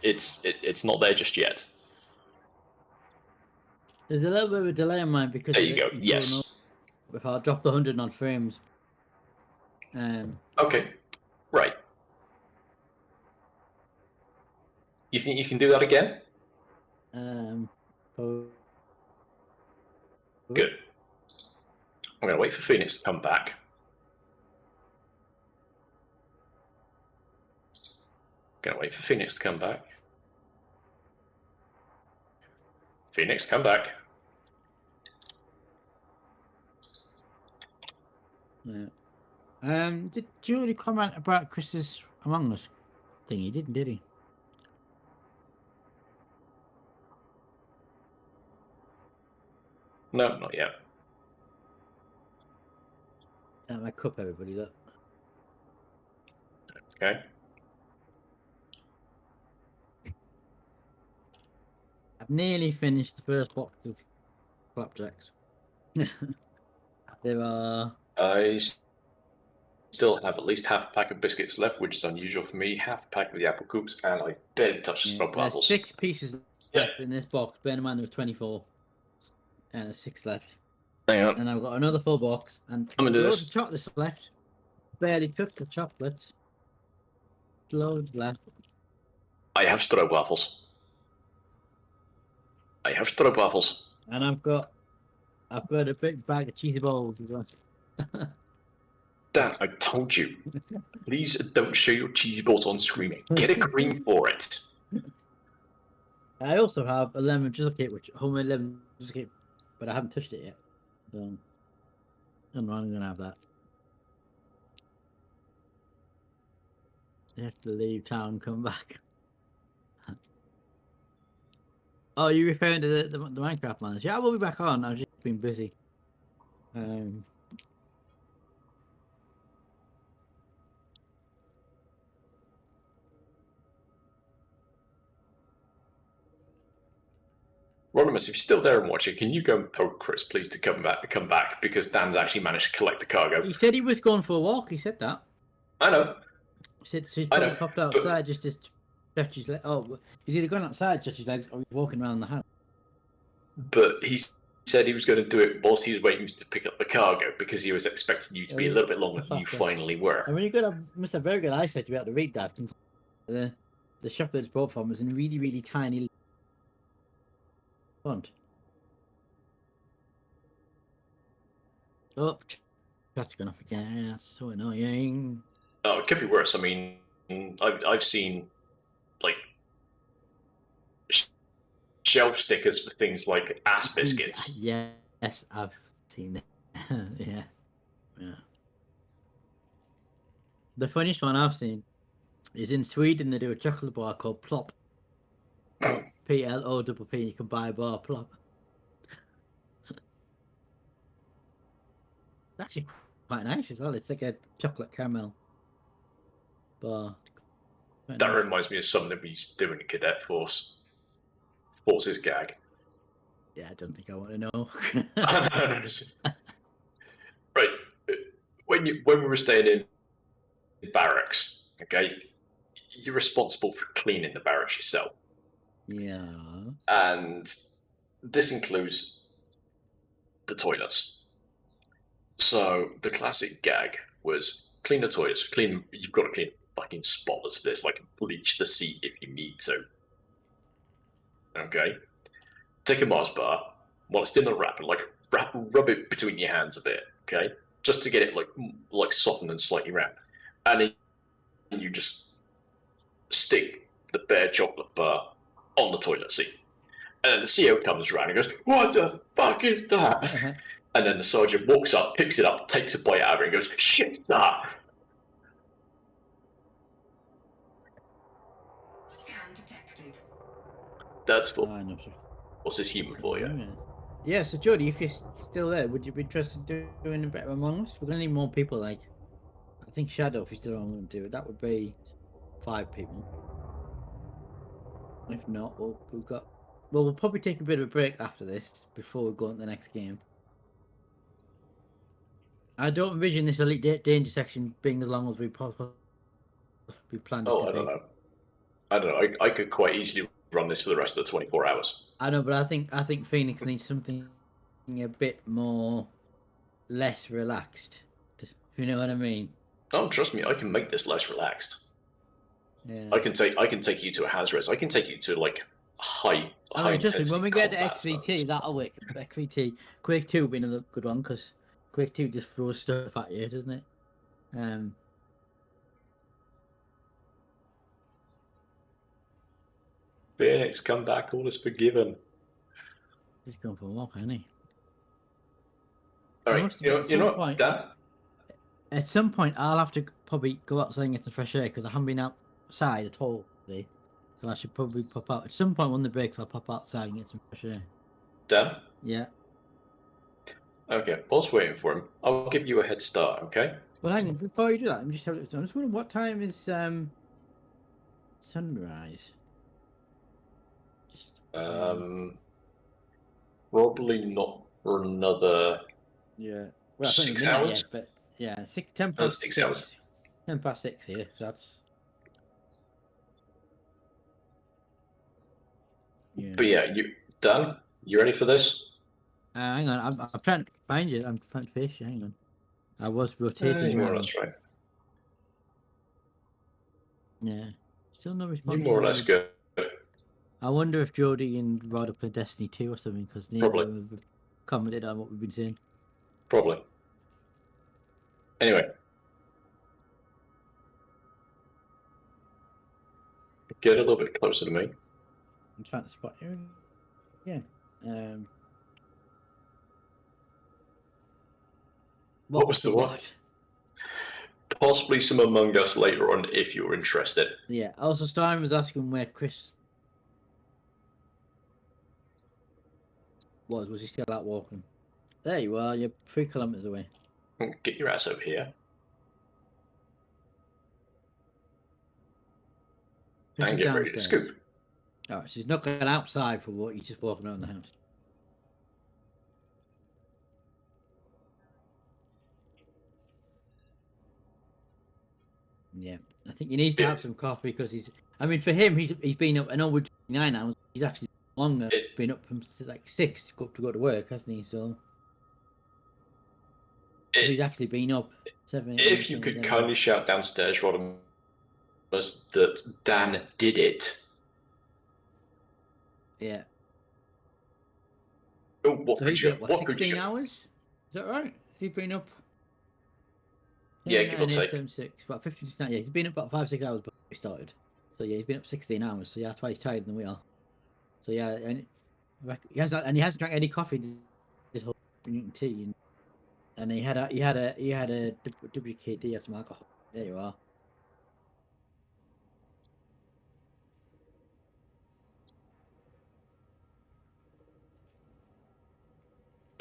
it's not there just yet. There's a little bit of a delay on mine because There you go. Yes. If I drop the 100 odd frames. Okay. Right. You think you can do that again? Good. I'm going to wait for Phoenix to come back. Phoenix, come back. Yeah. Did Julie comment about Chris's Among Us thing? He didn't, did he? No, not yet. My cup, everybody, look. Okay. I've nearly finished the first box of flapjacks. There are. I still have at least half a pack of biscuits left, which is unusual for me. Half a pack of the apple coops, and I barely touched the stroke There's apples. 6 pieces left in this box. Bear in mind there was 24. And there's 6 left. Hang on. And I've got another full box. And I'm gonna do loads this. of chocolates left. Barely took the chocolates. Loads left. I have stroke waffles. And I've got a big bag of cheesy balls as well. Dan, I told you. Please don't show your cheesy balls on screen. Get a cream for it. I also have a lemon drizzle cake, which homemade lemon drizzle cake, but I haven't touched it yet. So I'm gonna have that. I have to leave town and come back. Oh, you referring to the Minecraft manager? Yeah, I will be back on. I've just been busy. Rodimus, if you're still there and watching, can you go and poke Chris, please, to come back, because Dan's actually managed to collect the cargo. He said he was going for a walk. He said that. I know. He said so he's probably popped outside just to stretch his legs. Oh, he's either going outside to stretch his legs or he's walking around the house. But he said he was going to do it whilst he was waiting to pick up the cargo, because he was expecting you to be a little bit longer than you finally were. I mean, must have very good eyesight to be able to read that. The shop that it's bought from was in really, really tiny font. Oh, that's gone off again. Yeah, that's so annoying. Oh, it could be worse. I mean, I've seen like shelf stickers for things like ass biscuits. Yes, I've seen it. Yeah. The funniest one I've seen Is in Sweden. They do a chocolate bar called Plop. Plop. You can buy a bar Plop. It's actually quite nice as well. It's like a chocolate caramel bar. Quite That nice. reminds me of something we used to do in the cadet force. Forces gag. Yeah, I don't think I want to know. Right. When we were staying in barracks, okay, you're responsible for cleaning the barracks yourself. Yeah. And this includes the toilets. So the classic gag was clean the toilets. You've got to clean fucking spotless. There's like bleach the seat if you need to. Okay. Take a Mars bar while it's in the wrapper, like rub it between your hands a bit, okay, just to get it like softened and slightly wrapped, and then you just stick the bare chocolate bar on the toilet seat, and then the CO comes around and goes, "What the fuck is that?" And then the sergeant walks up, picks it up, takes a bite out of it, and goes, "Shit, that." Scan detected. That's what. What's this human for you? Yeah, so Jody, if you're still there, would you be interested in doing a bit of Among Us? We're gonna need more people. Like, I think Shadow, if he's still on, to do it. That would be 5 people. If not, we'll probably take a bit of a break after this before we go on to the next game. I don't envision this Elite Danger section being as long as we planned it to be. I don't know. I could quite easily run this for the rest of the 24 hours. I know, but I think Phoenix needs something a bit less relaxed. You know what I mean? Oh, trust me, I can make this less relaxed. Yeah. I can take you to a Hazres. I can take you to like high Trust me, when we get to combat XVT, zones. that'll work. XVT, Quake 2 being another good one because Quake 2 just throws stuff at you, doesn't it? Phoenix, come back, all is forgiven. He's going for a walk, isn't he? All right, you know what, Dan? At some point, I'll have to probably go outside and get some fresh air because I haven't been outside at all today. So I should probably pop out. At some point on the breaks, I'll pop outside and get some fresh air. Dan? Yeah. Okay, whilst waiting for him, I'll give you a head start, okay? Well, hang on. Before you do that, I'm just wondering what time is sunrise? Probably not for another Yeah. Well, 6 hours. Yet, but yeah, 10 past 6 hours. 10 past 6 here. So that's. Yeah. But yeah, Dan, you ready for this? Hang on, I'm trying to find you. I'm trying to face you. Hang on. I was rotating. More or less right. Yeah. Still no response. You more or less good. I wonder if Jody and Rod are playing Destiny 2 or something because neither of them have commented on what we've been saying. Probably. Anyway. Get a little bit closer to me. I'm trying to spot you. Yeah. What was the what? Possibly some Among Us later on if you're interested. Yeah. Also, Starion was asking where Chris was. Was he still out walking? There you are. You're 3 kilometers away. Get your ass over here. Chris And is get ready to downstairs. scoop. Alright, so he's not going outside for what, he's just walking around the house. Yeah, I think he needs to have some coffee because I mean, for him, he's been up, I know we're 9 hours, he's actually longer, been up from like 6 to go to work, hasn't he? So he's actually been up 7. If you could kindly shout downstairs, Rod, that Dan did it. Yeah. Oh, what So could he's you? been up, What could 16 you? hours? Is that right? He's been up. Yeah, give or 9, 8, take. 7, 6, about 15 to 9. Yeah, he's been up about 5-6 hours before he started. So yeah, he's been up 16 hours. So yeah, that's why he's tired than we are. So yeah, and he hasn't drank any coffee this whole drinking tea, and he had a WKD of some alcohol. There you are.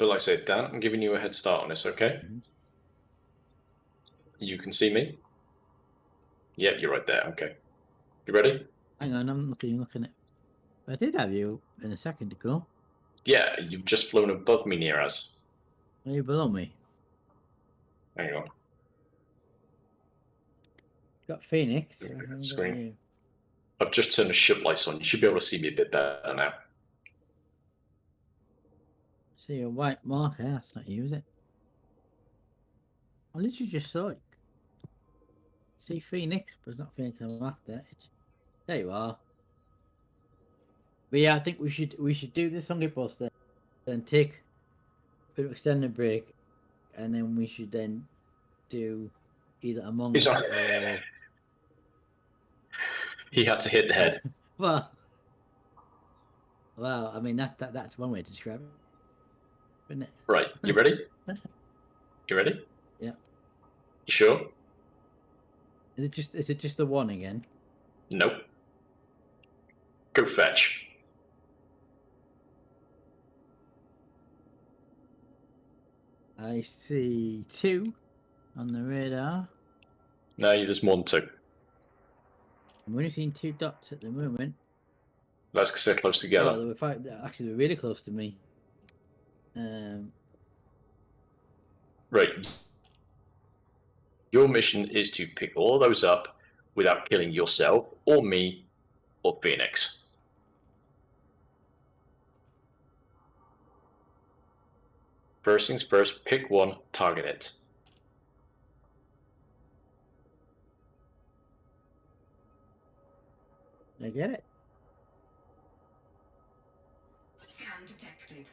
But like I said, Dan, I'm giving you a head start on this, okay? You can see me? Yep, you're right there, okay. You ready? Hang on, I'm looking at. I did have you in a second ago. Yeah, you've just flown above me, near us. Are you below me? Hang on. Got Phoenix. Look I at the haven't got screen. you. I've just turned the ship lights on. You should be able to see me a bit better now. See a white marker. That's not you, is it? I literally just saw it. See Phoenix, but it's not Phoenix I'm after. There you are. But yeah, I think we should do this Hungry Post then take a bit of extended break, and then we should then do either Among Us or. He had to hit the head. Well, I mean that's one way to describe it, isn't it? Right, you ready? You ready? Yeah. You sure? Is it just the one again? Nope. Go fetch. I see 2 on the radar. No, there's more than 2. I'm only seeing 2 dots at the moment. That's because they're close together. Oh, they were actually they're really close to me. Right. Your mission is to pick all those up without killing yourself, or me, or Phoenix. First things first, pick one, target it. I get it. Scan detected.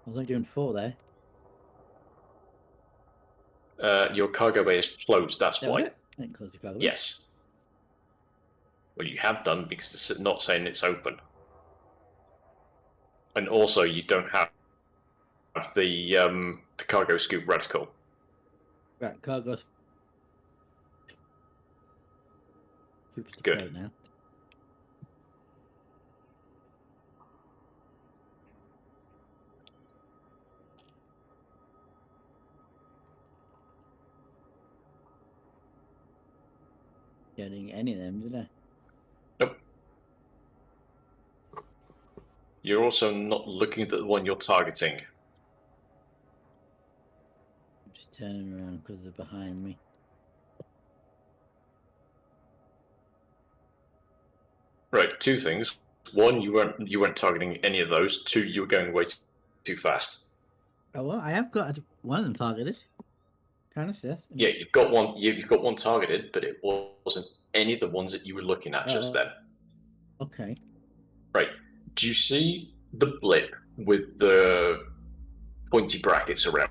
I was only doing 4 there. Your cargo bay is closed, that's why. I didn't close the cargo bay. Yes. Well, you have done because it's not saying it's open. And also, you don't have the cargo scoop reticle. Right, cargo. Good. Now. Getting any of them, did I? Nope. You're also not looking at the one you're targeting. I'm just turning around because they're behind me. Right, 2 things. 1, you weren't targeting any of those. 2, you were going way too fast. Oh well, I have got one of them targeted. Kind of stuff. Yeah, you've got one. You've got one targeted, but it wasn't any of the ones that you were looking at just then. Okay. Right. Do you see the blip with the pointy brackets around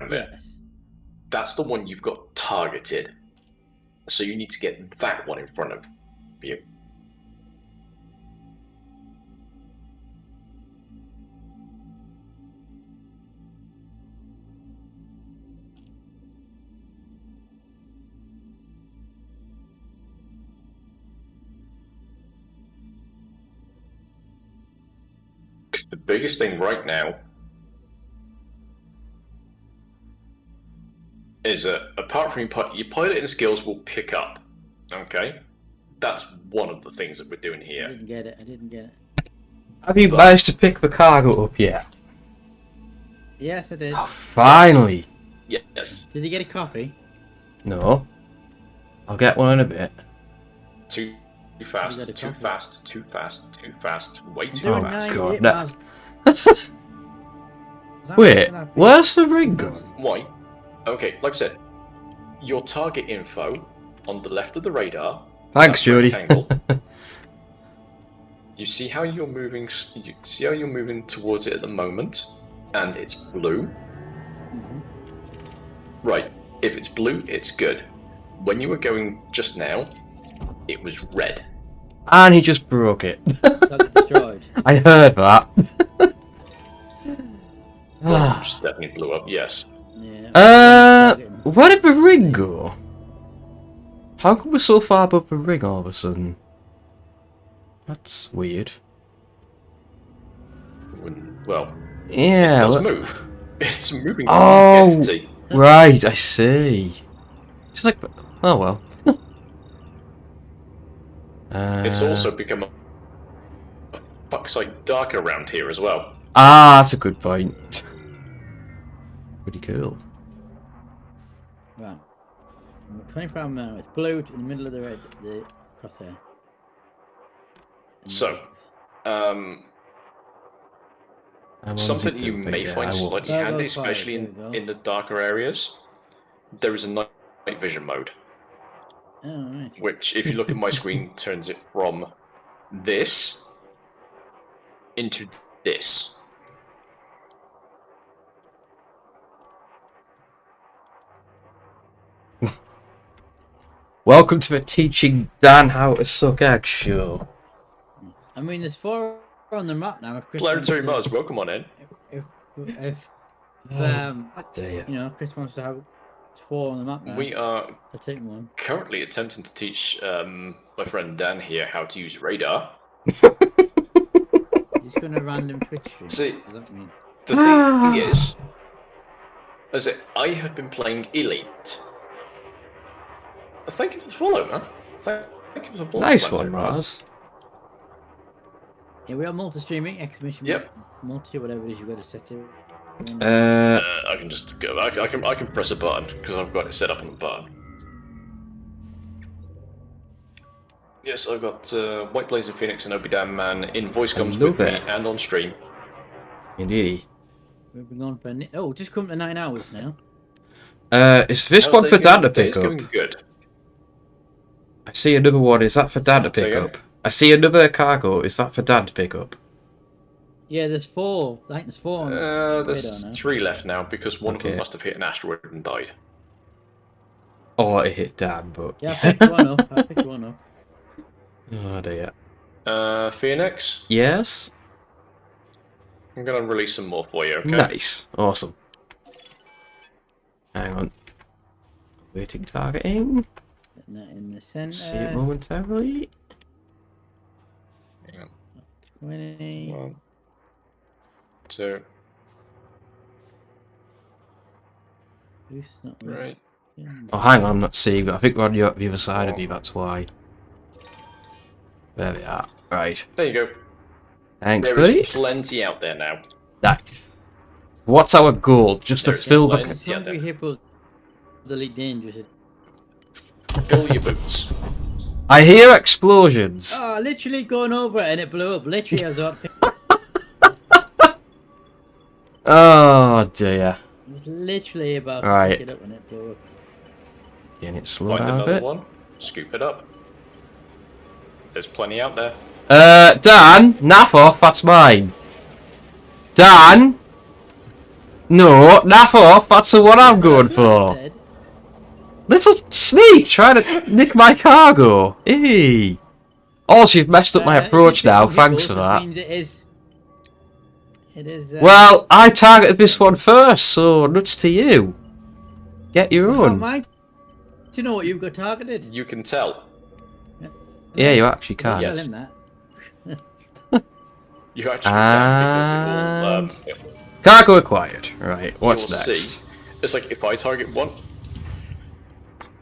it? Yes. That's the one you've got targeted. So you need to get that one in front of you. The biggest thing right now is that apart from your piloting skills will pick up. Okay, that's one of the things that we're doing here. I didn't get it. Have you managed to pick the cargo up yet? Yes, I did. Oh, finally. Yes. Did you get a coffee? No. I'll get one in a bit. Too fast. Way too Oh fast. god, no. Wait, where's the ring gone? Why? Okay, like I said, your target info on the left of the radar. Thanks, Jody. Rectangle. You see how you're moving. You see how you're moving towards it at the moment, and it's blue. Right. If it's blue, it's good. When you were going just now, it was red. And he just broke it. Destroyed. I heard that. Just definitely blew up. Yes. Where did the ring go? How come we're so far above the ring all of a sudden? That's weird. Well, Yeah. It does what- move. It's moving Oh, entity. right. I see. It's like, oh well. It's also become a fuck's like dark around here as well. That's a good point. Pretty cool. Right. 25 now. It's blue in the middle of the red, the crosshair. So, something you may find slightly handy, especially in the darker areas, there is a night vision mode. Oh, right. Which, if you look at my screen, turns it from this into this. Welcome to the Teaching Dan How to Suck Eggs show. I mean, there's 4 on the map now. If Chris Planetary wants Mars, welcome on in. If dear. you know, Chris wants to have 4 on the map now. We are I'll take one. currently attempting to teach my friend Dan here how to use radar. He's going to random Twitch stream. See, What does that mean? the thing is I have been playing Elite. Thank you for the follow, man. Thank you for the follow. Nice one, Mars. Yeah, we are multi-streaming, exclamation Yep. multi, whatever it is you've got to set it. I can just go. I can press a button because I've got it set up on the bar. Yes, I've got White Blazing Phoenix and ObiDanman in voice comms with me and on stream. Indeed. We've been on for just come to 9 hours now. Is this How's one day for Dan to going? pick Day's up? going good. I see another one. Is that for Dan to Say pick again? up? I see another cargo. Is that for Dan to pick up? Yeah, there's 4. I think there's 4 on There's radar now. 3 left now because one of them Okay. must have hit an asteroid and died. Oh, it hit Dan, but Yeah, I picked one up. I picked one up. oh dear. Phoenix, Yes. I'm gonna release some more for you. Okay. Nice. Awesome. Hang on. Waiting targeting. Putting that in the center. See it momentarily. Hang on. 20. 1, 2, Boost, not right. Oh, hang on. I'm not seeing. I think we're on the other side of you. That's why. There we are. Right. There you go. Thanks, There buddy. is plenty out there now. Nice. What's our goal? Just to There's fill the. plenty out Hungry there. hippos, really dangerous. Fill your boots. I hear explosions. Oh, literally going over it and it blew up. Literally, as I Oh dear. was literally about to Right. pick it up and it blew up. Can it slow Find down a another bit? one. Scoop it up. There's plenty out there. Dan, naff off. That's mine. Dan. No, naff off. That's the one I'm going for. Said, Little sneak trying to nick my cargo. Hey. Also, you've messed up my approach it's now. just Thanks for hippos, that. which means it is. Well, I targeted this one first, so nuts to you. Get your How own. am I to know what you've got targeted? You can tell. Yeah, you actually Don't can. tell him that. You actually can because it will. Cargo acquired. Right, what's You'll next? see. It's like if I target one.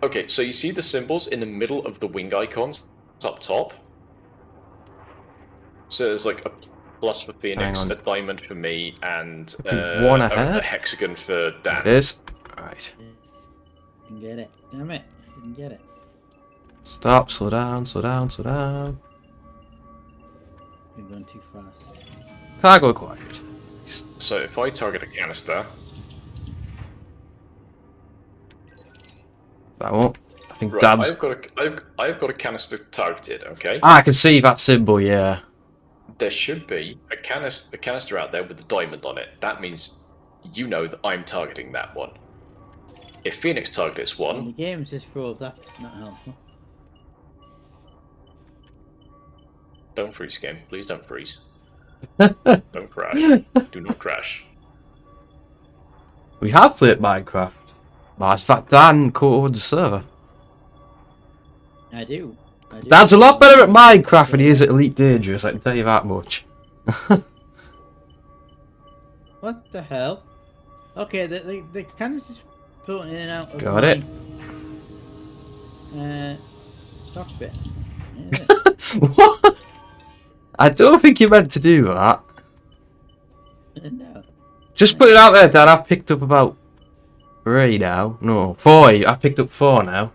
Okay, so you see the symbols in the middle of the wing icons up top. So there's like a plus for Phoenix, Hang on. a diamond for me, and One a ahead. hexagon for Dan. It is. Right. Didn't get it. Damn it. Didn't get it. Stop, slow down, slow down, slow down. You're going too fast. Cargo acquired. So if I target a canister, That won't. I think right, Dan's. I've got a canister targeted. Okay. Ah, I can see that symbol, yeah. There should be a canister out there with a diamond on it. That means you know that I'm targeting that one. If Phoenix targets And one, the game's just froze. That's not helpful. don't freeze game. Please don't freeze. Don't crash. Do not crash. We have played Minecraft. But in fact, Dan co-owns the server. I do. Dan's a lot better at Minecraft than he is at Elite Dangerous, I can tell you that much. What the hell? Okay, the cannons just floating in and out of Got it. cockpit. What? I don't think you meant to do that. No. Just put it out there, Dad. I've picked up about 3 now. No, 4. I've picked up 4 now.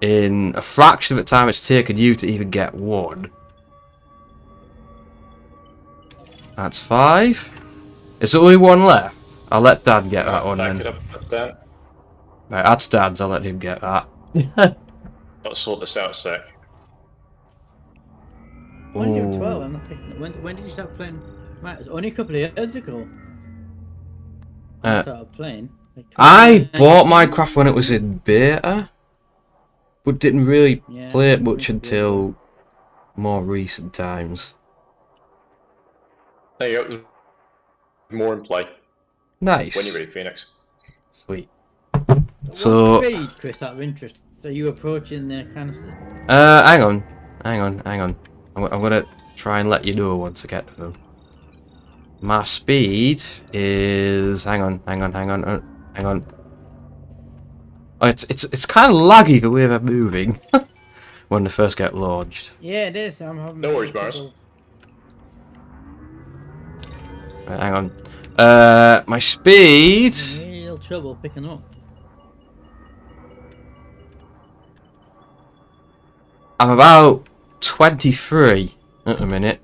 In a fraction of the time it's taken you to even get 1. That's 5. Is there only 1 left? I'll let Dad get that one then. Right, that's Dad's. I'll let him get that. Let's sort this out a sec. When you were 12, I'm not picking. When did you start playing? Right, it was only a couple of years ago. I started playing. Like I bought Minecraft when it was in beta, but didn't really play it much until more recent times. There you go. More in play. Nice. When you're ready, Phoenix. Sweet. So, what speed, Chris, out of interest, are you approaching the canisters? Hang on. I'm gonna try and let you know once I get to them. My speed is... Hang on. Oh, it's kind of laggy the way they're moving when they first get launched. Yeah, it is. I'm having... No worries, Boris. Right, hang on. My speed... Real trouble picking up. I'm about 23 at the minute.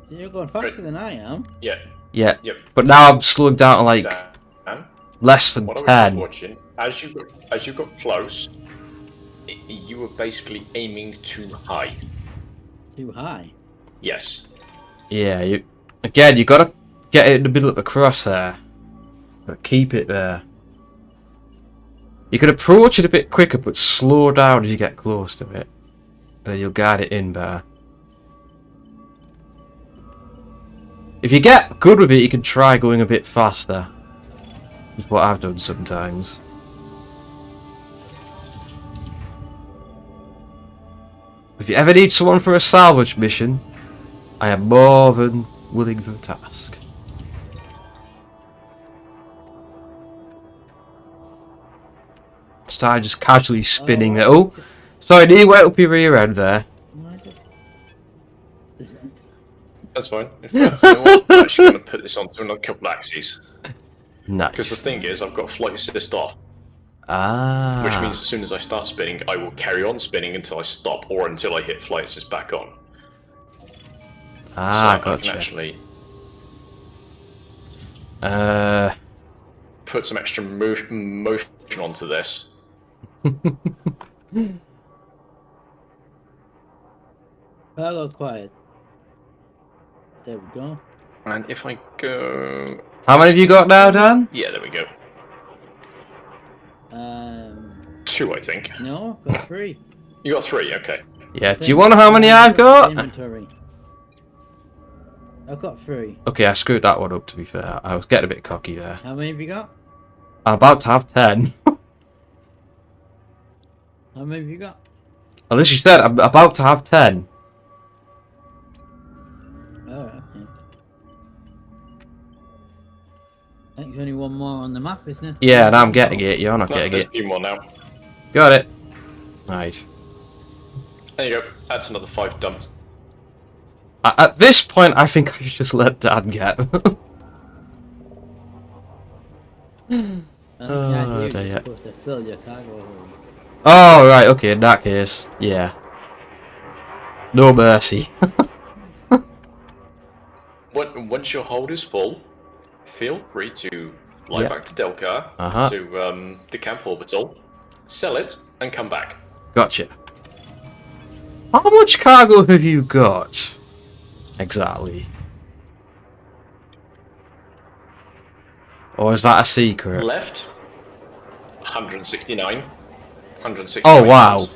So you're going faster than I am. Yeah. Yeah. Yep. But now I'm slowing down to like less than What 10. I was just watching, as you got close, you were basically aiming too high. Too high? Yes. Yeah, you gotta get it in the middle of the crosshair. But keep it there. You can approach it a bit quicker, but slow down as you get close to it. And then you'll guide it in better. If you get good with it, you can try going a bit faster. That's what I've done sometimes. If you ever need someone for a salvage mission, I am more than willing for the task. Start just casually spinning it. Oh, sorry, do you wait up your rear end there? That's fine. In fact, you know what? I'm actually going to put this onto another couple axes. Nice. Because the thing is, I've got flight assist off. Ah. Which means as soon as I start spinning, I will carry on spinning until I stop, or until I hit flight assist back on. Ah, so gotcha. I can actually put some extra motion onto this. Hello, quiet. There we go. And if I go... How many have you got now, Dan? Yeah, there we go. 2, I think. No, got 3. You got 3, okay. Yeah, do you want to know how many I've got? Inventory. I've got 3. Okay, I screwed that one up, to be fair. I was getting a bit cocky there. How many have you got? I'm about to have 10. How many have you got? Unless you said I'm about to have 10. Oh, okay. I think there's only one more on the map, isn't it? Yeah, and I'm getting it. You're not getting there's it. a few more now. Got it. Right. There you go. That's another 5 dumped. At this point, I think I should just let Dad get. The idea is you're supposed to fill your cargo hold. Oh, right, okay, in that case, yeah. No mercy. Once your hold is full, feel free to fly back to Delcar, to the camp orbital, sell it, and come back. Gotcha. How much cargo have you got? Exactly. Or is that a secret? Left, 169. 169. Oh, wow.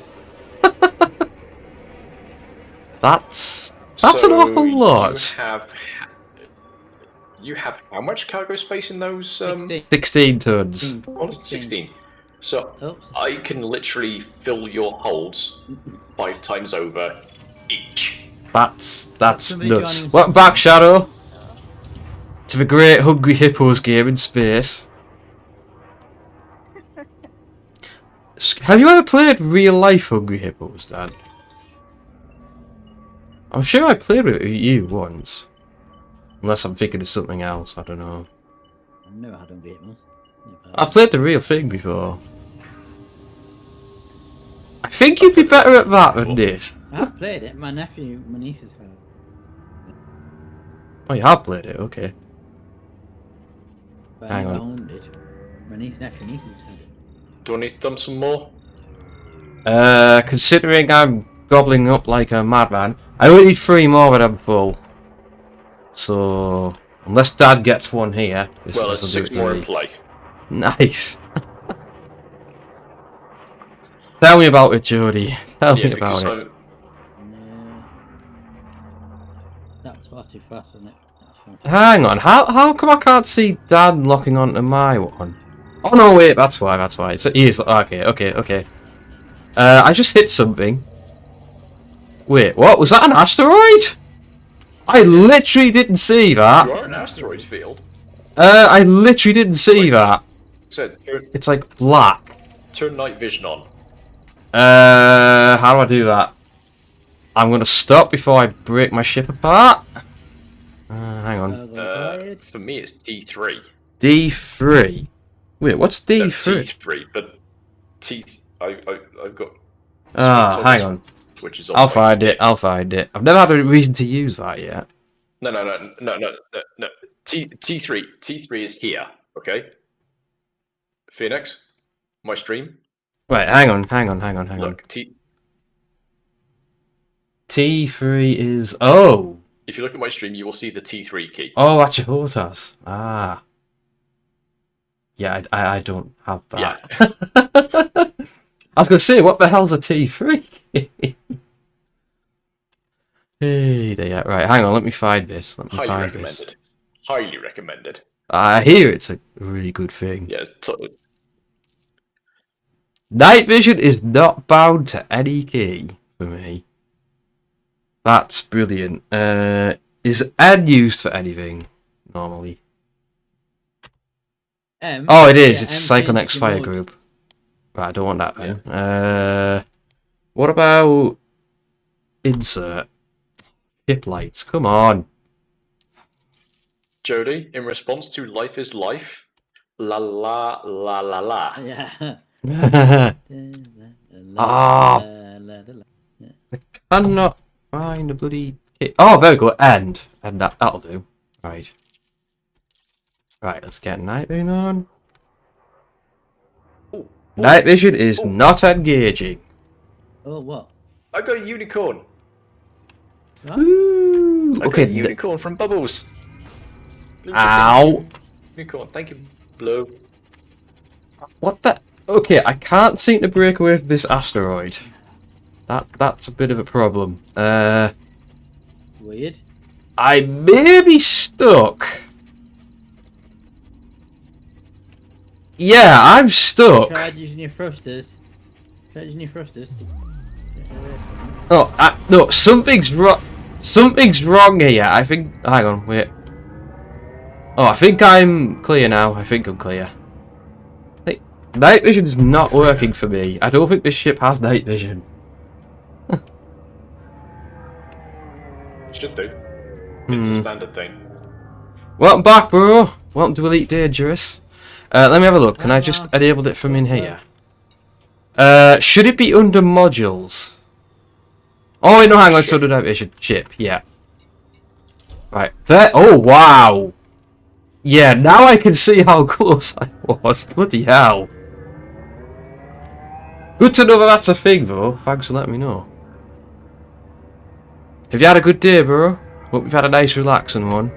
That's an awful lot. You have how much cargo space in those? 16 tons. 16. So I can literally fill your holds 5 times over each. That's somebody nuts. joining us. Welcome back, Shadow, to the great Hungry Hippos game in space. Have you ever played real life Hungry Hippos, Dan? I'm sure I played with you once. Unless I'm thinking of something else, I don't know. I've never had Hungry Hippos. I played the real thing before. I think you'd be better at that than this. I've played it. My nephew, my nieces have. Oh, you have played it, okay. But I Hang never on. owned it. My nieces had it. Do I need to dump some more? Considering I'm gobbling up like a madman, I only need 3 more but I'm full. So, unless Dad gets one here, Well, this'll it's do 6 it for more me. in play. Nice. Tell me about it, Jody. Tell me because about it. That's far too fast, isn't it? That's far too Hang on, how come I can't see Dad locking onto my one? Oh no, wait, that's why. It's, he is, okay. I just hit something. Wait, what? Was that an asteroid? I literally didn't see that. You are an asteroid field. I literally didn't see that. Said, It's like black. turn night vision on. How do I do that? I'm gonna stop before I break my ship apart. Hang on. For me, it's T3. D3. Wait, what's No, D3? T3, but I've got. Hang on. Which is I'll find it. I've never had a reason to use that yet. No. T3 is here. Okay. Phoenix, my stream. Right, hang on. Look, T3 is... Oh! if you look at my stream, you will see the T3 key. Oh, that's your Hortas. Ah. Yeah, I don't have that. Yeah. I was going to say, what the hell's a T3? Hey there, right, hang on, let me find this. Highly recommended. I hear it's a really good thing. Yeah, totally. Night vision is not bound to any key for me. That's brilliant. Is N used for anything normally? Oh, it is. Yeah, It's M Cyclonex changes Fire your mode. Group. Right, I don't want that then. What about insert ship lights? Come on. Jody, in response to "Life is Life," la la la la la. Yeah. Ah, I cannot find a bloody key. Oh, very good. And that'll do. Right. Right, let's get night vision on. Night vision is not engaging. Oh, what? I got a unicorn. Ooh, I got okay. a unicorn from Bubbles. Ow. Unicorn, thank you, Blue. What the? Okay, I can't seem to break away from this asteroid. That's a bit of a problem. Weird. I may be stuck. Yeah, I'm stuck. Try using your thrusters. Oh, no, something's wrong. Something's wrong here. I think. Hang on, wait. Oh, I think I'm clear now. I think I'm clear. Hey, night vision's not working for me. I don't think this ship has night vision. Should do. It's a standard thing. Welcome back, bro. Welcome to Elite Dangerous. Let me have a look. Can I just enable it from in here? Should it be under modules? Oh, wait, no, hang on. It's under night vision. Ship, yeah. Right. There. Oh, wow. Yeah, now I can see how close I was. Bloody hell. Good to know that that's a thing, though. Thanks for letting me know. Have you had a good day, bro? Hope you've had a nice, relaxing one.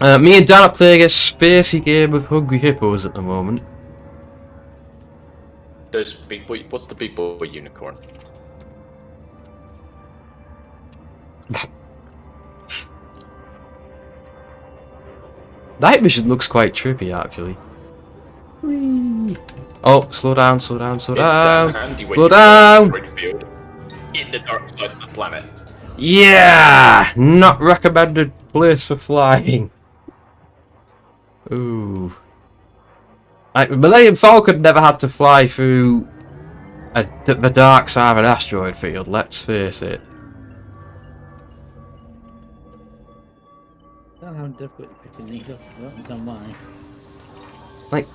Me and Dan are playing a spacey game of Hungry Hippos at the moment. There's big boy. What's the big boy unicorn? Night vision looks quite trippy, actually. Whee. Oh, slow down. It's damn handy when Slow you're in down. the asteroid field. in the dark side of the planet. Yeah! Not recommended place for flying. Ooh. Like, Millennium Falcon never had to fly through the dark side of an asteroid field, let's face it. I don't have difficulty picking these up. I don't understand why. Like,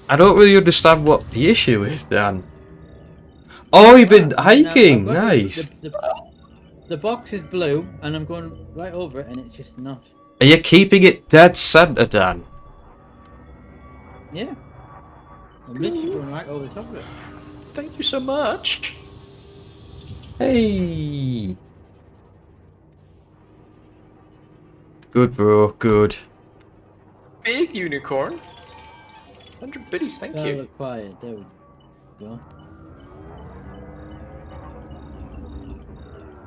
I don't really understand what the issue is, Dan. Oh, you've been hiking! Nice! The box is blue, and I'm going right over it, and it's just not. Are you keeping it dead center, Dan? Yeah. I'm literally going right over the top of it. Thank you so much. Hey! Good, bro, good. Big unicorn. 100 biddies, thank you. Quiet. There we go.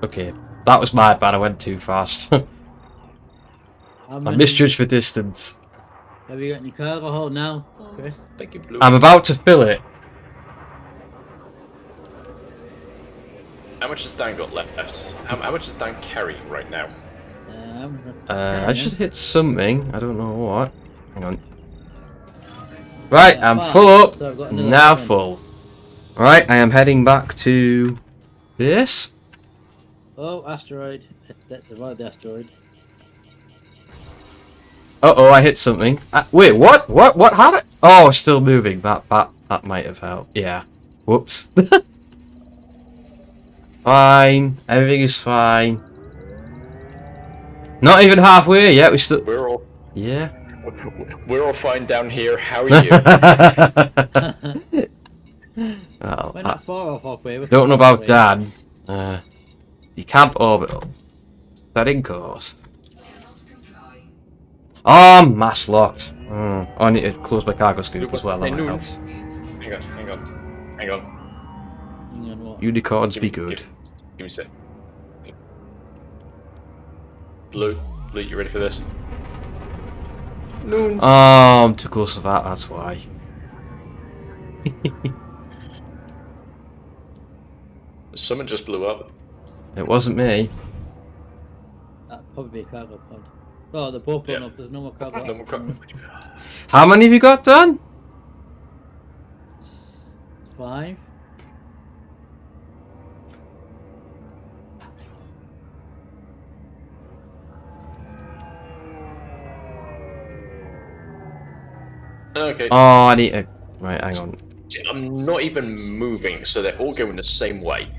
Okay, that was my bad, I went too fast. I misjudged for distance. Have you got any cargo hold now, Chris? Thank you, Blue. I'm about to fill it. How much has Dan got left? How much does Dan carry right now? I just hit something, I don't know what. Hang on. Right, I'm full up. So I've got Now full. Right, I am heading back to this. Oh, asteroid. Let's avoid the asteroid. Uh-oh, I hit something. Wait, what? What had it? Oh, still moving. That might have helped. Yeah. Whoops. Fine. Everything is fine. Not even halfway yet. We still. We're all. Yeah. We're all fine down here. How are you? Well, We're not far off halfway. Don't know about Dan. The camp orbital. Setting course. Oh, mass locked. Oh, I need to close my cargo scoop as well. Hey, That might help. Nunes. Hang on. Hang on what? Unicorns be good. Give me a sec. Blue, you ready for this? Nunes. Oh, I'm too close to that, that's why. Someone just blew up. It wasn't me. That'd probably be a cargo pod. Oh, they're both blown up. There's no more cargo. No more cargo. How many have you got done? 5. Okay. Oh, I need to... Right, hang on. I'm not even moving, so they're all going the same way.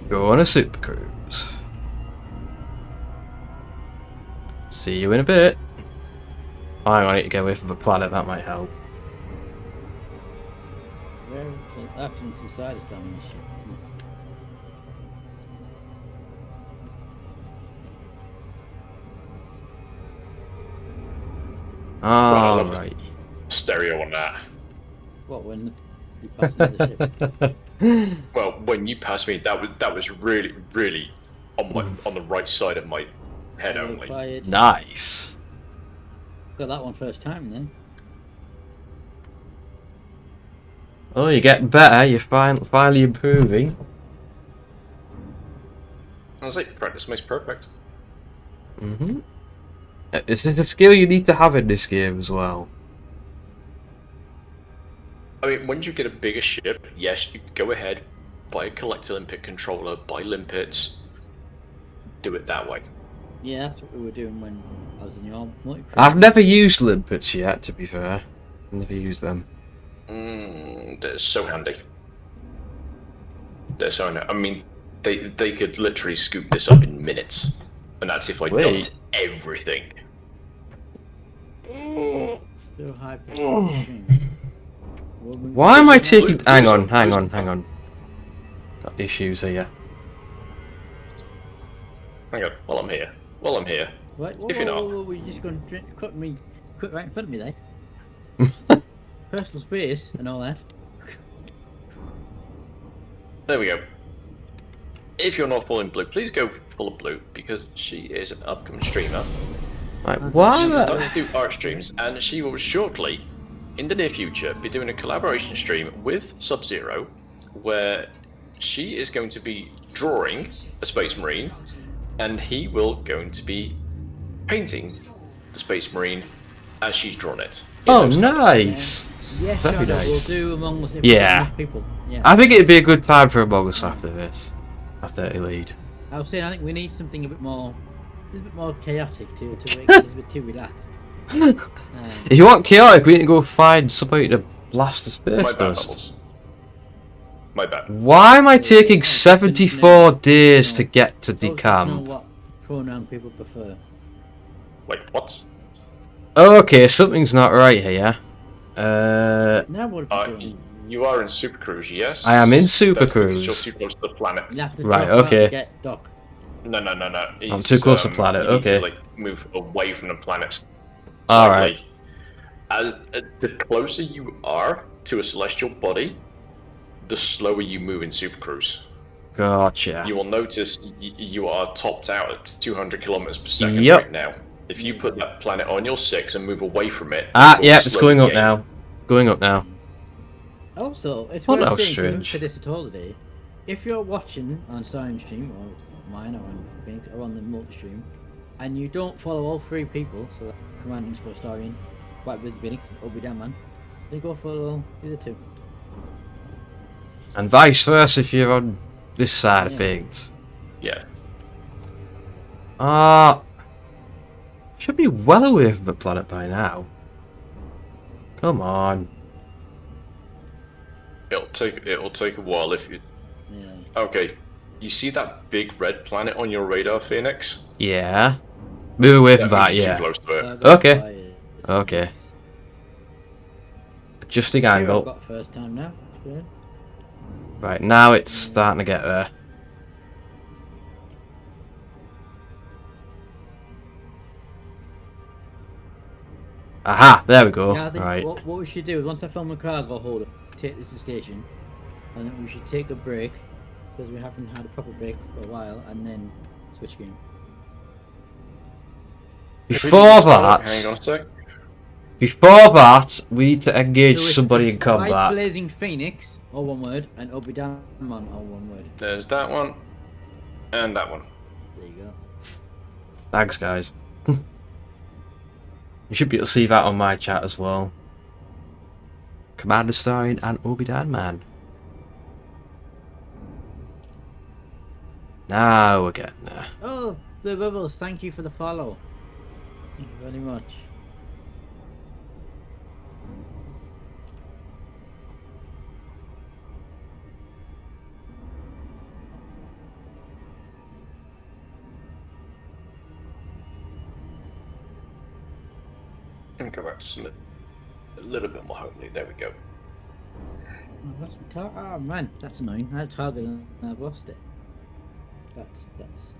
Go on a super cruise. See you in a bit. Oh, hang on, I need to get away from the planet, that might help. Where the actions inside is down this ship, isn't it? Oh, right. Stereo on that. What, when you pass the ship? Well, when you passed me, that was really, really on the right side of my head only. Quiet. Nice. Got that one first time then. Oh, you're getting better. You're finally improving. I was like, practice makes perfect. Mm-hmm. Is it a skill you need to have in this game as well? I mean, when you get a bigger ship, yes, you go ahead, buy a collector limpet controller, buy limpets, do it that way. Yeah, that's what we were doing when I was in your multi. I've never used limpets yet, to be fair. Never used them. They're so handy. They're so handy. I mean, they could literally scoop this up in minutes, and that's if I dumped everything. So high. Why am I taking... Hang on. Got issues here. Hang on, while I'm here. Wait, If you're not. We're just going to cut right in front of me there. Personal space and all that. There we go. if you're not following Blue, please go follow Blue because she is an upcoming streamer. Right, why? She's starting to do art streams, and she will shortly, in the near future, be doing a collaboration stream with Sub-Zero, where she is going to be drawing a Space Marine, and he will going to be painting the Space Marine as she's drawn it. Oh, nice. Yeah, Very sure, nice. we'll do Among Us if Yeah. enough people. Yeah. I think it'd be a good time for Among Us after this. After Elite. I was saying, I think we need something a bit more chaotic to make this a bit too relaxed. If you want chaotic, we need to go find somebody to blast the space My bad, dust. Bubbles. My bad. Why am I taking 74 days to get to I know decamp? what pronoun people prefer. Wait, what? Okay, something's not right here. Now what are you doing? You are in Super Cruise, yes? I am in Super That's because Cruise. You're too close to the planet. You have to Right, jump out okay. and get Doc. No. I'm too close to the planet, you need okay. to, like, move away from the planet. Alright. As the closer you are to a celestial body, the slower you move in Super Cruise. Gotcha. You will notice you are topped out at 200 kilometers per second Yep. right now. If you put that planet on your 6 and move away from it, Ah, it will yeah, it's slow going the up game. now. Going up now. Also, it's Oh, worth that was saying, don't strange. for this at all today. If you're watching on Starion stream or mine or on Phoenix or on the multi-stream, and you don't follow all three people, so that Command _ Starion, White with Phoenix, and ObiDanman, then go follow the other two. And vice versa if you're on this side of Yeah. things. Yeah. Should be well away from the planet by now. Come on. It'll take a while if you. Yeah. Okay, you see that big red planet on your radar, Phoenix? Yeah. Move away from that, means you're yeah. too close to it. Okay. Okay. Adjusting Here angle. I've got first time now. That's good. Right, now it's starting to get there. Aha, there we go. Yeah, I think Right. what we should do is once I film the cargo holder, take this to station, and then we should take a break because we haven't had a proper break for a while, and then switch game. Before that, Hang on a sec. we need to engage So it's- somebody in it's White combat. Blazing Phoenix, all one word, and ObiDanman, all one word. There's that one, and that one. There you go. Thanks, guys. You should be able to see that on my chat as well. Commander Starion and ObiDanman. Now we're getting there. Oh, Blue Bubbles, thank you for the follow. Thank you very much. Let me go back to some a little bit more homely. There we go. Oh, that's my target. Oh man, that's annoying. I had a target and I've lost it. That's.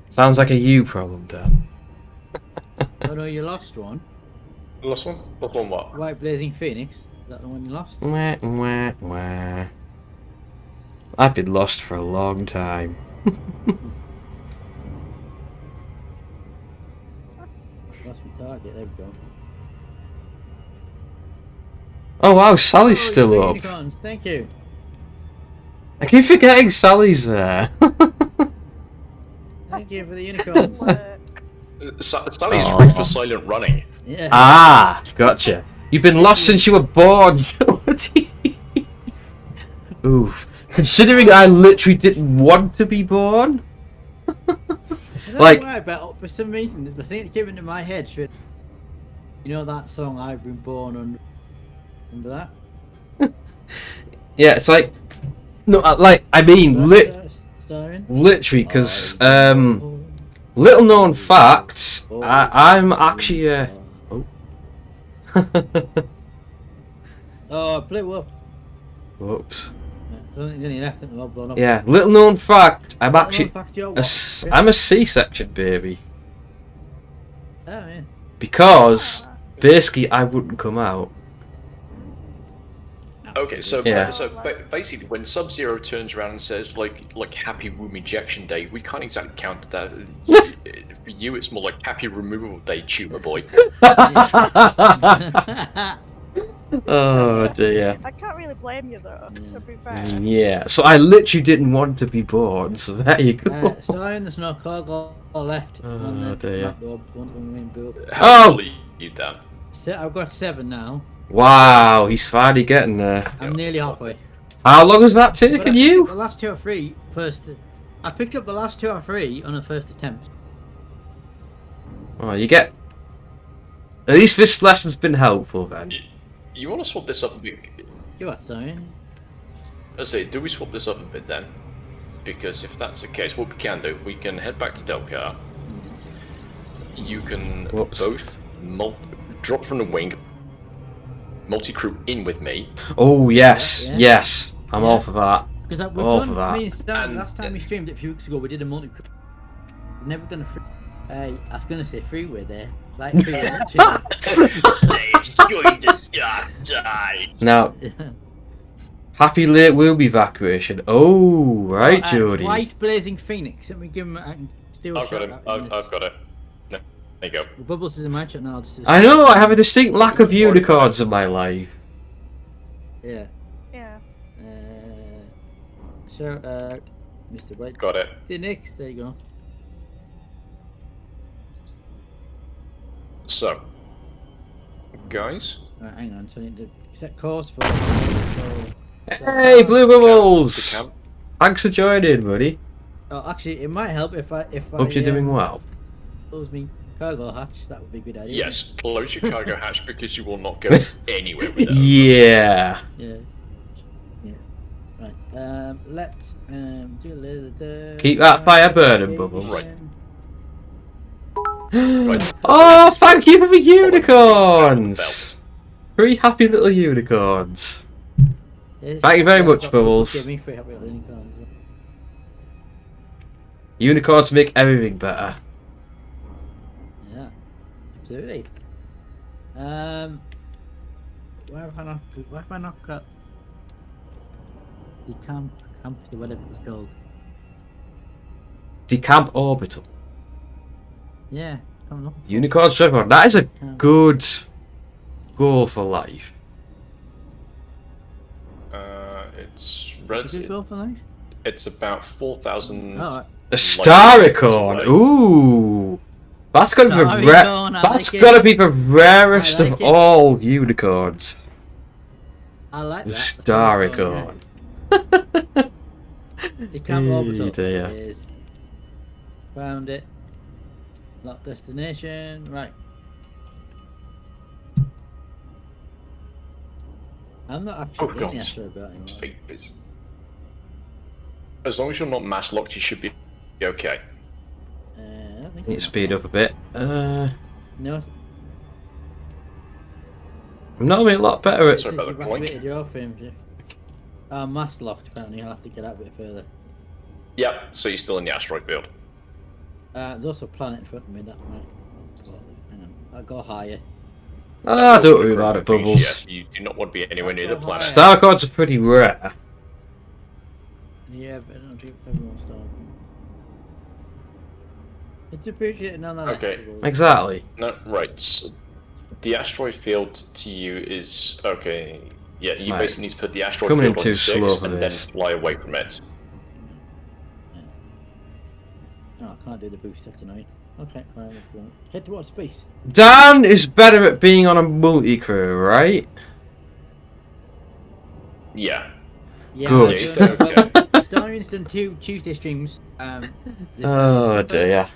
Sounds like a you problem, Dan. Oh no, you lost one. Last one? Last one what? White Blazing Phoenix. Is that the one you lost? Wah, wah, wah. I've been lost for a long time. Lost my target. There we go. Oh wow, Sally's Oh, still three up. unicorns, thank you. I keep forgetting Sally's there. Thank you for the unicorns. Sally is Aw. rigged for silent running. Yeah. Ah, gotcha. You've been lost since you were born. Oof. Considering I literally didn't want to be born. I don't Like- know why, but for some reason, the thing that came into my head straight. You know that song, I've Been Born on. Remember that? Yeah, it's like no, like I mean, Starion? literally, because little known fact, I'm actually oh. Oh, it blew up. Whoops. Don't think any left, they're all blown up. Yeah, little known fact, I'm Little actually known fact, you're a what? s- I'm a C-section baby Oh, yeah. because basically I wouldn't come out. Okay, so Yeah. basically, when Sub-Zero turns around and says like Happy Room Ejection Day, we can't exactly count that. For you, it's more like Happy Removal Day, Tumor Boy. Oh dear. I can't really blame you though, to be fair. Yeah. So I literally didn't want to be born. So there you go. Starion, there's no cargo left on the dear. map, though. How many are you done? I've got 7 now. Wow, he's finally getting there. I'm nearly halfway. How long has that But I taken picked you? up the last 2 or 3 first. I picked up the last 2 or 3 on the first attempt. Oh, you get. At least this lesson's been helpful then. You want to swap this up a bit? You are Starion. I say, do we swap this up a bit then? Because if that's the case, what we can do, we can head back to Delcar. You can both drop from the wing, multi-crew in with me. Oh yes, yes, I'm all for that. Because we've all done, for that. me and Starion, last time we streamed it a few weeks ago, we did a multi-crew. We've never done a free. I was going to say freeway there. Like freeway. Now, happy late wheel evacuation. Oh, right, Jody. White blazing phoenix. Let me give him. I can still. I've got him. I've got it. No, there you go. Bubbles is in my chat now. I know. I have a distinct lack of unicorns in my life. Yeah. Yeah. Shout out, Mr. White. Got it. The next. There you go. So, guys. Right, hang on. So I need to set course for. Hey, Blue Bubbles! Thanks for joining, buddy. Oh, actually, it might help if I. Hope you're doing well. Close me cargo hatch. That would be a good idea. Yes, close your cargo hatch because you will not go anywhere with it. Yeah. Yeah. Yeah. Right. Let's do a little. Keep that fire burning, Bubbles. Right. Oh, thank you for the unicorns! 3 happy little unicorns. Thank you very much, Bubbles. Unicorns make everything better. Yeah, absolutely. Why have I not got the camp, whatever it's called? Decamp orbital. Yeah, I don't know. Unicorns for everyone. That is a good goal for life. It's Good goal for life. It's about 4,000. Oh, A Starion. Ooh, that's gotta be the that's gotta be the rarest like of it. all unicorns. I like The that. Starion. The camp orbital dear. is found it. Lock destination. Right. I'm not actually in the asteroid belt anymore. As long as you're not mass locked, you should be okay. I think Need to speed up a bit. No. I'm not a lot better at. Sorry about the blink. Evacuated your frame, Jeff. Mass locked. Apparently, I'll have to get out a bit further. Yep. So you're still in the asteroid field. There's also a planet in front of me that might. Well, hang on. I'll go higher. Ah, don't worry about it, Bubbles. Yes, you do not want to be anywhere near the planet. Starcords are pretty rare. Yeah, but I don't think everyone's talking. It's appreciated nonetheless. Okay. Exactly. No, right. So the asteroid field to you is okay. Yeah, you Right. basically need to put the asteroid Coming in field too on 6 slow for and this. then fly away from it. No, I can't do the booster tonight. Okay, fine, let's go. Head towards space. Dan is better at being on a multi-crew, right? Yeah. Yeah, Good. Starion's done 2 Tuesday streams. Oh dear.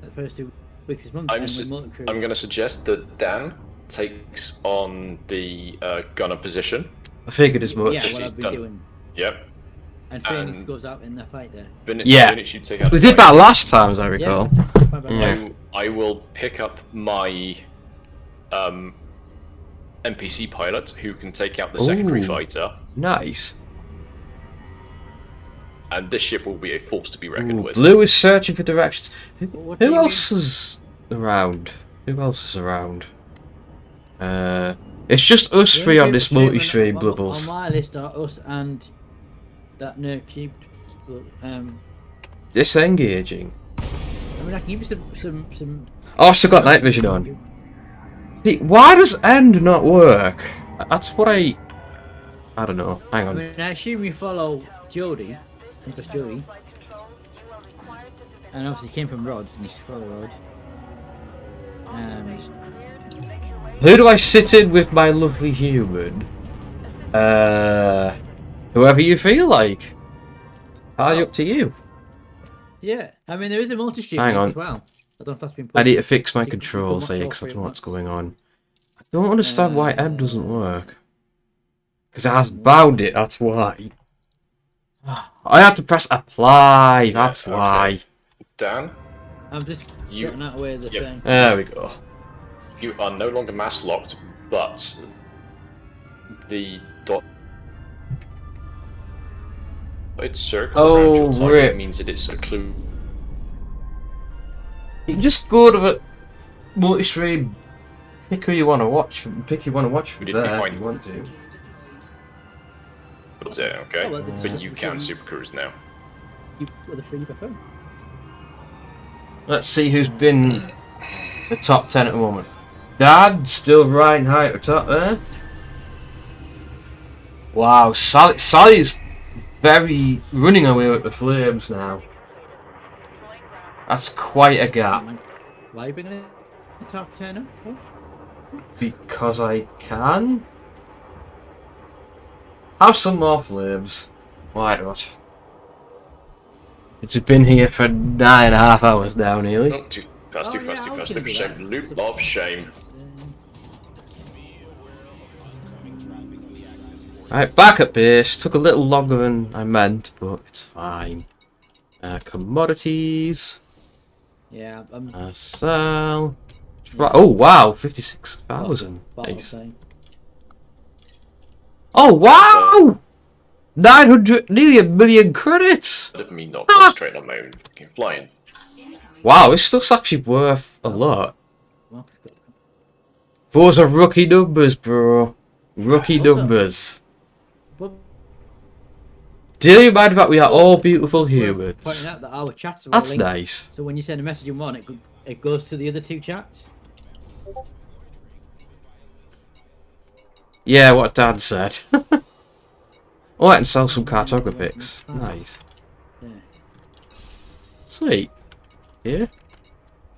The first 2 weeks this month. I'm and with multi-crew. going to suggest that Dan takes on the gunner position. I figured as much. Yeah, He's what I've been done. doing. Yep. And Phoenix goes out in the fight there. Yeah. You take out We the did that last time, as I recall. Yeah. I will pick up my NPC pilot who can take out the secondary Ooh. fighter, Nice. and this ship will be a force to be reckoned Ooh, with. Blue is searching for directions. What do Who you else is around? Who else is around? It's just us The three only on this people multi-stream, streaming Blubbles. On my list are us and that nerd cubed. Disengaging. I mean, I can give you some. Oh, I've still got night vision on. See, why does end not work? That's what I don't know. Hang I on. mean, I assume you follow Jodie, Empress Jodie. And obviously came from Rods, and you should follow Rod. Who do I sit in with my lovely human? Whoever you feel like. Entirely up to you. Yeah, I mean, there is a multi-stream Hang on. as well. I don't know if that's been put. I need to fix my You can controls watch here all because I three don't know at what's going on. I don't understand why Uh, M doesn't work. Because it hasn't bound it, that's why. I had to press apply, that's why. Dan? I'm just getting that way of the thing. There we go. You are no longer mass locked, but the dot. It's circle around your target rip. means that it's a clue. You can just go to the multi-stream, pick who you want to watch, pick who you want to watch from there if you want to. But, okay, Oh, well, then but just you put can them- super cruise now. You got the free prefer. Let's see who's been the top 10 at the moment. Dad, still riding high at the top there. Wow, Sally's very running away with the flames now. That's quite a gap. Why are you bringing the top 10 up for? Because I can. Have some more flames. Why not? It's been here for 9.5 hours now, nearly. Oh, too fast, too fast, too fast. Loop shame, loop of shame. Right, back at base. Took a little longer than I meant, but it's fine. Commodities. Yeah, Sell. Oh wow, 56,000. Nice. Oh wow! 900, nearly 1 million credits. Of me not concentrating on my own fucking flying. Wow, this stuff's actually worth a lot. Those are rookie numbers, bro. Rookie numbers. Do you mind that we are all beautiful humans? Pointing out that our chats are all That's linked. nice. So when you send a message in one, it goes to the other two chats. Yeah, what Dan said. Oh, I can sell some cartographics. Nice. Yeah. Sweet. Yeah.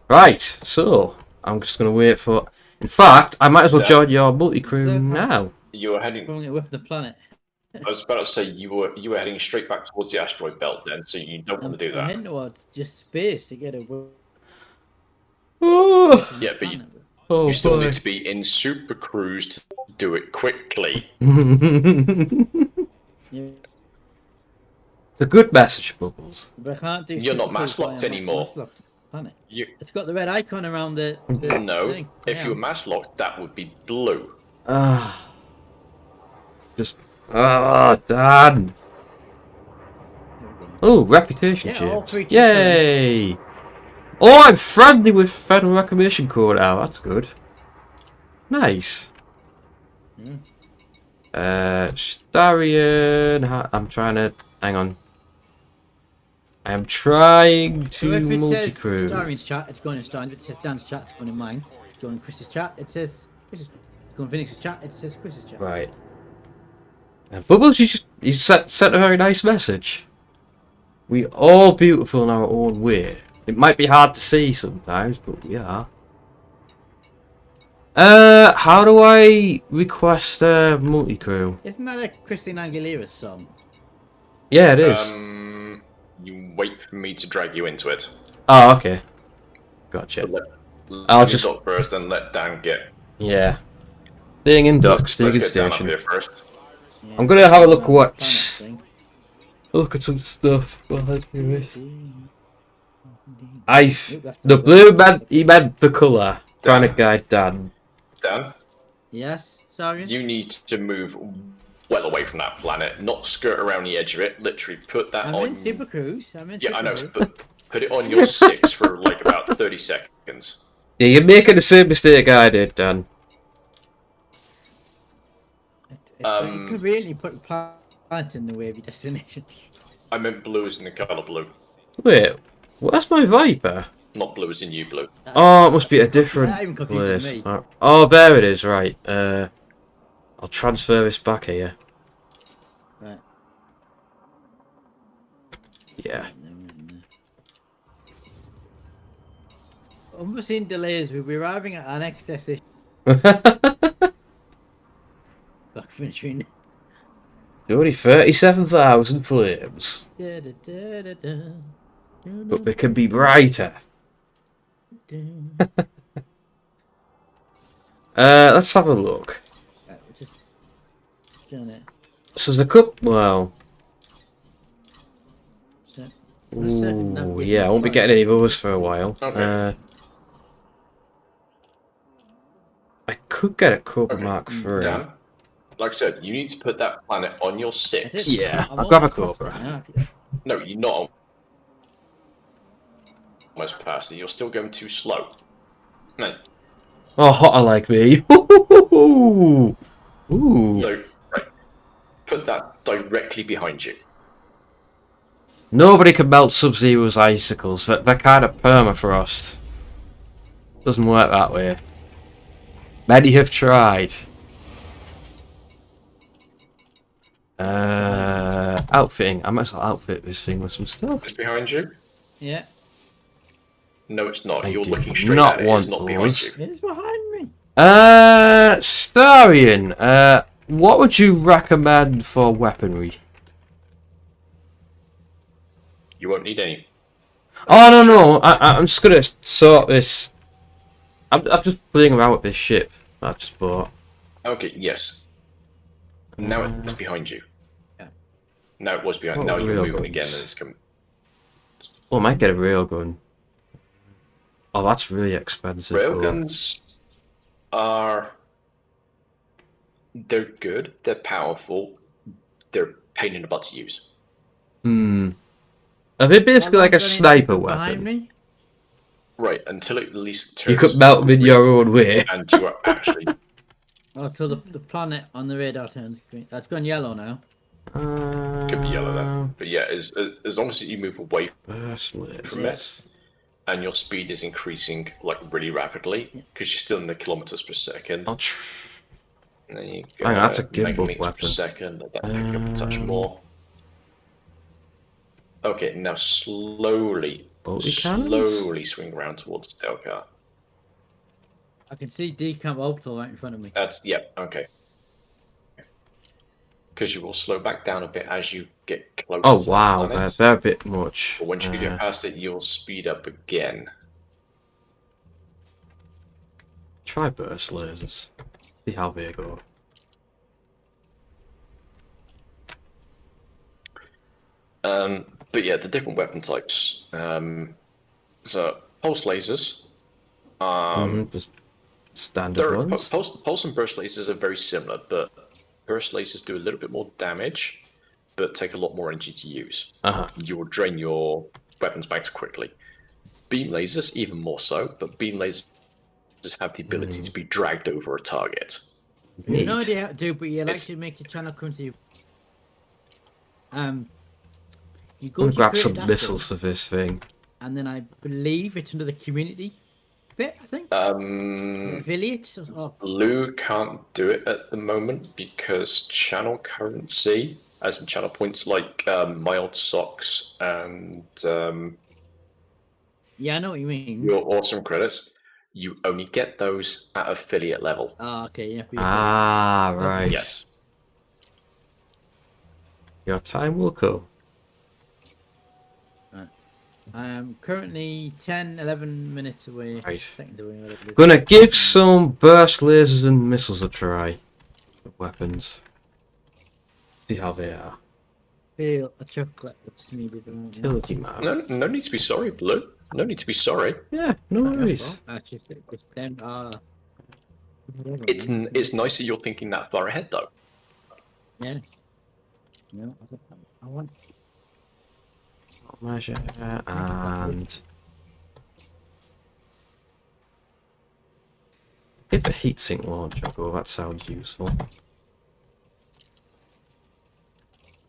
Right, so I'm just gonna wait for. In fact, I might as well join your multi-crew now. You were heading. With the planet. I was about to say you were heading straight back towards the asteroid belt then, so you don't want to do I'm that. heading towards just space to get a. Oh. Yeah, but you Oh, still boy. need to be in super cruise to do it quickly. Yeah. It's a good message, Bubbles. But I can't do. You're not super mass cruise locked while I'm anymore. mass locked planet. It's got the red icon around the No, thing. if Yeah. you were mass locked, that would be blue. Just Dan. Oh, reputation Yeah, all chips. three chips Yay! Oh, I'm friendly with Federal Reclamation Corps now. That's good. Nice. Starion. I'm trying to. Hang on. I am trying So to if it multi-crew. says Starion's chat, it's going in Starion. If it says Dan's chat, it's going in mine. If it's going in Chris's chat, it says Chris's. It's going in Phoenix's chat, it says Chris's chat. Right. Bubbles, you sent a very nice message. We all beautiful in our own way. It might be hard to see sometimes, but we are. How do I request a multi-crew? Isn't that a Christina Aguilera song? Yeah, it is. You wait for me to drag you into it. Oh, okay. Gotcha. I'll just dock first and let Dan get. Yeah. Staying in dock, staying in Let's get Dan up station. here first. I'm gonna have a look what. Look at some stuff. Well, let's do this. The blue man, he meant the colour. Trying to guide Dan. Dan? Yes, sorry. You need to move well away from that planet, not skirt around the edge of it. Literally put that I'm on. in Super Cruise. Yeah, I know, but put it on your 6 for like about 30 seconds. Yeah, you're making the same mistake I did, Dan. You could really put a plant in the way of your destination. I meant blue as in the colour blue, Wait, where's my Viper? not blue as in you blue. Oh, it must be a That different even confuses place. me. Oh, there it is, right. I'll transfer this back here. Right. Yeah. Unforeseen delays. We'll be arriving at our next destination. Back finishing. Only 37,000 flames. But they can be brighter. Let's have a look. Right, we're just doing it. So there's a cup. Well. Ooh, yeah, I won't be getting any of those for a while. Okay. I could get a Cobra Mark III. Dan, like I said, you need to put that planet on your 6. Yeah, I'll grab a Cobra. No, you're not almost past it. You're still going too slow. No. Oh, hotter like me. Ooh. So, right, put that directly behind you. Nobody can melt Sub-Zero's icicles. They're kind of permafrost. Doesn't work that way. Many have tried. Outfitting. I might as well outfit this thing with some stuff. It's behind you? Yeah. No, it's not. I You're do looking straight not at it. want It's not behind those. you. It is behind me. Starion. What would you recommend for weaponry? You won't need any. Oh no! I'm just gonna sort this. I'm just playing around with this ship that I've just bought. Okay, yes. Now it's behind you. Yeah. Now it was behind. What Now you're railguns? moving again, and it's coming. Oh, I might get a railgun. Oh, that's really expensive. though. Railguns are. They're good. They're powerful. They're pain in the butt to use. Are they basically like a How long's sniper behind weapon? me? Right, until it at least turns. You could melt them in your own way. And you are actually. Oh, till the planet on the radar turns green. That's gone yellow now. Could be yellow then. But yeah, as long as you move away from it, and your speed is increasing like really rapidly, because you're still in the kilometers per second. I'll And then you Hang on, that's a gimbal megameters per weapon. second. Let that pick up a touch more. Okay, now slowly swing around towards the tail car. I can see decamp orbital right in front of me. That's okay. Because you will slow back down a bit as you get closer. Oh to the wow, planet. they're a bit much. But once you get past it, you'll speed up again. Try burst lasers. See how they go. But yeah, the different weapon types. So pulse lasers. Just standard ones. Pulse and burst lasers are very similar, but burst lasers do a little bit more damage, but take a lot more energy to use. You will drain your weapons banks quickly. Beam lasers, even more so, but beam lasers have the ability to be dragged over a target. You have no idea how to do, but you like to make your channel come to you. You go I'm to gonna grab create some a missiles dashboard, for this thing. and then I believe it's under the community bit. I think. Affiliates. Blue can't do it at the moment because channel currency, as in channel points like mild socks and Yeah, I know what you mean. your awesome credits, you only get those at affiliate level. Oh, okay, yeah. Ah, right. Yes. Your time will come. Right. I am currently 11 minutes away. Right. Seconds away, whatever it is. Gonna give some burst lasers and missiles a try. Weapons. See how they are. Feel a chocolate that's needed. Utility map. No need to be sorry, Blue. No need to be sorry. Yeah, no worries. Just them. It's nice that you're thinking that far ahead, though. Yeah. No, I want. Measure and give a heatsink launcher go. That sounds useful.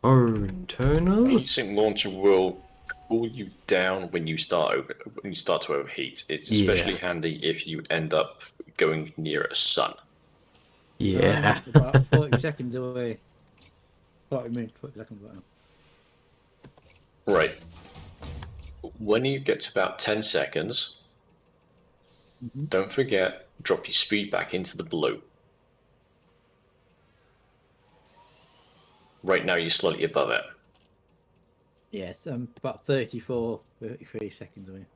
Or internal? Heatsink launcher will cool you down when you start to overheat. It's especially handy if you end up going near a sun. Yeah. About 40 seconds away. 40 minutes, 40 seconds away. Right. When you get to about 10 seconds, don't forget, drop your speed back into the blue. Right now you're slightly above it. Yes, I'm about 33 seconds away.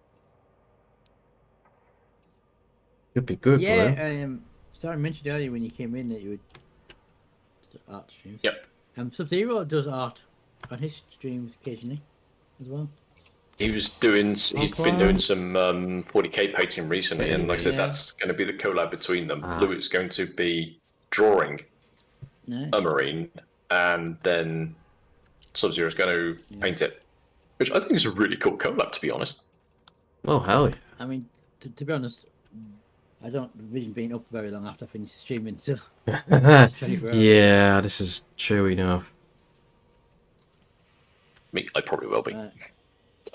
Could be good, yeah, sorry, I mentioned earlier when you came in that you would do art streams. Yep. Sub-Zero does art on his streams occasionally as well. He's been doing some 40k painting recently, and like I said, that's going to be the collab between them. Blue is going to be drawing a marine, and then Sub-Zero is going to paint it, which I think is a really cool collab, to be honest. Oh, hell yeah. I mean, to be honest, I don't envision being up very long after I finish streaming, so... Yeah, this is true enough. I probably will be. I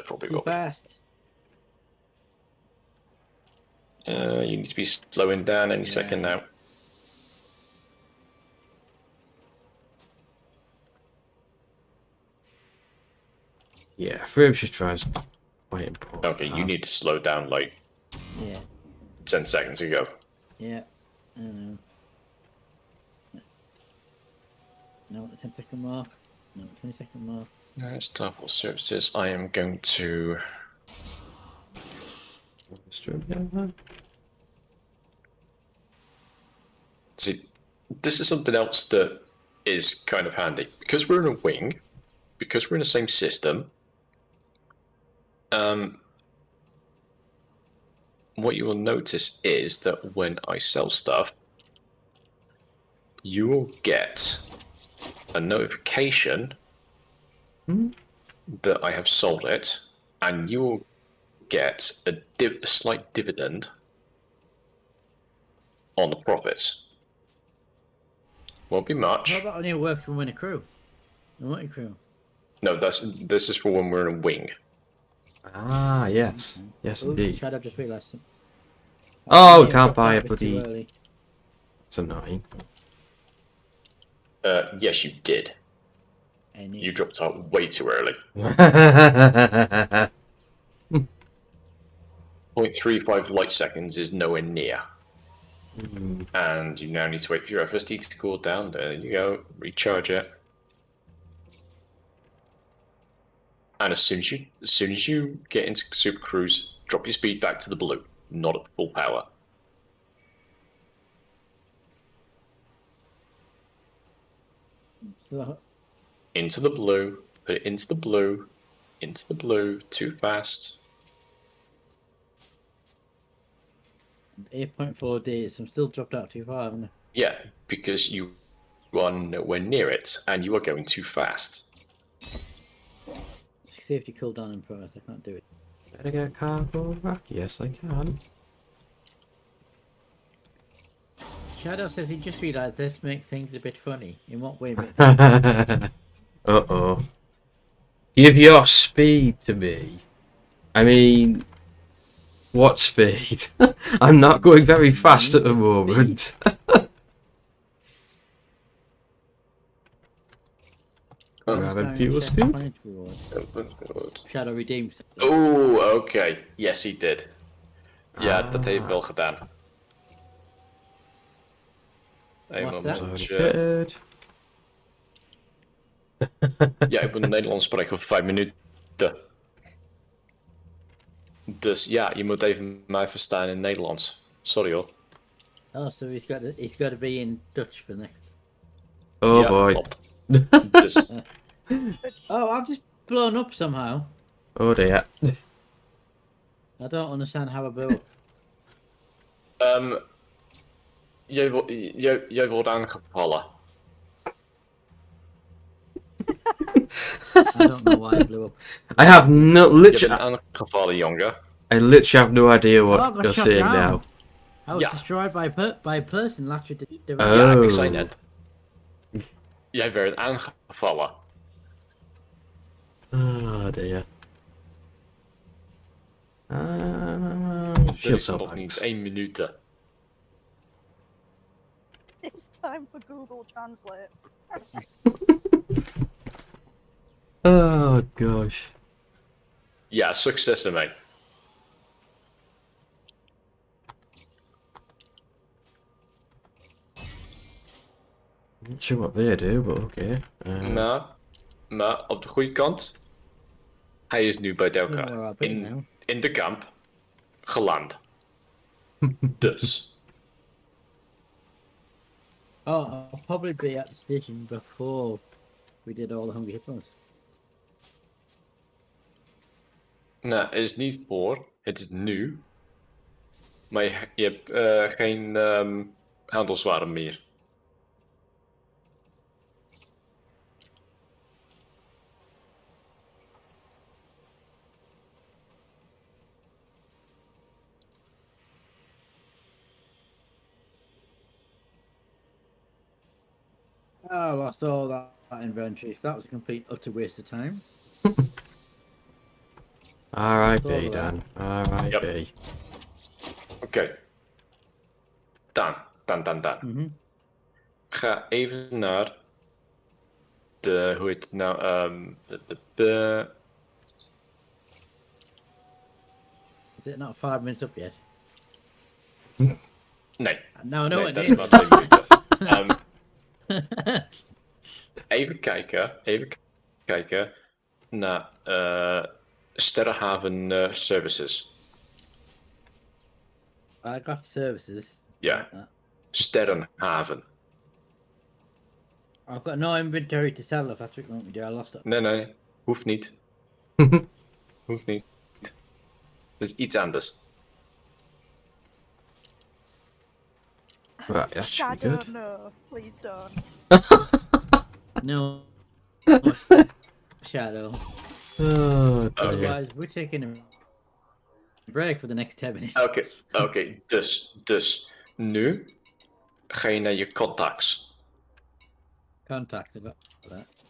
probably will be. Fast. You need to be slowing down any second now. Yeah, Fribs tries quite important. Okay, you need to slow down like 10 seconds ago. Yeah. No, the 10-second mark. No, 20-second mark. Double services. I am going to. See, this is something else that is kind of handy because we're in a wing, because we're in the same system. What you will notice is that when I sell stuff, you will get a notification that I have sold it, and you will get a slight dividend on the profits. Won't be much. How about only work from when a crew? A multi-crew? No, this is for when we're in a wing. Ah, yes. Yes, indeed. Shadow just realised something. Oh, can't buy a bloody... It's annoying. Yes, you did. You dropped out way too early. 0.35 light seconds is nowhere near. And you now need to wait for your FSD to cool down. There you go. Recharge it. And as soon as you get into Super Cruise, drop your speed back to the blue, not at full power. Into the blue. Put it into the blue. Into the blue. Too fast. 8.4 days. I'm still dropped out too far, haven't I? Yeah, because you are nowhere near it, and you are going too fast. Safety cooldown in progress. I can't do it. Better get cargo back. Yes, I can. Shadow says he just realised this make things a bit funny. In what way? Uh-oh. Give your speed to me. I mean... What speed? I'm not going very fast at the moment. Grabbing fuel scoop? Shadow redeems. Oh, okay. Yes, he did. Ja, dat heeft wel gedaan. Ja, ik moet Nederlands spreken voor 5 minuten. Dus ja, je moet even mij verstaan in Nederlands. Sorry hoor. Oh, so he's got to be in Dutch for next. Oh yeah, boy. Dus... Oh, I've just blown up somehow. Oh dear. I don't understand how I blew up. Jij wordt aangevallen. I don't know why I blew up. I have no literally. Aangevallen, jongen. I literally have no idea what you're saying now. I was destroyed by a person. Ja, ik zei net. Jij werd aangevallen. Oh dear. Er Shield is cell nog niet banks. 1 minuut. It's time for Google Translate. Oh gosh. Ja, succes ermee. Not sure what they do, but okay. Maar op de goede kant. Hij is nu bij Delca. In de kamp. Geland. Dus. Oh, I'll probably be at the station before we did all the Hungry Hippos. Nou, het is niet voor. Het is nu. Maar je hebt geen handelswaren meer. I lost all that inventory. So that was a complete utter waste of time. R.I.P. Dan. R.I.P. Yep. Oké. Dan. Ga even naar de, hoe heet het nou, Is it not 5 minutes up yet? Nee. No, nee, it dat is. is maar 2 minuten. Even kijken naar Sterrenhaven Services. I got services. Ja, Sterrenhaven. I've got no inventory to sell if that's what you want me to do. I lost it. Nee, hoeft niet. Hoeft niet. Dat is iets anders. Right, that should be Shadow, good. no, please don't. No. Shadow. Oh, dear. Otherwise, we're taking a break for the next 10 minutes. Oké. Dus nu ga je naar je contacts. Contact, I got that.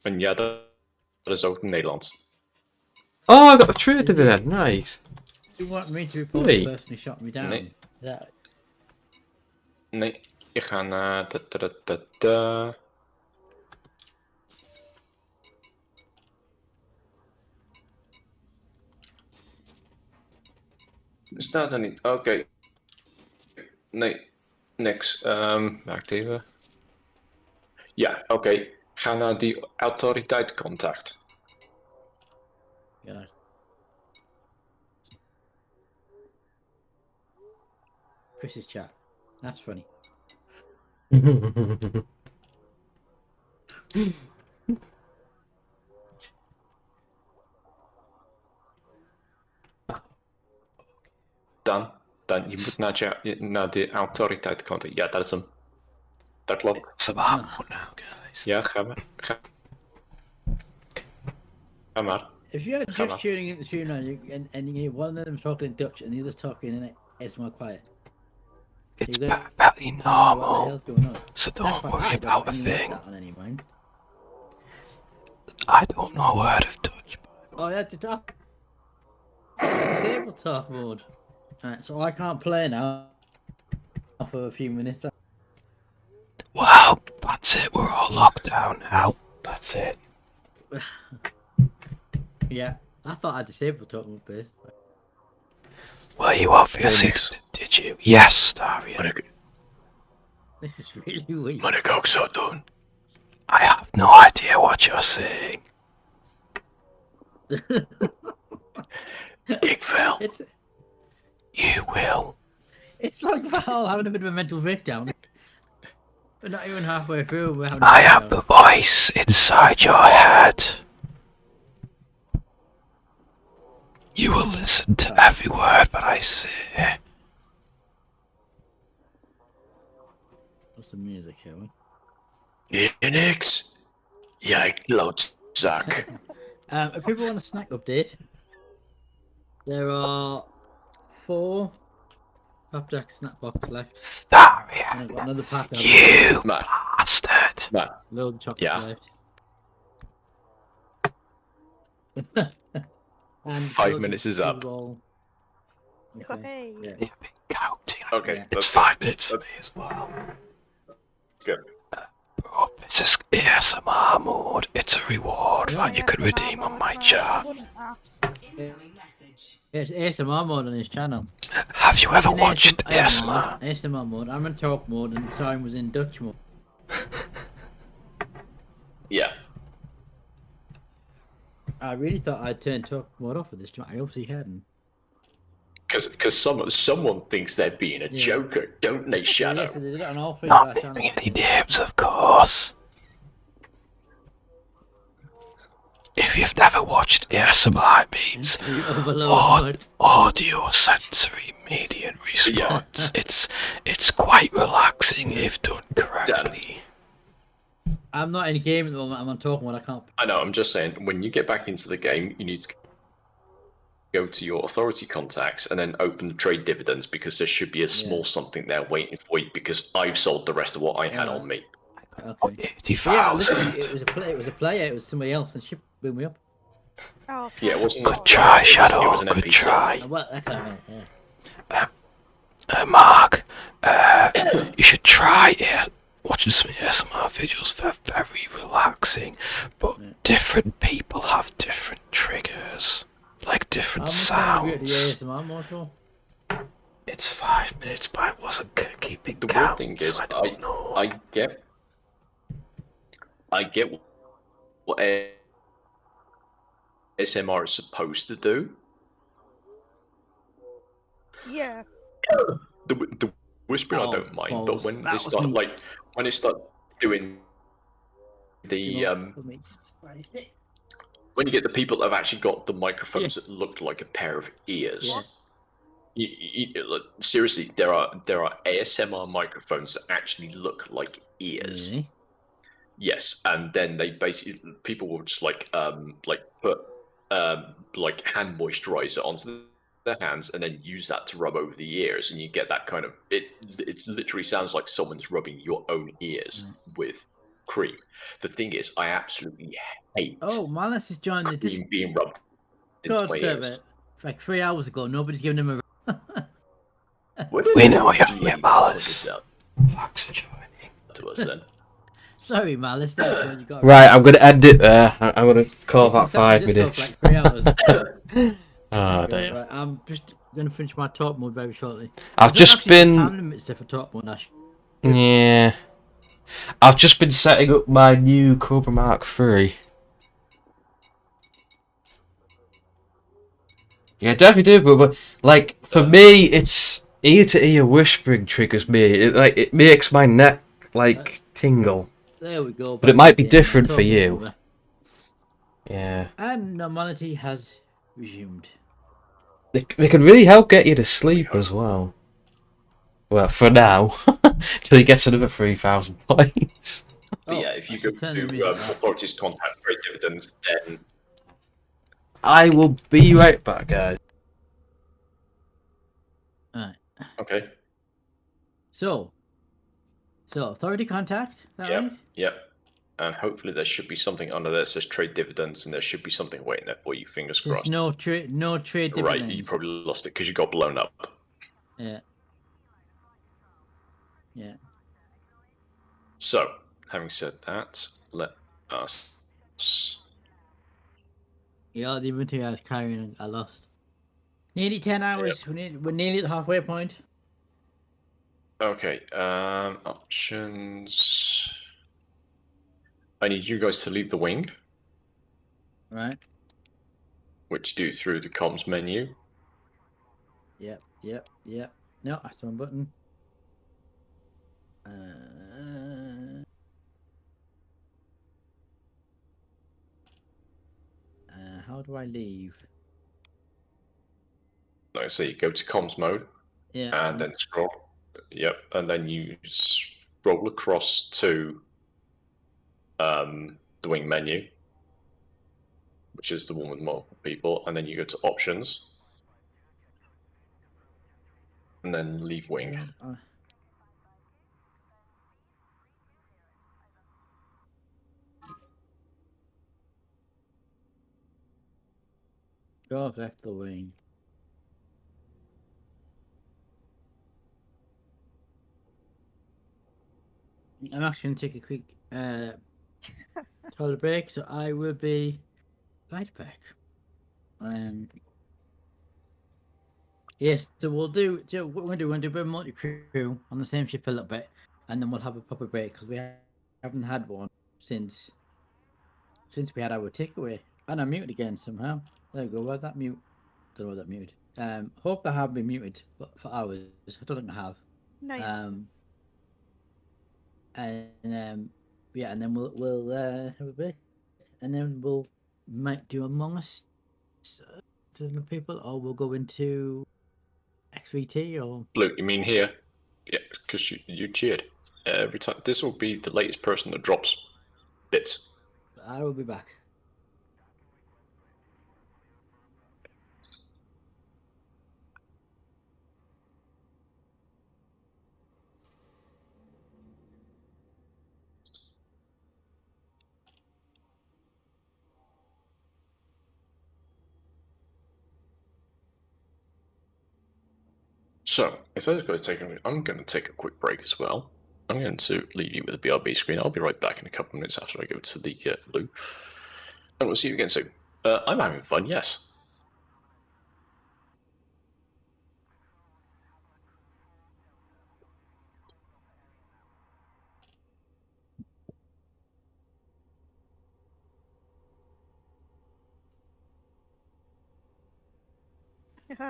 En ja, dat is ook Nederlands. Oh, I got a trade dividend. Nice. You want me to report Wait. the person who shot me down? Nee. That... Nee, je gaat naar... Staat er niet. Oké. Nee, niks. Wacht even. Ja, oké. Ga naar die autoriteit contact. Ja. Chris's chat. That's funny. Dan, je moet naar de autoriteit contact. Ja, dat is hem. Dat klopt. It's about now, guys. Ja, ga maar. Ga maar. If you're just tuning in the stream now and you hear one of them talking in Dutch and the other's talking in ASMR quiet, it's you perfectly what the normal. hell's going on? So don't worry I about a don't thing. that on any mind. I don't know a word of Dutch. Oh, yeah, tabletop mode. Right, so I can't play now for a few minutes. Wow, that's it. We're all locked down now. That's it. Yeah, I thought I disabled talk mode base. Well, you obviously did you? Yes, Starion. This is really weird. Moet ik ook zo doen? I have no idea what you're saying. Ik wil. You will. It's like we're all having a bit of a mental breakdown. But not even halfway through, we're having I have the voice inside your head. You will listen to every word that I say. What's the music, shall we? Niks. Jij klootzak. If people want a snack update, there are 4 Flapjack snack box left. Starion. And I've got another pack. You bastard. Load of chocolates left. And 5 minutes is up. football. Hey. Yeah. Okay, Yeah. It's 5 minutes for me as well. Good. This is ASMR mode. It's a reward that you can redeem on my chat. It's ASMR mode on his channel. Have you ever watched ASMR? ASMR mode. I'm in talk mode, and Simon was in Dutch mode. Yeah. I really thought I'd turn talk mode off with this channel. I obviously hadn't. Because someone thinks they're being a joker, don't they, Shadow? Yeah, so they did it on all three Not of our channels. naming any names, of course. If you've never watched ASMR, it means audio sensory median response. It's quite relaxing if done correctly. I'm not in the game at the moment. I'm on talk mode. I can't. I know, I'm just saying, when you get back into the game, you need to go to your authority contacts and then open the trade dividends, because there should be a small something there waiting for you, because I've sold the rest of what I had on me. Okay. 80,000. Yeah, literally, it was a player. It was somebody else, and she blew me up. Oh, Yeah, it wasn't. Good try, Shadow. It was an Good NPC. try. Well, that's what I meant. Yeah. Mark, you should try it. Watching some ASMR videos, they're very relaxing, but different people have different triggers, like different How much time have you got sounds. the ASMR mode for? It's 5 minutes, but I wasn't keeping The count, weird thing is, so I don't know. I get what ASMR is supposed to do. Yeah. The whispering I don't mind, but when they start when they start doing the when you get the people that have actually got the microphones that look like a pair of ears. Seriously, there are ASMR microphones that actually look like ears. Really? Yes, and then they basically people will just put like hand moisturizer onto their hands and then use that to rub over the ears, and you get that kind of it literally sounds like someone's rubbing your own ears with cream. The thing is, I absolutely hate Malice has joined the cream being rubbed into my server ears. like 3 hours ago. Nobody's given him a. We know you're here, Malice. Thanks for joining to us then. Sorry, Malice. That's what you got. Right, I'm gonna end it there. I'm gonna call that 5 minutes. Like 3 hours. Oh, damn. Right, I'm just gonna finish my talk mode very shortly. I've just been. Time limits there for talk mode, Ash. Yeah. I've just been setting up my new Cobra Mark III. Yeah, definitely do, but like for me, it's ear to ear whispering triggers me. It makes my neck tingle. There we go. But it might be different for you. Yeah. And normality has resumed. They can really help get you to sleep as well. Well, for now, till he gets another 3,000 points. But yeah, if you go to authorities contact trade dividends, then I will be right back, guys. Alright. Okay. So authority contact. Right? Yep. And hopefully there should be something under there that says trade dividends, and there should be something waiting there for you. Fingers crossed. No trade dividends. Right, you probably lost it because you got blown up. Yeah. Yeah. So, having said that, let us. Yeah, the inventory I was carrying, I lost. Nearly 10 hours. Yep. We're nearly at the halfway point. Okay. Options. I need you guys to leave the wing. Right. Which do through the comms menu. Yep. No, I saw one button. How do I leave? No, so you go to comms mode. Yeah. And then scroll. Yep. And then you scroll across to the wing menu, which is the one with multiple people, and then you go to options, and then leave wing. Go left the wing. I'm actually going to take a quick toilet break, so I will be right back. Yes, so we'll do what we're going to do. A bit of multi-crew on the same ship a little bit, and then we'll have a proper break because we haven't had one since we had our takeaway. And I'm muted again somehow. There we go. Where'd that mute? Don't know what that muted. Hope I have been muted for hours. I don't think I have. No, you And yeah, and then we'll have a break, and then we'll might do Among Us to the people, or we'll go into XVT or Luke, you mean here? Yeah, because you cheered every time. This will be the latest person that drops bits. I will be back. So, if those guys take a, I'm going to take a quick break as well. I'm going to leave you with the BRB screen. I'll be right back in a couple of minutes after I go to the loo. And we'll see you again soon. I'm having fun, yes.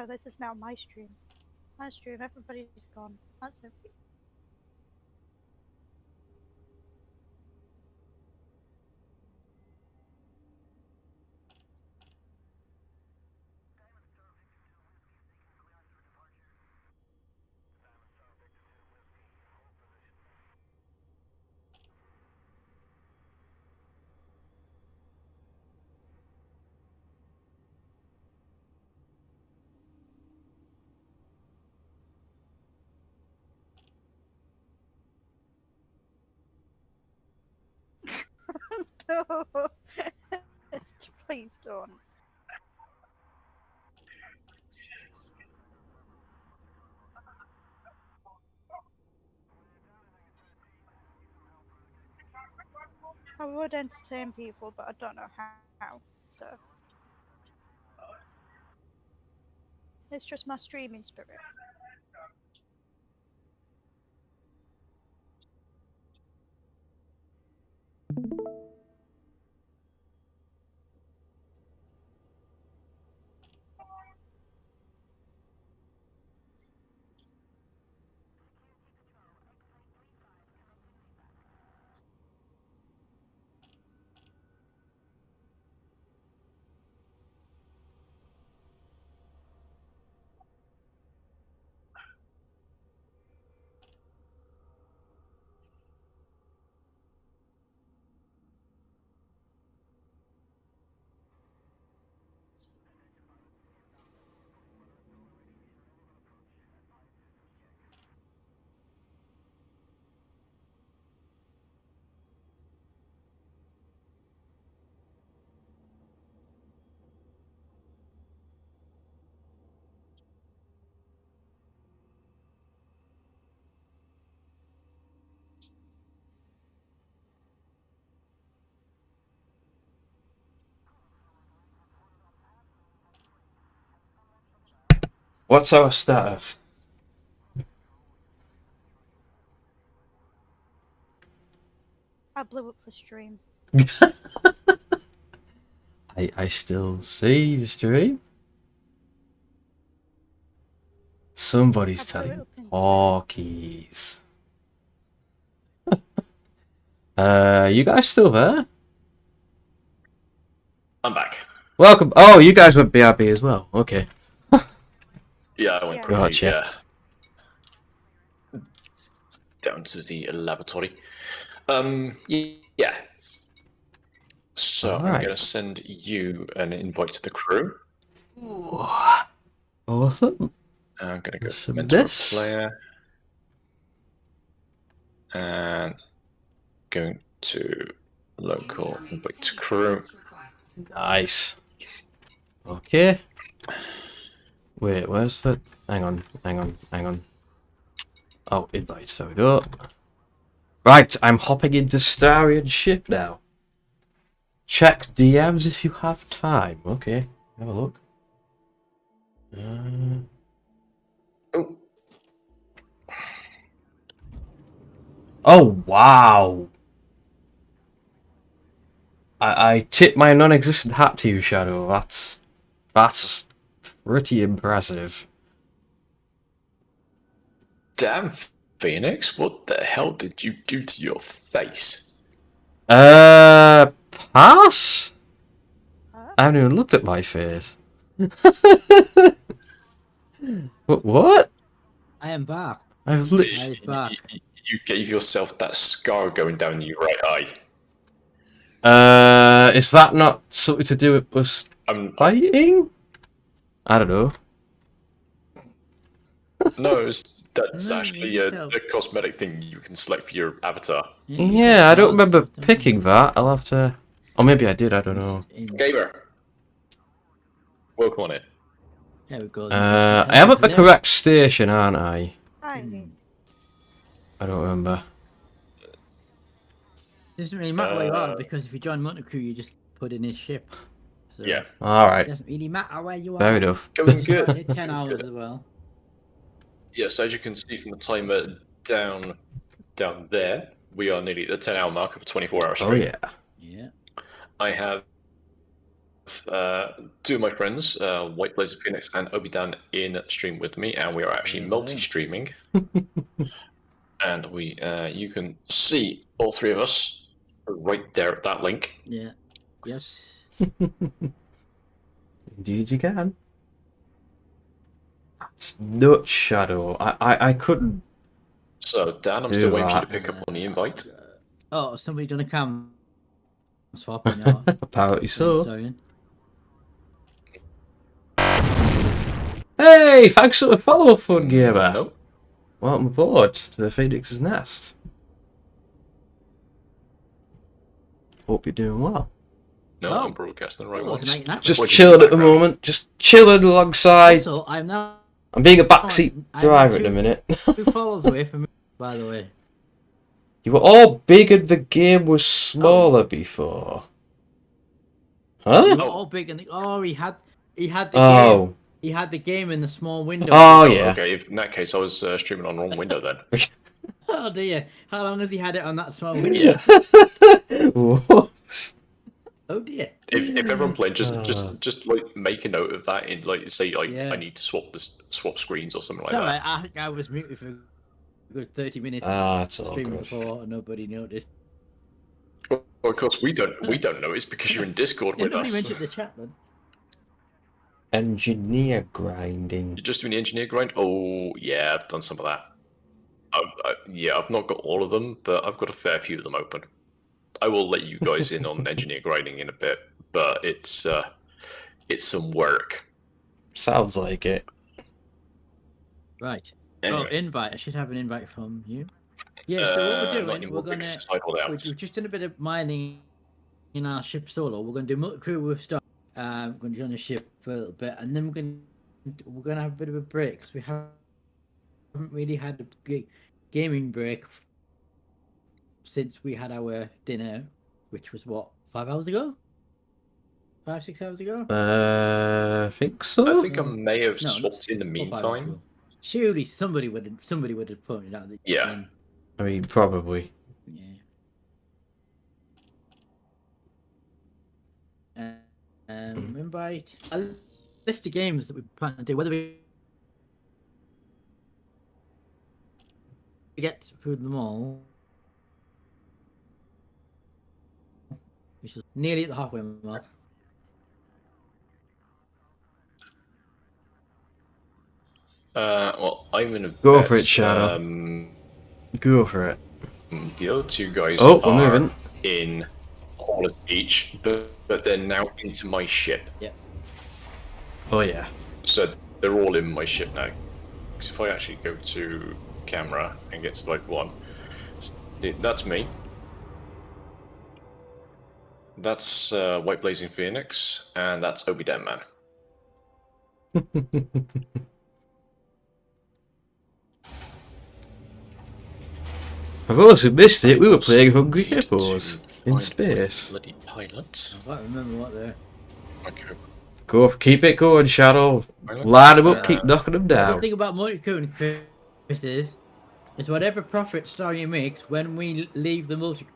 this is now my stream. My stream, everybody's gone. That's it. No. Please don't. I would entertain people, but I don't know how. So it's just my streaming spirit. What's our status? I blew up the stream. I still see the stream. Somebody's telling porkies. You guys still there? I'm back. Welcome. Oh, you guys went BRB as well. Okay. Yeah, I went Gotcha. down to the laboratory. Yeah. So I'm Alright. going to send you an invite to the crew. Awesome. I'm going to go Some mentor this. player. And going to local invite to crew. Nice. Okay. Wait, where's the... Hang on. Oh, invites, there we go. Right, I'm hopping into Starion ship now. Check DMs if you have time. Okay, have a look. Oh, wow. I tip my non-existent hat to you, Shadow. That's pretty impressive. Damn, Phoenix, what the hell did you do to your face? Pass? I haven't even looked at my face. What? I am back. I've I literally... is back. You gave yourself that scar going down your right eye. Is that not something to do with us fighting? I don't know. No, that's actually a cosmetic thing you can select for your avatar. Yeah, I don't remember picking that. I'll have to... Or maybe I did, I don't know. Gamer. Work on it. There we go. I am at the correct station, aren't I? Hi. I don't remember. It doesn't really matter where you are, because if you join Motor Crew, you just put in his ship. So yeah. Alright. It doesn't really matter where you are. Fair enough. Going good. Hit 10 hours as well. Yes, as you can see from the timer down there, we are nearly at the 10-hour mark of a 24-hour stream. Oh yeah. Yeah. I have two of my friends, White Blazer Phoenix and ObiDanman, in stream with me, and we are actually multi-streaming. And we, you can see all three of us right there at that link. Yeah. Yes. Indeed you can. That's nuts, Shadow. I couldn't... So, Dan, I'm still waiting for you to pick up on the invite. Oh, somebody done a cam swap in your... Apparently so. Starion. Hey, thanks for the follow, Fun Gamer. Nope. Welcome aboard to the Phoenix's Nest. Hope you're doing well. No, I'm broadcasting the right ones. Just chilling at the moment. Just chilling alongside. Also, I'm being a backseat driver at the minute. 2 follows away from me, by the way. You were all big and the game was smaller before. Huh? You were all big and he had the Oh. game. He had the game in the small window. Oh, yeah. Okay, in that case, I was streaming on the wrong window then. Oh dear. How long has he had it on that small window? Yeah. Whoops. Oh dear. If everyone playing, just like make a note of that and like say like I need to swap screens or something like No, that. I think I was muted for a good 30 minutes. That's all streaming good. before and nobody noticed. Well, of course we don't know. It's because you're in Discord with Nobody us. mentioned the chat then. Engineer grinding. You're just doing the engineer grind? Oh yeah, I've done some of that. Yeah, I've not got all of them, but I've got a fair few of them open. I will let you guys in on engineer grinding in a bit, but it's some work. Sounds like it. Right. Anyway. Oh, invite. I should have an invite from you. Yeah, so what we're doing, we're gonna we've just done a bit of mining in our ship solo. We're gonna do Motor Crew with stuff. We're gonna be on the ship for a little bit, and then we're gonna have a bit of a break because we haven't really had a gaming break since we had our dinner, which was what, 5 hours ago? 5-6 hours ago? I think so. I think I may have swapped in the 4 or 5 hours meantime. ago. Surely somebody would have pointed out that. Yeah. I mean, probably. Invite a list of games that we plan to do. Whether we get through them all, which is nearly at the halfway mark. Well, I'm in a Go for it, Shadow. Go for it. The other two guys Oh, we're are moving. in Hollis Beach, but they're now into my ship. Yep. Oh yeah. So they're all in my ship now. Because if I actually go to camera and get to like one, that's me. That's White Blazing Phoenix, and that's ObiDanman. For those who missed it, we were playing Hungry Hippos in space. Bloody pilot. I can't remember what they're. Okay. Go, keep it going, Shadow. Line them up, keep knocking them The down. good thing about multi-current, Chris, is whatever profit Starion makes when we leave the multi,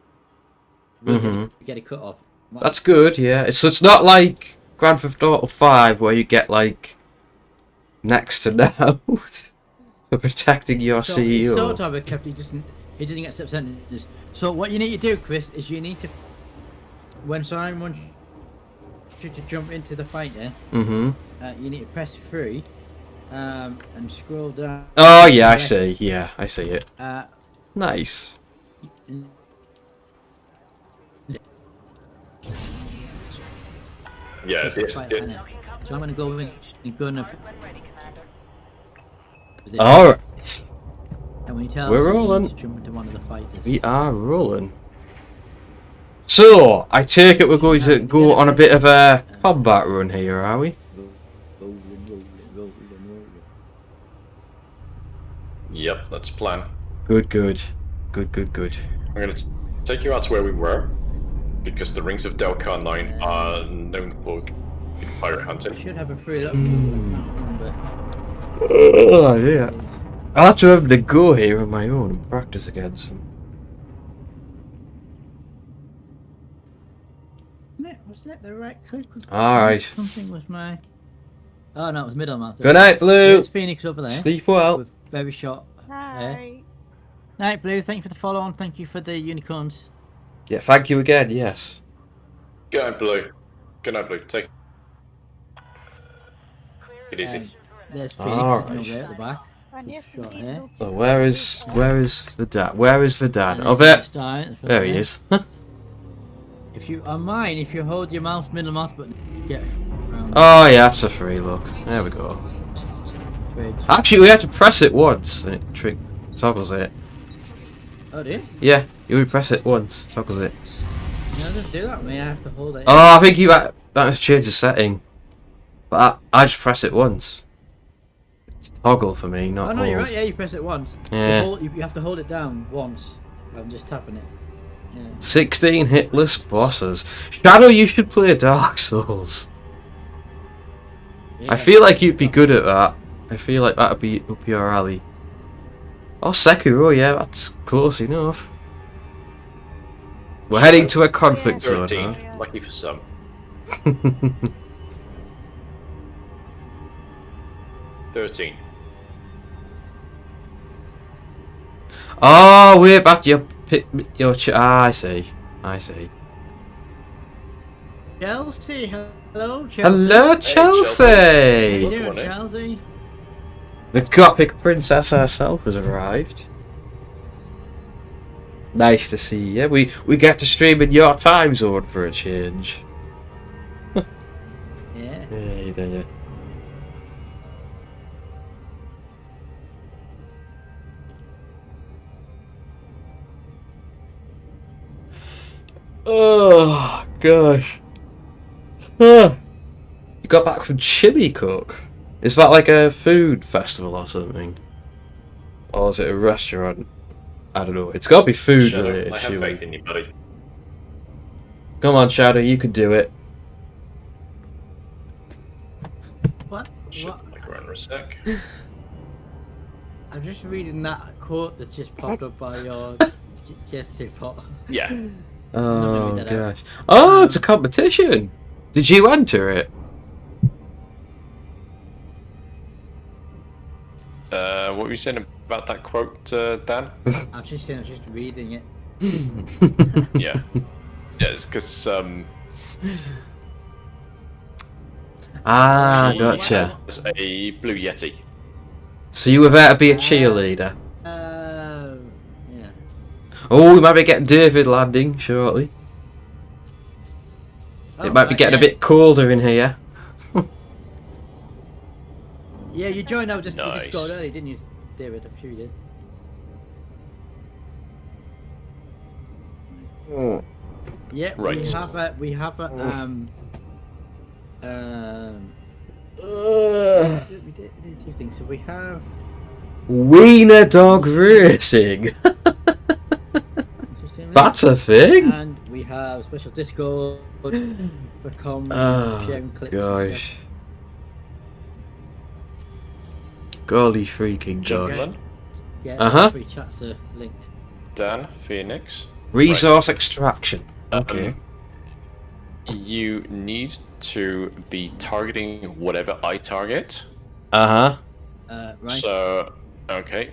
we get it cut off. That's good, yeah. So it's not like Grand Theft Auto 5 where you get like next to now for protecting your So CEO. it's sort of, except he doesn't get percentages. So what you need to do, Chris, is you need to, when someone wants you to jump into the fighter, you need to press 3 and scroll down. Oh yeah, I see. Yeah, I see it. Nice. Yeah, this. So I'm gonna go in and gonna. Alright. And when you tell We're us, you need rolling. to jump into one of the fighters. We are rolling. So, I take it we're going to go on a bit of a combat run here, are we? Yep, that's the plan. Good, good. Good, good, good. I'm gonna take you out to where we were, because the rings of Delcar 9 are known for pirate hunting. Should have a free look. Oh, yeah. I'll have to have to go here on my own and practice against them. Wasn't it the right click? Alright. Something was my. Oh no, it was Middleman. Good night, Blue. There's Phoenix over there. Sleep well. With very short hair. Night. Night, Blue. Thank you for the follow on. Thank you for the unicorns. Yeah, thank you again, yes. Good night, Blue. Good night, Blue. Take it easy. There's Phoenix Alright. over there at the back. And yes, Short indeed, hair. we'll So where is the dad? Where is the dad? And Oh, then there. Stein, There he is. If you on mine, if you hold your mouse, middle mouse button, you get around. Oh yeah, that's a free look. There we go. Bridge. Actually, we had to press it once, and it toggles it. Oh, do you? Yeah, you would press it once, toggles it. No, it doesn't do that, me. I have to hold it. Oh, I think you that has changed the setting. But I just press it once. It's toggle for me, not Oh no, you're hold. right. Yeah, you press it once. Yeah. You have to hold it down once. I'm just tapping it. Yeah. 16 hitless bosses. Shadow, you should play Dark Souls. Yeah. I feel like you'd be good at that. I feel like that'd be up your alley. Oh, Sekiro, yeah, that's close enough. We're heading to a conflict zone, 13. huh? Lucky for some. 13. Oh, we're back. Your I see. I see. Chelsea, hello, Chelsea. Hello, Chelsea. How you doing, Chelsea? The Gothic princess herself has arrived. Nice to see you. We get to stream in your time zone for a change. Yeah. Hey there. Oh gosh. You got back from Chili Cook. Is that like a food festival or something? Or is it a restaurant? I don't know. It's got to be food Shadow, related. I have surely. faith in you, buddy. Come on, Shadow, you can do it. What? Shut the mic around for a sec. I'm just reading that quote that just popped up by your gesture pot. Yeah. Oh read that out. gosh. Oh, it's a competition. Did you enter it? What were you saying about that quote, Dan? I'm just reading it. Yeah. Yeah, it's because Gotcha. It's a blue yeti. So you were there to be a cheerleader. Yeah. Oh, we might be getting David landing shortly. It might be right, getting yeah. a bit colder in here. Yeah, you joined our Nice. Discord early, didn't you, David? I'm sure you did. Yeah, Right. we have a We did two things. So we have. Wiener dog racing. That's a thing. And we have special Discord for sharing clips. Gosh. Golly freaking gosh. Gentlemen. Yeah, free chats are linked. Dan, Phoenix. Resource extraction. Okay. You need to be targeting whatever I target. Right. So, okay.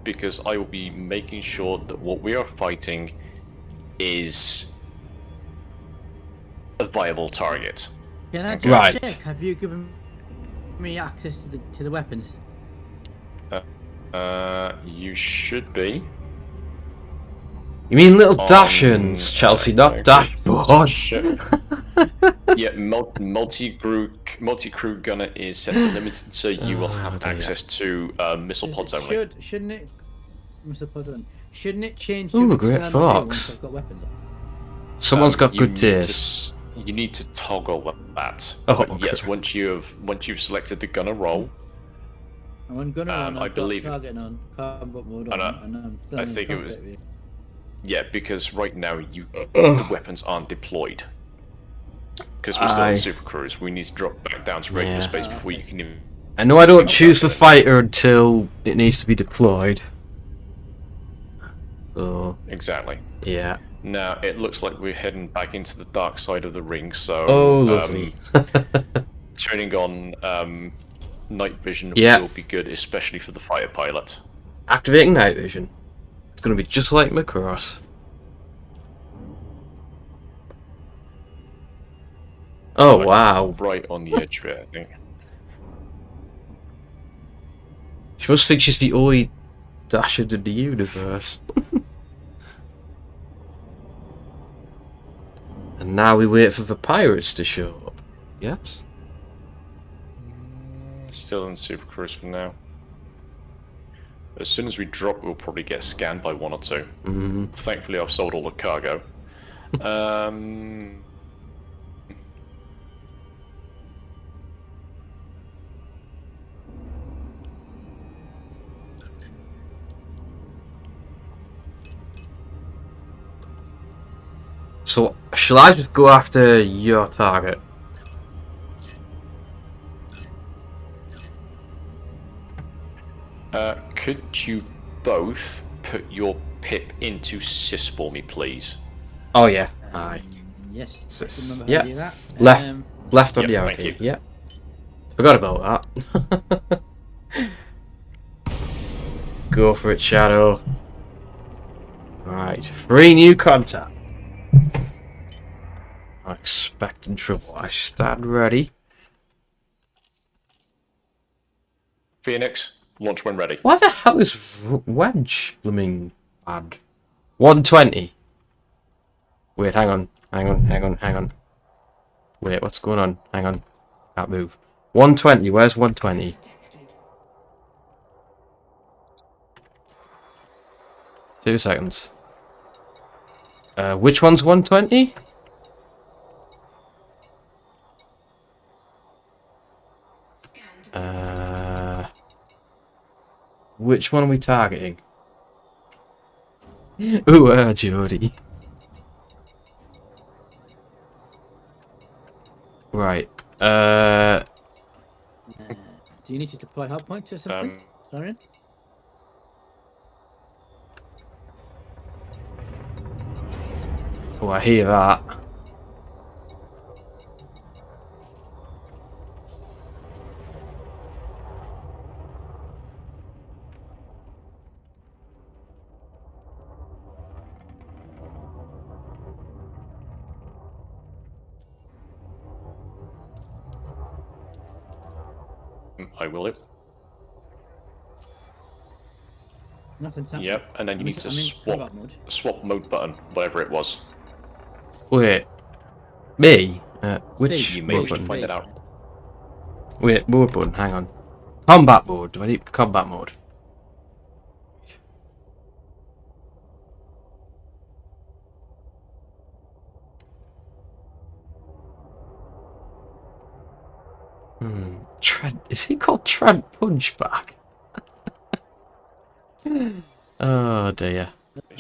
Because I will be making sure that what we are fighting is a viable target. Can I Right. check? Have you given me access to the weapons? You should be. You mean little dashins, Chelsea, not dashboards. Yeah, multi-crew gunner is set to limited, so you will have access to missile pods only. Shouldn't it? Missile pod only. Shouldn't it change? Ooh, to a great external view fox. once I've got weapons on? Someone's got good taste. You need to toggle that. Oh, But okay. yes, once you've selected the gunner role, I'm on gunner on. I I've believe. got target on. Combat mode on. And I'm still I in think it was. cockpit view. Yeah, because right now the weapons aren't deployed. Because we're still in Super Cruise, we need to drop back down to regular space before you can even. I know I don't choose the fighter until it needs to be deployed. So. Exactly. Yeah. Now it looks like we're heading back into the dark side of the ring, so lovely. turning on night vision will be good, especially for the fighter pilot. Activating night vision. It's gonna be just like Macross. Oh wow! Right on the edge of it, I think. She must think she's the only Dasher in the universe. And now we wait for the pirates to show up. Yes. Still in Super Cruise for now. As soon as we drop, we'll probably get scanned by one or two. Thankfully, I've sold all the cargo. So, shall I just go after your target? Could you both put your pip into sys for me, please? Oh yeah. Aye. Yes. Sys. Remember how to do Yeah. that. Left on the Yep, arrow thank key. you. Yeah. Forgot about that. Go for it, Shadow. Right. 3 new contact. I'm expecting trouble. I stand ready. Phoenix, launch when ready. Why the hell is Wedge blooming bad? 120. Wait, hang on. Wait, what's going on? Hang on. Can't move. 120, where's 120? Two seconds. Which one's 120? Which one are we targeting? Ooh, Jody. Right. Do you need to deploy hard points or something? Sorry. Oh, I hear that. I will it. Nothing's happening. Yep, and then you need to combat mode. swap mode button, whatever it was. Wait. Me? Which You may mode wish to button? find that out. Wait, mode button, hang on. Combat mode. Do I need combat mode? Trent, is he called Trent Punchback? Oh dear.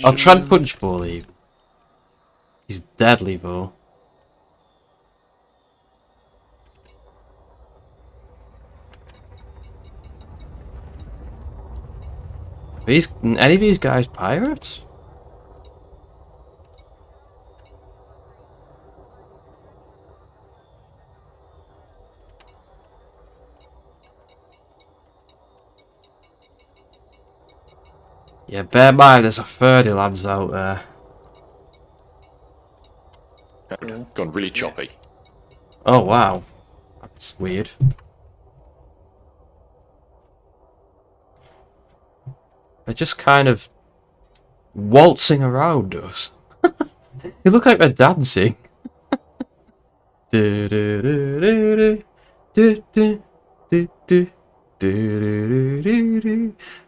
Oh, Trent Punchball even. He's deadly though. Are any of these guys pirates? Yeah, bear in mind there's a 30 lads out there. Gone really choppy. Oh wow. That's weird. They're just kind of waltzing around us. They look like they're dancing. I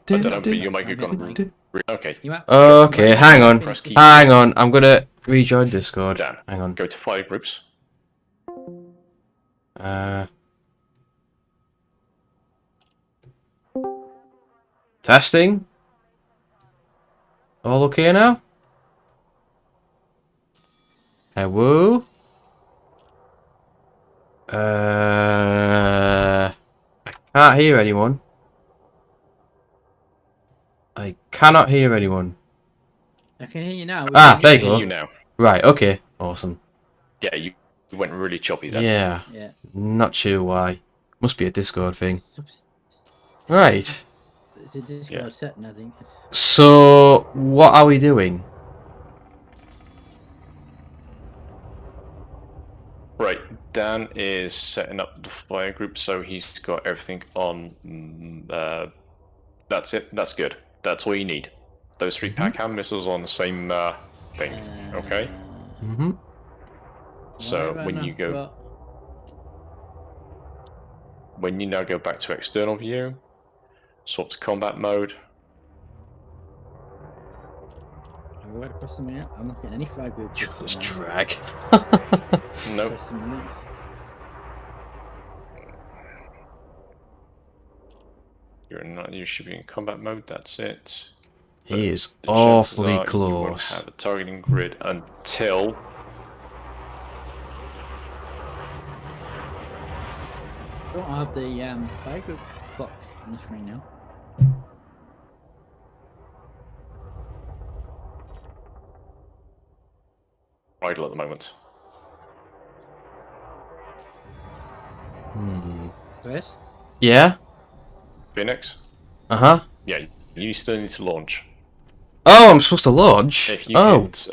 don't know, but your mic had gone. Okay. Okay, hang on. Hang on. I'm gonna rejoin Discord. Dan, hang on. Go to file groups. Testing. All okay now? Hello? I can't hear anyone. I cannot hear anyone. I can hear you now. Ah, there you go. Hear you now. Right, okay. Awesome. Yeah, you went really choppy then. Yeah. Yeah. Not sure why. Must be a Discord thing. Right. It's a Discord setting, I think. So, what are we doing? Right, Dan is setting up the fire group, so he's got everything on. That's it. That's good. That's all you need. Those 3 pack hand missiles on the same thing. Okay. Mm-hmm. So when you go, when you now go back to external view, swap to combat mode. I'm right across the minute. I'm not getting any flag groups. Just drag. Nope. You should be in combat mode. That's it. He is The chances awfully are you won't close. have a targeting grid until. I don't have the flag group box on the screen now. Idle at the moment. Chris? Yeah? Phoenix? Uh-huh. Yeah, you still need to launch. Oh, I'm supposed to launch? If you Oh. hit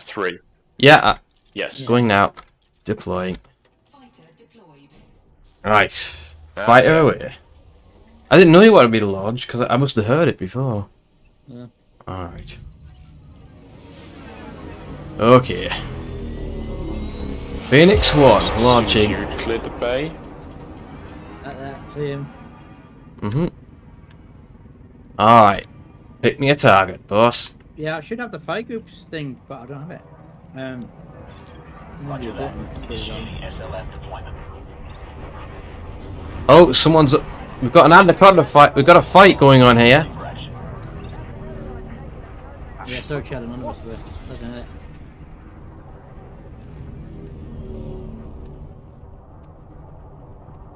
3. Yeah. Yes. Going now. Deploying. Right. That's Fighter it. away. I didn't know you wanted me to launch, because I must have heard it before. Yeah. Alright. Okay. Phoenix 1, launching. You cleared the bay. See him. Mm-hmm. Alright. Pick me a target, boss. Yeah, I should have the flag groups thing, but I don't have it. Maybe a button to put it on. Oh, someone's... We've got an anaconda fight. We've got a fight going on here. Yeah, so chat anonymous with. Doesn't it?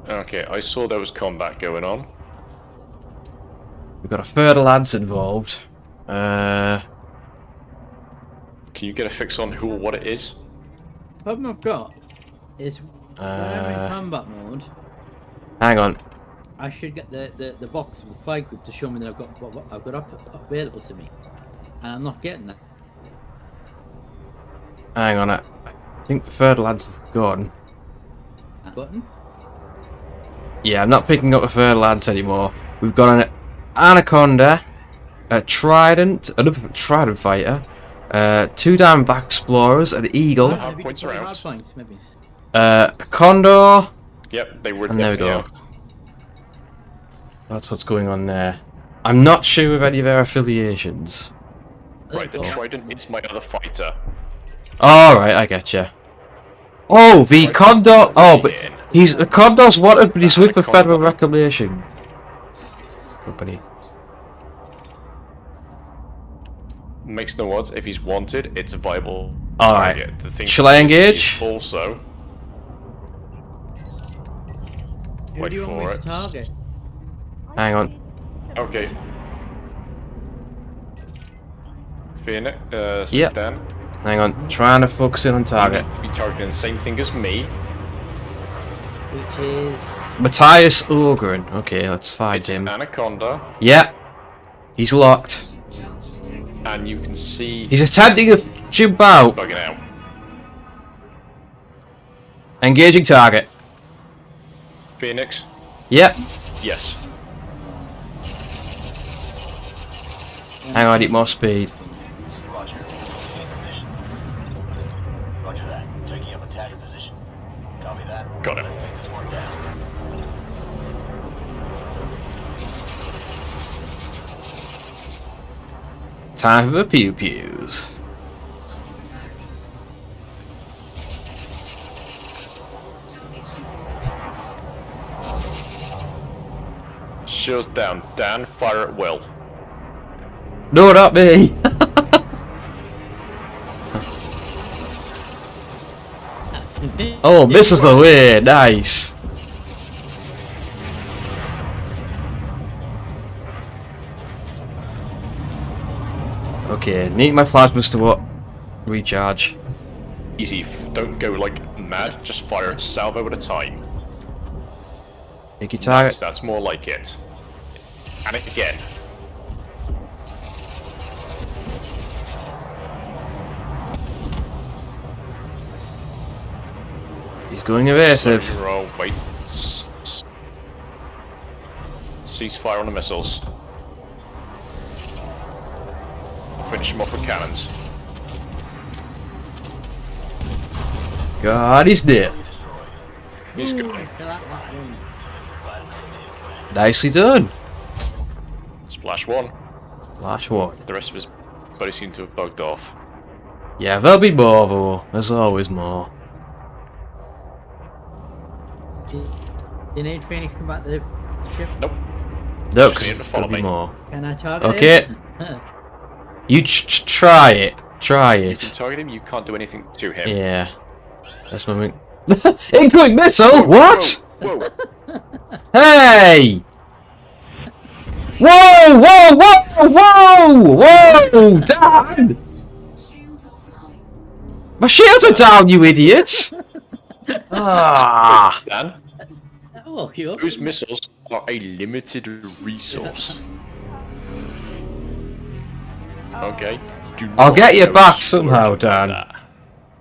Okay, I saw there was combat going on. We've got a third of lads involved. Can you get a fix on who or what it is? The problem I've got is when I'm in combat mode, Hang on. I should get the box with the flag group to show me that I've got what I've got up available to me, and I'm not getting that. Hang on. I think the third lad's gone. A button? Yeah, I'm not picking up the third lads anymore. We've got an anaconda, a trident, another trident fighter, 2 diamondback explorers, an eagle, Points around. a condor. Yep, they were. And there we definitely go. out. That's what's going on there. I'm not sure of any of their affiliations. Right, the trident is my other fighter. Alright, I getcha. Oh, the condor. Oh, but He's a Condor's wanted, but he's with the Federal Reclamation Company. Makes no odds. If he's wanted, it's a viable Alright. target. The thing Shall I is, engage? is also. Who Wait do you want for me it. to target? Hang on. Okay. Phoenix, Yep. Dan. Hang on. Trying to focus in on target. You be targeting the same thing as me. Which is... Matthias Ogren. Okay, let's find him. Anaconda. Yep. He's locked. And you can see... He's attempting to jump out. Bugging out. Engaging target. Phoenix. Yep. Yes. Hang on, I need more speed. Got it. Time for the pew pews. Shields down. Dan, fire at will. No, not me. Oh, misses the way. Nice. Okay, need my plasmas to what? Recharge. Easy. Don't go like mad. Just fire a salvo at a time. Make your target. Nice, that's more like it. And it again. He's going evasive. Slow roll. Wait. Ceasefire on the missiles. Finish him off with cannons. God, he's dead. He's gone. Nicely done. Splash one. Splash one. The rest of his buddies seem to have bugged off. Yeah, there'll be more though. There's always more. Do you need Phoenix to come back to the ship? Nope. Nope, Just need to follow there'll be me. more. Can I target Okay. him? You try it. Try You it. can target him, you can't do anything to him. Yeah. That's my move. Incoming missile? What? Whoa! Hey! Whoa! Whoa! Whoa! Whoa! Whoa! Dan! My shields are down, you idiots! Ah! Dan, Oh, you those missiles are a limited resource. Okay. Do I'll not get you go back splurge somehow, on Dan. that.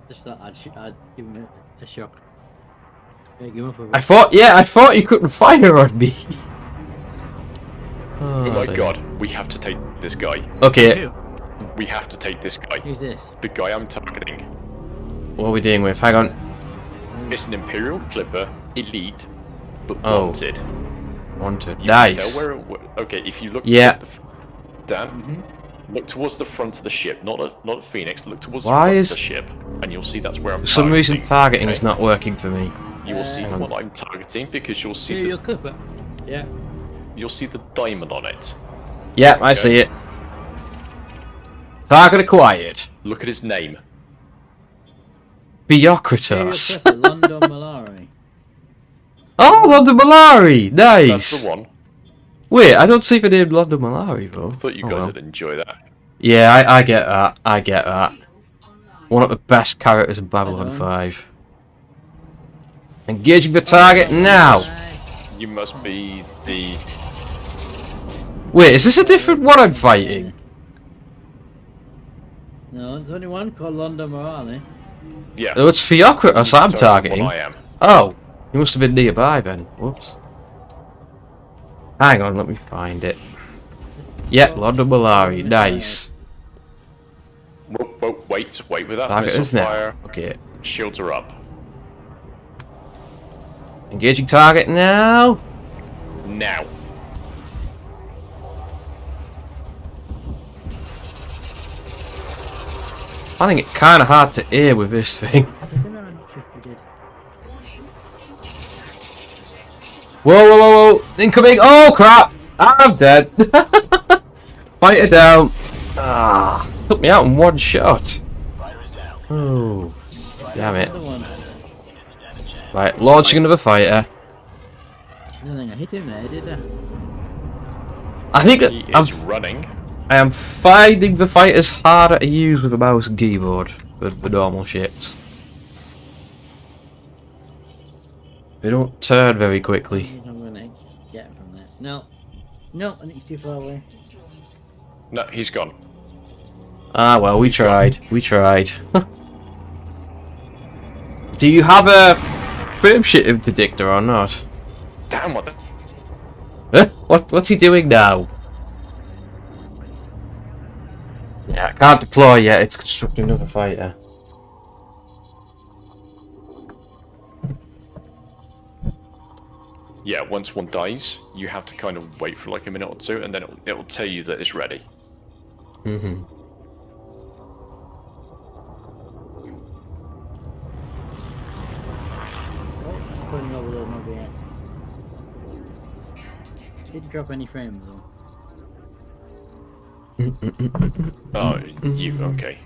Just thought I'd give him a shock. Wake him up a bit. I thought you couldn't fire on me. Oh my dear. god, we have to take this guy. Okay, We have to take this guy. Who's this? The guy I'm targeting. what are we dealing with? Hang on. It's an Imperial Clipper, elite, but Oh. wanted. Wanted. You Nice. can tell where. Okay, if you look. Yeah. At Dan, look towards the front of the ship, not at Phoenix. Look towards the Why front is- of the ship, and you'll see that's where I'm. For some reason, targeting, targeting okay? is not working for me. You will see Hang the on. one I'm targeting because you'll see Imperial the Clipper. Yeah. you'll see the diamond on it. Yeah, I see it. Target acquired. Look at his name. Imperial Theocritus. Clipper, London Malari. Oh, London Malari! That's Nice! the one. Wait, I don't see the name London Malari though. I thought you Oh, guys well. would enjoy that. Yeah, I get that. I get that. One of the best characters in Babylon 5. Engaging the target now! You must be the. Wait, is this a different one I'm fighting? No, there's only one called London Morale. Yeah. Oh, it's Theocritus I'm targeting. What I am. Oh, you must have been nearby then. Whoops. Hang on, let me find it. Yep, London Malari. Nice. Whoa, wait with that Target missile is now. fire. Okay. Shields are up. Engaging target now. Now. I think it's kind of hard to air with this thing. Whoa, whoa, whoa, whoa! Incoming! Oh crap! I'm dead. Fighter down. Ah, took me out in one shot. Oh, damn it! Right, launching another fighter. I don't think I hit him there, did I? I think He is running. I am finding the fighters harder to use with a mouse and keyboard than the normal ships. They don't turn very quickly. I'm gonna get from there. No. No, I think it's too far away. No, he's gone. Ah well, we tried. We tried. Do you have a boom shit interdictor or not? Damn, what the... What's he doing now? Yeah, I can't deploy yet, it's constructing another fighter. Yeah, once one dies, you have to kind of wait for like a minute or two, and then it'll tell you that it's ready. Mm-hmm. Putting over the mob yet. Didn't drop any frames though. Oh, you, okay.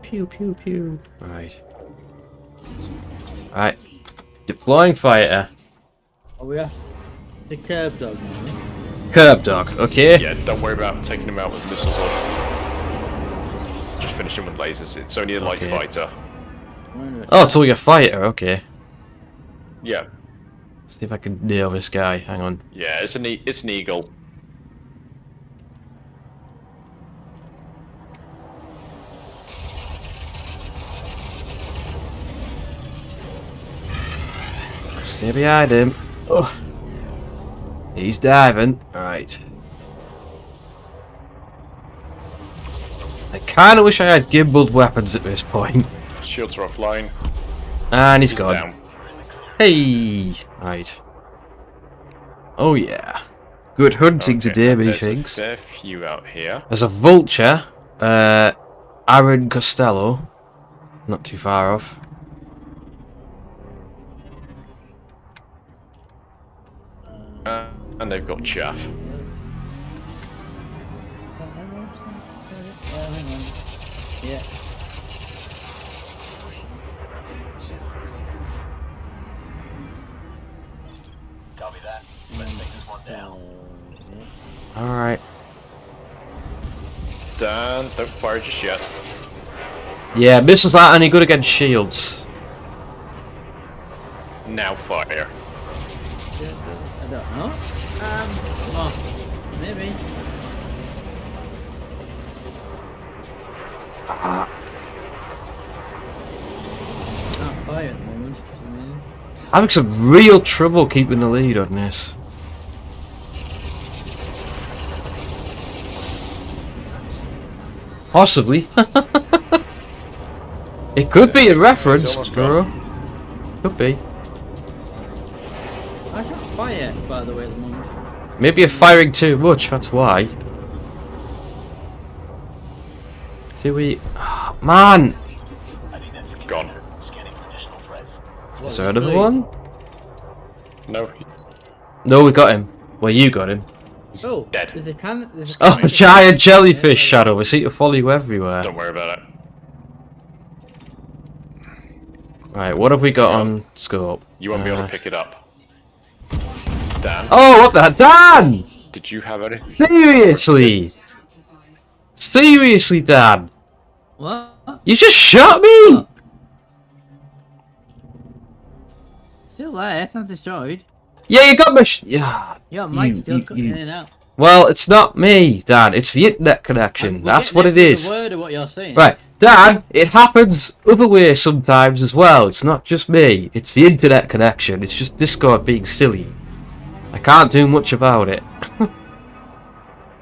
Pew pew pew. Right. Right. Deploying fighter. Oh, we have the curb dog now. Curb dog, okay. Yeah, don't worry about taking him out with missiles or... Just finish him with lasers. It's only a light Okay. fighter. Oh, it's only a fighter, okay. Yeah. See if I can nail this guy. Hang on. Yeah, it's an eagle. Stay behind him. Oh. He's diving. Alright. I kinda wish I had gimbaled weapons at this point. Shields are offline. And he's gone. Down. Hey! Right. Oh yeah. Good hunting today, methinks. There's a fair few out here. There's a vulture. Aaron Costello. Not too far off. And they've got chaff. Yeah. Copy that. Let's take this one down. Alright. Dan, don't fire just yet. Yeah, missiles aren't any good against shields. Now fire. I don't know. Oh, maybe. Can't fire at the moment. I'm having some real trouble keeping the lead on this. Possibly. It could be a reference, bro. Could be. I can't fire, by the way, at the moment. Maybe you're firing too much, that's why. Oh, man! Gone. Is there another one? No. No, we got him. Well, you got him. Oh, dead. There's a can. There's a Oh, giant jellyfish shadow. We seem to follow you everywhere. Don't worry about it. Right, what have we got on scope? You won't be able to pick it up. Dan? Oh, what the Dan! Did you have anything? Seriously? Seriously, Dan? What? You just shot me! Still there, it's not destroyed. Yeah, you got my yeah. Yeah, Mike's still cutting in and out. Well, it's not me, Dan. It's the internet connection. That's what it is. The word of what you're saying. Right, Dan, it happens other ways sometimes as well. It's not just me. It's the internet connection. It's just Discord being silly. I can't do much about it.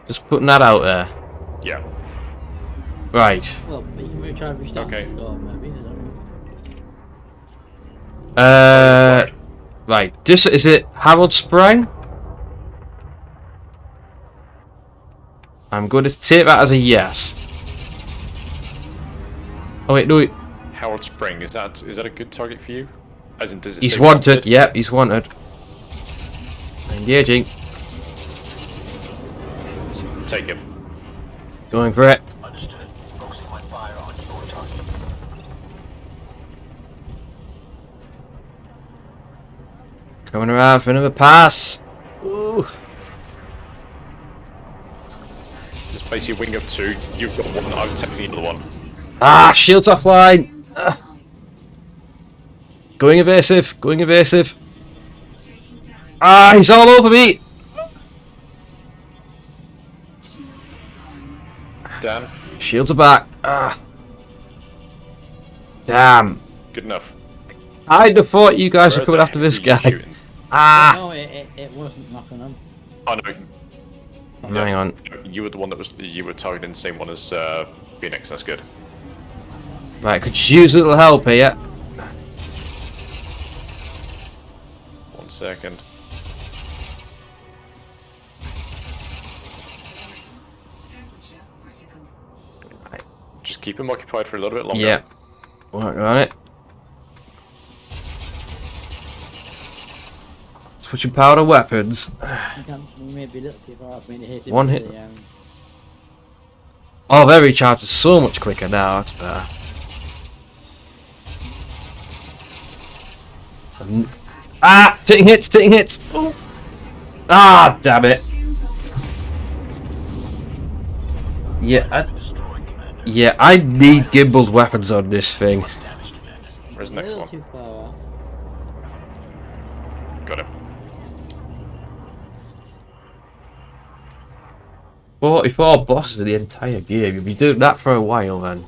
Just putting that out there. Yeah. Right. Well, you can maybe try to restart Okay. the score, maybe. I don't know. Right. This is it. Harold Sprang. I'm going to take that as a yes. Oh wait, no. Howard Spring, is that a good target for you? As in, does it He's say wanted. Yep, he's wanted. Engaging. Take him. Going for it. Coming around for another pass. Ooh. Just basically wing up 2. You've got one. I'm taking the other one. Ah, shields offline. Going evasive. Going evasive. Ah, he's all over me. Damn. Shields are back. Ah. Damn. Good enough. I'd have thought you guys were coming after this guy. Ah. No, it wasn't knocking on. Oh no. Hang on. You were the one that was. You were targeting the same one as Phoenix. That's good. Right, could you use a little help here? 1 second. Just keep him occupied for a little bit longer. Yeah. Working on it. Switching power to weapons. One hit. Oh, their recharge is so much quicker now. That's better. Ah! Taking hits! Taking hits! Ooh. Ah! Damn it! Yeah, I need gimbaled weapons on this thing. Where's the next one? Got him. 44 bosses in the entire game. You'll be doing that for a while then.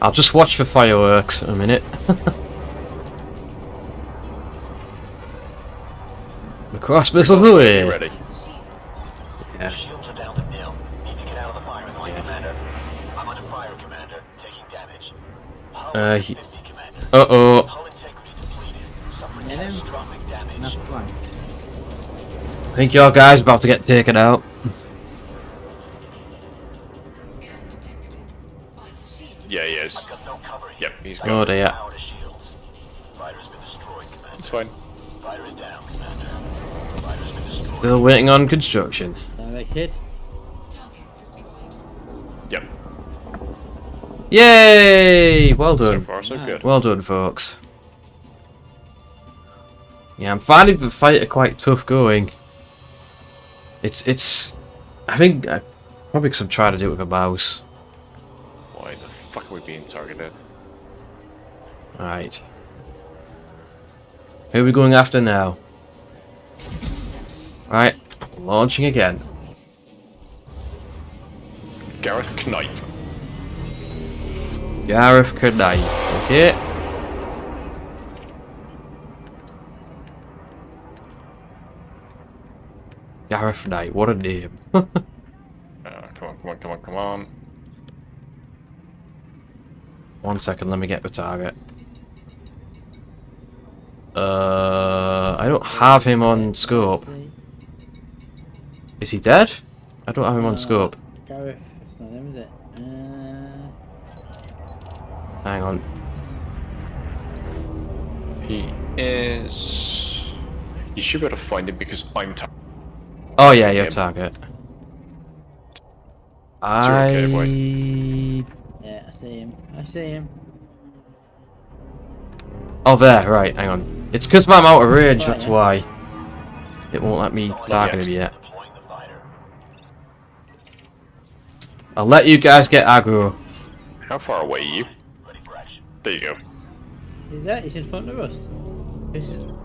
I'll just watch for fireworks in a minute. The cross missiles away. Ready? Yeah. Uh-oh. I think your guy's about to get taken out. Yeah, he is. Yep, he's gone. Oh dear. It's fine. Still waiting on construction. Direct hit. Yep. Yay! Well done. So far, so good. Well done, folks. Yeah, I'm finding the fight quite tough going. It's. I think probably because I'm trying to do it with a mouse. Why the fuck are we being targeted? Right. Who are we going after now? Right, launching again. Gareth Knipe. Gareth Knipe. Okay. Gareth Knight, what a name. Come on. 1 second, let me get the target. I don't have him on scope. Is he dead? I don't have him on scope. Gareth, that's not him, is it? Hang on. He is. You should be able to find him because I'm targeted. Oh yeah, your target. okay, boy. Yeah, I see him. I see him. Oh there, right, hang on. It's because I'm out of range, that's why. It won't let me target him yet. I'll let you guys get aggro. How far away are you? There you go. He's in front of us.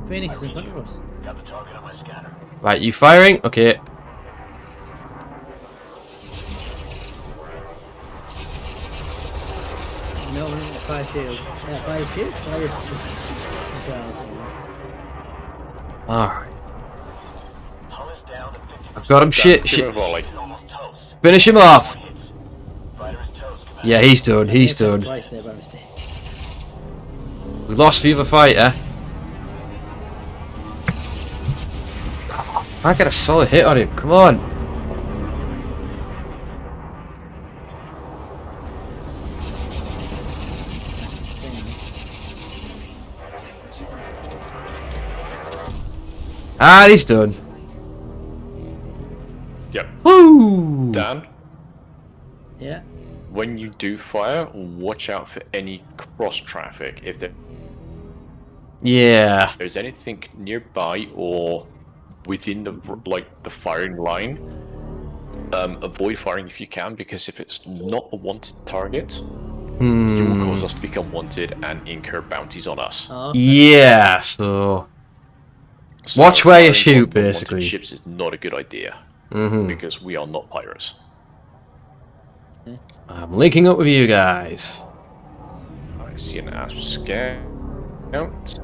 Phoenix is in front of us. Got the target on my scanner. Right, you firing? Okay. No, 5 shields. Yeah, 5 shields? 5 Alright. I've got him shit. Give him a volley. Finish him off. Yeah, he's done. He's done. We lost the other fighter. I got a solid hit on him. Come on. Ah, he's done. Yep. Woo! Dan, Yeah. when you do fire, watch out for any cross traffic. If there's anything nearby or within the firing line, avoid firing if you can, because if it's not a wanted target, you will cause us to become wanted and incur bounties on us. Yeah, so watch where you shoot, basically. Ships is not a good idea because we are not pirates. I'm linking up with you guys. I see an asp scout.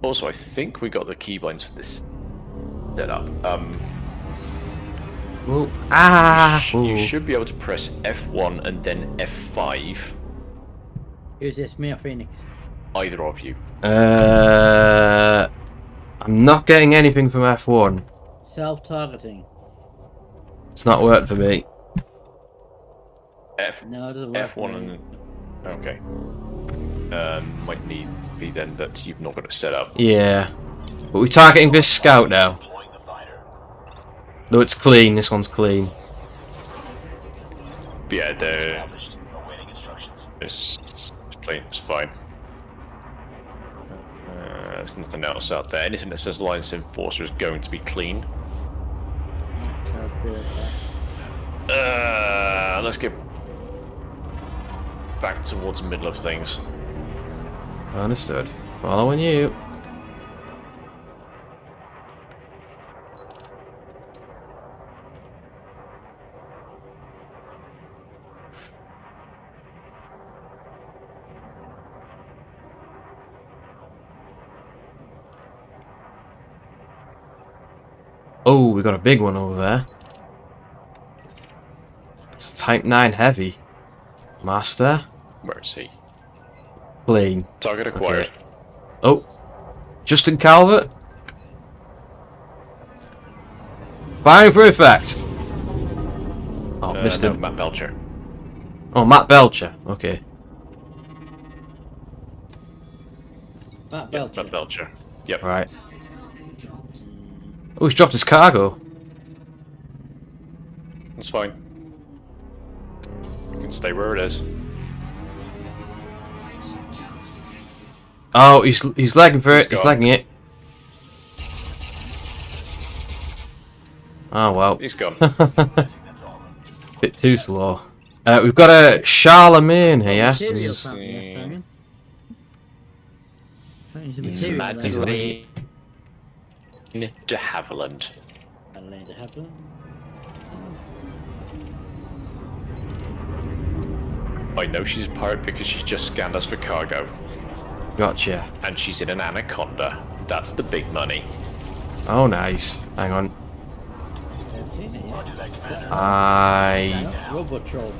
Also, I think we got the keybinds for this setup. You should be able to press F1 and then F5. Who's this, me or Phoenix? Either of you. I'm not getting anything from F1. Self-targeting. It's not worked for me. No, it doesn't work. F1 and okay. Might need be then that you've not got it set up. Yeah, but we're targeting this scout now. Though it's clean, this one's clean. Yeah, it's clean. It's fine. There's nothing else out there. Anything that says Alliance Enforcer is going to be clean. Let's get back towards the middle of things. Understood. Following you. Oh, we got a big one over there. It's Type 9 heavy. Master. Where is he? Clean. Target acquired. Okay. Oh. Justin Calvert. Firing for effect. Oh, missed him. No, Matt Belcher. Oh, Matt Belcher. Okay. Matt Belcher. Matt Belcher. Yep. Right. Oh, he's dropped his cargo. That's fine. You can stay where it is. Oh, he's lagging for it. He's lagging it. Oh well. He's gone. Bit too slow. We've got a Charlemagne here. Madeleine de Havilland. Madeleine de Havilland. I know she's a pirate because she's just scanned us for cargo. Gotcha. And she's in an anaconda. That's the big money. Oh, nice. Hang on. Robot troll.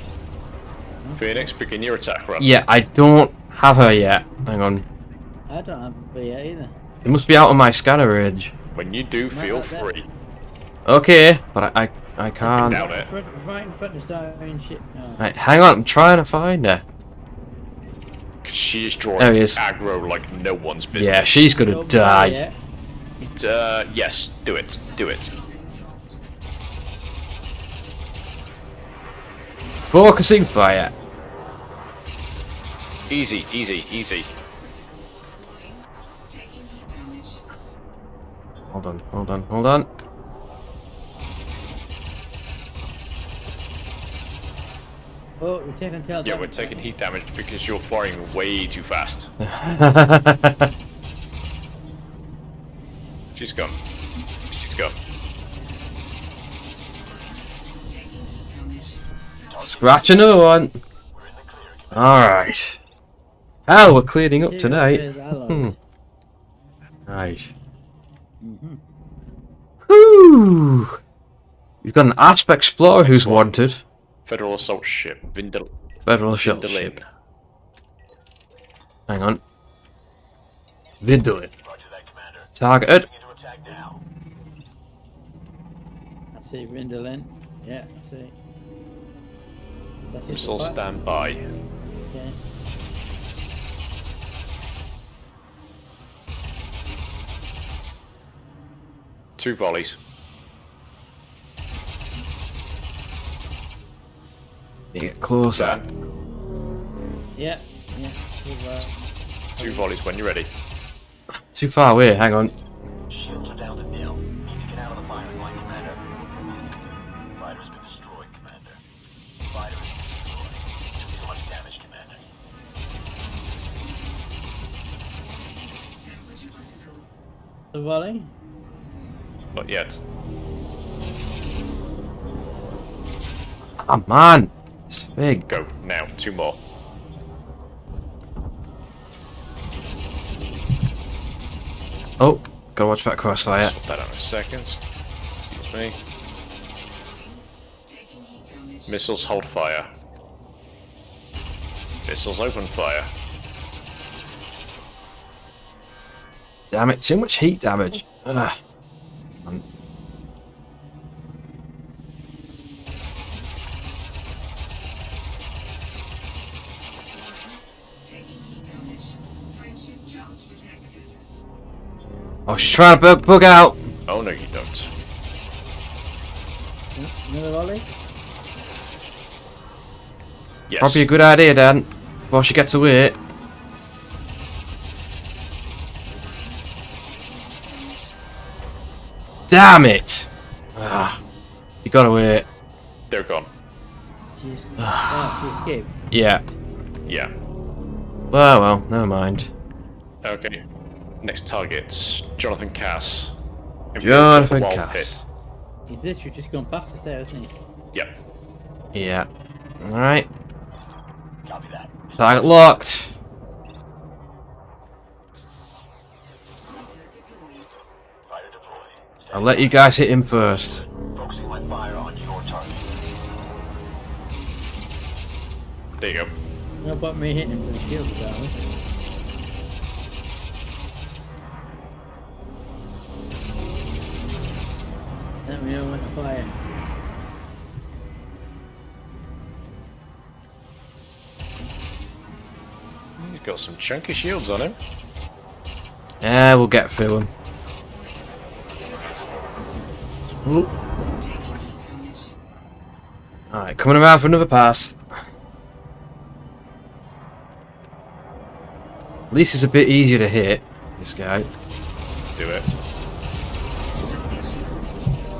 Phoenix, begin your attack run. Yeah, I don't have her yet. Hang on. I don't have her yet either. It must be out of my scanner range. When you do, feel free. Okay, but I can't. Down it. Right in front of Starion ship. No. Right, hang on, I'm trying to find her. Cause she's drawing There he is. aggro like no one's business. Yeah, she's gonna die. Yes, do it. Do it. Focusing fire. Easy, easy, easy. Hold on, hold on, hold on. Oh, we're taking tail. Yeah, we're taking heat damage because you're firing way too fast. She's gone. She's gone. Scratch another one. Alright. Hell, we're clearing up tonight. Nice. Whoo! We've got an Asp Explorer who's wanted. Federal assault ship. Federal assault ship. Hang on. Vindalin. Targeted. I see Vindalin. Yeah, I see. Missile standby. Okay. 2 volleys. You get closer. Yeah. Yeah. 2 volleys when you're ready. Too far away, hang on. Shields are down to nil. Need to get out of the firing line, Commander. Fighter's been destroyed, Commander. Fighter is destroyed. Too much damage, Commander. The volley? Not yet. Come on! It's big. Go, now. 2 more. Oh, gotta watch that crossfire. Sort that out in a second. Excuse me. Missiles hold fire. Missiles open fire. Damn it, too much heat damage. Ugh. Oh, she's trying to bug out. Oh no, you don't. Another volley? Yes. Probably a good idea, Dan. Before she gets away. Damn it! Ah, you got away. They're gone. She escaped. Yeah. Yeah. Well, never mind. Okay. Next target, Jonathan Cass. Jonathan Wild Cass. Pit. He's literally just gone past us there, hasn't he? Yep. Yeah. Alright. Target locked. I'll let you guys hit him first. Focusing my fire on your target. There you go. No about me hitting him to the shield down. Let me know when to fire. He's got some chunky shields on him. Yeah, we'll get through him. Alright, coming around for another pass. At least it's a bit easier to hit, this guy. Do it.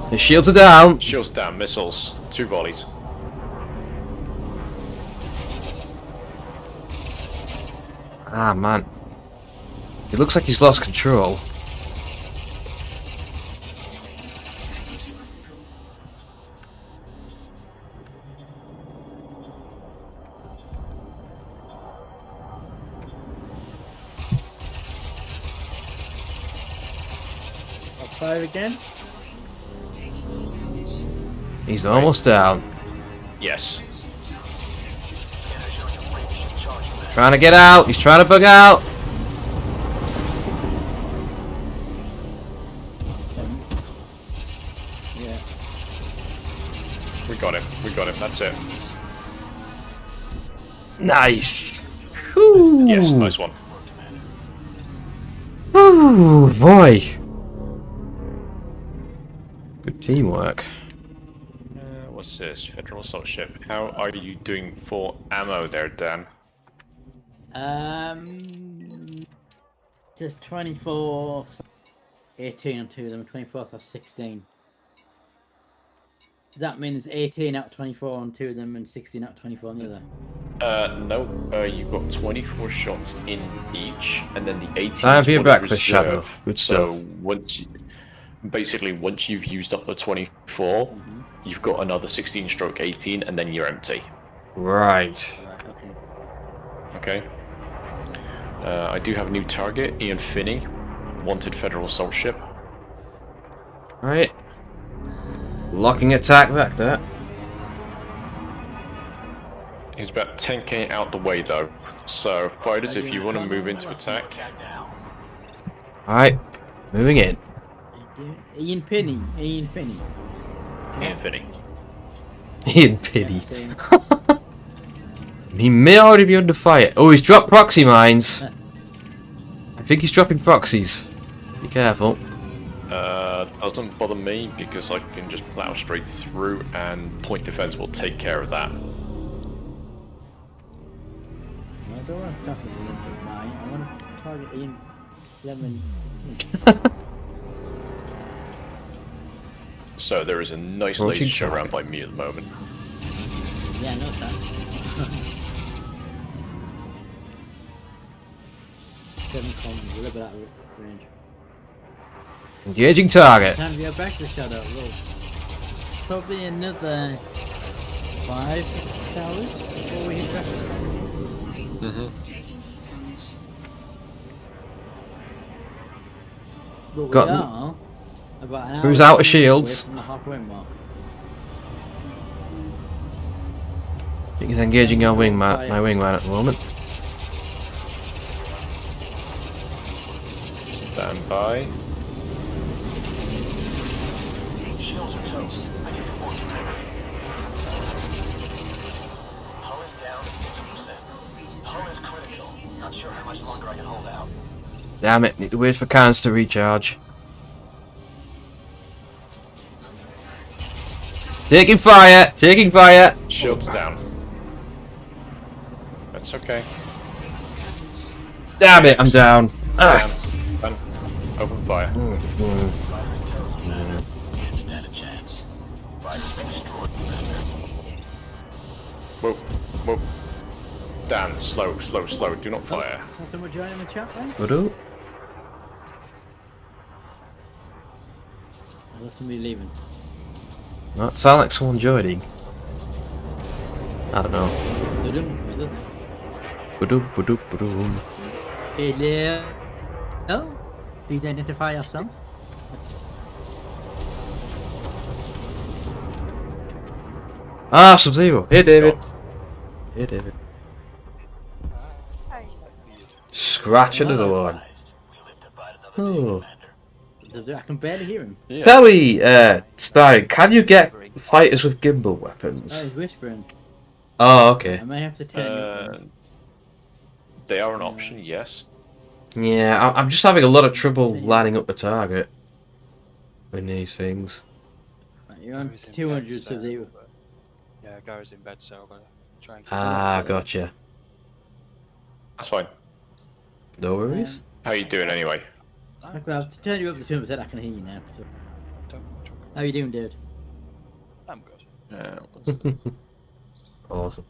The shields are down. Shields down, missiles, 2 volleys. Ah, man. It looks like he's lost control. I'll fire again. He's almost down. Yes. Trying to get out. He's trying to bug out. Yeah. We got him. We got him. That's it. Nice. Whew. Yes, nice one. Ooh, boy. Good teamwork. What's this? Federal assault ship. How are you doing for ammo there, Dan? Just 24, 18 on 2 of them, 24 or 16. Does that mean there's 18 out of 24 on 2 of them and 16 out of 24 on the other? No. You've got 24 shots in each, and then the 18. I have your is what is breakfast, Shadow. reserve. Good So stuff. once you've used up the 24, you've got another 16/18, and then you're empty. Right. Okay. I do have a new target, Ian Finney, wanted federal assault ship. Right. Locking attack vector. He's about 10k out the way though, so fighters, if you want to move into attack. Alright. Moving in. Ian Finney. Ian Finney. Ian Pity. He may already be under fire. Oh, he's dropped proxy mines. I think he's dropping proxies. Be careful. Doesn't bother me because I can just plow straight through and point defense will take care of that. I don't want to tackle the Olympic 9. I want to target Ian Lemon. So there is a nice laser show around by me at the moment. Yeah, no that. 7 comms, a little bit out of range. Engaging target. Time to go back to Shadow. Look. Probably another 5-6 hours before we hit breakfast. But we Got- are about an hour Who's out of away shields? from the halfway mark. I think he's engaging our wingman, my wingman at the moment. Stand by. Damn it, need to wait for cans to recharge. Taking fire! Taking fire! Shields down. That's okay. Damn it, I'm down. Down. Open fire. Whoa, whoa. Dan, slow, slow, slow. Do not fire. Has someone joined in the chat then? Voodoo? Or is somebody leaving? That sounds like someone joining. I don't know. Voodoo, voodoo, voodoo. Hello? Oh, please identify yourself. Ah, Sub-Zero. Hey, David. Hey, David. Scratch another one. Oh. I can barely hear him. Tell me, Starion, can you get fighters with gimbal Oh, weapons? he's whispering. Oh, okay. I may have to turn it. They are an option, yes. Yeah, I'm just having a lot of trouble lining up the target with these things. You're on 200 Sub-Zero. Yeah, Gary's in bed, so I'm gonna try and. Ah, gotcha. That's fine. No worries. How you doing anyway? Well, to turn you up to 200%, I can hear you now. So. How you doing, dude? I'm good. Yeah. Awesome.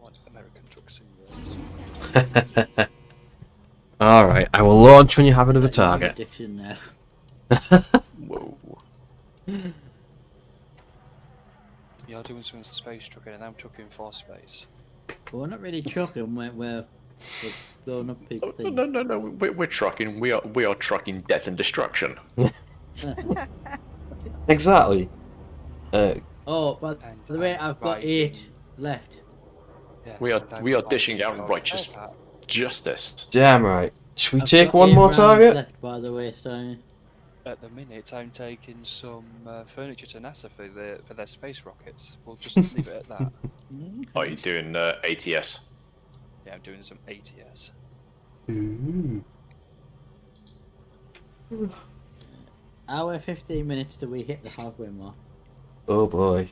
One American Truck Simulator. Alright, I will launch when you have another target. Addiction now. Whoa. You're doing some space trucking, and I'm trucking for space. Well, we're not really trucking. We're blowing up big things. No. We're trucking. We are trucking death and destruction. Exactly. Oh, but by the way, I've got 8 left. Yeah, We are dishing out righteous justice. Damn right. Should we I've take got one 8 more rounds target? Left, by the way, so. At the minute, I'm taking some furniture to NASA for their space rockets. We'll just leave it at that. Are you doing ATS? Yeah, I'm doing some ATS. Hour 15 minutes till we hit the halfway mark. Oh boy.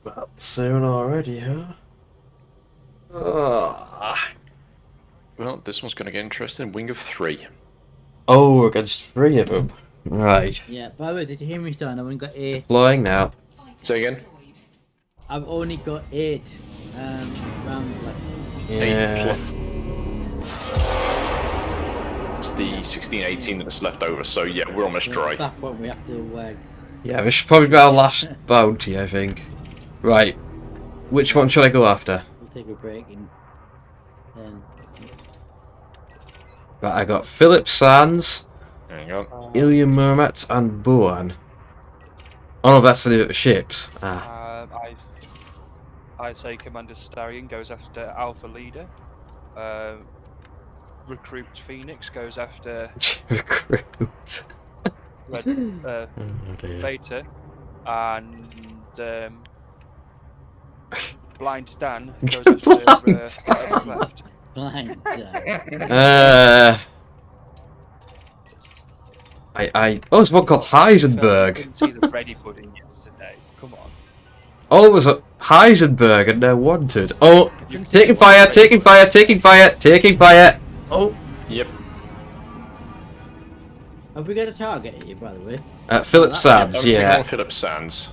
Well, soon already, huh? Well, this one's going to get interesting. Wing of 3. Oh, against 3 of them. Right. Yeah, by the way, did you hear me, Stein? I've only got 8. Deploying now. Say again? I've only got 8 rounds left. Yeah. It's the 16-18 that's left over, so yeah, we're almost dry. At that point, we have to. Yeah, this should probably be our last bounty, I think. Right. Which one should I go after? We'll take a break and then. Right, I got Philip Sands, There you go. Ilya Murmat, and Boan. Oh no, that's the ships. Ah. I say Commander Starion goes after Alpha Leader. Recruit Phoenix goes after Recruit. Red, dear. Beta, and Blind Dan goes after whatever's left. Blind Dan. Oh, it's one called Heisenberg. Didn't see the ready pudding yesterday. Come on. Oh, it was a Heisenberg and they're wanted. Oh, taking fire, taking fire, taking fire, taking fire. Oh. Yep. Have we got a target here, by the way? Philip Sands, yeah. Philip Sands.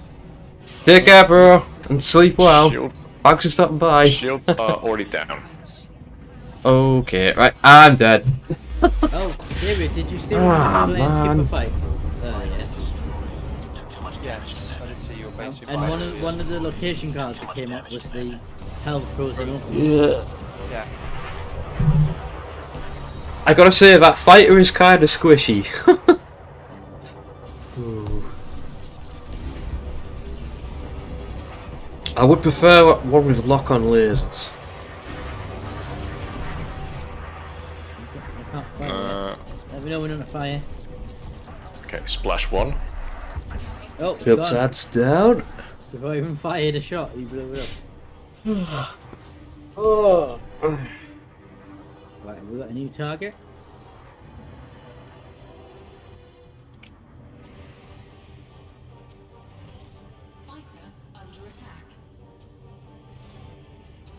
Take care, bro, and sleep well. Shield. Thanks for stopping by. Shields are already down. Okay, right, I'm dead. Oh, David, did you see when I was playing Super Fight? Yes, I did see your base. And one of the location cards that came up was the hell frozen up. Yeah. Yeah. I gotta say, that fighter is kind of squishy. Ooh. I would prefer one with lock-on lasers. Let me know when on a fire. Okay, splash 1. Oh, Philip's ad's down. Before I even fired a shot, he blew it up. Oh. Right, have we got a new target?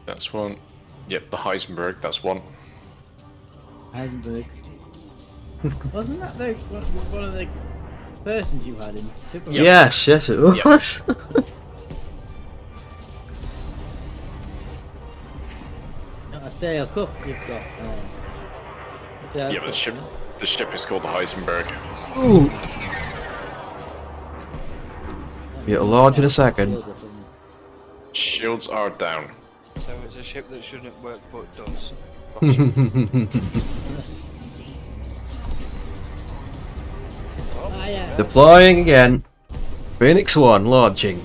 That's one. Yep, the Heisenberg, that's one. Heisenberg. Wasn't that the, one of the persons you had in Super Yep. Yes, yes it was. Not a stale cup you've got. Yeah, but the ship is called the Heisenberg. Ooh. Get a large in a second. Shields are down. So it's a ship that shouldn't work but does. Deploying again. Phoenix 1 launching.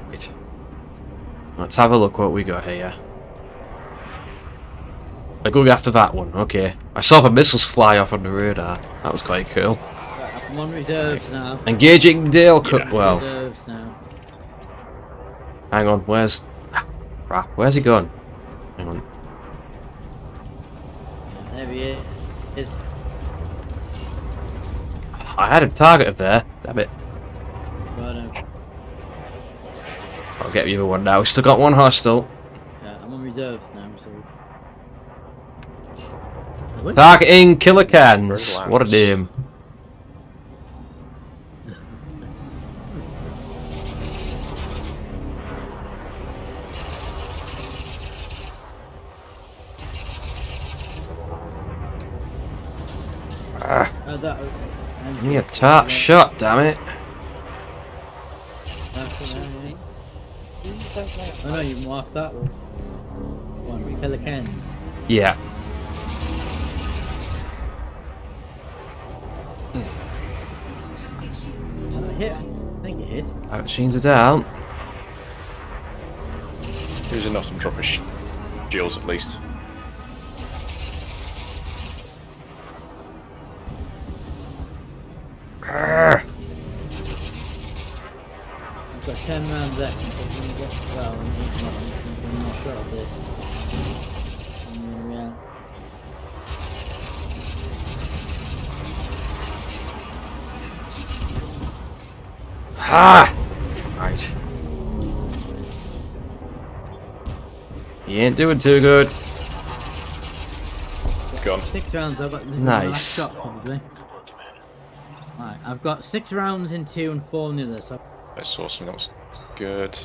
Right. Let's have a look what we got here. I'm going after that one, okay. I saw the missiles fly off on the radar. That was quite cool. I'm on reserves now. Engaging Dale Cook. Well, Reserves now. hang on, where's crap, where's he gone? Hang on. There he is. I had a target up there, damn it. Righto. I'll get the other one now. Still got one hostile. Yeah, I'm on reserves now, so. Targeting Killer Cans. What a name. Ah. Give me a tart shot, damn it. Oh no, you marked that one. One, Killer Cans. Yeah. Hit. I think it hit. Machines are down. There's enough to drop a shields at least. I've got 10 rounds left until we get well, we need one more shot of this. And then we're out. Ah! Right. He ain't doing too good. Gone. 6 rounds, I've got this is my last Nice. shot probably. Right, I've got 6 rounds in 2 and 4 in the other, so That's awesome, that was good.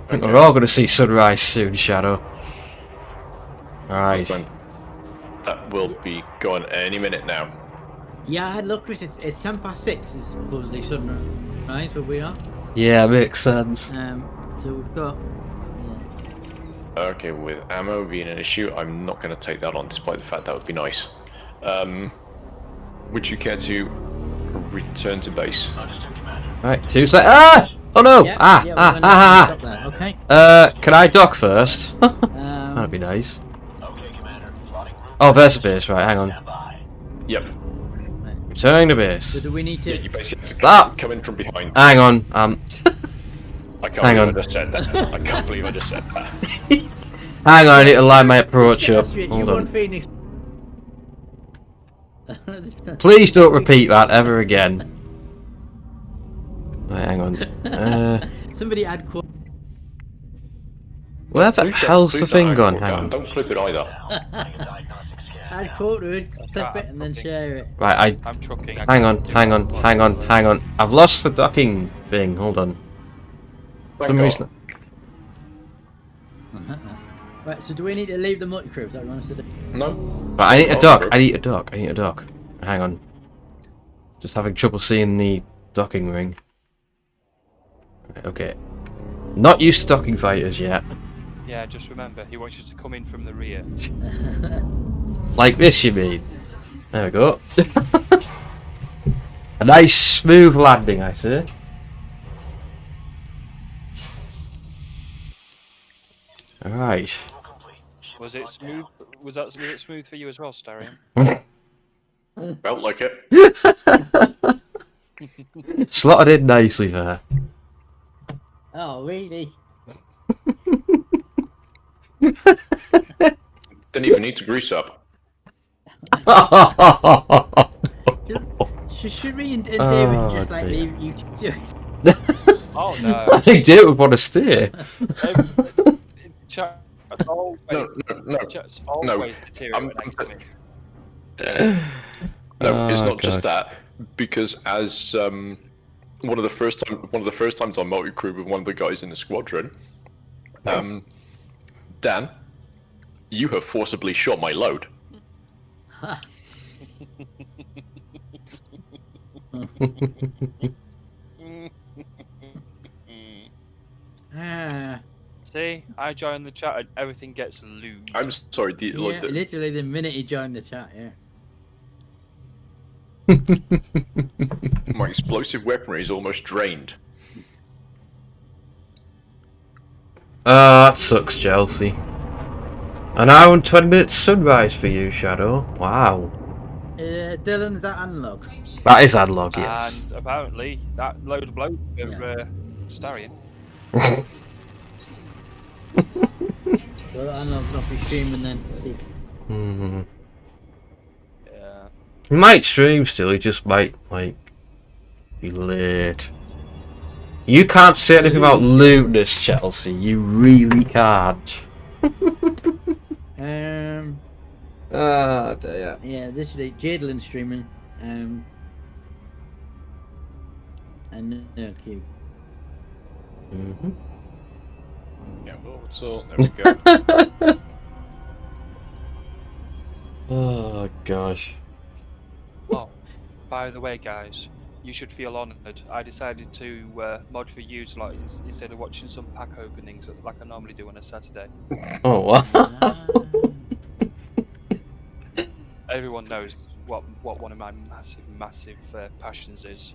I think we're all going to see sunrise soon, Shadow. Right. That will be gone any minute now. yeah, I had looked, Chris, it's 10 past 6, it's supposedly sunrise where we are. Yeah, makes sense. So we've got Okay, with ammo being an issue, I'm not going to take that on, despite the fact that would be nice. Would you care to return to base? Right, 2 seconds. Ah! Oh no! Yeah, we're gonna stop there, okay. Can I dock first? That'd be nice. Oh, there's a base, right, hang on. Yep. So Returning to base. do we need to... Yeah, you basically Stop! come in from behind. Hang on, I can't hang believe on. I just said that. I can't believe I just said that. Hang on, I need to line my approach up. You Hold want on. Phoenix. Please don't repeat that ever again. Wait, hang on. Somebody add quote. Where the hell's the thing gone? Hang Dan. on. Don't clip it either. Add quote to it, clip it, and then share it. Right, I'm trucking. hang on. I've lost the docking thing. Hold on. Thank Some God. reason. Right, so do we need to leave the multi-crew? Is that what you want us to do? No. Right, I need a dock. I need a dock. Hang on. Just having trouble seeing the docking ring. Right, okay. Not used to docking fighters yet. Yeah, just remember, he wants you to come in from the rear. Like this, you mean? There we go. A nice smooth landing, I say. Alright. Was it smooth? Was it smooth for you as well, Starion? Felt like it. Slotted in nicely there. Oh, really? Didn't even need to grease up. Should we and David just like leave you to do it? Oh no! I think David would want to stay. No, it's Oh, not just God. that. Because as one of the first times I multi-crew with one of the guys in the squadron, Dan, you have forcibly shot my load. See, I joined the chat and everything gets looted. I'm sorry. Yeah, literally the minute he joined the chat, yeah. My explosive weaponry is almost drained. That sucks, Chelsea. An hour and 20 minutes sunrise for you, Shadow. Wow. Dylan, is that analog? That is analog, yes. And apparently, that load of blows for Starion. So that analog's off your stream and then see. Hmm. Yeah. He might stream still, he just might, like, be late. You can't say anything about lewdness, Chelsea. You really can't. Oh dear. Yeah, this is Jadelin streaming. And no Q. Mm-hmm. Yeah, well, it's all. There we go. Oh gosh. Oh, by the way, guys, you should feel honoured. I decided to mod for you to, like, instead of watching some pack openings like I normally do on a Saturday. Oh wow. Everyone knows what one of my massive passions is.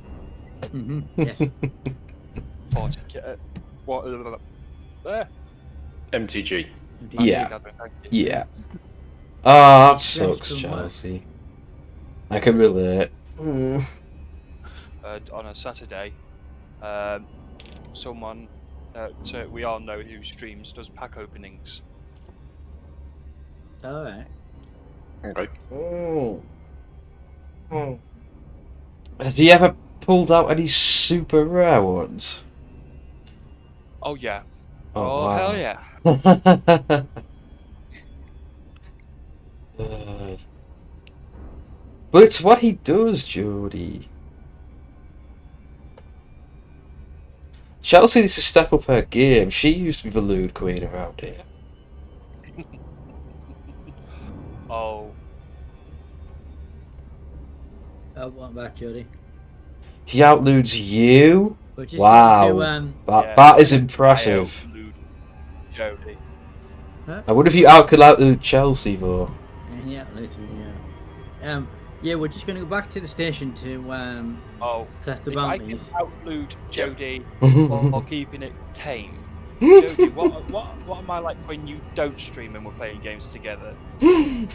Mm-hmm. Yes. 40. What? MTG. Yeah. Yeah. Oh, that sucks, Chelsea. I can relate. On a Saturday, someone we all know who streams does pack openings. Alright. Okay. Has he ever pulled out any super rare ones? Oh yeah. Oh, wow. Hell yeah. But it's what he does, Jody. Chelsea needs to step up her game. She used to be the lewd queen around here. Oh. What about Jody? He outludes you? But just Wow. to, that is impressive. Jody. I wonder if you could outlude Chelsea though. Yeah, literally, yeah. Yeah, we're just gonna go back to the station to collect the If I can bounties. outlude Jody while keeping it tame. Jody, what am I like when you don't stream and we're playing games together? Yeah,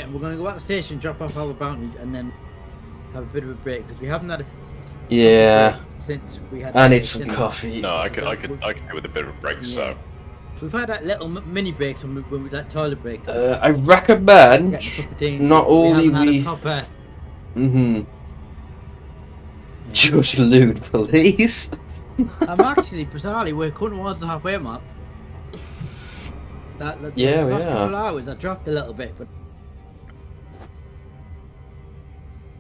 we're gonna go back to the station, drop off all the bounties, and then have a bit of a break because we haven't had a Yeah. since we had. I the need break, some didn't we? coffee. No, I could do with a bit of a break. So We've had that little mini breaks when we that toilet breaks. I recommend Getting a cup of tea and not stuff, but only haven't had a we. proper. Just lewd police. I'm actually bizarrely we're coming towards the halfway mark. The last couple of hours I dropped a little bit, but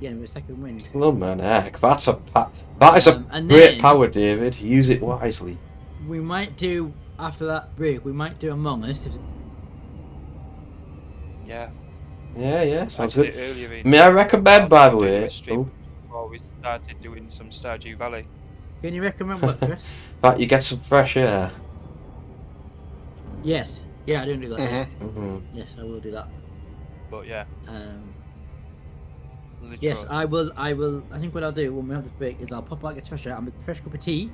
yeah, with a second wind. Oh man, heck, that is a and great then- power, David. Use it wisely. We might do after that break. We might do Among Us. Yeah. Yeah, I sounds did good. it earlier in- May I recommend, by the doing way, my stream before we started doing some Stardew Valley. Can you recommend what, Chris? that you get some fresh air. Yes. Yeah, I didn't do that. Yes. Mhm. Yes, I will do that. But yeah. Yes, I will. I think what I'll do when we have this break is I'll pop out, get fresh air, I'll make a fresh cup of tea.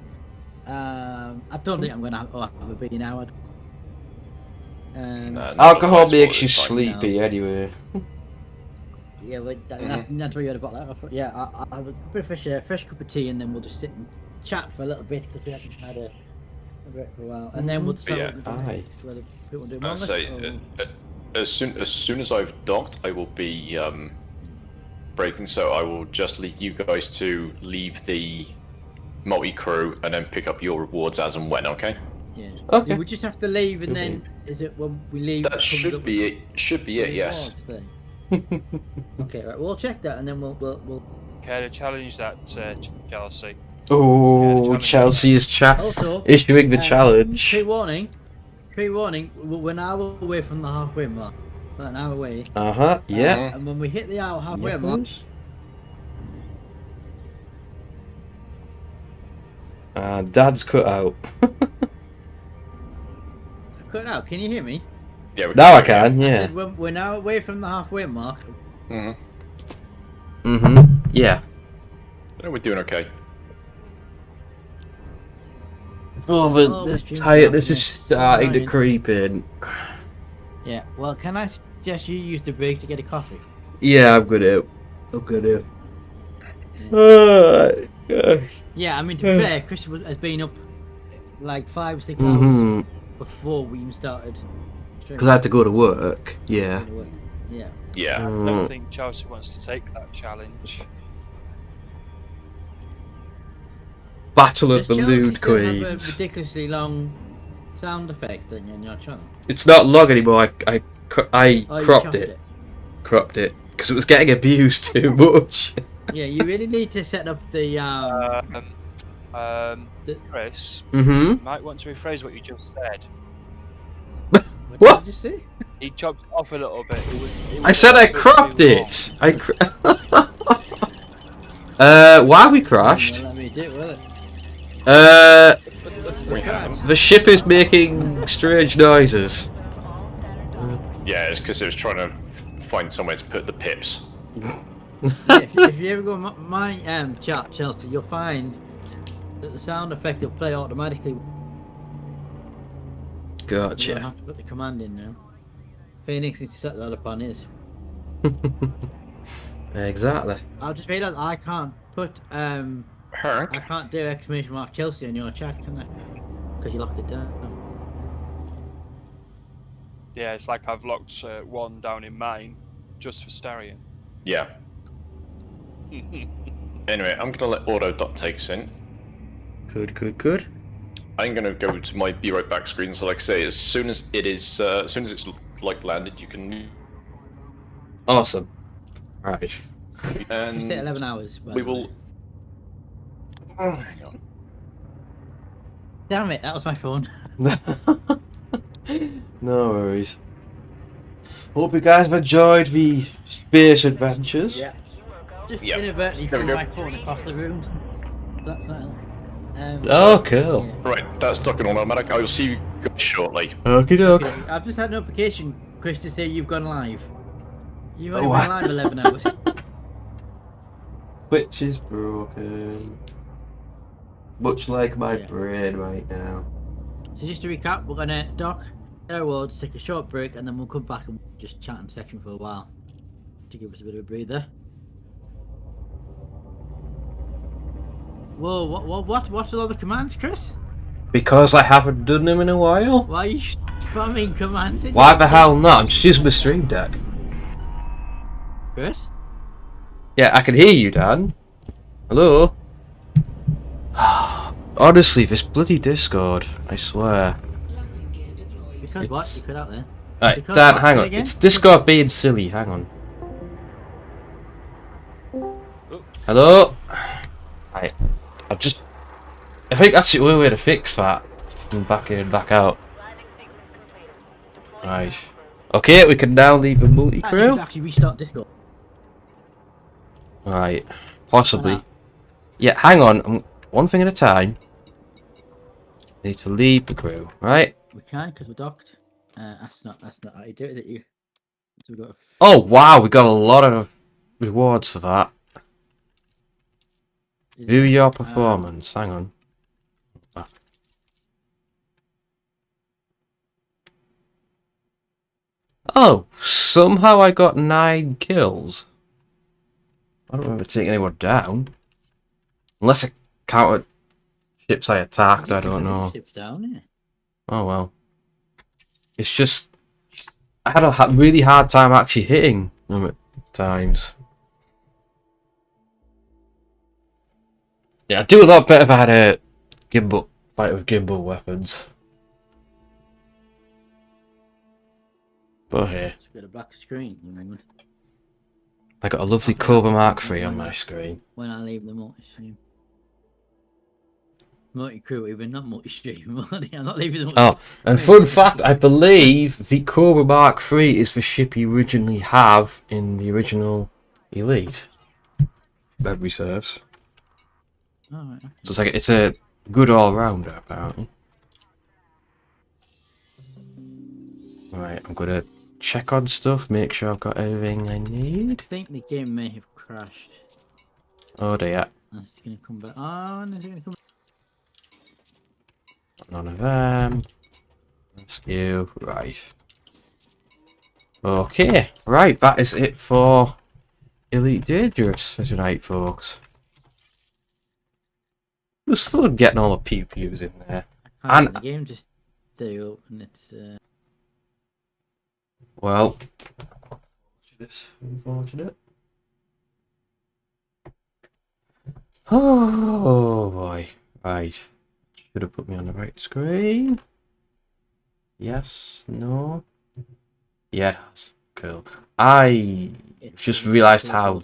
I don't think I'm gonna have a beer now. Alcohol makes you sleepy anyway. Yeah, but that's why you had about that. Yeah, I'll have a bit of fresh air, fresh cup of tea, and then we'll just sit and chat for a little bit because we haven't had a break for a while, and then we'll decide what we're doing. Just whether people do Among Us say or- as soon as I've docked, I will be breaking. So I will just leave you guys to leave the multi-crew and then pick up your rewards as and when. Okay. Yeah. Okay. We just have to leave, and then is it when we leave? That should be it. Should be it. Yes. Okay, right. We'll check that, and then we'll. Care to challenge that, Chelsea? Oh, Chelsea is Also, issuing the challenge. Pre-warning. We're an hour away from the halfway mark. About an hour away. Yeah. And when we hit the hour halfway Yeah, mark. please. Dad's cut out. Cut out. Can you hear me? Yeah. Now I can. I Yeah. said we're now away from the halfway mark. Mhm. Yeah. Yeah, we're doing okay. Oh, the tiredness is starting to creep in. Yeah. Well, can I suggest you use the break to get a coffee? Yeah, I'm gonna. Yeah, I mean to be fair, Chris has been up like 5 or 6 hours Mhm. before we even started. Because I had to go to work. Yeah. Yeah. Yeah. I don't think Chelsea wants to take that challenge. Battle of Does the Chelsea Lewd still have a Queens. ridiculously long sound effect thing on your channel? It's not long anymore. I Oh, you cropped chopped it. Cropped it because it was getting abused too much. Yeah, you really need to set up the Chris, Mhm. you might want to rephrase what you just said. What? Did you say? He chopped it off a little bit. I said I cropped it. Why we crashed? Let me do it, will it? The ship is making strange noises. Yeah, it's because it was trying to find somewhere to put the pips. Yeah, if you ever go on my chat, Chelsea, you'll find that the sound effect will play automatically. You don't Gotcha. have to put the command in now. Phoenix needs to set that up on his. Exactly. I've just realised I can't put I can't do exclamation mark Chelsea on your chat, can I? Because you locked it down. Yeah, it's like I've locked one down in mine just for Starion. Yeah. Anyway, I'm gonna let auto take us in. Good. I'm gonna go to my be right back screen. So, like I say, as soon as it's like landed, you can. Awesome. Right. And Just hit 11 hours. by we the way. will. Oh, hang on. Damn it, that was my phone. No worries. Hope you guys have enjoyed the space adventures. Yeah. Just Yep. inadvertently There we threw go. my phone across the rooms. That's not. Oh, cool. Right, that's stuck in automatic. I will see you guys shortly. Okie doke. Okay, I've just had a notification, Chris, to say you've gone live. You've only Oh, been wow. live 11 hours. Which is broken. Much like my brain right now. So just to recap, we're gonna dock airwards, take a short break, and then we'll come back and just chat in section for a while to give us a bit of a breather. Whoa, what are all the commands, Chris? Because I haven't done them in a while. Why are you spamming commands? Why the hell not? I'm just using my stream deck. Chris? Yeah, I can hear you, Dan. Hello? Honestly, this bloody Discord, I swear. Because what? You cut out there. Right, Because Dan, what? hang Say on. again? It's Discord being silly, hang on. Hello? Right, I think that's the only way to fix that. And back in and back out. Right. Okay, we can now leave a You multi-crew. could actually restart Discord. Right, possibly. Yeah, hang on. One thing at a time. I need to leave the crew, right? We can, because we're docked. That's not how you do it, you. So we got. Oh wow, we got a lot of rewards for that. View your performance. Hang on. Oh, somehow I got 9 kills. I don't remember taking anyone down. Unless it counted ships I attacked, I don't know. Ships down, yeah. Oh well. It's just... I had a really hard time actually hitting them at times. Yeah, I'd do a lot better if I had a gimbal fight with gimbal weapons. But here. It's got a black screen, you remember? I got a lovely Cobra Mark III on my screen. When I leave the multi-stream. Multi-crew even, not multi-stream. I'm not leaving the Oh, and fun fact, I believe the Cobra Mark III is the ship you originally have in the original Elite. Memory serves. Oh, right. So it's a good all-rounder, apparently. Right, I'm gonna check on stuff, make sure I've got everything I need. I think the game may have crashed. Oh dear. It's gonna come back. Oh, no, it's gonna come back. None of them. Rescue. Right. Okay. Right, that is it for Elite Dangerous for tonight, folks. It was fun getting all the pew-pews in there. And the game just stay up and it's well, it's unfortunate. Oh boy. Right. Should have put me on the right screen. Yes, no. Yeah, it has. Cool. I just realised how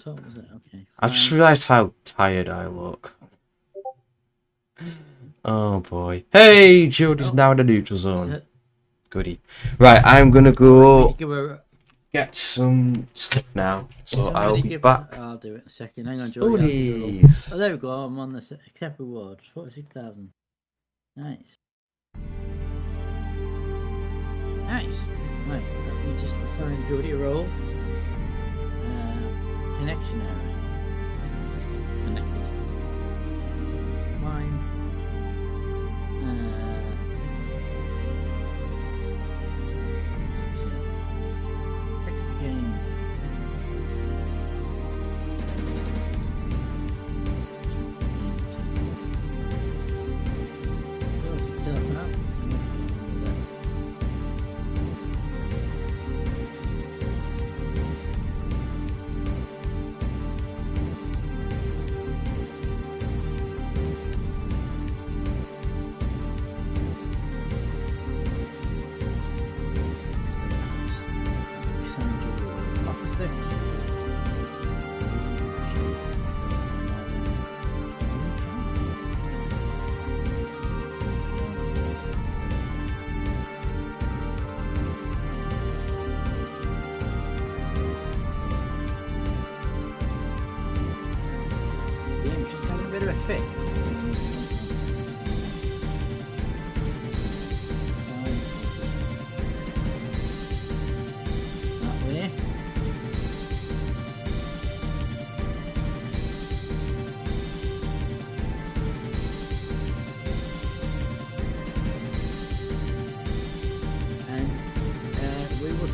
I've just realised how tired I look. Oh boy. Hey, Jody's now in the neutral zone. Goody. Right, I'm gonna go get some stuff now. So I'll be back. I'll do it in a second. Hang on, George. Goodies. Oh, there we go. I'm on the accept rewards. 46,000. Nice. Nice. Right, let me just assign Jody a role. Connection error. Just connected. Fine. Text the game. Sort itself out.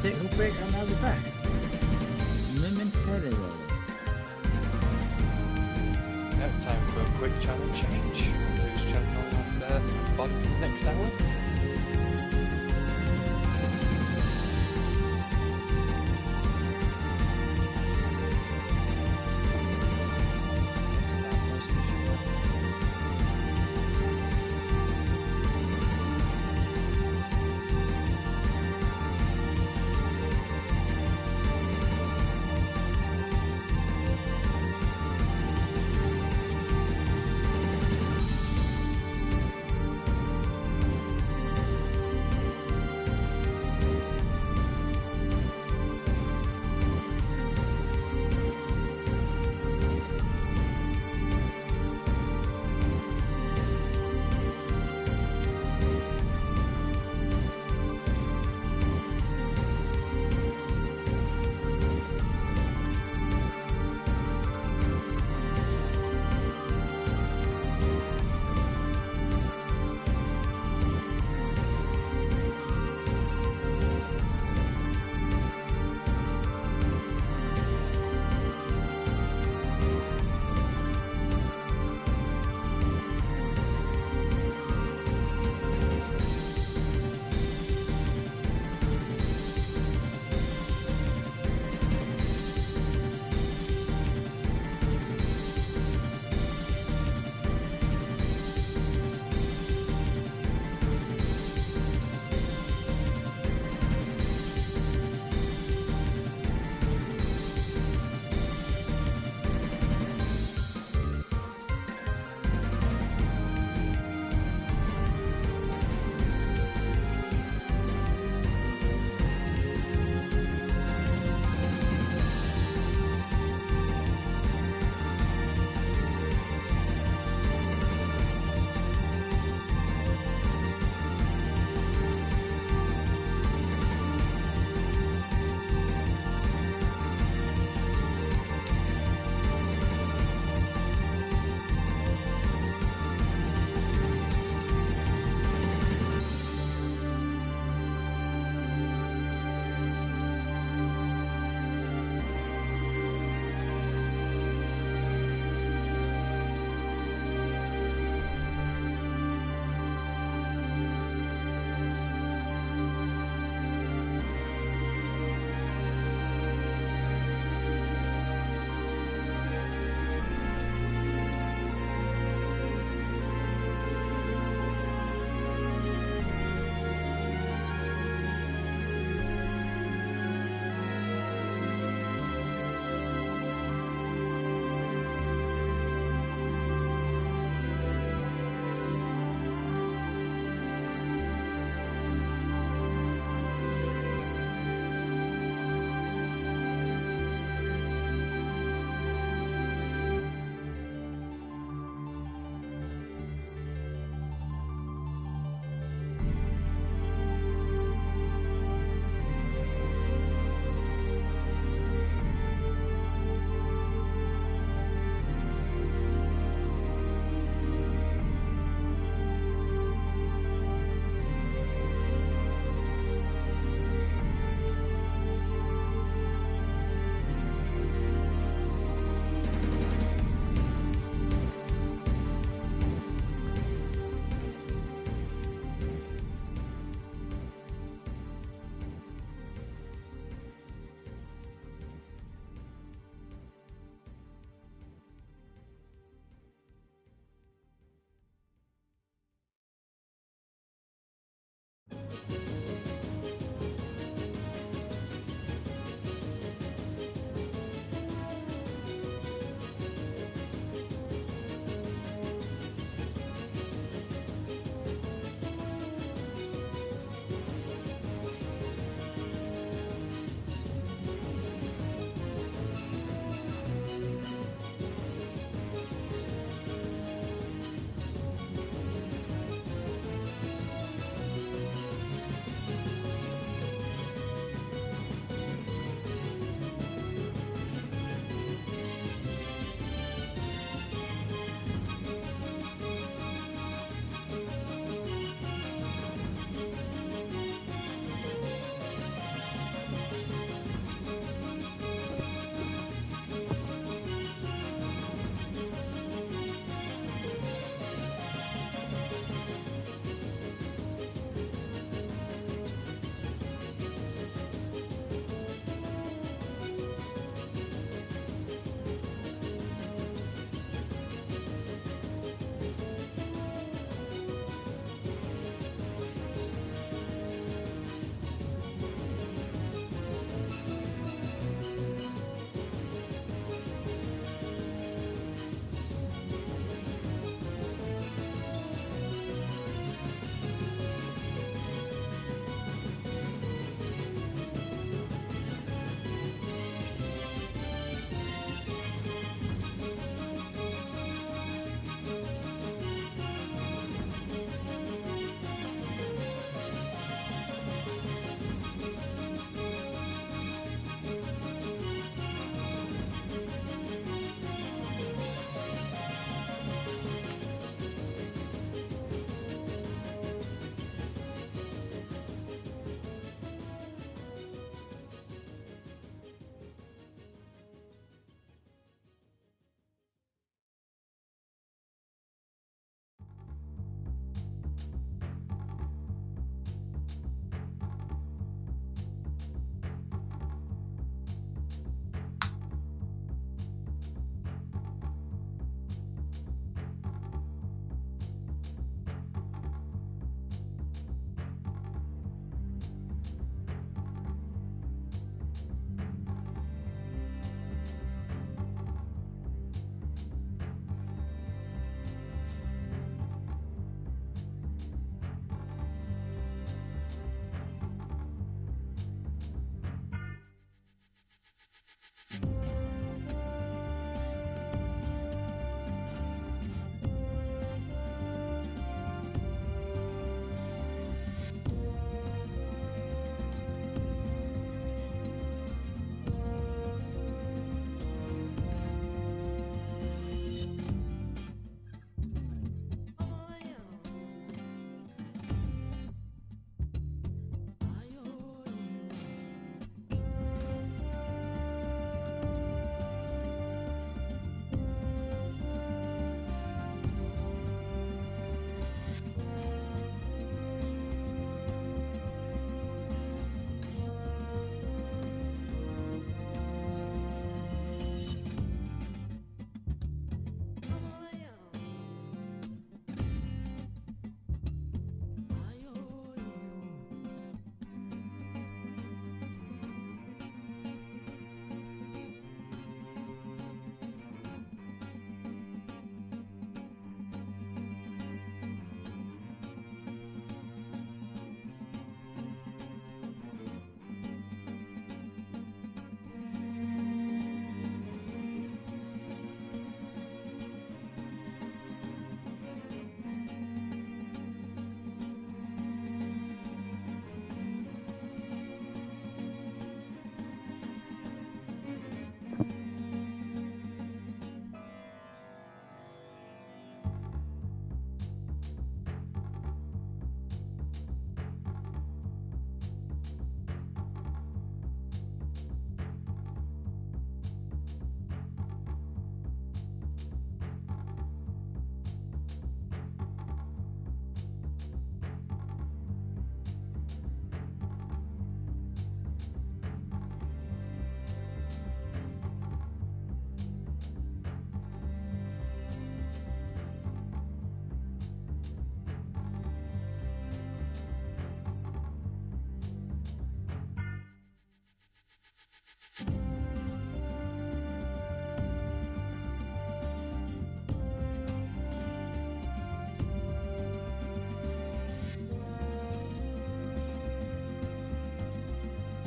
Take a break and I'll be back. Momentarily. Time for a quick quick channel change. Who's chatting on the bottom for the next hour?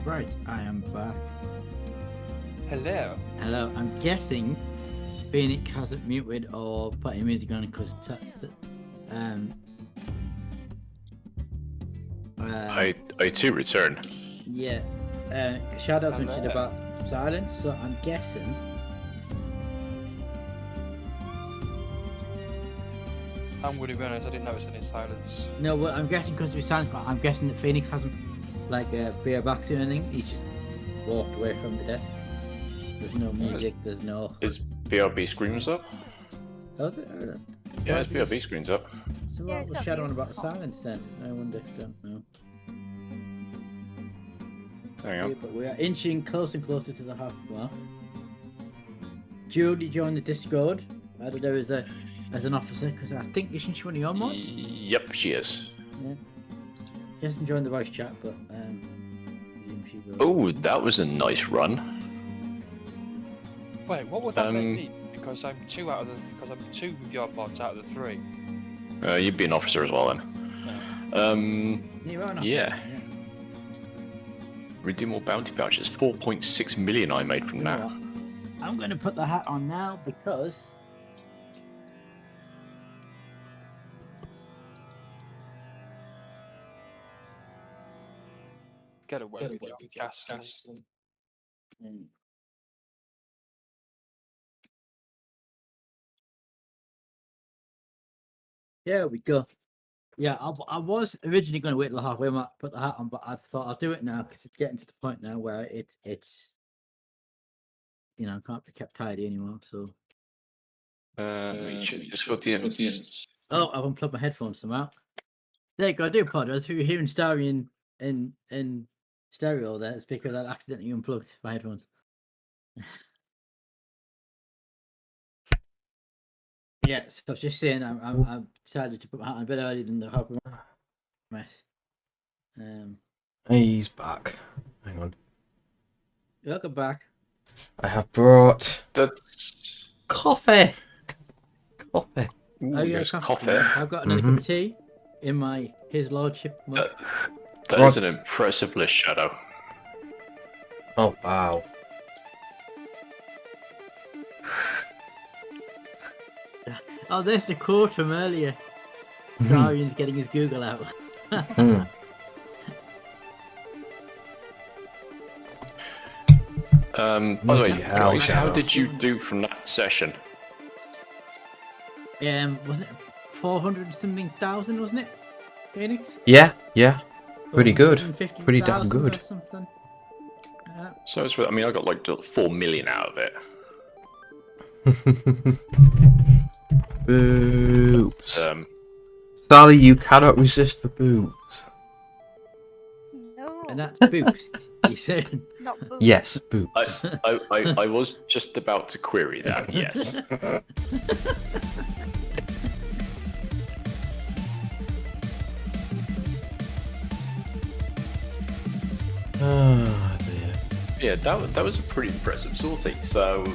Right, I am back. Hello. Hello. I'm guessing Phoenix hasn't muted or put any music on because that's I too return. Yeah. Shadow's I'm mentioned there. about silence, so I'm guessing. I'm going to be honest, I didn't notice any silence. No, well, I'm guessing because we silence. I'm guessing that Phoenix hasn't like beer box or anything. He's just walked away from the desk. There's no music. There's no. Is BRB screens up? Was it? Yeah, his BRB screen's up. So Yeah, what it's was got Shadow on music about the on. silence then? I wonder. Don't know. Hang on. Yeah, but we are inching closer and closer to the half mark. Judy joined the Discord. Added her as an officer because I think isn't she one of your mods? Yep, she is. Yeah. She hasn't joined the voice chat, but she will. Oh, that was a nice run. Wait, what would that be? Because I'm two with your mods out of the 3. You'd be an officer as well then. You are an officer, Yeah. Redeem more bounty pouches. 4.6 million I made from You know that. what? I'm going to put the hat on now because. Get away with your gas. There we go. Yeah, I was originally going to wait till halfway mark, put the hat on, but I thought I'll do it now because it's getting to the point now where it's can't be kept tidy anymore. So. Discord DMs. Oh, I've unplugged my headphones somehow. There you go. I do apologize if you're hearing Starion in stereo. There, it's because I accidentally unplugged my headphones. Yeah, so I was just saying I decided to put my hat on a bit earlier than the halfway mess. He's back. Hang on. Welcome back. I have brought That's coffee. Oh, yeah, coffee. I've got another cup of tea in my His Lordship mug. That is an impressive list, Shadow. Oh, wow. Oh, there's the quote from earlier. Starion's getting his Google out. By the way, how did you do from that session? Wasn't it 400 something thousand, wasn't it, Phoenix? Yeah. Pretty good. Pretty damn 450,000 good. or something. Yeah. So it's, I mean, I got like 4 million out of it. Boobs. Sally, you cannot resist the boobs. No. And that's boost, you said. Not boobs. Yes, boobs. I was just about to query that, yes. Oh dear. Yeah, that was a pretty impressive sortie. So,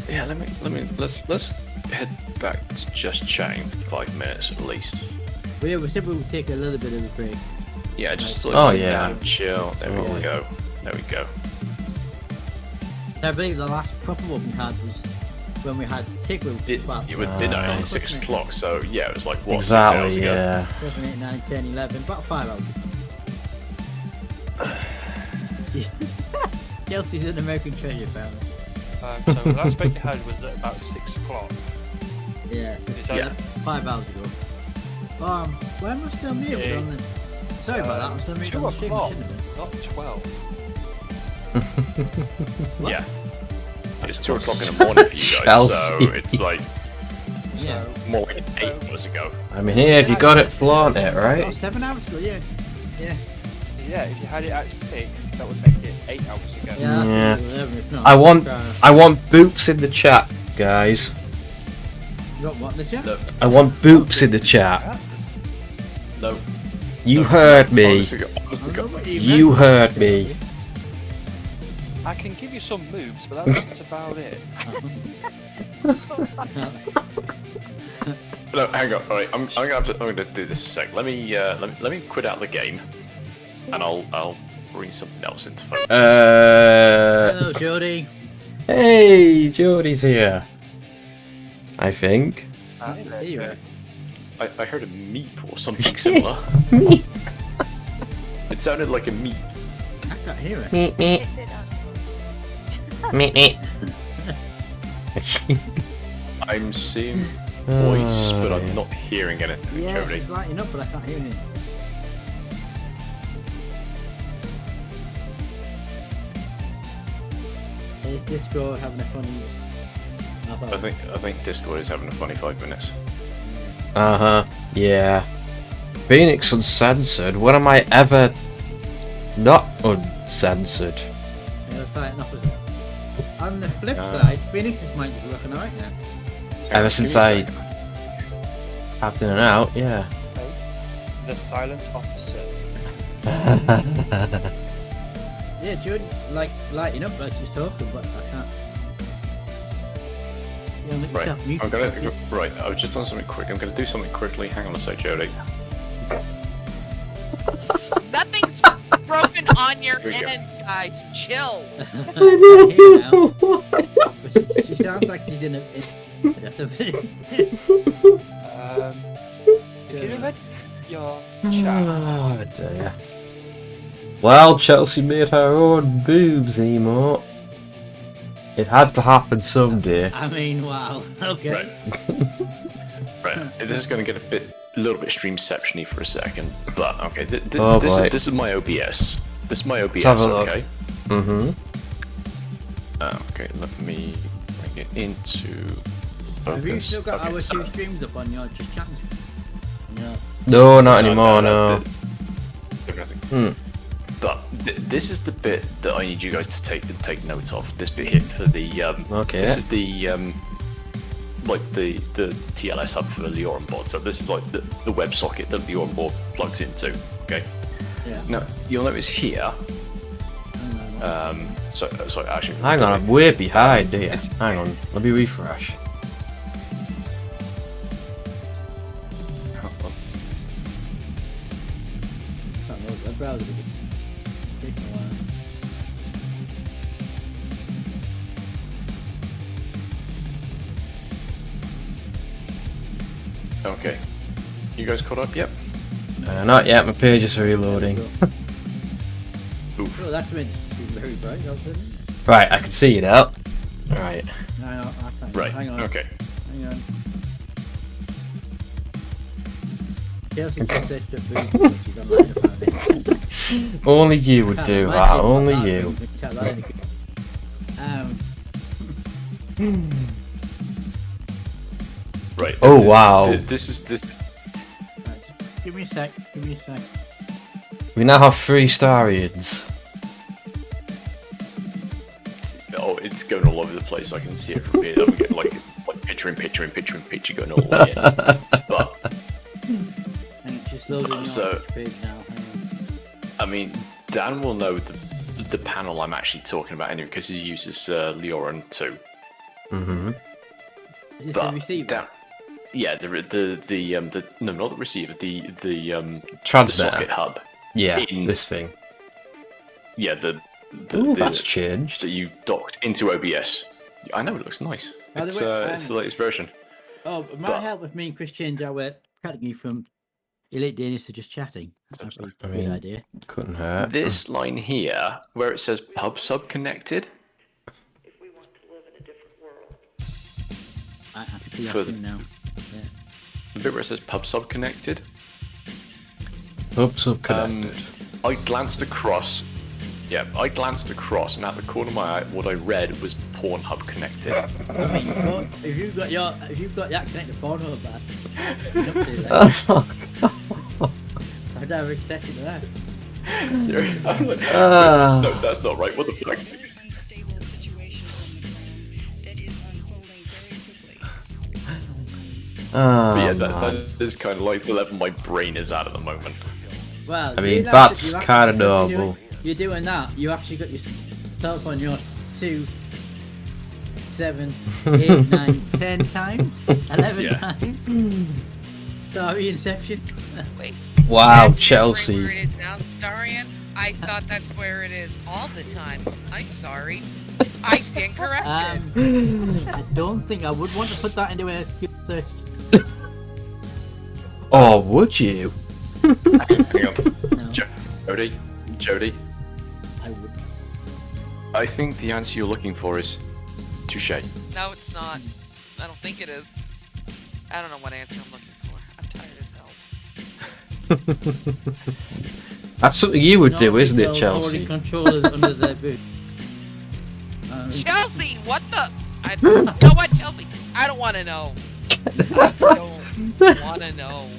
yeah, let's head back to just chatting for 5 minutes at least. We said we would take a little bit of a break. Yeah, just Like, like sit down and chill. There we go. There we go. I believe the last proper one we had was when we had takeaway. It was midnight at 6 o'clock, so yeah, it was like what, Exactly, 6 hours ago? yeah. 7, 8, 9, 10, 11, about 5 hours. Chelsea's an American treasure, apparently. So the last break you had was at about 6 o'clock. Yeah, so Is that 5 hours ago. Why am I still muted Yeah. on the... Sorry about that, I'm still muted 2 on the stream, I o'clock, shouldn't have not 12. Yeah. It's 2 o'clock in the morning for you guys, so Chelsea. it's like Yeah. more like 8 hours ago. I mean, here, if you got it, flaunt it, Oh, right? 7 hours ago, yeah. Yeah. Yeah, if you had it at 6, that would make it 8 hours ago. Yeah. 11, if not. I want boops in the chat, guys. You got what in the chat? No. I want boops in the chat. No. You heard me. Honestly, You heard me. I can give you some moves, but that's about it. No, hang on. All right, I'm gonna do this a sec. Let me quit out the game. and I'll bring something else into focus. Hello, Jody. Hey, Jodie's here. I think. Here. I heard a meep or something similar. It sounded like a meep. I can't hear it. Meep meep. Meep meep. I'm seeing voice, but I'm not hearing anything, Yeah, Jody. it's lighting up, but I can't hear it. Is Disco having a funny... I think Discord is having a funny 5 minutes. Yeah. Phoenix uncensored. When am I ever not uncensored? Yeah, that's right, opposite. On the flip side, Phoenix's mic is working alright now. Ever since I tapped in and out, yeah. The silent officer. Yeah, Jude, like lighting up like she's talking, but I can't. Right, I'm gonna. Right, I've just done something quick. I'm gonna do something quickly. Hang on a sec, Jody. Nothing's broken on your end, guys. Chill. She sounds like she's in a. That's a bit. If you read your chat. Oh dear. Well, Chelsea made her own boobs emote. It had to happen someday. I mean, wow. Okay. Right, this is gonna get a little bit streamception-y for a second, but okay. This is my OBS. This is my OBS. Let's have a look. Okay. Mm-hmm. Okay, let me bring it into focus. Have you still got Okay, our so- two streams up on your just chat? No. No, not anymore, no. But this is the bit that I need you guys to take note of. This bit here for the Okay. This is the like the TLS hub for the Leoran board. So this is like the WebSocket that the Leoran board plugs into. Okay. Yeah. Now you'll notice here. So actually. Hang on, I'm way behind here. Hang on, let me refresh. Okay. You guys caught up? Yep. Not yet, my pages are reloading. Oh, that's meant to be very bright, isn't it? Right, I can see you now. Right. No, I can't. Right. Hang on. Okay. Hang on. Chelsea just said to food, she's online about it. Only you would do that, only you. Right. Oh, wow. This is. Give me a sec. Give me a sec. We now have 3 Starions. Oh, it's going all over the place. I can see it from here. I'm getting like picture going all the way in. But And it's just loading your page now. I mean, Dan will know the panel I'm actually talking about anyway because he uses Leoran 2. Mm-hmm. Is this the receiver? Yeah, the no, not the receiver, the Transmitter. socket hub. Yeah, this thing. Yeah, Ooh, that's changed. That you docked into OBS. I know, it looks nice. By the It's way, it's the latest version. Oh, it might help if me and Chris change our category from Elite Danish to just chatting. That's a good idea. Couldn't hurt. This line here, where it says pub sub connected. I can see For that now. Yeah. The bit where it says pub sub connected. Pub sub connected. I glanced across. Yeah, I glanced across, and at the corner of my eye, what I read was Pornhub connected. I mean, if you've got that connected Pornhub, I'd have expected that. Seriously? I'm like, no, that's not right. What the fuck? But yeah, that is kind of like the level my brain is at the moment. Well, I mean, that's kind of normal. You're doing that. You actually got yourself on your 2, 7, 8, 9, 10 times, 11 times. Sorry, Inception. Wait. Wow, Chelsea. Where it is now, Starion. I thought that's where it is all the time. I'm sorry. I stand corrected. I don't think I would want to put that into a search. Oh, would you? Hang on. No. Jody. I would. I think the answer you're looking for is touche. No, it's not. I don't think it is. I don't know what answer I'm looking for. I'm tired as hell. That's something you would do, isn't it, Holding Chelsea? controllers under their boot. Chelsea, what the? You know what, Chelsea? I don't want to know. I don't want to know.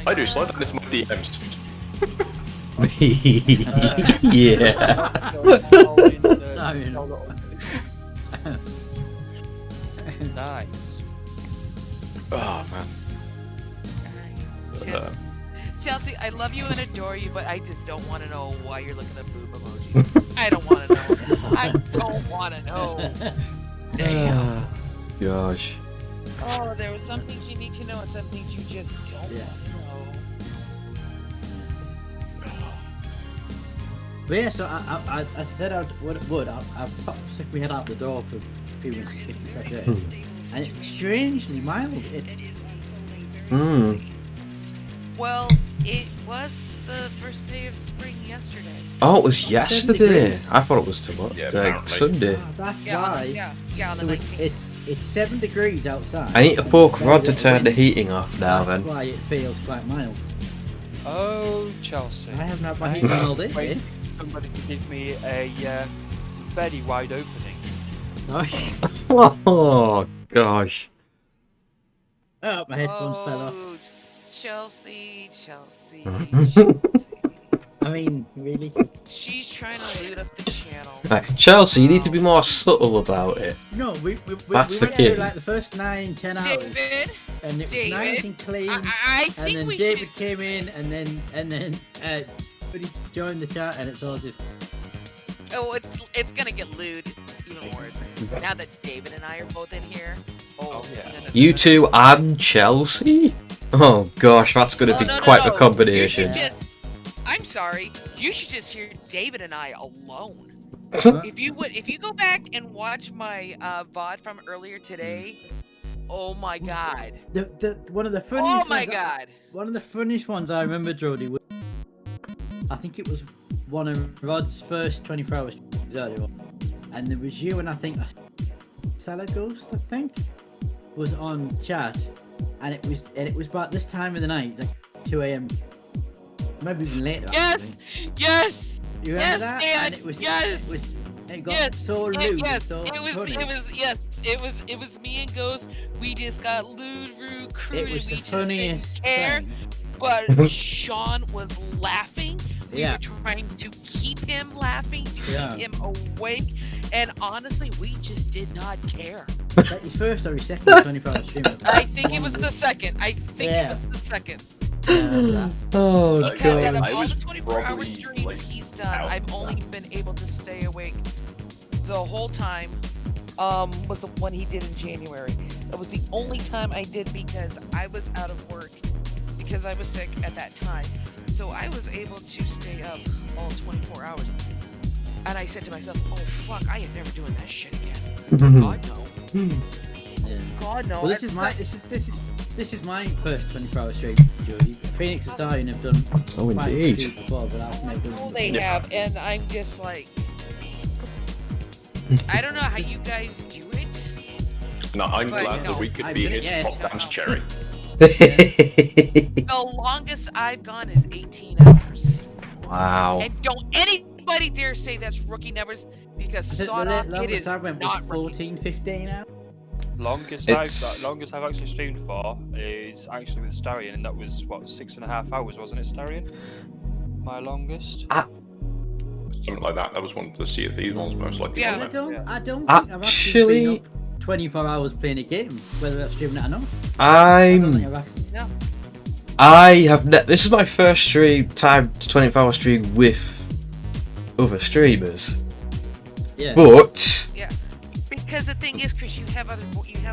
I do, slide this in my DMs. Yeah. Nice. Oh man. Chelsea, I love you and adore you, but I just don't want to know why you're looking at boob emoji. I don't want to know. I don't want to know. Damn. Gosh. Oh, there were some things you need to know and some things you just don't want to know. But yeah, so I as I said I would, I stuck my head out the door for a few minutes to get some fresh air. And it's strangely mild. Well, it was the first day of spring yesterday. Oh, it was yesterday. I thought it was tomorrow. Yeah, Like apparently. Sunday. That's Yeah, why. yeah, on the So 19th. it's 7 degrees outside. I need to poke Very Rod to little turn the wind. heating off now. That's Then. why it feels quite mild. Oh, Chelsea. I haven't had my heating all day. Wait, somebody could give me a fairly wide opening. Oh gosh. Oh, my headphones fell off. Oh, Chelsea. I mean, really? She's trying to loot up the channel. Right, Chelsea, you need to be more subtle about it. No, we That's the went key. through like the first 9-10 hours. David, And it was nice and clean. I think and then we David should... came in, and then somebody joined the chat, and it's all just. Oh, it's gonna get lewd even worse now that David and I are both in here. Oh yeah. You two and Chelsea? Oh gosh, that's going to be quite a combination. I'm sorry. You should just hear David and I alone. If you go back and watch my VOD from earlier today, oh my god. One of the funniest. Oh my god. One of the funniest ones I remember, Jody, was I think it was one of Rod's first 24 hours earlier on, and there was you and I think Salah Ghost, I think, was on chat, and it was about this time of the night, like 2 a.m. Maybe even later. Yes, yes. You remember yes, that? Dan. And it was, yes. It got so lewd. Yes, so it was me and Ghost. We just got lewd, rude, crude, It was and the we just funniest didn't care. thing. But Sean was laughing. We were trying to keep him laughing, to keep him awake, and honestly, we just did not care. Was that his first or his second 24 hour stream? I think it was the second. It was the second. Oh Because out of god. all the 24-hour streams he's done, I've only been able to stay awake the whole time. Was the one he did in January. That was the only time I did because I was out of work because I was sick at that time. So I was able to stay up all 24 hours. And I said to myself, oh fuck, I am never doing that shit again. God no. God no. Well, this is my first 24 hour stream, Jody. Phoenix and Starion have done Oh, quite a indeed. few before, but I've never done Oh, they have, and I'm just like, I don't know how you guys do it. No, I'm But glad no, that we could I've be been- his yeah, pop dance cherry. The longest I've gone is 18 hours. Wow. And don't anybody dare say that's rookie numbers because sawed off it is I went was not 14, 15 hours. Longest It's- I've actually streamed for is actually with Starion, and that was what 6.5 hours, wasn't it, Starion? My longest. Something like that. That was one of the Sea of Thieves ones, most likely. Yeah. wasn't I it? don't think I've actually been Actually, up 24 hours playing a game, whether that's streaming it or not. Yeah. I have this is my first time 24-hour stream with other streamers. Yeah. But Yeah. Because the thing is, Chris, you have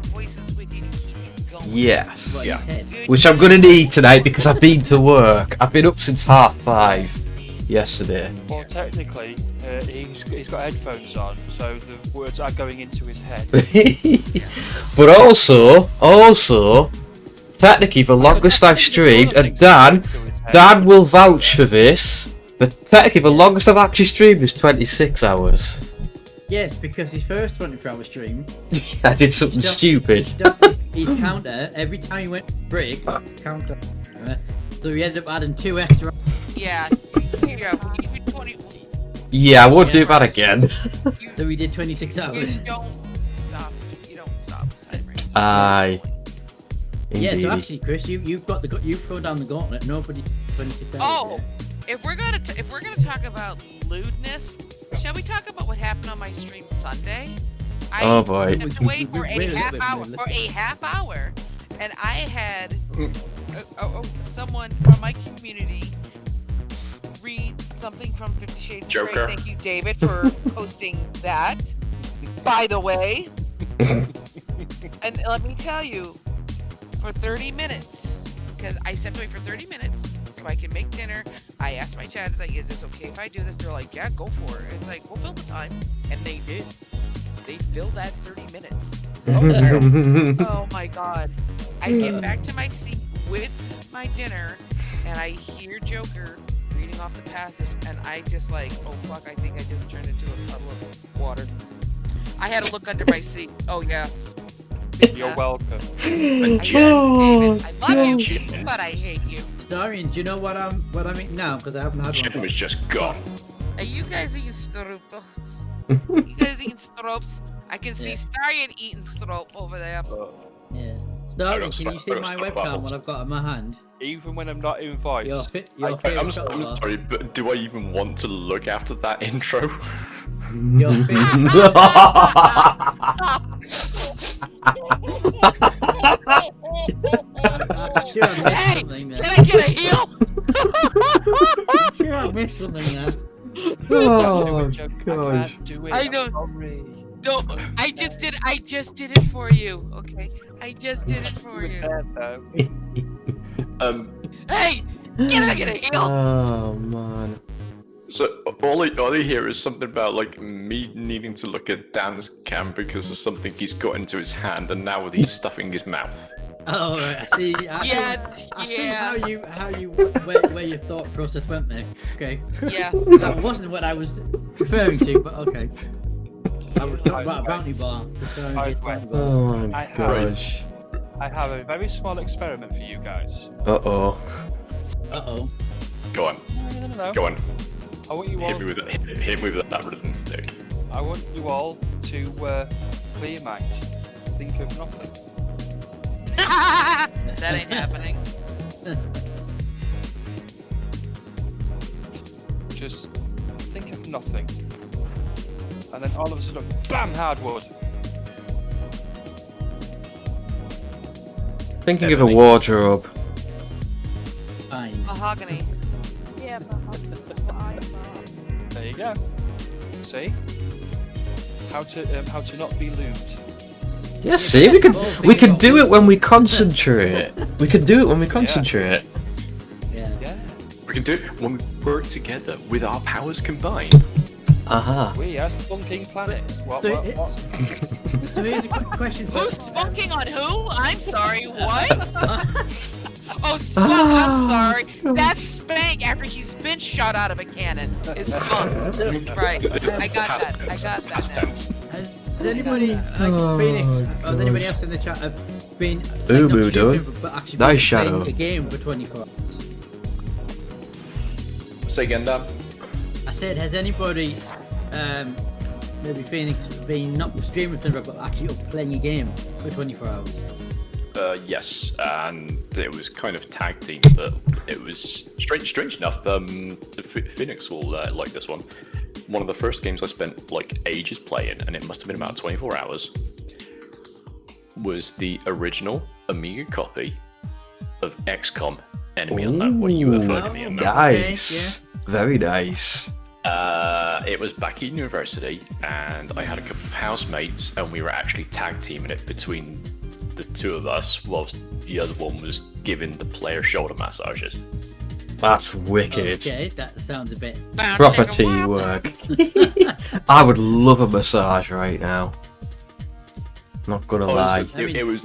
voices with you to keep you going. yes. Yeah. Which I'm gonna need tonight because I've been to work. I've been up since 5:30. yesterday. Well, technically, he's got headphones on, so the words are going into his head. But also, technically the longest I've streamed, and Dan will vouch for this, but technically the longest I've actually streamed is 26 hours. Yes, because his first 24-hour stream, I did something stupid. His counter, every time he went break, counter. So he ended up adding 2 extra. Yeah. Here, when you do 20. Yeah, I won't do that again. So we did 26 hours. You don't stop. You don't stop. Aye. Yeah, Indeed. so actually, Chris, you've thrown down the gauntlet. Nobody 26 hours. Oh, if we're gonna talk about lewdness, shall we talk about what happened on my stream Sunday? Oh boy. I had to wait for a half hour, and I had someone from my community read something from 50 Shades of Joker. Grey. Thank you, David, for posting that. By the way, and let me tell you, for 30 minutes, because I stepped away for 30 minutes so I can make dinner. I asked my chat, it's like, is this okay if I do this? They're like, yeah, go for it. It's like, we'll fill the time. And they did. They filled that 30 minutes. Oh my god. I get back to my seat with my dinner, and I hear Joker reading off the passage, and I just like, oh fuck, I think I just turned into a puddle of water. I had to look under my seat. Oh yeah. You're welcome. David, I love you, but I hate you. Starion, do you know what I'm eating now? Because I haven't had Jim one. is just gone. Are you guys eating strop? You guys eating strops? I can see Starion eating strop over there. Yeah. Starion, can you see my webcam what I've got in my hand? Even when I'm not in voice. I'm sorry, but do I even want to look after that intro? Your Hey, can I get a heel? I'm sure I missed something there. Oh gosh. I know. Don't. I just did it for you. Okay. I just did it for you. Hey, can I get a heel? Oh man. So all I hear is something about like me needing to look at Dan's cam because of something he's got into his hand, and now he's stuffing his mouth. Oh, right, I see. I see how you where your thought process went there. Okay. Yeah. That wasn't what I was referring to, but okay. I was talking about a bounty bar. Oh my gosh. I have a very small experiment for you guys. Uh-oh. Go on. No. Go on. I want you all. Hit me with that rhythm stick. I want you all to clear your mind. Think of nothing. That ain't happening. Just think of nothing. And then all of a sudden, BAM! Hardwood. Thinking of a wardrobe. Fine. Mahogany. Yeah, There you go. See? How to not be loomed. Yeah, see, we can do it when we concentrate. We can do it when we concentrate. Yeah. We can do it when we work together with our powers combined. Aha. We are spunking planets. What? So here's a quick question. Who's spunking on who? I'm sorry, what? Oh, Spunk, I'm sorry. That's Spank after he's been shot out of a cannon. Is Spunk. Right. I got that. I got that now. Has anybody, Phoenix, or has anybody else in the chat have been Ubu done. but actually Nice been shadow. playing a game for 24 hours? Say again, Dan. I said, has anybody, maybe Phoenix, been not streaming for 24 but actually up playing a game for 24 hours? Yes, and it was kind of tag team, but it was strange enough. Phoenix will like this one. One of the first games I spent like ages playing, and it must have been about 24 hours, was the original Amiga copy of XCOM Enemy Unknown, where you were Enemy Unknown. Nice. Very nice. It was back in university, and I had a couple of housemates, and we were actually tag teaming it between the two of us, whilst the other one was giving the player shoulder massages. That's wicked. Okay, that sounds a bit. Proper teamwork. I would love a massage right now. Not gonna lie. It was.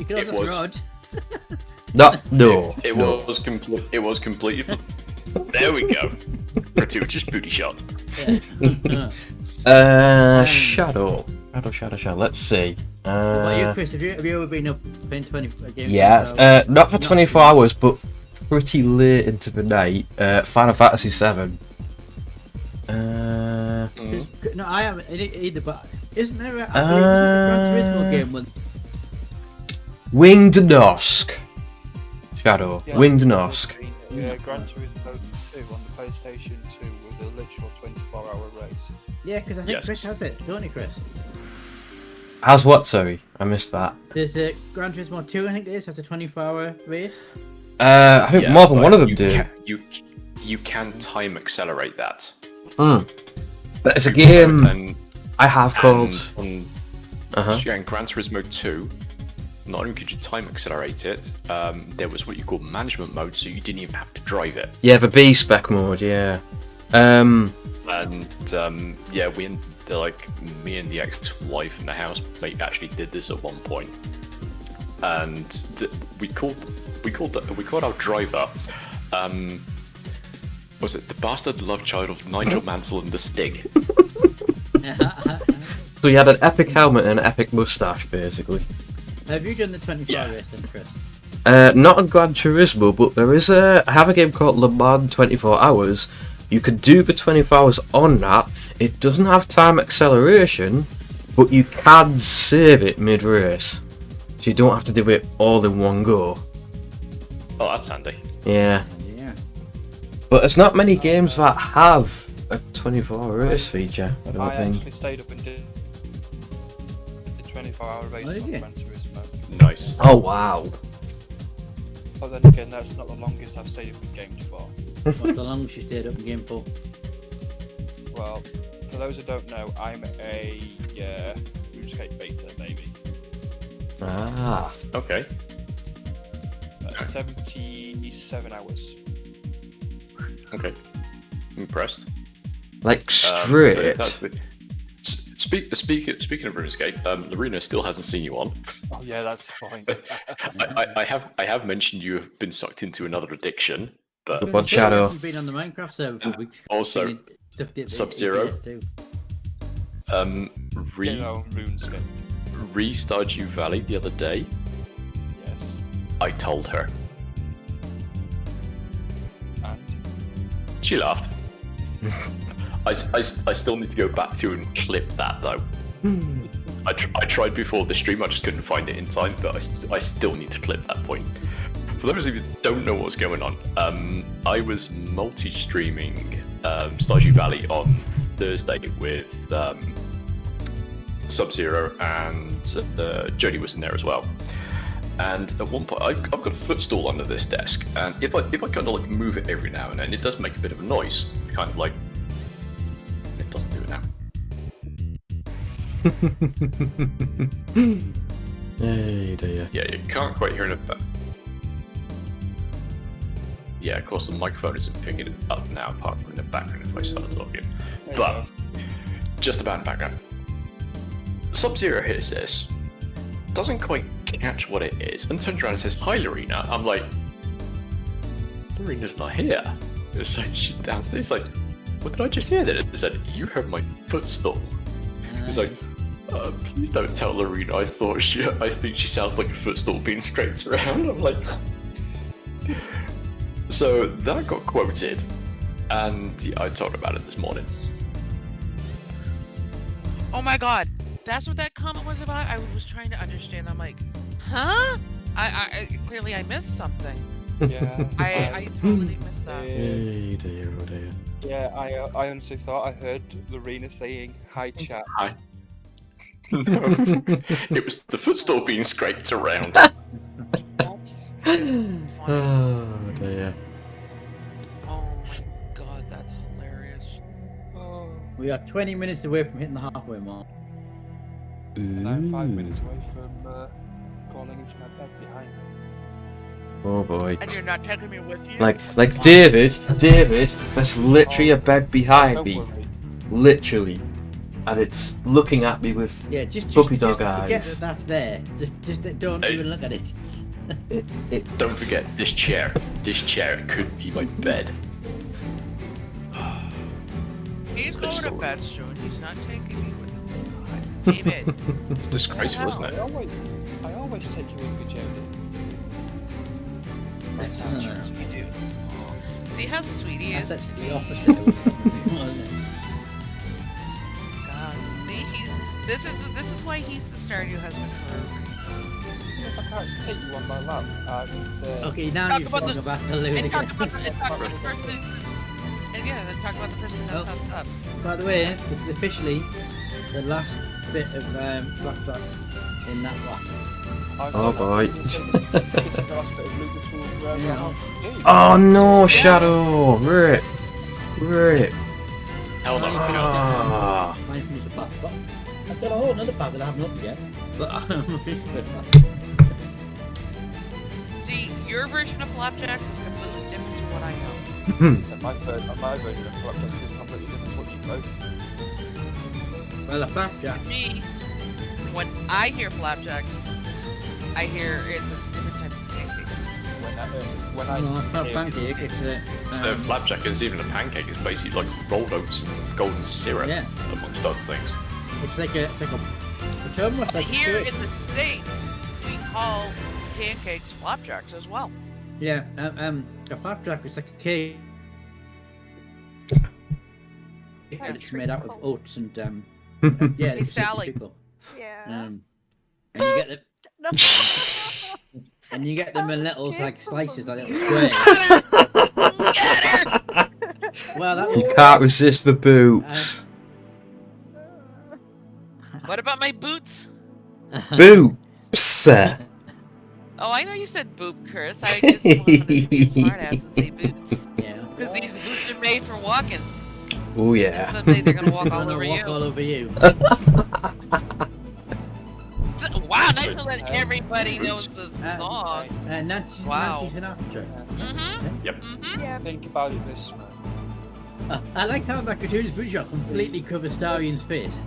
No. It was complete. It was completely. There we go. Gratuitous booty shot. Shadow. Let's see. What about you, Chris? Have you ever been up in 24 games? Yeah, not for 24 hours, but pretty late into the night. Final Fantasy VII. No, I haven't either. But isn't there a Gran Turismo game with Winged Nosk? Shadow. Yeah, Winged Nosk. Yeah, Gran Turismo 2 on the PlayStation 2 with a literal 24-hour race. Yeah, because I think Chris has it, don't you, Chris? How's what? Sorry, I missed that. There's a Gran Turismo 2, I think it is, has a 24-hour race. I think more than one of them do. You can time accelerate that. But it's a game I have called. Yeah, in Gran Turismo 2, not only could you time accelerate it, there was what you call management mode, so you didn't even have to drive it. Yeah, the B spec mode. Yeah. Yeah, me and the ex-wife and the housemate actually did this at one point, and we called our driver. Was it the bastard love child of Nigel Mansell and the Stig? So you had an epic helmet and an epic mustache, basically. Have you done the 24-hour race then, Chris? Not a Gran Turismo, but there is I have a game called Le Mans 24 Hours. You could do the 24 hours on that. It doesn't have time acceleration, but you can save it mid-race. So you don't have to do it all in one go. Oh, that's handy. Yeah. But there's not many games that have a 24-hour race feature, I don't think. Actually stayed up and did the 24-hour race on Gran Turismo. Nice. Oh, wow. But then again, that's not the longest I've stayed up in games for. What's the longest you stayed up in game for? Well, for those who don't know, I'm a RuneScape beta, maybe. Ah. Okay. 77 hours. Okay. Impressed. Like straight. Speaking of RuneScape, Lorena still hasn't seen you on. Oh yeah, that's fine. I have mentioned you have been sucked into another addiction, but Shadow. Hasn't been on the Minecraft server for weeks. Also, Sub-Zero. Re-Stardew Valley the other day. Yes. I told her. And? She laughed. I still need to go back to and clip that though. I tried before the stream, I just couldn't find it in time, but I still need to clip that point. For those of you who don't know what's going on, I was multi-streaming Stardew Valley on Thursday with Sub-Zero and Jodie was in there as well. And at one point, I've got a footstool under this desk, and if I kind of like move it every now and then, it does make a bit of a noise, kind of like. It doesn't do it now. Hey dear. Yeah, you can't quite hear it. But yeah, of course the microphone isn't picking it up now, apart from in the background if I start talking. But just about in the background. Sub-Zero hears this, doesn't quite catch what it is, and turns around and says, "Hi, Lorena." I'm like, Lorena's not here. It's like she's downstairs. Like, what did I just hear? Then it said, "You heard my footstool." He's like, "Please don't tell Lorena. I think she sounds like a footstool being scraped around." I'm like, so that got quoted, and yeah, I talked about it this morning. Oh my god, that's what that comment was about? I was trying to understand. I'm like, huh? I clearly I missed something. Yeah. I totally missed that. Hey dear, oh dear. Yeah, I honestly thought I heard Lorena saying, "Hi, chat." Hi. No, it was the footstool being scraped around. Oh dear. Oh my god, that's hilarious. Oh. We are 20 minutes away from hitting the halfway mark. And I'm 5 minutes away from crawling into my bed behind me. Oh boy. And you're not taking me with you? Like David, there's literally a bed behind me. Literally. And it's looking at me with puppy dog forget eyes. that that's there. Just don't even look at it. Don't forget this chair. This chair could be my bed. He's going to bed soon. He's not taking me with him. David. It's disgraceful, isn't it? I always take you with me, Jody. This is true. You do. See how sweet he is. That's the opposite. God. See, this is why he's the Stardew husband for a reason. If I can't take you on my lap, Okay, now you're talking about the and lunatic. talk about the person. And yeah, then talk about the person that popped up. By the way, this is officially the last bit of flashback in that block. Oh boy. Oh no, Shadow! Rip! Hell no. Ah. Mine finished the pack, but I've got a whole other pack that I haven't opened yet. But See, your version of flapjacks is completely different to what I know. And my version of flapjacks is completely different to what you both. Well, a flapjack. Me, when I hear flapjacks, I hear it's a different type of pancake. No, it's not a pancake. It's So flapjack isn't even a pancake. It's basically like rolled oats and golden syrup, amongst other things. it's like a term like Here cake. in the States, we call pancakes flapjacks as well. Yeah, a flapjack is like a cake. And it's made out of oats and yeah, Hey, it's just a Sally. pickle. Yeah. And you get the and you get them in little like slices, like little squares. Well, that You can't resist the boots. What about my boots? Boots. Oh, I know you said boob, Chris. I just wanted to be a smartass and say boots. Yeah. Because these boots are made for walking. Oh yeah. And someday they're gonna walk all Gonna over walk you. all over you. Wow, nice to let everybody knows the song. Nancy's Wow. Sinatra. Mm-hmm. Yep. Think about it this way. I like how that gratuitous boot shot completely covers Starion's face.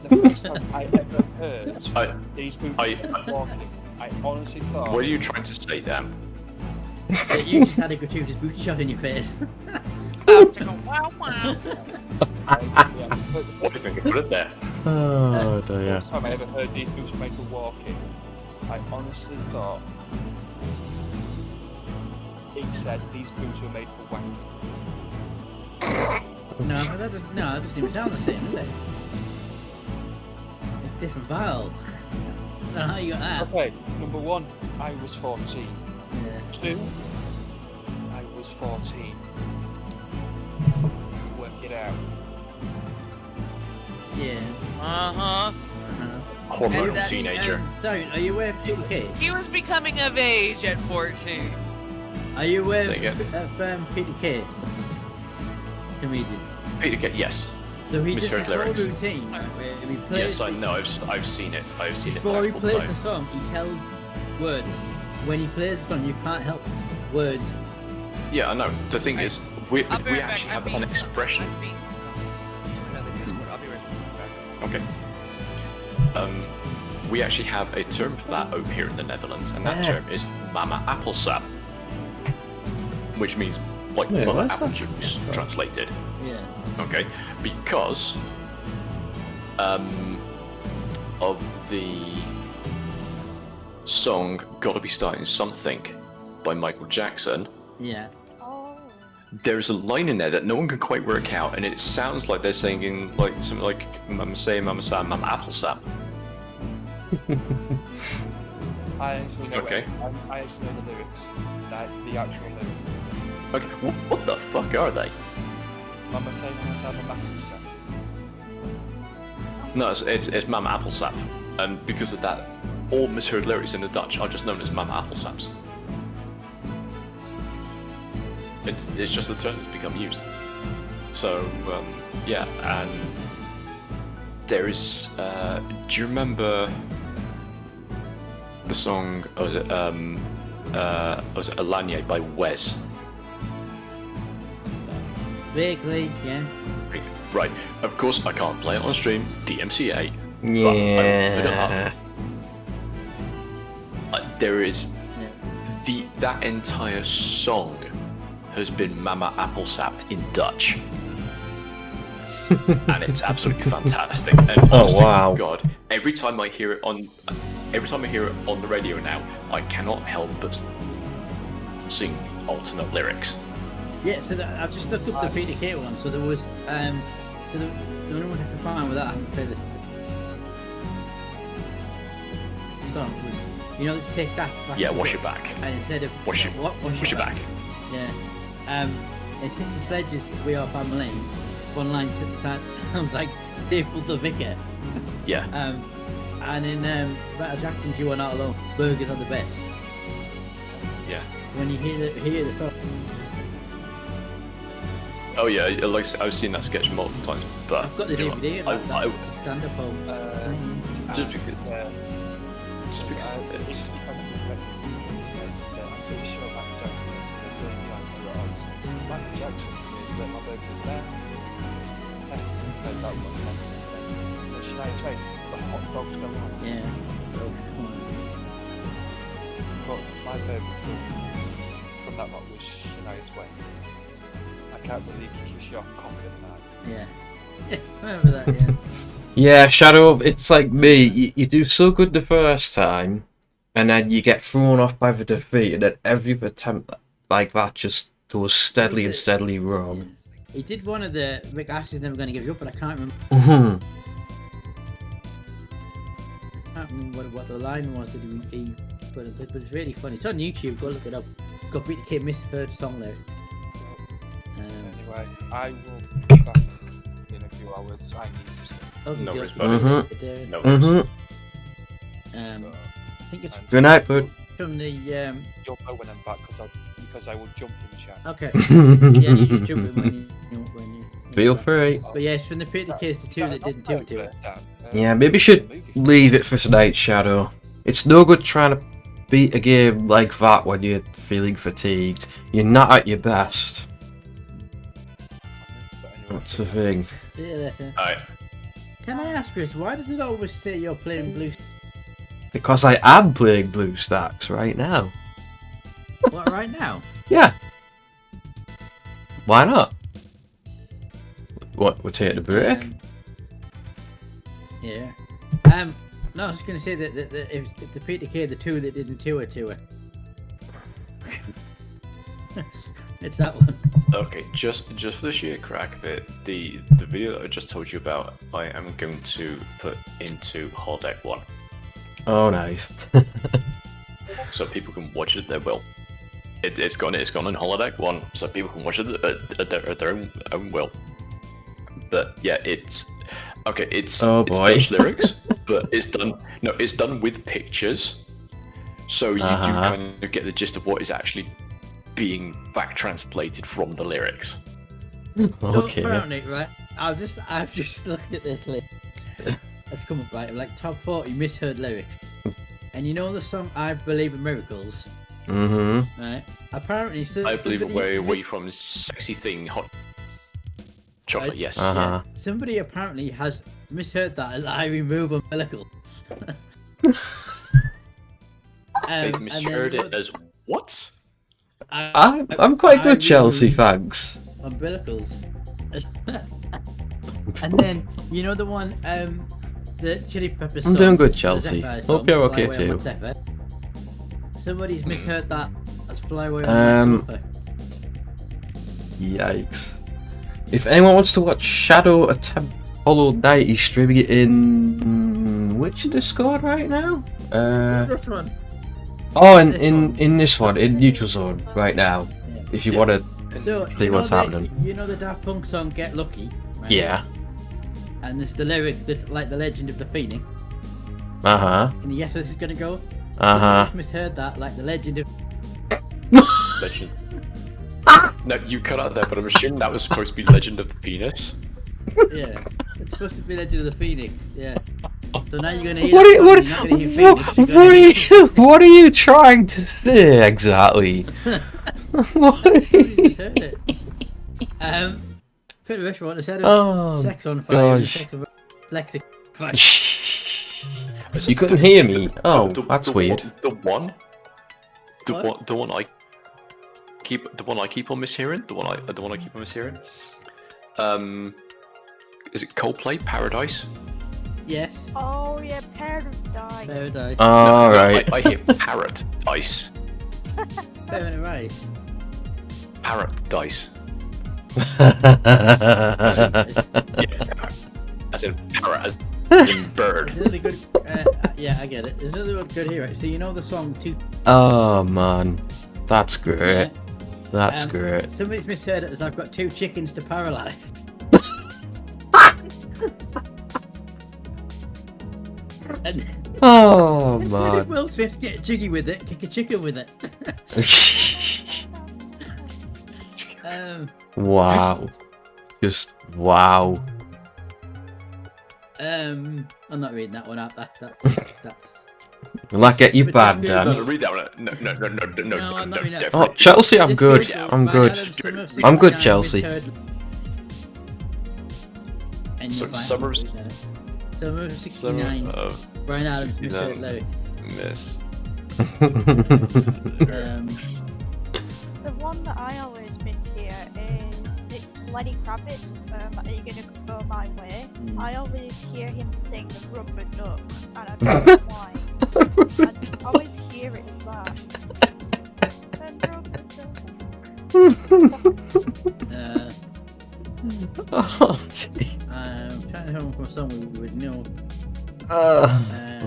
The first time I ever heard these boots walking, I honestly thought. What are you trying to say, Dan? That you just had a gratuitous boot shot in your face. Wow, wow. What do you think? Put it there. Oh The dear. first time I ever heard these boots were made for walking, I honestly thought it said these boots were made for wanking. No, but that doesn't even sound the same, does it? It's different vowel. I don't know how you got that. Okay, number one, I was 14. Yeah. 2, I was 14. Work it out. Yeah. Uh-huh. Hormonal And that- teenager. Starion, are you aware of Peter Cage? He was becoming of age at 14. Are you aware Say again. of Peter Cage? Comedian. Peter Kay, yes. So he does Misheard this whole lyrics. routine where he plays. Yes, I know. I've seen it. I've seen Before it he multiple plays the times. song, he tells words. When he plays the song, you can't help words. Yeah, I know. The thing is, we I'll be right back. actually I'm have an being expression. I'm being summoned to another Discord. I'll be right back. Okay. We actually have a term for that over here in the Netherlands, and that Yeah. term is Mama Appelsap, which means like Yeah, mother what's apple that? juice translated. Yeah. Okay, because of the song "Gotta Be Starting Something" by Michael Jackson. Yeah. There's a line in there that no one can quite work out, and it sounds like they're singing like something like "Mama say, Mama say, Mama apple sap." I actually know Okay. I actually know the lyrics. The actual lyrics. Okay, what the fuck are they? Mama say, Mama apple sap. No, it's Mama apple sap, and because of that, all misheard lyrics in the Dutch are just known as Mama apple saps. It's just a term that's become used. So yeah, and there is. Do you remember the song? Oh, is it was it Alanya by Wes? Vaguely, yeah. Right. Of course, I can't play it on stream. DMCA. Yeah. There is that entire song has been Mama Applesapped in Dutch. And it's absolutely fantastic. And honestly, wow. God, every time I hear it on the radio now, I cannot help but sing the alternate lyrics. Yeah, so I've just looked up the Peter Kay one. So there was, so the only one I can find with that, I haven't played this song was, you know, take that back. Yeah, wash it back. And instead of wash it back. Yeah. It's just the Sledges, We Are Family. One line sounds like Dave the Vicar. Yeah. And in Rattle Jackson's You Are Not Alone, burgers are the best. Yeah. When you hear the song. Oh yeah, like I've seen that sketch multiple times, but I've got the DVD of that stand-up home. Just because it's. I'm pretty sure Michael Jackson to say Michael Jackson is Let My Burgers There. Best played that one next. Then Shania Twain, the hot dogs go on. Yeah, dogs go on. But my favourite from that lot was Shania Twain. I can't believe you kiss your cock at night. Yeah. Yeah, I remember that, yeah. Yeah, Shadow, it's like me. You do so good the first time, and then you get thrown off by the defeat, and then every attempt like that just goes steadily and steadily wrong. He did one of the Rick Astley's Never Gonna Give You Up, but I can't remember. Mhm. I can't remember what the line was that he but it's really funny. It's on YouTube, go look it up. It's got Peter Kay misheard song lyrics. Anyway, I will be back in a few hours. I need to sleep. No worries, buddy. No worries. I think it's Good night, bud. from the You'll know when I'm back because I will jump in chat. Okay. Yeah, you just jump in when you Feel free. But yeah, it's from the Peter Kay's the two that didn't do it to it. Yeah, maybe you should leave it for tonight, Shadow. It's no good trying to beat a game like that when you're feeling fatigued. You're not at your best. That's the thing. See you later. Alright. Can I ask, Chris, why does it always say you're playing blue? Because I am playing BlueStacks right now. What, right now? Yeah. Why not? What, we're taking a break? Yeah. No, I was just going to say that if the Peter Kay, the two that didn't tour. It's that one. Okay, just for the sheer crack of it, the video that I just told you about, I am going to put into Holodeck 1. Oh, nice. So people can watch it. They will. It's gone in Holodeck 1, so people can watch it at their own will. But yeah, it's okay. It's Dutch lyrics, but it's done. No, it's done with pictures, so you do kind of get the gist of what is actually being back translated from the lyrics. Okay. So apparently, right? I've just looked at this list. It's come up right, like top 40 misheard lyrics. And you know the song "I Believe in Miracles"? Mm-hmm. Right. Apparently, I believe away from sexy thing, hot chocolate. Right? Yes. Yeah. Somebody apparently has misheard that as "I remove umbilical." They've misheard it as what? I'm quite good, Chelsea, thanks. Umbilicals. And then you know the one, the Chili Peppers song. I'm doing good, the Chelsea. Zephyr Hope song, you're Fly okay Away on too. My Zephyr. Somebody's misheard that as "Fly Away on My Sofa." Yikes. If anyone wants to watch Shadow Attempt Hollow Knight, he's streaming it in which Discord right now? This one. Oh, in this one, in Neutral Zone right now. If you want to So, see what's happening. You know the Daft Punk song "Get Lucky"? Right? Yeah. And there's the lyric that's like the Legend of the Phoenix. Uh-huh. And yes, this is gonna go. Uh-huh. I misheard that, like the Legend of. Legend. No, you cut out there, but I'm assuming that was supposed to be Legend of the Penis. Yeah, it's supposed to be Legend of the Phoenix. Yeah. So So now you're gonna hear that song, you're not gonna hear Phoenix, you're gonna hear... What are you trying to say exactly? What are you... Heard it. Pretty much what I said. Sex on fire. gosh. And sex on lexic. You couldn't hear me? Oh, that's weird. The one I keep on mishearing. The one I keep on mishearing. Is it Coldplay Paradise? Yes. Oh yeah, Paradise. Paradise. All right. I hear parrot dice. Paradise. Parrot dice. As in parrot, as in bird. There's another good. Yeah, I get it. There's another one good here. So you know the song "Two." Oh man, that's great. That's great. Somebody's misheard it as "I've got 2 chickens to paralyze." And Oh instead of man. Will Smith get jiggy with it, kick a chicken with it. Wow. Just wow. I'm not reading that one out. That's. Will that get you bad, No, Dan? read that one. No, I'm not reading that. Oh, Chelsea, I'm good. I'm good. I'm good, Chelsea. So, Summer of 69. Brian Adams misheard lyrics. Miss. The one that I always miss here is it's Lenny Kravitz. Are you gonna go my way? I always hear him sing "Rubber Duck," and I don't know why. I always hear it as that. And Rubber Duck. Oh, dear. I'm trying to home from someone we would know.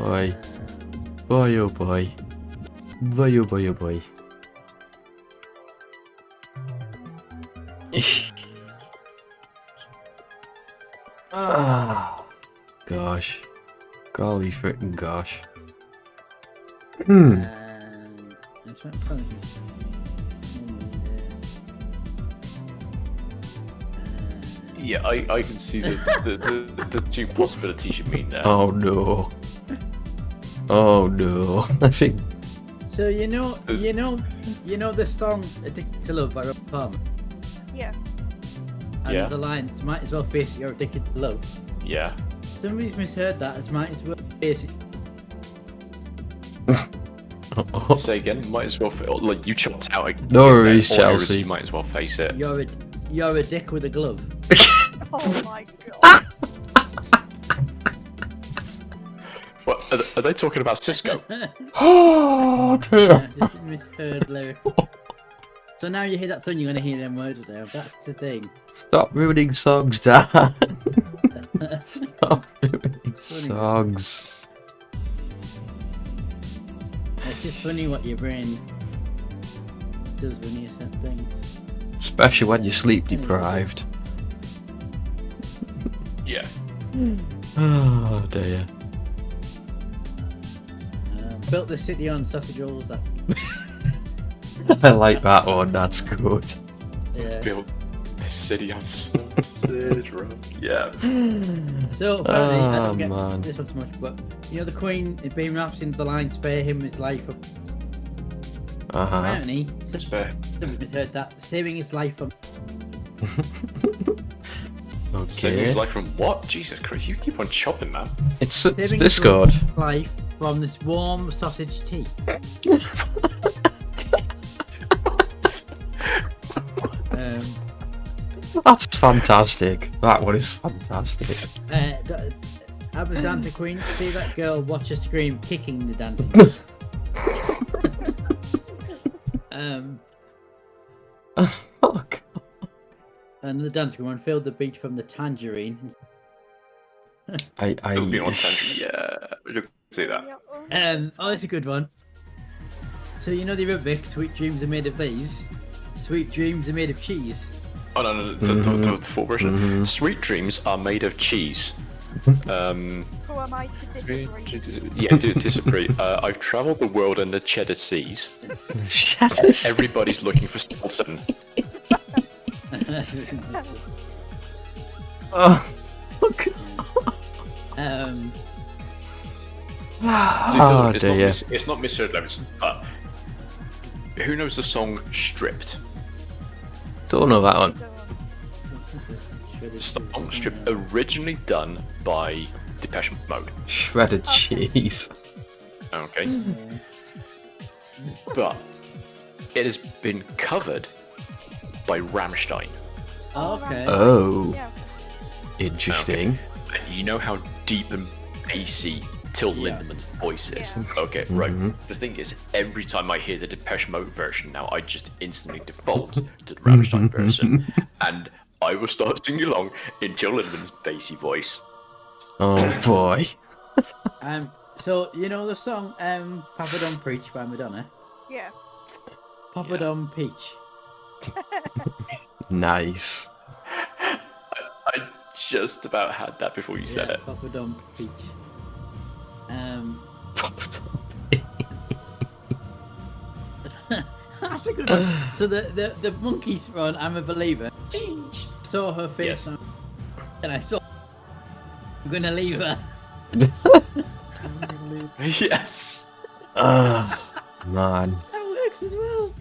Boy. Boy, oh boy. Boy, oh boy, oh boy. Gosh. Golly frickin' gosh. I'm trying to find Yeah, I can see the 2 possibilities you mean there. Oh no. Oh no. I think. So you know the song "Addicted to Love" by Rob Palmer. Yeah. And there's a line, "It's might as well face it, you're addicted to love." Yeah. Somebody's misheard that as "might as well face it." Say again. Might as well. Like you chopped out. No worries, or Chelsea. You might as well face it. You're a dick with a glove. Oh my god. What are they talking about? Cisco? Oh dear. Just misheard lyric. So now you hear that song, you're gonna hear them words there. That's the thing. Stop ruining songs, Dan. Stop ruining songs. It's just funny what your brain does when you set things. Especially when you're sleep deprived. Yeah. Oh dear. Built the city on sausage rolls. That's. I like that one. That's good. Yeah. Built the city on sausage roll. Yeah. So apparently, I don't get man. this one so much, but you know the Queen in Bohemian Rhapsody, the line "Spare him his life." Apparently, somebody misheard that. Saving his life from. Saving his Okay. life from what? Jesus Christ! You keep on chopping, man. It's Saving Discord. his life from this warm sausage tea. That's fantastic. That one is fantastic. I'm a dancer queen. See that girl? Watch her scream, kicking the dancing. Oh, God. And the dancer queen filled the beach from the tangerine. I It'll be on tangent. Yeah, I can see that. Oh, that's a good one. So you know the Rubik, "Sweet dreams are made of these. Sweet dreams are made of cheese." Oh no, the full version. Sweet dreams are made of cheese. Who am I to disagree? Yeah, disagree. I've travelled the world in the cheddar seas. Everybody's looking for Stilton. Oh, okay. Oh, dear. It's not Mr. Levinson, but who knows the song Stripped? Don't know that one. Song Stripped, originally done by Depeche Mode. Shredded cheese. Okay. But it has been covered by Rammstein. Okay. Oh. Interesting. Okay. And you know how deep and bassy Till Lindeman's voice is. Okay, right. The thing is, every time I hear the Depeche Mode version now, I just instantly default to the Rammstein version, and I will start singing along in Till Lindeman's bassy voice. Oh boy. So you know the song Papa Don't Preach by Madonna? Yeah. Papa Don't Peach. Nice. I just about had that before you said it. Papa Don't Peach. That's a good one. So the monkeys from I'm a Believer. Saw her face and I thought I'm gonna leave her. Yes. Man. That works as well.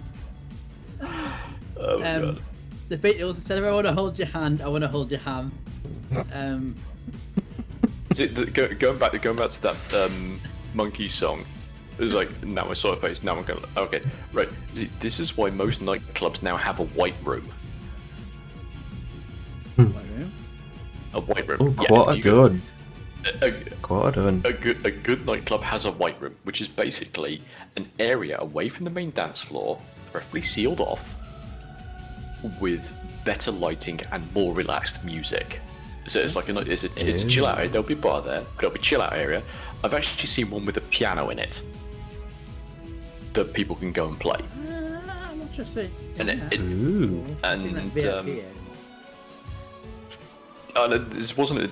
Oh my God. The Beatles, instead of I want to hold your hand, I want to hold your ham. Going back to that monkey song, it was like, now I saw her face, now I'm gonna, okay, right. See, this is why most nightclubs now have a white room. A white room. Oh, quite done. Quite done. A good nightclub has a white room, which is basically an area away from the main dance floor, preferably sealed off, with better lighting and more relaxed music. So it's like it's a chill out area. There'll be a bar there. There'll be a chill out area. I've actually seen one with a piano in it that people can go and play. I'm interested.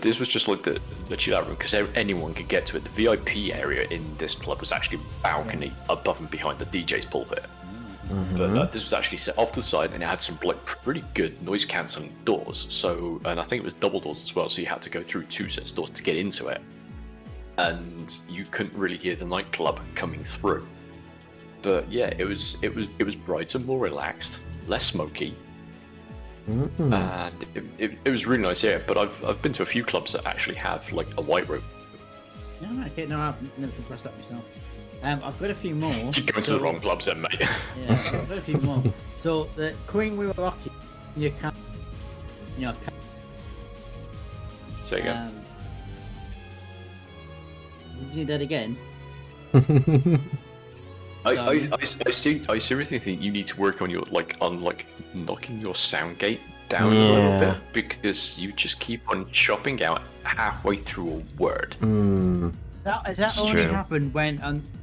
This was just like the chill out room because anyone could get to it. The VIP area in this club was actually a balcony above and behind the DJ's pulpit. But this was actually set off to the side, and it had some like pretty good noise cancelling doors. So, and I think it was double doors as well. So you had to go through two sets of doors to get into it, and you couldn't really hear the nightclub coming through. But yeah, it was brighter, more relaxed, less smoky, and it was really nice here. But I've been to a few clubs that actually have like a white room. Yeah, okay, no, I've never come across that myself. I've got a few more. You're going to the wrong clubs then, mate. Yeah, I've got a few more. So the Queen we were rocking, you can't. Say again. Did you need that again? I seriously think you need to work on your knocking your sound gate down a little bit, because you just keep on chopping out halfway through a word. That only happened when